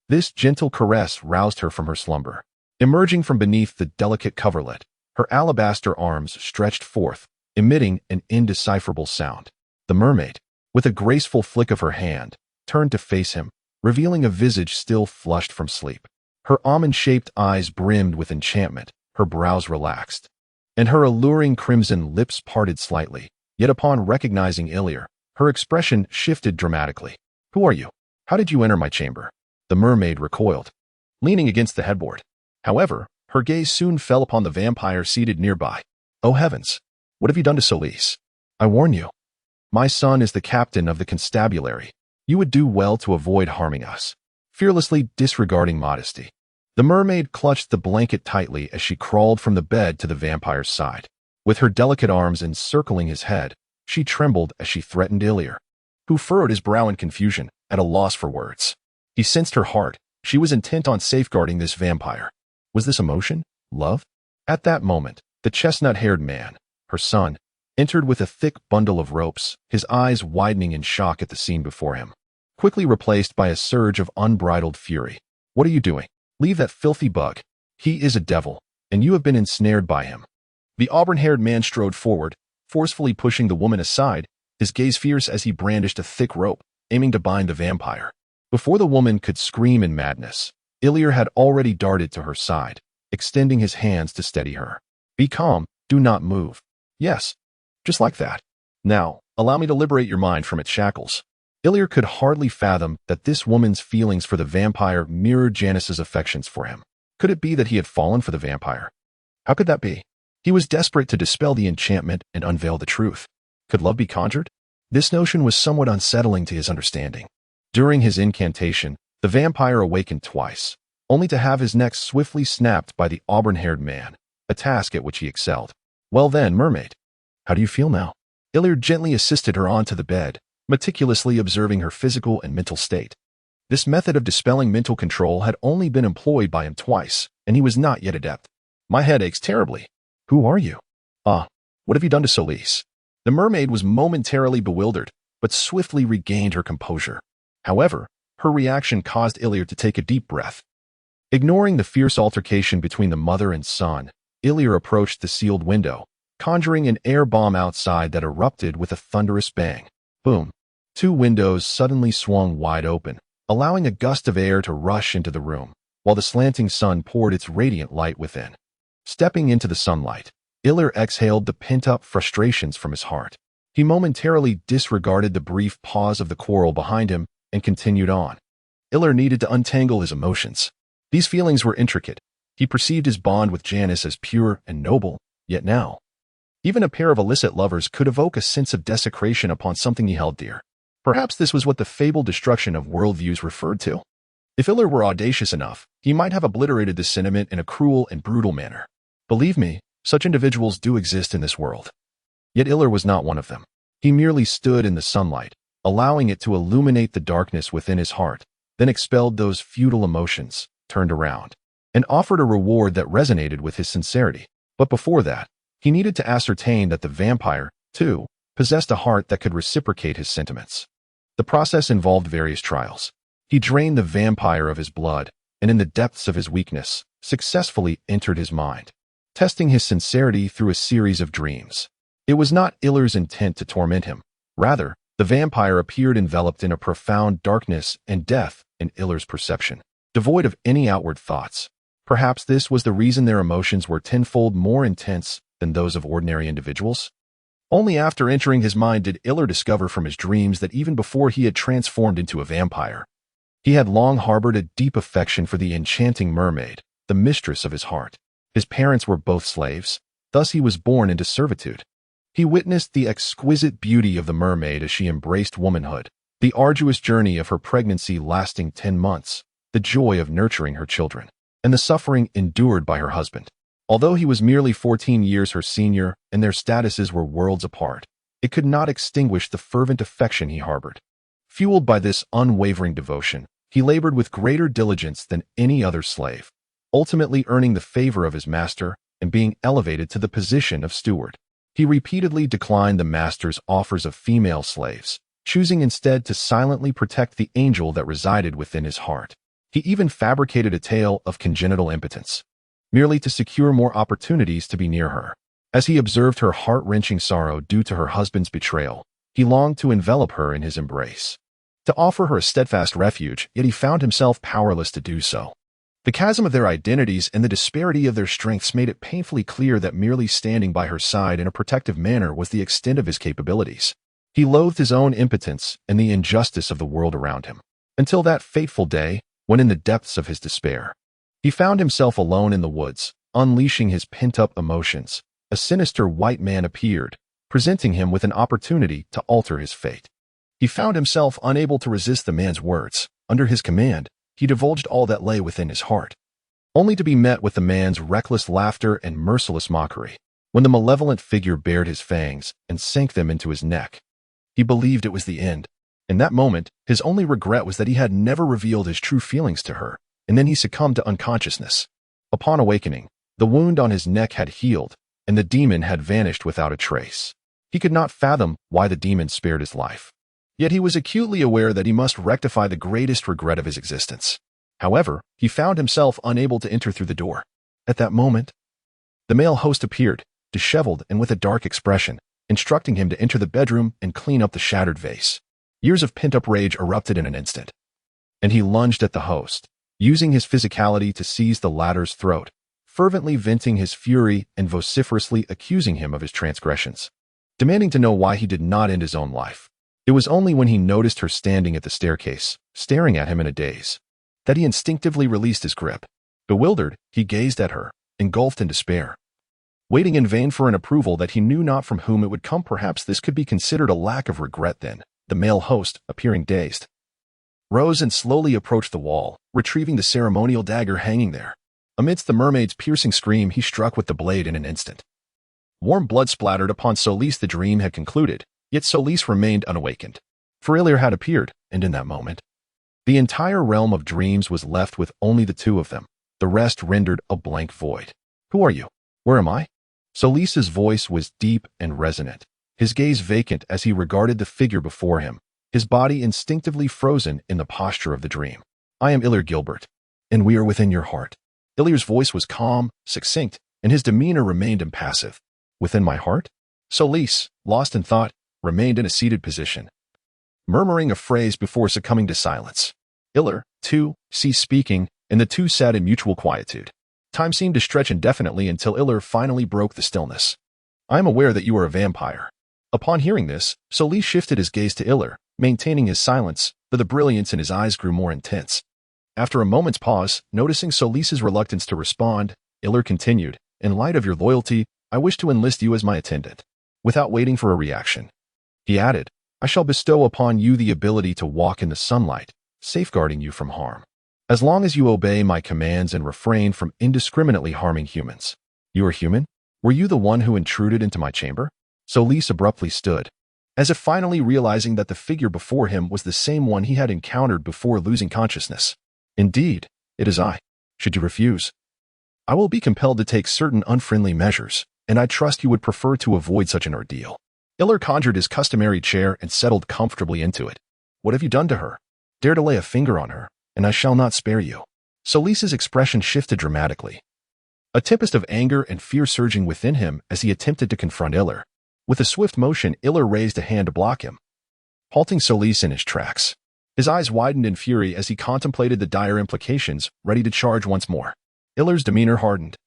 A: this gentle caress roused her from her slumber. Emerging from beneath the delicate coverlet, her alabaster arms stretched forth, emitting an indecipherable sound. The mermaid, with a graceful flick of her hand, turned to face him, revealing a visage still flushed from sleep. Her almond-shaped eyes brimmed with enchantment, her brows relaxed, and her alluring crimson lips parted slightly. Yet upon recognizing Ilir, her expression shifted dramatically. "Who are you? How did you enter my chamber?" The mermaid recoiled, leaning against the headboard. However, her gaze soon fell upon the vampire seated nearby. "Oh heavens, what have you done to Solis? I warn you. My son is the captain of the constabulary. You would do well to avoid harming us." Fearlessly disregarding modesty, the mermaid clutched the blanket tightly as she crawled from the bed to the vampire's side. With her delicate arms encircling his head, she trembled as she threatened Ilir, who furrowed his brow in confusion, at a loss for words. He sensed her heart. She was intent on safeguarding this vampire. Was this emotion? Love? At that moment, the chestnut-haired man, her son, entered with a thick bundle of ropes, his eyes widening in shock at the scene before him, quickly replaced by a surge of unbridled fury. "What are you doing? Leave that filthy bug. He is a devil, and you have been ensnared by him." The auburn-haired man strode forward, forcefully pushing the woman aside, his gaze fierce as he brandished a thick rope, aiming to bind the vampire. Before the woman could scream in madness, Ilir had already darted to her side, extending his hands to steady her. "Be calm, do not move. Yes, just like that. Now, allow me to liberate your mind from its shackles." Ilir could hardly fathom that this woman's feelings for the vampire mirrored Janice's affections for him. Could it be that he had fallen for the vampire? How could that be? He was desperate to dispel the enchantment and unveil the truth. Could love be conjured? This notion was somewhat unsettling to his understanding. During his incantation, the vampire awakened twice, only to have his neck swiftly snapped by the auburn-haired man, a task at which he excelled. "Well then, mermaid, how do you feel now?" Ilir gently assisted her onto the bed, meticulously observing her physical and mental state. This method of dispelling mental control had only been employed by him twice, and he was not yet adept. "My head aches terribly. Who are you? What have you done to Solis?" The mermaid was momentarily bewildered, but swiftly regained her composure. However, her reaction caused Ilir to take a deep breath. Ignoring the fierce altercation between the mother and son, Ilir approached the sealed window, conjuring an air bomb outside that erupted with a thunderous bang. Boom. Two windows suddenly swung wide open, allowing a gust of air to rush into the room, while the slanting sun poured its radiant light within. Stepping into the sunlight, Ilir exhaled the pent-up frustrations from his heart. He momentarily disregarded the brief pause of the quarrel behind him and continued on. Ilir needed to untangle his emotions. These feelings were intricate. He perceived his bond with Janice as pure and noble, yet now, even a pair of illicit lovers could evoke a sense of desecration upon something he held dear. Perhaps this was what the fabled destruction of worldviews referred to. If Ilir were audacious enough, he might have obliterated this sentiment in a cruel and brutal manner. Believe me, such individuals do exist in this world. Yet Ilir was not one of them. He merely stood in the sunlight, allowing it to illuminate the darkness within his heart, then expelled those futile emotions, turned around, and offered a reward that resonated with his sincerity. But before that, he needed to ascertain that the vampire, too, possessed a heart that could reciprocate his sentiments. The process involved various trials. He drained the vampire of his blood, and in the depths of his weakness, successfully entered his mind, testing his sincerity through a series of dreams. It was not Iller's intent to torment him. Rather, the vampire appeared enveloped in a profound darkness and death in Iller's perception, devoid of any outward thoughts. Perhaps this was the reason their emotions were tenfold more intense than those of ordinary individuals. Only after entering his mind did Iller discover from his dreams that even before he had transformed into a vampire, he had long harbored a deep affection for the enchanting mermaid, the mistress of his heart. His parents were both slaves, thus he was born into servitude. He witnessed the exquisite beauty of the mermaid as she embraced womanhood, the arduous journey of her pregnancy lasting 10 months, the joy of nurturing her children, and the suffering endured by her husband. Although he was merely 14 years her senior and their statuses were worlds apart, it could not extinguish the fervent affection he harbored. Fueled by this unwavering devotion, he labored with greater diligence than any other slave, ultimately earning the favor of his master and being elevated to the position of steward. He repeatedly declined the master's offers of female slaves, choosing instead to silently protect the angel that resided within his heart. He even fabricated a tale of congenital impotence, merely to secure more opportunities to be near her. As he observed her heart-wrenching sorrow due to her husband's betrayal, he longed to envelop her in his embrace, to offer her a steadfast refuge, yet he found himself powerless to do so. The chasm of their identities and the disparity of their strengths made it painfully clear that merely standing by her side in a protective manner was the extent of his capabilities. He loathed his own impotence and the injustice of the world around him, until that fateful day, when in the depths of his despair, he found himself alone in the woods, unleashing his pent-up emotions. A sinister white man appeared, presenting him with an opportunity to alter his fate. He found himself unable to resist the man's words. Under his command, he divulged all that lay within his heart, only to be met with the man's reckless laughter and merciless mockery. When the malevolent figure bared his fangs and sank them into his neck, he believed it was the end. In that moment, his only regret was that he had never revealed his true feelings to her, and then he succumbed to unconsciousness. Upon awakening, the wound on his neck had healed, and the demon had vanished without a trace. He could not fathom why the demon spared his life. Yet he was acutely aware that he must rectify the greatest regret of his existence. However, he found himself unable to enter through the door. At that moment, the male host appeared, disheveled and with a dark expression, instructing him to enter the bedroom and clean up the shattered vase. Years of pent-up rage erupted in an instant, and he lunged at the host, using his physicality to seize the latter's throat, fervently venting his fury and vociferously accusing him of his transgressions, demanding to know why he did not end his own life. It was only when he noticed her standing at the staircase, staring at him in a daze, that he instinctively released his grip. Bewildered, he gazed at her, engulfed in despair, waiting in vain for an approval that he knew not from whom it would come. Perhaps this could be considered a lack of regret then. The male host, appearing dazed, rose and slowly approached the wall, retrieving the ceremonial dagger hanging there. Amidst the mermaid's piercing scream, he struck with the blade in an instant. Warm blood splattered upon Solis. The dream had concluded, yet Solis remained unawakened. For Ilir had appeared, and in that moment, the entire realm of dreams was left with only the two of them, the rest rendered a blank void. Who are you? Where am I? Solis's voice was deep and resonant, his gaze vacant as he regarded the figure before him, his body instinctively frozen in the posture of the dream. I am Ilir Gilbert, and we are within your heart. Ilir's voice was calm, succinct, and his demeanor remained impassive. Within my heart? Solis, lost in thought, remained in a seated position, murmuring a phrase before succumbing to silence. Ilir, too, ceased speaking, and the two sat in mutual quietude. Time seemed to stretch indefinitely until Ilir finally broke the stillness. I am aware that you are a vampire. Upon hearing this, Solis shifted his gaze to Ilir, maintaining his silence, though the brilliance in his eyes grew more intense. After a moment's pause, noticing Solis's reluctance to respond, Ilir continued, in light of your loyalty, I wish to enlist you as my attendant. Without waiting for a reaction, he added, I shall bestow upon you the ability to walk in the sunlight, safeguarding you from harm, as long as you obey my commands and refrain from indiscriminately harming humans. You are human? Were you the one who intruded into my chamber? Solis abruptly stood, as if finally realizing that the figure before him was the same one he had encountered before losing consciousness. Indeed, it is I. Should you refuse, I will be compelled to take certain unfriendly measures, and I trust you would prefer to avoid such an ordeal. Iller conjured his customary chair and settled comfortably into it. What have you done to her? Dare to lay a finger on her, and I shall not spare you. Solis's expression shifted dramatically, a tempest of anger and fear surging within him as he attempted to confront Iller. With a swift motion, Iller raised a hand to block him, halting Solis in his tracks. His eyes widened in fury as he contemplated the dire implications, ready to charge once more. Iller's demeanor hardened,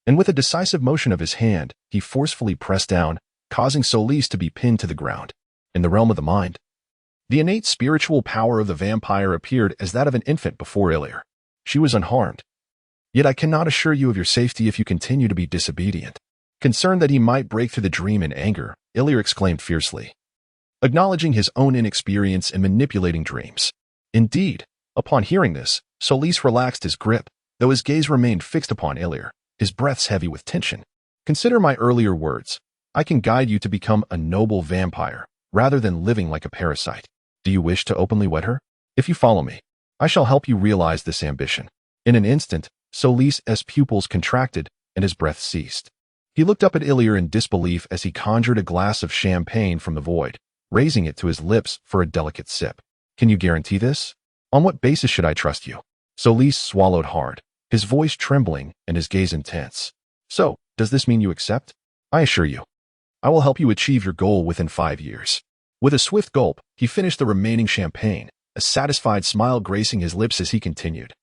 A: and with a decisive motion of his hand, he forcefully pressed down, causing Solis to be pinned to the ground. In the realm of the mind, the innate spiritual power of the vampire appeared as that of an infant before Iller. She was unharmed. Yet I cannot assure you of your safety if you continue to be disobedient. Concerned that he might break through the dream in anger, Iller exclaimed fiercely, acknowledging his own inexperience in manipulating dreams. Indeed, upon hearing this, Solis relaxed his grip, though his gaze remained fixed upon Iller, his breaths heavy with tension. Consider my earlier words. I can guide you to become a noble vampire, rather than living like a parasite. Do you wish to openly wed her? If you follow me, I shall help you realize this ambition. In an instant, Solis's pupils contracted, and his breath ceased. He looked up at Iller in disbelief as he conjured a glass of champagne from the void, raising it to his lips for a delicate sip. Can you guarantee this? On what basis should I trust you? Solis swallowed hard, his voice trembling and his gaze intense. So, does this mean you accept? I assure you, I will help you achieve your goal within 5 years. With a swift gulp, he finished the remaining champagne, a satisfied smile gracing his lips as he continued.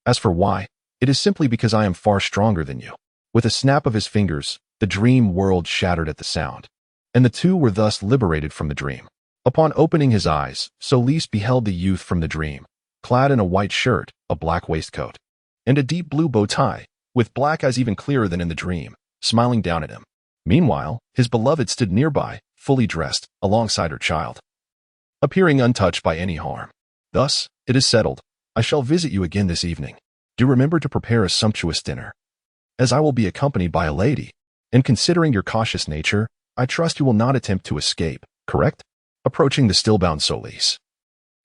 A: As for why, it is simply because I am far stronger than you. With a snap of his fingers, the dream world shattered at the sound, and the two were thus liberated from the dream. Upon opening his eyes, Solis beheld the youth from the dream, clad in a white shirt, a black waistcoat, and a deep blue bow tie, with black eyes even clearer than in the dream, smiling down at him. Meanwhile, his beloved stood nearby, fully dressed, alongside her child, appearing untouched by any harm. Thus, it is settled. I shall visit you again this evening. Do remember to prepare a sumptuous dinner, as I will be accompanied by a lady, and considering your cautious nature, I trust you will not attempt to escape, correct? Approaching the still-bound Solis,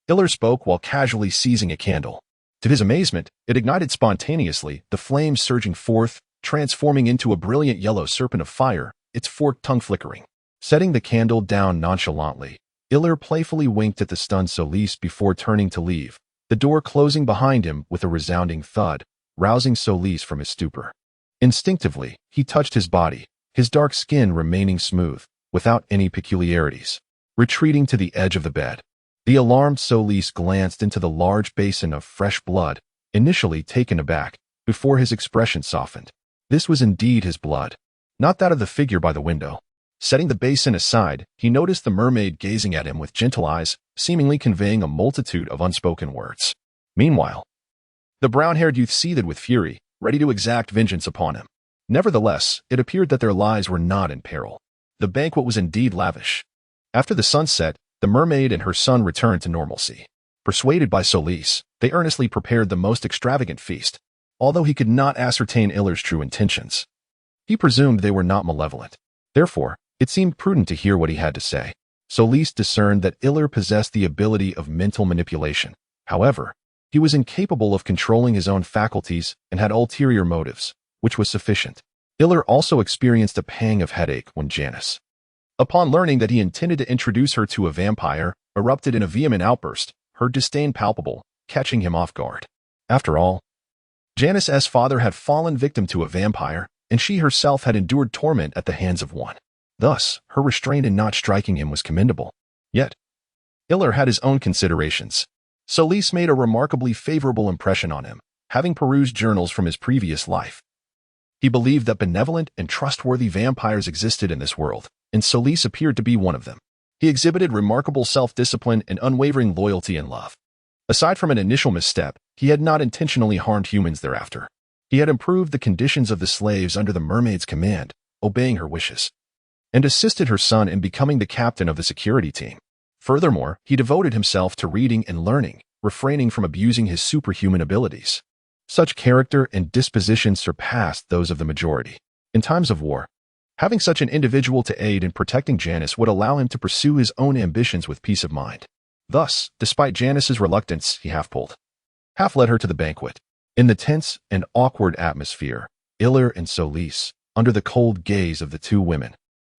A: Iller spoke while casually seizing a candle. To his amazement, it ignited spontaneously, the flames surging forth, transforming into a brilliant yellow serpent of fire, its forked tongue flickering. Setting the candle down nonchalantly, Iller playfully winked at the stunned Solis before turning to leave, the door closing behind him with a resounding thud, rousing Solis from his stupor. Instinctively, he touched his body, his dark skin remaining smooth, without any peculiarities. Retreating to the edge of the bed, the alarmed Solis glanced into the large basin of fresh blood, initially taken aback, before his expression softened. This was indeed his blood, not that of the figure by the window. Setting the basin aside, he noticed the mermaid gazing at him with gentle eyes, seemingly conveying a multitude of unspoken words. Meanwhile, the brown-haired youth seethed with fury, ready to exact vengeance upon him. Nevertheless, it appeared that their lives were not in peril. The banquet was indeed lavish. After the sun set, the mermaid and her son returned to normalcy. Persuaded by Solis, they earnestly prepared the most extravagant feast, although he could not ascertain Iller's true intentions. He presumed they were not malevolent. Therefore, it seemed prudent to hear what he had to say. Solis discerned that Iller possessed the ability of mental manipulation. However, he was incapable of controlling his own faculties and had ulterior motives, which was sufficient. Iller also experienced a pang of headache when Janice, upon learning that he intended to introduce her to a vampire, erupted in a vehement outburst, her disdain palpable, catching him off guard. After all, Janice's father had fallen victim to a vampire, and she herself had endured torment at the hands of one. Thus, her restraint in not striking him was commendable. Yet, Iller had his own considerations. Solis made a remarkably favorable impression on him, having perused journals from his previous life. He believed that benevolent and trustworthy vampires existed in this world, and Solis appeared to be one of them. He exhibited remarkable self-discipline and unwavering loyalty and love. Aside from an initial misstep, he had not intentionally harmed humans thereafter. He had improved the conditions of the slaves under the mermaid's command, obeying her wishes, and assisted her son in becoming the captain of the security team. Furthermore, he devoted himself to reading and learning, refraining from abusing his superhuman abilities. Such character and disposition surpassed those of the majority. In times of war, having such an individual to aid in protecting Janice would allow him to pursue his own ambitions with peace of mind. Thus, despite Janice's reluctance, he half led her to the banquet. In the tense and awkward atmosphere, Iller and Solis, under the cold gaze of the two women,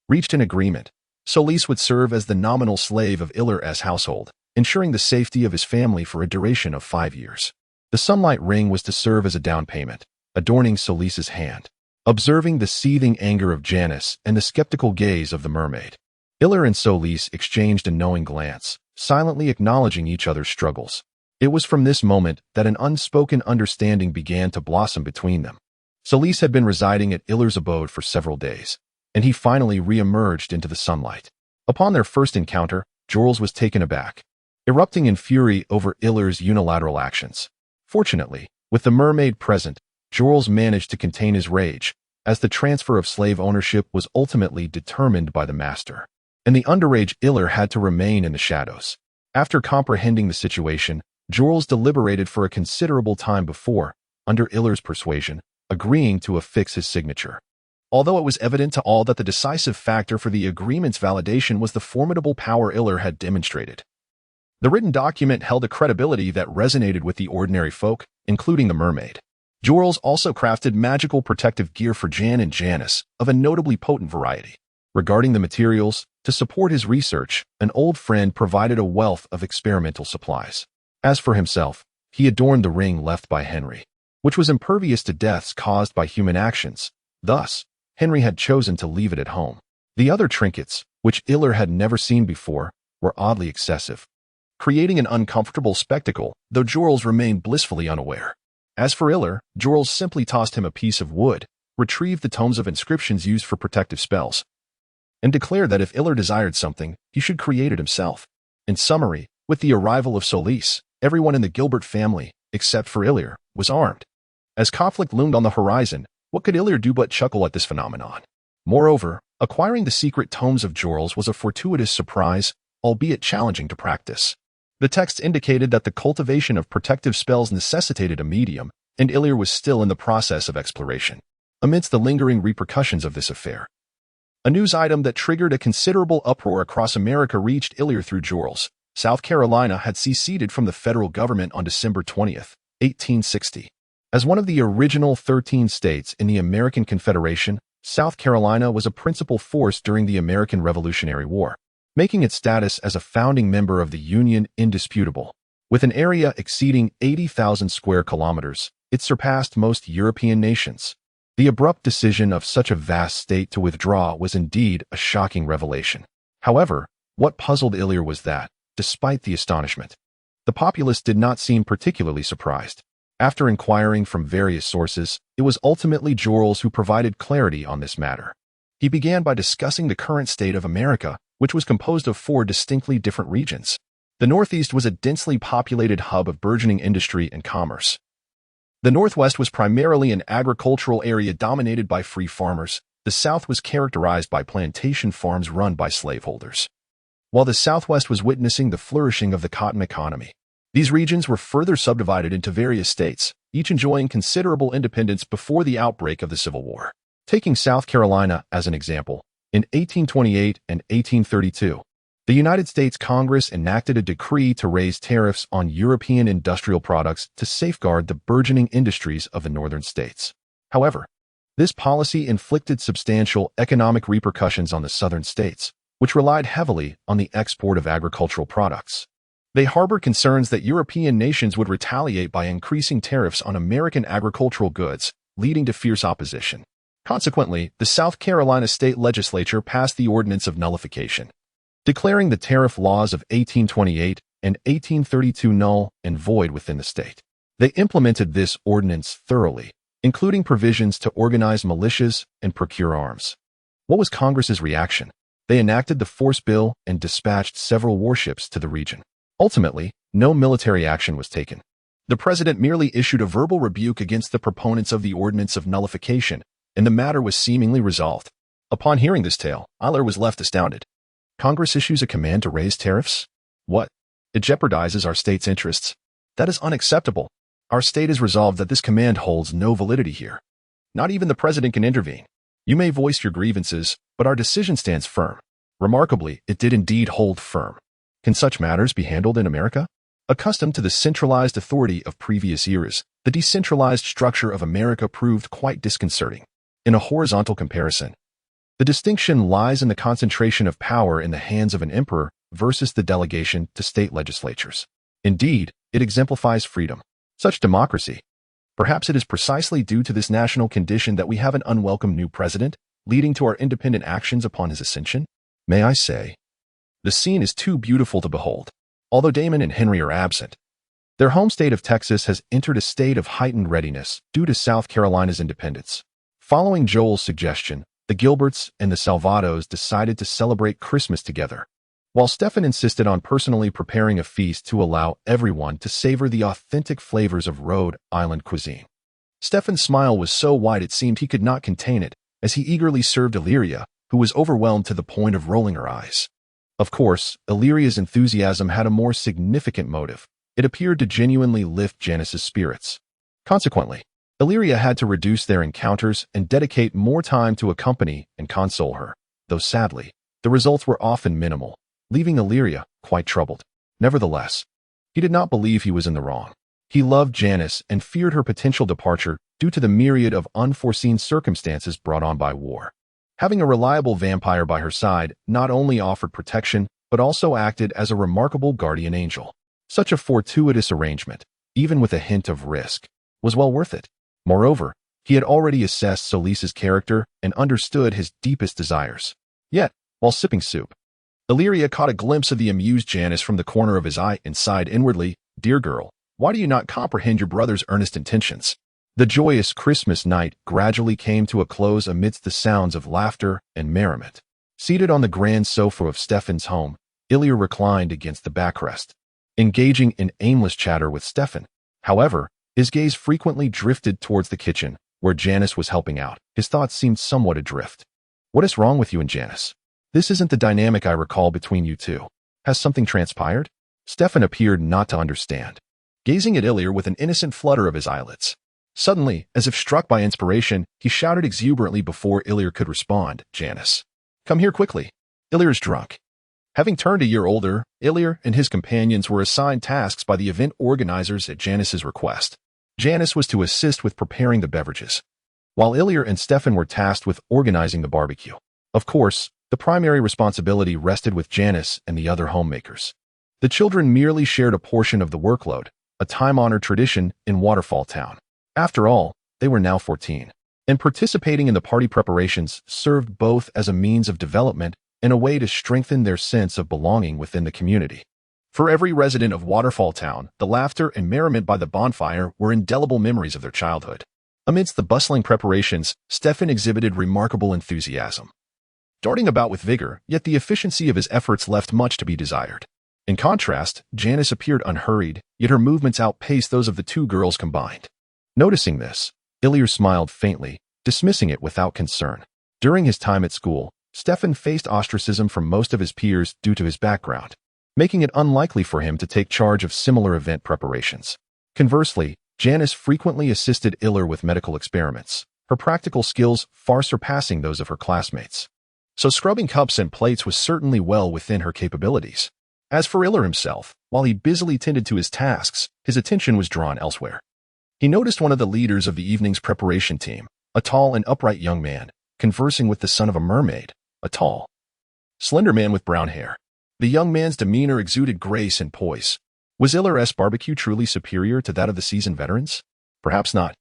A: reached an agreement. Solis would serve as the nominal slave of Iller's household, ensuring the safety of his family for a duration of 5 years. The sunlight ring was to serve as a down payment, adorning Solis's hand. Observing the seething anger of Janice and the skeptical gaze of the mermaid, Iller and Solis exchanged a knowing glance, silently acknowledging each other's struggles. It was from this moment that an unspoken understanding began to blossom between them. Solis had been residing at Iller's abode for several days, and he finally re-emerged into the sunlight. Upon their first encounter, Jules was taken aback, erupting in fury over Iller's unilateral actions. Fortunately, with the mermaid present, Jules managed to contain his rage, as the transfer of slave ownership was ultimately determined by the master, and the underage Iller had to remain in the shadows. After comprehending the situation, Jules deliberated for a considerable time before, under Iller's persuasion, agreeing to affix his signature. Although it was evident to all that the decisive factor for the agreement's validation was the formidable power Iller had demonstrated, the written document held a credibility that resonated with the ordinary folk, including the mermaid. Jules also crafted magical protective gear for Jan and Janice, of a notably potent variety. Regarding the materials, to support his research, an old friend provided a wealth of experimental supplies. As for himself, he adorned the ring left by Henry, which was impervious to deaths caused by human actions. Thus, Henry had chosen to leave it at home. The other trinkets, which Iller had never seen before, were oddly excessive, creating an uncomfortable spectacle, though Jules remained blissfully unaware. As for Iller, Jules simply tossed him a piece of wood, retrieved the tomes of inscriptions used for protective spells, and declared that if Iller desired something, he should create it himself. In summary, with the arrival of Solis, everyone in the Gilbert family, except for Iller, was armed. As conflict loomed on the horizon, what could Iller do but chuckle at this phenomenon? Moreover, acquiring the secret tomes of Jules was a fortuitous surprise, albeit challenging to practice. The text indicated that the cultivation of protective spells necessitated a medium, and Iller was still in the process of exploration. Amidst the lingering repercussions of this affair, a news item that triggered a considerable uproar across America reached Iller through Jules. South Carolina had seceded from the federal government on December 20, 1860. As one of the original 13 states in the American Confederation, South Carolina was a principal force during the American Revolutionary War, making its status as a founding member of the Union indisputable. With an area exceeding 80,000 square kilometers, it surpassed most European nations. The abrupt decision of such a vast state to withdraw was indeed a shocking revelation. However, what puzzled Iller was that, despite the astonishment, the populace did not seem particularly surprised. After inquiring from various sources, it was ultimately Jules who provided clarity on this matter. He began by discussing the current state of America, which was composed of 4 distinctly different regions. The Northeast was a densely populated hub of burgeoning industry and commerce. The Northwest was primarily an agricultural area dominated by free farmers. The South was characterized by plantation farms run by slaveholders, while the Southwest was witnessing the flourishing of the cotton economy. These regions were further subdivided into various states, each enjoying considerable independence before the outbreak of the Civil War. Taking South Carolina as an example, in 1828 and 1832, the United States Congress enacted a decree to raise tariffs on European industrial products to safeguard the burgeoning industries of the northern states. However, this policy inflicted substantial economic repercussions on the southern states, which relied heavily on the export of agricultural products. They harbored concerns that European nations would retaliate by increasing tariffs on American agricultural goods, leading to fierce opposition. Consequently, the South Carolina state legislature passed the Ordinance of Nullification, declaring the tariff laws of 1828 and 1832 null and void within the state. They implemented this ordinance thoroughly, including provisions to organize militias and procure arms. What was Congress's reaction? They enacted the Force Bill and dispatched several warships to the region. Ultimately, no military action was taken. The president merely issued a verbal rebuke against the proponents of the Ordinance of Nullification, and the matter was seemingly resolved. Upon hearing this tale, Iller was left astounded. Congress issues a command to raise tariffs? What? It jeopardizes our state's interests. That is unacceptable. Our state has resolved that this command holds no validity here. Not even the president can intervene. You may voice your grievances, but our decision stands firm. Remarkably, it did indeed hold firm. Can such matters be handled in America? Accustomed to the centralized authority of previous eras, the decentralized structure of America proved quite disconcerting. In a horizontal comparison, the distinction lies in the concentration of power in the hands of an emperor versus the delegation to state legislatures. Indeed, it exemplifies freedom. Such democracy. Perhaps it is precisely due to this national condition that we have an unwelcome new president, leading to our independent actions upon his ascension? May I say, the scene is too beautiful to behold. Although Damon and Henry are absent, their home state of Texas has entered a state of heightened readiness due to South Carolina's independence. Following Joel's suggestion, the Gilberts and the Salvados decided to celebrate Christmas together, while Stefan insisted on personally preparing a feast to allow everyone to savor the authentic flavors of Rhode Island cuisine. Stefan's smile was so wide it seemed he could not contain it as he eagerly served Illyria, who was overwhelmed to the point of rolling her eyes. Of course, Illyria's enthusiasm had a more significant motive. It appeared to genuinely lift Janice's spirits. Consequently, Illyria had to reduce their encounters and dedicate more time to accompany and console her, though sadly, the results were often minimal, leaving Illyria quite troubled. Nevertheless, he did not believe he was in the wrong. He loved Janice and feared her potential departure due to the myriad of unforeseen circumstances brought on by war. Having a reliable vampire by her side not only offered protection, but also acted as a remarkable guardian angel. Such a fortuitous arrangement, even with a hint of risk, was well worth it. Moreover, he had already assessed Solis's character and understood his deepest desires. Yet, while sipping soup, Illyria caught a glimpse of the amused Janice from the corner of his eye and sighed inwardly, "Dear girl, why do you not comprehend your brother's earnest intentions?" The joyous Christmas night gradually came to a close amidst the sounds of laughter and merriment. Seated on the grand sofa of Stefan's home, Ilya reclined against the backrest, engaging in aimless chatter with Stefan. However, his gaze frequently drifted towards the kitchen, where Janice was helping out. His thoughts seemed somewhat adrift. "What is wrong with you and Janice? This isn't the dynamic I recall between you two. Has something transpired?" Stefan appeared not to understand, gazing at Ilya with an innocent flutter of his eyelids. Suddenly, as if struck by inspiration, he shouted exuberantly before Ilya could respond, "Janice, come here quickly. Ilya's drunk." Having turned a year older, Ilya and his companions were assigned tasks by the event organizers at Janice's request. Janice was to assist with preparing the beverages, while Ilya and Stefan were tasked with organizing the barbecue. Of course, the primary responsibility rested with Janice and the other homemakers. The children merely shared a portion of the workload, a time-honored tradition in Waterfall Town. After all, they were now 14, and participating in the party preparations served both as a means of development and a way to strengthen their sense of belonging within the community. For every resident of Waterfall Town, the laughter and merriment by the bonfire were indelible memories of their childhood. Amidst the bustling preparations, Stefan exhibited remarkable enthusiasm, darting about with vigor, yet the efficiency of his efforts left much to be desired. In contrast, Janice appeared unhurried, yet her movements outpaced those of the two girls combined. Noticing this, Ilya smiled faintly, dismissing it without concern. During his time at school, Stefan faced ostracism from most of his peers due to his background, making it unlikely for him to take charge of similar event preparations. Conversely, Janice frequently assisted Ilya with medical experiments, her practical skills far surpassing those of her classmates. So scrubbing cups and plates was certainly well within her capabilities. As for Ilya himself, while he busily tended to his tasks, his attention was drawn elsewhere. He noticed one of the leaders of the evening's preparation team, a tall and upright young man, conversing with the son of a mermaid, a tall, slender man with brown hair. The young man's demeanor exuded grace and poise. Was Ilya's barbecue truly superior to that of the seasoned veterans? Perhaps not.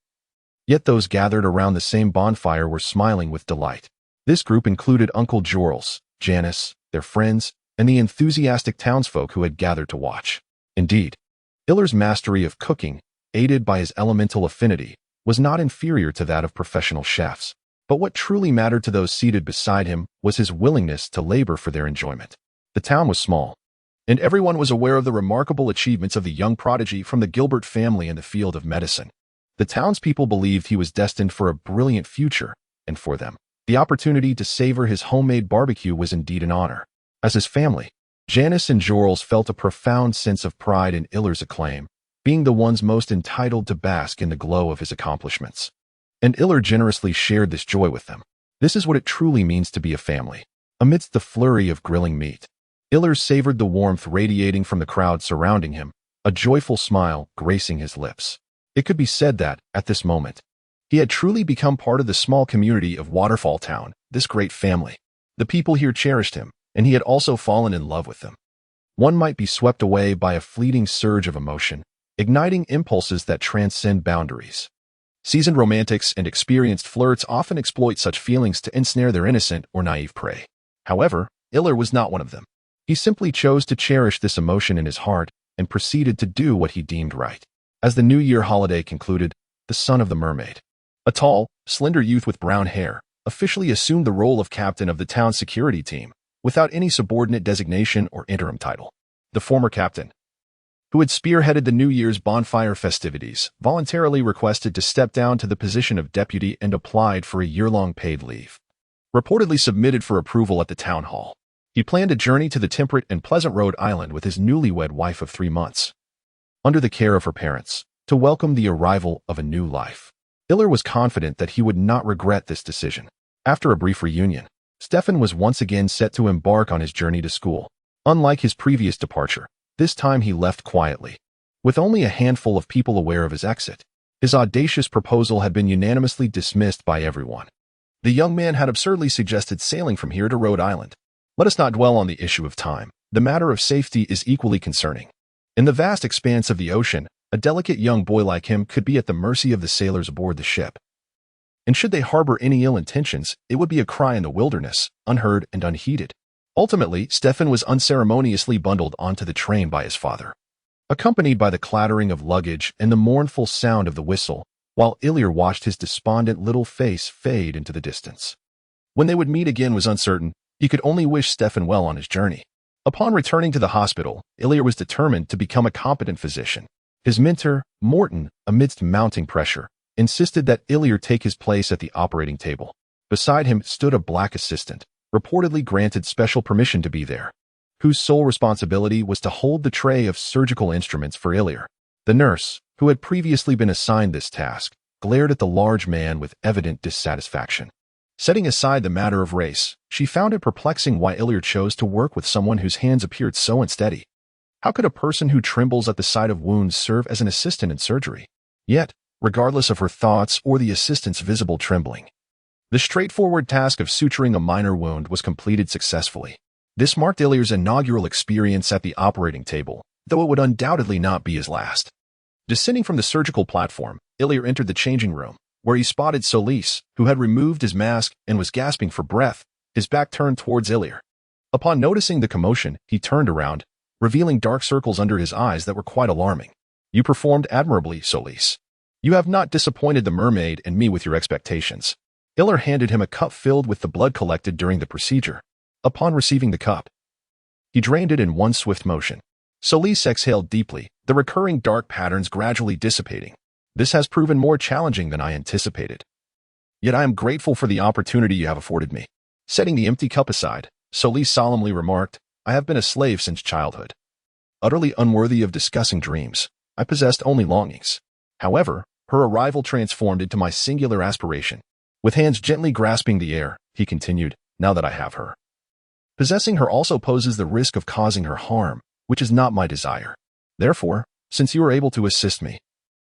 A: Yet those gathered around the same bonfire were smiling with delight. This group included Uncle Jorls, Janice, their friends, and the enthusiastic townsfolk who had gathered to watch. Indeed, Ilya's mastery of cooking, aided by his elemental affinity, was not inferior to that of professional chefs. But what truly mattered to those seated beside him was his willingness to labor for their enjoyment. The town was small, and everyone was aware of the remarkable achievements of the young prodigy from the Gilbert family in the field of medicine. The townspeople believed he was destined for a brilliant future, and for them, the opportunity to savor his homemade barbecue was indeed an honor. As his family, Janice and Jorls felt a profound sense of pride in Ilya's acclaim, being the ones most entitled to bask in the glow of his accomplishments. And Ilya generously shared this joy with them. This is what it truly means to be a family. Amidst the flurry of grilling meat, Ilya savored the warmth radiating from the crowd surrounding him, a joyful smile gracing his lips. It could be said that, at this moment, he had truly become part of the small community of Waterfall Town, this great family. The people here cherished him, and he had also fallen in love with them. One might be swept away by a fleeting surge of emotion, igniting impulses that transcend boundaries. Seasoned romantics and experienced flirts often exploit such feelings to ensnare their innocent or naive prey. However, Iller was not one of them. He simply chose to cherish this emotion in his heart and proceeded to do what he deemed right. As the New Year holiday concluded, the son of the mermaid, a tall, slender youth with brown hair, officially assumed the role of captain of the town's security team, without any subordinate designation or interim title. The former captain, who had spearheaded the New Year's bonfire festivities, voluntarily requested to step down to the position of deputy and applied for a year-long paid leave. Reportedly submitted for approval at the town hall. He planned a journey to the temperate and pleasant Rhode Island with his newlywed wife of 3 months, under the care of her parents, to welcome the arrival of a new life. Iller was confident that he would not regret this decision. After a brief reunion, Stefan was once again set to embark on his journey to school. Unlike his previous departure, this time he left quietly, with only a handful of people aware of his exit. His audacious proposal had been unanimously dismissed by everyone. The young man had absurdly suggested sailing from here to Rhode Island. Let us not dwell on the issue of time. The matter of safety is equally concerning. In the vast expanse of the ocean, a delicate young boy like him could be at the mercy of the sailors aboard the ship. And should they harbor any ill intentions, it would be a cry in the wilderness, unheard and unheeded. Ultimately, Stefan was unceremoniously bundled onto the train by his father, accompanied by the clattering of luggage and the mournful sound of the whistle, while Ilir watched his despondent little face fade into the distance. When they would meet again was uncertain. He could only wish Stefan well on his journey. Upon returning to the hospital, Ilir was determined to become a competent physician. His mentor, Morton, amidst mounting pressure, insisted that Ilir take his place at the operating table. Beside him stood a black assistant, reportedly granted special permission to be there, whose sole responsibility was to hold the tray of surgical instruments for Ilir. The nurse, who had previously been assigned this task, glared at the large man with evident dissatisfaction. Setting aside the matter of race, she found it perplexing why Ilir chose to work with someone whose hands appeared so unsteady. How could a person who trembles at the sight of wounds serve as an assistant in surgery? Yet, regardless of her thoughts or the assistant's visible trembling, the straightforward task of suturing a minor wound was completed successfully. This marked Ilir's inaugural experience at the operating table, though it would undoubtedly not be his last. Descending from the surgical platform, Ilir entered the changing room, where he spotted Solis, who had removed his mask and was gasping for breath, his back turned towards Ilir. Upon noticing the commotion, he turned around, revealing dark circles under his eyes that were quite alarming. You performed admirably, Solis. You have not disappointed the mermaid and me with your expectations. Ilir handed him a cup filled with the blood collected during the procedure. Upon receiving the cup, he drained it in one swift motion. Solis exhaled deeply, the recurring dark patterns gradually dissipating. This has proven more challenging than I anticipated. Yet I am grateful for the opportunity you have afforded me. Setting the empty cup aside, Solis solemnly remarked, I have been a slave since childhood. Utterly unworthy of discussing dreams, I possessed only longings. However, her arrival transformed into my singular aspiration. With hands gently grasping the air, he continued, now that I have her. Possessing her also poses the risk of causing her harm, which is not my desire. Therefore, since you are able to assist me,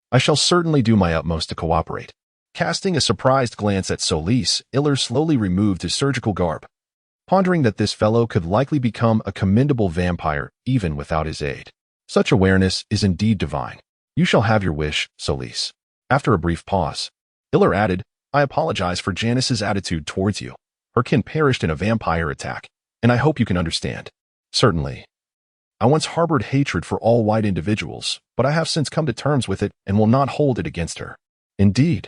A: I shall certainly do my utmost to cooperate. Casting a surprised glance at Solis, Ilir slowly removed his surgical garb, pondering that this fellow could likely become a commendable vampire even without his aid. Such awareness is indeed divine. You shall have your wish, Solis. After a brief pause, Ilir added, I apologize for Janice's attitude towards you. Her kin perished in a vampire attack, and I hope you can understand. Certainly. I once harbored hatred for all white individuals, but I have since come to terms with it and will not hold it against her. Indeed.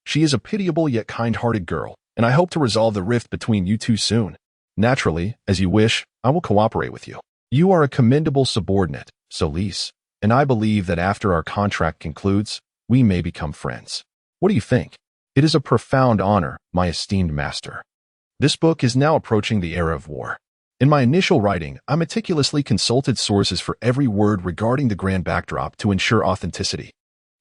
A: She is a pitiable yet kind-hearted girl, and I hope to resolve the rift between you two soon. Naturally, as you wish, I will cooperate with you. You are a commendable subordinate, Solis, and I believe that after our contract concludes, we may become friends. What do you think? It is a profound honor, my esteemed master. This book is now approaching the era of war. In my initial writing, I meticulously consulted sources for every word regarding the grand backdrop to ensure authenticity.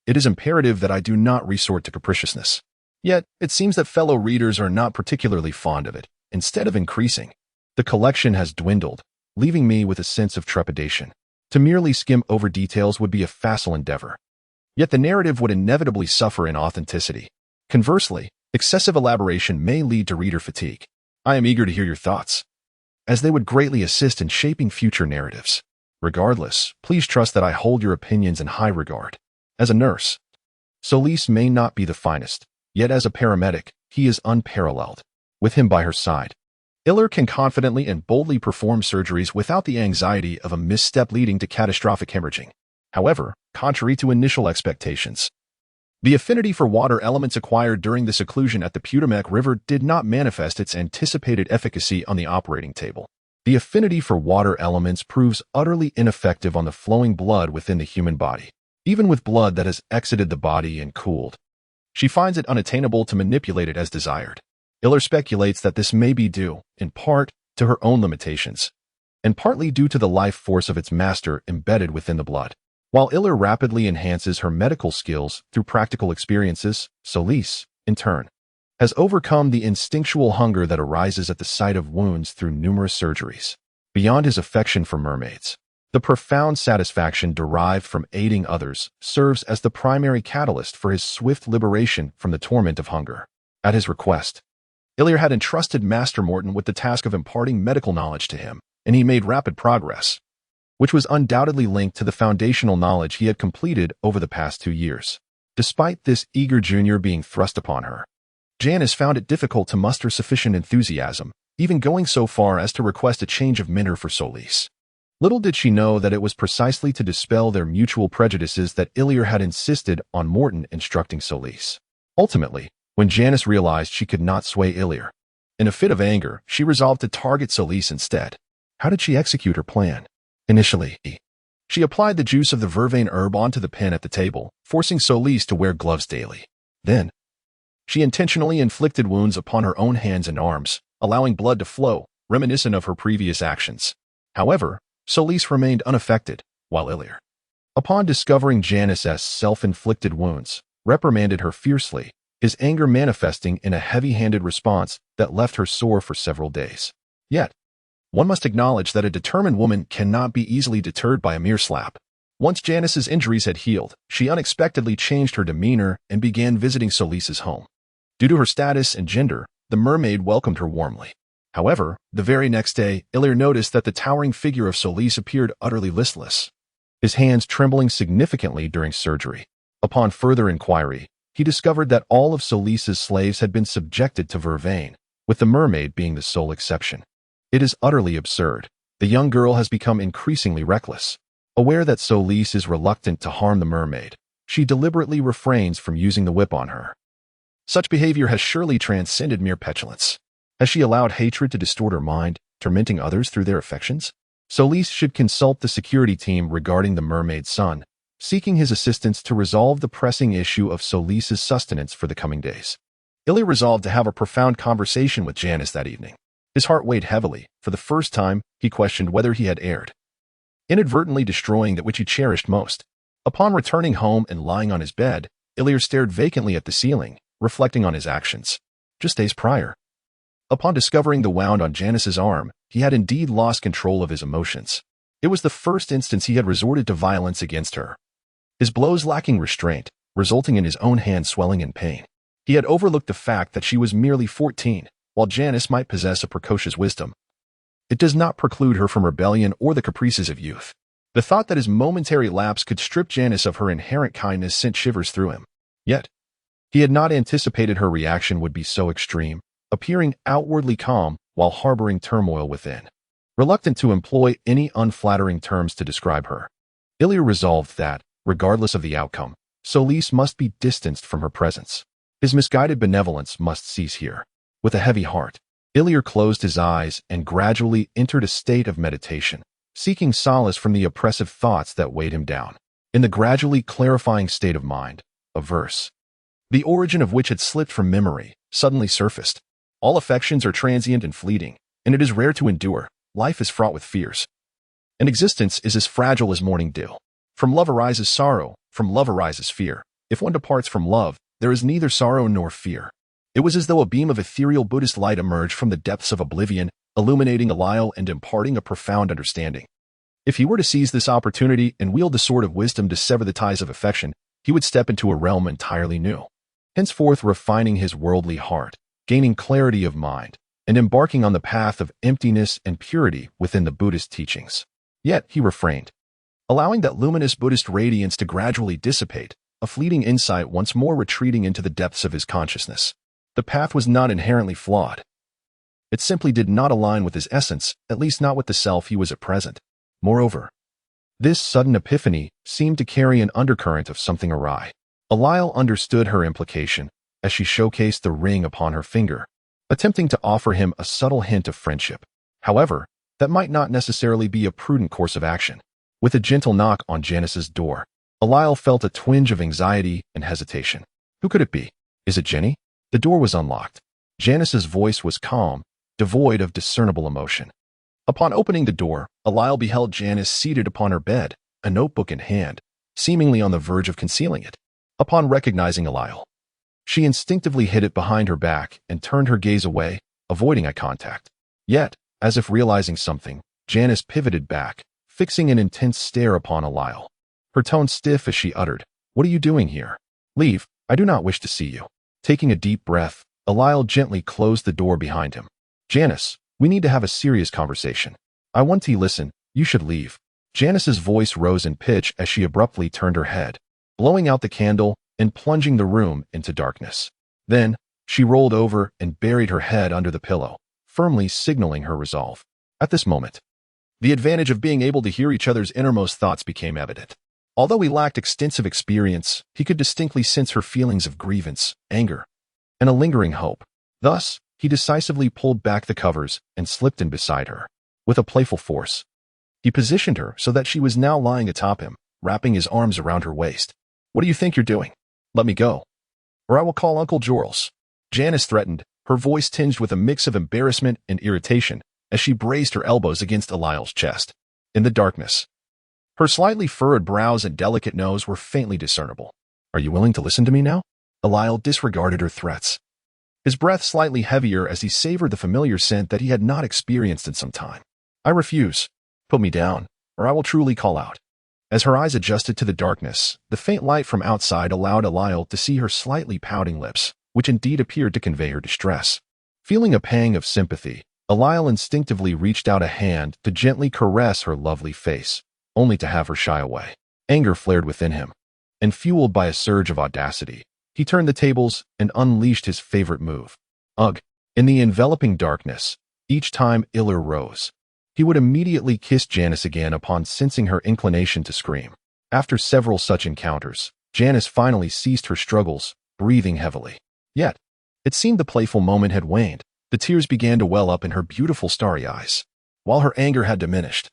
A: It is imperative that I do not resort to capriciousness. Yet, it seems that fellow readers are not particularly fond of it. Instead of increasing, the collection has dwindled, leaving me with a sense of trepidation. To merely skim over details would be a facile endeavor. Yet the narrative would inevitably suffer in authenticity. Conversely, excessive elaboration may lead to reader fatigue. I am eager to hear your thoughts, as they would greatly assist in shaping future narratives. Regardless, please trust that I hold your opinions in high regard. As a nurse, Solis may not be the finest, yet as a paramedic, he is unparalleled. With him by her side, Iller can confidently and boldly perform surgeries without the anxiety of a misstep leading to catastrophic hemorrhaging. However, contrary to initial expectations, the affinity for water elements acquired during the seclusion at the Potomac River did not manifest its anticipated efficacy on the operating table. The affinity for water elements proves utterly ineffective on the flowing blood within the human body, even with blood that has exited the body and cooled. She finds it unattainable to manipulate it as desired. Iller speculates that this may be due, in part, to her own limitations, and partly due to the life force of its master embedded within the blood. While Iller rapidly enhances her medical skills through practical experiences, Solis, in turn, has overcome the instinctual hunger that arises at the sight of wounds through numerous surgeries. Beyond his affection for mermaids, the profound satisfaction derived from aiding others serves as the primary catalyst for his swift liberation from the torment of hunger. At his request, Iller had entrusted Master Morton with the task of imparting medical knowledge to him, and he made rapid progress, which was undoubtedly linked to the foundational knowledge he had completed over the past 2 years. Despite this eager junior being thrust upon her, Janice found it difficult to muster sufficient enthusiasm, even going so far as to request a change of mentor for Solis. Little did she know that it was precisely to dispel their mutual prejudices that Iller had insisted on Morton instructing Solis. Ultimately, when Janice realized she could not sway Iller, in a fit of anger, she resolved to target Solis instead. How did she execute her plan? Initially, she applied the juice of the vervain herb onto the pen at the table, forcing Solis to wear gloves daily. Then, she intentionally inflicted wounds upon her own hands and arms, allowing blood to flow, reminiscent of her previous actions. However, Solis remained unaffected, while Iller, upon discovering Janice's self-inflicted wounds, reprimanded her fiercely, his anger manifesting in a heavy-handed response that left her sore for several days. Yet, one must acknowledge that a determined woman cannot be easily deterred by a mere slap. Once Janice's injuries had healed, she unexpectedly changed her demeanor and began visiting Solis's home. Due to her status and gender, the mermaid welcomed her warmly. However, the very next day, Iller noticed that the towering figure of Solis appeared utterly listless, his hands trembling significantly during surgery. Upon further inquiry, he discovered that all of Solis's slaves had been subjected to vervain, with the mermaid being the sole exception. It is utterly absurd. The young girl has become increasingly reckless. Aware that Solis is reluctant to harm the mermaid, she deliberately refrains from using the whip on her. Such behavior has surely transcended mere petulance. Has she allowed hatred to distort her mind, tormenting others through their affections? Solis should consult the security team regarding the mermaid's son, seeking his assistance to resolve the pressing issue of Solis's sustenance for the coming days. Iller resolved to have a profound conversation with Janice that evening. His heart weighed heavily. For the first time, he questioned whether he had erred, inadvertently destroying that which he cherished most. Upon returning home and lying on his bed, Iller stared vacantly at the ceiling, reflecting on his actions. Just days prior, upon discovering the wound on Janice's arm, he had indeed lost control of his emotions. It was the first instance he had resorted to violence against her, his blows lacking restraint, resulting in his own hand swelling in pain. He had overlooked the fact that she was merely 14, while Janice might possess a precocious wisdom. It does not preclude her from rebellion or the caprices of youth. The thought that his momentary lapse could strip Janice of her inherent kindness sent shivers through him. Yet, he had not anticipated her reaction would be so extreme, appearing outwardly calm while harboring turmoil within. Reluctant to employ any unflattering terms to describe her, Iller resolved that, regardless of the outcome, Solis must be distanced from her presence. His misguided benevolence must cease here. With a heavy heart, Iller closed his eyes and gradually entered a state of meditation, seeking solace from the oppressive thoughts that weighed him down. In the gradually clarifying state of mind, a verse, the origin of which had slipped from memory, suddenly surfaced. All affections are transient and fleeting, and it is rare to endure. Life is fraught with fears, and existence is as fragile as morning dew. From love arises sorrow, from love arises fear. If one departs from love, there is neither sorrow nor fear. It was as though a beam of ethereal Buddhist light emerged from the depths of oblivion, illuminating Eliel and imparting a profound understanding. If he were to seize this opportunity and wield the sword of wisdom to sever the ties of affection, he would step into a realm entirely new, henceforth refining his worldly heart, gaining clarity of mind, and embarking on the path of emptiness and purity within the Buddhist teachings. Yet he refrained, allowing that luminous Buddhist radiance to gradually dissipate, a fleeting insight once more retreating into the depths of his consciousness. The path was not inherently flawed. It simply did not align with his essence, at least not with the self he was at present. Moreover, this sudden epiphany seemed to carry an undercurrent of something awry. Alile understood her implication as she showcased the ring upon her finger, attempting to offer him a subtle hint of friendship. However, that might not necessarily be a prudent course of action. With a gentle knock on Janice's door, Alile felt a twinge of anxiety and hesitation. Who could it be? Is it Jenny? The door was unlocked. Janice's voice was calm, devoid of discernible emotion. Upon opening the door, Alile beheld Janice seated upon her bed, a notebook in hand, seemingly on the verge of concealing it. Upon recognizing Alile, she instinctively hid it behind her back and turned her gaze away, avoiding eye contact. Yet, as if realizing something, Janice pivoted back, fixing an intense stare upon Alile. Her tone stiff as she uttered, "What are you doing here? Leave, I do not wish to see you." Taking a deep breath, Alile gently closed the door behind him. "Janice, we need to have a serious conversation. I want to listen, you should leave." Janice's voice rose in pitch as she abruptly turned her head, blowing out the candle and plunging the room into darkness. Then, she rolled over and buried her head under the pillow, firmly signaling her resolve. At this moment, the advantage of being able to hear each other's innermost thoughts became evident. Although he lacked extensive experience, he could distinctly sense her feelings of grievance, anger, and a lingering hope. Thus, he decisively pulled back the covers and slipped in beside her. With a playful force, he positioned her so that she was now lying atop him, wrapping his arms around her waist. "What do you think you're doing? Let me go, or I will call Uncle Jorls," Janice threatened, her voice tinged with a mix of embarrassment and irritation as she braced her elbows against Alile's chest. In the darkness, her slightly furrowed brows and delicate nose were faintly discernible. "Are you willing to listen to me now?" Alile disregarded her threats, his breath slightly heavier as he savored the familiar scent that he had not experienced in some time. "I refuse. Put me down, or I will truly call out." As her eyes adjusted to the darkness, the faint light from outside allowed Alile to see her slightly pouting lips, which indeed appeared to convey her distress. Feeling a pang of sympathy, Alile instinctively reached out a hand to gently caress her lovely face, only to have her shy away. Anger flared within him, and fueled by a surge of audacity, he turned the tables and unleashed his favorite move. Ugh! In the enveloping darkness, each time Iller rose, he would immediately kiss Janice again upon sensing her inclination to scream. After several such encounters, Janice finally ceased her struggles, breathing heavily. Yet, it seemed the playful moment had waned. The tears began to well up in her beautiful starry eyes. While her anger had diminished,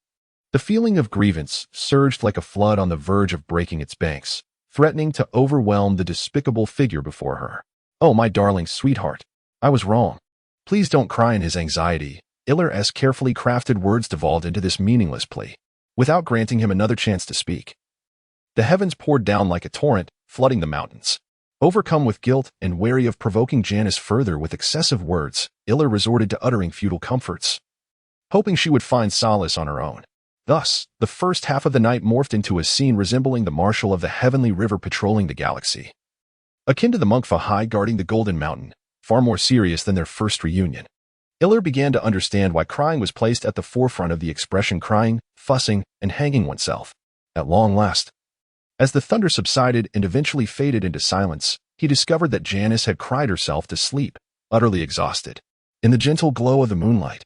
A: the feeling of grievance surged like a flood on the verge of breaking its banks, threatening to overwhelm the despicable figure before her. "Oh, my darling sweetheart, I was wrong. Please don't cry." In his anxiety, Iller's carefully crafted words devolved into this meaningless plea, without granting him another chance to speak. The heavens poured down like a torrent, flooding the mountains. Overcome with guilt and wary of provoking Janice further with excessive words, Iller resorted to uttering futile comforts, hoping she would find solace on her own. Thus, the first half of the night morphed into a scene resembling the marshal of the heavenly river patrolling the galaxy, akin to the monk Fahai guarding the Golden Mountain, far more serious than their first reunion. Iller began to understand why crying was placed at the forefront of the expression crying, fussing, and hanging oneself. At long last, as the thunder subsided and eventually faded into silence, he discovered that Janice had cried herself to sleep, utterly exhausted. In the gentle glow of the moonlight,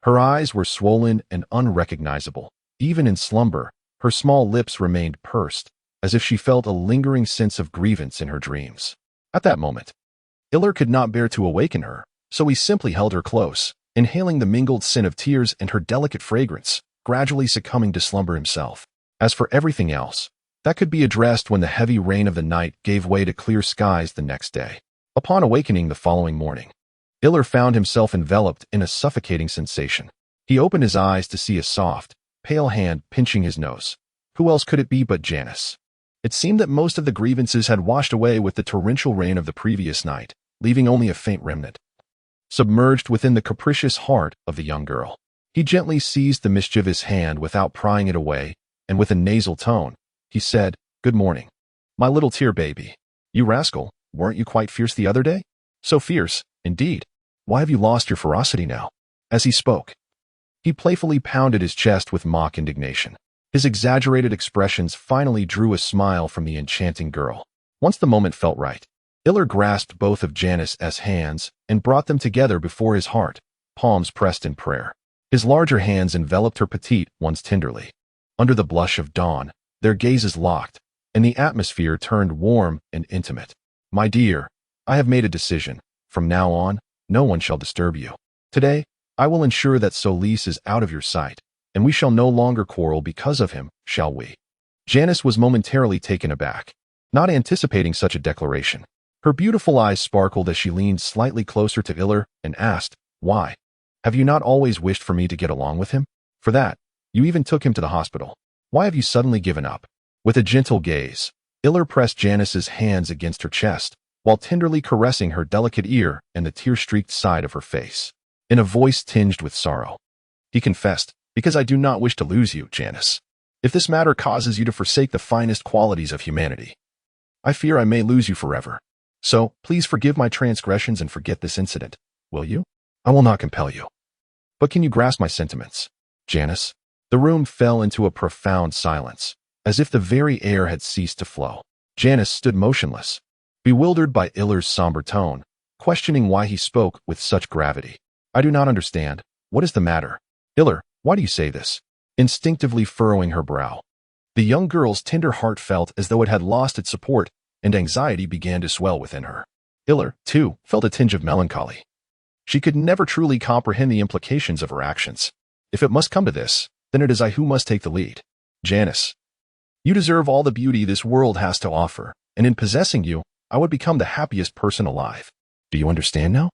A: her eyes were swollen and unrecognizable. Even in slumber, her small lips remained pursed, as if she felt a lingering sense of grievance in her dreams. At that moment, Iller could not bear to awaken her, so he simply held her close, inhaling the mingled scent of tears and her delicate fragrance, gradually succumbing to slumber himself. As for everything else, that could be addressed when the heavy rain of the night gave way to clear skies the next day. Upon awakening the following morning, Iller found himself enveloped in a suffocating sensation. He opened his eyes to see a soft, pale hand pinching his nose. Who else could it be but Janice? It seemed that most of the grievances had washed away with the torrential rain of the previous night, leaving only a faint remnant submerged within the capricious heart of the young girl. He gently seized the mischievous hand without prying it away, and with a nasal tone, he said, "Good morning. My little tear baby. You rascal, weren't you quite fierce the other day? So fierce, indeed. Why have you lost your ferocity now?" As he spoke, he playfully pounded his chest with mock indignation. His exaggerated expressions finally drew a smile from the enchanting girl. Once the moment felt right, Iller grasped both of Janice's hands and brought them together before his heart, palms pressed in prayer. His larger hands enveloped her petite ones tenderly. Under the blush of dawn, their gazes locked, and the atmosphere turned warm and intimate. "My dear, I have made a decision. From now on, no one shall disturb you. Today, I will ensure that Solis is out of your sight, and we shall no longer quarrel because of him, shall we?" Janice was momentarily taken aback, not anticipating such a declaration. Her beautiful eyes sparkled as she leaned slightly closer to Iller and asked, "Why? Have you not always wished for me to get along with him? For that, you even took him to the hospital. Why have you suddenly given up?" With a gentle gaze, Iller pressed Janice's hands against her chest, while tenderly caressing her delicate ear and the tear-streaked side of her face. In a voice tinged with sorrow, he confessed, "Because I do not wish to lose you, Janice. If this matter causes you to forsake the finest qualities of humanity, I fear I may lose you forever. So, please forgive my transgressions and forget this incident. Will you? I will not compel you. But can you grasp my sentiments, Janice?" The room fell into a profound silence, as if the very air had ceased to flow. Janice stood motionless, bewildered by Iller's somber tone, questioning why he spoke with such gravity. "I do not understand. What is the matter? Iller, why do you say this?" Instinctively furrowing her brow, the young girl's tender heart felt as though it had lost its support, and anxiety began to swell within her. Iller, too, felt a tinge of melancholy. She could never truly comprehend the implications of her actions. If it must come to this, then it is I who must take the lead. "Janice, you deserve all the beauty this world has to offer, and in possessing you, I would become the happiest person alive. Do you understand now?"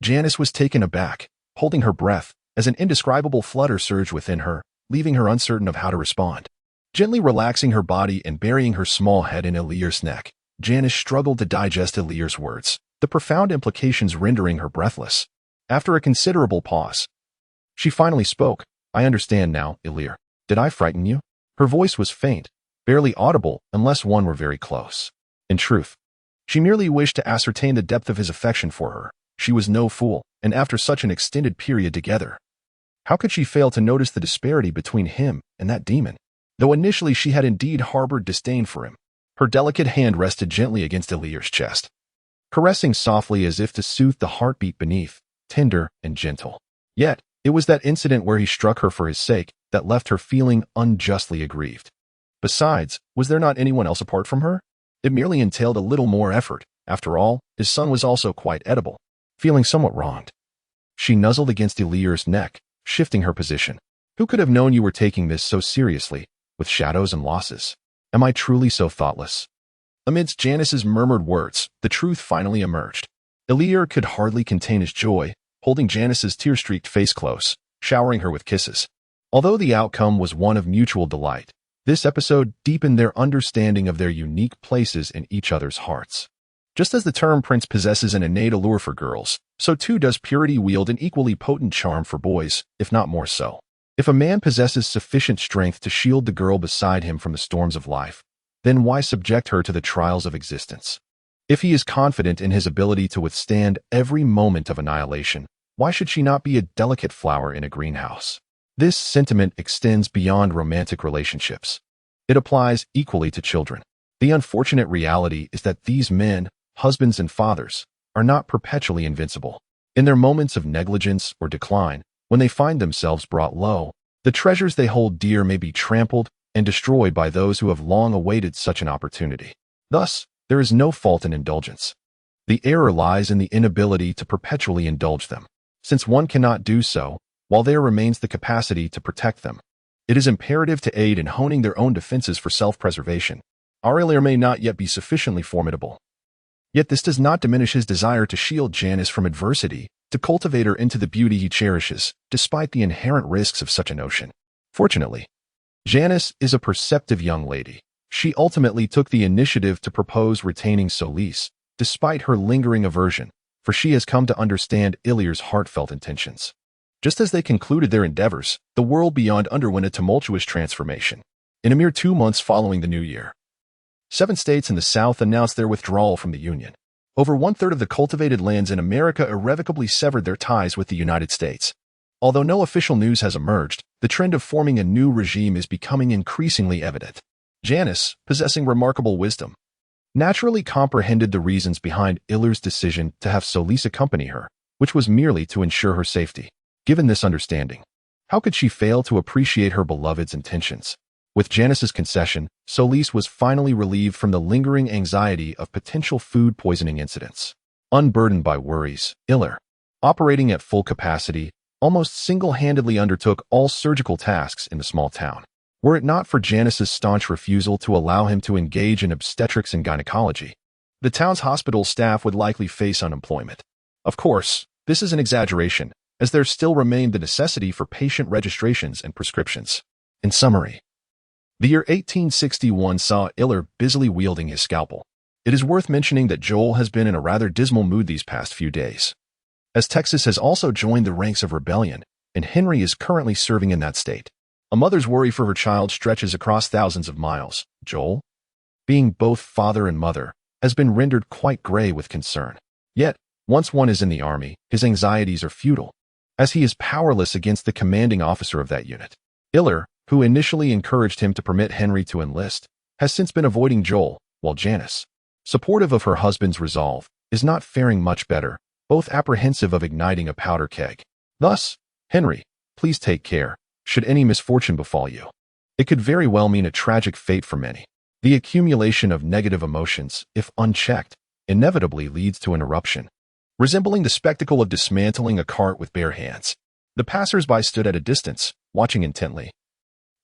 A: Janice was taken aback, holding her breath, as an indescribable flutter surged within her, leaving her uncertain of how to respond. Gently relaxing her body and burying her small head in Illyr's neck, Janice struggled to digest Illyr's words, the profound implications rendering her breathless. After a considerable pause, she finally spoke. "I understand now, Illyr. Did I frighten you?" Her voice was faint, barely audible unless one were very close. In truth, she merely wished to ascertain the depth of his affection for her. She was no fool, and after such an extended period together, how could she fail to notice the disparity between him and that demon? Though initially she had indeed harbored disdain for him, her delicate hand rested gently against Illyr's chest, caressing softly as if to soothe the heartbeat beneath, tender and gentle. Yet, it was that incident where he struck her for his sake that left her feeling unjustly aggrieved. Besides, was there not anyone else apart from her? It merely entailed a little more effort. After all, his son was also quite edible. Feeling somewhat wronged, she nuzzled against Illyr's neck, shifting her position. "Who could have known you were taking this so seriously, with shadows and losses? Am I truly so thoughtless?" Amidst Janice's murmured words, the truth finally emerged. Illyr could hardly contain his joy, holding Janice's tear-streaked face close, showering her with kisses. Although the outcome was one of mutual delight, this episode deepened their understanding of their unique places in each other's hearts. Just as the term prince possesses an innate allure for girls, so too does purity wield an equally potent charm for boys, if not more so. If a man possesses sufficient strength to shield the girl beside him from the storms of life, then why subject her to the trials of existence? If he is confident in his ability to withstand every moment of annihilation, why should she not be a delicate flower in a greenhouse? This sentiment extends beyond romantic relationships. It applies equally to children. The unfortunate reality is that these men, husbands and fathers, are not perpetually invincible. In their moments of negligence or decline, when they find themselves brought low, the treasures they hold dear may be trampled and destroyed by those who have long awaited such an opportunity. Thus, there is no fault in indulgence. The error lies in the inability to perpetually indulge them. Since one cannot do so, while there remains the capacity to protect them, it is imperative to aid in honing their own defenses for self-preservation. Our Illyr may not yet be sufficiently formidable. Yet this does not diminish his desire to shield Janice from adversity, to cultivate her into the beauty he cherishes, despite the inherent risks of such a notion. Fortunately, Janice is a perceptive young lady. She ultimately took the initiative to propose retaining Solis, despite her lingering aversion, for she has come to understand Illyr's heartfelt intentions. Just as they concluded their endeavors, the world beyond underwent a tumultuous transformation. In a mere 2 months following the new year, 7 states in the South announced their withdrawal from the Union. Over one-third of the cultivated lands in America irrevocably severed their ties with the United States. Although no official news has emerged, the trend of forming a new regime is becoming increasingly evident. Janice, possessing remarkable wisdom, naturally comprehended the reasons behind Iller's decision to have Solis accompany her, which was merely to ensure her safety. Given this understanding, how could she fail to appreciate her beloved's intentions? With Janice's concession, Solis was finally relieved from the lingering anxiety of potential food poisoning incidents. Unburdened by worries, Iller, operating at full capacity, almost single-handedly undertook all surgical tasks in the small town. Were it not for Janice's staunch refusal to allow him to engage in obstetrics and gynecology, the town's hospital staff would likely face unemployment. Of course, this is an exaggeration, as there still remained the necessity for patient registrations and prescriptions. In summary, the year 1861 saw Iller busily wielding his scalpel. It is worth mentioning that Joel has been in a rather dismal mood these past few days, as Texas has also joined the ranks of rebellion, and Henry is currently serving in that state. A mother's worry for her child stretches across thousands of miles. Joel, being both father and mother, has been rendered quite gray with concern. Yet, once one is in the army, his anxieties are futile, as he is powerless against the commanding officer of that unit. Iller, who initially encouraged him to permit Henry to enlist, has since been avoiding Joel, while Janice, supportive of her husband's resolve, is not faring much better, both apprehensive of igniting a powder keg. Thus, Henry, please take care, should any misfortune befall you. It could very well mean a tragic fate for many. The accumulation of negative emotions, if unchecked, inevitably leads to an eruption, resembling the spectacle of dismantling a cart with bare hands. The passers-by stood at a distance, watching intently.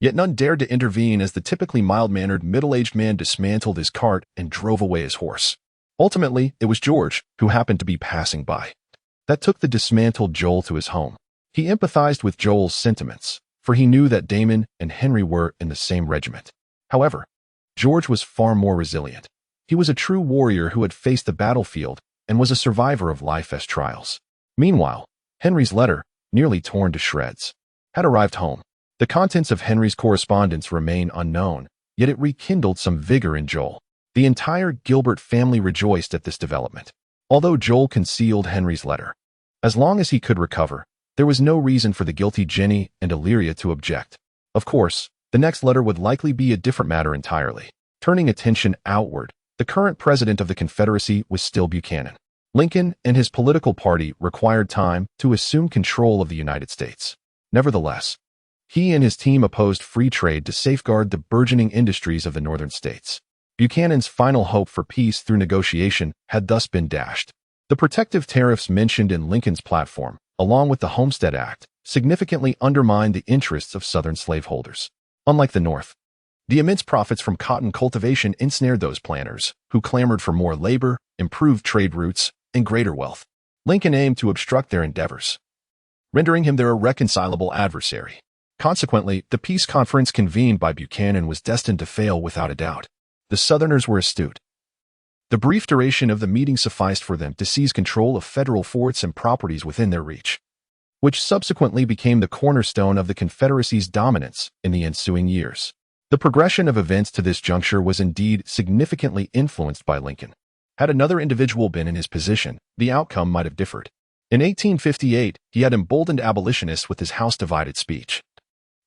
A: Yet none dared to intervene as the typically mild-mannered middle-aged man dismantled his cart and drove away his horse. Ultimately, it was George, who happened to be passing by, that took the dismantled Joel to his home. He empathized with Joel's sentiments, for he knew that Damon and Henry were in the same regiment. However, George was far more resilient. He was a true warrior who had faced the battlefield and was a survivor of life's trials. Meanwhile, Henry's letter, nearly torn to shreds, had arrived home. The contents of Henry's correspondence remain unknown, yet it rekindled some vigor in Joel. The entire Gilbert family rejoiced at this development. Although Joel concealed Henry's letter, as long as he could recover, there was no reason for the guilty Jenny and Illyria to object. Of course, the next letter would likely be a different matter entirely. Turning attention outward, the current president of the Confederacy was still Buchanan. Lincoln and his political party required time to assume control of the United States. Nevertheless, he and his team opposed free trade to safeguard the burgeoning industries of the northern states. Buchanan's final hope for peace through negotiation had thus been dashed. The protective tariffs mentioned in Lincoln's platform, along with the Homestead Act, significantly undermined the interests of Southern slaveholders. Unlike the North, the immense profits from cotton cultivation ensnared those planters, who clamored for more labor, improved trade routes, and greater wealth. Lincoln aimed to obstruct their endeavors, rendering him their irreconcilable adversary. Consequently, the peace conference convened by Buchanan was destined to fail without a doubt. The Southerners were astute. The brief duration of the meeting sufficed for them to seize control of federal forts and properties within their reach, which subsequently became the cornerstone of the Confederacy's dominance in the ensuing years. The progression of events to this juncture was indeed significantly influenced by Lincoln. Had another individual been in his position, the outcome might have differed. In 1858, he had emboldened abolitionists with his House-divided speech,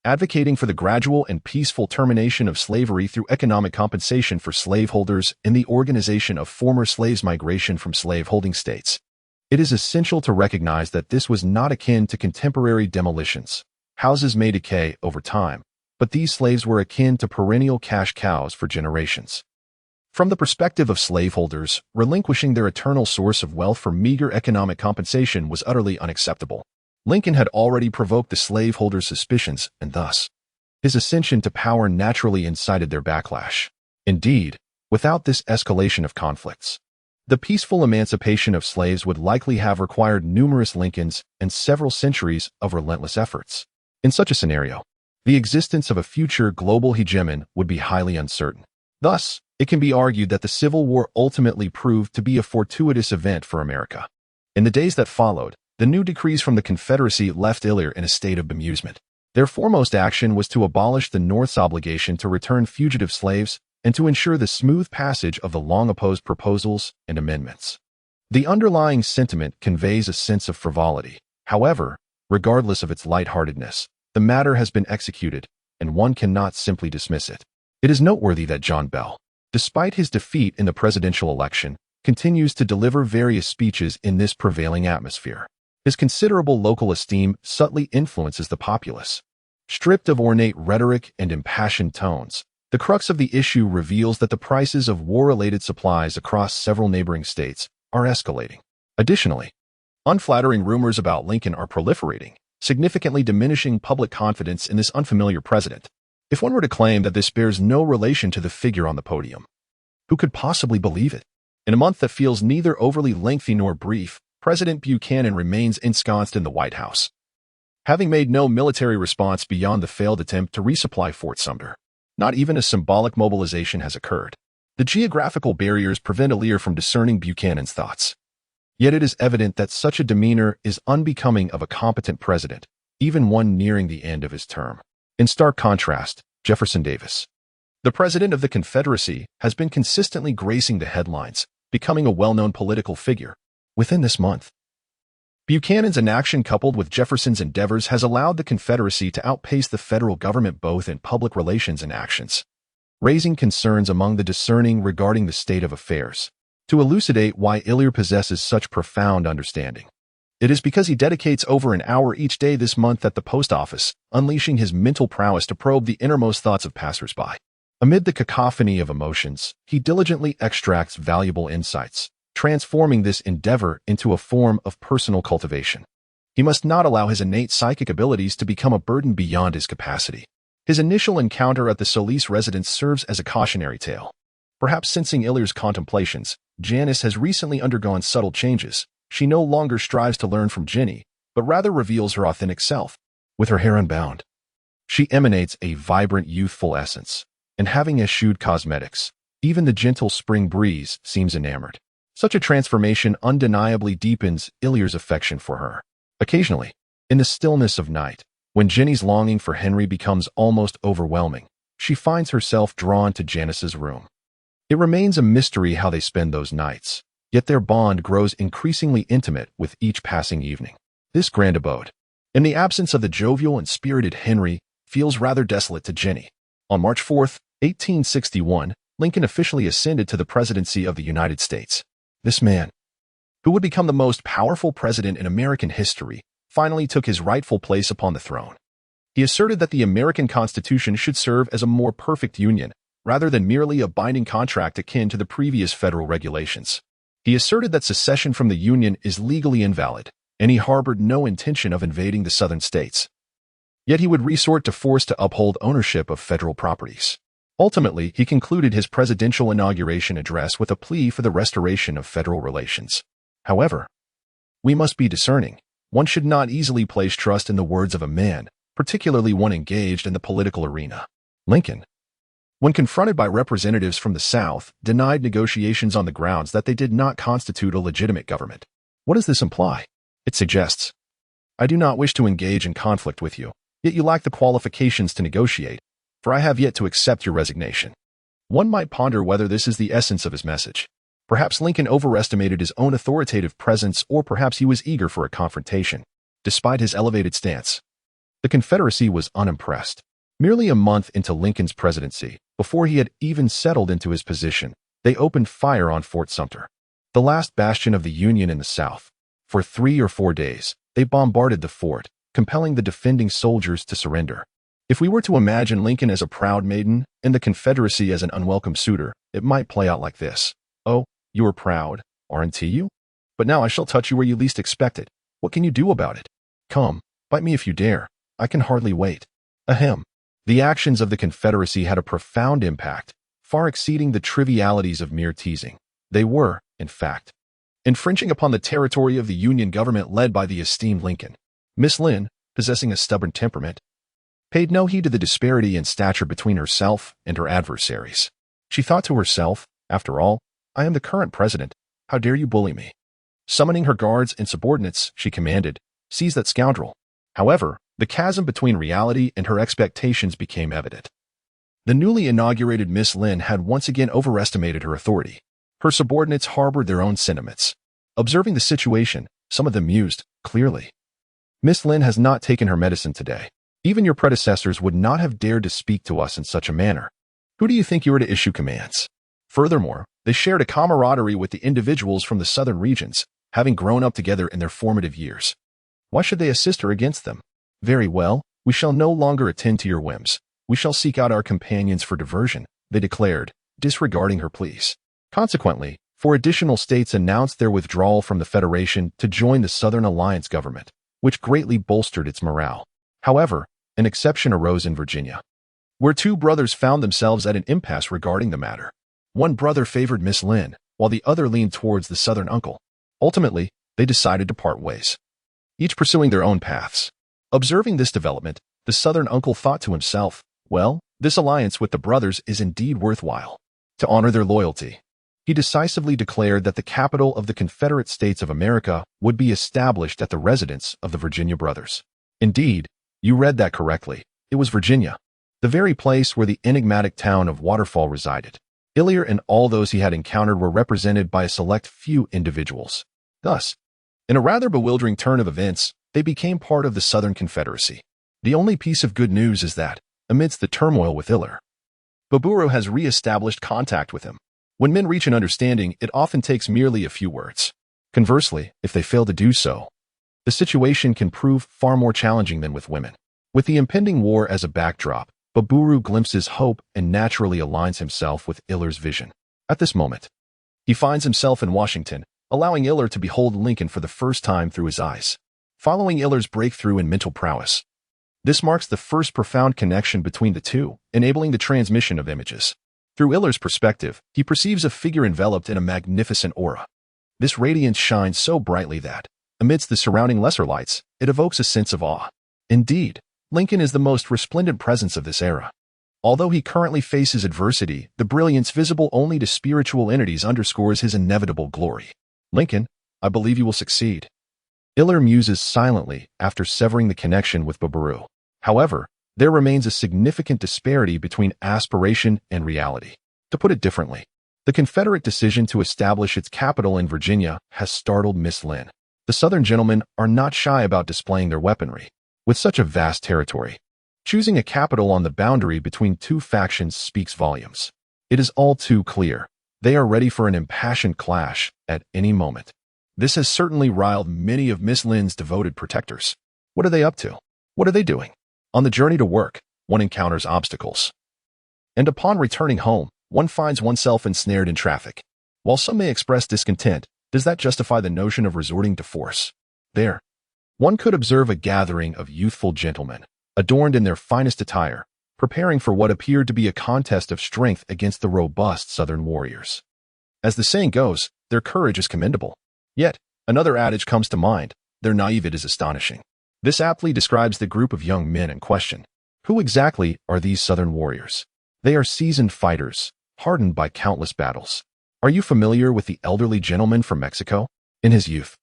A: advocating for the gradual and peaceful termination of slavery through economic compensation for slaveholders and the organization of former slaves' migration from slave-holding states. It is essential to recognize that this was not akin to contemporary demolitions. Houses may decay over time, but these slaves were akin to perennial cash cows for generations. From the perspective of slaveholders, relinquishing their eternal source of wealth for meager economic compensation was utterly unacceptable. Lincoln had already provoked the slaveholders' suspicions, and thus, his ascension to power naturally incited their backlash. Indeed, without this escalation of conflicts, the peaceful emancipation of slaves would likely have required numerous Lincolns and several centuries of relentless efforts. In such a scenario, the existence of a future global hegemon would be highly uncertain. Thus, it can be argued that the Civil War ultimately proved to be a fortuitous event for America. In the days that followed, The new decrees from the Confederacy left Illyr in a state of bemusement. Their foremost action was to abolish the North's obligation to return fugitive slaves and to ensure the smooth passage of the long-opposed proposals and amendments. The underlying sentiment conveys a sense of frivolity. However, regardless of its lightheartedness, the matter has been executed, and one cannot simply dismiss it. It is noteworthy that John Bell, despite his defeat in the presidential election, continues to deliver various speeches in this prevailing atmosphere. His considerable local esteem subtly influences the populace. Stripped of ornate rhetoric and impassioned tones, the crux of the issue reveals that the prices of war-related supplies across several neighboring states are escalating. Additionally, unflattering rumors about Lincoln are proliferating, significantly diminishing public confidence in this unfamiliar president. If one were to claim that this bears no relation to the figure on the podium, who could possibly believe it? In a month that feels neither overly lengthy nor brief, President Buchanan remains ensconced in the White House, having made no military response beyond the failed attempt to resupply Fort Sumter. Not even a symbolic mobilization has occurred. The geographical barriers prevent Illyr from discerning Buchanan's thoughts. Yet it is evident that such a demeanor is unbecoming of a competent president, even one nearing the end of his term. In stark contrast, Jefferson Davis, the president of the Confederacy, has been consistently gracing the headlines, becoming a well-known political figure. Within this month, Buchanan's inaction coupled with Jefferson's endeavors has allowed the Confederacy to outpace the federal government both in public relations and actions, raising concerns among the discerning regarding the state of affairs. To elucidate why Illyr possesses such profound understanding, it is because he dedicates over an hour each day this month at the post office, unleashing his mental prowess to probe the innermost thoughts of passersby. Amid the cacophony of emotions, he diligently extracts valuable insights, transforming this endeavor into a form of personal cultivation. He must not allow his innate psychic abilities to become a burden beyond his capacity. His initial encounter at the Solis residence serves as a cautionary tale. Perhaps sensing Illyr's contemplations, Janice has recently undergone subtle changes. She no longer strives to learn from Jenny, but rather reveals her authentic self. With her hair unbound, she emanates a vibrant youthful essence, and having eschewed cosmetics, even the gentle spring breeze seems enamored. Such a transformation undeniably deepens Illyr's affection for her. Occasionally, in the stillness of night, when Jenny's longing for Henry becomes almost overwhelming, she finds herself drawn to Janice's room. It remains a mystery how they spend those nights, yet their bond grows increasingly intimate with each passing evening. This grand abode, in the absence of the jovial and spirited Henry, feels rather desolate to Jenny. On March 4, 1861, Lincoln officially ascended to the presidency of the United States. This man, who would become the most powerful president in American history, finally took his rightful place upon the throne. He asserted that the American Constitution should serve as a more perfect union, rather than merely a binding contract akin to the previous federal regulations. He asserted that secession from the Union is legally invalid, and he harbored no intention of invading the southern states. Yet he would resort to force to uphold ownership of federal properties. Ultimately, he concluded his presidential inauguration address with a plea for the restoration of federal relations. However, we must be discerning. One should not easily place trust in the words of a man, particularly one engaged in the political arena. Lincoln, when confronted by representatives from the South, denied negotiations on the grounds that they did not constitute a legitimate government. What does this imply? It suggests, I do not wish to engage in conflict with you, yet you lack the qualifications to negotiate, for I have yet to accept your resignation. One might ponder whether this is the essence of his message. Perhaps Lincoln overestimated his own authoritative presence, or perhaps he was eager for a confrontation. Despite his elevated stance, the Confederacy was unimpressed. Merely a month into Lincoln's presidency, before he had even settled into his position, they opened fire on Fort Sumter, the last bastion of the Union in the South. For 3 or 4 days, they bombarded the fort, compelling the defending soldiers to surrender. If we were to imagine Lincoln as a proud maiden and the Confederacy as an unwelcome suitor, it might play out like this. Oh, you are proud, aren't you? But now I shall touch you where you least expect it. What can you do about it? Come, bite me if you dare. I can hardly wait. Ahem. The actions of the Confederacy had a profound impact, far exceeding the trivialities of mere teasing. They were, in fact, infringing upon the territory of the Union government led by the esteemed Lincoln. Miss Lynn, possessing a stubborn temperament, paid no heed to the disparity in stature between herself and her adversaries. She thought to herself, after all, I am the current president. How dare you bully me? Summoning her guards and subordinates, she commanded, "Seize that scoundrel." However, the chasm between reality and her expectations became evident. The newly inaugurated Miss Lin had once again overestimated her authority. Her subordinates harbored their own sentiments. Observing the situation, some of them mused, clearly, "Miss Lin has not taken her medicine today. Even your predecessors would not have dared to speak to us in such a manner. Who do you think you are to issue commands?" Furthermore, they shared a camaraderie with the individuals from the southern regions, having grown up together in their formative years. Why should they assist her against them? "Very well, we shall no longer attend to your whims. We shall seek out our companions for diversion," they declared, disregarding her pleas. Consequently, 4 additional states announced their withdrawal from the Federation to join the Southern Alliance government, which greatly bolstered its morale. However, an exception arose in Virginia, where 2 brothers found themselves at an impasse regarding the matter. One brother favored Miss Lin, while the other leaned towards the southern uncle. Ultimately, they decided to part ways, each pursuing their own paths. Observing this development, the southern uncle thought to himself, "Well, this alliance with the brothers is indeed worthwhile." To honor their loyalty, he decisively declared that the capital of the Confederate States of America would be established at the residence of the Virginia brothers. Indeed, you read that correctly. It was Virginia, the very place where the enigmatic town of Waterfall resided. Illier and all those he had encountered were represented by a select few individuals. Thus, in a rather bewildering turn of events, they became part of the Southern Confederacy. The only piece of good news is that, amidst the turmoil with Illier, Baburu has re-established contact with him. When men reach an understanding, it often takes merely a few words. Conversely, if they fail to do so, the situation can prove far more challenging than with women. With the impending war as a backdrop, Baburu glimpses hope and naturally aligns himself with Illier's vision. At this moment, he finds himself in Washington, allowing Illier to behold Lincoln for the first time through his eyes. Following Illier's breakthrough in mental prowess, this marks the first profound connection between the two, enabling the transmission of images. Through Illier's perspective, he perceives a figure enveloped in a magnificent aura. This radiance shines so brightly that, amidst the surrounding lesser lights, it evokes a sense of awe. Indeed, Lincoln is the most resplendent presence of this era. Although he currently faces adversity, the brilliance visible only to spiritual entities underscores his inevitable glory. "Lincoln, I believe you will succeed." Illier muses silently after severing the connection with Baburu. However, there remains a significant disparity between aspiration and reality. To put it differently, the Confederate decision to establish its capital in Virginia has startled Miss Lin. The Southern gentlemen are not shy about displaying their weaponry. With such a vast territory, choosing a capital on the boundary between 2 factions speaks volumes. It is all too clear. They are ready for an impassioned clash at any moment. This has certainly riled many of Miss Lin's devoted protectors. What are they up to? What are they doing? On the journey to work, one encounters obstacles. And upon returning home, one finds oneself ensnared in traffic. While some may express discontent, does that justify the notion of resorting to force? There, one could observe a gathering of youthful gentlemen, adorned in their finest attire, preparing for what appeared to be a contest of strength against the robust Southern warriors. As the saying goes, their courage is commendable. Yet, another adage comes to mind: their naivete is astonishing. This aptly describes the group of young men in question. Who exactly are these Southern warriors? They are seasoned fighters, hardened by countless battles. Are you familiar with the elderly gentleman from Mexico? In his youth,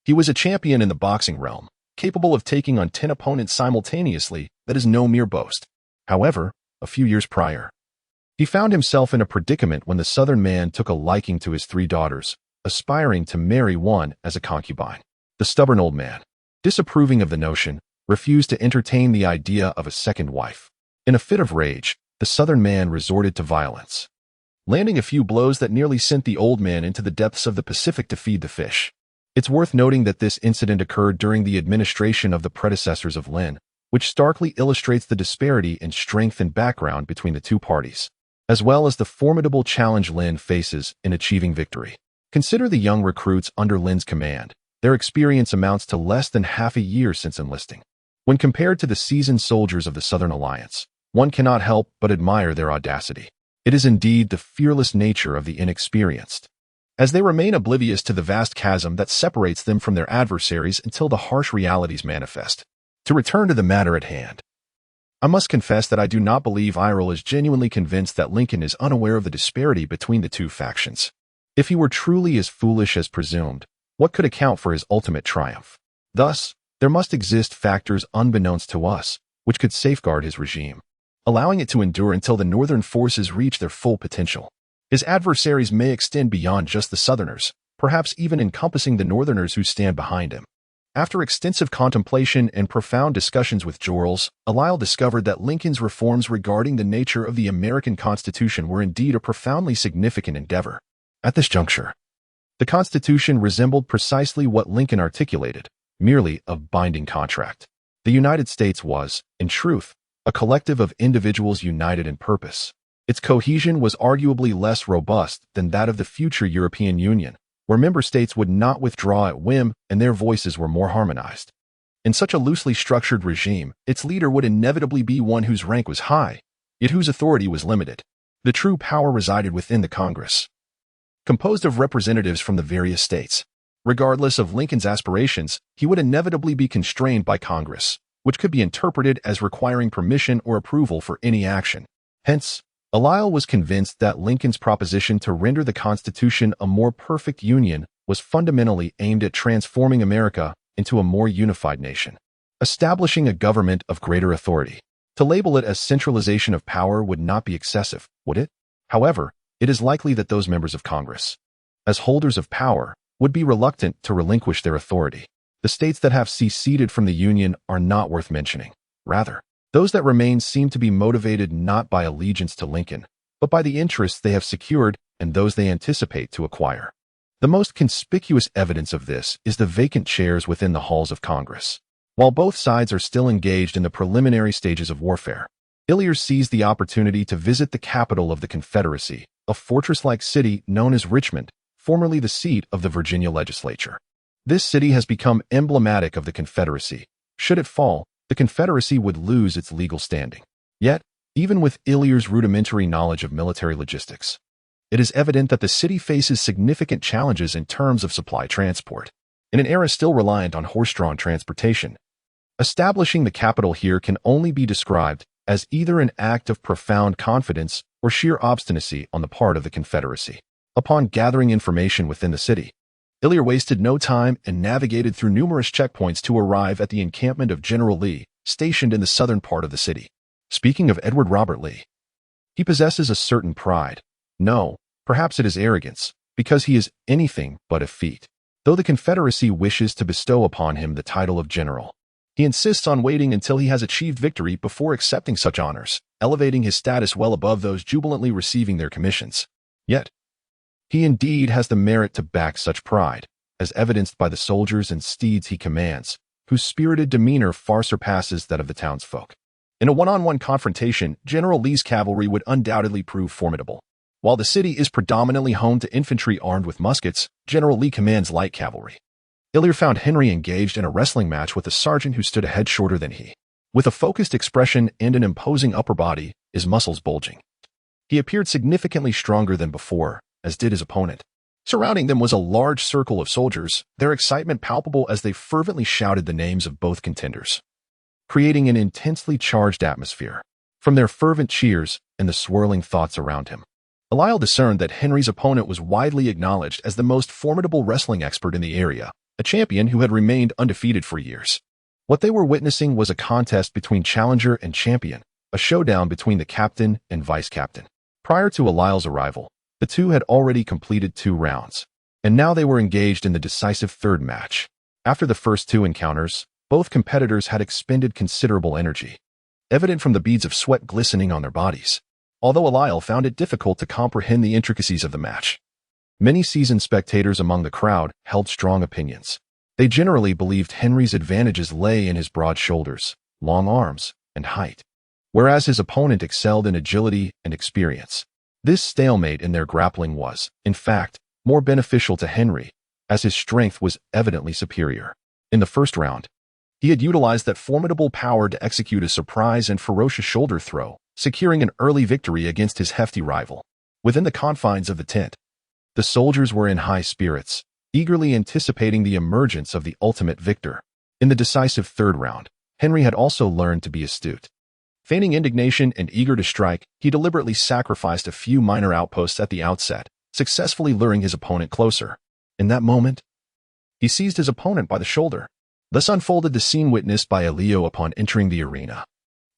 A: he was a champion in the boxing realm, capable of taking on 10 opponents simultaneously. That is no mere boast. However, a few years prior, he found himself in a predicament when the Southern man took a liking to his 3 daughters, aspiring to marry one as a concubine. The stubborn old man, disapproving of the notion, refused to entertain the idea of a second wife. In a fit of rage, the Southern man resorted to violence, landing a few blows that nearly sent the old man into the depths of the Pacific to feed the fish. It's worth noting that this incident occurred during the administration of the predecessors of Lin, which starkly illustrates the disparity in strength and background between the 2 parties, as well as the formidable challenge Lin faces in achieving victory. Consider the young recruits under Lin's command. Their experience amounts to less than half a year since enlisting. When compared to the seasoned soldiers of the Southern Alliance, one cannot help but admire their audacity. It is indeed the fearless nature of the inexperienced, as they remain oblivious to the vast chasm that separates them from their adversaries until the harsh realities manifest. To return to the matter at hand, I must confess that I do not believe Iril is genuinely convinced that Lincoln is unaware of the disparity between the 2 factions. If he were truly as foolish as presumed, What could account for his ultimate triumph? Thus, there must exist factors unbeknownst to us, which could safeguard his regime, allowing it to endure until the northern forces reach their full potential. His adversaries may extend beyond just the southerners, perhaps even encompassing the northerners who stand behind him. After extensive contemplation and profound discussions with Jorels, Allisle discovered that Lincoln's reforms regarding the nature of the American Constitution were indeed a profoundly significant endeavor. At this juncture, the Constitution resembled precisely what Lincoln articulated, merely a binding contract. The United States was, in truth, a collective of individuals united in purpose. Its cohesion was arguably less robust than that of the future European Union, where member states would not withdraw at whim and their voices were more harmonized. In such a loosely structured regime, its leader would inevitably be one whose rank was high, yet whose authority was limited. The true power resided within the Congress, composed of representatives from the various states. Regardless of Lincoln's aspirations, he would inevitably be constrained by Congress, which could be interpreted as requiring permission or approval for any action. Hence, Allisle was convinced that Lincoln's proposition to render the Constitution a more perfect union was fundamentally aimed at transforming America into a more unified nation, establishing a government of greater authority. To label it as centralization of power would not be excessive, would it? However, it is likely that those members of Congress, as holders of power, would be reluctant to relinquish their authority. The states that have seceded from the Union are not worth mentioning. Rather, those that remain seem to be motivated not by allegiance to Lincoln, but by the interests they have secured and those they anticipate to acquire. The most conspicuous evidence of this is the vacant chairs within the halls of Congress. While both sides are still engaged in the preliminary stages of warfare, Illiers seized the opportunity to visit the capital of the Confederacy, a fortress-like city known as Richmond, formerly the seat of the Virginia legislature. This city has become emblematic of the Confederacy. Should it fall, the Confederacy would lose its legal standing. Yet, even with Illiers' rudimentary knowledge of military logistics, it is evident that the city faces significant challenges in terms of supply transport. In an era still reliant on horse-drawn transportation, establishing the capital here can only be described as either an act of profound confidence or sheer obstinacy on the part of the Confederacy. Upon gathering information within the city, Illiers wasted no time and navigated through numerous checkpoints to arrive at the encampment of General Lee, stationed in the southern part of the city. Speaking of Edward Robert Lee, he possesses a certain pride. No, perhaps it is arrogance, because he is anything but a feat. Though the Confederacy wishes to bestow upon him the title of general, he insists on waiting until he has achieved victory before accepting such honors, elevating his status well above those jubilantly receiving their commissions. Yet, he indeed has the merit to back such pride, as evidenced by the soldiers and steeds he commands, whose spirited demeanor far surpasses that of the townsfolk. In a one-on-one confrontation, General Lee's cavalry would undoubtedly prove formidable. While the city is predominantly home to infantry armed with muskets, General Lee commands light cavalry. Illiers found Henry engaged in a wrestling match with a sergeant who stood a head shorter than he. With a focused expression and an imposing upper body, his muscles bulging, he appeared significantly stronger than before, as did his opponent. Surrounding them was a large circle of soldiers, their excitement palpable as they fervently shouted the names of both contenders, creating an intensely charged atmosphere. From their fervent cheers and the swirling thoughts around him, Allisle discerned that Henry's opponent was widely acknowledged as the most formidable wrestling expert in the area, a champion who had remained undefeated for years. What they were witnessing was a contest between challenger and champion, a showdown between the captain and vice-captain. Prior to Allisle's arrival, the two had already completed 2 rounds, and now they were engaged in the decisive third match. After the first 2 encounters, both competitors had expended considerable energy, evident from the beads of sweat glistening on their bodies. Although Allisle found it difficult to comprehend the intricacies of the match, many seasoned spectators among the crowd held strong opinions. They generally believed Henry's advantages lay in his broad shoulders, long arms, and height, whereas his opponent excelled in agility and experience. This stalemate in their grappling was, in fact, more beneficial to Henry, as his strength was evidently superior. In the first round, he had utilized that formidable power to execute a surprise and ferocious shoulder throw, securing an early victory against his hefty rival. Within the confines of the tent, the soldiers were in high spirits, eagerly anticipating the emergence of the ultimate victor. In the decisive third round, Henry had also learned to be astute. Feigning indignation and eager to strike, he deliberately sacrificed a few minor outposts at the outset, successfully luring his opponent closer. In that moment, He seized his opponent by the shoulder. Thus unfolded the scene witnessed by Elio upon entering the arena,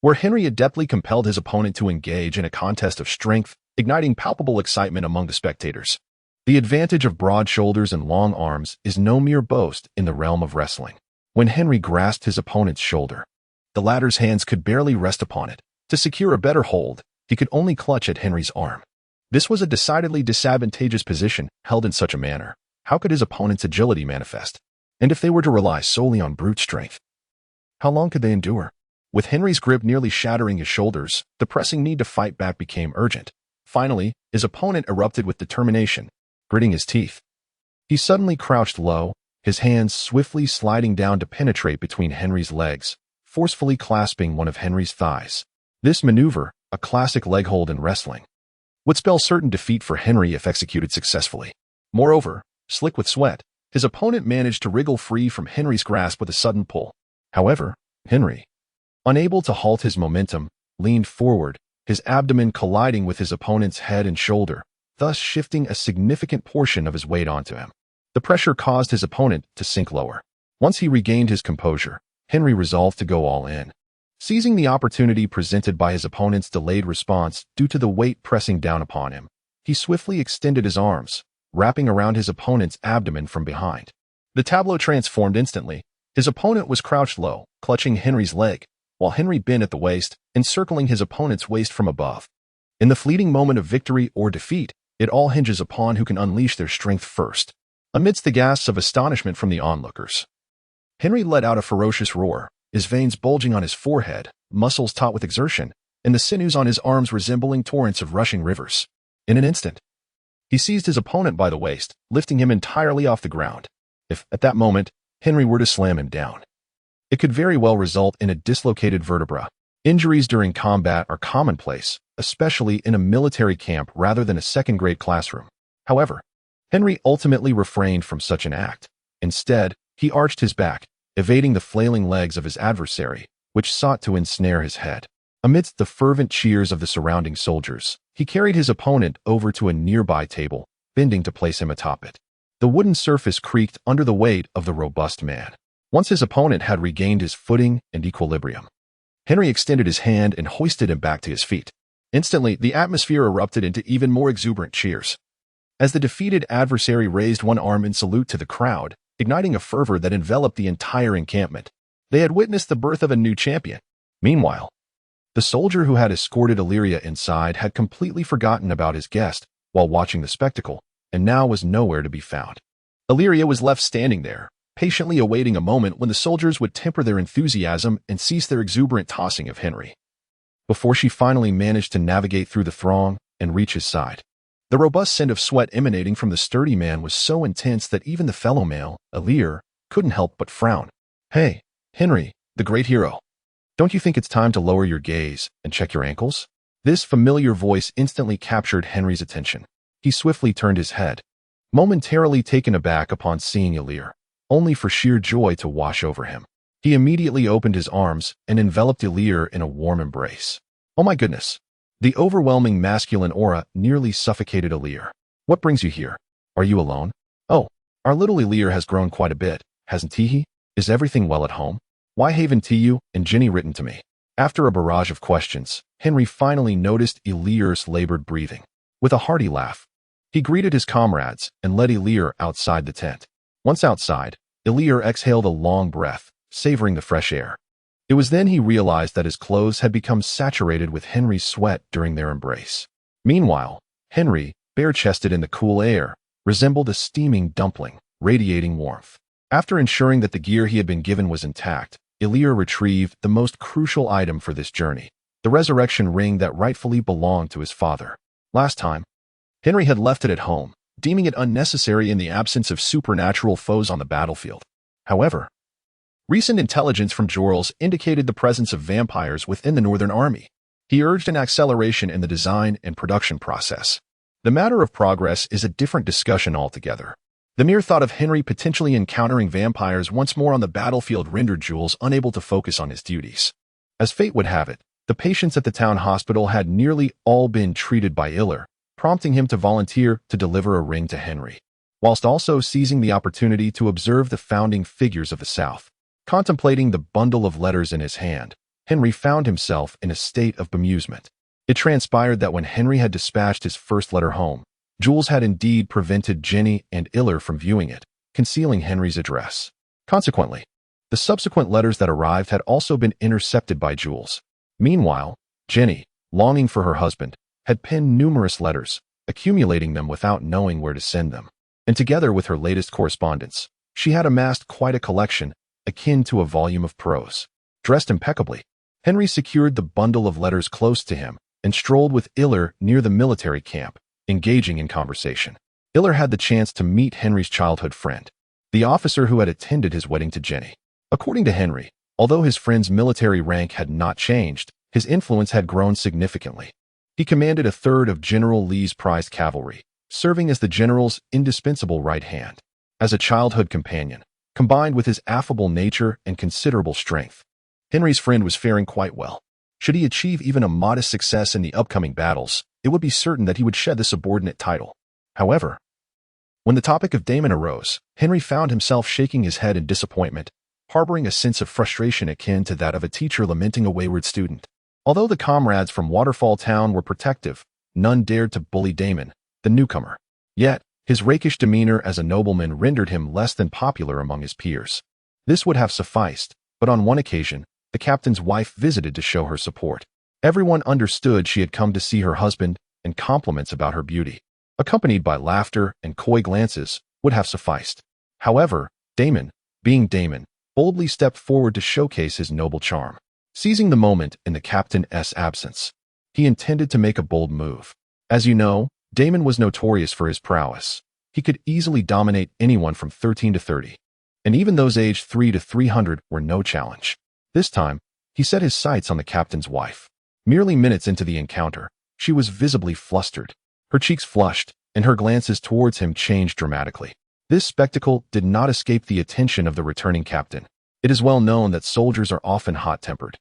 A: where Henry adeptly compelled his opponent to engage in a contest of strength, igniting palpable excitement among the spectators. The advantage of broad shoulders and long arms is no mere boast in the realm of wrestling. When Henry grasped his opponent's shoulder, the latter's hands could barely rest upon it. To secure a better hold, he could only clutch at Henry's arm. This was a decidedly disadvantageous position held in such a manner. How could his opponent's agility manifest? And if they were to rely solely on brute strength, how long could they endure? With Henry's grip nearly shattering his shoulders, the pressing need to fight back became urgent. Finally, his opponent erupted with determination, gritting his teeth. He suddenly crouched low, his hands swiftly sliding down to penetrate between Henry's legs, forcefully clasping one of Henry's thighs. This maneuver, a classic leg hold in wrestling, would spell certain defeat for Henry if executed successfully. Moreover, slick with sweat, his opponent managed to wriggle free from Henry's grasp with a sudden pull. However, Henry, unable to halt his momentum, leaned forward, his abdomen colliding with his opponent's head and shoulder, thus shifting a significant portion of his weight onto him. The pressure caused his opponent to sink lower. Once he regained his composure, Henry resolved to go all in. Seizing the opportunity presented by his opponent's delayed response due to the weight pressing down upon him, he swiftly extended his arms, wrapping around his opponent's abdomen from behind. The tableau transformed instantly. His opponent was crouched low, clutching Henry's leg, while Henry bent at the waist, encircling his opponent's waist from above. In the fleeting moment of victory or defeat, it all hinges upon who can unleash their strength first. Amidst the gasps of astonishment from the onlookers, Henry let out a ferocious roar, his veins bulging on his forehead, muscles taut with exertion, and the sinews on his arms resembling torrents of rushing rivers. In an instant, he seized his opponent by the waist, lifting him entirely off the ground. If, at that moment, Henry were to slam him down, it could very well result in a dislocated vertebra. Injuries during combat are commonplace, especially in a military camp rather than a second-grade classroom. However, Henry ultimately refrained from such an act. Instead, he arched his back, evading the flailing legs of his adversary, which sought to ensnare his head. Amidst the fervent cheers of the surrounding soldiers, he carried his opponent over to a nearby table, bending to place him atop it. The wooden surface creaked under the weight of the robust man. Once his opponent had regained his footing and equilibrium, Henry extended his hand and hoisted him back to his feet. Instantly, the atmosphere erupted into even more exuberant cheers, as the defeated adversary raised one arm in salute to the crowd, igniting a fervor that enveloped the entire encampment. They had witnessed the birth of a new champion. Meanwhile, the soldier who had escorted Illyria inside had completely forgotten about his guest while watching the spectacle, and now was nowhere to be found. Illyria was left standing there, patiently awaiting a moment when the soldiers would temper their enthusiasm and cease their exuberant tossing of Henry, before she finally managed to navigate through the throng and reach his side. The robust scent of sweat emanating from the sturdy man was so intense that even the fellow male, Illyria, couldn't help but frown. "Hey, Henry, the great hero. Don't you think it's time to lower your gaze and check your ankles?" This familiar voice instantly captured Henry's attention. He swiftly turned his head, momentarily taken aback upon seeing Illyria, only for sheer joy to wash over him. He immediately opened his arms and enveloped Illyria in a warm embrace. "Oh my goodness." The overwhelming masculine aura nearly suffocated Illyria. "What brings you here? Are you alone?" "Oh, our little Illyria has grown quite a bit, hasn't he? Is everything well at home? Why haven't you and Ginny written to me?" After a barrage of questions, Henry finally noticed Illyria's labored breathing. With a hearty laugh, he greeted his comrades and led Illyria outside the tent. Once outside, Illyria exhaled a long breath, savoring the fresh air. It was then he realized that his clothes had become saturated with Henry's sweat during their embrace. Meanwhile, Henry, bare-chested in the cool air, resembled a steaming dumpling, radiating warmth. After ensuring that the gear he had been given was intact, Illyria retrieved the most crucial item for this journey, the resurrection ring that rightfully belonged to his father. Last time, Henry had left it at home, deeming it unnecessary in the absence of supernatural foes on the battlefield. However, recent intelligence from Jorals indicated the presence of vampires within the Northern Army. He urged an acceleration in the design and production process. The matter of progress is a different discussion altogether. The mere thought of Henry potentially encountering vampires once more on the battlefield rendered Jules unable to focus on his duties. As fate would have it, the patients at the town hospital had nearly all been treated by Illyria, prompting him to volunteer to deliver a ring to Henry. whilst also seizing the opportunity to observe the founding figures of the South. Contemplating the bundle of letters in his hand, Henry found himself in a state of bemusement. It transpired that when Henry had dispatched his first letter home, Jules had indeed prevented Jenny and Iller from viewing it, concealing Henry's address. Consequently, the subsequent letters that arrived had also been intercepted by Jules. Meanwhile, Jenny, longing for her husband, had penned numerous letters, accumulating them without knowing where to send them. And together with her latest correspondence, she had amassed quite a collection, akin to a volume of prose. Dressed impeccably, Henry secured the bundle of letters close to him and strolled with Iller near the military camp, engaging in conversation. Iller had the chance to meet Henry's childhood friend, the officer who had attended his wedding to Jenny. According to Henry, although his friend's military rank had not changed, his influence had grown significantly. He commanded a third of General Lee's prized cavalry, serving as the general's indispensable right hand. As a childhood companion, combined with his affable nature and considerable strength, Henry's friend was faring quite well. Should he achieve even a modest success in the upcoming battles, it would be certain that he would shed the subordinate title. However, when the topic of Damon arose, Henry found himself shaking his head in disappointment, harboring a sense of frustration akin to that of a teacher lamenting a wayward student. Although the comrades from Waterfall Town were protective, none dared to bully Damon, the newcomer. Yet, his rakish demeanor as a nobleman rendered him less than popular among his peers. This would have sufficed, but on one occasion, the captain's wife visited to show her support. Everyone understood she had come to see her husband, and compliments about her beauty, accompanied by laughter and coy glances, would have sufficed. However, Damon, being Damon, boldly stepped forward to showcase his noble charm. Seizing the moment in the captain's absence, he intended to make a bold move. As you know, Damon was notorious for his prowess. He could easily dominate anyone from 13 to 30, and even those aged 3 to 300 were no challenge. This time, he set his sights on the captain's wife. Merely minutes into the encounter, she was visibly flustered. Her cheeks flushed, and her glances towards him changed dramatically. This spectacle did not escape the attention of the returning captain. It is well known that soldiers are often hot-tempered.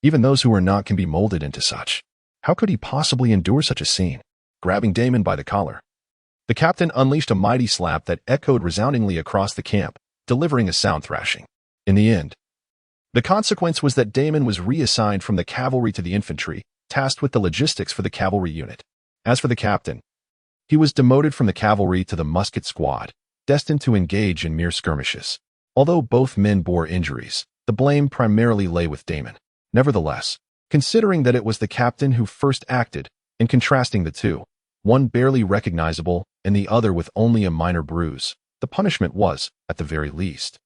A: Even those who are not can be molded into such. How could he possibly endure such a scene? Grabbing Damon by the collar, the captain unleashed a mighty slap that echoed resoundingly across the camp, delivering a sound thrashing. In the end, the consequence was that Damon was reassigned from the cavalry to the infantry, tasked with the logistics for the cavalry unit. As for the captain, he was demoted from the cavalry to the musket squad, destined to engage in mere skirmishes. Although both men bore injuries, the blame primarily lay with Damon. Nevertheless, considering that it was the captain who first acted, and contrasting the two, one barely recognizable and the other with only a minor bruise, the punishment was, at the very least,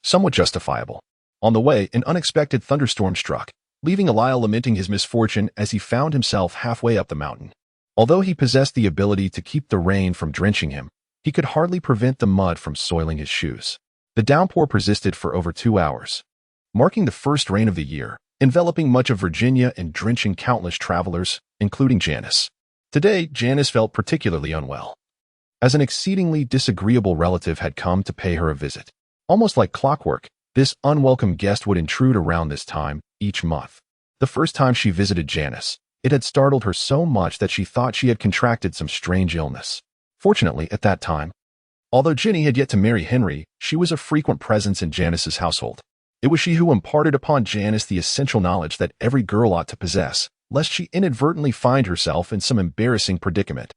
A: somewhat justifiable. On the way, an unexpected thunderstorm struck, leaving Eliel lamenting his misfortune as he found himself halfway up the mountain. Although he possessed the ability to keep the rain from drenching him, he could hardly prevent the mud from soiling his shoes. The downpour persisted for over 2 hours, marking the first rain of the year, enveloping much of Virginia and drenching countless travelers, including Janice. Today, Janice felt particularly unwell, as an exceedingly disagreeable relative had come to pay her a visit. Almost like clockwork, this unwelcome guest would intrude around this time each month. The first time she visited Janice, it had startled her so much that she thought she had contracted some strange illness. Fortunately, at that time, although Jenny had yet to marry Henry, she was a frequent presence in Janice's household. It was she who imparted upon Janice the essential knowledge that every girl ought to possess, lest she inadvertently find herself in some embarrassing predicament.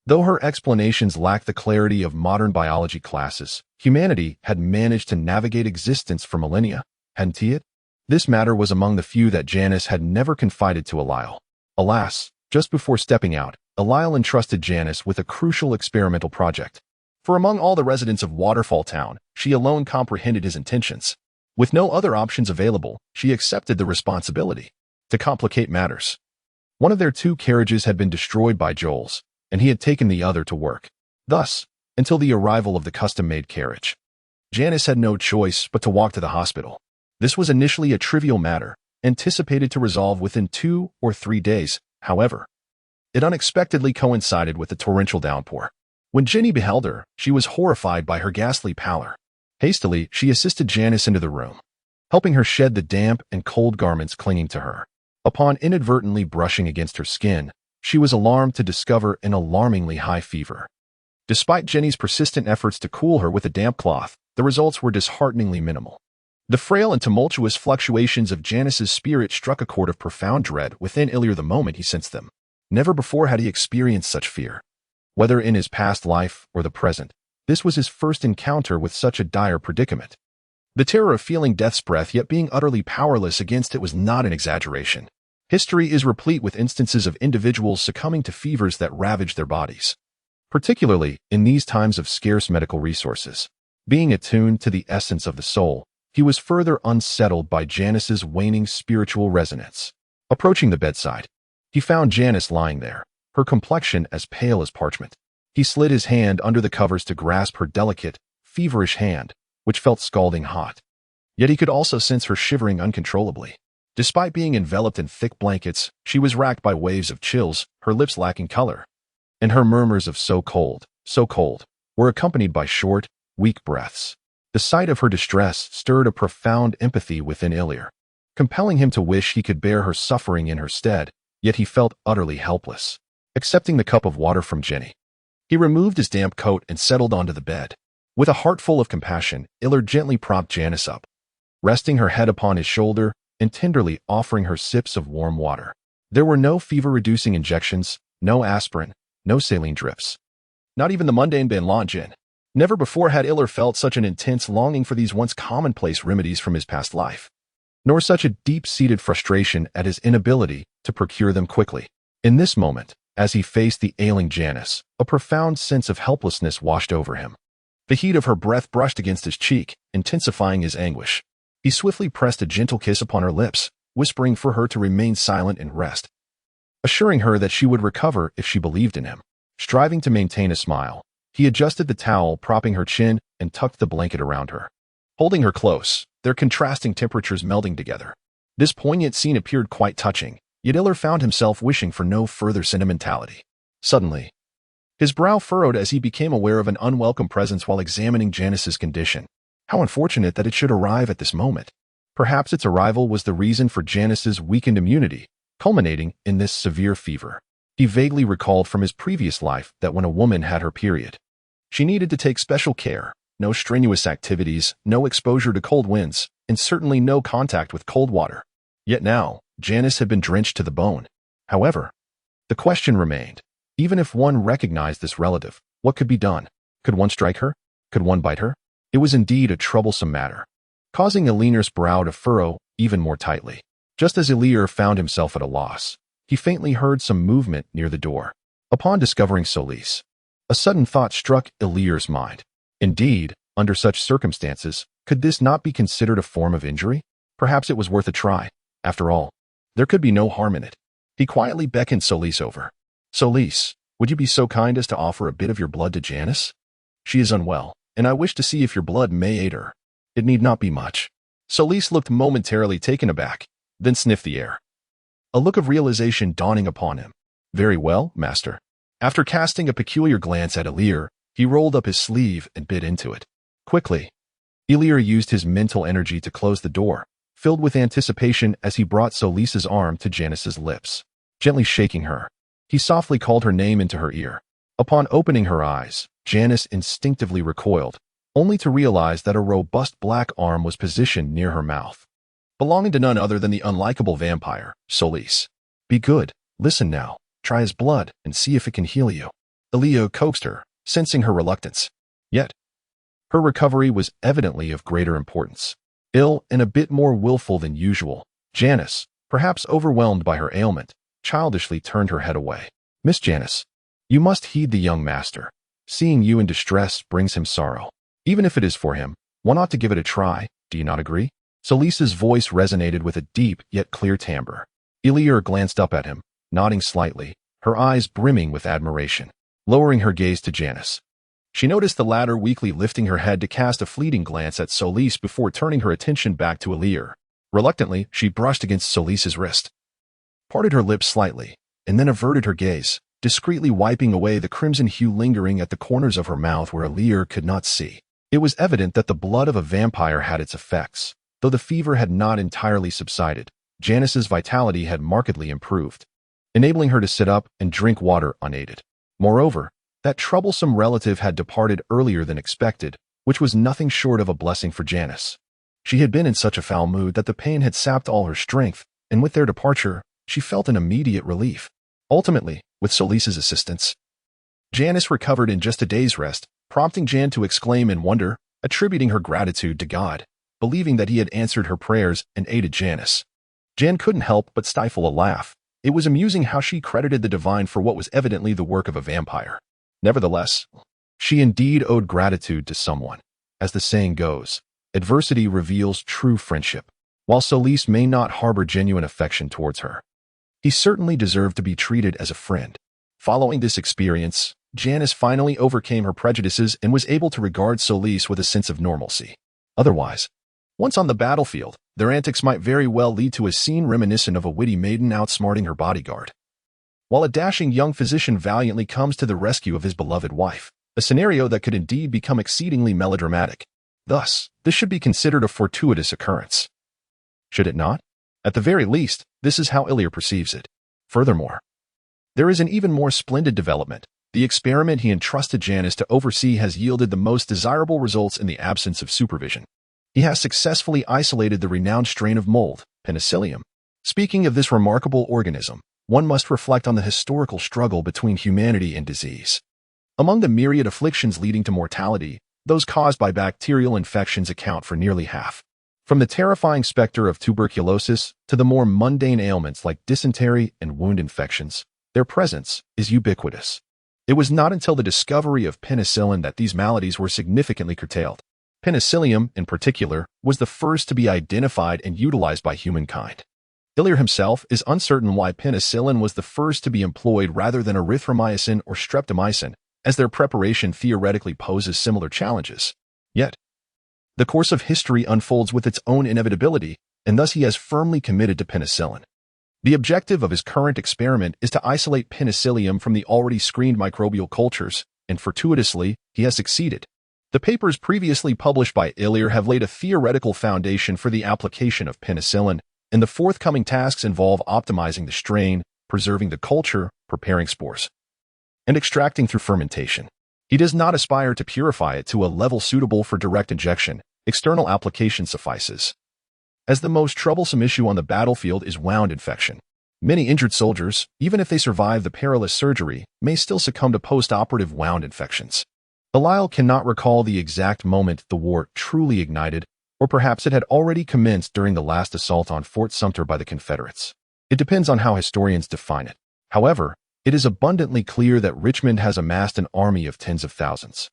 A: Though her explanations lacked the clarity of modern biology classes, humanity had managed to navigate existence for millennia, hadn't it? This matter was among the few that Janice had never confided to Eliel. Alas, just before stepping out, Eliel entrusted Janice with a crucial experimental project. For among all the residents of Waterfall Town, she alone comprehended his intentions. With no other options available, she accepted the responsibility. To complicate matters, one of their 2 carriages had been destroyed by Jules, and he had taken the other to work. Thus, until the arrival of the custom-made carriage, Janice had no choice but to walk to the hospital. This was initially a trivial matter, anticipated to resolve within 2 or 3 days. However, it unexpectedly coincided with the torrential downpour. When Jenny beheld her, she was horrified by her ghastly pallor. Hastily, she assisted Janice into the room, helping her shed the damp and cold garments clinging to her. Upon inadvertently brushing against her skin, she was alarmed to discover an alarmingly high fever. Despite Jenny's persistent efforts to cool her with a damp cloth, the results were dishearteningly minimal. The frail and tumultuous fluctuations of Janice's spirit struck a chord of profound dread within Ilir the moment he sensed them. Never before had he experienced such fear. Whether in his past life or the present, this was his first encounter with such a dire predicament. The terror of feeling death's breath yet being utterly powerless against it was not an exaggeration. History is replete with instances of individuals succumbing to fevers that ravage their bodies. Particularly in these times of scarce medical resources. Being attuned to the essence of the soul, he was further unsettled by Janice's waning spiritual resonance. Approaching the bedside, he found Janice lying there, her complexion as pale as parchment. He slid his hand under the covers to grasp her delicate, feverish hand, which felt scalding hot. Yet he could also sense her shivering uncontrollably. Despite being enveloped in thick blankets, she was racked by waves of chills, her lips lacking color. And her murmurs of so cold, were accompanied by short, weak breaths. The sight of her distress stirred a profound empathy within Ilir, compelling him to wish he could bear her suffering in her stead, yet he felt utterly helpless. Accepting the cup of water from Jenny, he removed his damp coat and settled onto the bed. With a heart full of compassion, Ilir gently propped Janice up, resting her head upon his shoulder and tenderly offering her sips of warm water. There were no fever-reducing injections, no aspirin, no saline drips. Not even the mundane Banlon. Never before had Ilir felt such an intense longing for these once commonplace remedies from his past life, nor such a deep-seated frustration at his inability to procure them quickly. In this moment, as he faced the ailing Janice, a profound sense of helplessness washed over him. The heat of her breath brushed against his cheek, intensifying his anguish. He swiftly pressed a gentle kiss upon her lips, whispering for her to remain silent and rest, assuring her that she would recover if she believed in him. Striving to maintain a smile, he adjusted the towel propping her chin and tucked the blanket around her. Holding her close, their contrasting temperatures melding together. This poignant scene appeared quite touching, yet Ilir found himself wishing for no further sentimentality. Suddenly, his brow furrowed as he became aware of an unwelcome presence while examining Janice's condition. How unfortunate that it should arrive at this moment. Perhaps its arrival was the reason for Janice's weakened immunity, culminating in this severe fever. He vaguely recalled from his previous life that when a woman had her period, she needed to take special care, no strenuous activities, no exposure to cold winds, and certainly no contact with cold water. Yet now, Janice had been drenched to the bone. However, the question remained, even if one recognized this relative, what could be done? Could one strike her? Could one bite her? It was indeed a troublesome matter, causing Ilir's brow to furrow even more tightly. Just as Ilir found himself at a loss, he faintly heard some movement near the door. Upon discovering Solis, a sudden thought struck Ilir's mind. Indeed, under such circumstances, could this not be considered a form of injury? Perhaps it was worth a try. After all, there could be no harm in it. He quietly beckoned Solis over. Solis, would you be so kind as to offer a bit of your blood to Janice? She is unwell, and I wish to see if your blood may aid her. It need not be much. Solis looked momentarily taken aback, then sniffed the air, a look of realization dawning upon him. Very well, master. After casting a peculiar glance at Ilir, he rolled up his sleeve and bit into it. Quickly, Ilir used his mental energy to close the door, filled with anticipation as he brought Solis's arm to Janice's lips. Gently shaking her, he softly called her name into her ear. Upon opening her eyes, Janice instinctively recoiled, only to realize that a robust black arm was positioned near her mouth, belonging to none other than the unlikable vampire, Solis. Be good, listen now, try his blood and see if it can heal you. Ilir coaxed her, sensing her reluctance. Yet, her recovery was evidently of greater importance. Ill and a bit more willful than usual, Janice, perhaps overwhelmed by her ailment, childishly turned her head away. Miss Janice, you must heed the young master. Seeing you in distress brings him sorrow. Even if it is for him, one ought to give it a try, do you not agree? Solis's voice resonated with a deep yet clear timbre. Ilir glanced up at him, nodding slightly, her eyes brimming with admiration. Lowering her gaze to Janice, she noticed the latter weakly lifting her head to cast a fleeting glance at Solis before turning her attention back to Ilir. Reluctantly, she brushed against Solis's wrist, parted her lips slightly, and then averted her gaze, discreetly wiping away the crimson hue lingering at the corners of her mouth where Ilir could not see. It was evident that the blood of a vampire had its effects. Though the fever had not entirely subsided, Janice's vitality had markedly improved, enabling her to sit up and drink water unaided. Moreover, That troublesome relative had departed earlier than expected, which was nothing short of a blessing for Janice. She had been in such a foul mood that the pain had sapped all her strength, and with their departure, she felt an immediate relief. Ultimately, with Solis's assistance, Janice recovered in just a day's rest, prompting Jan to exclaim in wonder, attributing her gratitude to God, believing that he had answered her prayers and aided Janice. Jan couldn't help but stifle a laugh. It was amusing how she credited the divine for what was evidently the work of a vampire. Nevertheless, she indeed owed gratitude to someone. As the saying goes, adversity reveals true friendship. While Solis may not harbor genuine affection towards her, he certainly deserved to be treated as a friend. Following this experience, Janice finally overcame her prejudices and was able to regard Solis with a sense of normalcy. Otherwise, once on the battlefield, their antics might very well lead to a scene reminiscent of a witty maiden outsmarting her bodyguard, while a dashing young physician valiantly comes to the rescue of his beloved wife, a scenario that could indeed become exceedingly melodramatic. Thus, this should be considered a fortuitous occurrence. Should it not? At the very least, this is how Ilya perceives it. Furthermore, there is an even more splendid development. The experiment he entrusted Janice to oversee has yielded the most desirable results in the absence of supervision. He has successfully isolated the renowned strain of mold, Penicillium. Speaking of this remarkable organism, one must reflect on the historical struggle between humanity and disease. Among the myriad afflictions leading to mortality, those caused by bacterial infections account for nearly half. From the terrifying specter of tuberculosis to the more mundane ailments like dysentery and wound infections, their presence is ubiquitous. It was not until the discovery of penicillin that these maladies were significantly curtailed. Penicillium, in particular, was the first to be identified and utilized by humankind. Ilya himself is uncertain why penicillin was the first to be employed rather than erythromycin or streptomycin, as their preparation theoretically poses similar challenges. Yet, the course of history unfolds with its own inevitability, and thus he has firmly committed to penicillin. The objective of his current experiment is to isolate penicillium from the already screened microbial cultures, and fortuitously, he has succeeded. The papers previously published by Ilya have laid a theoretical foundation for the application of penicillin, and the forthcoming tasks involve optimizing the strain, preserving the culture, preparing spores, and extracting through fermentation. He does not aspire to purify it to a level suitable for direct injection. External application suffices. As the most troublesome issue on the battlefield is wound infection. Many injured soldiers, even if they survive the perilous surgery, may still succumb to post-operative wound infections. Ilya cannot recall the exact moment the war truly ignited, or perhaps it had already commenced during the last assault on Fort Sumter by the Confederates. It depends on how historians define it. However, it is abundantly clear that Richmond has amassed an army of tens of thousands,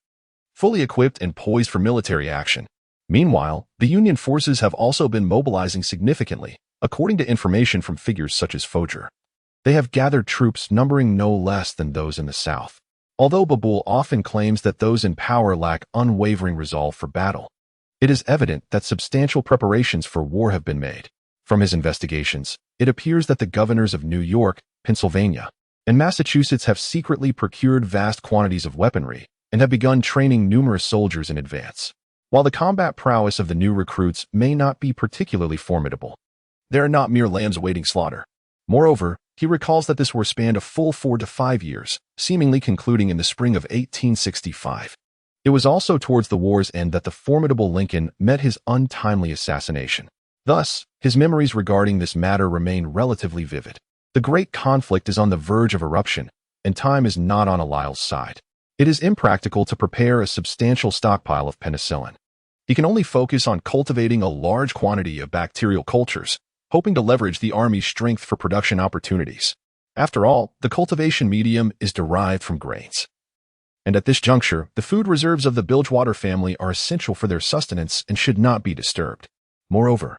A: fully equipped and poised for military action. Meanwhile, the Union forces have also been mobilizing significantly, according to information from figures such as Foger. They have gathered troops numbering no less than those in the South. Although Babul often claims that those in power lack unwavering resolve for battle, it is evident that substantial preparations for war have been made. From his investigations, it appears that the governors of New York, Pennsylvania, and Massachusetts have secretly procured vast quantities of weaponry and have begun training numerous soldiers in advance. While the combat prowess of the new recruits may not be particularly formidable, they are not mere lambs awaiting slaughter. Moreover, he recalls that this war spanned a full 4 to 5 years, seemingly concluding in the spring of 1865. It was also towards the war's end that the formidable Lincoln met his untimely assassination. Thus, his memories regarding this matter remain relatively vivid. The great conflict is on the verge of eruption, and time is not on Ilyal's side. It is impractical to prepare a substantial stockpile of penicillin. He can only focus on cultivating a large quantity of bacterial cultures, hoping to leverage the army's strength for production opportunities. After all, the cultivation medium is derived from grains. And at this juncture, the food reserves of the Bilgewater family are essential for their sustenance and should not be disturbed. Moreover,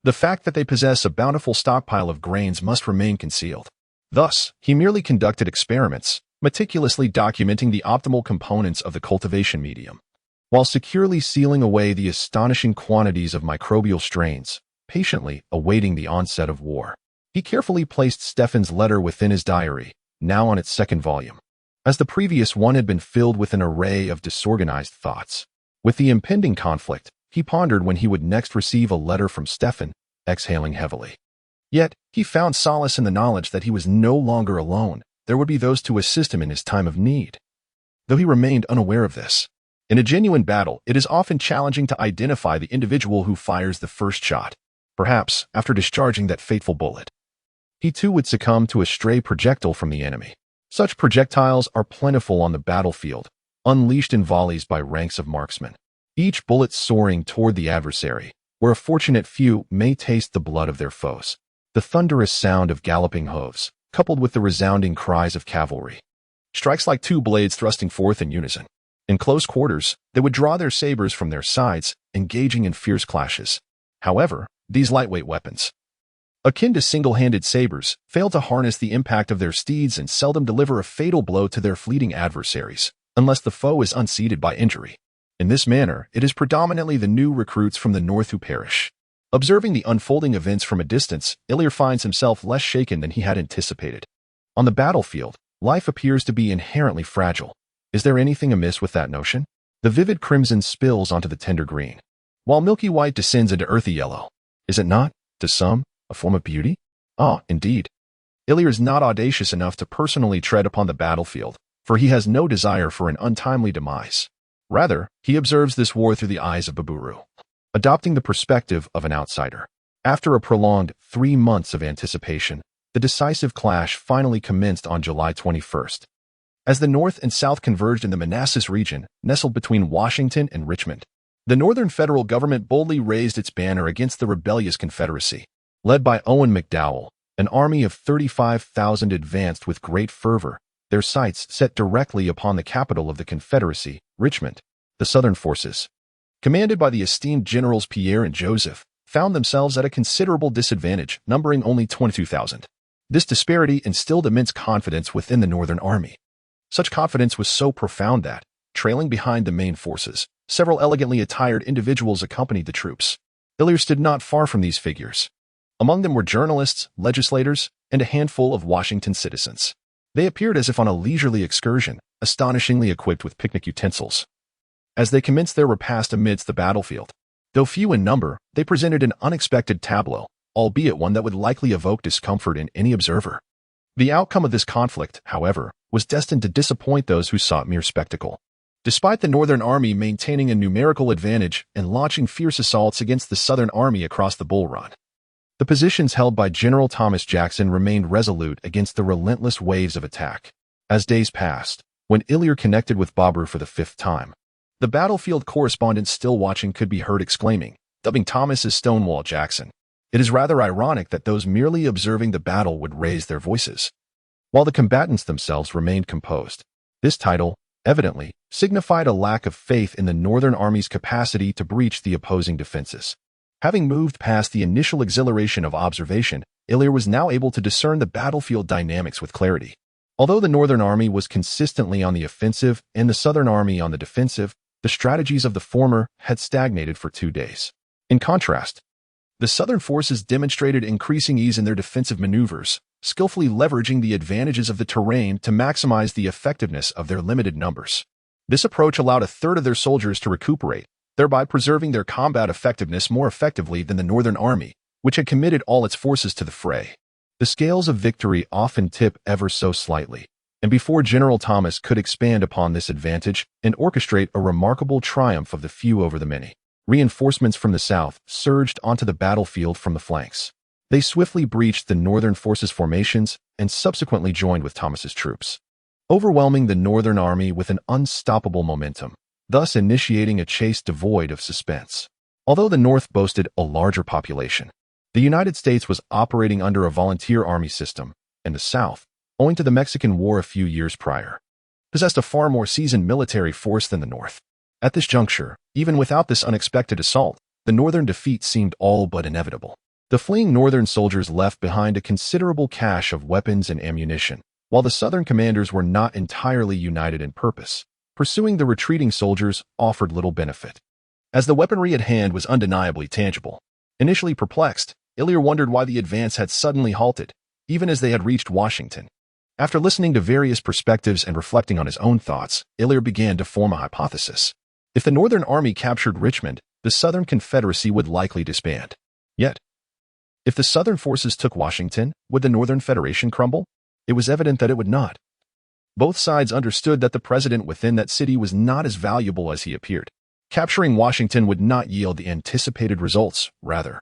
A: the fact that they possess a bountiful stockpile of grains must remain concealed. Thus, he merely conducted experiments, meticulously documenting the optimal components of the cultivation medium, while securely sealing away the astonishing quantities of microbial strains, patiently awaiting the onset of war. He carefully placed Stefan's letter within his diary, now on its second volume, as the previous one had been filled with an array of disorganized thoughts. With the impending conflict, he pondered when he would next receive a letter from Stefan, exhaling heavily. Yet, he found solace in the knowledge that he was no longer alone. There would be those to assist him in his time of need. though he remained unaware of this. In a genuine battle, it is often challenging to identify the individual who fires the first shot. Perhaps, after discharging that fateful bullet, he too would succumb to a stray projectile from the enemy. Such projectiles are plentiful on the battlefield, unleashed in volleys by ranks of marksmen, each bullet soaring toward the adversary, where a fortunate few may taste the blood of their foes. The thunderous sound of galloping hooves, coupled with the resounding cries of cavalry, strikes like two blades thrusting forth in unison. In close quarters, they would draw their sabers from their sides, engaging in fierce clashes. However, these lightweight weapons, akin to single-handed sabers, fail to harness the impact of their steeds and seldom deliver a fatal blow to their fleeting adversaries, unless the foe is unseated by injury. In this manner, it is predominantly the new recruits from the north who perish. Observing the unfolding events from a distance, Ilir finds himself less shaken than he had anticipated. On the battlefield, life appears to be inherently fragile. Is there anything amiss with that notion? The vivid crimson spills onto the tender green, while milky white descends into earthy yellow. Is it not, to some, a form of beauty? Ah, indeed. Ilir is not audacious enough to personally tread upon the battlefield, for he has no desire for an untimely demise. Rather, he observes this war through the eyes of Baburu, adopting the perspective of an outsider. After a prolonged 3 months of anticipation, the decisive clash finally commenced on July 21st. As the North and South converged in the Manassas region, nestled between Washington and Richmond, the Northern federal government boldly raised its banner against the rebellious Confederacy. Led by Owen McDowell, an army of 35,000 advanced with great fervor, their sights set directly upon the capital of the Confederacy, Richmond. The Southern forces, commanded by the esteemed Generals Pierre and Joseph, found themselves at a considerable disadvantage, numbering only 22,000. This disparity instilled immense confidence within the Northern Army. Such confidence was so profound that, trailing behind the main forces, several elegantly attired individuals accompanied the troops. Ilir stood not far from these figures. Among them were journalists, legislators, and a handful of Washington citizens. They appeared as if on a leisurely excursion, astonishingly equipped with picnic utensils. As they commenced their repast amidst the battlefield, though few in number, they presented an unexpected tableau, albeit one that would likely evoke discomfort in any observer. The outcome of this conflict, however, was destined to disappoint those who sought mere spectacle. Despite the Northern Army maintaining a numerical advantage and launching fierce assaults against the Southern Army across the Bull Run, the positions held by General Thomas Jackson remained resolute against the relentless waves of attack. As days passed, when Ilir connected with Babur for the 5th time, the battlefield correspondent still watching could be heard exclaiming, dubbing Thomas as Stonewall Jackson. It is rather ironic that those merely observing the battle would raise their voices, while the combatants themselves remained composed. This title, evidently, signified a lack of faith in the Northern Army's capacity to breach the opposing defenses. Having moved past the initial exhilaration of observation, Ilir was now able to discern the battlefield dynamics with clarity. Although the Northern Army was consistently on the offensive and the Southern Army on the defensive, the strategies of the former had stagnated for 2 days. In contrast, the Southern forces demonstrated increasing ease in their defensive maneuvers, skillfully leveraging the advantages of the terrain to maximize the effectiveness of their limited numbers. This approach allowed a third of their soldiers to recuperate, thereby preserving their combat effectiveness more effectively than the Northern Army, which had committed all its forces to the fray. The scales of victory often tip ever so slightly, and before General Thomas could expand upon this advantage and orchestrate a remarkable triumph of the few over the many, reinforcements from the south surged onto the battlefield from the flanks. They swiftly breached the Northern forces' formations and subsequently joined with Thomas's troops, overwhelming the Northern Army with an unstoppable momentum, thus initiating a chase devoid of suspense. Although the North boasted a larger population, the United States was operating under a volunteer army system, and the South, owing to the Mexican War a few years prior, possessed a far more seasoned military force than the North. At this juncture, even without this unexpected assault, the Northern defeat seemed all but inevitable. The fleeing Northern soldiers left behind a considerable cache of weapons and ammunition, while the Southern commanders were not entirely united in purpose. Pursuing the retreating soldiers offered little benefit, as the weaponry at hand was undeniably tangible. Initially perplexed, Ilir wondered why the advance had suddenly halted, even as they had reached Washington. After listening to various perspectives and reflecting on his own thoughts, Ilir began to form a hypothesis. If the Northern Army captured Richmond, the Southern Confederacy would likely disband. Yet, if the Southern forces took Washington, would the Northern Federation crumble? It was evident that it would not. Both sides understood that the president within that city was not as valuable as he appeared. Capturing Washington would not yield the anticipated results, rather.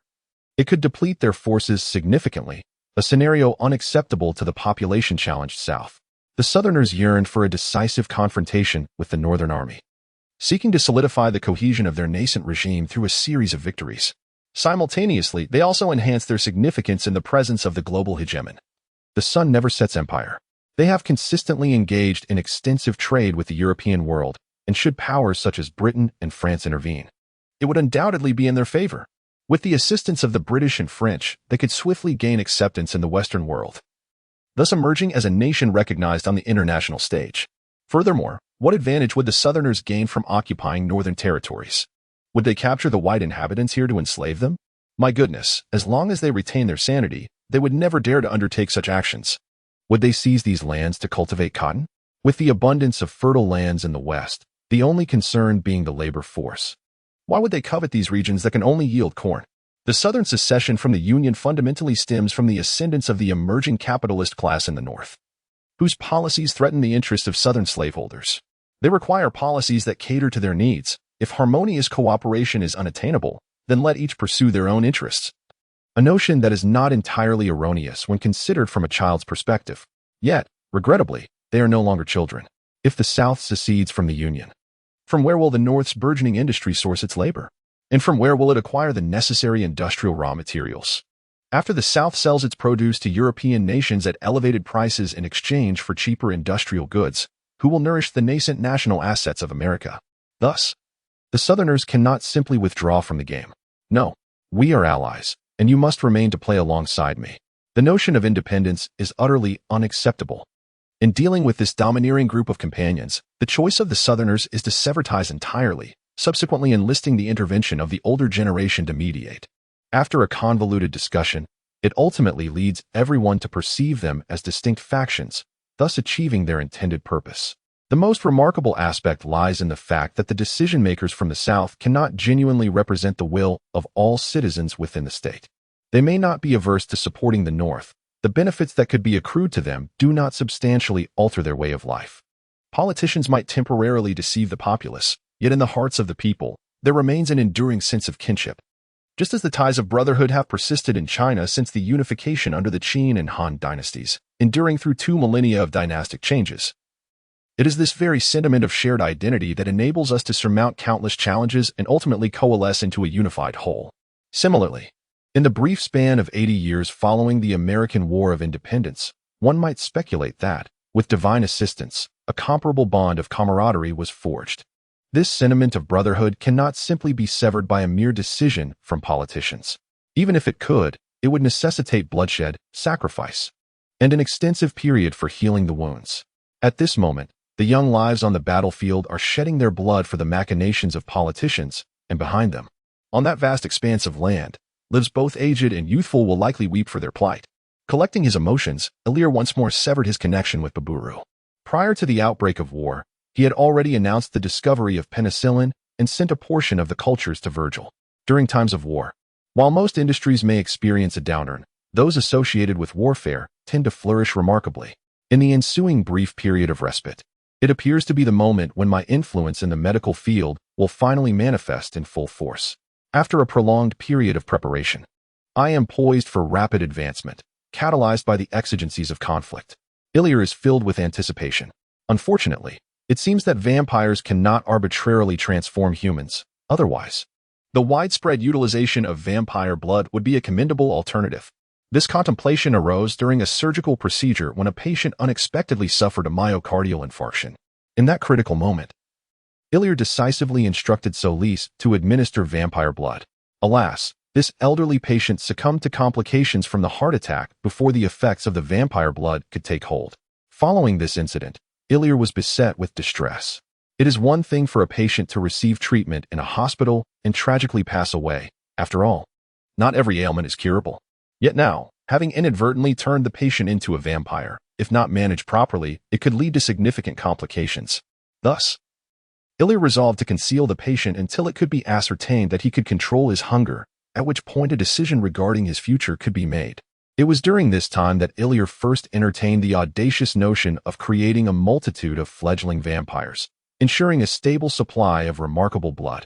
A: It could deplete their forces significantly, a scenario unacceptable to the population-challenged South. The Southerners yearned for a decisive confrontation with the Northern Army, seeking to solidify the cohesion of their nascent regime through a series of victories. Simultaneously, they also enhanced their significance in the presence of the global hegemon. The sun never sets empire. They have consistently engaged in extensive trade with the European world, and should powers such as Britain and France intervene, it would undoubtedly be in their favor. With the assistance of the British and French, they could swiftly gain acceptance in the Western world, thus emerging as a nation recognized on the international stage. Furthermore, what advantage would the Southerners gain from occupying northern territories? Would they capture the white inhabitants here to enslave them? My goodness, as long as they retain their sanity, they would never dare to undertake such actions. Would they seize these lands to cultivate cotton? With the abundance of fertile lands in the West, the only concern being the labor force, why would they covet these regions that can only yield corn? The Southern secession from the Union fundamentally stems from the ascendance of the emerging capitalist class in the North, whose policies threaten the interests of Southern slaveholders. They require policies that cater to their needs. If harmonious cooperation is unattainable, then let each pursue their own interests. A notion that is not entirely erroneous when considered from a child's perspective. Yet, regrettably, they are no longer children. If the South secedes from the Union, from where will the North's burgeoning industry source its labor? And from where will it acquire the necessary industrial raw materials? After the South sells its produce to European nations at elevated prices in exchange for cheaper industrial goods, who will nourish the nascent national assets of America? Thus, the Southerners cannot simply withdraw from the game. No, we are allies, and you must remain to play alongside me. The notion of independence is utterly unacceptable. In dealing with this domineering group of companions, the choice of the Southerners is to sever ties entirely, subsequently enlisting the intervention of the older generation to mediate. After a convoluted discussion, it ultimately leads everyone to perceive them as distinct factions, thus achieving their intended purpose. The most remarkable aspect lies in the fact that the decision-makers from the South cannot genuinely represent the will of all citizens within the state. They may not be averse to supporting the North. The benefits that could be accrued to them do not substantially alter their way of life. Politicians might temporarily deceive the populace, yet in the hearts of the people, there remains an enduring sense of kinship. Just as the ties of brotherhood have persisted in China since the unification under the Qin and Han dynasties, enduring through 2 millennia of dynastic changes. It is this very sentiment of shared identity that enables us to surmount countless challenges and ultimately coalesce into a unified whole. Similarly, in the brief span of 80 years following the American War of Independence, one might speculate that, with divine assistance, a comparable bond of camaraderie was forged. This sentiment of brotherhood cannot simply be severed by a mere decision from politicians. Even if it could, it would necessitate bloodshed, sacrifice, and an extensive period for healing the wounds. At this moment, the young lives on the battlefield are shedding their blood for the machinations of politicians, and behind them, on that vast expanse of land, lives both aged and youthful will likely weep for their plight. Collecting his emotions, Elir once more severed his connection with Baburu. Prior to the outbreak of war, he had already announced the discovery of penicillin and sent a portion of the cultures to Virgil. During times of war, while most industries may experience a downturn, those associated with warfare tend to flourish remarkably. In the ensuing brief period of respite, it appears to be the moment when my influence in the medical field will finally manifest in full force. After a prolonged period of preparation, I am poised for rapid advancement, catalyzed by the exigencies of conflict. Ilir is filled with anticipation. Unfortunately, it seems that vampires cannot arbitrarily transform humans. Otherwise, the widespread utilization of vampire blood would be a commendable alternative. This contemplation arose during a surgical procedure when a patient unexpectedly suffered a myocardial infarction. In that critical moment, Ilir decisively instructed Solis to administer vampire blood. Alas, this elderly patient succumbed to complications from the heart attack before the effects of the vampire blood could take hold. Following this incident, Ilir was beset with distress. It is one thing for a patient to receive treatment in a hospital and tragically pass away. After all, not every ailment is curable. Yet now, having inadvertently turned the patient into a vampire, if not managed properly, it could lead to significant complications. Thus, Ilir resolved to conceal the patient until it could be ascertained that he could control his hunger, at which point a decision regarding his future could be made. It was during this time that Illyr first entertained the audacious notion of creating a multitude of fledgling vampires, ensuring a stable supply of remarkable blood,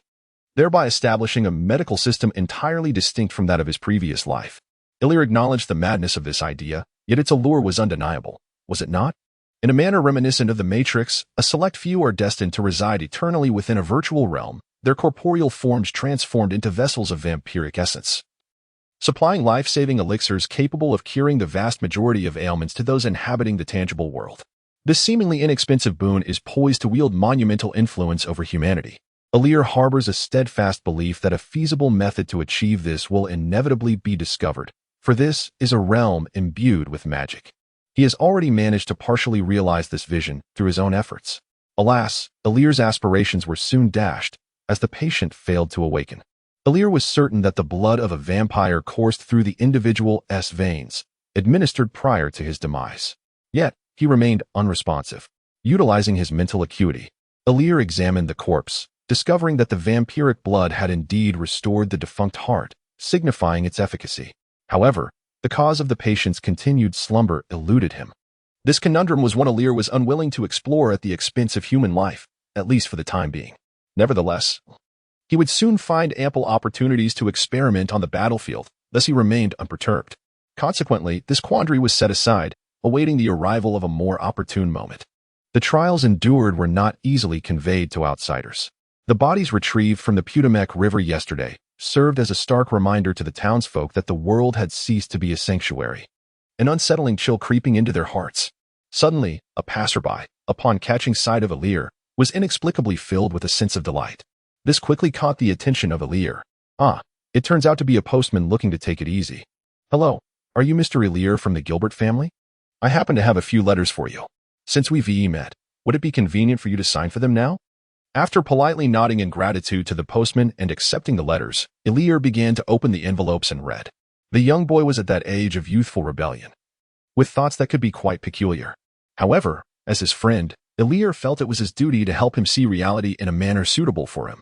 A: thereby establishing a medical system entirely distinct from that of his previous life. Illyr acknowledged the madness of this idea, yet its allure was undeniable, was it not? In a manner reminiscent of the Matrix, a select few are destined to reside eternally within a virtual realm, their corporeal forms transformed into vessels of vampiric essence, supplying life-saving elixirs capable of curing the vast majority of ailments to those inhabiting the tangible world. This seemingly inexpensive boon is poised to wield monumental influence over humanity. Illyr harbors a steadfast belief that a feasible method to achieve this will inevitably be discovered, for this is a realm imbued with magic. He has already managed to partially realize this vision through his own efforts. Alas, Illyr's aspirations were soon dashed, as the patient failed to awaken. Illyr was certain that the blood of a vampire coursed through the individual's veins, administered prior to his demise. Yet, he remained unresponsive. Utilizing his mental acuity, Illyr examined the corpse, discovering that the vampiric blood had indeed restored the defunct heart, signifying its efficacy. However, the cause of the patient's continued slumber eluded him. This conundrum was one Illyr was unwilling to explore at the expense of human life, at least for the time being. Nevertheless, he would soon find ample opportunities to experiment on the battlefield, thus he remained unperturbed. Consequently, this quandary was set aside, awaiting the arrival of a more opportune moment. The trials endured were not easily conveyed to outsiders. The bodies retrieved from the Potomac River yesterday served as a stark reminder to the townsfolk that the world had ceased to be a sanctuary, an unsettling chill creeping into their hearts. Suddenly, a passerby, upon catching sight of Illyr, was inexplicably filled with a sense of delight. This quickly caught the attention of Illyr. Ah, it turns out to be a postman looking to take it easy. Hello, are you Mr. Illyr from the Gilbert family? I happen to have a few letters for you. Since we've met, would it be convenient for you to sign for them now? After politely nodding in gratitude to the postman and accepting the letters, Illyr began to open the envelopes and read. The young boy was at that age of youthful rebellion, with thoughts that could be quite peculiar. However, as his friend, Illyr felt it was his duty to help him see reality in a manner suitable for him.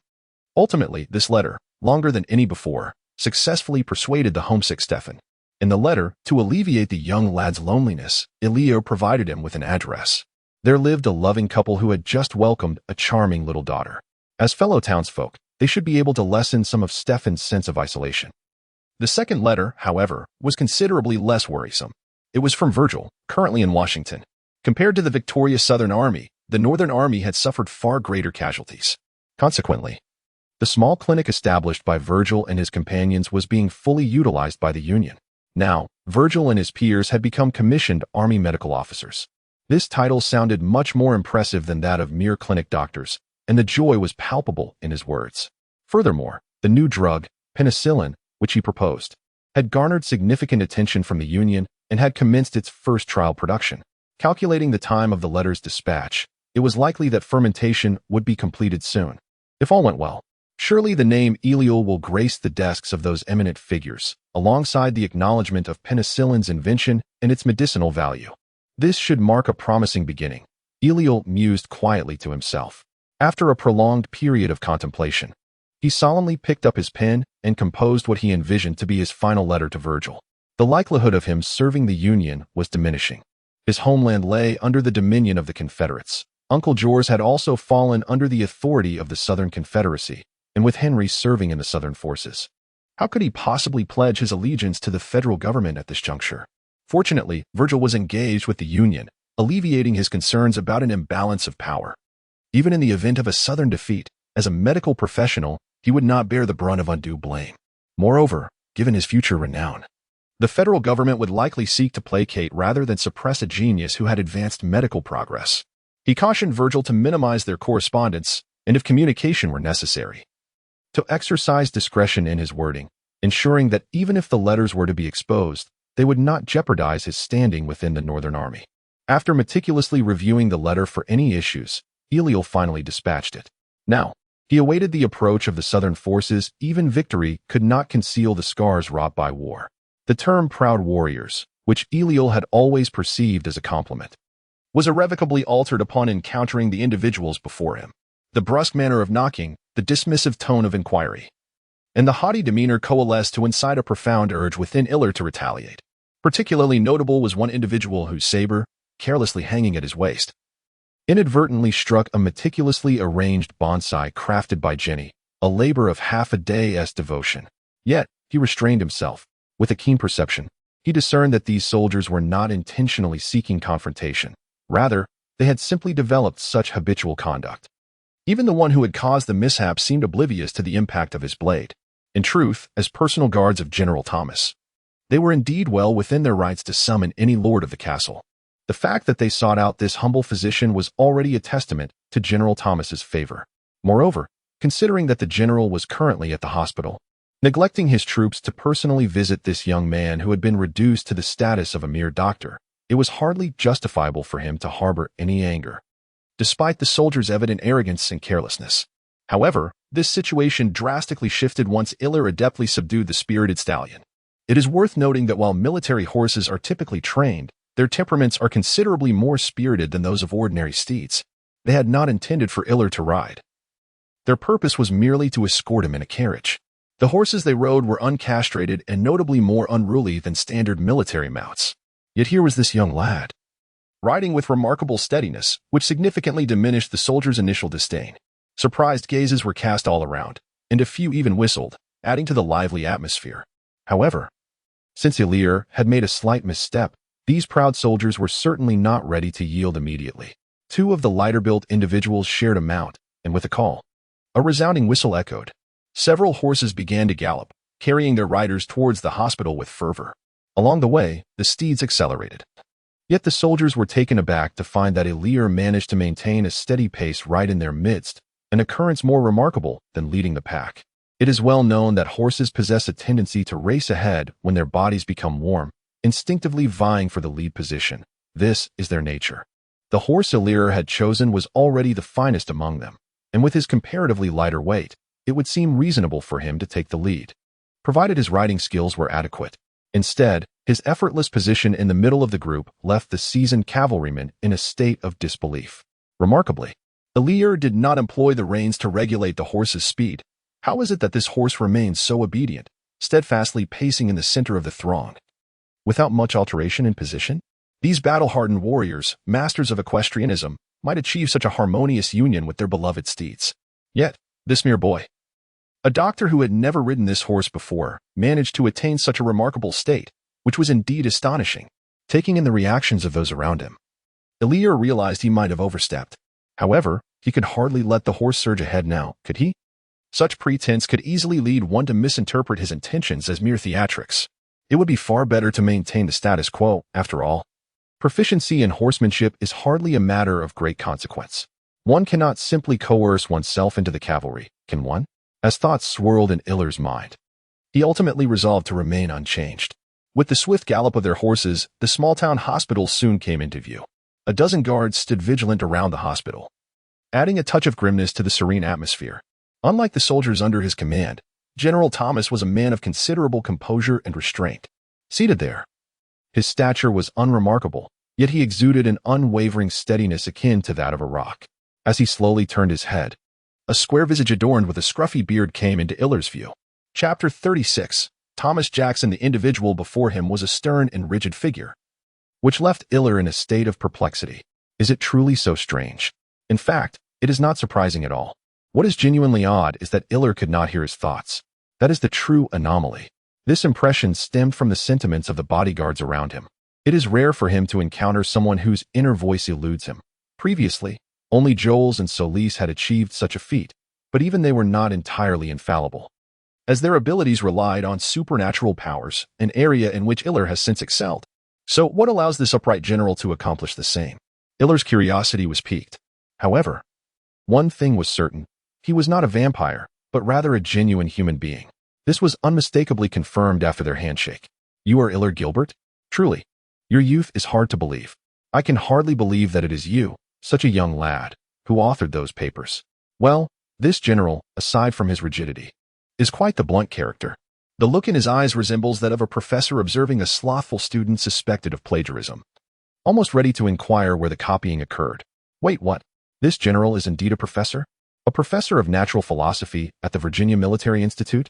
A: Ultimately, this letter, longer than any before, successfully persuaded the homesick Stefan. In the letter, to alleviate the young lad's loneliness, Illyr provided him with an address. There lived a loving couple who had just welcomed a charming little daughter. As fellow townsfolk, they should be able to lessen some of Stefan's sense of isolation. The second letter, however, was considerably less worrisome. It was from Virgil, currently in Washington. Compared to the victorious Southern Army, the Northern Army had suffered far greater casualties. Consequently, the small clinic established by Virgil and his companions was being fully utilized by the Union. Now, Virgil and his peers had become commissioned Army medical officers. This title sounded much more impressive than that of mere clinic doctors, and the joy was palpable in his words. Furthermore, the new drug, penicillin, which he proposed, had garnered significant attention from the Union and had commenced its first trial production. Calculating the time of the letter's dispatch, it was likely that fermentation would be completed soon. If all went well, surely the name Illyr will grace the desks of those eminent figures, alongside the acknowledgement of penicillin's invention and its medicinal value. This should mark a promising beginning, Illyr mused quietly to himself. After a prolonged period of contemplation, he solemnly picked up his pen and composed what he envisioned to be his final letter to Virgil. The likelihood of him serving the Union was diminishing. His homeland lay under the dominion of the Confederates. Uncle George had also fallen under the authority of the Southern Confederacy, and with Henry serving in the Southern forces, how could he possibly pledge his allegiance to the federal government at this juncture? Fortunately, Virgil was engaged with the Union, alleviating his concerns about an imbalance of power. Even in the event of a Southern defeat, as a medical professional, he would not bear the brunt of undue blame. Moreover, given his future renown, the federal government would likely seek to placate rather than suppress a genius who had advanced medical progress. He cautioned Virgil to minimize their correspondence, and if communication were necessary, to exercise discretion in his wording, ensuring that even if the letters were to be exposed, they would not jeopardize his standing within the Northern Army. After meticulously reviewing the letter for any issues, Illyr finally dispatched it. Now, he awaited the approach of the Southern forces. Even victory could not conceal the scars wrought by war. The term proud warriors, which Illyr had always perceived as a compliment, was irrevocably altered upon encountering the individuals before him. The brusque manner of knocking, the dismissive tone of inquiry, and the haughty demeanor coalesced to incite a profound urge within Illyr to retaliate. Particularly notable was one individual whose saber, carelessly hanging at his waist, inadvertently struck a meticulously arranged bonsai crafted by Jenny, a labor of half a day's devotion. Yet, he restrained himself. With a keen perception, he discerned that these soldiers were not intentionally seeking confrontation. Rather, they had simply developed such habitual conduct. Even the one who had caused the mishap seemed oblivious to the impact of his blade. In truth, as personal guards of General Thomas, they were indeed well within their rights to summon any lord of the castle. The fact that they sought out this humble physician was already a testament to General Thomas's favor. Moreover, considering that the general was currently at the hospital, neglecting his troops to personally visit this young man who had been reduced to the status of a mere doctor, it was hardly justifiable for him to harbor any anger, despite the soldiers' evident arrogance and carelessness. However, this situation drastically shifted once Iller adeptly subdued the spirited stallion. It is worth noting that while military horses are typically trained, their temperaments are considerably more spirited than those of ordinary steeds. They had not intended for Iller to ride. Their purpose was merely to escort him in a carriage. The horses they rode were uncastrated and notably more unruly than standard military mounts. Yet here was this young lad, riding with remarkable steadiness, which significantly diminished the soldiers' initial disdain. Surprised gazes were cast all around, and a few even whistled, adding to the lively atmosphere. However, since Ilir had made a slight misstep, these proud soldiers were certainly not ready to yield immediately. Two of the lighter-built individuals shared a mount, and with a call, a resounding whistle echoed. Several horses began to gallop, carrying their riders towards the hospital with fervor. Along the way, the steeds accelerated. Yet the soldiers were taken aback to find that Ilir managed to maintain a steady pace right in their midst, an occurrence more remarkable than leading the pack. It is well known that horses possess a tendency to race ahead when their bodies become warm, instinctively vying for the lead position. This is their nature. The horse Ilir had chosen was already the finest among them, and with his comparatively lighter weight, it would seem reasonable for him to take the lead, provided his riding skills were adequate. Instead, his effortless position in the middle of the group left the seasoned cavalryman in a state of disbelief. Remarkably, Ilir did not employ the reins to regulate the horse's speed. How is it that this horse remained so obedient, steadfastly pacing in the center of the throng? Without much alteration in position, these battle-hardened warriors, masters of equestrianism, might achieve such a harmonious union with their beloved steeds. Yet, this mere boy, a doctor who had never ridden this horse before, managed to attain such a remarkable state, which was indeed astonishing. Taking in the reactions of those around him, Ilir realized he might have overstepped. However, he could hardly let the horse surge ahead now, could he? Such pretense could easily lead one to misinterpret his intentions as mere theatrics. It would be far better to maintain the status quo, after all. Proficiency in horsemanship is hardly a matter of great consequence. One cannot simply coerce oneself into the cavalry, can one? As thoughts swirled in Iller's mind, he ultimately resolved to remain unchanged. With the swift gallop of their horses, the small-town hospital soon came into view. A dozen guards stood vigilant around the hospital, adding a touch of grimness to the serene atmosphere. Unlike the soldiers under his command, General Thomas was a man of considerable composure and restraint. Seated there, his stature was unremarkable, yet he exuded an unwavering steadiness akin to that of a rock. As he slowly turned his head, a square visage adorned with a scruffy beard came into Iller's view. Chapter 36. Thomas Jackson. The individual before him was a stern and rigid figure, which left Iller in a state of perplexity. Is it truly so strange? In fact, it is not surprising at all. What is genuinely odd is that Iller could not hear his thoughts. That is the true anomaly. This impression stemmed from the sentiments of the bodyguards around him. It is rare for him to encounter someone whose inner voice eludes him. Previously, only Joels and Solis had achieved such a feat, but even they were not entirely infallible, as their abilities relied on supernatural powers, an area in which Iller has since excelled. So what allows this upright general to accomplish the same? Iller's curiosity was piqued. However, one thing was certain. He was not a vampire, but rather a genuine human being. This was unmistakably confirmed after their handshake. You are Iller Gilbert? Truly, your youth is hard to believe. I can hardly believe that it is you, such a young lad, who authored those papers. Well, this general, aside from his rigidity, is quite the blunt character. The look in his eyes resembles that of a professor observing a slothful student suspected of plagiarism, almost ready to inquire where the copying occurred. Wait, what? This general is indeed a professor? A professor of natural philosophy at the Virginia Military Institute?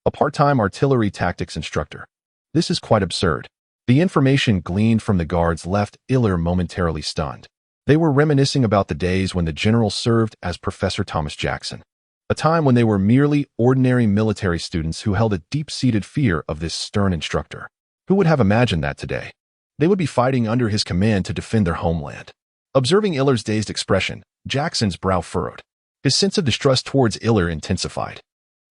A: A part-time artillery tactics instructor? This is quite absurd. The information gleaned from the guards left Iller momentarily stunned. They were reminiscing about the days when the general served as Professor Thomas Jackson, a time when they were merely ordinary military students who held a deep-seated fear of this stern instructor. Who would have imagined that today? They would be fighting under his command to defend their homeland. Observing Iller's dazed expression, Jackson's brow furrowed. His sense of distrust towards Iller intensified.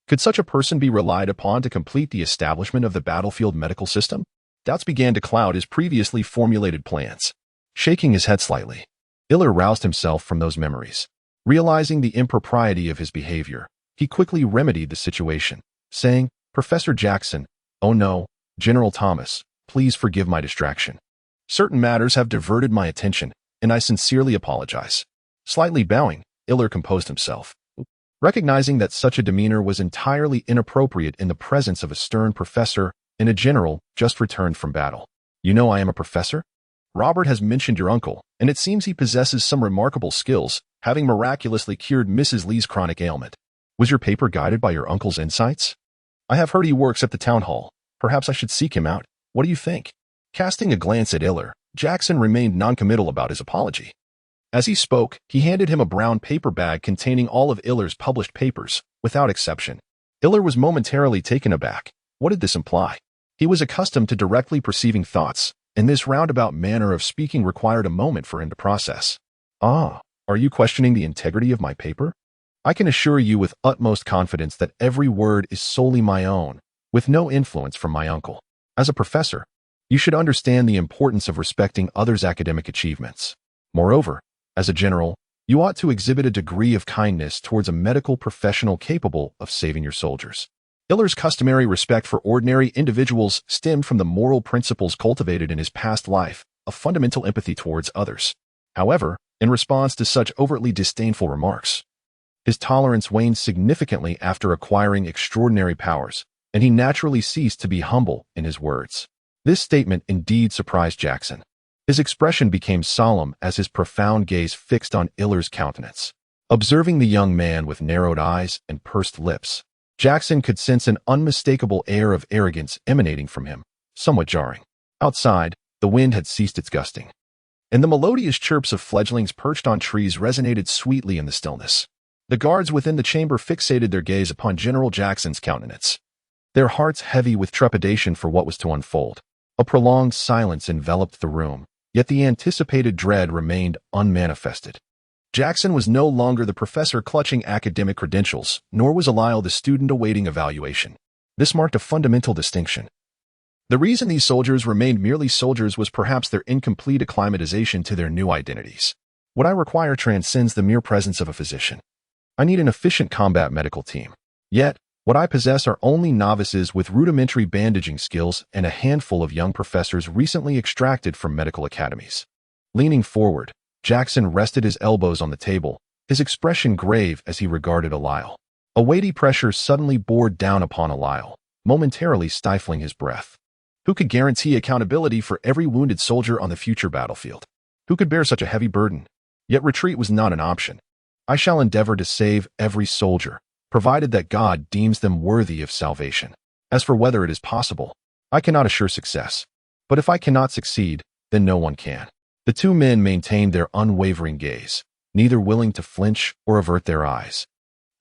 A: Could such a person be relied upon to complete the establishment of the battlefield medical system? Doubts began to cloud his previously formulated plans. Shaking his head slightly, Iller roused himself from those memories. Realizing the impropriety of his behavior, he quickly remedied the situation, saying, "Professor Jackson, oh no, General Thomas, please forgive my distraction. Certain matters have diverted my attention, and I sincerely apologize." Slightly bowing, Iller composed himself. Recognizing that such a demeanor was entirely inappropriate in the presence of a stern professor and a general just returned from battle. "You know I am a professor? Robert has mentioned your uncle, and it seems he possesses some remarkable skills, having miraculously cured Mrs. Lee's chronic ailment. Was your paper guided by your uncle's insights? I have heard he works at the town hall. Perhaps I should seek him out. What do you think?" Casting a glance at Iller, Jackson remained noncommittal about his apology. As he spoke, he handed him a brown paper bag containing all of Iller's published papers, without exception. Iller was momentarily taken aback. What did this imply? He was accustomed to directly perceiving thoughts, and this roundabout manner of speaking required a moment for him to process. "Ah, are you questioning the integrity of my paper? I can assure you with utmost confidence that every word is solely my own, with no influence from my uncle. As a professor, you should understand the importance of respecting others' academic achievements. Moreover, as a general, you ought to exhibit a degree of kindness towards a medical professional capable of saving your soldiers." Iller's customary respect for ordinary individuals stemmed from the moral principles cultivated in his past life, a fundamental empathy towards others. However, in response to such overtly disdainful remarks, his tolerance waned significantly after acquiring extraordinary powers, and he naturally ceased to be humble in his words. This statement indeed surprised Jackson. His expression became solemn as his profound gaze fixed on Iller's countenance. Observing the young man with narrowed eyes and pursed lips, Jackson could sense an unmistakable air of arrogance emanating from him, somewhat jarring. Outside, the wind had ceased its gusting, and the melodious chirps of fledglings perched on trees resonated sweetly in the stillness. The guards within the chamber fixated their gaze upon General Jackson's countenance, their hearts heavy with trepidation for what was to unfold. A prolonged silence enveloped the room, yet the anticipated dread remained unmanifested. Jackson was no longer the professor clutching academic credentials, nor was Lyle the student awaiting evaluation. This marked a fundamental distinction. The reason these soldiers remained merely soldiers was perhaps their incomplete acclimatization to their new identities. What I require transcends the mere presence of a physician. I need an efficient combat medical team. Yet, what I possess are only novices with rudimentary bandaging skills and a handful of young professors recently extracted from medical academies. Leaning forward, Jackson rested his elbows on the table, his expression grave as he regarded Lyle. A weighty pressure suddenly bore down upon Lyle, momentarily stifling his breath. Who could guarantee accountability for every wounded soldier on the future battlefield? Who could bear such a heavy burden? Yet retreat was not an option. I shall endeavor to save every soldier, provided that God deems them worthy of salvation. As for whether it is possible, I cannot assure success. But if I cannot succeed, then no one can. The two men maintained their unwavering gaze, neither willing to flinch or avert their eyes,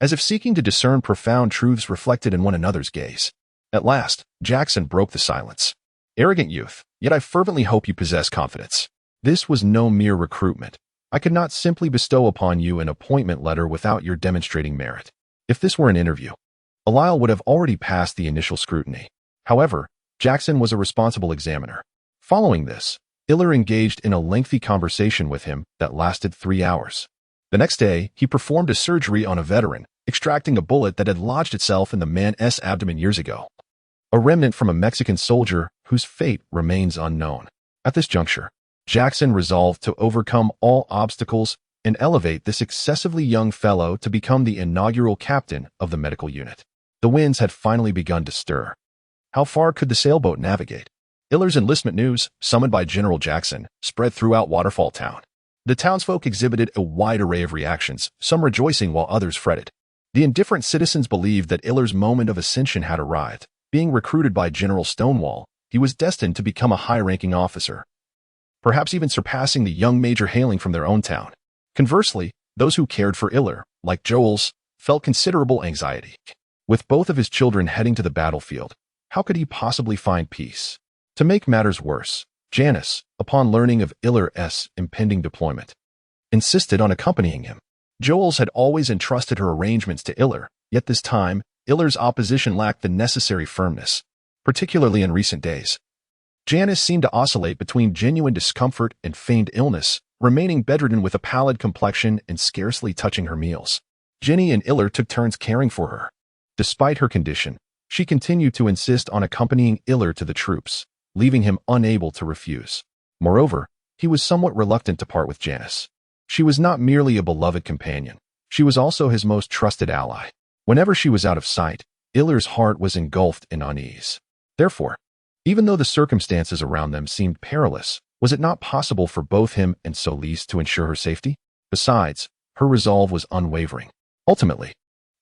A: as if seeking to discern profound truths reflected in one another's gaze. At last, Jackson broke the silence. "Arrogant youth, yet I fervently hope you possess confidence. This was no mere recruitment. I could not simply bestow upon you an appointment letter without your demonstrating merit. If this were an interview, Lyle would have already passed the initial scrutiny. However, Jackson was a responsible examiner. Following this, Iller engaged in a lengthy conversation with him that lasted 3 hours. The next day, he performed a surgery on a veteran, extracting a bullet that had lodged itself in the man's abdomen years ago, a remnant from a Mexican soldier whose fate remains unknown. At this juncture, Jackson resolved to overcome all obstacles and elevate this excessively young fellow to become the inaugural captain of the medical unit. The winds had finally begun to stir. How far could the sailboat navigate? Iller's enlistment news, summoned by General Jackson, spread throughout Waterfall Town. The townsfolk exhibited a wide array of reactions, some rejoicing while others fretted. The indifferent citizens believed that Iller's moment of ascension had arrived, being recruited by General Stonewall, he was destined to become a high-ranking officer, perhaps even surpassing the young major hailing from their own town. Conversely, those who cared for Iller, like Joel's, felt considerable anxiety. With both of his children heading to the battlefield, how could he possibly find peace? To make matters worse, Janice, upon learning of Iller's impending deployment, insisted on accompanying him. Joel's had always entrusted her arrangements to Iller, yet this time, Iller's opposition lacked the necessary firmness, particularly in recent days. Janice seemed to oscillate between genuine discomfort and feigned illness, remaining bedridden with a pallid complexion and scarcely touching her meals. Jenny and Iller took turns caring for her. Despite her condition, she continued to insist on accompanying Iller to the troops, leaving him unable to refuse. Moreover, he was somewhat reluctant to part with Janice. She was not merely a beloved companion, she was also his most trusted ally. Whenever she was out of sight, Iller's heart was engulfed in unease. Therefore, even though the circumstances around them seemed perilous, was it not possible for both him and Solis to ensure her safety? Besides, her resolve was unwavering. Ultimately,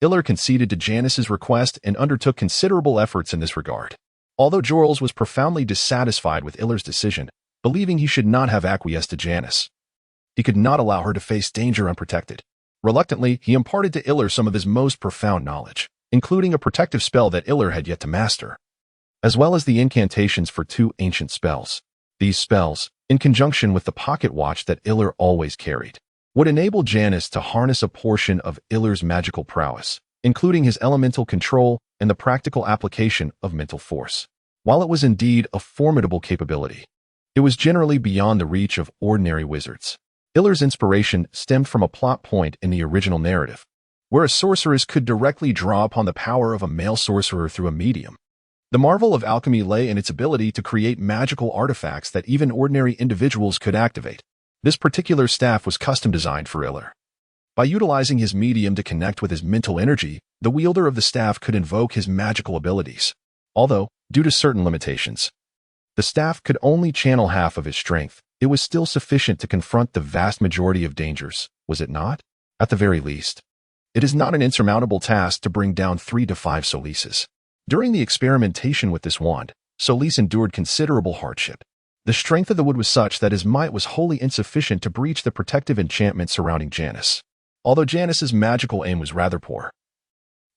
A: Iller conceded to Janice's request and undertook considerable efforts in this regard. Although Jorls was profoundly dissatisfied with Iller's decision, believing he should not have acquiesced to Janice, he could not allow her to face danger unprotected. Reluctantly, he imparted to Iller some of his most profound knowledge, including a protective spell that Iller had yet to master, as well as the incantations for 2 ancient spells. These spells, in conjunction with the pocket watch that Iller always carried, would enable Janice to harness a portion of Iller's magical prowess, including his elemental control and the practical application of mental force. While it was indeed a formidable capability, it was generally beyond the reach of ordinary wizards. Iller's inspiration stemmed from a plot point in the original narrative, where a sorceress could directly draw upon the power of a male sorcerer through a medium. The marvel of alchemy lay in its ability to create magical artifacts that even ordinary individuals could activate. This particular staff was custom designed for Iller. By utilizing his medium to connect with his mental energy, the wielder of the staff could invoke his magical abilities. Although, due to certain limitations, the staff could only channel half of his strength, it was still sufficient to confront the vast majority of dangers, was it not? At the very least, it is not an insurmountable task to bring down 3 to 5 Solises. During the experimentation with this wand, Solis endured considerable hardship. The strength of the wood was such that his might was wholly insufficient to breach the protective enchantment surrounding Janice. Although Janice's magical aim was rather poor,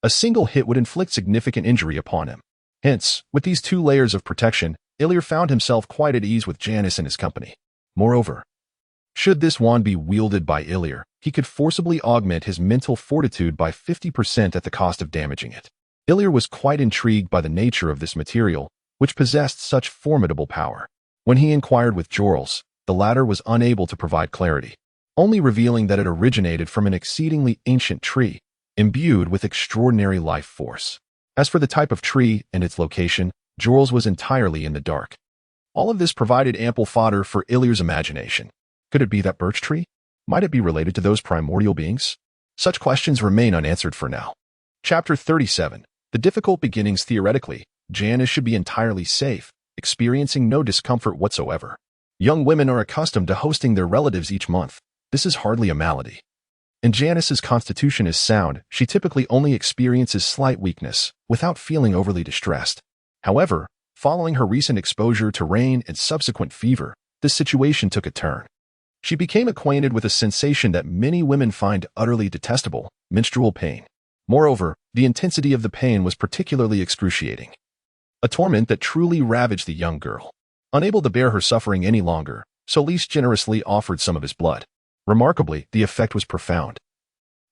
A: a single hit would inflict significant injury upon him. Hence, with these 2 layers of protection, Iller found himself quite at ease with Janice in his company. Moreover, should this wand be wielded by Iller, he could forcibly augment his mental fortitude by 50% at the cost of damaging it. Iller was quite intrigued by the nature of this material, which possessed such formidable power. When he inquired with Jorls, the latter was unable to provide clarity, only revealing that it originated from an exceedingly ancient tree, imbued with extraordinary life force. As for the type of tree and its location, Jorls was entirely in the dark. All of this provided ample fodder for Iller's imagination. Could it be that birch tree? Might it be related to those primordial beings? Such questions remain unanswered for now. Chapter 37. The difficult beginnings. Theoretically, Janice should be entirely safe, experiencing no discomfort whatsoever. Young women are accustomed to hosting their relatives each month. This is hardly a malady. And Janice's constitution is sound, she typically only experiences slight weakness, without feeling overly distressed. However, following her recent exposure to rain and subsequent fever, this situation took a turn. She became acquainted with a sensation that many women find utterly detestable: menstrual pain. Moreover, the intensity of the pain was particularly excruciating, a torment that truly ravaged the young girl. Unable to bear her suffering any longer, Solis generously offered some of his blood. Remarkably, the effect was profound.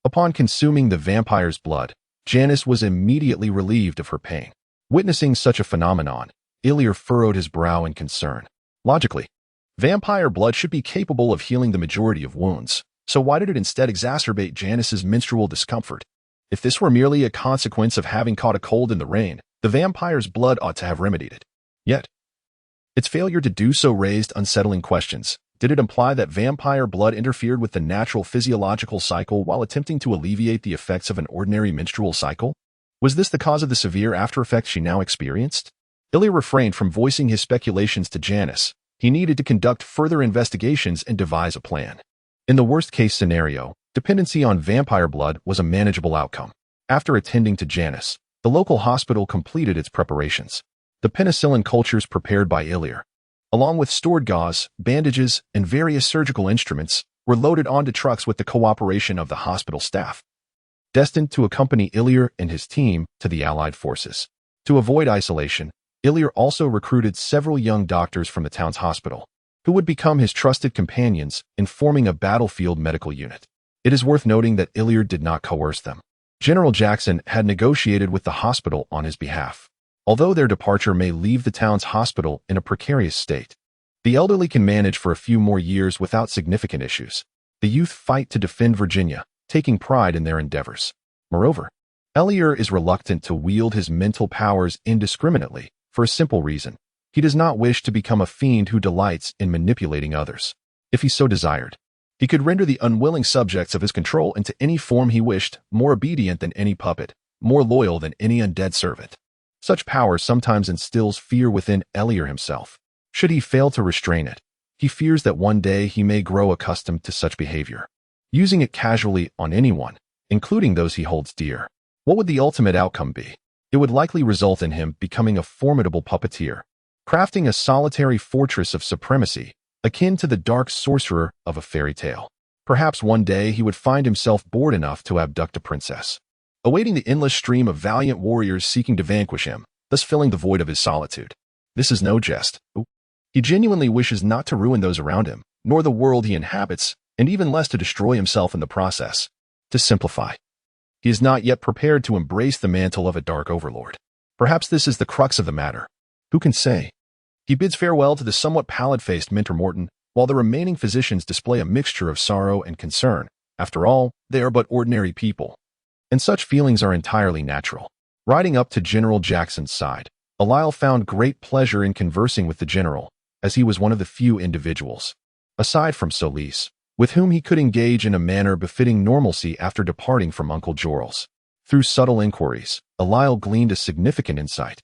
A: Upon consuming the vampire's blood, Janice was immediately relieved of her pain. Witnessing such a phenomenon, Iller furrowed his brow in concern. Logically, vampire blood should be capable of healing the majority of wounds, so why did it instead exacerbate Janice's menstrual discomfort? If this were merely a consequence of having caught a cold in the rain, the vampire's blood ought to have remedied it. Yet, its failure to do so raised unsettling questions. Did it imply that vampire blood interfered with the natural physiological cycle while attempting to alleviate the effects of an ordinary menstrual cycle? Was this the cause of the severe aftereffects she now experienced? Iller refrained from voicing his speculations to Janice. He needed to conduct further investigations and devise a plan. In the worst-case scenario, dependency on vampire blood was a manageable outcome. After attending to Janice, the local hospital completed its preparations. The penicillin cultures prepared by Ilir, along with stored gauze, bandages, and various surgical instruments, were loaded onto trucks with the cooperation of the hospital staff, destined to accompany Ilir and his team to the Allied forces. To avoid isolation, Ilir also recruited several young doctors from the town's hospital, who would become his trusted companions in forming a battlefield medical unit. It is worth noting that Ilir did not coerce them. General Jackson had negotiated with the hospital on his behalf. Although their departure may leave the town's hospital in a precarious state, the elderly can manage for a few more years without significant issues. The youth fight to defend Virginia, taking pride in their endeavors. Moreover, Ilir is reluctant to wield his mental powers indiscriminately for a simple reason. He does not wish to become a fiend who delights in manipulating others. If he so desired, he could render the unwilling subjects of his control into any form he wished, more obedient than any puppet, more loyal than any undead servant. Such power sometimes instills fear within Ilir himself. Should he fail to restrain it, he fears that one day he may grow accustomed to such behavior, using it casually on anyone, including those he holds dear. What would the ultimate outcome be? It would likely result in him becoming a formidable puppeteer, crafting a solitary fortress of supremacy, akin to the dark sorcerer of a fairy tale. Perhaps one day he would find himself bored enough to abduct a princess, awaiting the endless stream of valiant warriors seeking to vanquish him, thus filling the void of his solitude. This is no jest. He genuinely wishes not to ruin those around him, nor the world he inhabits, and even less to destroy himself in the process. To simplify, he is not yet prepared to embrace the mantle of a dark overlord. Perhaps this is the crux of the matter. Who can say? He bids farewell to the somewhat pallid-faced Mentor Morton, while the remaining physicians display a mixture of sorrow and concern. After all, they are but ordinary people, and such feelings are entirely natural. Riding up to General Jackson's side, Ilir found great pleasure in conversing with the general, as he was one of the few individuals, aside from Solis, with whom he could engage in a manner befitting normalcy after departing from Uncle Jorel's. Through subtle inquiries, Ilir gleaned a significant insight,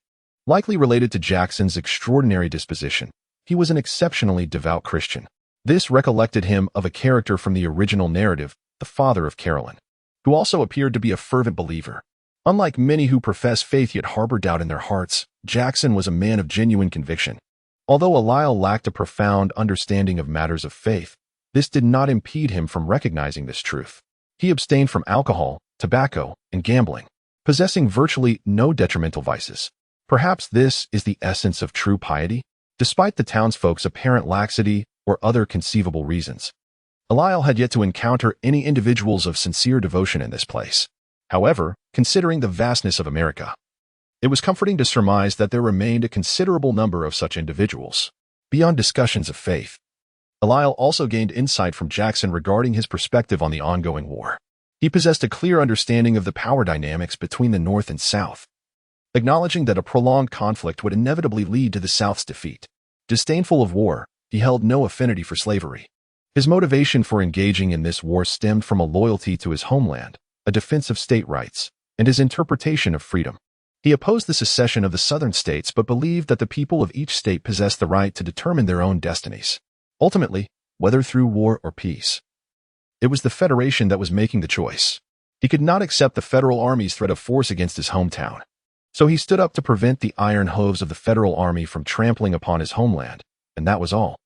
A: likely related to Jackson's extraordinary disposition. He was an exceptionally devout Christian. This recollected him of a character from the original narrative, the father of Carolyn, who also appeared to be a fervent believer. Unlike many who profess faith yet harbor doubt in their hearts, Jackson was a man of genuine conviction. Although Ilir lacked a profound understanding of matters of faith, this did not impede him from recognizing this truth. He abstained from alcohol, tobacco, and gambling, possessing virtually no detrimental vices. Perhaps this is the essence of true piety, despite the townsfolk's apparent laxity or other conceivable reasons. Ilir had yet to encounter any individuals of sincere devotion in this place. However, considering the vastness of America, it was comforting to surmise that there remained a considerable number of such individuals. Beyond discussions of faith, Ilir also gained insight from Jackson regarding his perspective on the ongoing war. He possessed a clear understanding of the power dynamics between the North and South, acknowledging that a prolonged conflict would inevitably lead to the South's defeat. Disdainful of war, he held no affinity for slavery. His motivation for engaging in this war stemmed from a loyalty to his homeland, a defense of state rights, and his interpretation of freedom. He opposed the secession of the southern states but believed that the people of each state possessed the right to determine their own destinies. Ultimately, whether through war or peace, it was the Federation that was making the choice. He could not accept the federal army's threat of force against his hometown, so he stood up to prevent the iron hooves of the federal army from trampling upon his homeland, and that was all.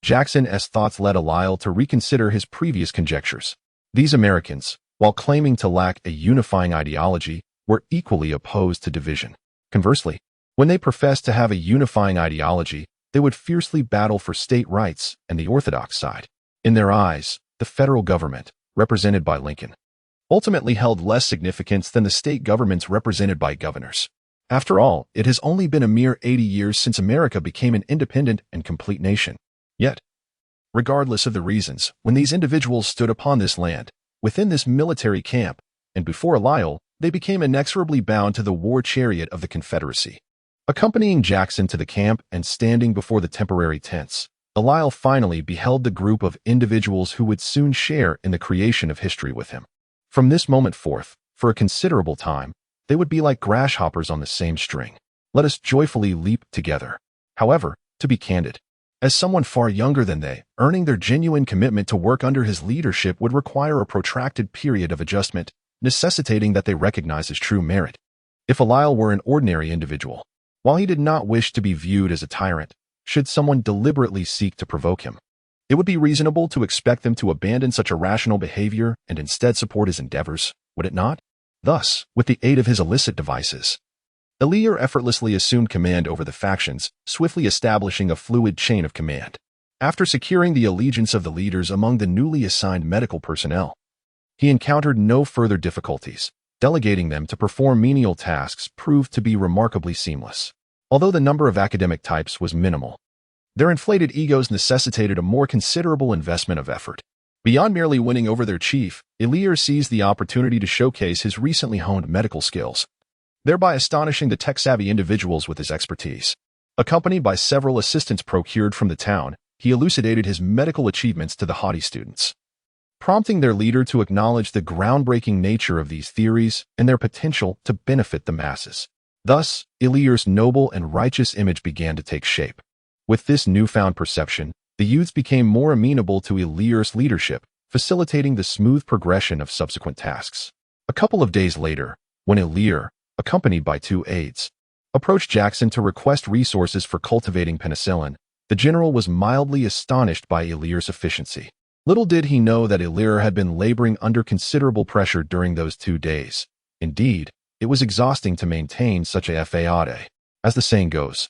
A: Jackson's thoughts led Ilir to reconsider his previous conjectures. These Americans, while claiming to lack a unifying ideology, were equally opposed to division. Conversely, when they professed to have a unifying ideology, they would fiercely battle for state rights and the orthodox side. In their eyes, the federal government, represented by Lincoln, ultimately held less significance than the state governments represented by governors. After all, it has only been a mere 80 years since America became an independent and complete nation. Yet, regardless of the reasons, when these individuals stood upon this land, within this military camp, and before Ilir, they became inexorably bound to the war chariot of the Confederacy. Accompanying Jackson to the camp and standing before the temporary tents, Ilir finally beheld the group of individuals who would soon share in the creation of history with him. From this moment forth, for a considerable time, they would be like grasshoppers on the same string. Let us joyfully leap together. However, to be candid, as someone far younger than they, earning their genuine commitment to work under his leadership would require a protracted period of adjustment, necessitating that they recognize his true merit. If Ilir were an ordinary individual, While he did not wish to be viewed as a tyrant, should someone deliberately seek to provoke him, it would be reasonable to expect them to abandon such irrational behavior and instead support his endeavors, would it not? Thus, with the aid of his illicit devices, Elir effortlessly assumed command over the factions, swiftly establishing a fluid chain of command. After securing the allegiance of the leaders among the newly assigned medical personnel, he encountered no further difficulties. Delegating them to perform menial tasks proved to be remarkably seamless. Although the number of academic types was minimal, their inflated egos necessitated a more considerable investment of effort. Beyond merely winning over their chief, Elir seized the opportunity to showcase his recently honed medical skills, thereby astonishing the tech-savvy individuals with his expertise. Accompanied by several assistants procured from the town, he elucidated his medical achievements to the haughty students, prompting their leader to acknowledge the groundbreaking nature of these theories and their potential to benefit the masses. Thus, Elir's noble and righteous image began to take shape. With this newfound perception, the youths became more amenable to Elir's leadership, facilitating the smooth progression of subsequent tasks. A couple of days later, when Elir, accompanied by 2 aides, approached Jackson to request resources for cultivating penicillin, the general was mildly astonished by Elir's efficiency. Little did he know that Elir had been laboring under considerable pressure during those 2 days. Indeed, it was exhausting to maintain such a fade. As the saying goes,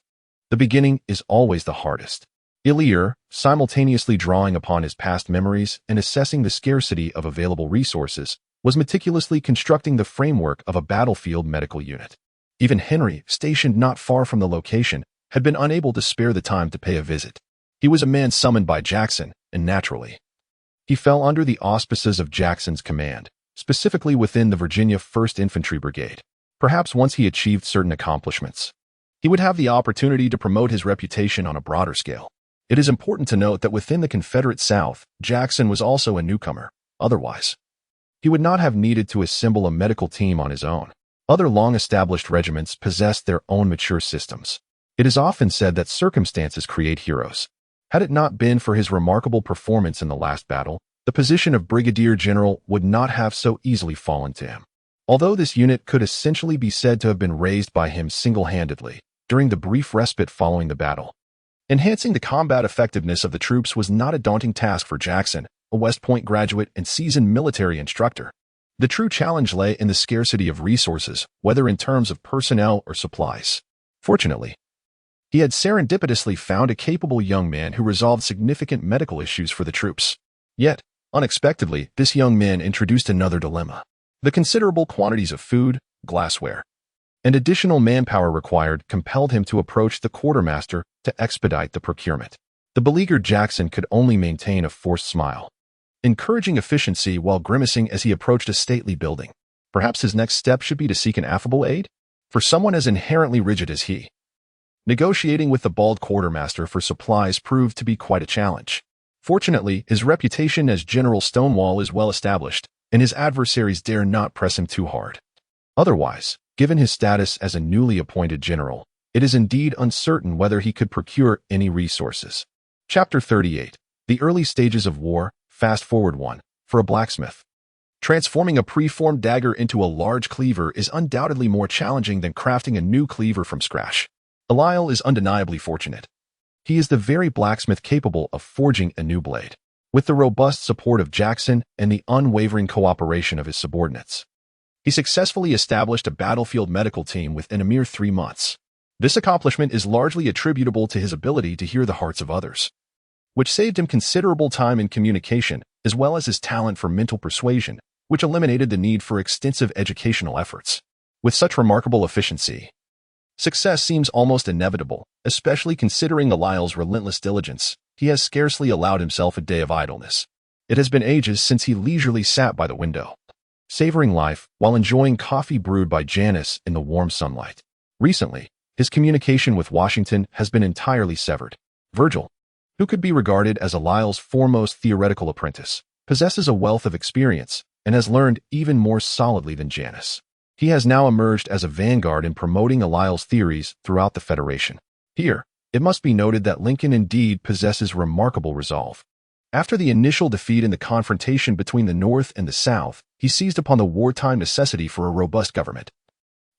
A: the beginning is always the hardest. Elir, simultaneously drawing upon his past memories and assessing the scarcity of available resources, was meticulously constructing the framework of a battlefield medical unit. Even Henry, stationed not far from the location, had been unable to spare the time to pay a visit. He was a man summoned by Jackson, and naturally, he fell under the auspices of Jackson's command, specifically within the Virginia 1st Infantry Brigade. Perhaps once he achieved certain accomplishments, he would have the opportunity to promote his reputation on a broader scale. It is important to note that within the Confederate South, Jackson was also a newcomer. Otherwise, he would not have needed to assemble a medical team on his own. Other long-established regiments possessed their own mature systems. It is often said that circumstances create heroes. Had it not been for his remarkable performance in the last battle, the position of brigadier general would not have so easily fallen to him. Although this unit could essentially be said to have been raised by him single-handedly during the brief respite following the battle, enhancing the combat effectiveness of the troops was not a daunting task for Jackson, a West Point graduate and seasoned military instructor. The true challenge lay in the scarcity of resources, whether in terms of personnel or supplies. Fortunately, he had serendipitously found a capable young man who resolved significant medical issues for the troops. Yet, unexpectedly, this young man introduced another dilemma. The considerable quantities of food, glassware, and additional manpower required compelled him to approach the quartermaster to expedite the procurement. The beleaguered Jackson could only maintain a forced smile, encouraging efficiency while grimacing as he approached a stately building. Perhaps his next step should be to seek an affable aid? For someone as inherently rigid as he, negotiating with the bald quartermaster for supplies proved to be quite a challenge. Fortunately, his reputation as General Stonewall is well established, and his adversaries dare not press him too hard. Otherwise, given his status as a newly appointed general, it is indeed uncertain whether he could procure any resources. Chapter 38. The Early Stages of War, Fast Forward 1. For a blacksmith, transforming a preformed dagger into a large cleaver is undoubtedly more challenging than crafting a new cleaver from scratch. Elir is undeniably fortunate. He is the very blacksmith capable of forging a new blade. With the robust support of Jackson and the unwavering cooperation of his subordinates, he successfully established a battlefield medical team within a mere 3 months. This accomplishment is largely attributable to his ability to hear the hearts of others, which saved him considerable time in communication, as well as his talent for mental persuasion, which eliminated the need for extensive educational efforts. With such remarkable efficiency, success seems almost inevitable, especially considering Elir's relentless diligence. He has scarcely allowed himself a day of idleness. It has been ages since he leisurely sat by the window, savoring life while enjoying coffee brewed by Janice in the warm sunlight. Recently, his communication with Washington has been entirely severed. Virgil, who could be regarded as Elir's foremost theoretical apprentice, possesses a wealth of experience and has learned even more solidly than Janice. He has now emerged as a vanguard in promoting Elir's theories throughout the Federation. Here, it must be noted that Lincoln indeed possesses remarkable resolve. After the initial defeat in the confrontation between the North and the South, he seized upon the wartime necessity for a robust government.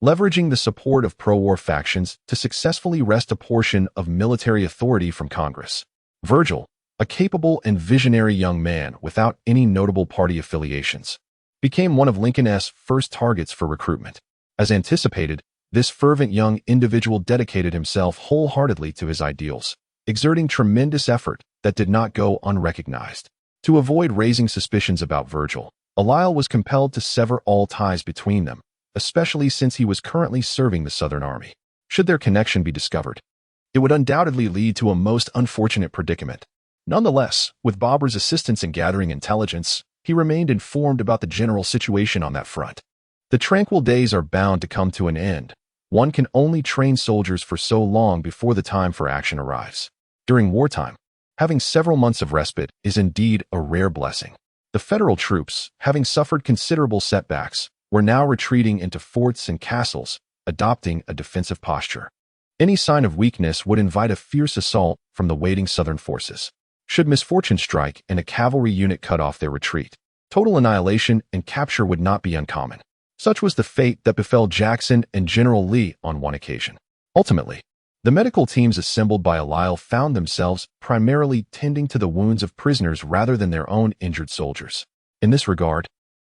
A: leveraging the support of pro-war factions to successfully wrest a portion of military authority from Congress. Virgil, a capable and visionary young man without any notable party affiliations, became one of Lincoln's first targets for recruitment. As anticipated, this fervent young individual dedicated himself wholeheartedly to his ideals, exerting tremendous effort that did not go unrecognized. To avoid raising suspicions about Virgil, Alisle was compelled to sever all ties between them, especially since he was currently serving the Southern Army. Should their connection be discovered, it would undoubtedly lead to a most unfortunate predicament. Nonetheless, with Babur's assistance in gathering intelligence, he remained informed about the general situation on that front. The tranquil days are bound to come to an end. One can only train soldiers for so long before the time for action arrives. During wartime, having several months of respite is indeed a rare blessing. The federal troops, having suffered considerable setbacks, were now retreating into forts and castles, adopting a defensive posture. Any sign of weakness would invite a fierce assault from the waiting Southern forces. Should misfortune strike and a cavalry unit cut off their retreat, total annihilation and capture would not be uncommon. Such was the fate that befell Jackson and General Lee on one occasion. Ultimately, the medical teams assembled by Alisle found themselves primarily tending to the wounds of prisoners rather than their own injured soldiers. In this regard,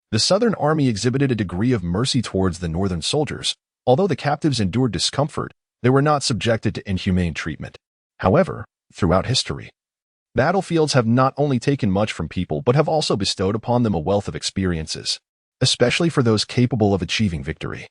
A: the Southern Army exhibited a degree of mercy towards the Northern soldiers. Although the captives endured discomfort, they were not subjected to inhumane treatment. However, throughout history, battlefields have not only taken much from people but have also bestowed upon them a wealth of experiences, especially for those capable of achieving victory.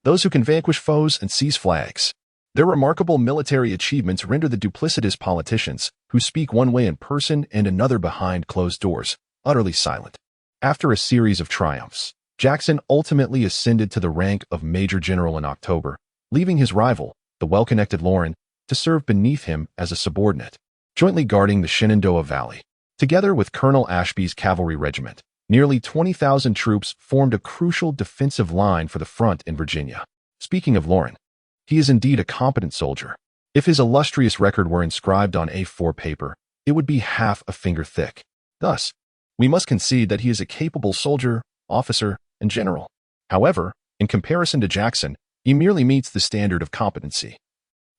A: Those who can vanquish foes and seize flags. Their remarkable military achievements render the duplicitous politicians, who speak one way in person and another behind closed doors, utterly silent. After a series of triumphs, Jackson ultimately ascended to the rank of Major General in October, leaving his rival, the well-connected Loren, to serve beneath him as a subordinate, jointly guarding the Shenandoah Valley. Together with Colonel Ashby's cavalry regiment, nearly 20,000 troops formed a crucial defensive line for the front in Virginia. Speaking of Loren, he is indeed a competent soldier. If his illustrious record were inscribed on A4 paper, it would be half a finger thick. Thus, we must concede that he is a capable soldier, officer, and general. However, in comparison to Jackson, he merely meets the standard of competency,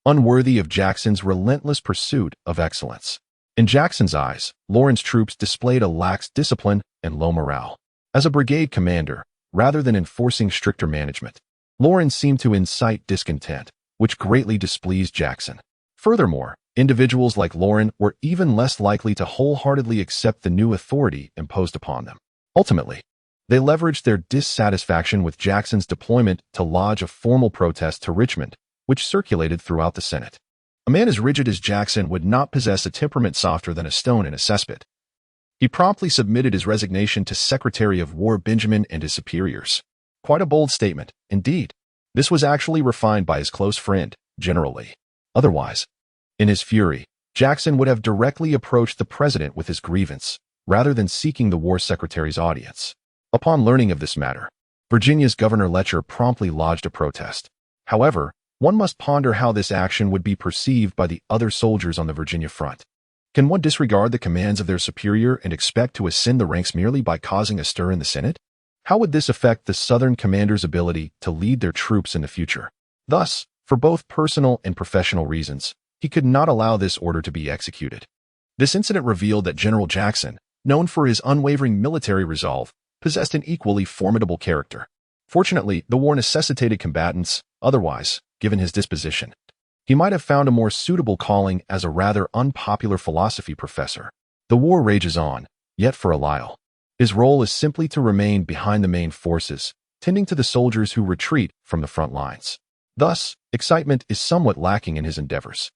A: unworthy of Jackson's relentless pursuit of excellence. In Jackson's eyes, Loren's troops displayed a lax discipline and low morale. As a brigade commander, rather than enforcing stricter management, Loren seemed to incite discontent, which greatly displeased Jackson. Furthermore, individuals like Loren were even less likely to wholeheartedly accept the new authority imposed upon them. Ultimately, they leveraged their dissatisfaction with Jackson's deployment to lodge a formal protest to Richmond, which circulated throughout the Senate. A man as rigid as Jackson would not possess a temperament softer than a stone in a cesspit. He promptly submitted his resignation to Secretary of War Benjamin and his superiors. Quite a bold statement, indeed. This was actually refined by his close friend, General Lee. Otherwise, in his fury, Jackson would have directly approached the president with his grievance, rather than seeking the war secretary's audience. Upon learning of this matter, Virginia's Governor Letcher promptly lodged a protest. However, one must ponder how this action would be perceived by the other soldiers on the Virginia front. Can one disregard the commands of their superior and expect to ascend the ranks merely by causing a stir in the Senate? How would this affect the Southern commander's ability to lead their troops in the future? Thus, for both personal and professional reasons, he could not allow this order to be executed. This incident revealed that General Jackson, known for his unwavering military resolve, possessed an equally formidable character. Fortunately, the war necessitated combatants. Otherwise, given his disposition, he might have found a more suitable calling as a rather unpopular philosophy professor. The war rages on, yet for Alisle, his role is simply to remain behind the main forces, tending to the soldiers who retreat from the front lines. Thus, excitement is somewhat lacking in his endeavors.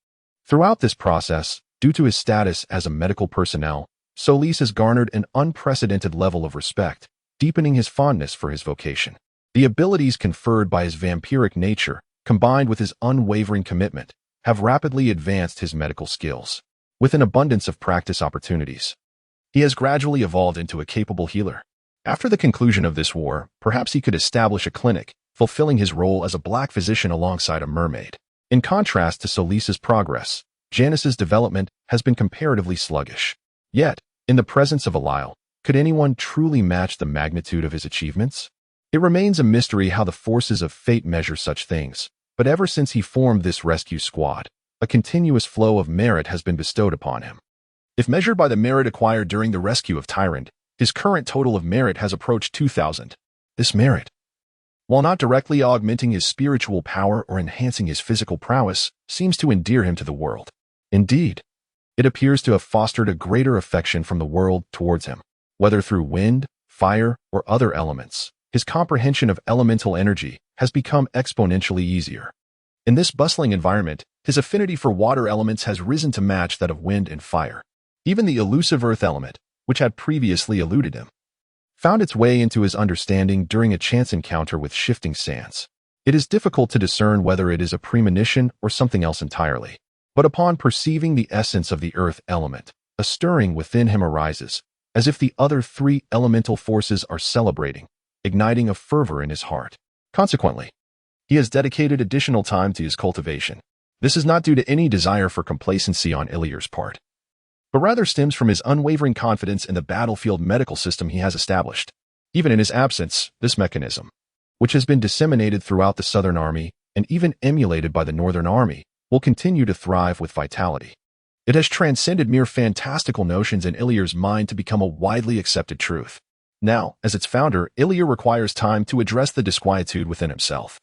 A: Throughout this process, due to his status as a medical personnel, Solis has garnered an unprecedented level of respect, deepening his fondness for his vocation. The abilities conferred by his vampiric nature, combined with his unwavering commitment, have rapidly advanced his medical skills. With an abundance of practice opportunities, he has gradually evolved into a capable healer. After the conclusion of this war, perhaps he could establish a clinic, fulfilling his role as a black physician alongside a mermaid. In contrast to Solis's progress, Janice's development has been comparatively sluggish. Yet, in the presence of Alisle, could anyone truly match the magnitude of his achievements? It remains a mystery how the forces of fate measure such things, but ever since he formed this rescue squad, a continuous flow of merit has been bestowed upon him. If measured by the merit acquired during the rescue of Tyrant, his current total of merit has approached 2,000. This merit, while not directly augmenting his spiritual power or enhancing his physical prowess, seems to endear him to the world. Indeed, it appears to have fostered a greater affection from the world towards him. Whether through wind, fire, or other elements, his comprehension of elemental energy has become exponentially easier. In this bustling environment, his affinity for water elements has risen to match that of wind and fire. Even the elusive earth element, which had previously eluded him, found its way into his understanding during a chance encounter with shifting sands. It is difficult to discern whether it is a premonition or something else entirely. But upon perceiving the essence of the earth element, a stirring within him arises, as if the other three elemental forces are celebrating, igniting a fervor in his heart. Consequently, he has dedicated additional time to his cultivation. This is not due to any desire for complacency on Ilyr's part, but rather stems from his unwavering confidence in the battlefield medical system he has established. Even in his absence, this mechanism, which has been disseminated throughout the Southern Army and even emulated by the Northern Army, will continue to thrive with vitality. It has transcended mere fantastical notions in Ilyr's mind to become a widely accepted truth. Now, as its founder, Ilyr requires time to address the disquietude within himself.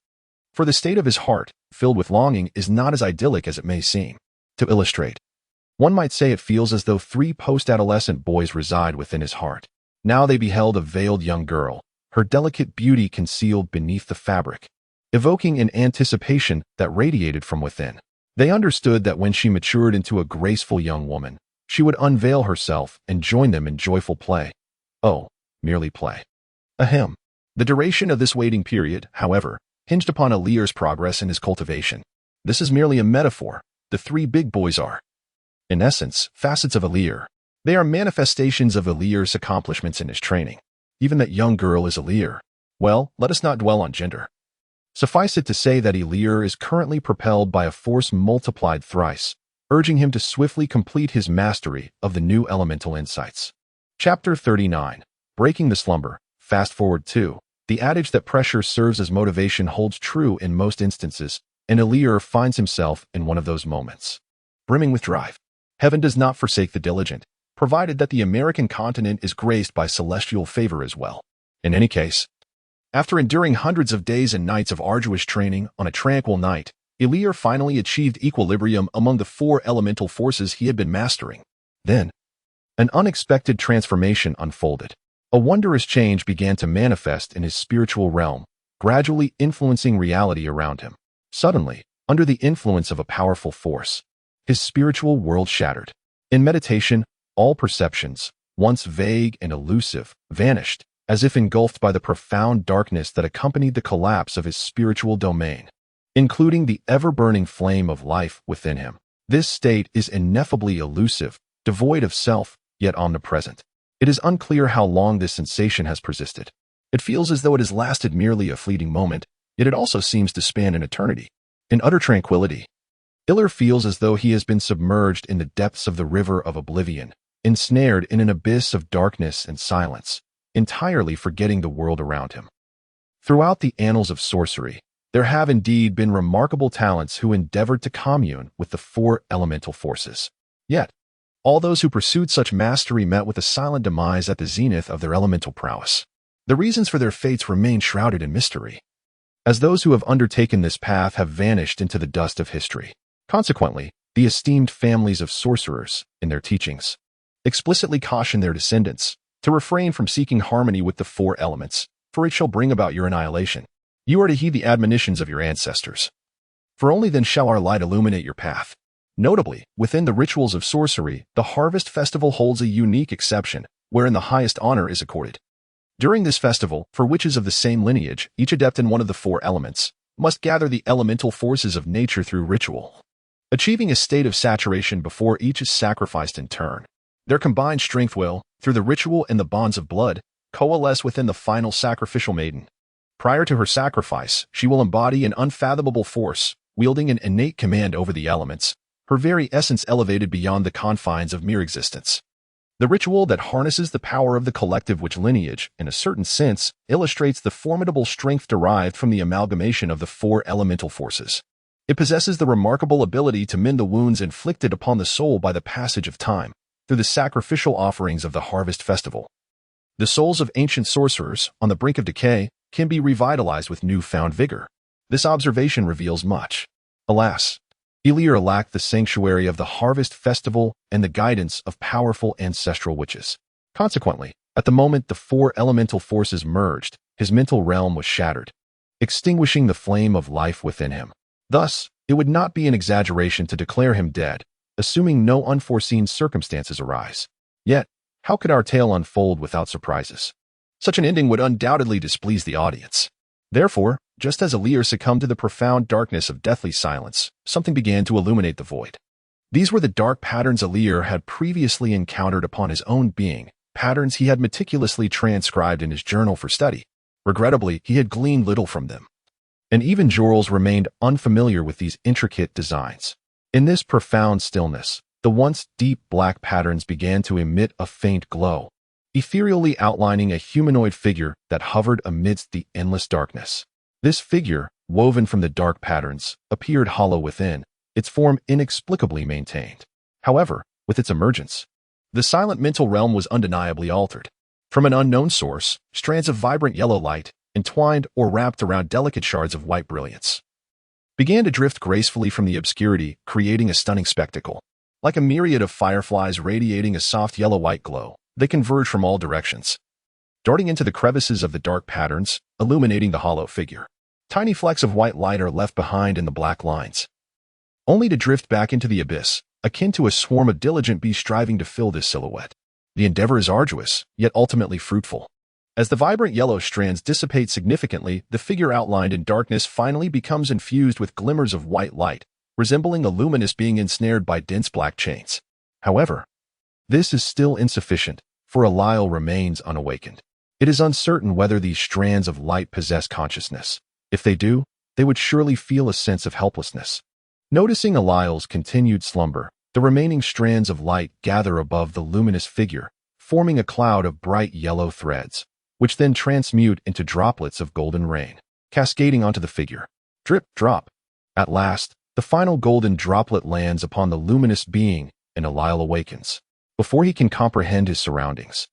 A: For the state of his heart, filled with longing, is not as idyllic as it may seem. To illustrate, one might say it feels as though three post-adolescent boys reside within his heart. Now they beheld a veiled young girl, her delicate beauty concealed beneath the fabric, evoking an anticipation that radiated from within. They understood that when she matured into a graceful young woman, she would unveil herself and join them in joyful play. Oh, merely play. Ahem. The duration of this waiting period, however, hinged upon Ilyr's progress in his cultivation. This is merely a metaphor. The three big boys are, in essence, facets of Ilyr. They are manifestations of Ilyr's accomplishments in his training. Even that young girl is Ilyr. Well, let us not dwell on gender. Suffice it to say that Ilyr is currently propelled by a force multiplied thrice, urging him to swiftly complete his mastery of the new elemental insights. Chapter 39. Breaking the Slumber. Fast forward 2. The adage that pressure serves as motivation holds true in most instances, and Ilyr finds himself in one of those moments. Brimming with drive. Heaven does not forsake the diligent, provided that the American continent is graced by celestial favor as well. In any case, after enduring hundreds of days and nights of arduous training on a tranquil night, Ilyr finally achieved equilibrium among the four elemental forces he had been mastering. Then, an unexpected transformation unfolded. A wondrous change began to manifest in his spiritual realm, gradually influencing reality around him. Suddenly, under the influence of a powerful force, his spiritual world shattered. In meditation, all perceptions, once vague and elusive, vanished, as if engulfed by the profound darkness that accompanied the collapse of his spiritual domain, including the ever-burning flame of life within him. This state is ineffably elusive, devoid of self, yet omnipresent. It is unclear how long this sensation has persisted. It feels as though it has lasted merely a fleeting moment, yet it also seems to span an eternity. In utter tranquility, Ilyr feels as though he has been submerged in the depths of the river of oblivion, ensnared in an abyss of darkness and silence, entirely forgetting the world around him. Throughout the annals of sorcery, there have indeed been remarkable talents who endeavored to commune with the four elemental forces. Yet, all those who pursued such mastery met with a silent demise at the zenith of their elemental prowess. The reasons for their fates remain shrouded in mystery, as those who have undertaken this path have vanished into the dust of history. Consequently, the esteemed families of sorcerers, in their teachings, explicitly caution their descendants to refrain from seeking harmony with the four elements, for it shall bring about your annihilation. You are to heed the admonitions of your ancestors, for only then shall our light illuminate your path. Notably, within the rituals of sorcery, the Harvest Festival holds a unique exception, wherein the highest honor is accorded. During this festival, for witches of the same lineage, each adept in one of the four elements must gather the elemental forces of nature through ritual, achieving a state of saturation before each is sacrificed in turn. Their combined strength will, through the ritual and the bonds of blood, coalesce within the final sacrificial maiden. Prior to her sacrifice, she will embody an unfathomable force, wielding an innate command over the elements, her very essence elevated beyond the confines of mere existence. The ritual that harnesses the power of the collective witch lineage, in a certain sense, illustrates the formidable strength derived from the amalgamation of the four elemental forces. It possesses the remarkable ability to mend the wounds inflicted upon the soul by the passage of time, through the sacrificial offerings of the harvest festival. The souls of ancient sorcerers, on the brink of decay, can be revitalized with newfound vigor. This observation reveals much. Alas, Elir lacked the sanctuary of the harvest festival and the guidance of powerful ancestral witches. Consequently, at the moment the four elemental forces merged, his mental realm was shattered, extinguishing the flame of life within him. Thus, it would not be an exaggeration to declare him dead, assuming no unforeseen circumstances arise. Yet, how could our tale unfold without surprises? Such an ending would undoubtedly displease the audience. Therefore, just as Elir succumbed to the profound darkness of deathly silence, something began to illuminate the void. These were the dark patterns Elir had previously encountered upon his own being, patterns he had meticulously transcribed in his journal for study. Regrettably, he had gleaned little from them. And even Jorls remained unfamiliar with these intricate designs. In this profound stillness, the once deep black patterns began to emit a faint glow, ethereally outlining a humanoid figure that hovered amidst the endless darkness. This figure, woven from the dark patterns, appeared hollow within, its form inexplicably maintained. However, with its emergence, the silent mental realm was undeniably altered. From an unknown source, strands of vibrant yellow light, entwined or wrapped around delicate shards of white brilliance, began to drift gracefully from the obscurity, creating a stunning spectacle. Like a myriad of fireflies radiating a soft yellow-white glow, they converged from all directions, darting into the crevices of the dark patterns, illuminating the hollow figure. Tiny flecks of white light are left behind in the black lines, only to drift back into the abyss, akin to a swarm of diligent bees striving to fill this silhouette. The endeavor is arduous, yet ultimately fruitful. As the vibrant yellow strands dissipate significantly, the figure outlined in darkness finally becomes infused with glimmers of white light, resembling a luminous being ensnared by dense black chains. However, this is still insufficient, for Eliel remains unawakened. It is uncertain whether these strands of light possess consciousness. If they do, they would surely feel a sense of helplessness. Noticing Eliel's continued slumber, the remaining strands of light gather above the luminous figure, forming a cloud of bright yellow threads, which then transmute into droplets of golden rain, cascading onto the figure. Drip, drop. At last, the final golden droplet lands upon the luminous being, and Eliel awakens, before he can comprehend his surroundings.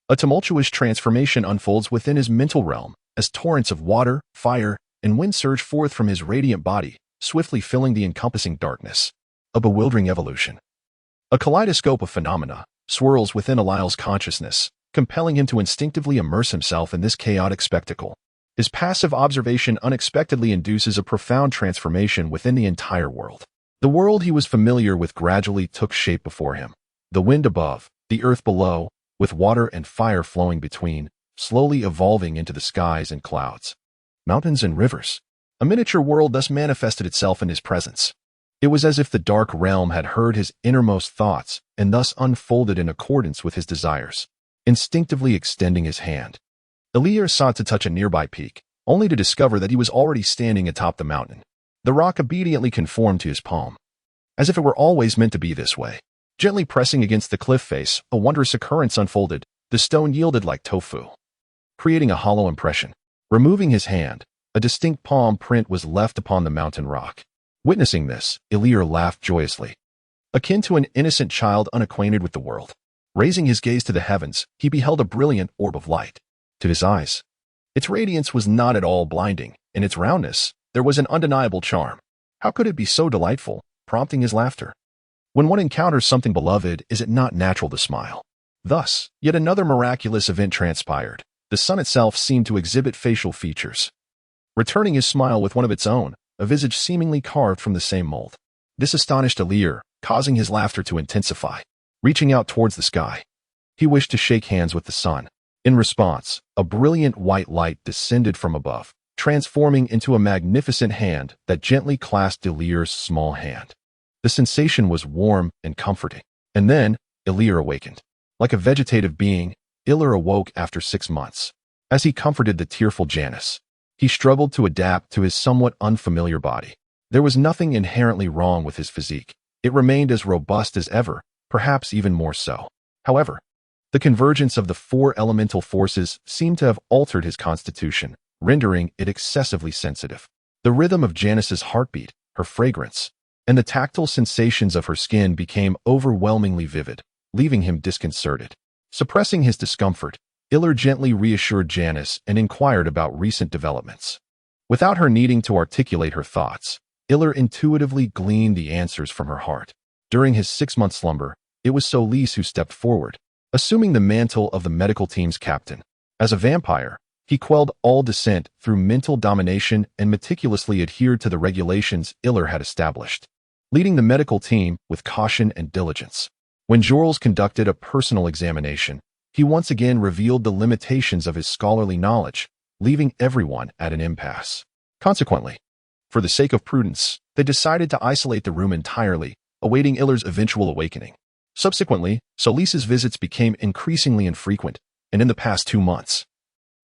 A: A tumultuous transformation unfolds within his mental realm, as torrents of water, fire, and wind surge forth from his radiant body, swiftly filling the encompassing darkness. A bewildering evolution. A kaleidoscope of phenomena swirls within Eliel's consciousness, compelling him to instinctively immerse himself in this chaotic spectacle. His passive observation unexpectedly induces a profound transformation within the entire world. The world he was familiar with gradually took shape before him. The wind above, the earth below, with water and fire flowing between, slowly evolving into the skies and clouds, mountains and rivers. A miniature world thus manifested itself in his presence. It was as if the dark realm had heard his innermost thoughts and thus unfolded in accordance with his desires. Instinctively extending his hand, Elir sought to touch a nearby peak, only to discover that he was already standing atop the mountain. The rock obediently conformed to his palm, as if it were always meant to be this way. Gently pressing against the cliff face, a wondrous occurrence unfolded. The stone yielded like tofu, creating a hollow impression. Removing his hand, a distinct palm print was left upon the mountain rock. Witnessing this, Elir laughed joyously, akin to an innocent child unacquainted with the world. Raising his gaze to the heavens, he beheld a brilliant orb of light. To his eyes, its radiance was not at all blinding. In its roundness, there was an undeniable charm. How could it be so delightful, prompting his laughter? When one encounters something beloved, is it not natural to smile? Thus, yet another miraculous event transpired. The sun itself seemed to exhibit facial features, returning his smile with one of its own, a visage seemingly carved from the same mold. This astonished Elir, causing his laughter to intensify. Reaching out towards the sky, he wished to shake hands with the sun. In response, a brilliant white light descended from above, transforming into a magnificent hand that gently clasped Elir's small hand. The sensation was warm and comforting. And then, Elir awakened. Like a vegetative being, Elir awoke after 6 months. As he comforted the tearful Janice, he struggled to adapt to his somewhat unfamiliar body. There was nothing inherently wrong with his physique. It remained as robust as ever, perhaps even more so. However, The convergence of the four elemental forces seemed to have altered his constitution, rendering it excessively sensitive. The rhythm of Janice's heartbeat, her fragrance, and the tactile sensations of her skin became overwhelmingly vivid, leaving him disconcerted. Suppressing his discomfort, Iller gently reassured Janice and inquired about recent developments. Without her needing to articulate her thoughts, Iller intuitively gleaned the answers from her heart. During his 6-month slumber, it was Solis who stepped forward, assuming the mantle of the medical team's captain. As a vampire, he quelled all dissent through mental domination and meticulously adhered to the regulations Iller had established, leading the medical team with caution and diligence. When Jorls conducted a personal examination, he once again revealed the limitations of his scholarly knowledge, leaving everyone at an impasse. Consequently, for the sake of prudence, they decided to isolate the room entirely, awaiting Iller's eventual awakening. Subsequently, Solis's visits became increasingly infrequent, and in the past 2 months,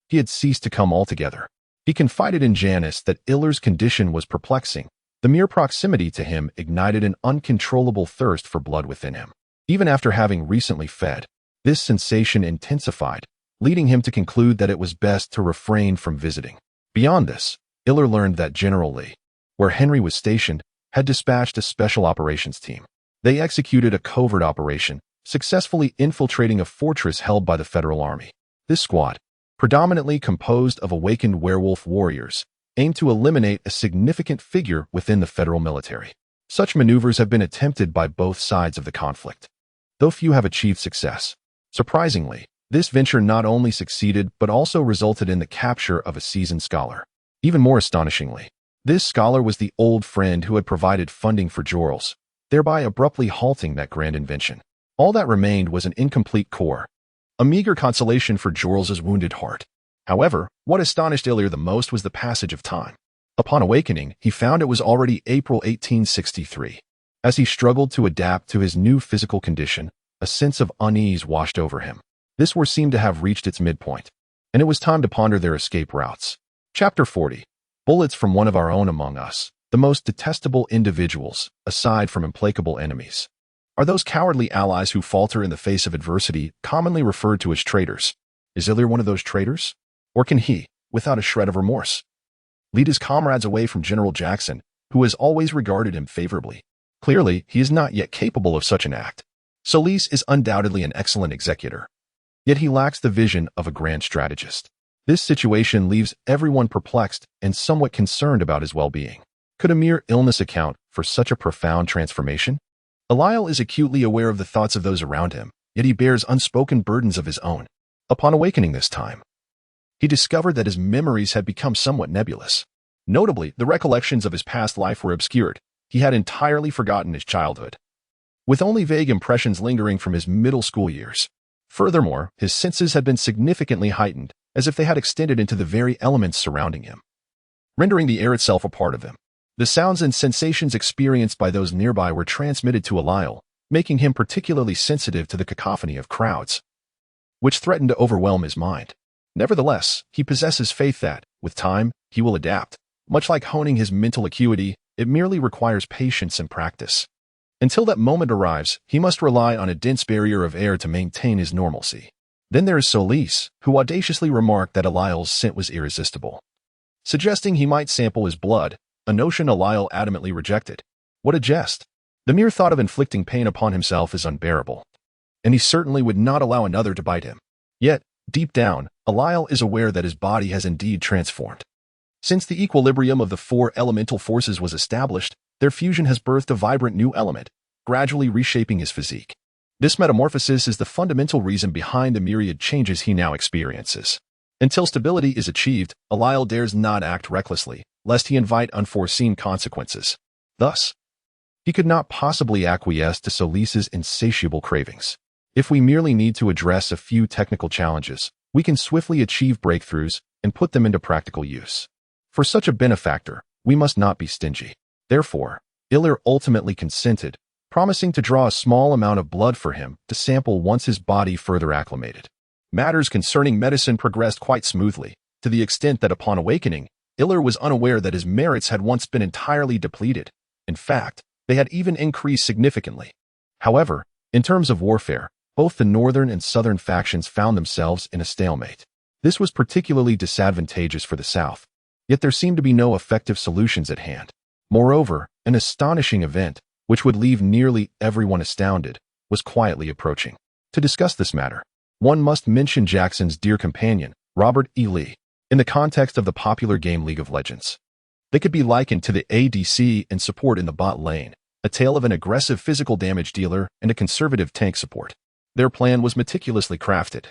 A: he had ceased to come altogether. He confided in Janice that Iller's condition was perplexing. The mere proximity to him ignited an uncontrollable thirst for blood within him. Even after having recently fed, this sensation intensified, leading him to conclude that it was best to refrain from visiting. Beyond this, Iller learned that General Lee, where Henry was stationed, had dispatched a special operations team. They executed a covert operation, successfully infiltrating a fortress held by the Federal Army. This squad, predominantly composed of awakened werewolf warriors, aimed to eliminate a significant figure within the federal military. Such maneuvers have been attempted by both sides of the conflict, though few have achieved success. Surprisingly, this venture not only succeeded but also resulted in the capture of a seasoned scholar. Even more astonishingly, this scholar was the old friend who had provided funding for Jorls, thereby abruptly halting that grand invention. All that remained was an incomplete core, a meager consolation for Jorl's wounded heart. However, what astonished Iller the most was the passage of time. Upon awakening, he found it was already April 1863. As he struggled to adapt to his new physical condition, a sense of unease washed over him. This war seemed to have reached its midpoint, and it was time to ponder their escape routes. Chapter 40. Bullets from one of our own among us. The most detestable individuals, aside from implacable enemies, are those cowardly allies who falter in the face of adversity, commonly referred to as traitors. Is Iller one of those traitors? Or can he, without a shred of remorse, lead his comrades away from General Jackson, who has always regarded him favorably? Clearly, he is not yet capable of such an act. Solis is undoubtedly an excellent executor, yet he lacks the vision of a grand strategist. This situation leaves everyone perplexed and somewhat concerned about his well-being. Could a mere illness account for such a profound transformation? Eliel is acutely aware of the thoughts of those around him, yet he bears unspoken burdens of his own. Upon awakening this time, he discovered that his memories had become somewhat nebulous. Notably, the recollections of his past life were obscured. He had entirely forgotten his childhood, with only vague impressions lingering from his middle school years. Furthermore, his senses had been significantly heightened, as if they had extended into the very elements surrounding him, rendering the air itself a part of him. The sounds and sensations experienced by those nearby were transmitted to Eliel, making him particularly sensitive to the cacophony of crowds, which threatened to overwhelm his mind. Nevertheless, he possesses faith that, with time, he will adapt. Much like honing his mental acuity, it merely requires patience and practice. Until that moment arrives, he must rely on a dense barrier of air to maintain his normalcy. Then there is Solis, who audaciously remarked that Eliel's scent was irresistible, suggesting he might sample his blood, a notion Eliel adamantly rejected. What a jest! The mere thought of inflicting pain upon himself is unbearable, and he certainly would not allow another to bite him. Yet, deep down, Eliel is aware that his body has indeed transformed. Since the equilibrium of the four elemental forces was established, their fusion has birthed a vibrant new element, gradually reshaping his physique. This metamorphosis is the fundamental reason behind the myriad changes he now experiences. Until stability is achieved, Eliel dares not act recklessly, lest he invite unforeseen consequences. Thus, he could not possibly acquiesce to Solis's insatiable cravings. If we merely need to address a few technical challenges, we can swiftly achieve breakthroughs and put them into practical use. For such a benefactor, we must not be stingy. Therefore, Iller ultimately consented, promising to draw a small amount of blood for him to sample once his body further acclimated. Matters concerning medicine progressed quite smoothly, to the extent that upon awakening, Iller was unaware that his merits had once been entirely depleted. In fact, they had even increased significantly. However, in terms of warfare, Both the northern and southern factions found themselves in a stalemate. This was particularly disadvantageous for the south, yet there seemed to be no effective solutions at hand. Moreover, an astonishing event, which would leave nearly everyone astounded, was quietly approaching. To discuss this matter, one must mention Jackson's dear companion, Robert E. Lee, in the context of the popular game League of Legends. They could be likened to the ADC and support in the bot lane, a tale of an aggressive physical damage dealer and a conservative tank support. Their plan was meticulously crafted,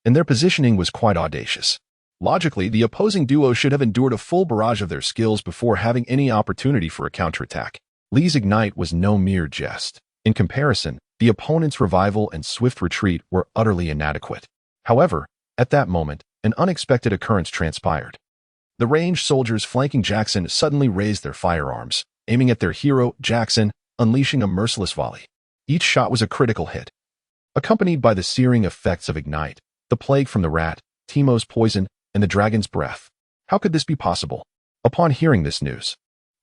A: and their positioning was quite audacious. Logically, the opposing duo should have endured a full barrage of their skills before having any opportunity for a counterattack. Lee's ignite was no mere jest. In comparison, the opponent's revival and swift retreat were utterly inadequate. However, at that moment, an unexpected occurrence transpired. The ranged soldiers flanking Jackson suddenly raised their firearms, aiming at their hero, Jackson, unleashing a merciless volley. Each shot was a critical hit, accompanied by the searing effects of ignite, the plague from the rat, Teemo's poison, and the dragon's breath. How could this be possible? Upon hearing this news,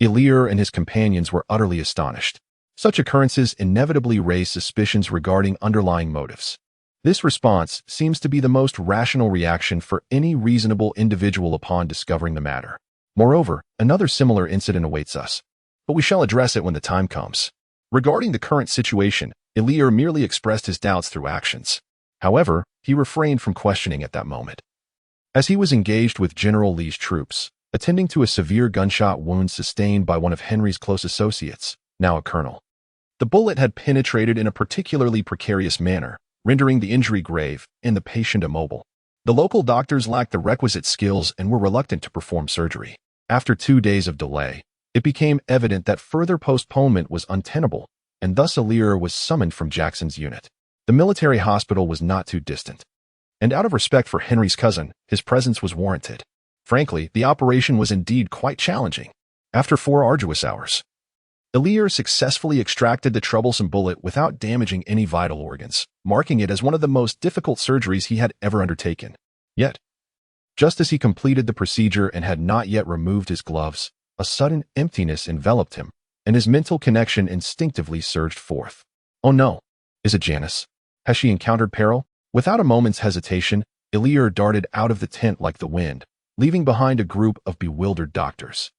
A: Ilir and his companions were utterly astonished. Such occurrences inevitably raise suspicions regarding underlying motives. This response seems to be the most rational reaction for any reasonable individual upon discovering the matter. Moreover, another similar incident awaits us, but we shall address it when the time comes. Regarding the current situation, Ilir merely expressed his doubts through actions. However, he refrained from questioning at that moment. As he was engaged with General Lee's troops, attending to a severe gunshot wound sustained by one of Henry's close associates, now a colonel. The bullet had penetrated in a particularly precarious manner, rendering the injury grave and the patient immobile. The local doctors lacked the requisite skills and were reluctant to perform surgery. After 2 days of delay, it became evident that further postponement was untenable, and thus Ilir was summoned from Jackson's unit. The military hospital was not too distant, and out of respect for Henry's cousin, his presence was warranted. Frankly, the operation was indeed quite challenging. After 4 arduous hours, Ilir successfully extracted the troublesome bullet without damaging any vital organs, marking it as one of the most difficult surgeries he had ever undertaken. Yet, just as he completed the procedure and had not yet removed his gloves, a sudden emptiness enveloped him, and his mental connection instinctively surged forth. Oh no! Is it Janice? Has she encountered peril? Without a moment's hesitation, Ilir darted out of the tent like the wind, leaving behind a group of bewildered doctors.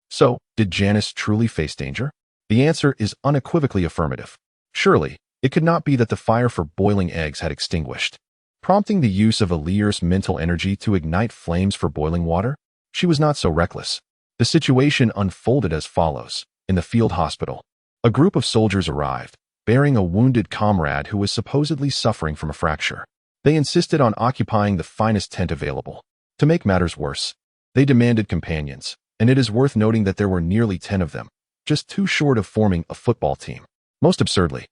A: So, did Janice truly face danger? The answer is unequivocally affirmative. Surely, it could not be that the fire for boiling eggs had extinguished, prompting the use of Ilir's mental energy to ignite flames for boiling water. She was not so reckless. The situation unfolded as follows. In the field hospital, a group of soldiers arrived, bearing a wounded comrade who was supposedly suffering from a fracture. They insisted on occupying the finest tent available. To make matters worse, they demanded companions, and it is worth noting that there were nearly 10 of them, just 2 short of forming a football team. Most absurdly,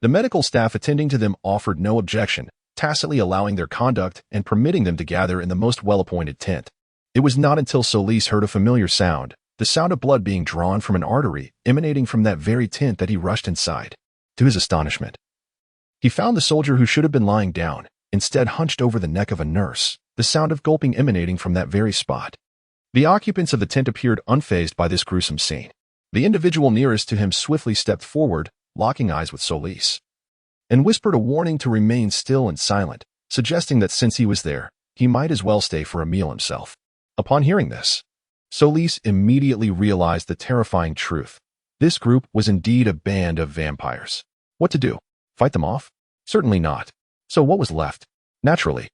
A: the medical staff attending to them offered no objection, tacitly allowing their conduct and permitting them to gather in the most well-appointed tent. It was not until Solis heard a familiar sound, the sound of blood being drawn from an artery emanating from that very tent, that he rushed inside. To his astonishment, he found the soldier who should have been lying down, instead hunched over the neck of a nurse, the sound of gulping emanating from that very spot. The occupants of the tent appeared unfazed by this gruesome scene. The individual nearest to him swiftly stepped forward, locking eyes with Solis, and whispered a warning to remain still and silent, suggesting that since he was there, he might as well stay for a meal himself. Upon hearing this, Solis immediately realized the terrifying truth. This group was indeed a band of vampires. What to do? Fight them off? Certainly not. So what was left? Naturally,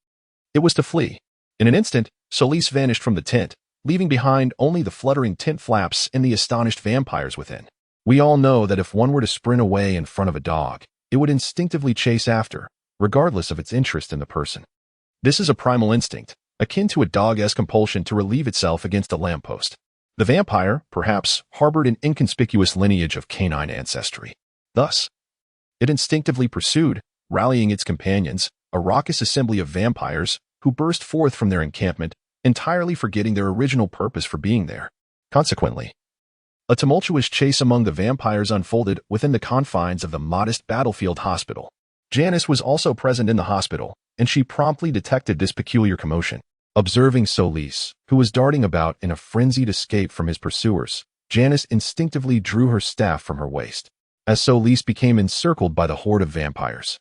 A: it was to flee. In an instant, Solis vanished from the tent, leaving behind only the fluttering tent flaps and the astonished vampires within. We all know that if one were to sprint away in front of a dog, it would instinctively chase after, regardless of its interest in the person. This is a primal instinct, akin to a dog's compulsion to relieve itself against a lamppost. The vampire, perhaps, harbored an inconspicuous lineage of canine ancestry. Thus, it instinctively pursued, rallying its companions, a raucous assembly of vampires who burst forth from their encampment, entirely forgetting their original purpose for being there. Consequently, a tumultuous chase among the vampires unfolded within the confines of the modest battlefield hospital. Janice was also present in the hospital, and she promptly detected this peculiar commotion. Observing Solis, who was darting about in a frenzied escape from his pursuers, Janice instinctively drew her staff from her waist. As Solis became encircled by the horde of vampires,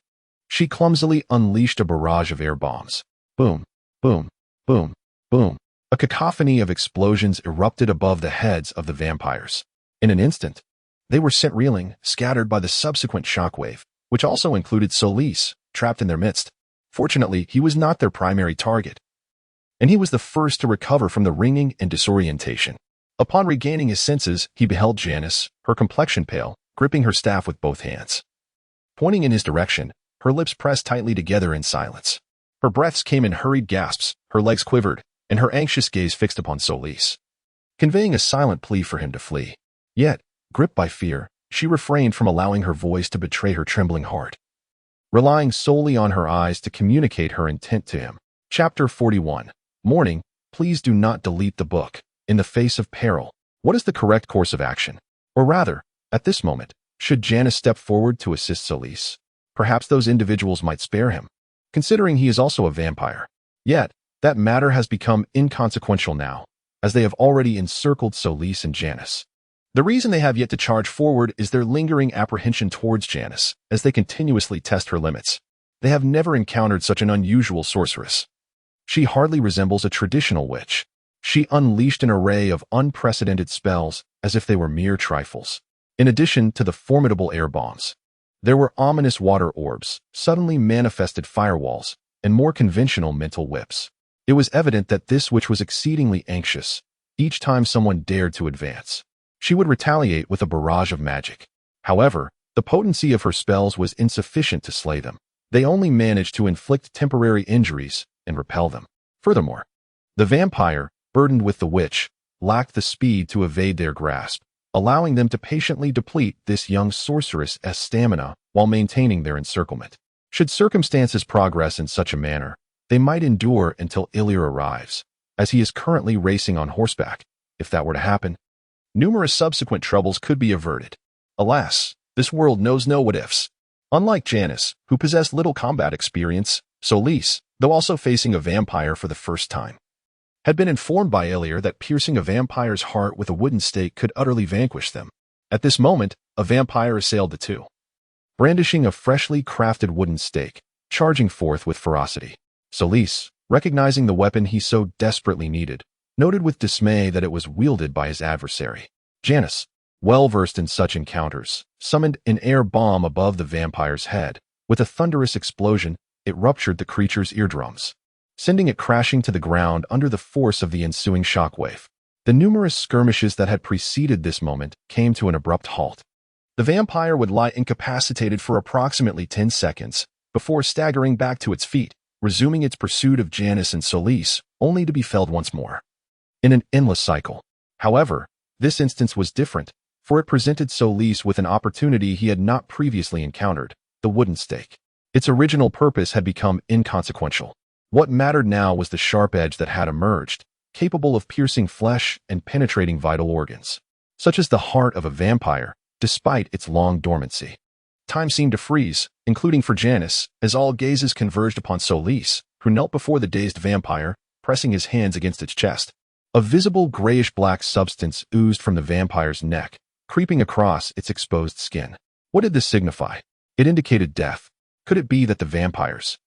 A: She clumsily unleashed a barrage of air bombs. Boom, boom, boom, boom. A cacophony of explosions erupted above the heads of the vampires. In an instant, they were sent reeling, scattered by the subsequent shockwave, which also included Solis, trapped in their midst. Fortunately, he was not their primary target, and he was the first to recover from the ringing and disorientation. Upon regaining his senses, he beheld Janice, her complexion pale, gripping her staff with both hands. Pointing in his direction, her lips pressed tightly together in silence. Her breaths came in hurried gasps, her legs quivered, and her anxious gaze fixed upon Solis, conveying a silent plea for him to flee. Yet, gripped by fear, she refrained from allowing her voice to betray her trembling heart, relying solely on her eyes to communicate her intent to him. Chapter 41. Morning, please do not delete the book. In the face of peril, what is the correct course of action? Or rather, at this moment, should Janice step forward to assist Solis? Perhaps those individuals might spare him, considering he is also a vampire. Yet, that matter has become inconsequential now, as they have already encircled Solis and Janice. The reason they have yet to charge forward is their lingering apprehension towards Janice, as they continuously test her limits. They have never encountered such an unusual sorceress. She hardly resembles a traditional witch. She unleashed an array of unprecedented spells as if they were mere trifles. In addition to the formidable air bombs, there were ominous water orbs, suddenly manifested firewalls, and more conventional mental whips. It was evident that this witch was exceedingly anxious. Each time someone dared to advance, she would retaliate with a barrage of magic. However, the potency of her spells was insufficient to slay them. They only managed to inflict temporary injuries and repel them. Furthermore, the vampire, burdened with the witch, lacked the speed to evade their grasp, allowing them to patiently deplete this young sorceress's stamina while maintaining their encirclement. Should circumstances progress in such a manner, they might endure until Ilir arrives, as he is currently racing on horseback. If that were to happen, numerous subsequent troubles could be averted. Alas, this world knows no what-ifs. Unlike Janice, who possessed little combat experience, Solis, though also facing a vampire for the first time, had been informed by Ilir that piercing a vampire's heart with a wooden stake could utterly vanquish them. At this moment, a vampire assailed the two, brandishing a freshly crafted wooden stake, charging forth with ferocity. Solis, recognizing the weapon he so desperately needed, noted with dismay that it was wielded by his adversary. Janice, well versed in such encounters, summoned an air bomb above the vampire's head. With a thunderous explosion, it ruptured the creature's eardrums, sending it crashing to the ground under the force of the ensuing shockwave. The numerous skirmishes that had preceded this moment came to an abrupt halt. The vampire would lie incapacitated for approximately 10 seconds before staggering back to its feet, resuming its pursuit of Janice and Solis, only to be felled once more, in an endless cycle. However, this instance was different, for it presented Solis with an opportunity he had not previously encountered: the wooden stake. Its original purpose had become inconsequential. What mattered now was the sharp edge that had emerged, capable of piercing flesh and penetrating vital organs, such as the heart of a vampire, despite its long dormancy. Time seemed to freeze, including for Janice, as all gazes converged upon Solis, who knelt before the dazed vampire, pressing his hands against its chest. A visible grayish-black substance oozed from the vampire's neck, creeping across its exposed skin. What did this signify? It indicated death. Could it be that the vampires,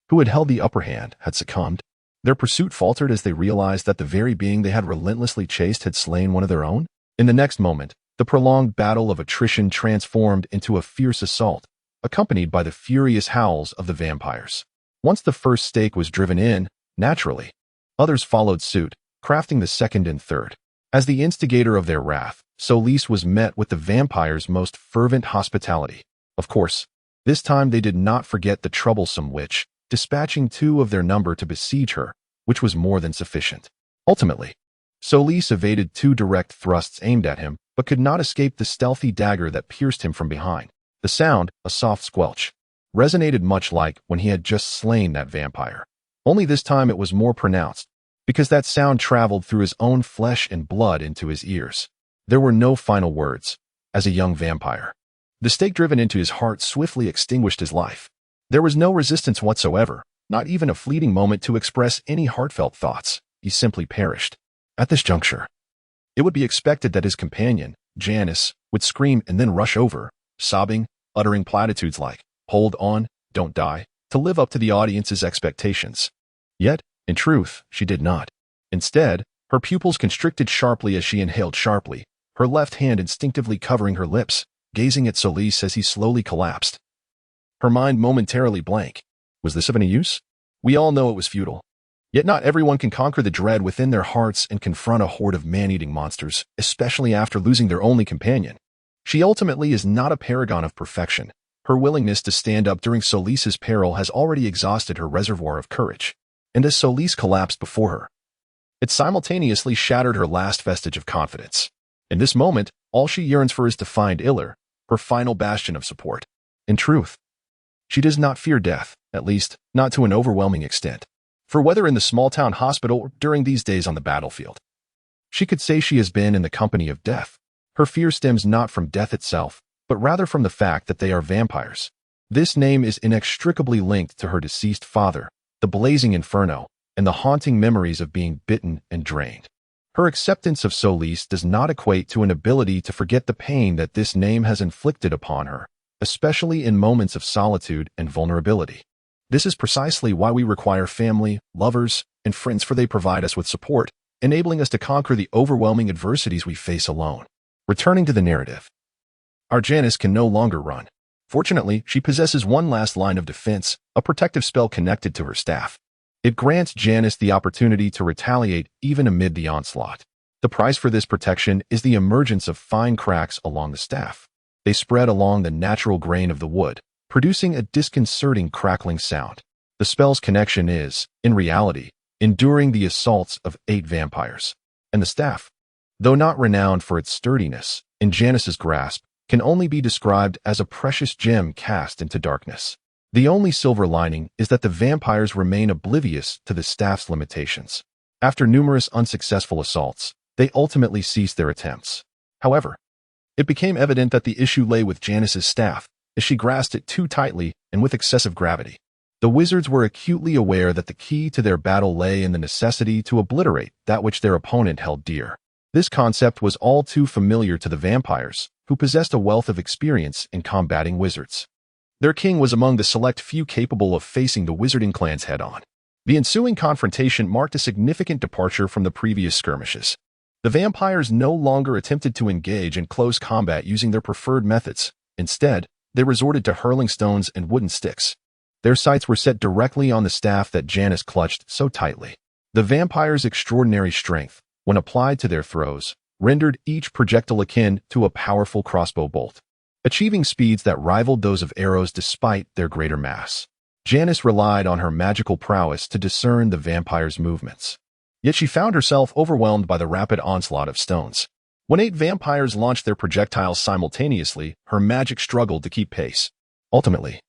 A: who had held the upper hand, had succumbed? Their pursuit faltered as they realized that the very being they had relentlessly chased had slain one of their own. In the next moment, the prolonged battle of attrition transformed into a fierce assault, accompanied by the furious howls of the vampires. Once the first stake was driven in, naturally, others followed suit, crafting the second and third. As the instigator of their wrath, Solis was met with the vampires' most fervent hospitality. Of course, this time they did not forget the troublesome witch, dispatching 2 of their number to besiege her, which was more than sufficient. Ultimately, Solis evaded 2 direct thrusts aimed at him, but could not escape the stealthy dagger that pierced him from behind. The sound, a soft squelch, resonated much like when he had just slain that vampire. Only this time it was more pronounced, because that sound traveled through his own flesh and blood into his ears. There were no final words. As a young vampire, the stake driven into his heart swiftly extinguished his life. There was no resistance whatsoever, not even a fleeting moment to express any heartfelt thoughts. He simply perished. At this juncture, it would be expected that his companion, Janice, would scream and then rush over, sobbing, uttering platitudes like, "Hold on, don't die, to live up to the audience's expectations. Yet, in truth, she did not. Instead, her pupils constricted sharply as she inhaled sharply, her left hand instinctively covering her lips, gazing at Solis as he slowly collapsed. Her mind momentarily blank. Was this of any use? We all know it was futile. Yet not everyone can conquer the dread within their hearts and confront a horde of man-eating monsters, especially after losing their only companion. She ultimately is not a paragon of perfection. Her willingness to stand up during Solis's peril has already exhausted her reservoir of courage. And as Solis collapsed before her, it simultaneously shattered her last vestige of confidence. In this moment, all she yearns for is to find Iller, her final bastion of support. In truth, she does not fear death, at least, not to an overwhelming extent. For whether in the small-town hospital or during these days on the battlefield, she could say she has been in the company of death. Her fear stems not from death itself, but rather from the fact that they are vampires. This name is inextricably linked to her deceased father, the blazing inferno, and the haunting memories of being bitten and drained. Her acceptance of Solis does not equate to an ability to forget the pain that this name has inflicted upon her, especially in moments of solitude and vulnerability. This is precisely why we require family, lovers, and friends, for they provide us with support, enabling us to conquer the overwhelming adversities we face alone. Returning to the narrative. Our Janice can no longer run. Fortunately, she possesses one last line of defense, a protective spell connected to her staff. It grants Janice the opportunity to retaliate even amid the onslaught. The price for this protection is the emergence of fine cracks along the staff. They spread along the natural grain of the wood, producing a disconcerting crackling sound. The spell's connection is, in reality, enduring the assaults of 8 vampires. And the staff, though not renowned for its sturdiness, in Janice's grasp, can only be described as a precious gem cast into darkness. The only silver lining is that the vampires remain oblivious to the staff's limitations. After numerous unsuccessful assaults, they ultimately ceased their attempts. However, it became evident that the issue lay with Janice's staff, as she grasped it too tightly and with excessive gravity. The wizards were acutely aware that the key to their battle lay in the necessity to obliterate that which their opponent held dear. This concept was all too familiar to the vampires, who possessed a wealth of experience in combating wizards. Their king was among the select few capable of facing the wizarding clans head-on. The ensuing confrontation marked a significant departure from the previous skirmishes. The vampires no longer attempted to engage in close combat using their preferred methods. Instead, they resorted to hurling stones and wooden sticks. Their sights were set directly on the staff that Janice clutched so tightly. The vampires' extraordinary strength, when applied to their throws, rendered each projectile akin to a powerful crossbow bolt, achieving speeds that rivaled those of arrows despite their greater mass. Janice relied on her magical prowess to discern the vampires' movements. Yet she found herself overwhelmed by the rapid onslaught of stones. When 8 vampires launched their projectiles simultaneously, her magic struggled to keep pace. Ultimately,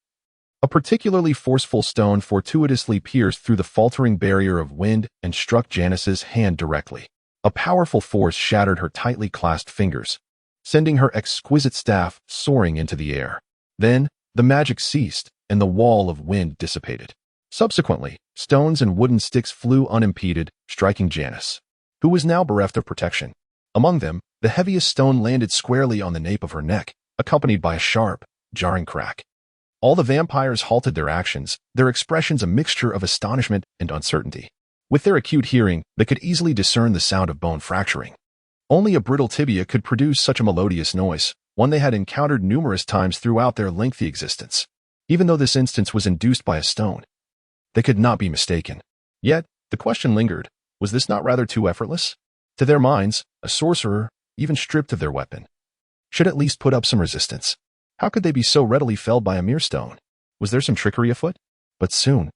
A: a particularly forceful stone fortuitously pierced through the faltering barrier of wind and struck Janice's hand directly. A powerful force shattered her tightly clasped fingers, sending her exquisite staff soaring into the air. Then, the magic ceased, and the wall of wind dissipated. Subsequently, stones and wooden sticks flew unimpeded, striking Janice, who was now bereft of protection. Among them, the heaviest stone landed squarely on the nape of her neck, accompanied by a sharp, jarring crack. All the vampires halted their actions, their expressions a mixture of astonishment and uncertainty. With their acute hearing, they could easily discern the sound of bone fracturing. Only a brittle tibia could produce such a melodious noise, one they had encountered numerous times throughout their lengthy existence. Even though this instance was induced by a stone, they could not be mistaken. Yet, the question lingered, was this not rather too effortless? To their minds, a sorcerer, even stripped of their weapon, should at least put up some resistance. How could they be so readily felled by a mere stone? Was there some trickery afoot? But soon,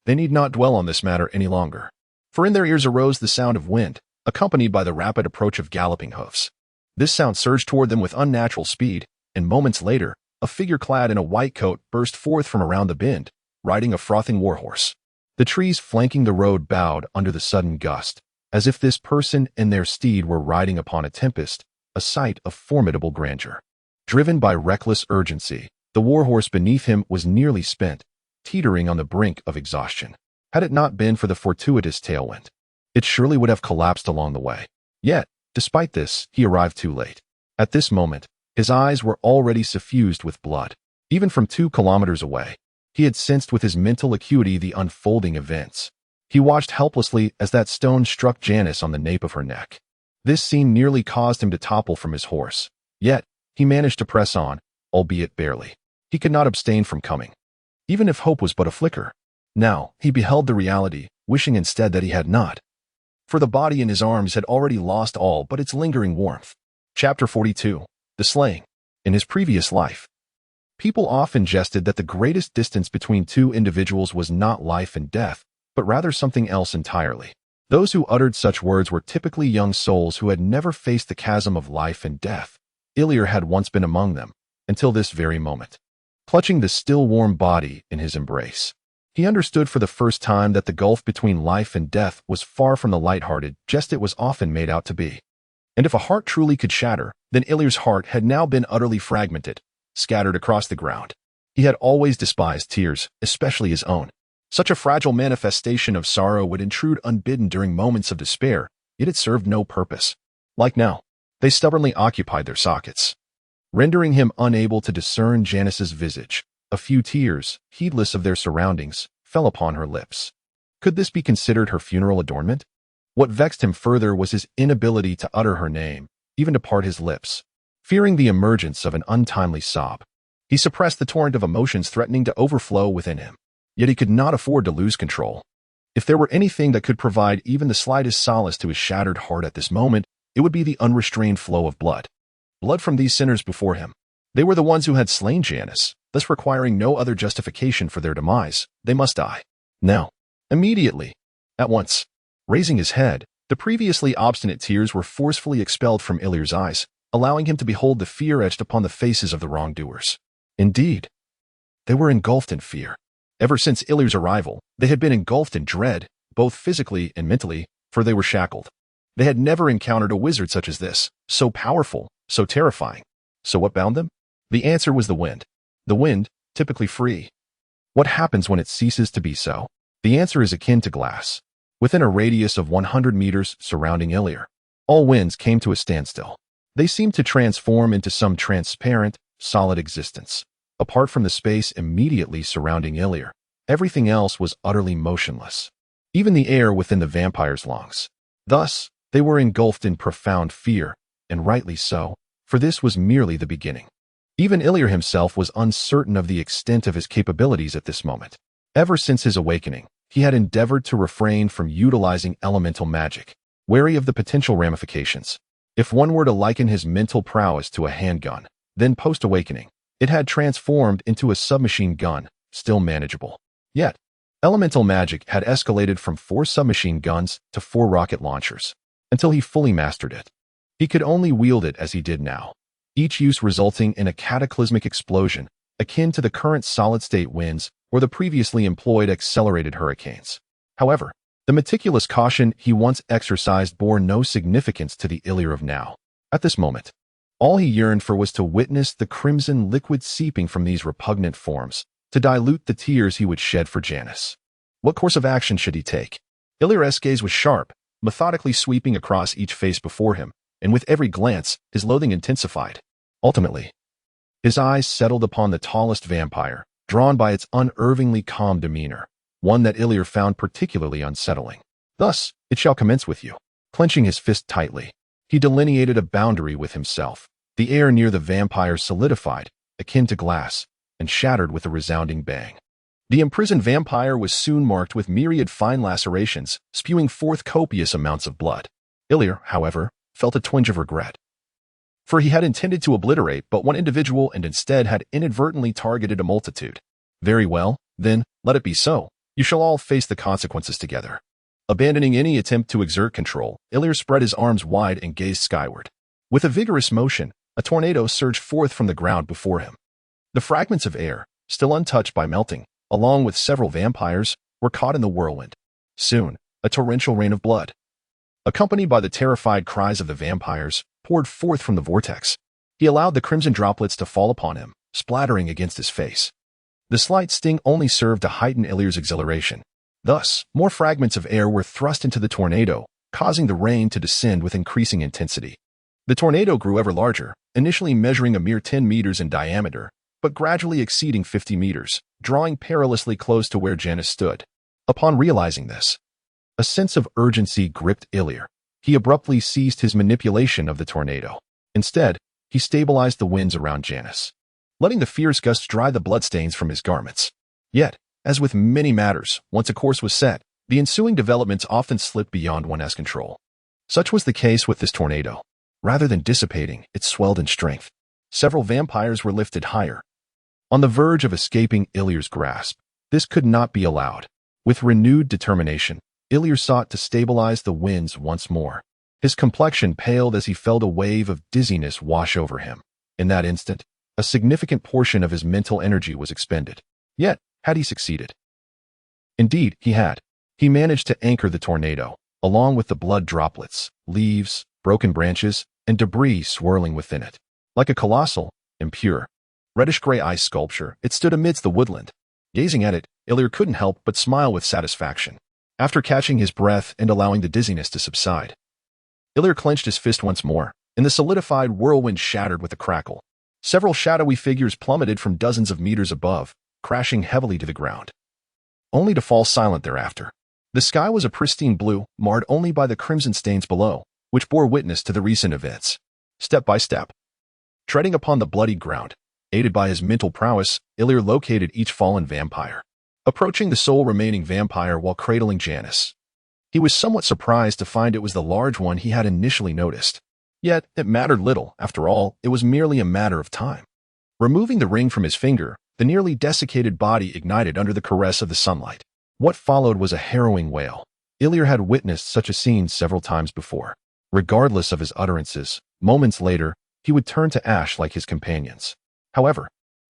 A: they need not dwell on this matter any longer. For in their ears arose the sound of wind, accompanied by the rapid approach of galloping hoofs. This sound surged toward them with unnatural speed, and moments later, a figure clad in a white coat burst forth from around the bend, riding a frothing warhorse. The trees flanking the road bowed under the sudden gust, as if this person and their steed were riding upon a tempest, a sight of formidable grandeur. Driven by reckless urgency, the warhorse beneath him was nearly spent, teetering on the brink of exhaustion. Had it not been for the fortuitous tailwind, it surely would have collapsed along the way. Yet, despite this, he arrived too late. At this moment, his eyes were already suffused with blood. Even from 2 kilometers away, He had sensed with his mental acuity the unfolding events. He watched helplessly as that stone struck Janice on the nape of her neck. This scene nearly caused him to topple from his horse. Yet, he managed to press on, albeit barely. He could not abstain from coming, even if hope was but a flicker. Now, he beheld the reality, wishing instead that he had not. For the body in his arms had already lost all but its lingering warmth. Chapter 42. The Slaying. In his previous life, people often jested that the greatest distance between two individuals was not life and death, but rather something else entirely. Those who uttered such words were typically young souls who had never faced the chasm of life and death. Ilir had once been among them, until this very moment. Clutching the still warm body in his embrace, he understood for the first time that the gulf between life and death was far from the light-hearted jest it was often made out to be. And if a heart truly could shatter, then Ilir's heart had now been utterly fragmented, scattered across the ground. He had always despised tears, especially his own. Such a fragile manifestation of sorrow would intrude unbidden during moments of despair, yet it served no purpose. Like now, they stubbornly occupied their sockets, rendering him unable to discern Janice's visage. A few tears, heedless of their surroundings, fell upon her lips. Could this be considered her funeral adornment? What vexed him further was his inability to utter her name, even to part his lips. Fearing the emergence of an untimely sob, he suppressed the torrent of emotions threatening to overflow within him. Yet he could not afford to lose control. If there were anything that could provide even the slightest solace to his shattered heart at this moment, it would be the unrestrained flow of blood. Blood from these sinners before him. They were the ones who had slain Janice, thus requiring no other justification for their demise. They must die. Now. Immediately. At once. Raising his head, the previously obstinate tears were forcefully expelled from Ilir's eyes, allowing him to behold the fear etched upon the faces of the wrongdoers. Indeed, they were engulfed in fear. Ever since Ilir's arrival, they had been engulfed in dread, both physically and mentally, for they were shackled. They had never encountered a wizard such as this, so powerful, so terrifying. So what bound them? The answer was the wind. The wind, typically free. What happens when it ceases to be so? The answer is akin to glass. Within a radius of 100 meters surrounding Ilir, all winds came to a standstill. They seemed to transform into some transparent, solid existence. Apart from the space immediately surrounding Ilir, everything else was utterly motionless. Even the air within the vampire's lungs. Thus, they were engulfed in profound fear, and rightly so, for this was merely the beginning. Even Ilir himself was uncertain of the extent of his capabilities at this moment. Ever since his awakening, he had endeavored to refrain from utilizing elemental magic, wary of the potential ramifications. If one were to liken his mental prowess to a handgun, then post-awakening, it had transformed into a submachine gun, still manageable. Yet, elemental magic had escalated from 4 submachine guns to 4 rocket launchers, until he fully mastered it. He could only wield it as he did now, each use resulting in a cataclysmic explosion, akin to the current solid-state winds or the previously employed accelerated hurricanes. However, the meticulous caution he once exercised bore no significance to the Ilir of now. At this moment, all he yearned for was to witness the crimson liquid seeping from these repugnant forms, to dilute the tears he would shed for Janice. What course of action should he take? Ilir's gaze was sharp, methodically sweeping across each face before him, and with every glance, his loathing intensified. Ultimately, his eyes settled upon the tallest vampire, drawn by its unervingly calm demeanor, one that Ilir found particularly unsettling. Thus, it shall commence with you. Clenching his fist tightly, he delineated a boundary with himself. The air near the vampire solidified, akin to glass, and shattered with a resounding bang. The imprisoned vampire was soon marked with myriad fine lacerations, spewing forth copious amounts of blood. Ilir, however, felt a twinge of regret. For he had intended to obliterate but one individual and instead had inadvertently targeted a multitude. Very well, then, let it be so. You shall all face the consequences together. Abandoning any attempt to exert control, Ilir spread his arms wide and gazed skyward. With a vigorous motion, a tornado surged forth from the ground before him. The fragments of air, still untouched by melting, along with several vampires, were caught in the whirlwind. Soon, a torrential rain of blood, accompanied by the terrified cries of the vampires, poured forth from the vortex. He allowed the crimson droplets to fall upon him, splattering against his face. The slight sting only served to heighten Ilir's exhilaration. Thus, more fragments of air were thrust into the tornado, causing the rain to descend with increasing intensity. The tornado grew ever larger, initially measuring a mere 10 meters in diameter, but gradually exceeding 50 meters, drawing perilously close to where Janice stood. Upon realizing this, a sense of urgency gripped Ilir. He abruptly ceased his manipulation of the tornado. Instead, he stabilized the winds around Janice, letting the fierce gusts dry the bloodstains from his garments. Yet, as with many matters, once a course was set, the ensuing developments often slipped beyond one's control. Such was the case with this tornado. Rather than dissipating, it swelled in strength. Several vampires were lifted higher, on the verge of escaping Ilir's grasp. This could not be allowed. With renewed determination, Ilir sought to stabilize the winds once more. His complexion paled as he felt a wave of dizziness wash over him. In that instant, a significant portion of his mental energy was expended. Yet, had he succeeded? Indeed, he had. He managed to anchor the tornado, along with the blood droplets, leaves, broken branches, and debris swirling within it. Like a colossal, impure, reddish-gray ice sculpture, it stood amidst the woodland. Gazing at it, Ilir couldn't help but smile with satisfaction. After catching his breath and allowing the dizziness to subside, Ilir clenched his fist once more, and the solidified whirlwind shattered with a crackle. Several shadowy figures plummeted from dozens of meters above, crashing heavily to the ground, only to fall silent thereafter. The sky was a pristine blue, marred only by the crimson stains below, which bore witness to the recent events. Step by step, treading upon the bloodied ground, aided by his mental prowess, Ilir located each fallen vampire, approaching the sole remaining vampire while cradling Janice. He was somewhat surprised to find it was the large one he had initially noticed. Yet, it mattered little. After all, it was merely a matter of time. Removing the ring from his finger, the nearly desiccated body ignited under the caress of the sunlight. What followed was a harrowing wail. Ilir had witnessed such a scene several times before. Regardless of his utterances, moments later, he would turn to ash like his companions. However,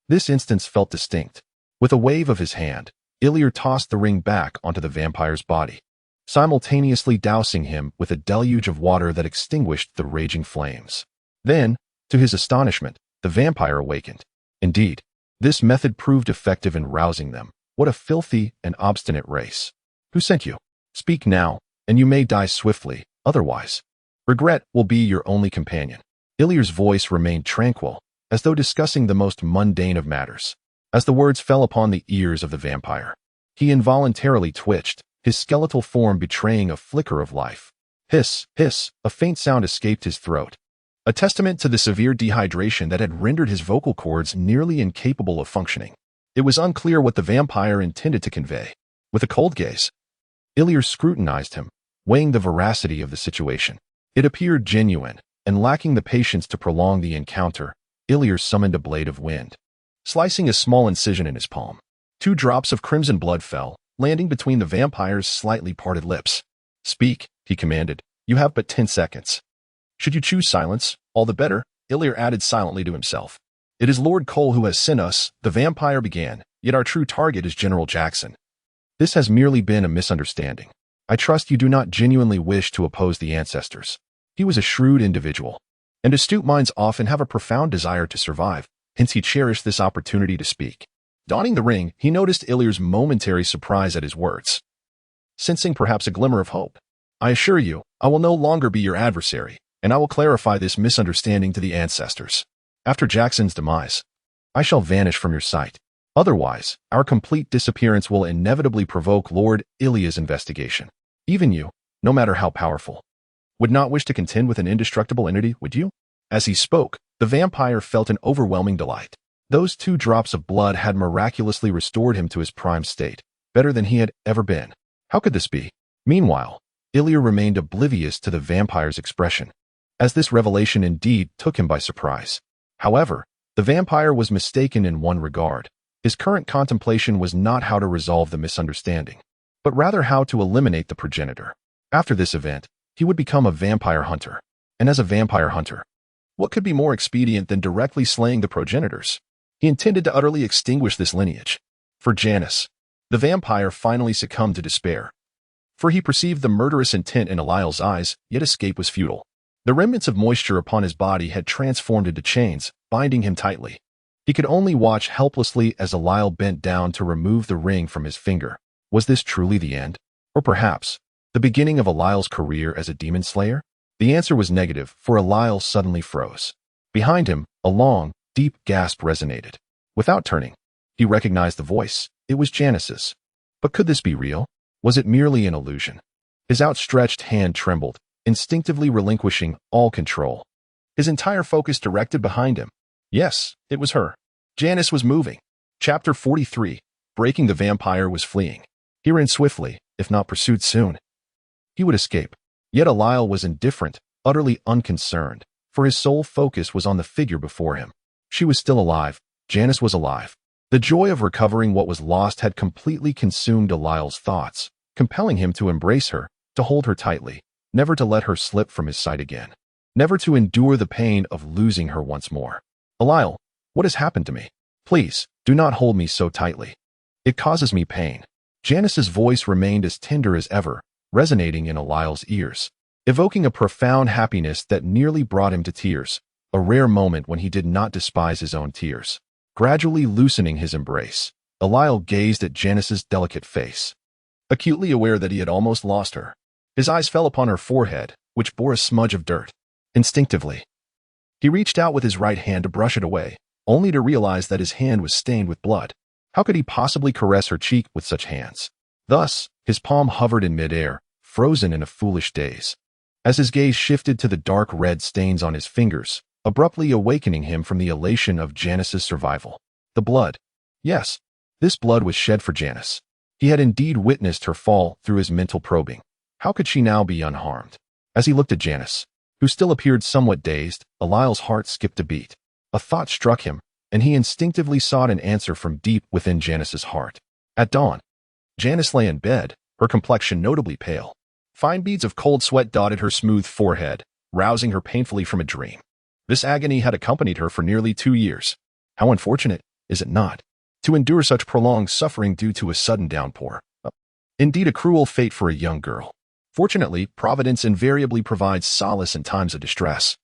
A: this instance felt distinct. With a wave of his hand, Ilir tossed the ring back onto the vampire's body, simultaneously dousing him with a deluge of water that extinguished the raging flames. Then, to his astonishment, the vampire awakened. Indeed, this method proved effective in rousing them. What a filthy and obstinate race. Who sent you? Speak now, and you may die swiftly, otherwise regret will be your only companion. Ilir's voice remained tranquil, as though discussing the most mundane of matters. As the words fell upon the ears of the vampire, he involuntarily twitched, his skeletal form betraying a flicker of life. Hiss, hiss, a faint sound escaped his throat, a testament to the severe dehydration that had rendered his vocal cords nearly incapable of functioning. It was unclear what the vampire intended to convey. With a cold gaze, Ilir scrutinized him, weighing the veracity of the situation. It appeared genuine, and lacking the patience to prolong the encounter, Ilir summoned a blade of wind, slicing a small incision in his palm. 2 drops of crimson blood fell, landing between the vampire's slightly parted lips. Speak, he commanded. You have but 10 seconds. Should you choose silence, all the better, Ilir added silently to himself. It is Lord Cole who has sent us, the vampire began, yet our true target is General Jackson. This has merely been a misunderstanding. I trust you do not genuinely wish to oppose the ancestors. He was a shrewd individual, and astute minds often have a profound desire to survive, hence he cherished this opportunity to speak. Donning the ring, he noticed Ilir's momentary surprise at his words, sensing perhaps a glimmer of hope. I assure you, I will no longer be your adversary, and I will clarify this misunderstanding to the ancestors. After Jackson's demise, I shall vanish from your sight. Otherwise, our complete disappearance will inevitably provoke Lord Ilia's investigation. Even you, no matter how powerful, would not wish to contend with an indestructible entity, would you? As he spoke, the vampire felt an overwhelming delight. Those 2 drops of blood had miraculously restored him to his prime state, better than he had ever been. How could this be? Meanwhile, Ilir remained oblivious to the vampire's expression, as this revelation indeed took him by surprise. However, the vampire was mistaken in one regard. His current contemplation was not how to resolve the misunderstanding, but rather how to eliminate the progenitor. After this event, he would become a vampire hunter. And as a vampire hunter, what could be more expedient than directly slaying the progenitors? He intended to utterly extinguish this lineage. For Janice, the vampire finally succumbed to despair. For he perceived the murderous intent in Eliel's eyes, yet escape was futile. The remnants of moisture upon his body had transformed into chains, binding him tightly. He could only watch helplessly as Eliel bent down to remove the ring from his finger. Was this truly the end? Or perhaps the beginning of Eliel's career as a demon slayer? The answer was negative, for Eliel suddenly froze. Behind him, a long, deep gasp resonated. Without turning, He recognized the voice. It was Janice's. But could this be real? Was it merely an illusion? His outstretched hand trembled, instinctively relinquishing all control. His entire focus directed behind him. Yes, it was her. Janice was moving. Chapter 43. Breaking the vampire was fleeing. He ran swiftly, if not pursued soon. He would escape. Yet Eliel was indifferent, utterly unconcerned, for his sole focus was on the figure before him. She was still alive. Janice was alive. The joy of recovering what was lost had completely consumed Eliel's thoughts, compelling him to embrace her, to hold her tightly, never to let her slip from his sight again, never to endure the pain of losing her once more. Eliel, what has happened to me? Please, do not hold me so tightly. It causes me pain. Janice's voice remained as tender as ever, resonating in Eliel's ears, evoking a profound happiness that nearly brought him to tears, a rare moment when he did not despise his own tears. Gradually loosening his embrace, Eliel gazed at Janice's delicate face, acutely aware that he had almost lost her. His eyes fell upon her forehead, which bore a smudge of dirt. Instinctively, he reached out with his right hand to brush it away, only to realize that his hand was stained with blood. How could he possibly caress her cheek with such hands? Thus, his palm hovered in midair, frozen in a foolish daze. As his gaze shifted to the dark red stains on his fingers, abruptly awakening him from the elation of Janice's survival. The blood. Yes, this blood was shed for Janice. He had indeed witnessed her fall through his mental probing. How could she now be unharmed? As he looked at Janice, who still appeared somewhat dazed, Eliel's heart skipped a beat. A thought struck him, and he instinctively sought an answer from deep within Janice's heart. At dawn, Janice lay in bed, her complexion notably pale. Fine beads of cold sweat dotted her smooth forehead, rousing her painfully from a dream. This agony had accompanied her for nearly 2 years. How unfortunate, is it not, to endure such prolonged suffering due to a sudden downpour? Indeed, a cruel fate for a young girl. Fortunately, Providence invariably provides solace in times of distress.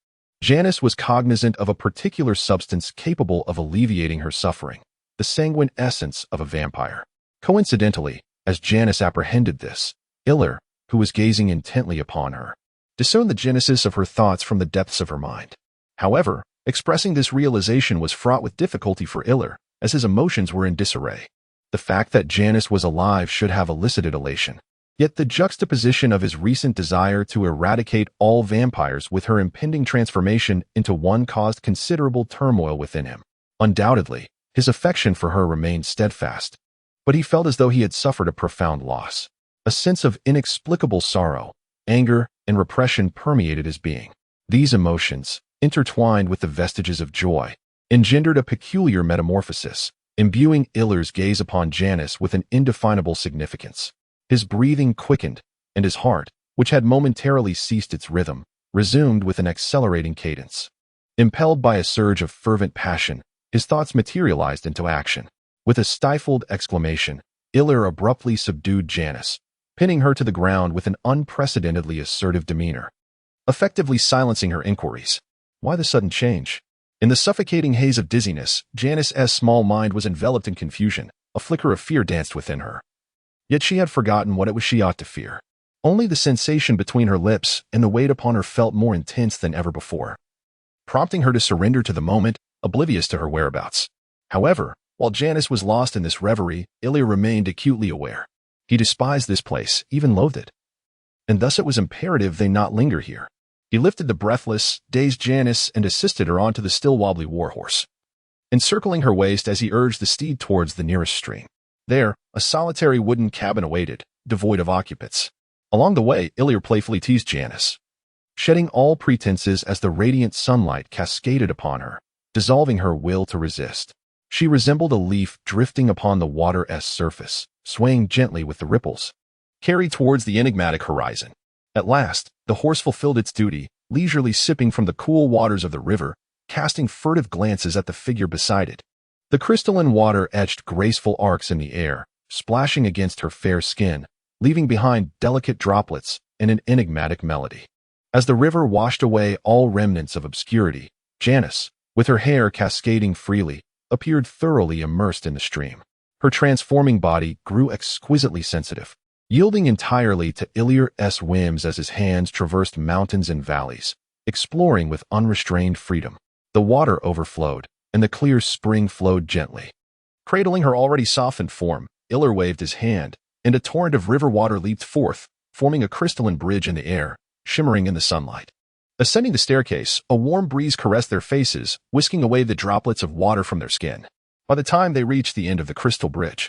A: Janice was cognizant of a particular substance capable of alleviating her suffering, the sanguine essence of a vampire. Coincidentally, as Janice apprehended this, Iller, who was gazing intently upon her, discerned the genesis of her thoughts from the depths of her mind. However, expressing this realization was fraught with difficulty for Iller, as his emotions were in disarray. The fact that Janice was alive should have elicited elation. Yet the juxtaposition of his recent desire to eradicate all vampires with her impending transformation into one caused considerable turmoil within him. Undoubtedly, his affection for her remained steadfast, but he felt as though he had suffered a profound loss. A sense of inexplicable sorrow, anger, and repression permeated his being. These emotions, intertwined with the vestiges of joy, engendered a peculiar metamorphosis, imbuing Iller's gaze upon Janice with an indefinable significance. His breathing quickened, and his heart, which had momentarily ceased its rhythm, resumed with an accelerating cadence. Impelled by a surge of fervent passion, his thoughts materialized into action. With a stifled exclamation, Iller abruptly subdued Janice, pinning her to the ground with an unprecedentedly assertive demeanor, effectively silencing her inquiries. Why the sudden change? In the suffocating haze of dizziness, Janice's small mind was enveloped in confusion. A flicker of fear danced within her. Yet she had forgotten what it was she ought to fear. Only the sensation between her lips and the weight upon her felt more intense than ever before, prompting her to surrender to the moment, oblivious to her whereabouts. However, while Janice was lost in this reverie, Iller remained acutely aware. He despised this place, even loathed it. And thus it was imperative they not linger here. He lifted the breathless, dazed Janice and assisted her onto the still wobbly warhorse, encircling her waist as he urged the steed towards the nearest stream. There, a solitary wooden cabin awaited, devoid of occupants. Along the way, Iller playfully teased Janice, shedding all pretenses as the radiant sunlight cascaded upon her, dissolving her will to resist. She resembled a leaf drifting upon the water's surface, swaying gently with the ripples, carried towards the enigmatic horizon. At last, the horse fulfilled its duty, leisurely sipping from the cool waters of the river, casting furtive glances at the figure beside it. The crystalline water etched graceful arcs in the air, splashing against her fair skin, leaving behind delicate droplets and an enigmatic melody. As the river washed away all remnants of obscurity, Janice, with her hair cascading freely, appeared thoroughly immersed in the stream. Her transforming body grew exquisitely sensitive, yielding entirely to Iller's whims as his hands traversed mountains and valleys, exploring with unrestrained freedom. The water overflowed, and the clear spring flowed gently, Cradling her already softened form, Iller waved his hand, and a torrent of river water leaped forth, forming a crystalline bridge in the air, shimmering in the sunlight. Ascending the staircase, a warm breeze caressed their faces, whisking away the droplets of water from their skin. By the time they reached the end of the crystal bridge,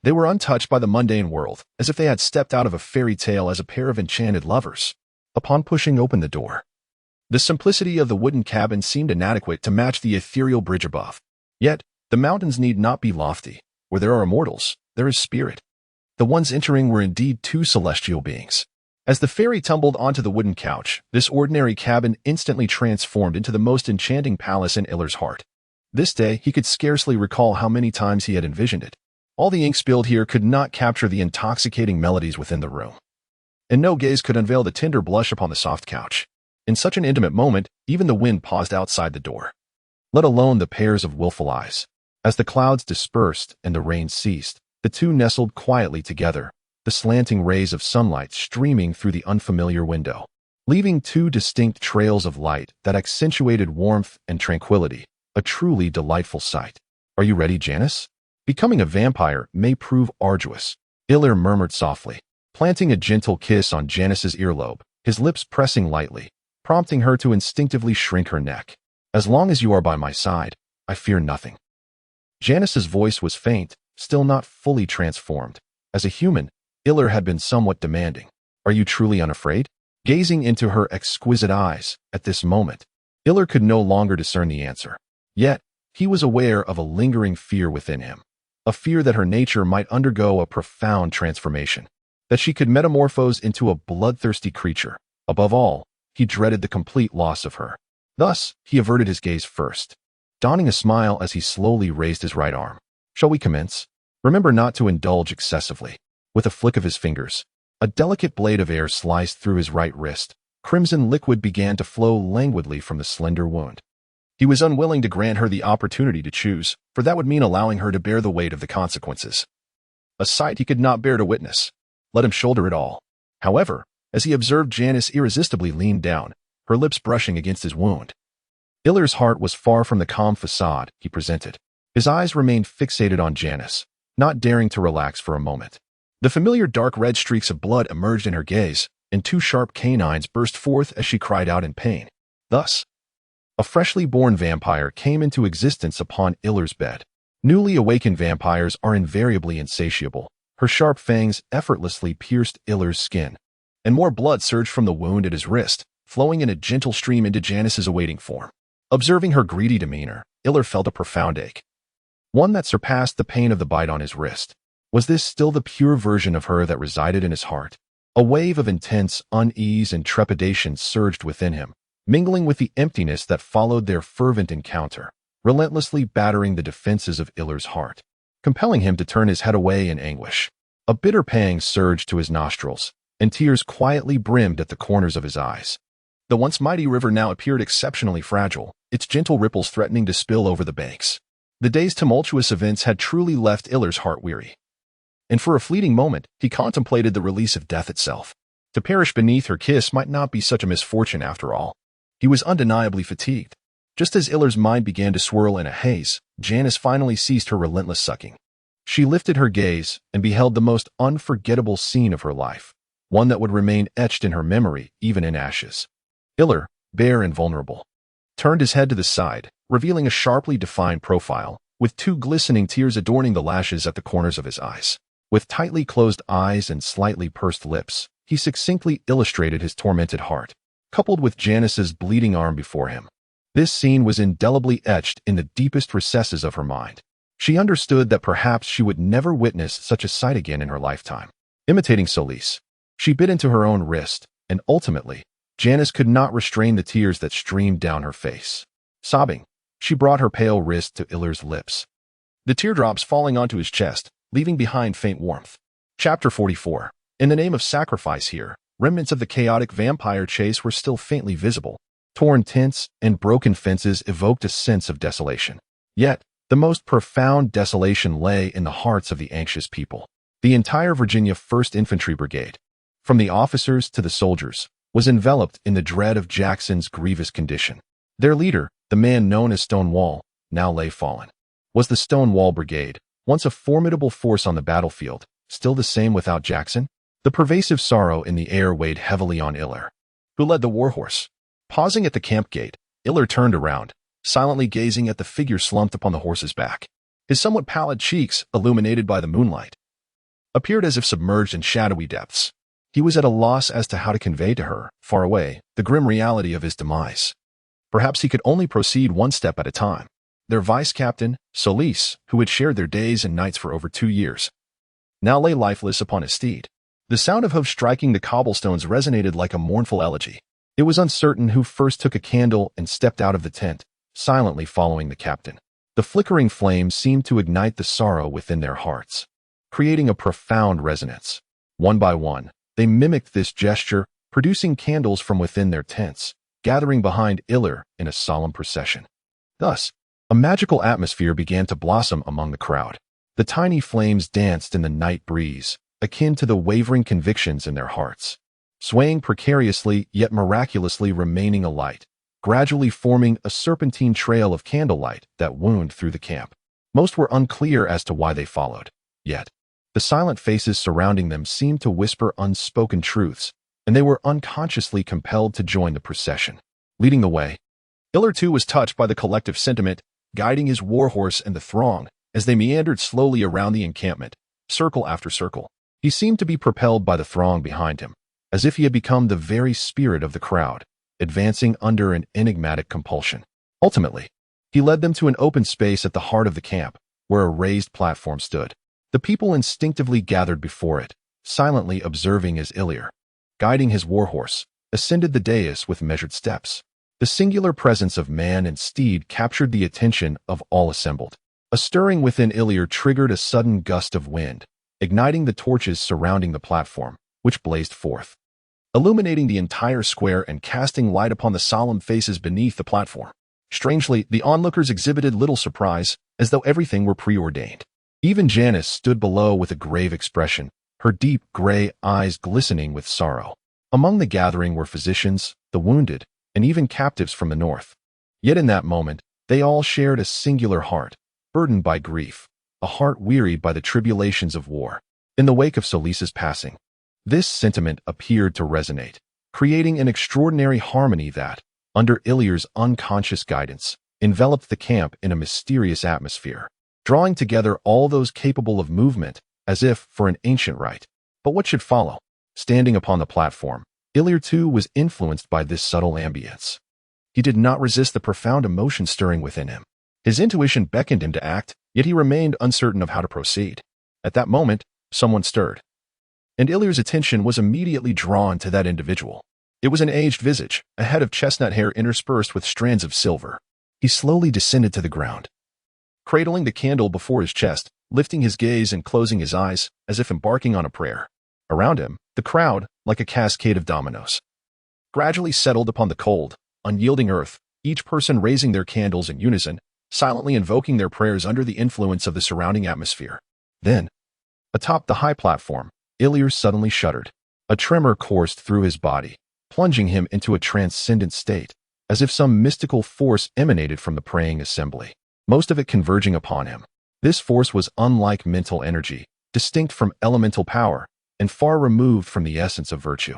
A: they were untouched by the mundane world, as if they had stepped out of a fairy tale as a pair of enchanted lovers. Upon pushing open the door, the simplicity of the wooden cabin seemed inadequate to match the ethereal bridge above. Yet, the mountains need not be lofty. Where there are immortals, there is spirit. The ones entering were indeed two celestial beings. As the fairy tumbled onto the wooden couch, this ordinary cabin instantly transformed into the most enchanting palace in Iller's heart. This day, he could scarcely recall how many times he had envisioned it. All the ink spilled here could not capture the intoxicating melodies within the room. And no gaze could unveil the tender blush upon the soft couch. In such an intimate moment, even the wind paused outside the door, let alone the pairs of willful eyes. As the clouds dispersed and the rain ceased, the two nestled quietly together, the slanting rays of sunlight streaming through the unfamiliar window, leaving two distinct trails of light that accentuated warmth and tranquility, a truly delightful sight. "Are you ready, Janice? Becoming a vampire may prove arduous," Iller murmured softly, planting a gentle kiss on Janice's earlobe, his lips pressing lightly, prompting her to instinctively shrink her neck. "As long as you are by my side, I fear nothing." Janice's voice was faint, still not fully transformed. As a human, Iller had been somewhat demanding. "Are you truly unafraid?" Gazing into her exquisite eyes, at this moment, Iller could no longer discern the answer. Yet, he was aware of a lingering fear within him. A fear that her nature might undergo a profound transformation, that she could metamorphose into a bloodthirsty creature. Above all, he dreaded the complete loss of her. Thus, he averted his gaze first, donning a smile as he slowly raised his right arm. "Shall we commence? Remember not to indulge excessively." With a flick of his fingers, a delicate blade of air sliced through his right wrist. Crimson liquid began to flow languidly from the slender wound. He was unwilling to grant her the opportunity to choose, for that would mean allowing her to bear the weight of the consequences. A sight he could not bear to witness. Let him shoulder it all. However, as he observed Janice irresistibly lean down, her lips brushing against his wound, Iller's heart was far from the calm facade he presented. His eyes remained fixated on Janice, not daring to relax for a moment. The familiar dark red streaks of blood emerged in her gaze, and two sharp canines burst forth as she cried out in pain. Thus, a freshly born vampire came into existence upon Iller's bed. Newly awakened vampires are invariably insatiable. Her sharp fangs effortlessly pierced Iller's skin, and more blood surged from the wound at his wrist, flowing in a gentle stream into Janice's awaiting form. Observing her greedy demeanor, Iller felt a profound ache, one that surpassed the pain of the bite on his wrist. Was this still the pure version of her that resided in his heart? A wave of intense unease and trepidation surged within him, mingling with the emptiness that followed their fervent encounter, relentlessly battering the defenses of Iller's heart, compelling him to turn his head away in anguish. A bitter pang surged to his nostrils, and tears quietly brimmed at the corners of his eyes. The once mighty river now appeared exceptionally fragile, its gentle ripples threatening to spill over the banks. The day's tumultuous events had truly left Iller's heart weary, and for a fleeting moment, he contemplated the release of death itself. To perish beneath her kiss might not be such a misfortune after all. He was undeniably fatigued. Just as Iller's mind began to swirl in a haze, Janice finally ceased her relentless sucking. She lifted her gaze and beheld the most unforgettable scene of her life, one that would remain etched in her memory even in ashes. Iller, bare and vulnerable, turned his head to the side, revealing a sharply defined profile, with two glistening tears adorning the lashes at the corners of his eyes. With tightly closed eyes and slightly pursed lips, he succinctly illustrated his tormented heart, coupled with Janice's bleeding arm before him. This scene was indelibly etched in the deepest recesses of her mind. She understood that perhaps she would never witness such a sight again in her lifetime. Imitating Solis, she bit into her own wrist, and ultimately, Janice could not restrain the tears that streamed down her face. Sobbing, she brought her pale wrist to Iller's lips, the teardrops falling onto his chest, leaving behind faint warmth. Chapter 44. In the name of sacrifice here, remnants of the chaotic vampire chase were still faintly visible. Torn tents and broken fences evoked a sense of desolation. Yet, the most profound desolation lay in the hearts of the anxious people. The entire Virginia 1st Infantry Brigade, from the officers to the soldiers, was enveloped in the dread of Jackson's grievous condition. Their leader, the man known as Stonewall, now lay fallen. Was the Stonewall Brigade, once a formidable force on the battlefield, still the same without Jackson? The pervasive sorrow in the air weighed heavily on Iller, who led the warhorse. Pausing at the camp gate, Iller turned around, silently gazing at the figure slumped upon the horse's back. His somewhat pallid cheeks, illuminated by the moonlight, appeared as if submerged in shadowy depths. He was at a loss as to how to convey to her, far away, the grim reality of his demise. Perhaps he could only proceed one step at a time. Their vice-captain, Solis, who had shared their days and nights for over 2 years, now lay lifeless upon his steed. The sound of hooves striking the cobblestones resonated like a mournful elegy. It was uncertain who first took a candle and stepped out of the tent, silently following the captain. The flickering flames seemed to ignite the sorrow within their hearts, creating a profound resonance. One by one, they mimicked this gesture, producing candles from within their tents, gathering behind Iller in a solemn procession. Thus, a magical atmosphere began to blossom among the crowd. The tiny flames danced in the night breeze, akin to the wavering convictions in their hearts, swaying precariously yet miraculously remaining alight, gradually forming a serpentine trail of candlelight that wound through the camp. Most were unclear as to why they followed, yet the silent faces surrounding them seemed to whisper unspoken truths, and they were unconsciously compelled to join the procession. Leading the way, Iller too was touched by the collective sentiment, guiding his warhorse and the throng as they meandered slowly around the encampment, circle after circle. He seemed to be propelled by the throng behind him, as if he had become the very spirit of the crowd, advancing under an enigmatic compulsion. Ultimately, he led them to an open space at the heart of the camp, where a raised platform stood. The people instinctively gathered before it, silently observing as Iller, guiding his warhorse, ascended the dais with measured steps. The singular presence of man and steed captured the attention of all assembled. A stirring within Iller triggered a sudden gust of wind, igniting the torches surrounding the platform, which blazed forth, illuminating the entire square and casting light upon the solemn faces beneath the platform. Strangely, the onlookers exhibited little surprise, as though everything were preordained. Even Janice stood below with a grave expression, her deep gray eyes glistening with sorrow. Among the gathering were physicians, the wounded, and even captives from the north. Yet in that moment, they all shared a singular heart, burdened by grief, a heart wearied by the tribulations of war. In the wake of Solis's passing, this sentiment appeared to resonate, creating an extraordinary harmony that, under Illyr's unconscious guidance, enveloped the camp in a mysterious atmosphere, drawing together all those capable of movement, as if for an ancient rite. But what should follow? Standing upon the platform, Illyr too was influenced by this subtle ambience. He did not resist the profound emotion stirring within him. His intuition beckoned him to act, yet he remained uncertain of how to proceed. At that moment, someone stirred, and Illyr's attention was immediately drawn to that individual. It was an aged visage, a head of chestnut hair interspersed with strands of silver. He slowly descended to the ground, cradling the candle before his chest, lifting his gaze and closing his eyes, as if embarking on a prayer. Around him, the crowd, like a cascade of dominoes, gradually settled upon the cold, unyielding earth, each person raising their candles in unison, silently invoking their prayers under the influence of the surrounding atmosphere. Then, atop the high platform, Illyr suddenly shuddered. A tremor coursed through his body, plunging him into a transcendent state, as if some mystical force emanated from the praying assembly, most of it converging upon him. This force was unlike mental energy, distinct from elemental power, and far removed from the essence of virtue.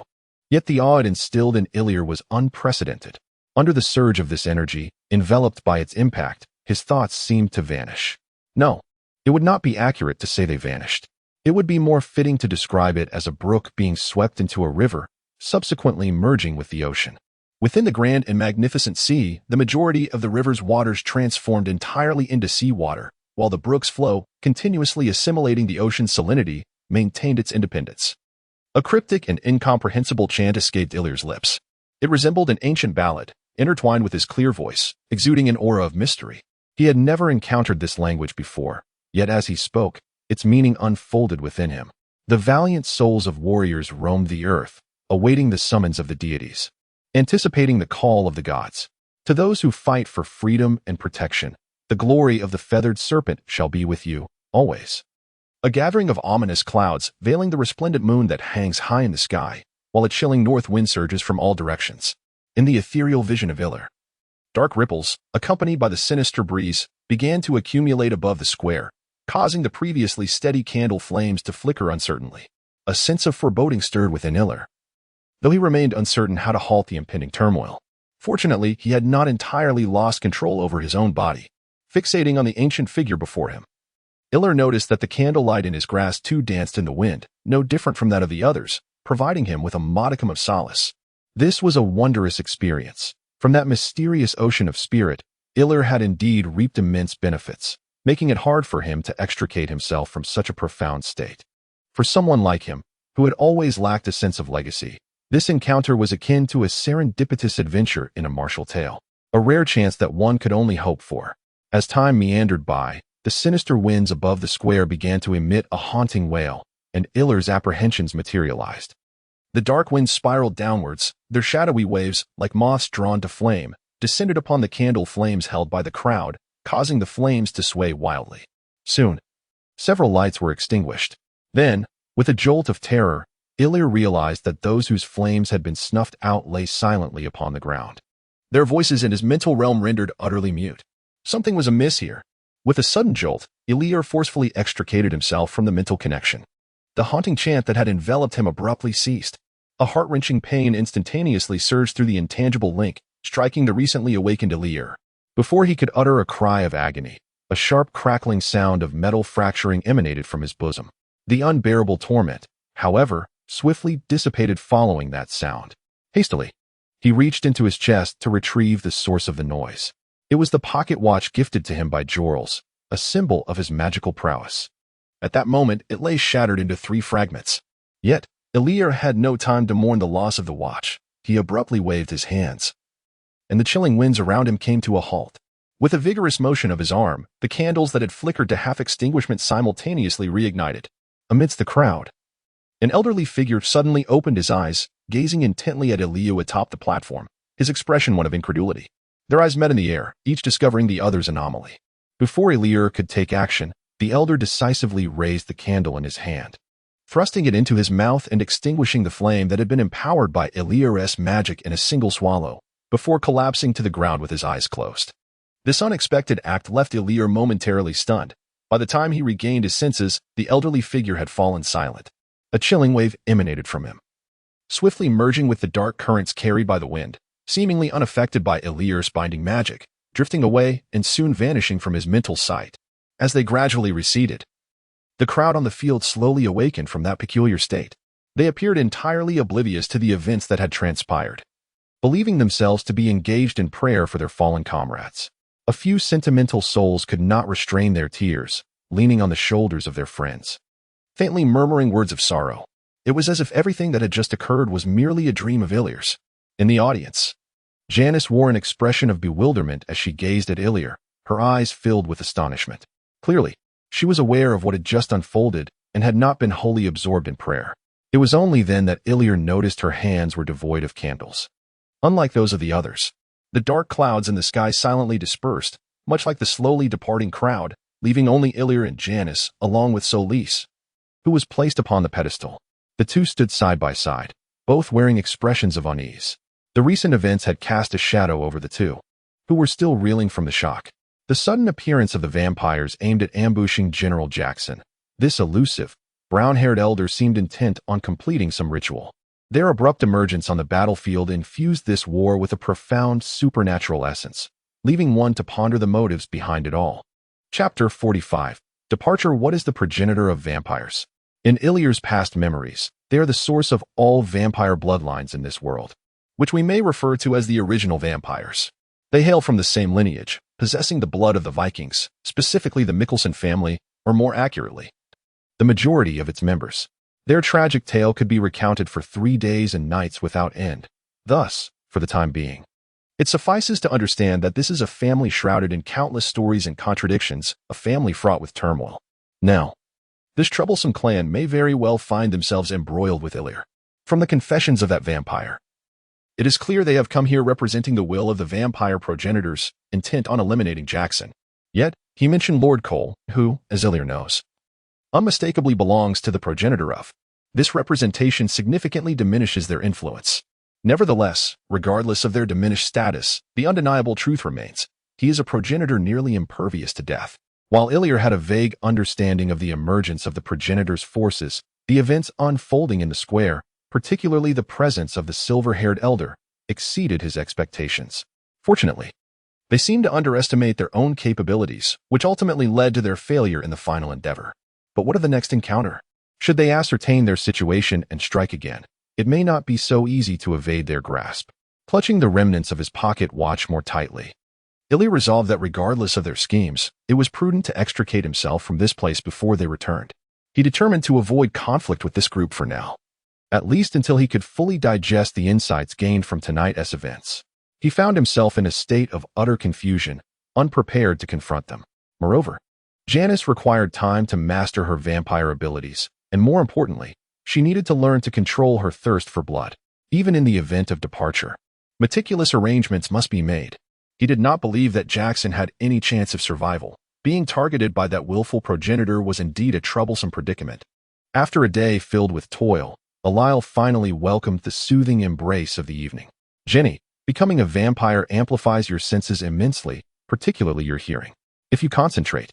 A: Yet the awe it instilled in Illyr was unprecedented. Under the surge of this energy, enveloped by its impact, his thoughts seemed to vanish. No, it would not be accurate to say they vanished. It would be more fitting to describe it as a brook being swept into a river, subsequently merging with the ocean. Within the grand and magnificent sea, the majority of the river's waters transformed entirely into seawater, while the brook's flow, continuously assimilating the ocean's salinity, maintained its independence. A cryptic and incomprehensible chant escaped Illyr's lips. It resembled an ancient ballad, intertwined with his clear voice, exuding an aura of mystery. He had never encountered this language before, yet as he spoke, its meaning unfolded within him. The valiant souls of warriors roamed the earth, awaiting the summons of the deities, anticipating the call of the gods. To those who fight for freedom and protection, the glory of the feathered serpent shall be with you, always. A gathering of ominous clouds veiling the resplendent moon that hangs high in the sky, while a chilling north wind surges from all directions. In the ethereal vision of Illyr, Dark ripples, accompanied by the sinister breeze, began to accumulate above the square, causing the previously steady candle flames to flicker uncertainly. A sense of foreboding stirred within Illir, though he remained uncertain how to halt the impending turmoil. Fortunately, he had not entirely lost control over his own body. Fixating on the ancient figure before him, Illir noticed that the candlelight in his grasp too danced in the wind, no different from that of the others, providing him with a modicum of solace. This was a wondrous experience. From that mysterious ocean of spirit, Illir had indeed reaped immense benefits, making it hard for him to extricate himself from such a profound state. For someone like him, who had always lacked a sense of legacy, this encounter was akin to a serendipitous adventure in a martial tale, a rare chance that one could only hope for. As time meandered by, the sinister winds above the square began to emit a haunting wail, and Illir's apprehensions materialized. The dark winds spiraled downwards, their shadowy waves, like moths drawn to flame, descended upon the candle flames held by the crowd, causing the flames to sway wildly. Soon, several lights were extinguished. Then, with a jolt of terror, Illir realized that those whose flames had been snuffed out lay silently upon the ground. Their voices in his mental realm rendered utterly mute. Something was amiss here. With a sudden jolt, Illir forcefully extricated himself from the mental connection. The haunting chant that had enveloped him abruptly ceased. A heart-wrenching pain instantaneously surged through the intangible link, striking the recently awakened Illir. Before he could utter a cry of agony, a sharp crackling sound of metal fracturing emanated from his bosom. The unbearable torment, however, swiftly dissipated following that sound. Hastily, he reached into his chest to retrieve the source of the noise. It was the pocket watch gifted to him by Jorls, a symbol of his magical prowess. At that moment, it lay shattered into 3 fragments. Yet, Illir had no time to mourn the loss of the watch. He abruptly waved his hands, and the chilling winds around him came to a halt. With a vigorous motion of his arm, the candles that had flickered to half-extinguishment simultaneously reignited. Amidst the crowd, an elderly figure suddenly opened his eyes, gazing intently at Illir atop the platform, his expression one of incredulity. Their eyes met in the air, each discovering the other's anomaly. Before Illir could take action, the elder decisively raised the candle in his hand, thrusting it into his mouth and extinguishing the flame that had been empowered by Illir's magic in a single swallow, before collapsing to the ground with his eyes closed. This unexpected act left Illir momentarily stunned. By the time he regained his senses, the elderly figure had fallen silent. A chilling wave emanated from him, swiftly merging with the dark currents carried by the wind, seemingly unaffected by Illir's binding magic, drifting away and soon vanishing from his mental sight. As they gradually receded, the crowd on the field slowly awakened from that peculiar state. They appeared entirely oblivious to the events that had transpired, believing themselves to be engaged in prayer for their fallen comrades. A few sentimental souls could not restrain their tears, leaning on the shoulders of their friends, faintly murmuring words of sorrow. It was as if everything that had just occurred was merely a dream of Illir's. In the audience, Janice wore an expression of bewilderment as she gazed at Illir, her eyes filled with astonishment. Clearly, she was aware of what had just unfolded and had not been wholly absorbed in prayer. It was only then that Illir noticed her hands were devoid of candles. Unlike those of the others, the dark clouds in the sky silently dispersed, much like the slowly departing crowd, leaving only Illir and Janice, along with Solis, who was placed upon the pedestal. The two stood side by side, both wearing expressions of unease. The recent events had cast a shadow over the two, who were still reeling from the shock. The sudden appearance of the vampires aimed at ambushing General Jackson. This elusive, brown-haired elder seemed intent on completing some ritual. Their abrupt emergence on the battlefield infused this war with a profound supernatural essence, leaving one to ponder the motives behind it all. Chapter 45. Departure. What is the progenitor of vampires? In Illir's past memories, they are the source of all vampire bloodlines in this world, which we may refer to as the original vampires. They hail from the same lineage, possessing the blood of the Vikings, specifically the Mikkelsen family, or more accurately, the majority of its members. Their tragic tale could be recounted for 3 days and nights without end. Thus, for the time being, it suffices to understand that this is a family shrouded in countless stories and contradictions, a family fraught with turmoil. Now, this troublesome clan may very well find themselves embroiled with Illir. From the confessions of that vampire, it is clear they have come here representing the will of the vampire progenitors, intent on eliminating Jackson. Yet, he mentioned Lord Cole, who, as Illir knows, unmistakably belongs to the progenitor of. This representation significantly diminishes their influence. Nevertheless, regardless of their diminished status, the undeniable truth remains. He is a progenitor nearly impervious to death. While Illyr had a vague understanding of the emergence of the progenitor's forces, the events unfolding in the square, particularly the presence of the silver-haired elder, exceeded his expectations. Fortunately, they seemed to underestimate their own capabilities, which ultimately led to their failure in the final endeavor. But what of the next encounter? Should they ascertain their situation and strike again, it may not be so easy to evade their grasp. Clutching the remnants of his pocket watch more tightly, Illyr resolved that regardless of their schemes, it was prudent to extricate himself from this place before they returned. He determined to avoid conflict with this group for now, at least until he could fully digest the insights gained from tonight's events. He found himself in a state of utter confusion, unprepared to confront them. Moreover, Janice required time to master her vampire abilities, and more importantly, she needed to learn to control her thirst for blood, even in the event of departure. Meticulous arrangements must be made. He did not believe that Jackson had any chance of survival. Being targeted by that willful progenitor was indeed a troublesome predicament. After a day filled with toil, Alile finally welcomed the soothing embrace of the evening. Jenny, becoming a vampire amplifies your senses immensely, particularly your hearing. If you concentrate,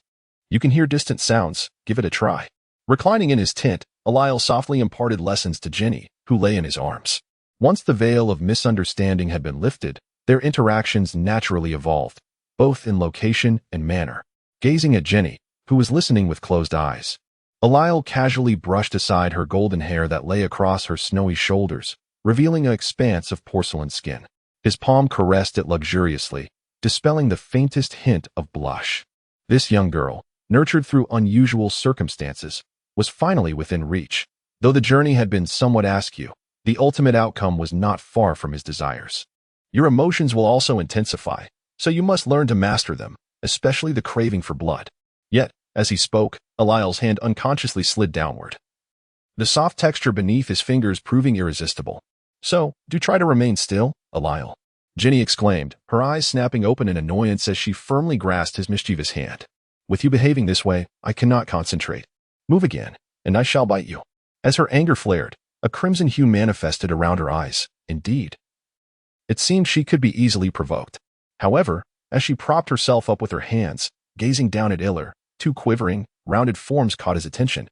A: you can hear distant sounds. Give it a try. Reclining in his tent, Alile softly imparted lessons to Jenny, who lay in his arms. Once the veil of misunderstanding had been lifted, their interactions naturally evolved, both in location and manner. Gazing at Jenny, who was listening with closed eyes, Alile casually brushed aside her golden hair that lay across her snowy shoulders, revealing an expanse of porcelain skin. His palm caressed it luxuriously, dispelling the faintest hint of blush. This young girl, nurtured through unusual circumstances, was finally within reach. Though the journey had been somewhat askew, the ultimate outcome was not far from his desires. Your emotions will also intensify, so you must learn to master them, especially the craving for blood. Yet, as he spoke, Alile's hand unconsciously slid downward, the soft texture beneath his fingers proving irresistible. So, do try to remain still, Alile, Jenny exclaimed, her eyes snapping open in annoyance as she firmly grasped his mischievous hand. With you behaving this way, I cannot concentrate. Move again, and I shall bite you. As her anger flared, a crimson hue manifested around her eyes. Indeed, it seemed she could be easily provoked. However, as she propped herself up with her hands, gazing down at Illyr, two quivering, rounded forms caught his attention,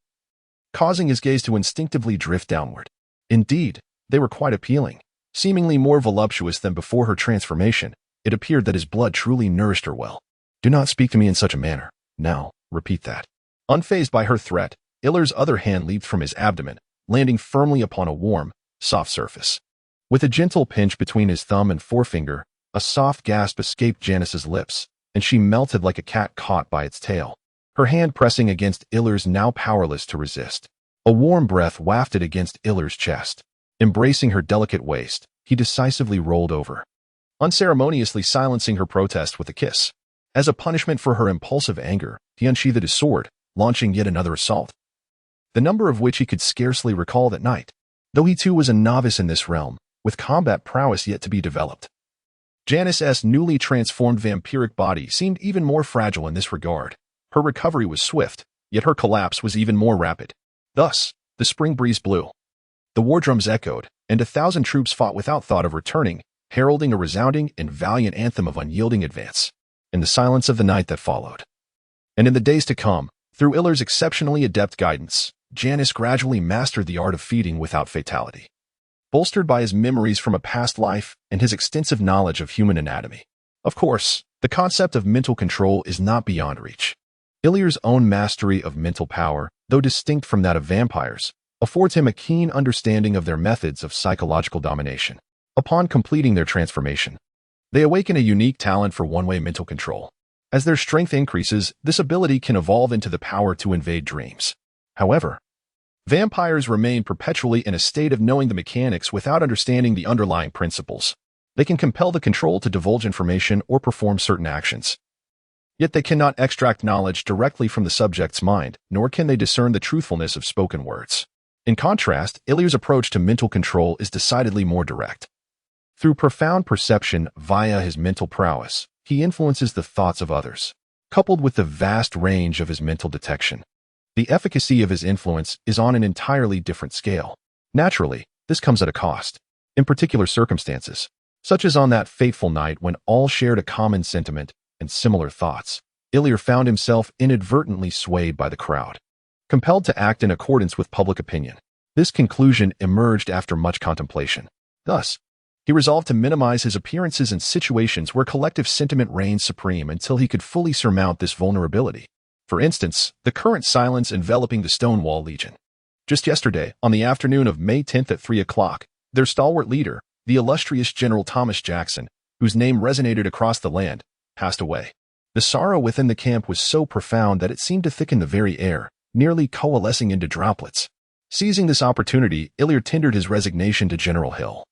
A: causing his gaze to instinctively drift downward. Indeed, they were quite appealing. Seemingly more voluptuous than before her transformation, it appeared that his blood truly nourished her well. Do not speak to me in such a manner. Now, repeat that. Unfazed by her threat, Illyr's other hand leaped from his abdomen, landing firmly upon a warm, soft surface. With a gentle pinch between his thumb and forefinger, a soft gasp escaped Janice's lips, and she melted like a cat caught by its tail, her hand pressing against Illyr's, now powerless to resist. A warm breath wafted against Illyr's chest. Embracing her delicate waist, he decisively rolled over, unceremoniously silencing her protest with a kiss. As a punishment for her impulsive anger, he unsheathed his sword, launching yet another assault, the number of which he could scarcely recall that night. Though he too was a novice in this realm, with combat prowess yet to be developed, Janice's newly transformed vampiric body seemed even more fragile in this regard. Her recovery was swift, yet her collapse was even more rapid. Thus, the spring breeze blew, the war drums echoed, and 1,000 troops fought without thought of returning, heralding a resounding and valiant anthem of unyielding advance. In the silence of the night that followed, and in the days to come, through Illyr's exceptionally adept guidance, Janice gradually mastered the art of feeding without fatality. Bolstered by his memories from a past life and his extensive knowledge of human anatomy. Of course, the concept of mental control is not beyond reach. Illyr's own mastery of mental power, though distinct from that of vampires, affords him a keen understanding of their methods of psychological domination. Upon completing their transformation, they awaken a unique talent for one-way mental control. As their strength increases, this ability can evolve into the power to invade dreams. However, vampires remain perpetually in a state of knowing the mechanics without understanding the underlying principles. They can compel the control to divulge information or perform certain actions. Yet they cannot extract knowledge directly from the subject's mind, nor can they discern the truthfulness of spoken words. In contrast, Illyr's approach to mental control is decidedly more direct. Through profound perception via his mental prowess, he influences the thoughts of others. Coupled with the vast range of his mental detection, the efficacy of his influence is on an entirely different scale. Naturally, this comes at a cost. in particular circumstances, such as on that fateful night when all shared a common sentiment and similar thoughts. Illyr found himself inadvertently swayed by the crowd, compelled to act in accordance with public opinion. This conclusion emerged after much contemplation. Thus, he resolved to minimize his appearances in situations where collective sentiment reigned supreme until he could fully surmount this vulnerability. For instance, the current silence enveloping the Stonewall Legion. Just yesterday, on the afternoon of May 10th at 3 o'clock, their stalwart leader, the illustrious General Thomas Jackson, whose name resonated across the land, passed away. The sorrow within the camp was so profound that it seemed to thicken the very air, nearly coalescing into droplets. Seizing this opportunity, Illyr tendered his resignation to General Hill,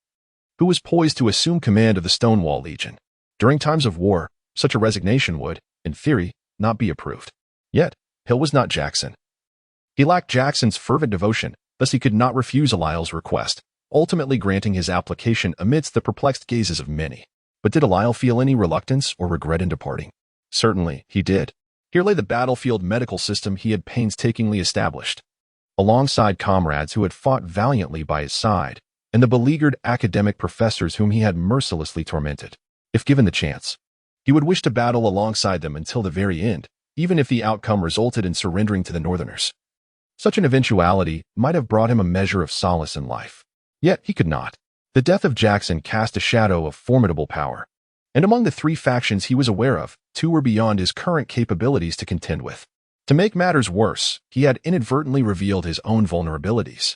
A: who was poised to assume command of the Stonewall Legion. During times of war, such a resignation would, in theory, not be approved. Yet, Hill was not Jackson. He lacked Jackson's fervent devotion, thus he could not refuse Alil's request, ultimately granting his application amidst the perplexed gazes of many. But did Alil feel any reluctance or regret in departing? Certainly, he did. Here lay the battlefield medical system he had painstakingly established, alongside comrades who had fought valiantly by his side, and the beleaguered academic professors whom he had mercilessly tormented. If given the chance, he would wish to battle alongside them until the very end, even if the outcome resulted in surrendering to the Northerners. Such an eventuality might have brought him a measure of solace in life. Yet he could not. The death of Jackson cast a shadow of formidable power, and among the three factions he was aware of, two were beyond his current capabilities to contend with. To make matters worse, he had inadvertently revealed his own vulnerabilities.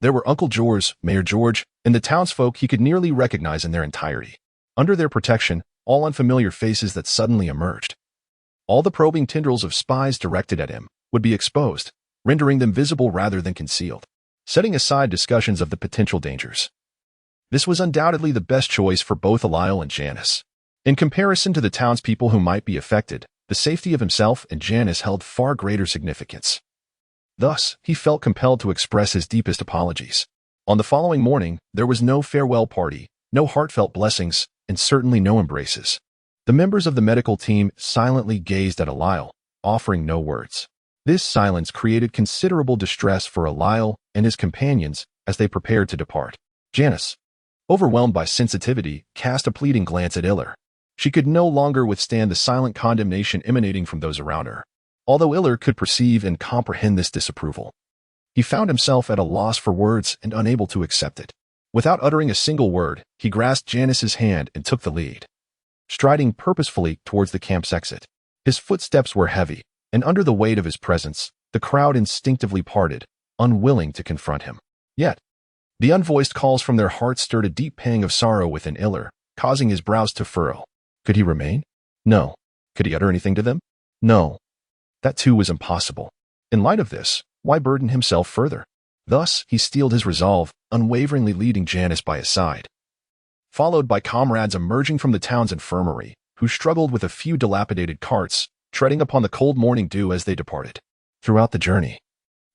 A: There were Uncle George, Mayor George, and the townsfolk he could nearly recognize in their entirety. Under their protection, all unfamiliar faces that suddenly emerged. All the probing tendrils of spies directed at him would be exposed, rendering them visible rather than concealed. Setting aside discussions of the potential dangers, this was undoubtedly the best choice for both Alil and Janice. In comparison to the townspeople who might be affected, the safety of himself and Janice held far greater significance. Thus, he felt compelled to express his deepest apologies. On the following morning, there was no farewell party, no heartfelt blessings, and certainly no embraces. The members of the medical team silently gazed at Alil, offering no words. This silence created considerable distress for Alil and his companions as they prepared to depart. Janice, overwhelmed by sensitivity, cast a pleading glance at Illyr. She could no longer withstand the silent condemnation emanating from those around her. Although Illyr could perceive and comprehend this disapproval, he found himself at a loss for words and unable to accept it. Without uttering a single word, he grasped Janice's hand and took the lead, striding purposefully towards the camp's exit. His footsteps were heavy, and under the weight of his presence, the crowd instinctively parted, unwilling to confront him. Yet, the unvoiced calls from their hearts stirred a deep pang of sorrow within Illyr, causing his brows to furrow. Could he remain? No. Could he utter anything to them? No. That too was impossible. In light of this, why burden himself further? Thus, he steeled his resolve, unwaveringly leading Janice by his side, followed by comrades emerging from the town's infirmary, who struggled with a few dilapidated carts, treading upon the cold morning dew as they departed. Throughout the journey,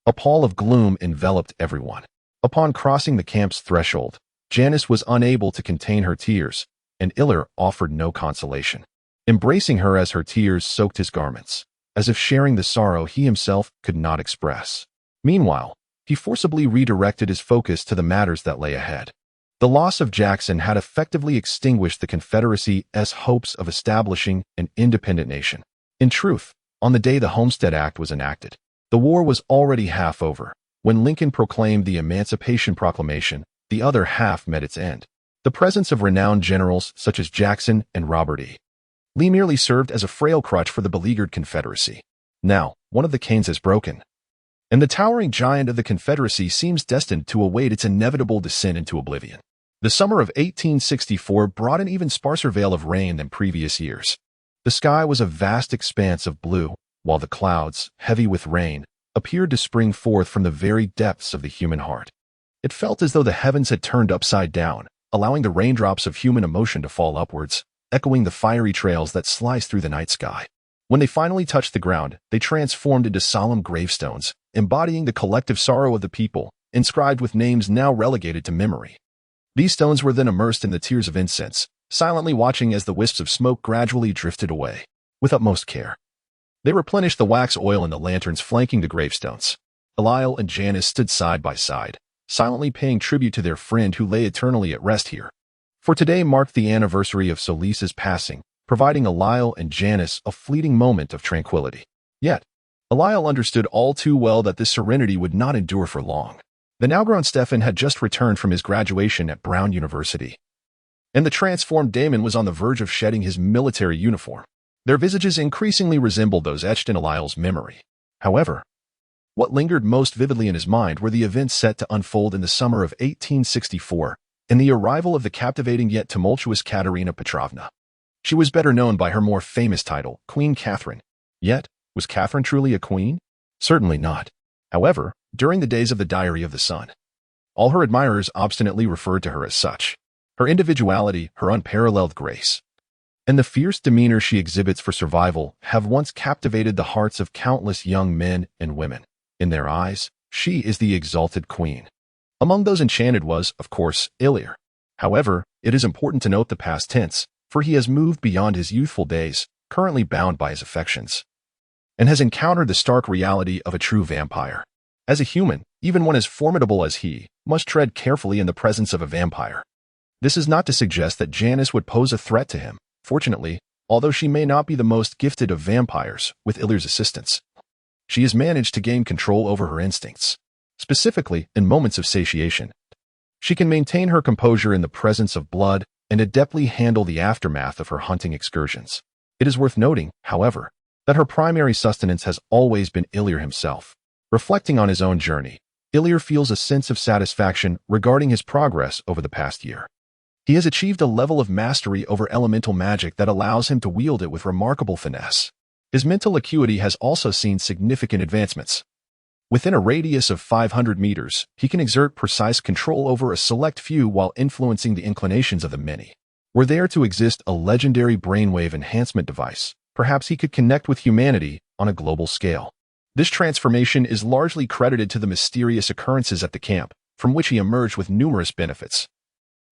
A: a pall of gloom enveloped everyone. Upon crossing the camp's threshold, Janice was unable to contain her tears, and Illyr offered no consolation, embracing her as her tears soaked his garments, as if sharing the sorrow he himself could not express. Meanwhile, he forcibly redirected his focus to the matters that lay ahead. The loss of Jackson had effectively extinguished the Confederacy's hopes of establishing an independent nation. In truth, on the day the Homestead Act was enacted, the war was already half over. When Lincoln proclaimed the Emancipation Proclamation, the other half met its end. The presence of renowned generals such as Jackson and Robert E. Lee merely served as a frail crutch for the beleaguered Confederacy. Now, one of the canes has broken, and the towering giant of the Confederacy seems destined to await its inevitable descent into oblivion. The summer of 1864 brought an even sparser veil of rain than previous years. The sky was a vast expanse of blue, while the clouds, heavy with rain, appeared to spring forth from the very depths of the human heart. It felt as though the heavens had turned upside down, allowing the raindrops of human emotion to fall upwards, echoing the fiery trails that sliced through the night sky. When they finally touched the ground, they transformed into solemn gravestones, embodying the collective sorrow of the people, inscribed with names now relegated to memory. These stones were then immersed in the tears of incense, silently watching as the wisps of smoke gradually drifted away. With utmost care, they replenished the wax oil in the lanterns flanking the gravestones. Alil and Janice stood side by side, silently paying tribute to their friend who lay eternally at rest here. For today marked the anniversary of Solisa's passing, providing Eliel and Janice a fleeting moment of tranquility. Yet, Eliel understood all too well that this serenity would not endure for long. The now-grown Stefan had just returned from his graduation at Brown University, and the transformed Damon was on the verge of shedding his military uniform. Their visages increasingly resembled those etched in Eliel's memory. However, what lingered most vividly in his mind were the events set to unfold in the summer of 1864 and the arrival of the captivating yet tumultuous Katerina Petrovna. She was better known by her more famous title, Queen Catherine. Yet, was Catherine truly a queen? Certainly not. However, during the days of the Diary of the Sun, all her admirers obstinately referred to her as such. Her individuality, her unparalleled grace, and the fierce demeanor she exhibits for survival have once captivated the hearts of countless young men and women. In their eyes, she is the exalted queen. Among those enchanted was, of course, Ilir. However, it is important to note the past tense, for he has moved beyond his youthful days, currently bound by his affections, and has encountered the stark reality of a true vampire. As a human, even one as formidable as he, must tread carefully in the presence of a vampire. This is not to suggest that Janice would pose a threat to him. Fortunately, although she may not be the most gifted of vampires, with Ilir's assistance, she has managed to gain control over her instincts. Specifically, in moments of satiation, she can maintain her composure in the presence of blood and adeptly handle the aftermath of her hunting excursions. It is worth noting, however, that her primary sustenance has always been Ilir himself. Reflecting on his own journey, Ilir feels a sense of satisfaction regarding his progress over the past year. He has achieved a level of mastery over elemental magic that allows him to wield it with remarkable finesse. His mental acuity has also seen significant advancements. Within a radius of 500 meters, he can exert precise control over a select few while influencing the inclinations of the many. Were there to exist a legendary brainwave enhancement device, perhaps he could connect with humanity on a global scale. This transformation is largely credited to the mysterious occurrences at the camp, from which he emerged with numerous benefits,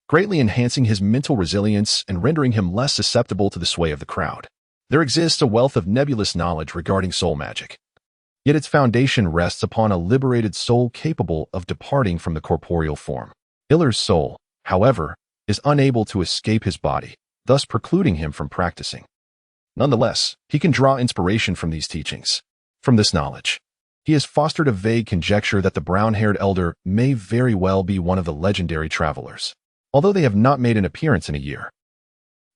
A: greatly enhancing his mental resilience and rendering him less susceptible to the sway of the crowd. There exists a wealth of nebulous knowledge regarding soul magic, yet its foundation rests upon a liberated soul capable of departing from the corporeal form. Ilir's soul, however, is unable to escape his body, thus precluding him from practicing. Nonetheless, he can draw inspiration from these teachings. From this knowledge, he has fostered a vague conjecture that the brown-haired elder may very well be one of the legendary travelers, although they have not made an appearance in a year.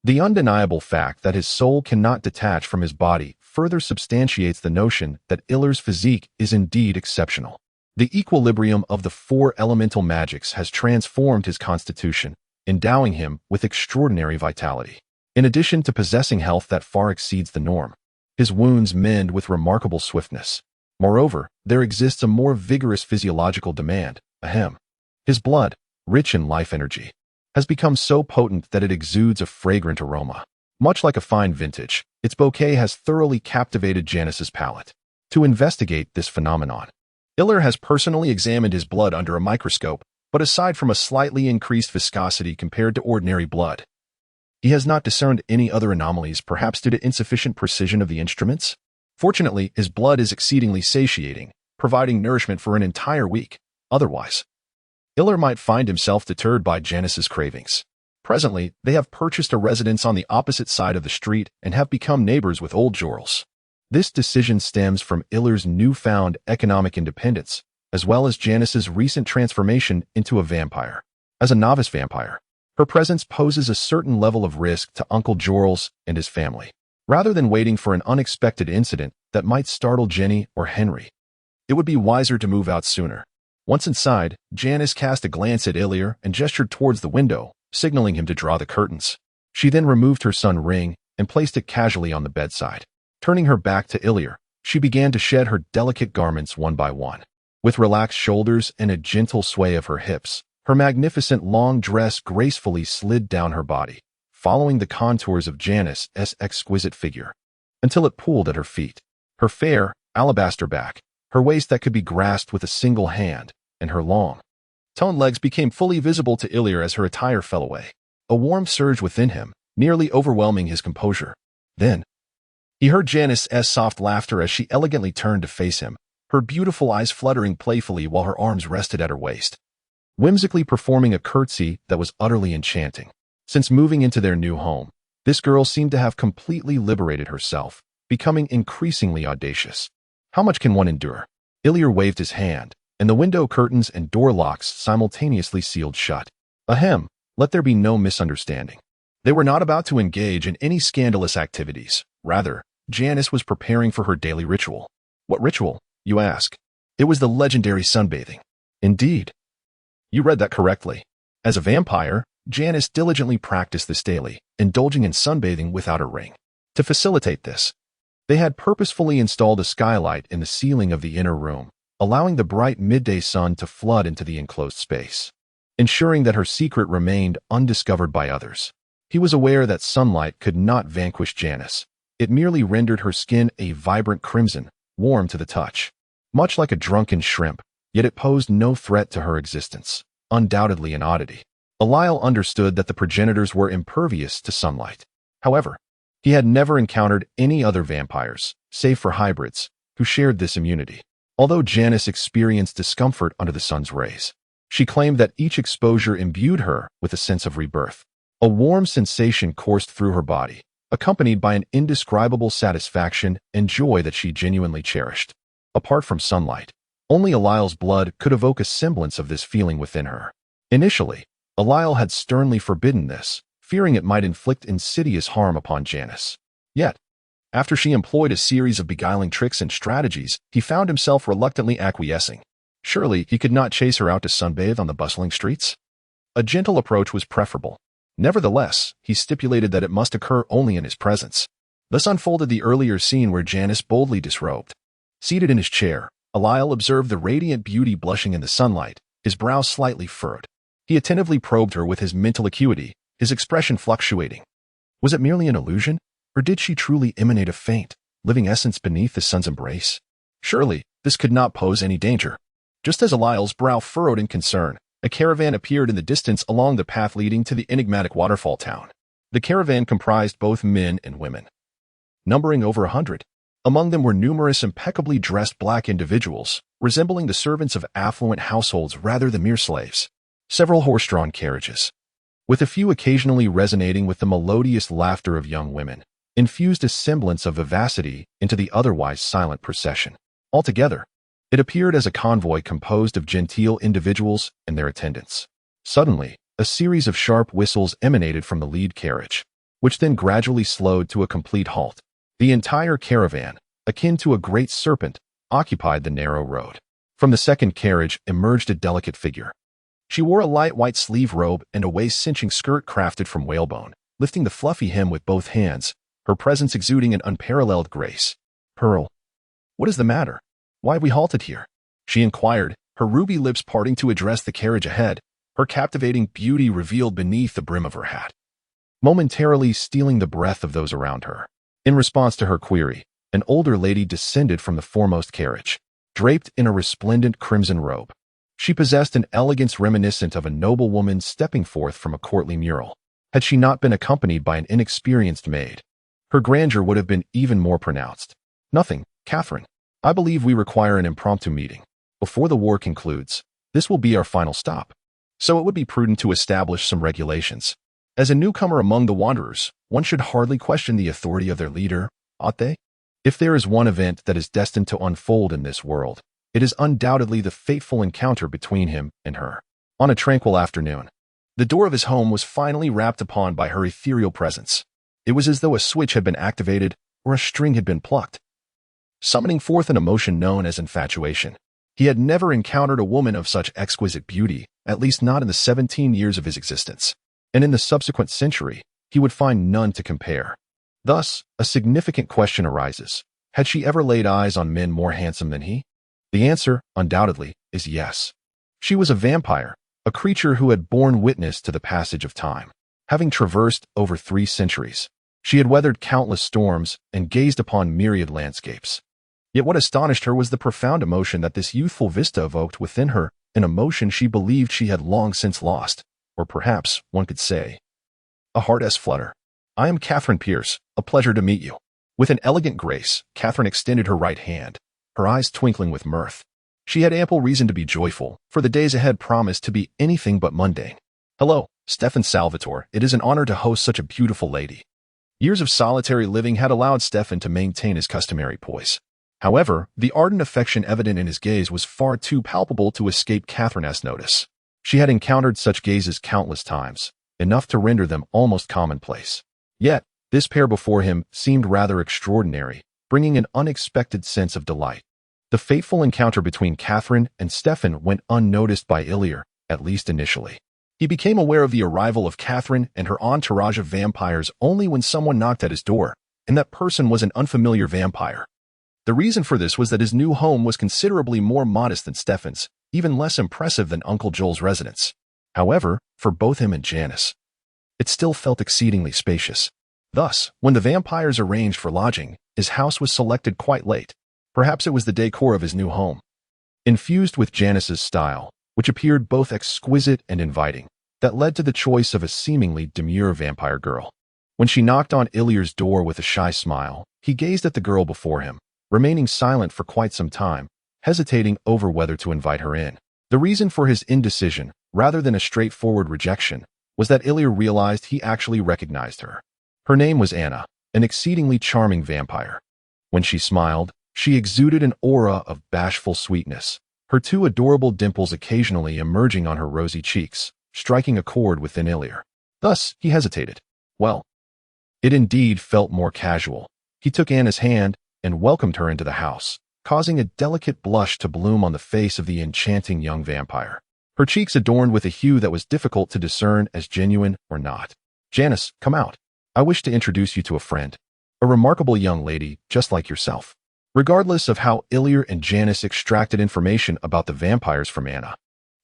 A: The undeniable fact that his soul cannot detach from his body further substantiates the notion that Ilir's physique is indeed exceptional. The equilibrium of the four elemental magics has transformed his constitution, endowing him with extraordinary vitality. In addition to possessing health that far exceeds the norm, his wounds mend with remarkable swiftness. Moreover, there exists a more vigorous physiological demand, ahem. His blood, rich in life energy, has become so potent that it exudes a fragrant aroma. Much like a fine vintage, its bouquet has thoroughly captivated Janice's palate. To investigate this phenomenon, Ilir has personally examined his blood under a microscope, but aside from a slightly increased viscosity compared to ordinary blood, he has not discerned any other anomalies, perhaps due to insufficient precision of the instruments. Fortunately, his blood is exceedingly satiating, providing nourishment for an entire week. Otherwise, Ilir might find himself deterred by Janice's cravings. Presently, they have purchased a residence on the opposite side of the street and have become neighbors with old Jorls. This decision stems from Ilir's newfound economic independence, as well as Janice's recent transformation into a vampire. As a novice vampire, her presence poses a certain level of risk to Uncle Jorls and his family. Rather than waiting for an unexpected incident that might startle Jenny or Henry, it would be wiser to move out sooner. Once inside, Janice cast a glance at Ilir and gestured towards the window, signaling him to draw the curtains. She then removed her sun ring and placed it casually on the bedside. Turning her back to Ilir, she began to shed her delicate garments one by one. With relaxed shoulders and a gentle sway of her hips, her magnificent long dress gracefully slid down her body, following the contours of Janice's exquisite figure, until it pooled at her feet. Her fair, alabaster back, her waist that could be grasped with a single hand, and her long, toned legs became fully visible to Ilir as her attire fell away. A warm surge within him, nearly overwhelming his composure. Then, he heard Janice's soft laughter as she elegantly turned to face him, her beautiful eyes fluttering playfully while her arms rested at her waist. whimsically performing a curtsy that was utterly enchanting. Since moving into their new home, this girl seemed to have completely liberated herself, becoming increasingly audacious. How much can one endure? Ilya waved his hand, and the window curtains and door locks simultaneously sealed shut. Ahem, let there be no misunderstanding. They were not about to engage in any scandalous activities. Rather, Janice was preparing for her daily ritual. What ritual, you ask? It was the legendary sunbathing. Indeed. You read that correctly. As a vampire, Janice diligently practiced this daily, indulging in sunbathing without a ring. To facilitate this, they had purposefully installed a skylight in the ceiling of the inner room, allowing the bright midday sun to flood into the enclosed space, ensuring that her secret remained undiscovered by others. He was aware that sunlight could not vanquish Janice. It merely rendered her skin a vibrant crimson, warm to the touch. Much like a drunken shrimp, yet it posed no threat to her existence. Undoubtedly an oddity. Eliel understood that the progenitors were impervious to sunlight. However, he had never encountered any other vampires, save for hybrids, who shared this immunity. Although Janice experienced discomfort under the sun's rays, she claimed that each exposure imbued her with a sense of rebirth. A warm sensation coursed through her body, accompanied by an indescribable satisfaction and joy that she genuinely cherished. Apart from sunlight, only Eliel's blood could evoke a semblance of this feeling within her. Initially, Eliel had sternly forbidden this, fearing it might inflict insidious harm upon Janice. Yet, after she employed a series of beguiling tricks and strategies, he found himself reluctantly acquiescing. Surely he could not chase her out to sunbathe on the bustling streets? A gentle approach was preferable. Nevertheless, he stipulated that it must occur only in his presence. Thus unfolded the earlier scene where Janice boldly disrobed. Seated in his chair, Eliel observed the radiant beauty blushing in the sunlight, his brows slightly furrowed. He attentively probed her with his mental acuity, his expression fluctuating. Was it merely an illusion, or did she truly emanate a faint, living essence beneath the sun's embrace? Surely, this could not pose any danger. Just as Eliel's brow furrowed in concern, a caravan appeared in the distance along the path leading to the enigmatic waterfall town. The caravan comprised both men and women, numbering over 100. Among them were numerous impeccably dressed black individuals, resembling the servants of affluent households rather than mere slaves. Several horse-drawn carriages, with a few occasionally resonating with the melodious laughter of young women, infused a semblance of vivacity into the otherwise silent procession. Altogether, it appeared as a convoy composed of genteel individuals and their attendants. Suddenly, a series of sharp whistles emanated from the lead carriage, which then gradually slowed to a complete halt. The entire caravan, akin to a great serpent, occupied the narrow road. From the second carriage emerged a delicate figure. She wore a light white sleeve robe and a waist-cinching skirt crafted from whalebone, lifting the fluffy hem with both hands, her presence exuding an unparalleled grace. "Pearl, what is the matter? Why have we halted here?" she inquired, her ruby lips parting to address the carriage ahead, her captivating beauty revealed beneath the brim of her hat, momentarily stealing the breath of those around her. In response to her query, an older lady descended from the foremost carriage, draped in a resplendent crimson robe. She possessed an elegance reminiscent of a noblewoman stepping forth from a courtly mural. Had she not been accompanied by an inexperienced maid, her grandeur would have been even more pronounced. "Nothing, Catherine. I believe we require an impromptu meeting. Before the war concludes, this will be our final stop. So it would be prudent to establish some regulations. As a newcomer among the wanderers, one should hardly question the authority of their leader, ought they? If there is one event that is destined to unfold in this world, it is undoubtedly the fateful encounter between him and her." On a tranquil afternoon, the door of his home was finally rapped upon by her ethereal presence. It was as though a switch had been activated or a string had been plucked, summoning forth an emotion known as infatuation. He had never encountered a woman of such exquisite beauty, at least not in the 17 years of his existence, and in the subsequent century, he would find none to compare. Thus, a significant question arises. Had she ever laid eyes on men more handsome than he? The answer, undoubtedly, is yes. She was a vampire, a creature who had borne witness to the passage of time. Having traversed over 3 centuries, she had weathered countless storms and gazed upon myriad landscapes. Yet what astonished her was the profound emotion that this youthful vista evoked within her, an emotion she believed she had long since lost, or perhaps, one could say, a heart's flutter. "I am Catherine Pierce, a pleasure to meet you." With an elegant grace, Catherine extended her right hand, her eyes twinkling with mirth. She had ample reason to be joyful, for the days ahead promised to be anything but mundane. Hello, Stefan Salvatore. It is an honor to host such a beautiful lady. Years of solitary living had allowed Stefan to maintain his customary poise. However, the ardent affection evident in his gaze was far too palpable to escape Catherine's notice. She had encountered such gazes countless times, enough to render them almost commonplace. Yet, this pair before him seemed rather extraordinary, bringing an unexpected sense of delight. The fateful encounter between Catherine and Stefan went unnoticed by Ilya, at least initially. He became aware of the arrival of Catherine and her entourage of vampires only when someone knocked at his door, and that person was an unfamiliar vampire. The reason for this was that his new home was considerably more modest than Stefan's, even less impressive than Uncle Joel's residence. However, for both him and Janice, it still felt exceedingly spacious. Thus, when the vampires arranged for lodging, his house was selected quite late. Perhaps it was the decor of his new home, infused with Janice's style, which appeared both exquisite and inviting, that led to the choice of a seemingly demure vampire girl. When she knocked on Ilya's door with a shy smile, he gazed at the girl before him, remaining silent for quite some time, hesitating over whether to invite her in. The reason for his indecision, rather than a straightforward rejection, was that Ilya realized he actually recognized her. Her name was Anna, an exceedingly charming vampire. When she smiled, she exuded an aura of bashful sweetness, her two adorable dimples occasionally emerging on her rosy cheeks, striking a chord within Ilya. Thus, he hesitated. Well, it indeed felt more casual. He took Anna's hand and welcomed her into the house, causing a delicate blush to bloom on the face of the enchanting young vampire. Her cheeks adorned with a hue that was difficult to discern as genuine or not. Janice, come out. I wish to introduce you to a friend. A remarkable young lady, just like yourself. Regardless of how Ilya and Janice extracted information about the vampires from Anna,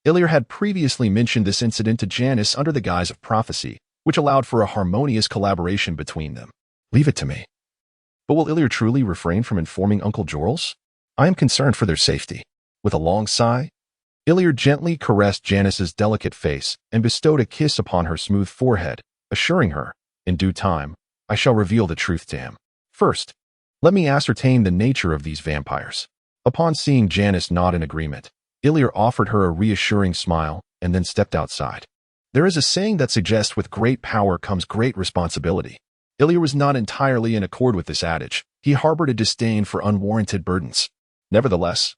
A: Ilya had previously mentioned this incident to Janice under the guise of prophecy, which allowed for a harmonious collaboration between them. Leave it to me. But will Ilya truly refrain from informing Uncle Jorls? I am concerned for their safety. With a long sigh, Ilya gently caressed Janice's delicate face and bestowed a kiss upon her smooth forehead, assuring her, in due time, I shall reveal the truth to him. First, let me ascertain the nature of these vampires. Upon seeing Janice nod in agreement, Ilya offered her a reassuring smile and then stepped outside. There is a saying that suggests with great power comes great responsibility. Ilya was not entirely in accord with this adage. He harbored a disdain for unwarranted burdens. Nevertheless,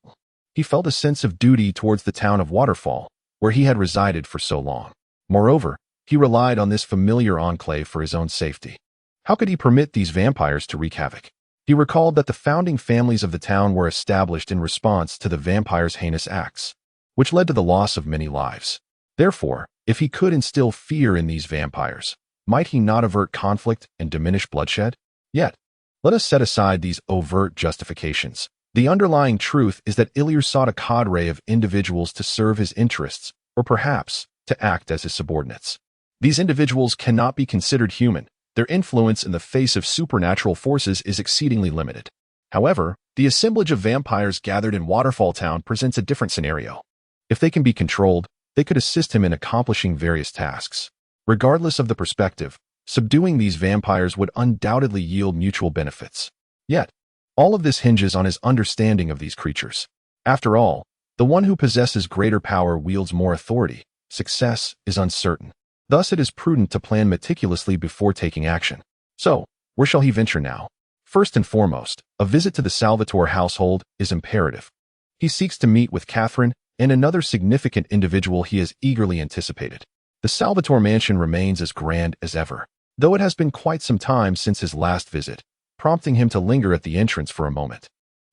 A: he felt a sense of duty towards the town of Waterfall, where he had resided for so long. Moreover, he relied on this familiar enclave for his own safety. How could he permit these vampires to wreak havoc? He recalled that the founding families of the town were established in response to the vampires' heinous acts, which led to the loss of many lives. Therefore, if he could instill fear in these vampires, might he not avert conflict and diminish bloodshed? Yet, let us set aside these overt justifications. The underlying truth is that Ilya sought a cadre of individuals to serve his interests, or perhaps to act as his subordinates. These individuals cannot be considered human. Their influence in the face of supernatural forces is exceedingly limited. However, the assemblage of vampires gathered in Waterfall Town presents a different scenario. If they can be controlled, they could assist him in accomplishing various tasks. Regardless of the perspective, subduing these vampires would undoubtedly yield mutual benefits. Yet, all of this hinges on his understanding of these creatures. After all, the one who possesses greater power wields more authority. Success is uncertain. Thus, it is prudent to plan meticulously before taking action. So, where shall he venture now? First and foremost, a visit to the Salvatore household is imperative. He seeks to meet with Catherine and another significant individual he has eagerly anticipated. The Salvatore mansion remains as grand as ever, though it has been quite some time since his last visit, prompting him to linger at the entrance for a moment.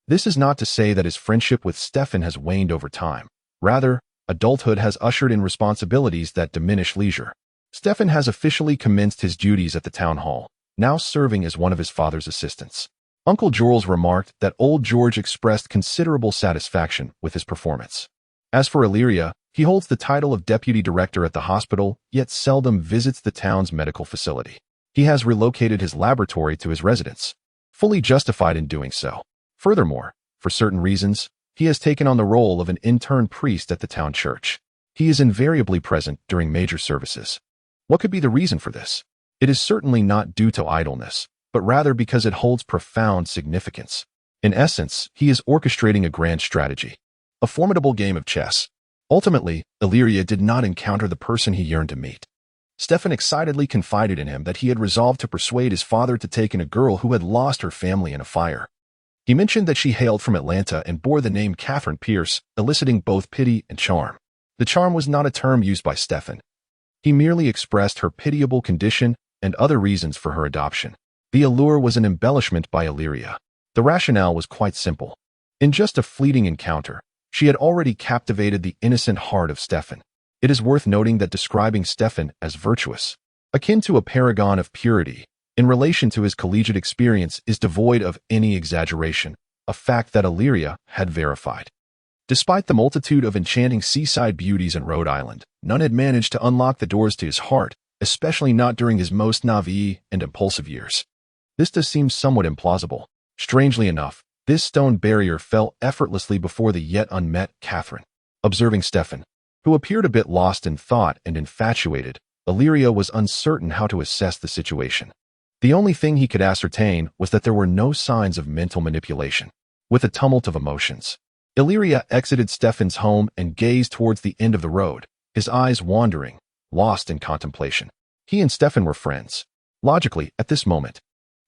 A: This is not to say that his friendship with Stefan has waned over time. Rather, adulthood has ushered in responsibilities that diminish leisure. Stefan has officially commenced his duties at the town hall, now serving as one of his father's assistants. Uncle Jorls remarked that old George expressed considerable satisfaction with his performance. As for Illyria, he holds the title of deputy director at the hospital, yet seldom visits the town's medical facility. He has relocated his laboratory to his residence, fully justified in doing so. Furthermore, for certain reasons, he has taken on the role of an intern priest at the town church. He is invariably present during major services. What could be the reason for this? It is certainly not due to idleness, but rather because it holds profound significance. In essence, he is orchestrating a grand strategy. A formidable game of chess. Ultimately, Illyria did not encounter the person he yearned to meet. Stefan excitedly confided in him that he had resolved to persuade his father to take in a girl who had lost her family in a fire. He mentioned that she hailed from Atlanta and bore the name Catherine Pierce, eliciting both pity and charm. The charm was not a term used by Stefan. He merely expressed her pitiable condition and other reasons for her adoption. The allure was an embellishment by Illyria. The rationale was quite simple. In just a fleeting encounter, she had already captivated the innocent heart of Stefan. It is worth noting that describing Stefan as virtuous, akin to a paragon of purity, in relation to his collegiate experience is devoid of any exaggeration, a fact that Illyria had verified. Despite the multitude of enchanting seaside beauties in Rhode Island, none had managed to unlock the doors to his heart, especially not during his most naive and impulsive years. This does seem somewhat implausible. Strangely enough, this stone barrier fell effortlessly before the yet unmet Catherine. Observing Stefan, who appeared a bit lost in thought and infatuated, Illyria was uncertain how to assess the situation. The only thing he could ascertain was that there were no signs of mental manipulation. With a tumult of emotions, Illyria exited Stefan's home and gazed towards the end of the road, his eyes wandering, lost in contemplation. He and Stefan were friends. Logically, at this moment,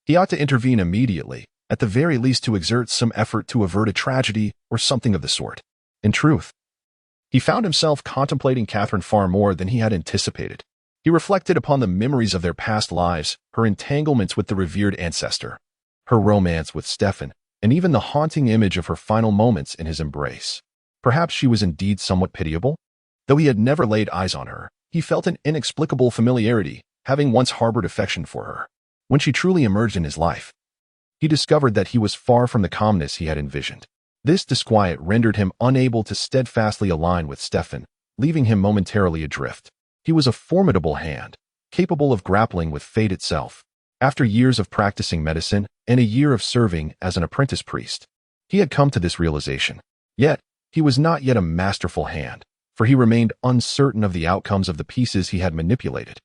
A: he ought to intervene immediately, at the very least to exert some effort to avert a tragedy or something of the sort. In truth, he found himself contemplating Catherine far more than he had anticipated. He reflected upon the memories of their past lives, her entanglements with the revered ancestor, her romance with Stefan, and even the haunting image of her final moments in his embrace. Perhaps she was indeed somewhat pitiable? Though he had never laid eyes on her, he felt an inexplicable familiarity, having once harbored affection for her. When she truly emerged in his life, he discovered that he was far from the calmness he had envisioned. This disquiet rendered him unable to steadfastly align with Stefan, leaving him momentarily adrift. He was a formidable hand, capable of grappling with fate itself. After years of practicing medicine and a year of serving as an apprentice priest, he had come to this realization. Yet, he was not yet a masterful hand, for he remained uncertain of the outcomes of the pieces he had manipulated.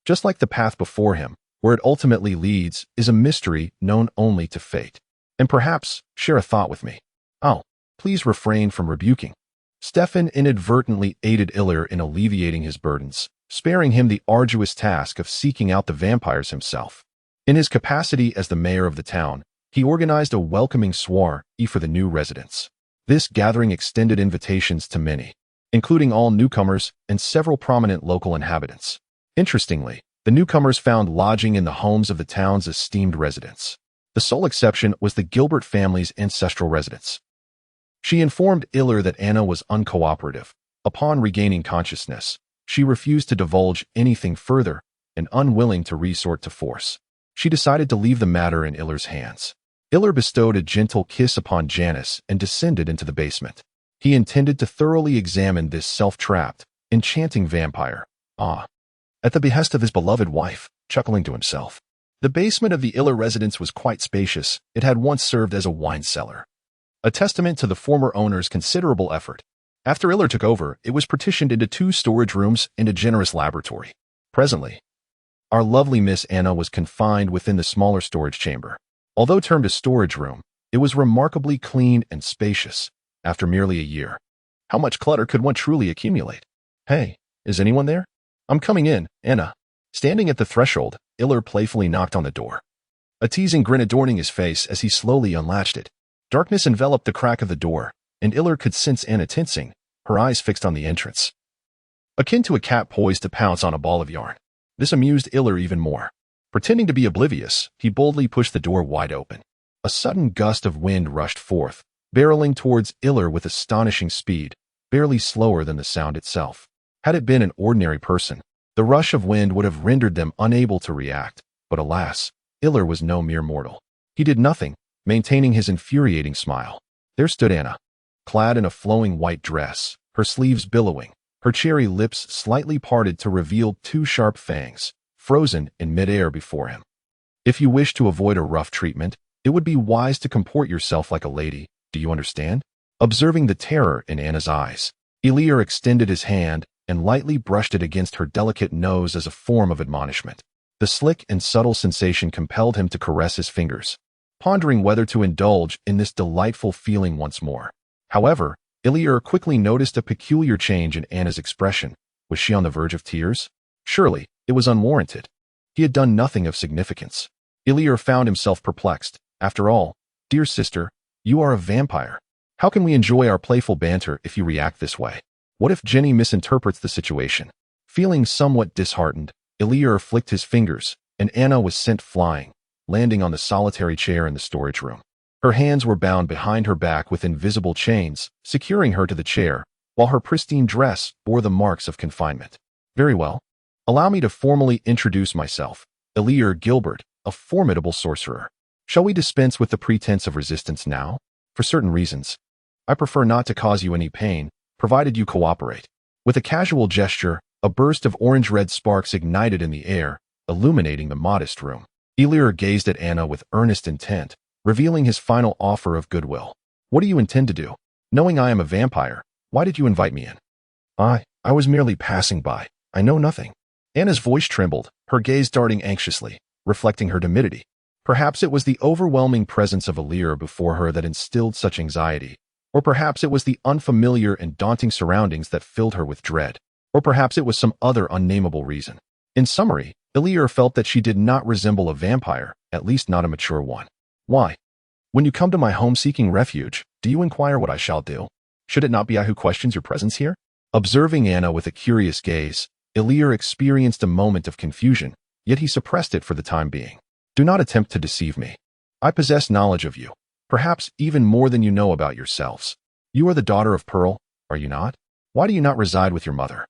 A: Just like the path before him, where it ultimately leads, is a mystery known only to fate. And perhaps, share a thought with me. Oh, please refrain from rebuking. Stefan inadvertently aided Illyr in alleviating his burdens, sparing him the arduous task of seeking out the vampires himself. In his capacity as the mayor of the town, he organized a welcoming soiree for the new residents. This gathering extended invitations to many, including all newcomers and several prominent local inhabitants. Interestingly, the newcomers found lodging in the homes of the town's esteemed residents. The sole exception was the Gilbert family's ancestral residence. She informed Illyr that Anna was uncooperative. Upon regaining consciousness, she refused to divulge anything further and unwilling to resort to force. She decided to leave the matter in Illyr's hands. Illyr bestowed a gentle kiss upon Janice and descended into the basement. He intended to thoroughly examine this self-trapped, enchanting vampire. At the behest of his beloved wife, chuckling to himself. The basement of the Illyr residence was quite spacious. It had once served as a wine cellar, a testament to the former owner's considerable effort. After Illyr took over, it was partitioned into 2 storage rooms and a generous laboratory. Presently, our lovely Miss Anna was confined within the smaller storage chamber. Although termed a storage room, it was remarkably clean and spacious. After merely a year, how much clutter could one truly accumulate? Hey, is anyone there? I'm coming in, Anna. Standing at the threshold, Illyr playfully knocked on the door, a teasing grin adorning his face as he slowly unlatched it. Darkness enveloped the crack of the door, and Illyr could sense Anna tensing, her eyes fixed on the entrance, akin to a cat poised to pounce on a ball of yarn. This amused Illyr even more. Pretending to be oblivious, he boldly pushed the door wide open. A sudden gust of wind rushed forth, barreling towards Illyr with astonishing speed, barely slower than the sound itself. Had it been an ordinary person, the rush of wind would have rendered them unable to react, but alas, Illyr was no mere mortal. He did nothing, maintaining his infuriating smile. There stood Anna, clad in a flowing white dress, her sleeves billowing, her cherry lips slightly parted to reveal 2 sharp fangs, frozen in midair before him. If you wish to avoid a rough treatment, it would be wise to comport yourself like a lady, do you understand? Observing the terror in Anna's eyes, Illyr extended his hand and lightly brushed it against her delicate nose as a form of admonishment. The slick and subtle sensation compelled him to caress his fingers, pondering whether to indulge in this delightful feeling once more. However, Illier quickly noticed a peculiar change in Anna's expression. Was she on the verge of tears? Surely, it was unwarranted. He had done nothing of significance. Illier found himself perplexed. After all, dear sister, you are a vampire. How can we enjoy our playful banter if you react this way? What if Jenny misinterprets the situation? Feeling somewhat disheartened, Illier flicked his fingers, and Anna was sent flying, landing on the solitary chair in the storage room. Her hands were bound behind her back with invisible chains, securing her to the chair, while her pristine dress bore the marks of confinement. Very well. Allow me to formally introduce myself, Illier Gilbert, a formidable sorcerer. Shall we dispense with the pretense of resistance now? For certain reasons. I prefer not to cause you any pain, provided you cooperate. With a casual gesture, a burst of orange-red sparks ignited in the air, illuminating the modest room. Illier gazed at Anna with earnest intent, revealing his final offer of goodwill. What do you intend to do? Knowing I am a vampire, why did you invite me in? I was merely passing by. I know nothing. Anna's voice trembled, her gaze darting anxiously, reflecting her timidity. Perhaps it was the overwhelming presence of Illier before her that instilled such anxiety, or perhaps it was the unfamiliar and daunting surroundings that filled her with dread, or perhaps it was some other unnameable reason. In summary, Illier felt that she did not resemble a vampire, at least not a mature one. Why? When you come to my home seeking refuge, do you inquire what I shall do? Should it not be I who questions your presence here? Observing Anna with a curious gaze, Illier experienced a moment of confusion, yet he suppressed it for the time being. Do not attempt to deceive me. I possess knowledge of you, perhaps even more than you know about yourselves. You are the daughter of Pearl, are you not? Why do you not reside with your mother?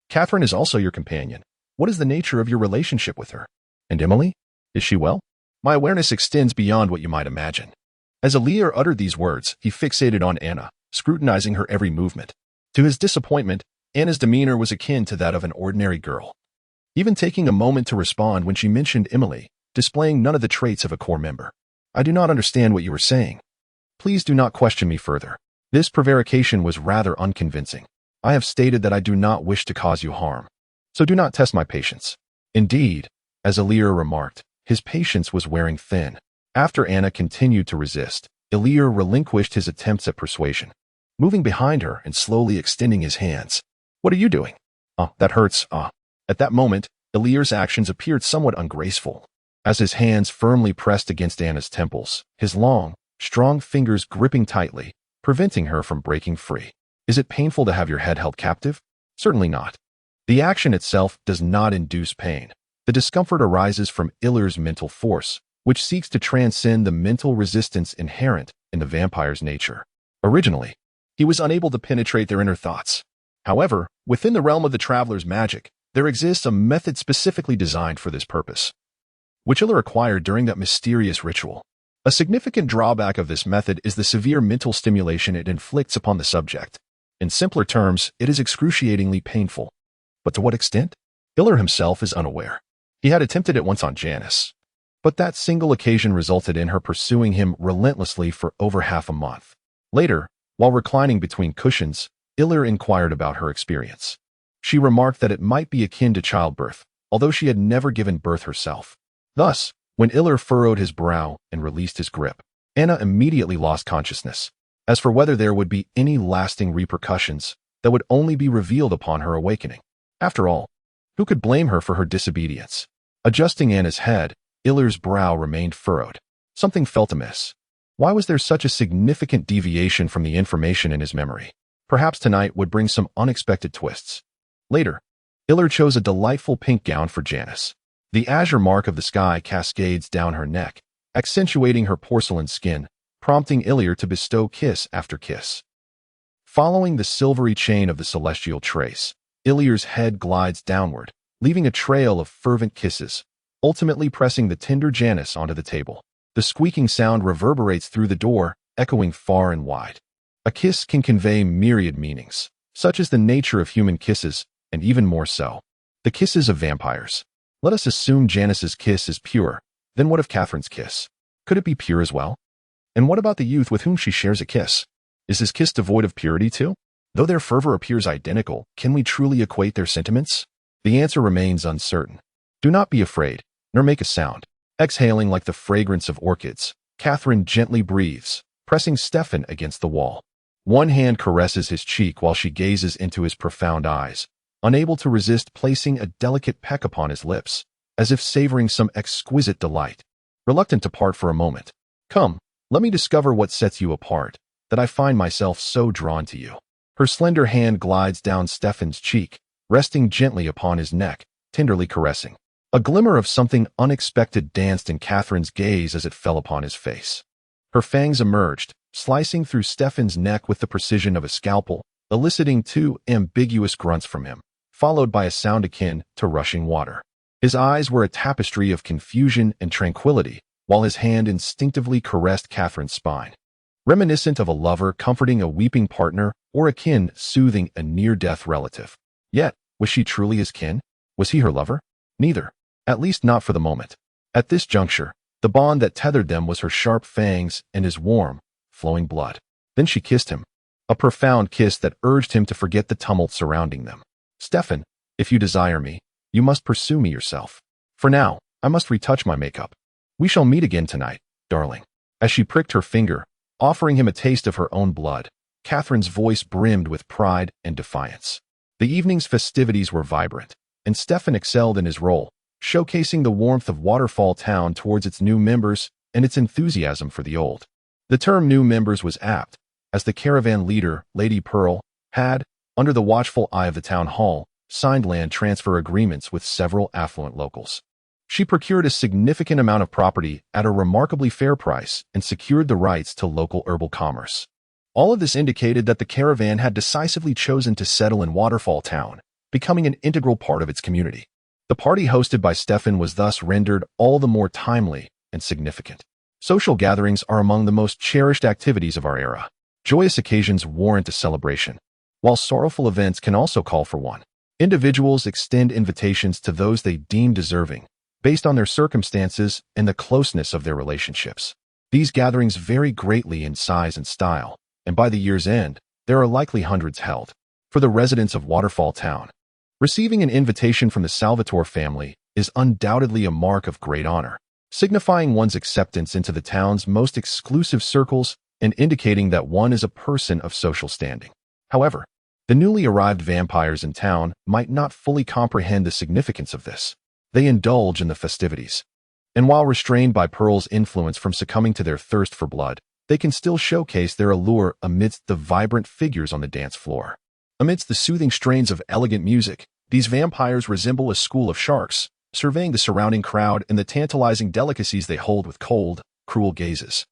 A: Catherine is also your companion. What is the nature of your relationship with her? And Emily? Is she well? My awareness extends beyond what you might imagine. As Illier uttered these words, he fixated on Anna, scrutinizing her every movement. To his disappointment, Anna's demeanor was akin to that of an ordinary girl. Even taking a moment to respond when she mentioned Emily, displaying none of the traits of a core member. I do not understand what you were saying. Please do not question me further. This prevarication was rather unconvincing. I have stated that I do not wish to cause you harm. So do not test my patience. Indeed, as Illier remarked, his patience was wearing thin. After Anna continued to resist, Illier relinquished his attempts at persuasion, moving behind her and slowly extending his hands. What are you doing? That hurts. At that moment, Illier's actions appeared somewhat ungraceful. As his hands firmly pressed against Anna's temples, his long, strong fingers gripping tightly, preventing her from breaking free. Is it painful to have your head held captive? Certainly not. The action itself does not induce pain. The discomfort arises from Illier's mental force, which seeks to transcend the mental resistance inherent in the vampire's nature. Originally, he was unable to penetrate their inner thoughts. However, within the realm of the traveler's magic, there exists a method specifically designed for this purpose, which Illier acquired during that mysterious ritual. A significant drawback of this method is the severe mental stimulation it inflicts upon the subject. In simpler terms, it is excruciatingly painful. But to what extent? Illier himself is unaware. He had attempted it once on Janice, but that single occasion resulted in her pursuing him relentlessly for over half a month. Later, while reclining between cushions, Illier inquired about her experience. She remarked that it might be akin to childbirth, although she had never given birth herself. Thus, when Illier furrowed his brow and released his grip, Anna immediately lost consciousness. As for whether there would be any lasting repercussions, that would only be revealed upon her awakening. After all, who could blame her for her disobedience? Adjusting Anna's head, Illier's brow remained furrowed. Something felt amiss. Why was there such a significant deviation from the information in his memory? Perhaps tonight would bring some unexpected twists. Later, Illier chose a delightful pink gown for Janice. The azure mark of the sky cascades down her neck, accentuating her porcelain skin, prompting Illier to bestow kiss after kiss. Following the silvery chain of the celestial trace, Illier's head glides downward, leaving a trail of fervent kisses, ultimately pressing the tender Janice onto the table. The squeaking sound reverberates through the door, echoing far and wide. A kiss can convey myriad meanings. Such is the nature of human kisses, and even more so, the kisses of vampires. Let us assume Janice's kiss is pure. Then what of Catherine's kiss? Could it be pure as well? And what about the youth with whom she shares a kiss? Is his kiss devoid of purity too? Though their fervor appears identical, can we truly equate their sentiments? The answer remains uncertain. Do not be afraid, nor make a sound. Exhaling like the fragrance of orchids, Catherine gently breathes, pressing Stefan against the wall. One hand caresses his cheek while she gazes into his profound eyes, unable to resist placing a delicate peck upon his lips, as if savoring some exquisite delight. Reluctant to part for a moment. Come, let me discover what sets you apart, that I find myself so drawn to you. Her slender hand glides down Stefan's cheek, resting gently upon his neck, tenderly caressing. A glimmer of something unexpected danced in Catherine's gaze as it fell upon his face. Her fangs emerged, slicing through Stefan's neck with the precision of a scalpel, eliciting two ambiguous grunts from him, followed by a sound akin to rushing water. His eyes were a tapestry of confusion and tranquility, while his hand instinctively caressed Catherine's spine. Reminiscent of a lover comforting a weeping partner or a kin soothing a near-death relative. Yet, was she truly his kin? Was he her lover? Neither. At least not for the moment. At this juncture, the bond that tethered them was her sharp fangs and his warm, flowing blood. Then she kissed him. A profound kiss that urged him to forget the tumult surrounding them. Stefan, if you desire me, you must pursue me yourself. For now, I must retouch my makeup. We shall meet again tonight, darling. As she pricked her finger, offering him a taste of her own blood, Catherine's voice brimmed with pride and defiance. The evening's festivities were vibrant, and Stefan excelled in his role, showcasing the warmth of Waterfall Town towards its new members and its enthusiasm for the old. The term new members was apt, as the caravan leader, Lady Pearl, had, under the watchful eye of the town hall, signed land transfer agreements with several affluent locals. She procured a significant amount of property at a remarkably fair price and secured the rights to local herbal commerce. All of this indicated that the caravan had decisively chosen to settle in Waterfall Town, becoming an integral part of its community. The party hosted by Stefan was thus rendered all the more timely and significant. Social gatherings are among the most cherished activities of our era. Joyous occasions warrant a celebration, while sorrowful events can also call for one. Individuals extend invitations to those they deem deserving, based on their circumstances and the closeness of their relationships. These gatherings vary greatly in size and style, and by the year's end, there are likely hundreds held. For the residents of Waterfall Town, receiving an invitation from the Salvatore family is undoubtedly a mark of great honor, signifying one's acceptance into the town's most exclusive circles and indicating that one is a person of social standing. However, the newly arrived vampires in town might not fully comprehend the significance of this. They indulge in the festivities, and while restrained by Pearl's influence from succumbing to their thirst for blood, they can still showcase their allure amidst the vibrant figures on the dance floor. Amidst the soothing strains of elegant music, these vampires resemble a school of sharks, surveying the surrounding crowd and the tantalizing delicacies they hold with cold, cruel gazes.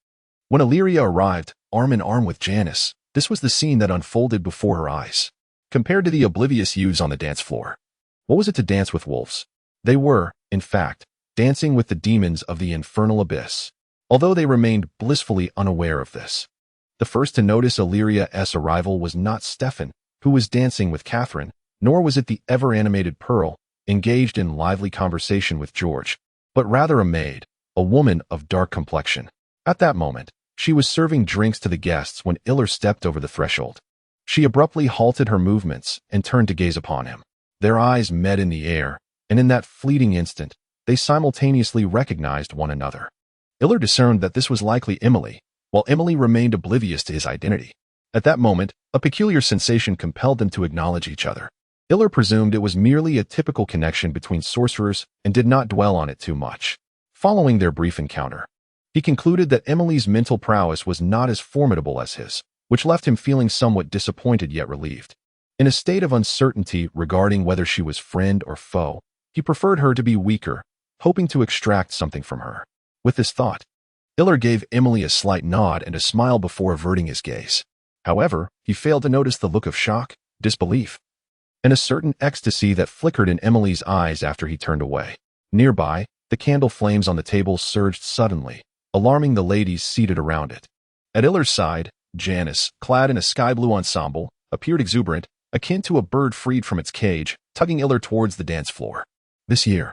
A: When Illyria arrived, arm in arm with Janice, this was the scene that unfolded before her eyes. Compared to the oblivious youths on the dance floor, what was it to dance with wolves? They were, in fact, dancing with the demons of the infernal abyss, although they remained blissfully unaware of this. The first to notice Illyria's arrival was not Stefan, who was dancing with Catherine, nor was it the ever-animated Pearl, engaged in lively conversation with George, but rather a maid, a woman of dark complexion. At that moment, she was serving drinks to the guests when Iller stepped over the threshold. She abruptly halted her movements and turned to gaze upon him. Their eyes met in the air, and in that fleeting instant, they simultaneously recognized one another. Iller discerned that this was likely Emily, while Emily remained oblivious to his identity. At that moment, a peculiar sensation compelled them to acknowledge each other. Iller presumed it was merely a typical connection between sorcerers and did not dwell on it too much. Following their brief encounter, he concluded that Emily's mental prowess was not as formidable as his, which left him feeling somewhat disappointed yet relieved. In a state of uncertainty regarding whether she was friend or foe, he preferred her to be weaker, hoping to extract something from her. With this thought, Iller gave Emily a slight nod and a smile before averting his gaze. However, he failed to notice the look of shock, disbelief, and a certain ecstasy that flickered in Emily's eyes after he turned away. Nearby, the candle flames on the table surged suddenly, alarming the ladies seated around it. At Iller's side, Janice, clad in a sky-blue ensemble, appeared exuberant, akin to a bird freed from its cage, tugging Iller towards the dance floor. This year,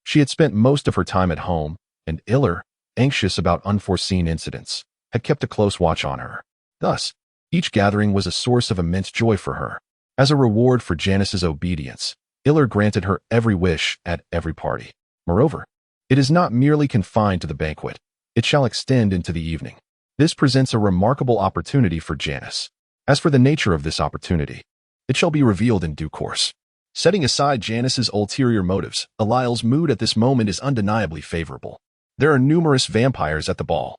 A: she had spent most of her time at home, and Iller, anxious about unforeseen incidents, had kept a close watch on her. Thus, each gathering was a source of immense joy for her. As a reward for Janice's obedience, Iller granted her every wish at every party. Moreover, it is not merely confined to the banquet. It shall extend into the evening. This presents a remarkable opportunity for Janice, As for the nature of this opportunity, it shall be revealed in due course. Setting aside Janice's ulterior motives, Eliel's mood at this moment is undeniably favorable. There are numerous vampires at the ball,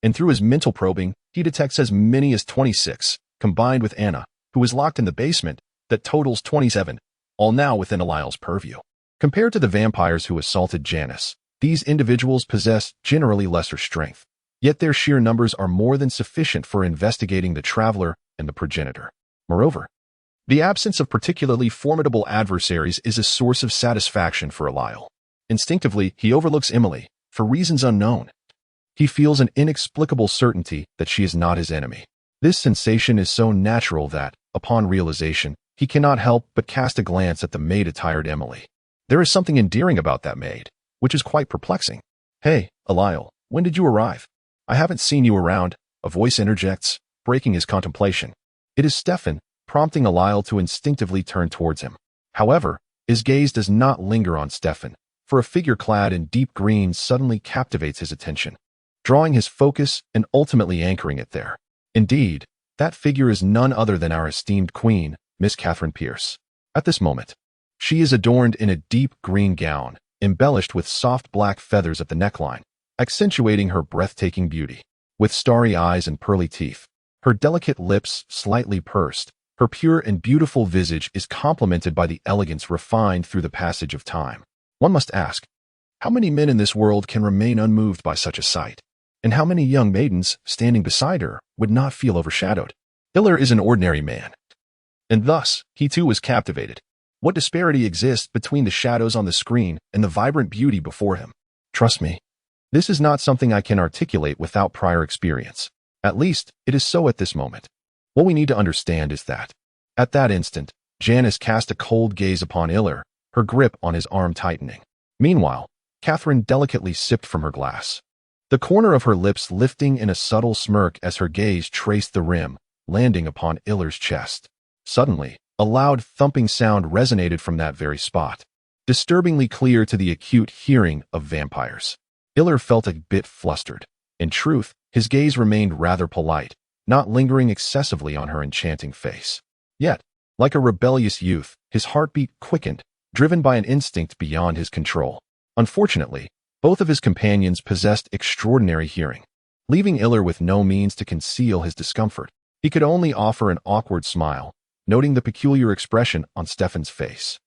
A: and through his mental probing, he detects as many as 26, combined with Anna, who is locked in the basement, that totals 27, all now within Eliel's purview. Compared to the vampires who assaulted Janice, these individuals possess generally lesser strength, yet their sheer numbers are more than sufficient for investigating the traveler and the progenitor. Moreover, the absence of particularly formidable adversaries is a source of satisfaction for Eliel. Instinctively, he overlooks Emily, for reasons unknown. He feels an inexplicable certainty that she is not his enemy. This sensation is so natural that, upon realization, he cannot help but cast a glance at the maid-attired Emily. There is something endearing about that maid, which is quite perplexing. "Hey, Eliel, when did you arrive? I haven't seen you around," a voice interjects, breaking his contemplation. It is Stefan, prompting Eliel to instinctively turn towards him. However, his gaze does not linger on Stefan, for a figure clad in deep green suddenly captivates his attention, drawing his focus and ultimately anchoring it there. Indeed, that figure is none other than our esteemed queen, Miss Catherine Pierce. At this moment, she is adorned in a deep green gown, embellished with soft black feathers at the neckline, accentuating her breathtaking beauty. With starry eyes and pearly teeth, her delicate lips slightly pursed, her pure and beautiful visage is complemented by the elegance refined through the passage of time. One must ask, how many men in this world can remain unmoved by such a sight? And how many young maidens, standing beside her, would not feel overshadowed? Iller is an ordinary man, and thus, he too was captivated. What disparity exists between the shadows on the screen and the vibrant beauty before him? Trust me, this is not something I can articulate without prior experience. At least, it is so at this moment. What we need to understand is that, at that instant, Janice cast a cold gaze upon Iller, her grip on his arm tightening. Meanwhile, Catherine delicately sipped from her glass, the corner of her lips lifting in a subtle smirk as her gaze traced the rim, landing upon Iller's chest. Suddenly, a loud thumping sound resonated from that very spot, disturbingly clear to the acute hearing of vampires. Iller felt a bit flustered. In truth, his gaze remained rather polite, not lingering excessively on her enchanting face. Yet, like a rebellious youth, his heartbeat quickened, driven by an instinct beyond his control. Unfortunately, both of his companions possessed extraordinary hearing, leaving Iller with no means to conceal his discomfort. He could only offer an awkward smile, noting the peculiar expression on Stefan's face.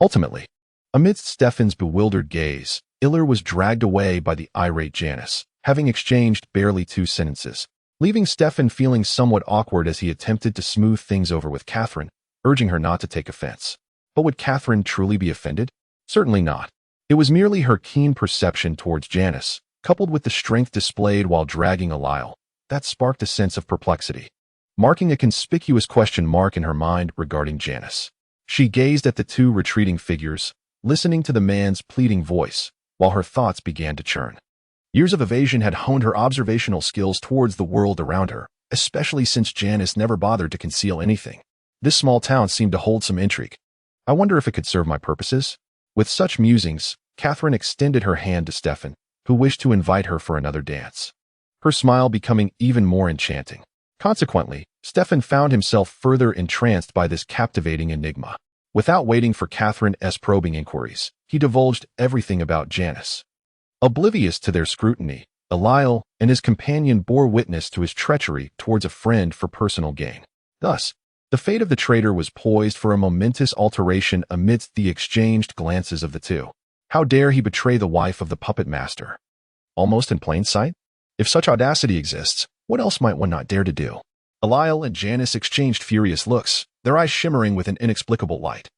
A: Ultimately, amidst Stefan's bewildered gaze, Iller was dragged away by the irate Janice, having exchanged barely 2 sentences, leaving Stefan feeling somewhat awkward as he attempted to smooth things over with Catherine, urging her not to take offense. But would Catherine truly be offended? Certainly not. It was merely her keen perception towards Janice, coupled with the strength displayed while dragging Eliel, that sparked a sense of perplexity, marking a conspicuous question mark in her mind regarding Janice. She gazed at the 2 retreating figures, listening to the man's pleading voice, while her thoughts began to churn. Years of evasion had honed her observational skills towards the world around her, especially since Janice never bothered to conceal anything. This small town seemed to hold some intrigue. I wonder if it could serve my purposes? With such musings, Catherine extended her hand to Stefan, who wished to invite her for another dance, her smile becoming even more enchanting. Consequently, Stefan found himself further entranced by this captivating enigma. Without waiting for Catherine's probing inquiries, he divulged everything about Janice. Oblivious to their scrutiny, Eliel and his companion bore witness to his treachery towards a friend for personal gain. Thus, the fate of the traitor was poised for a momentous alteration amidst the exchanged glances of the 2. How dare he betray the wife of the puppet master? Almost in plain sight? If such audacity exists, what else might one not dare to do? Eliel and Janice exchanged furious looks, their eyes shimmering with an inexplicable light.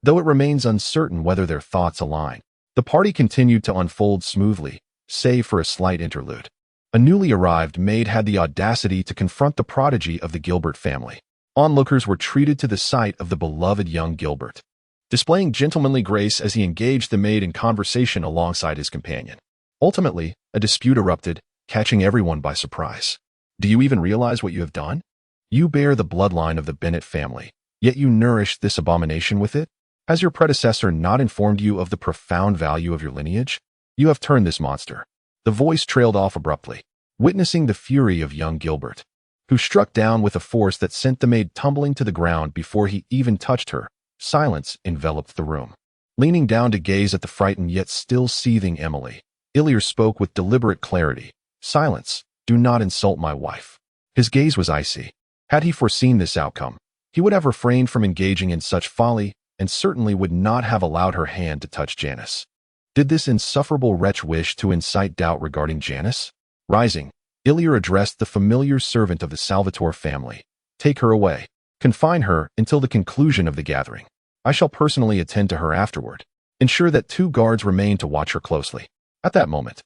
A: Though it remains uncertain whether their thoughts align, the party continued to unfold smoothly, save for a slight interlude. A newly arrived maid had the audacity to confront the prodigy of the Gilbert family. Onlookers were treated to the sight of the beloved young Gilbert, displaying gentlemanly grace as he engaged the maid in conversation alongside his companion. Ultimately, a dispute erupted, catching everyone by surprise. Do you even realize what you have done? You bear the bloodline of the Bennett family, yet you nourish this abomination with it? Has your predecessor not informed you of the profound value of your lineage? You have turned this monster. The voice trailed off abruptly, witnessing the fury of young Gilbert. who struck down with a force that sent the maid tumbling to the ground before he even touched her. Silence enveloped the room. Leaning down to gaze at the frightened yet still seething Emily, Illyr spoke with deliberate clarity. Silence, do not insult my wife. His gaze was icy. Had he foreseen this outcome, he would have refrained from engaging in such folly and certainly would not have allowed her hand to touch Janice. Did this insufferable wretch wish to incite doubt regarding Janice? Rising, Illyr addressed the familiar servant of the Salvatore family. Take her away. Confine her until the conclusion of the gathering. I shall personally attend to her afterward. Ensure that 2 guards remain to watch her closely. At that moment,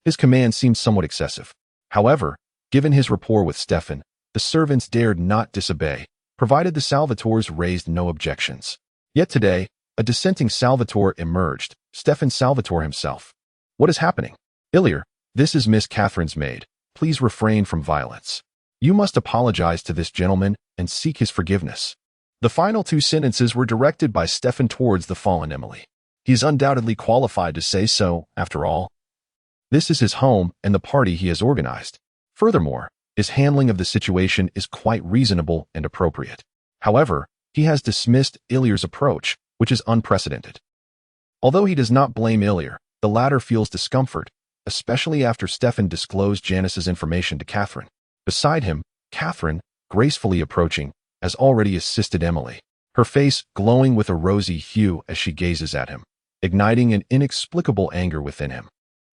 A: his command seemed somewhat excessive. However, given his rapport with Stefan, the servants dared not disobey, provided the Salvatores raised no objections. Yet today, a dissenting Salvatore emerged, Stefan Salvatore himself. What is happening? Illyr, this is Miss Catherine's maid. Please refrain from violence. You must apologize to this gentleman and seek his forgiveness. The final 2 sentences were directed by Stefan towards the fallen Emily. He is undoubtedly qualified to say so, after all. This is his home and the party he has organized. Furthermore, his handling of the situation is quite reasonable and appropriate. However, he has dismissed Illyr's approach, which is unprecedented. Although he does not blame Illyr, the latter feels discomfort, especially after Stefan disclosed Janice's information to Catherine. Beside him, Catherine, gracefully approaching, has already assisted Emily, her face glowing with a rosy hue as she gazes at him, igniting an inexplicable anger within him.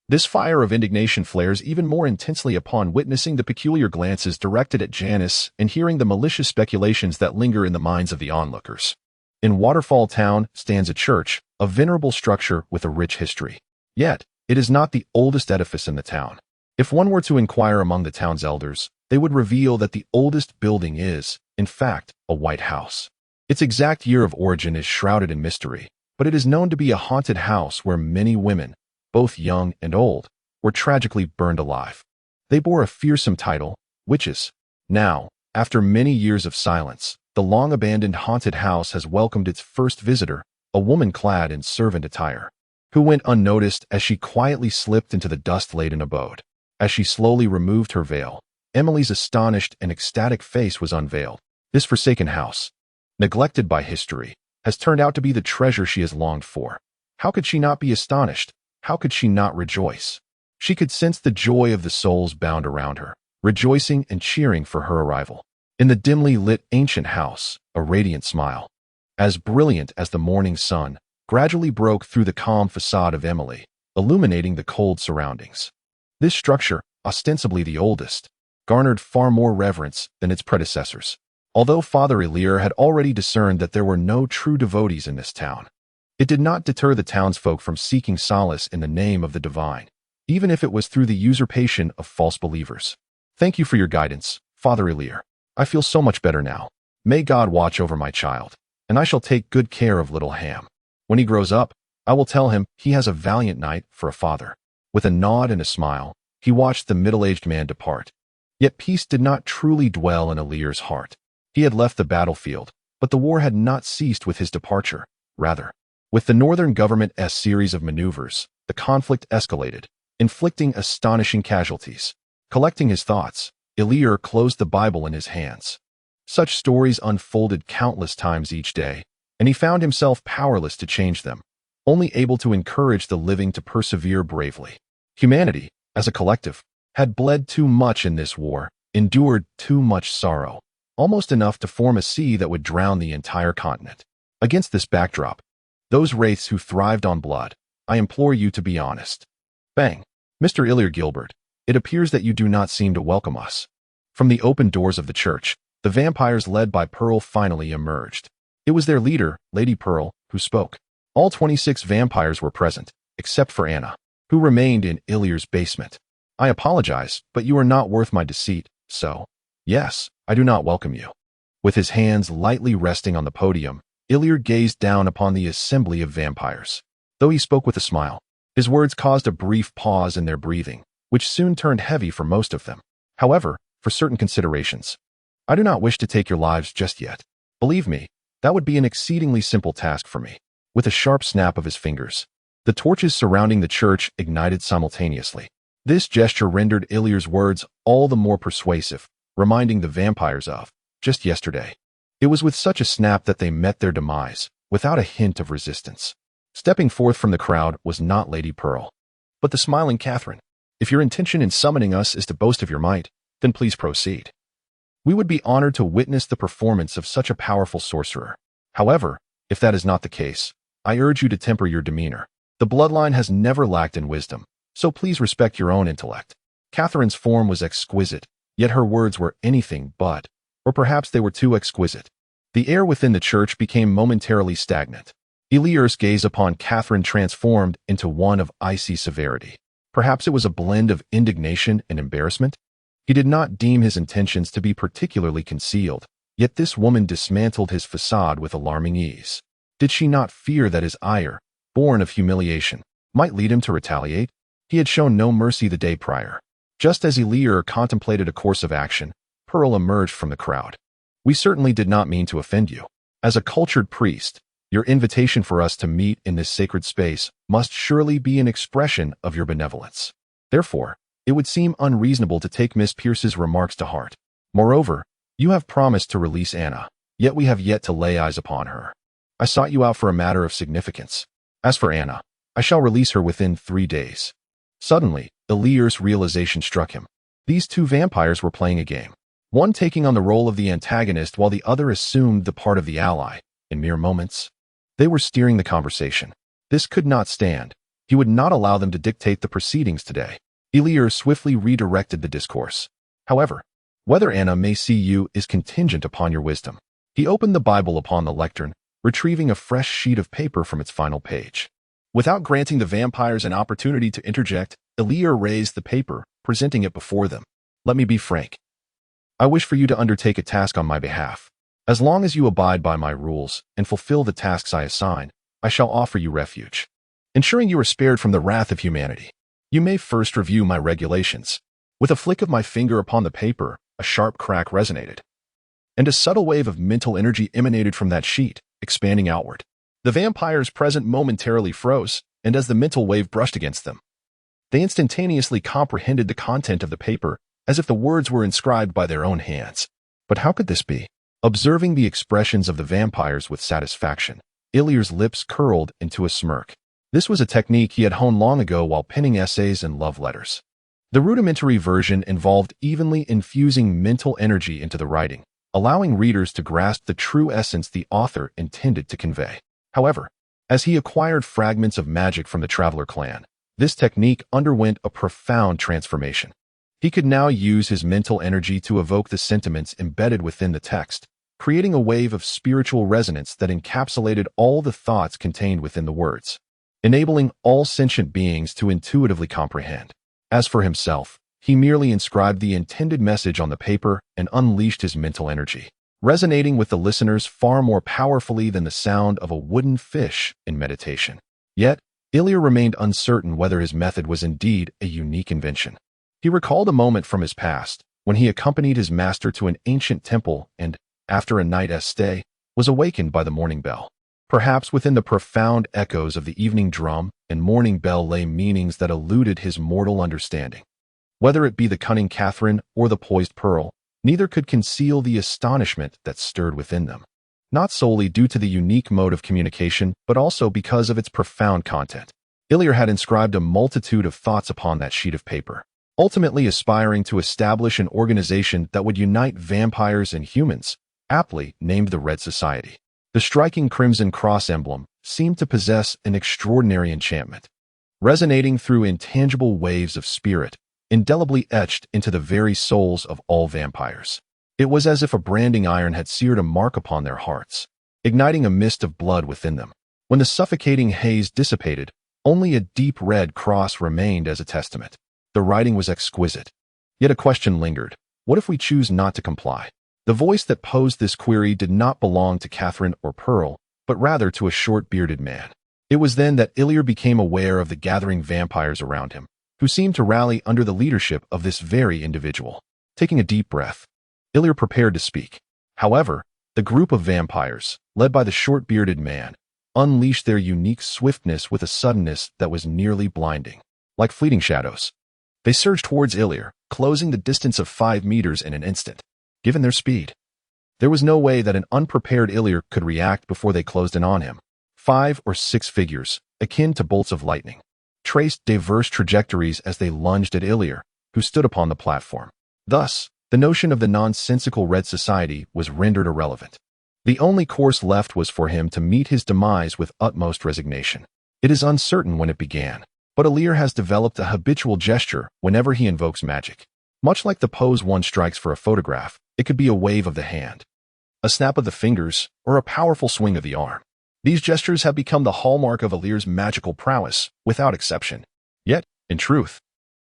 A: This fire of indignation flares even more intensely upon witnessing the peculiar glances directed at Janice and hearing the malicious speculations that linger in the minds of the onlookers. In Waterfall Town stands a church, a venerable structure with a rich history. Yet, it is not the oldest edifice in the town. If one were to inquire among the town's elders, they would reveal that the oldest building is, in fact, a white house. Its exact year of origin is shrouded in mystery, but it is known to be a haunted house where many women, both young and old, were tragically burned alive. They bore a fearsome title, witches. Now, after many years of silence, the long-abandoned haunted house has welcomed its first visitor, a woman clad in servant attire, who went unnoticed as she quietly slipped into the dust-laden abode. As she slowly removed her veil, Emily's astonished and ecstatic face was unveiled. This forsaken house, neglected by history, has turned out to be the treasure she has longed for. How could she not be astonished? How could she not rejoice? She could sense the joy of the souls bound around her, rejoicing and cheering for her arrival. In the dimly lit ancient house, a radiant smile, as brilliant as the morning sun, gradually broke through the calm facade of Emily, illuminating the cold surroundings. This structure, ostensibly the oldest, garnered far more reverence than its predecessors. Although Father Illyr had already discerned that there were no true devotees in this town, it did not deter the townsfolk from seeking solace in the name of the divine, even if it was through the usurpation of false believers. Thank you for your guidance, Father Illyr. I feel so much better now. May God watch over my child, and I shall take good care of little Ham. When he grows up, I will tell him he has a valiant knight for a father. With a nod and a smile, he watched the middle-aged man depart. Yet peace did not truly dwell in Illyr's heart. He had left the battlefield, but the war had not ceased with his departure. Rather, with the northern government's series of maneuvers, the conflict escalated, inflicting astonishing casualties. Collecting his thoughts, Illyr closed the Bible in his hands. Such stories unfolded countless times each day, and he found himself powerless to change them, only able to encourage the living to persevere bravely. Humanity, as a collective, had bled too much in this war, endured too much sorrow, almost enough to form a sea that would drown the entire continent. Against this backdrop, those wraiths who thrived on blood, I implore you to be honest. Bang. Mr. Illyr Gilbert, it appears that you do not seem to welcome us. From the open doors of the church, the vampires led by Pearl finally emerged. It was their leader, Lady Pearl, who spoke. All 26 vampires were present, except for Anna, who remained in Illyr's basement. I apologize, but you are not worth my deceit, so, yes, I do not welcome you. With his hands lightly resting on the podium, Illyr gazed down upon the assembly of vampires. Though he spoke with a smile, his words caused a brief pause in their breathing, which soon turned heavy for most of them. However, for certain considerations, I do not wish to take your lives just yet. Believe me, that would be an exceedingly simple task for me. With a sharp snap of his fingers, the torches surrounding the church ignited simultaneously. This gesture rendered Illyr's words all the more persuasive, reminding the vampires of just yesterday. It was with such a snap that they met their demise, without a hint of resistance. Stepping forth from the crowd was not Lady Pearl, but the smiling Catherine. If your intention in summoning us is to boast of your might, then please proceed. We would be honored to witness the performance of such a powerful sorcerer. However, if that is not the case, I urge you to temper your demeanor. The bloodline has never lacked in wisdom, so please respect your own intellect. Catherine's form was exquisite, yet her words were anything but, or perhaps they were too exquisite. The air within the church became momentarily stagnant. Eliur's gaze upon Catherine transformed into one of icy severity. Perhaps it was a blend of indignation and embarrassment. He did not deem his intentions to be particularly concealed, yet this woman dismantled his facade with alarming ease. Did she not fear that his ire, born of humiliation, might lead him to retaliate? He had shown no mercy the day prior. Just as Eliur contemplated a course of action, Pearl emerged from the crowd. We certainly did not mean to offend you. As a cultured priest, your invitation for us to meet in this sacred space must surely be an expression of your benevolence. Therefore, it would seem unreasonable to take Miss Pierce's remarks to heart. Moreover, you have promised to release Anna, yet we have yet to lay eyes upon her. I sought you out for a matter of significance. As for Anna, I shall release her within 3 days. Suddenly, Eliur's realization struck him. These two vampires were playing a game, one taking on the role of the antagonist while the other assumed the part of the ally. In mere moments, they were steering the conversation. This could not stand. He would not allow them to dictate the proceedings today. Eliur swiftly redirected the discourse. However, whether Anna may see you is contingent upon your wisdom. He opened the Bible upon the lectern, retrieving a fresh sheet of paper from its final page. Without granting the vampires an opportunity to interject, Eliur raised the paper, presenting it before them. Let me be frank. I wish for you to undertake a task on my behalf. As long as you abide by my rules and fulfill the tasks I assign, I shall offer you refuge, ensuring you are spared from the wrath of humanity. You may first review my regulations. With a flick of my finger upon the paper, a sharp crack resonated, and a subtle wave of mental energy emanated from that sheet, expanding outward. The vampires present momentarily froze, and as the mental wave brushed against them, they instantaneously comprehended the content of the paper as if the words were inscribed by their own hands. But how could this be? Observing the expressions of the vampires with satisfaction, Eliur's lips curled into a smirk. This was a technique he had honed long ago while penning essays and love letters. The rudimentary version involved evenly infusing mental energy into the writing, allowing readers to grasp the true essence the author intended to convey. However, as he acquired fragments of magic from the Traveler clan, this technique underwent a profound transformation. He could now use his mental energy to evoke the sentiments embedded within the text, creating a wave of spiritual resonance that encapsulated all the thoughts contained within the words, enabling all sentient beings to intuitively comprehend. As for himself, he merely inscribed the intended message on the paper and unleashed his mental energy, resonating with the listeners far more powerfully than the sound of a wooden fish in meditation. Yet, Eliur remained uncertain whether his method was indeed a unique invention. He recalled a moment from his past when he accompanied his master to an ancient temple and, after a night's stay, was awakened by the morning bell. Perhaps within the profound echoes of the evening drum and morning bell lay meanings that eluded his mortal understanding. Whether it be the cunning Catherine or the poised Pearl, neither could conceal the astonishment that stirred within them, not solely due to the unique mode of communication, but also because of its profound content. Eliur had inscribed a multitude of thoughts upon that sheet of paper, ultimately aspiring to establish an organization that would unite vampires and humans, aptly named the Red Society. The striking crimson cross emblem seemed to possess an extraordinary enchantment, resonating through intangible waves of spirit, indelibly etched into the very souls of all vampires. It was as if a branding iron had seared a mark upon their hearts, igniting a mist of blood within them. When the suffocating haze dissipated, only a deep red cross remained as a testament. The writing was exquisite. Yet a question lingered. What if we choose not to comply? The voice that posed this query did not belong to Catherine or Pearl, but rather to a short-bearded man. It was then that Eliur became aware of the gathering vampires around him, who seemed to rally under the leadership of this very individual. Taking a deep breath, Eliur prepared to speak. However, the group of vampires, led by the short-bearded man, unleashed their unique swiftness with a suddenness that was nearly blinding. Like fleeting shadows, they surged towards Eliur, closing the distance of 5 meters in an instant. Given their speed, there was no way that an unprepared Illyr could react before they closed in on him. 5 or 6 figures, akin to bolts of lightning, traced diverse trajectories as they lunged at Illyr, who stood upon the platform. Thus, the notion of the nonsensical Red Society was rendered irrelevant. The only course left was for him to meet his demise with utmost resignation. It is uncertain when it began, but Illyr has developed a habitual gesture whenever he invokes magic. Much like the pose one strikes for a photograph, it could be a wave of the hand, a snap of the fingers, or a powerful swing of the arm. These gestures have become the hallmark of Illyr's magical prowess, without exception. Yet, in truth,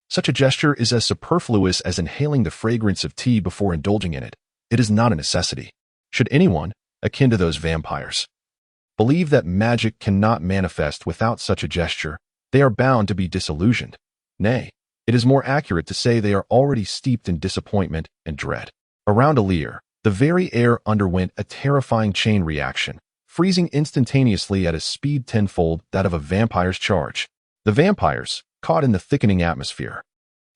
A: such a gesture is as superfluous as inhaling the fragrance of tea before indulging in it. It is not a necessity. Should anyone, akin to those vampires, believe that magic cannot manifest without such a gesture, they are bound to be disillusioned. Nay, it is more accurate to say they are already steeped in disappointment and dread. Around Illyr, the very air underwent a terrifying chain reaction, freezing instantaneously at a speed tenfold that of a vampire's charge. The vampires, caught in the thickening atmosphere,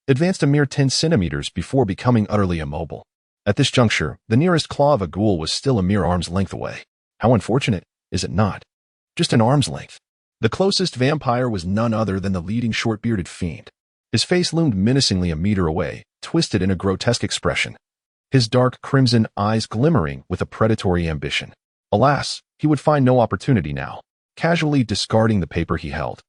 A: advanced a mere 10 centimeters before becoming utterly immobile. At this juncture, the nearest claw of a ghoul was still a mere arm's length away. How unfortunate, is it not? Just an arm's length. The closest vampire was none other than the leading short-bearded fiend. His face loomed menacingly a meter away, twisted in a grotesque expression, his dark crimson eyes glimmering with a predatory ambition. Alas, he would find no opportunity now. Casually discarding the paper he held,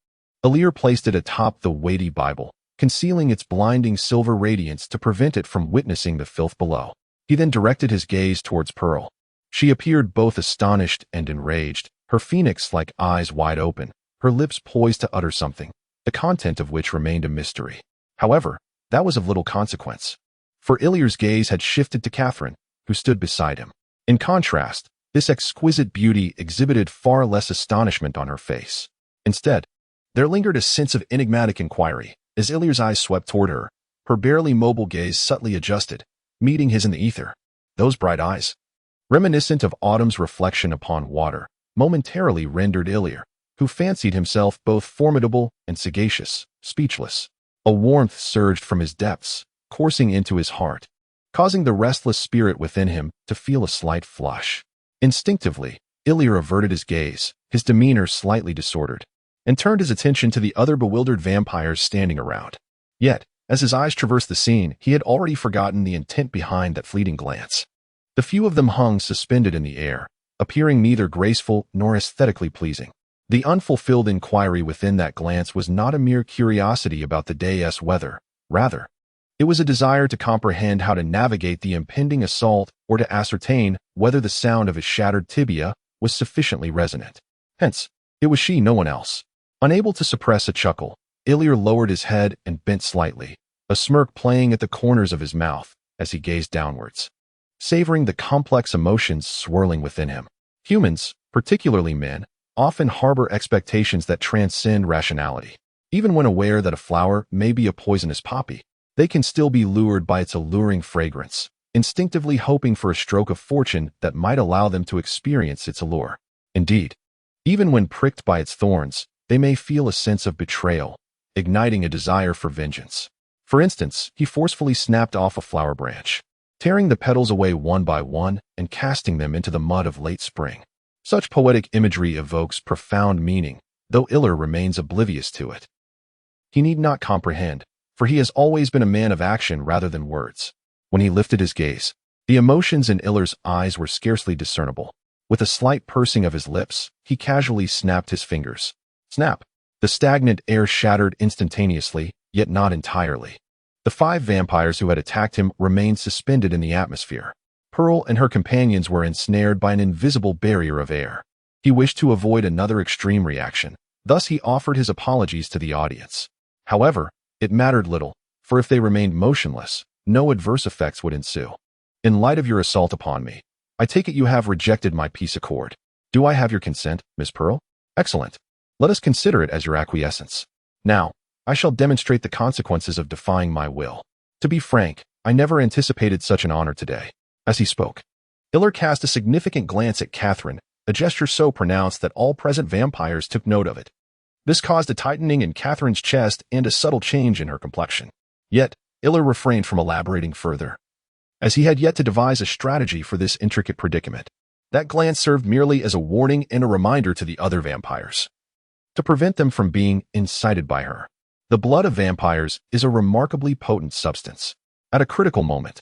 A: Illyr placed it atop the weighty Bible, concealing its blinding silver radiance to prevent it from witnessing the filth below. He then directed his gaze towards Pearl. She appeared both astonished and enraged, her phoenix-like eyes wide open, her lips poised to utter something, the content of which remained a mystery. However, that was of little consequence, for Illyr's gaze had shifted to Catherine, who stood beside him. In contrast, this exquisite beauty exhibited far less astonishment on her face. Instead, there lingered a sense of enigmatic inquiry as Illyr's eyes swept toward her, her barely mobile gaze subtly adjusted, meeting his in the ether. Those bright eyes, reminiscent of autumn's reflection upon water, momentarily rendered Illyr, who fancied himself both formidable and sagacious, speechless. A warmth surged from his depths, coursing into his heart, causing the restless spirit within him to feel a slight flush. Instinctively, Illyr averted his gaze, his demeanor slightly disordered, and turned his attention to the other bewildered vampires standing around. Yet, as his eyes traversed the scene, he had already forgotten the intent behind that fleeting glance. The few of them hung suspended in the air, appearing neither graceful nor aesthetically pleasing. The unfulfilled inquiry within that glance was not a mere curiosity about the day's weather. Rather, it was a desire to comprehend how to navigate the impending assault or to ascertain whether the sound of his shattered tibia was sufficiently resonant. Hence, it was she, no one else. Unable to suppress a chuckle, Illyr lowered his head and bent slightly, a smirk playing at the corners of his mouth as he gazed downwards, savoring the complex emotions swirling within him. Humans, particularly men, often harbor expectations that transcend rationality. Even when aware that a flower may be a poisonous poppy, they can still be lured by its alluring fragrance, instinctively hoping for a stroke of fortune that might allow them to experience its allure. Indeed, even when pricked by its thorns, they may feel a sense of betrayal, igniting a desire for vengeance. For instance, he forcefully snapped off a flower branch, tearing the petals away one by one and casting them into the mud of late spring. Such poetic imagery evokes profound meaning, though Illyr remains oblivious to it. He need not comprehend, for he has always been a man of action rather than words. When he lifted his gaze, the emotions in Illyr's eyes were scarcely discernible. With a slight pursing of his lips, he casually snapped his fingers. Snap! The stagnant air shattered instantaneously, yet not entirely. The 5 vampires who had attacked him remained suspended in the atmosphere. Pearl and her companions were ensnared by an invisible barrier of air. He wished to avoid another extreme reaction, thus he offered his apologies to the audience. However, it mattered little, for if they remained motionless, no adverse effects would ensue. In light of your assault upon me, I take it you have rejected my peace accord. Do I have your consent, Miss Pearl? Excellent. Let us consider it as your acquiescence. Now, I shall demonstrate the consequences of defying my will. To be frank, I never anticipated such an honor today. As he spoke, Illyr cast a significant glance at Catherine, a gesture so pronounced that all present vampires took note of it. This caused a tightening in Catherine's chest and a subtle change in her complexion. Yet, Illir refrained from elaborating further, as he had yet to devise a strategy for this intricate predicament. That glance served merely as a warning and a reminder to the other vampires, to prevent them from being incited by her. The blood of vampires is a remarkably potent substance. At a critical moment,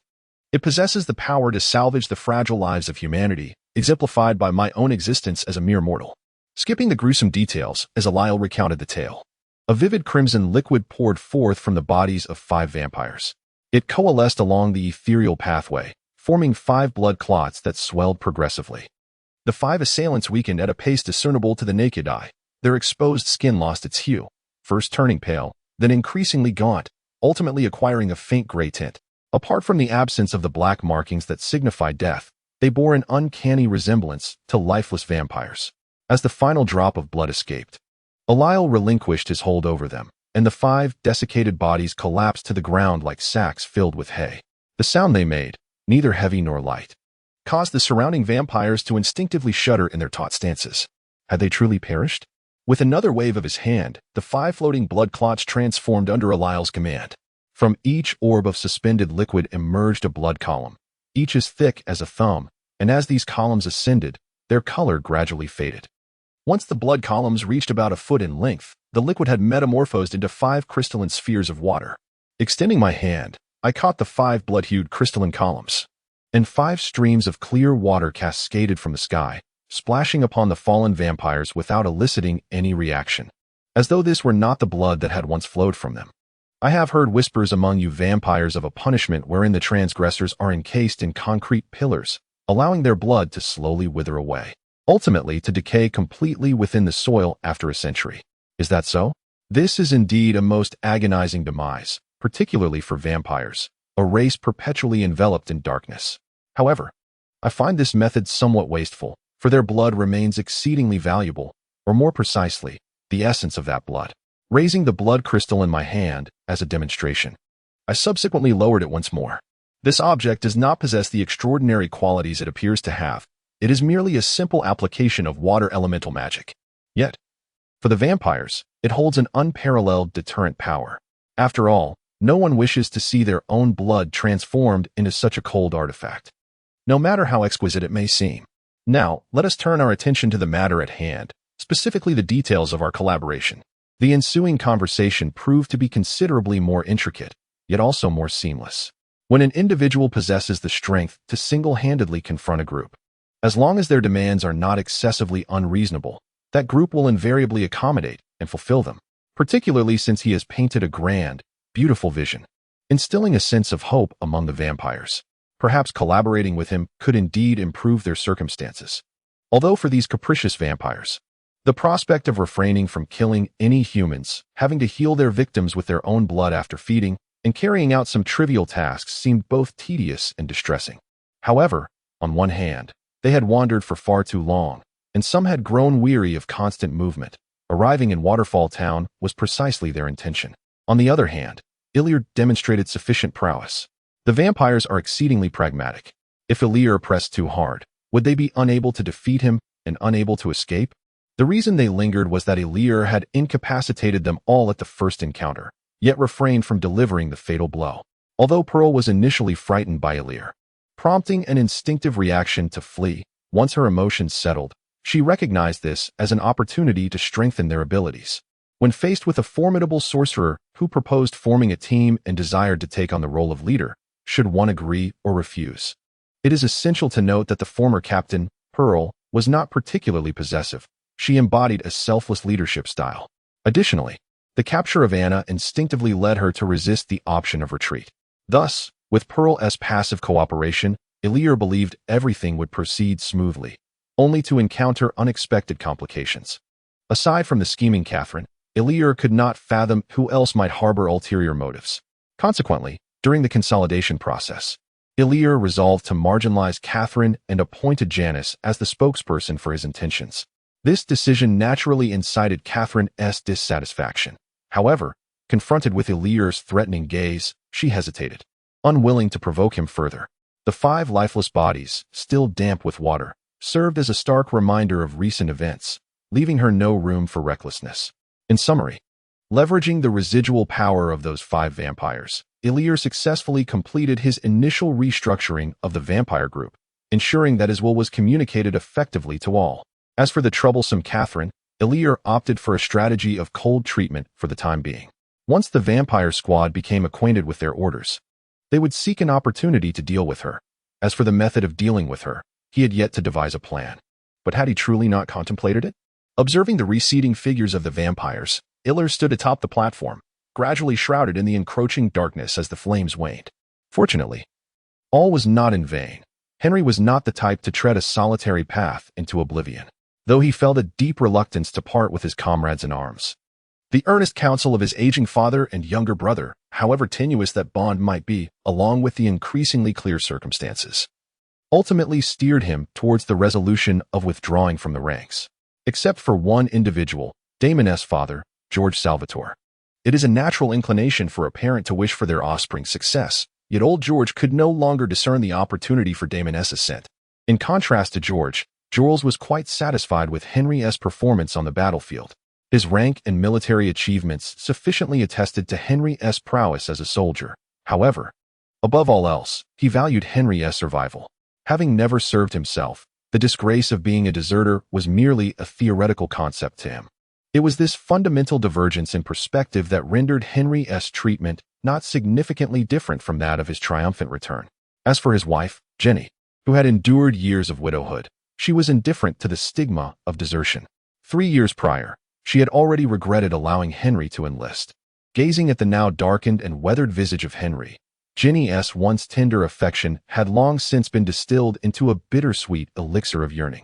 A: it possesses the power to salvage the fragile lives of humanity, exemplified by my own existence as a mere mortal. Skipping the gruesome details, as Eliel recounted the tale, a vivid crimson liquid poured forth from the bodies of 5 vampires. It coalesced along the ethereal pathway, forming 5 blood clots that swelled progressively. The 5 assailants weakened at a pace discernible to the naked eye. Their exposed skin lost its hue, first turning pale, then increasingly gaunt, ultimately acquiring a faint gray tint. Apart from the absence of the black markings that signified death, they bore an uncanny resemblance to lifeless vampires. As the final drop of blood escaped, Eliel relinquished his hold over them, and the 5 desiccated bodies collapsed to the ground like sacks filled with hay. The sound they made, neither heavy nor light, caused the surrounding vampires to instinctively shudder in their taut stances. Had they truly perished? With another wave of his hand, the 5 floating blood clots transformed under Eliel's command. From each orb of suspended liquid emerged a blood column, each as thick as a thumb, and as these columns ascended, their color gradually faded. Once the blood columns reached about a foot in length, the liquid had metamorphosed into 5 crystalline spheres of water. Extending my hand, I caught the 5 blood-hued crystalline columns, and 5 streams of clear water cascaded from the sky, splashing upon the fallen vampires without eliciting any reaction, as though this were not the blood that had once flowed from them. I have heard whispers among you vampires of a punishment wherein the transgressors are encased in concrete pillars, allowing their blood to slowly wither away, ultimately to decay completely within the soil after a century. Is that so? This is indeed a most agonizing demise, particularly for vampires, a race perpetually enveloped in darkness. However, I find this method somewhat wasteful, for their blood remains exceedingly valuable, or more precisely, the essence of that blood. Raising the blood crystal in my hand as a demonstration, I subsequently lowered it once more. This object does not possess the extraordinary qualities it appears to have. It is merely a simple application of water elemental magic. Yet, for the vampires, it holds an unparalleled deterrent power. After all, no one wishes to see their own blood transformed into such a cold artifact, no matter how exquisite it may seem. Now, let us turn our attention to the matter at hand, specifically the details of our collaboration. The ensuing conversation proved to be considerably more intricate, yet also more seamless. When an individual possesses the strength to single-handedly confront a group, as long as their demands are not excessively unreasonable, that group will invariably accommodate and fulfill them, particularly since he has painted a grand, beautiful vision, instilling a sense of hope among the vampires. Perhaps collaborating with him could indeed improve their circumstances. Although for these capricious vampires, the prospect of refraining from killing any humans, having to heal their victims with their own blood after feeding, and carrying out some trivial tasks seemed both tedious and distressing. However, on one hand, they had wandered for far too long, and some had grown weary of constant movement. Arriving in Waterfall Town was precisely their intention. On the other hand, Illir demonstrated sufficient prowess. The vampires are exceedingly pragmatic. If Illir pressed too hard, would they be unable to defeat him and unable to escape? The reason they lingered was that Illir had incapacitated them all at the first encounter, yet refrained from delivering the fatal blow. Although Pearl was initially frightened by Illir, prompting an instinctive reaction to flee, once her emotions settled, she recognized this as an opportunity to strengthen their abilities. When faced with a formidable sorcerer who proposed forming a team and desired to take on the role of leader, should one agree or refuse? It is essential to note that the former captain, Pearl, was not particularly possessive. She embodied a selfless leadership style. Additionally, the capture of Anna instinctively led her to resist the option of retreat. Thus, with Pearl's passive cooperation, Illir believed everything would proceed smoothly, only to encounter unexpected complications. Aside from the scheming Catherine, Illir could not fathom who else might harbor ulterior motives. Consequently, during the consolidation process, Illir resolved to marginalize Catherine and appointed Janice as the spokesperson for his intentions. This decision naturally incited Catherine's dissatisfaction. However, confronted with Illir's threatening gaze, she hesitated, unwilling to provoke him further. The 5 lifeless bodies, still damp with water, served as a stark reminder of recent events, leaving her no room for recklessness. In summary, Leveraging the residual power of those 5 vampires, Illyr successfully completed his initial restructuring of the vampire group, ensuring that his will was communicated effectively to all. As for the troublesome Catherine, Illyr opted for a strategy of cold treatment for the time being. Once the vampire squad became acquainted with their orders, they would seek an opportunity to deal with her. As for the method of dealing with her, he had yet to devise a plan. But had he truly not contemplated it? Observing the receding figures of the vampires, Illyr stood atop the platform, gradually shrouded in the encroaching darkness as the flames waned. Fortunately, all was not in vain. Henry was not the type to tread a solitary path into oblivion, though he felt a deep reluctance to part with his comrades in arms. The earnest counsel of his aging father and younger brother, however tenuous that bond might be, along with the increasingly clear circumstances, ultimately steered him towards the resolution of withdrawing from the ranks. Except for one individual, Damon's father, George Salvatore. It is a natural inclination for a parent to wish for their offspring's success, yet old George could no longer discern the opportunity for Damon's ascent. In contrast to George, Jules was quite satisfied with Henry's performance on the battlefield. His rank and military achievements sufficiently attested to Henry's prowess as a soldier. However, above all else, he valued Henry's survival. Having never served himself, the disgrace of being a deserter was merely a theoretical concept to him. It was this fundamental divergence in perspective that rendered Henry's treatment not significantly different from that of his triumphant return. As for his wife, Jenny, who had endured years of widowhood, she was indifferent to the stigma of desertion. 3 years prior, she had already regretted allowing Henry to enlist. Gazing at the now darkened and weathered visage of Henry, Jenny's once tender affection had long since been distilled into a bittersweet elixir of yearning.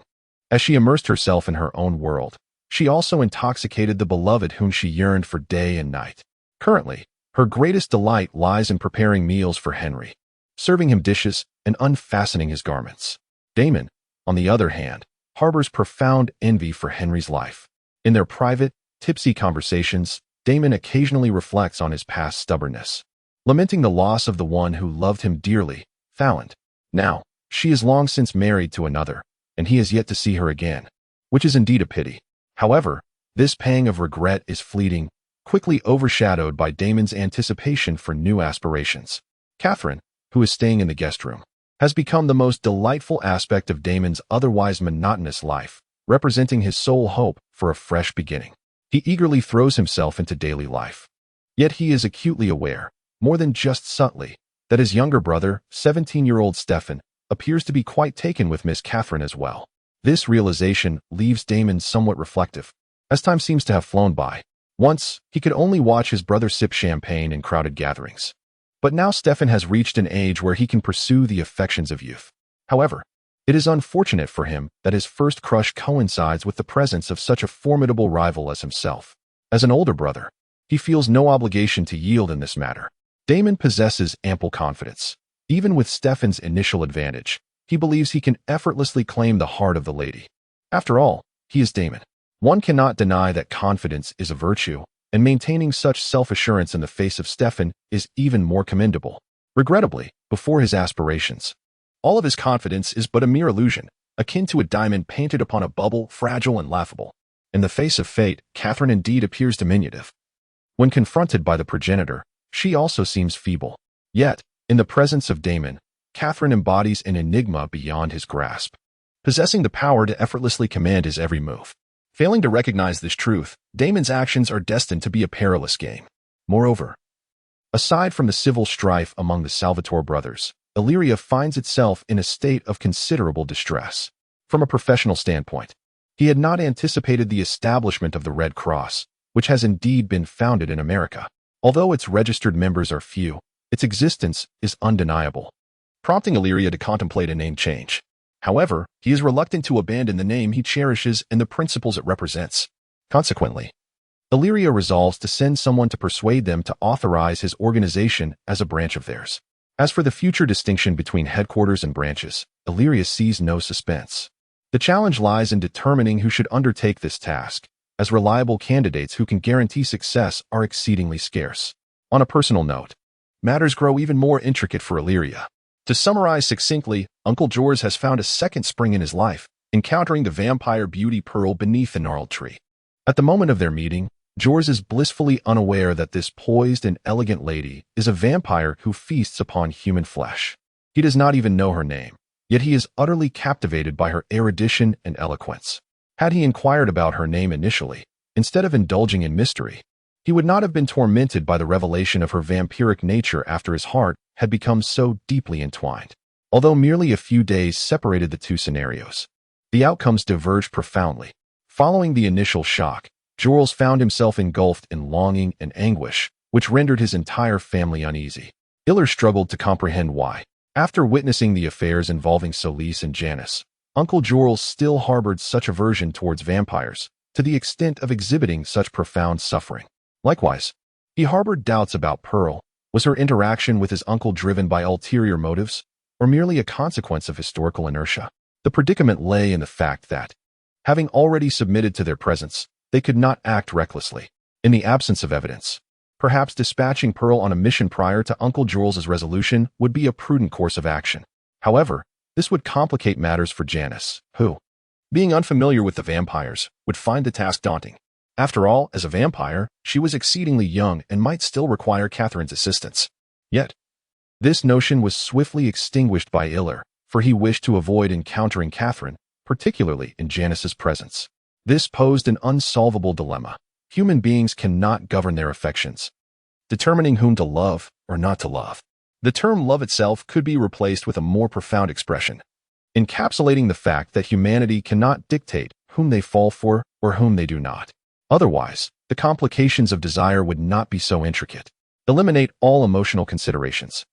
A: As she immersed herself in her own world, she also intoxicated the beloved whom she yearned for day and night. Currently, her greatest delight lies in preparing meals for Henry, serving him dishes, and unfastening his garments. Damon, on the other hand, harbors profound envy for Henry's life. In their private, tipsy conversations, Damon occasionally reflects on his past stubbornness, lamenting the loss of the one who loved him dearly, Fallon. Now, she is long since married to another, and he has yet to see her again, which is indeed a pity. However, this pang of regret is fleeting, quickly overshadowed by Damon's anticipation for new aspirations. Catherine, who is staying in the guest room, has become the most delightful aspect of Damon's otherwise monotonous life, representing his sole hope for a fresh beginning. He eagerly throws himself into daily life. Yet he is acutely aware, more than just subtly, that his younger brother, 17-year-old Stefan, appears to be quite taken with Miss Catherine as well. This realization leaves Damon somewhat reflective, as time seems to have flown by. Once, he could only watch his brother sip champagne in crowded gatherings. But now Stefan has reached an age where he can pursue the affections of youth. However, it is unfortunate for him that his first crush coincides with the presence of such a formidable rival as himself. As an older brother, he feels no obligation to yield in this matter. Damon possesses ample confidence. Even with Stefan's initial advantage, he believes he can effortlessly claim the heart of the lady. After all, he is Damon. One cannot deny that confidence is a virtue, and maintaining such self-assurance in the face of Stefan is even more commendable. Regrettably, before his aspirations, all of his confidence is but a mere illusion, akin to a diamond painted upon a bubble, fragile and laughable. In the face of fate, Catherine indeed appears diminutive. When confronted by the progenitor, she also seems feeble. Yet, in the presence of Damon, Catherine embodies an enigma beyond his grasp, possessing the power to effortlessly command his every move. Failing to recognize this truth, Damon's actions are destined to be a perilous game. Moreover, aside from the civil strife among the Salvatore brothers, Illyria finds itself in a state of considerable distress. From a professional standpoint, he had not anticipated the establishment of the Red Cross, which has indeed been founded in America. Although its registered members are few, its existence is undeniable, prompting Illyria to contemplate a name change. However, he is reluctant to abandon the name he cherishes and the principles it represents. Consequently, Illyria resolves to send someone to persuade them to authorize his organization as a branch of theirs. As for the future distinction between headquarters and branches, Illyria sees no suspense. The challenge lies in determining who should undertake this task, as reliable candidates who can guarantee success are exceedingly scarce. On a personal note, matters grow even more intricate for Illyria. To summarize succinctly, Uncle George has found a second spring in his life, encountering the vampire beauty Pearl beneath the gnarled tree. At the moment of their meeting, Jors is blissfully unaware that this poised and elegant lady is a vampire who feasts upon human flesh. He does not even know her name, yet he is utterly captivated by her erudition and eloquence. Had he inquired about her name initially, instead of indulging in mystery, he would not have been tormented by the revelation of her vampiric nature after his heart had become so deeply entwined. Although merely a few days separated the two scenarios, the outcomes diverged profoundly. Following the initial shock, Jors found himself engulfed in longing and anguish, which rendered his entire family uneasy. Iller struggled to comprehend why. After witnessing the affairs involving Solis and Janice, Uncle Jors still harbored such aversion towards vampires, to the extent of exhibiting such profound suffering. Likewise, he harbored doubts about Pearl. Was her interaction with his uncle driven by ulterior motives, or merely a consequence of historical inertia? The predicament lay in the fact that, having already submitted to their presence, they could not act recklessly. In the absence of evidence, perhaps dispatching Pearl on a mission prior to Uncle Jors's resolution would be a prudent course of action. However, this would complicate matters for Janice, who, being unfamiliar with the vampires, would find the task daunting. After all, as a vampire, she was exceedingly young and might still require Catherine's assistance. Yet, this notion was swiftly extinguished by Iller, for he wished to avoid encountering Catherine, particularly in Janice's presence. This posed an unsolvable dilemma. Human beings cannot govern their affections, determining whom to love or not to love. The term love itself could be replaced with a more profound expression, encapsulating the fact that humanity cannot dictate whom they fall for or whom they do not. Otherwise, the complications of desire would not be so intricate. Eliminate all emotional considerations.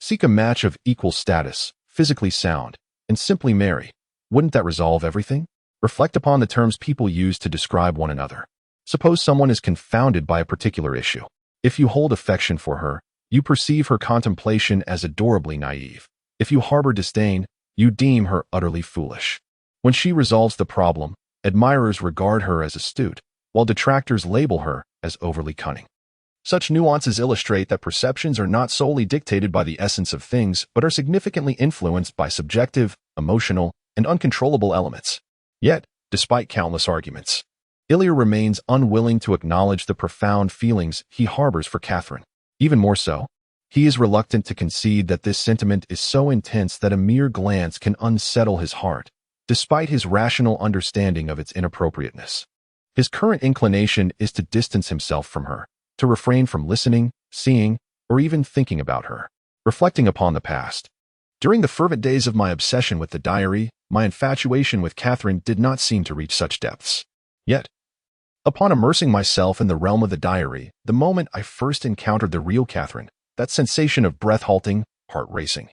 A: Seek a match of equal status, physically sound, and simply marry. Wouldn't that resolve everything? Reflect upon the terms people use to describe one another. Suppose someone is confounded by a particular issue. If you hold affection for her, you perceive her contemplation as adorably naive. If you harbor disdain, you deem her utterly foolish. When she resolves the problem, admirers regard her as astute, while detractors label her as overly cunning. Such nuances illustrate that perceptions are not solely dictated by the essence of things, but are significantly influenced by subjective, emotional, and uncontrollable elements. Yet, despite countless arguments, Iller remains unwilling to acknowledge the profound feelings he harbors for Catherine. Even more so, he is reluctant to concede that this sentiment is so intense that a mere glance can unsettle his heart, despite his rational understanding of its inappropriateness. His current inclination is to distance himself from her, to refrain from listening, seeing, or even thinking about her. Reflecting upon the past, during the fervent days of my obsession with the diary, my infatuation with Catherine did not seem to reach such depths. Yet, upon immersing myself in the realm of the diary, the moment I first encountered the real Catherine, that sensation of breath-halting, heart-racing,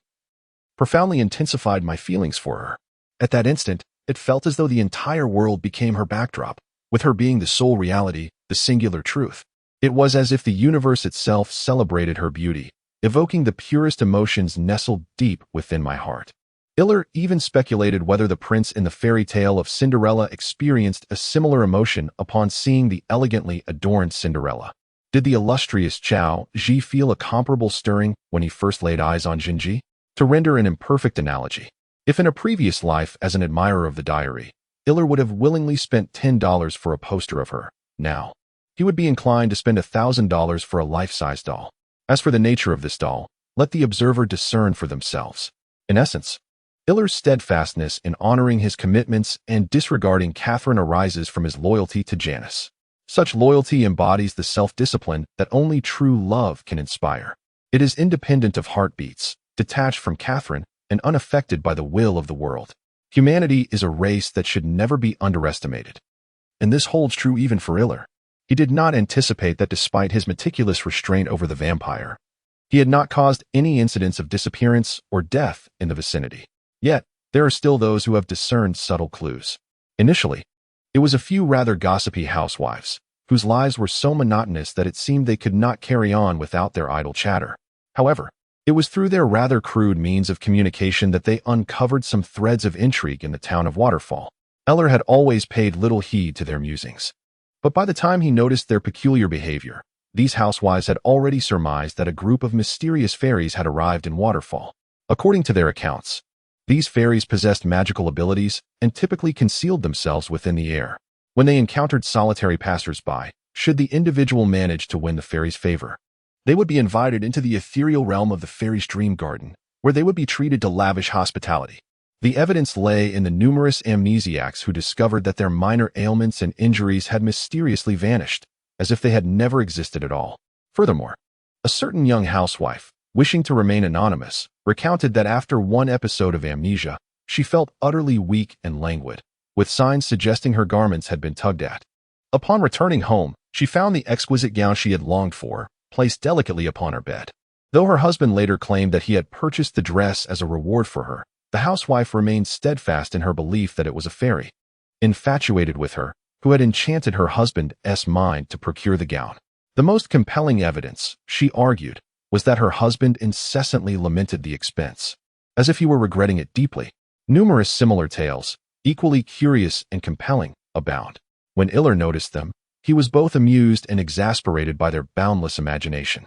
A: profoundly intensified my feelings for her. At that instant, it felt as though the entire world became her backdrop, with her being the sole reality, the singular truth. It was as if the universe itself celebrated her beauty, evoking the purest emotions nestled deep within my heart. Iller even speculated whether the prince in the fairy tale of Cinderella experienced a similar emotion upon seeing the elegantly adorned Cinderella. Did the illustrious Chao Ji feel a comparable stirring when he first laid eyes on Jinji? To render an imperfect analogy, if in a previous life as an admirer of the diary, Iller would have willingly spent $10 for a poster of her, now, he would be inclined to spend $1,000 for a life-size doll. As for the nature of this doll, let the observer discern for themselves. In essence, Iller's steadfastness in honoring his commitments and disregarding Catherine arises from his loyalty to Janice. Such loyalty embodies the self-discipline that only true love can inspire. It is independent of heartbeats, detached from Catherine, and unaffected by the will of the world. Humanity is a race that should never be underestimated. And this holds true even for Iller. He did not anticipate that despite his meticulous restraint over the vampire, he had not caused any incidents of disappearance or death in the vicinity. Yet, there are still those who have discerned subtle clues. Initially, it was a few rather gossipy housewives, whose lives were so monotonous that it seemed they could not carry on without their idle chatter. However, it was through their rather crude means of communication that they uncovered some threads of intrigue in the town of Waterfall. Iller had always paid little heed to their musings. But by the time he noticed their peculiar behavior, these housewives had already surmised that a group of mysterious fairies had arrived in Waterfall. According to their accounts, these fairies possessed magical abilities and typically concealed themselves within the air. When they encountered solitary passers-by, Should the individual manage to win the fairy's favor, they would be invited into the ethereal realm of the fairy's dream garden, where they would be treated to lavish hospitality. The evidence lay in the numerous amnesiacs who discovered that their minor ailments and injuries had mysteriously vanished, as if they had never existed at all. Furthermore, a certain young housewife, wishing to remain anonymous, recounted that after one episode of amnesia, she felt utterly weak and languid, with signs suggesting her garments had been tugged at. Upon returning home, she found the exquisite gown she had longed for, placed delicately upon her bed. Though her husband later claimed that he had purchased the dress as a reward for her, the housewife remained steadfast in her belief that it was a fairy, infatuated with her, who had enchanted her husband's mind to procure the gown. The most compelling evidence, she argued, was that her husband incessantly lamented the expense, as if he were regretting it deeply. Numerous similar tales, equally curious and compelling, abound. When Iller noticed them, he was both amused and exasperated by their boundless imagination.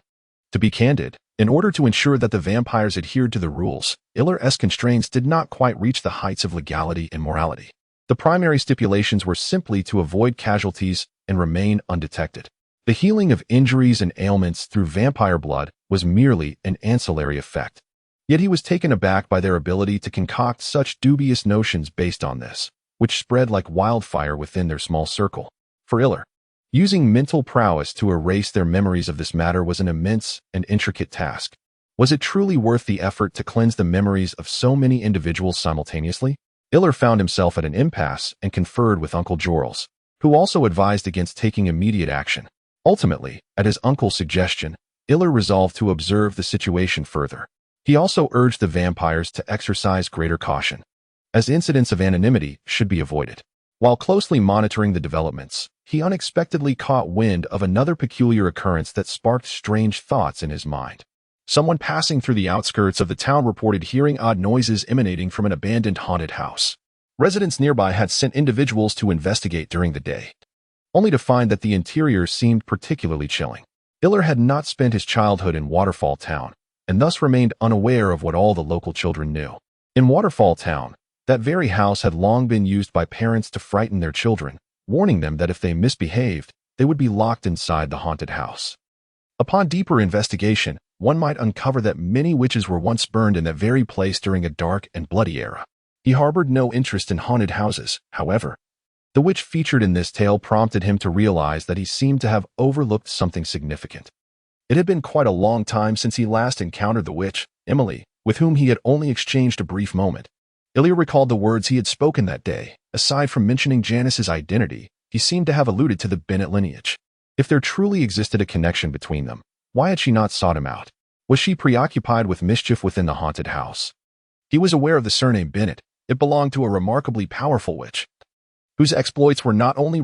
A: To be candid, in order to ensure that the vampires adhered to the rules, Iller's constraints did not quite reach the heights of legality and morality. The primary stipulations were simply to avoid casualties and remain undetected. The healing of injuries and ailments through vampire blood was merely an ancillary effect. Yet he was taken aback by their ability to concoct such dubious notions based on this, which spread like wildfire within their small circle. For Iller, using mental prowess to erase their memories of this matter was an immense and intricate task. Was it truly worth the effort to cleanse the memories of so many individuals simultaneously? Iller found himself at an impasse and conferred with Uncle Jorls, who also advised against taking immediate action. Ultimately, at his uncle's suggestion, Iller resolved to observe the situation further. He also urged the vampires to exercise greater caution, as incidents of anonymity should be avoided. While closely monitoring the developments, he unexpectedly caught wind of another peculiar occurrence that sparked strange thoughts in his mind. Someone passing through the outskirts of the town reported hearing odd noises emanating from an abandoned haunted house. Residents nearby had sent individuals to investigate during the day, only to find that the interior seemed particularly chilling. Iller had not spent his childhood in Waterfall Town, and thus remained unaware of what all the local children knew. In Waterfall Town, that very house had long been used by parents to frighten their children, warning them that if they misbehaved, they would be locked inside the haunted house. Upon deeper investigation, one might uncover that many witches were once burned in that very place during a dark and bloody era. He harbored no interest in haunted houses, however. The witch featured in this tale prompted him to realize that he seemed to have overlooked something significant. It had been quite a long time since he last encountered the witch, Emily, with whom he had only exchanged a brief moment. Iller recalled the words he had spoken that day. Aside from mentioning Janice's identity, he seemed to have alluded to the Bennett lineage. If there truly existed a connection between them, why had she not sought him out? Was she preoccupied with mischief within the haunted house? He was aware of the surname Bennett. It belonged to a remarkably powerful witch, whose exploits were not only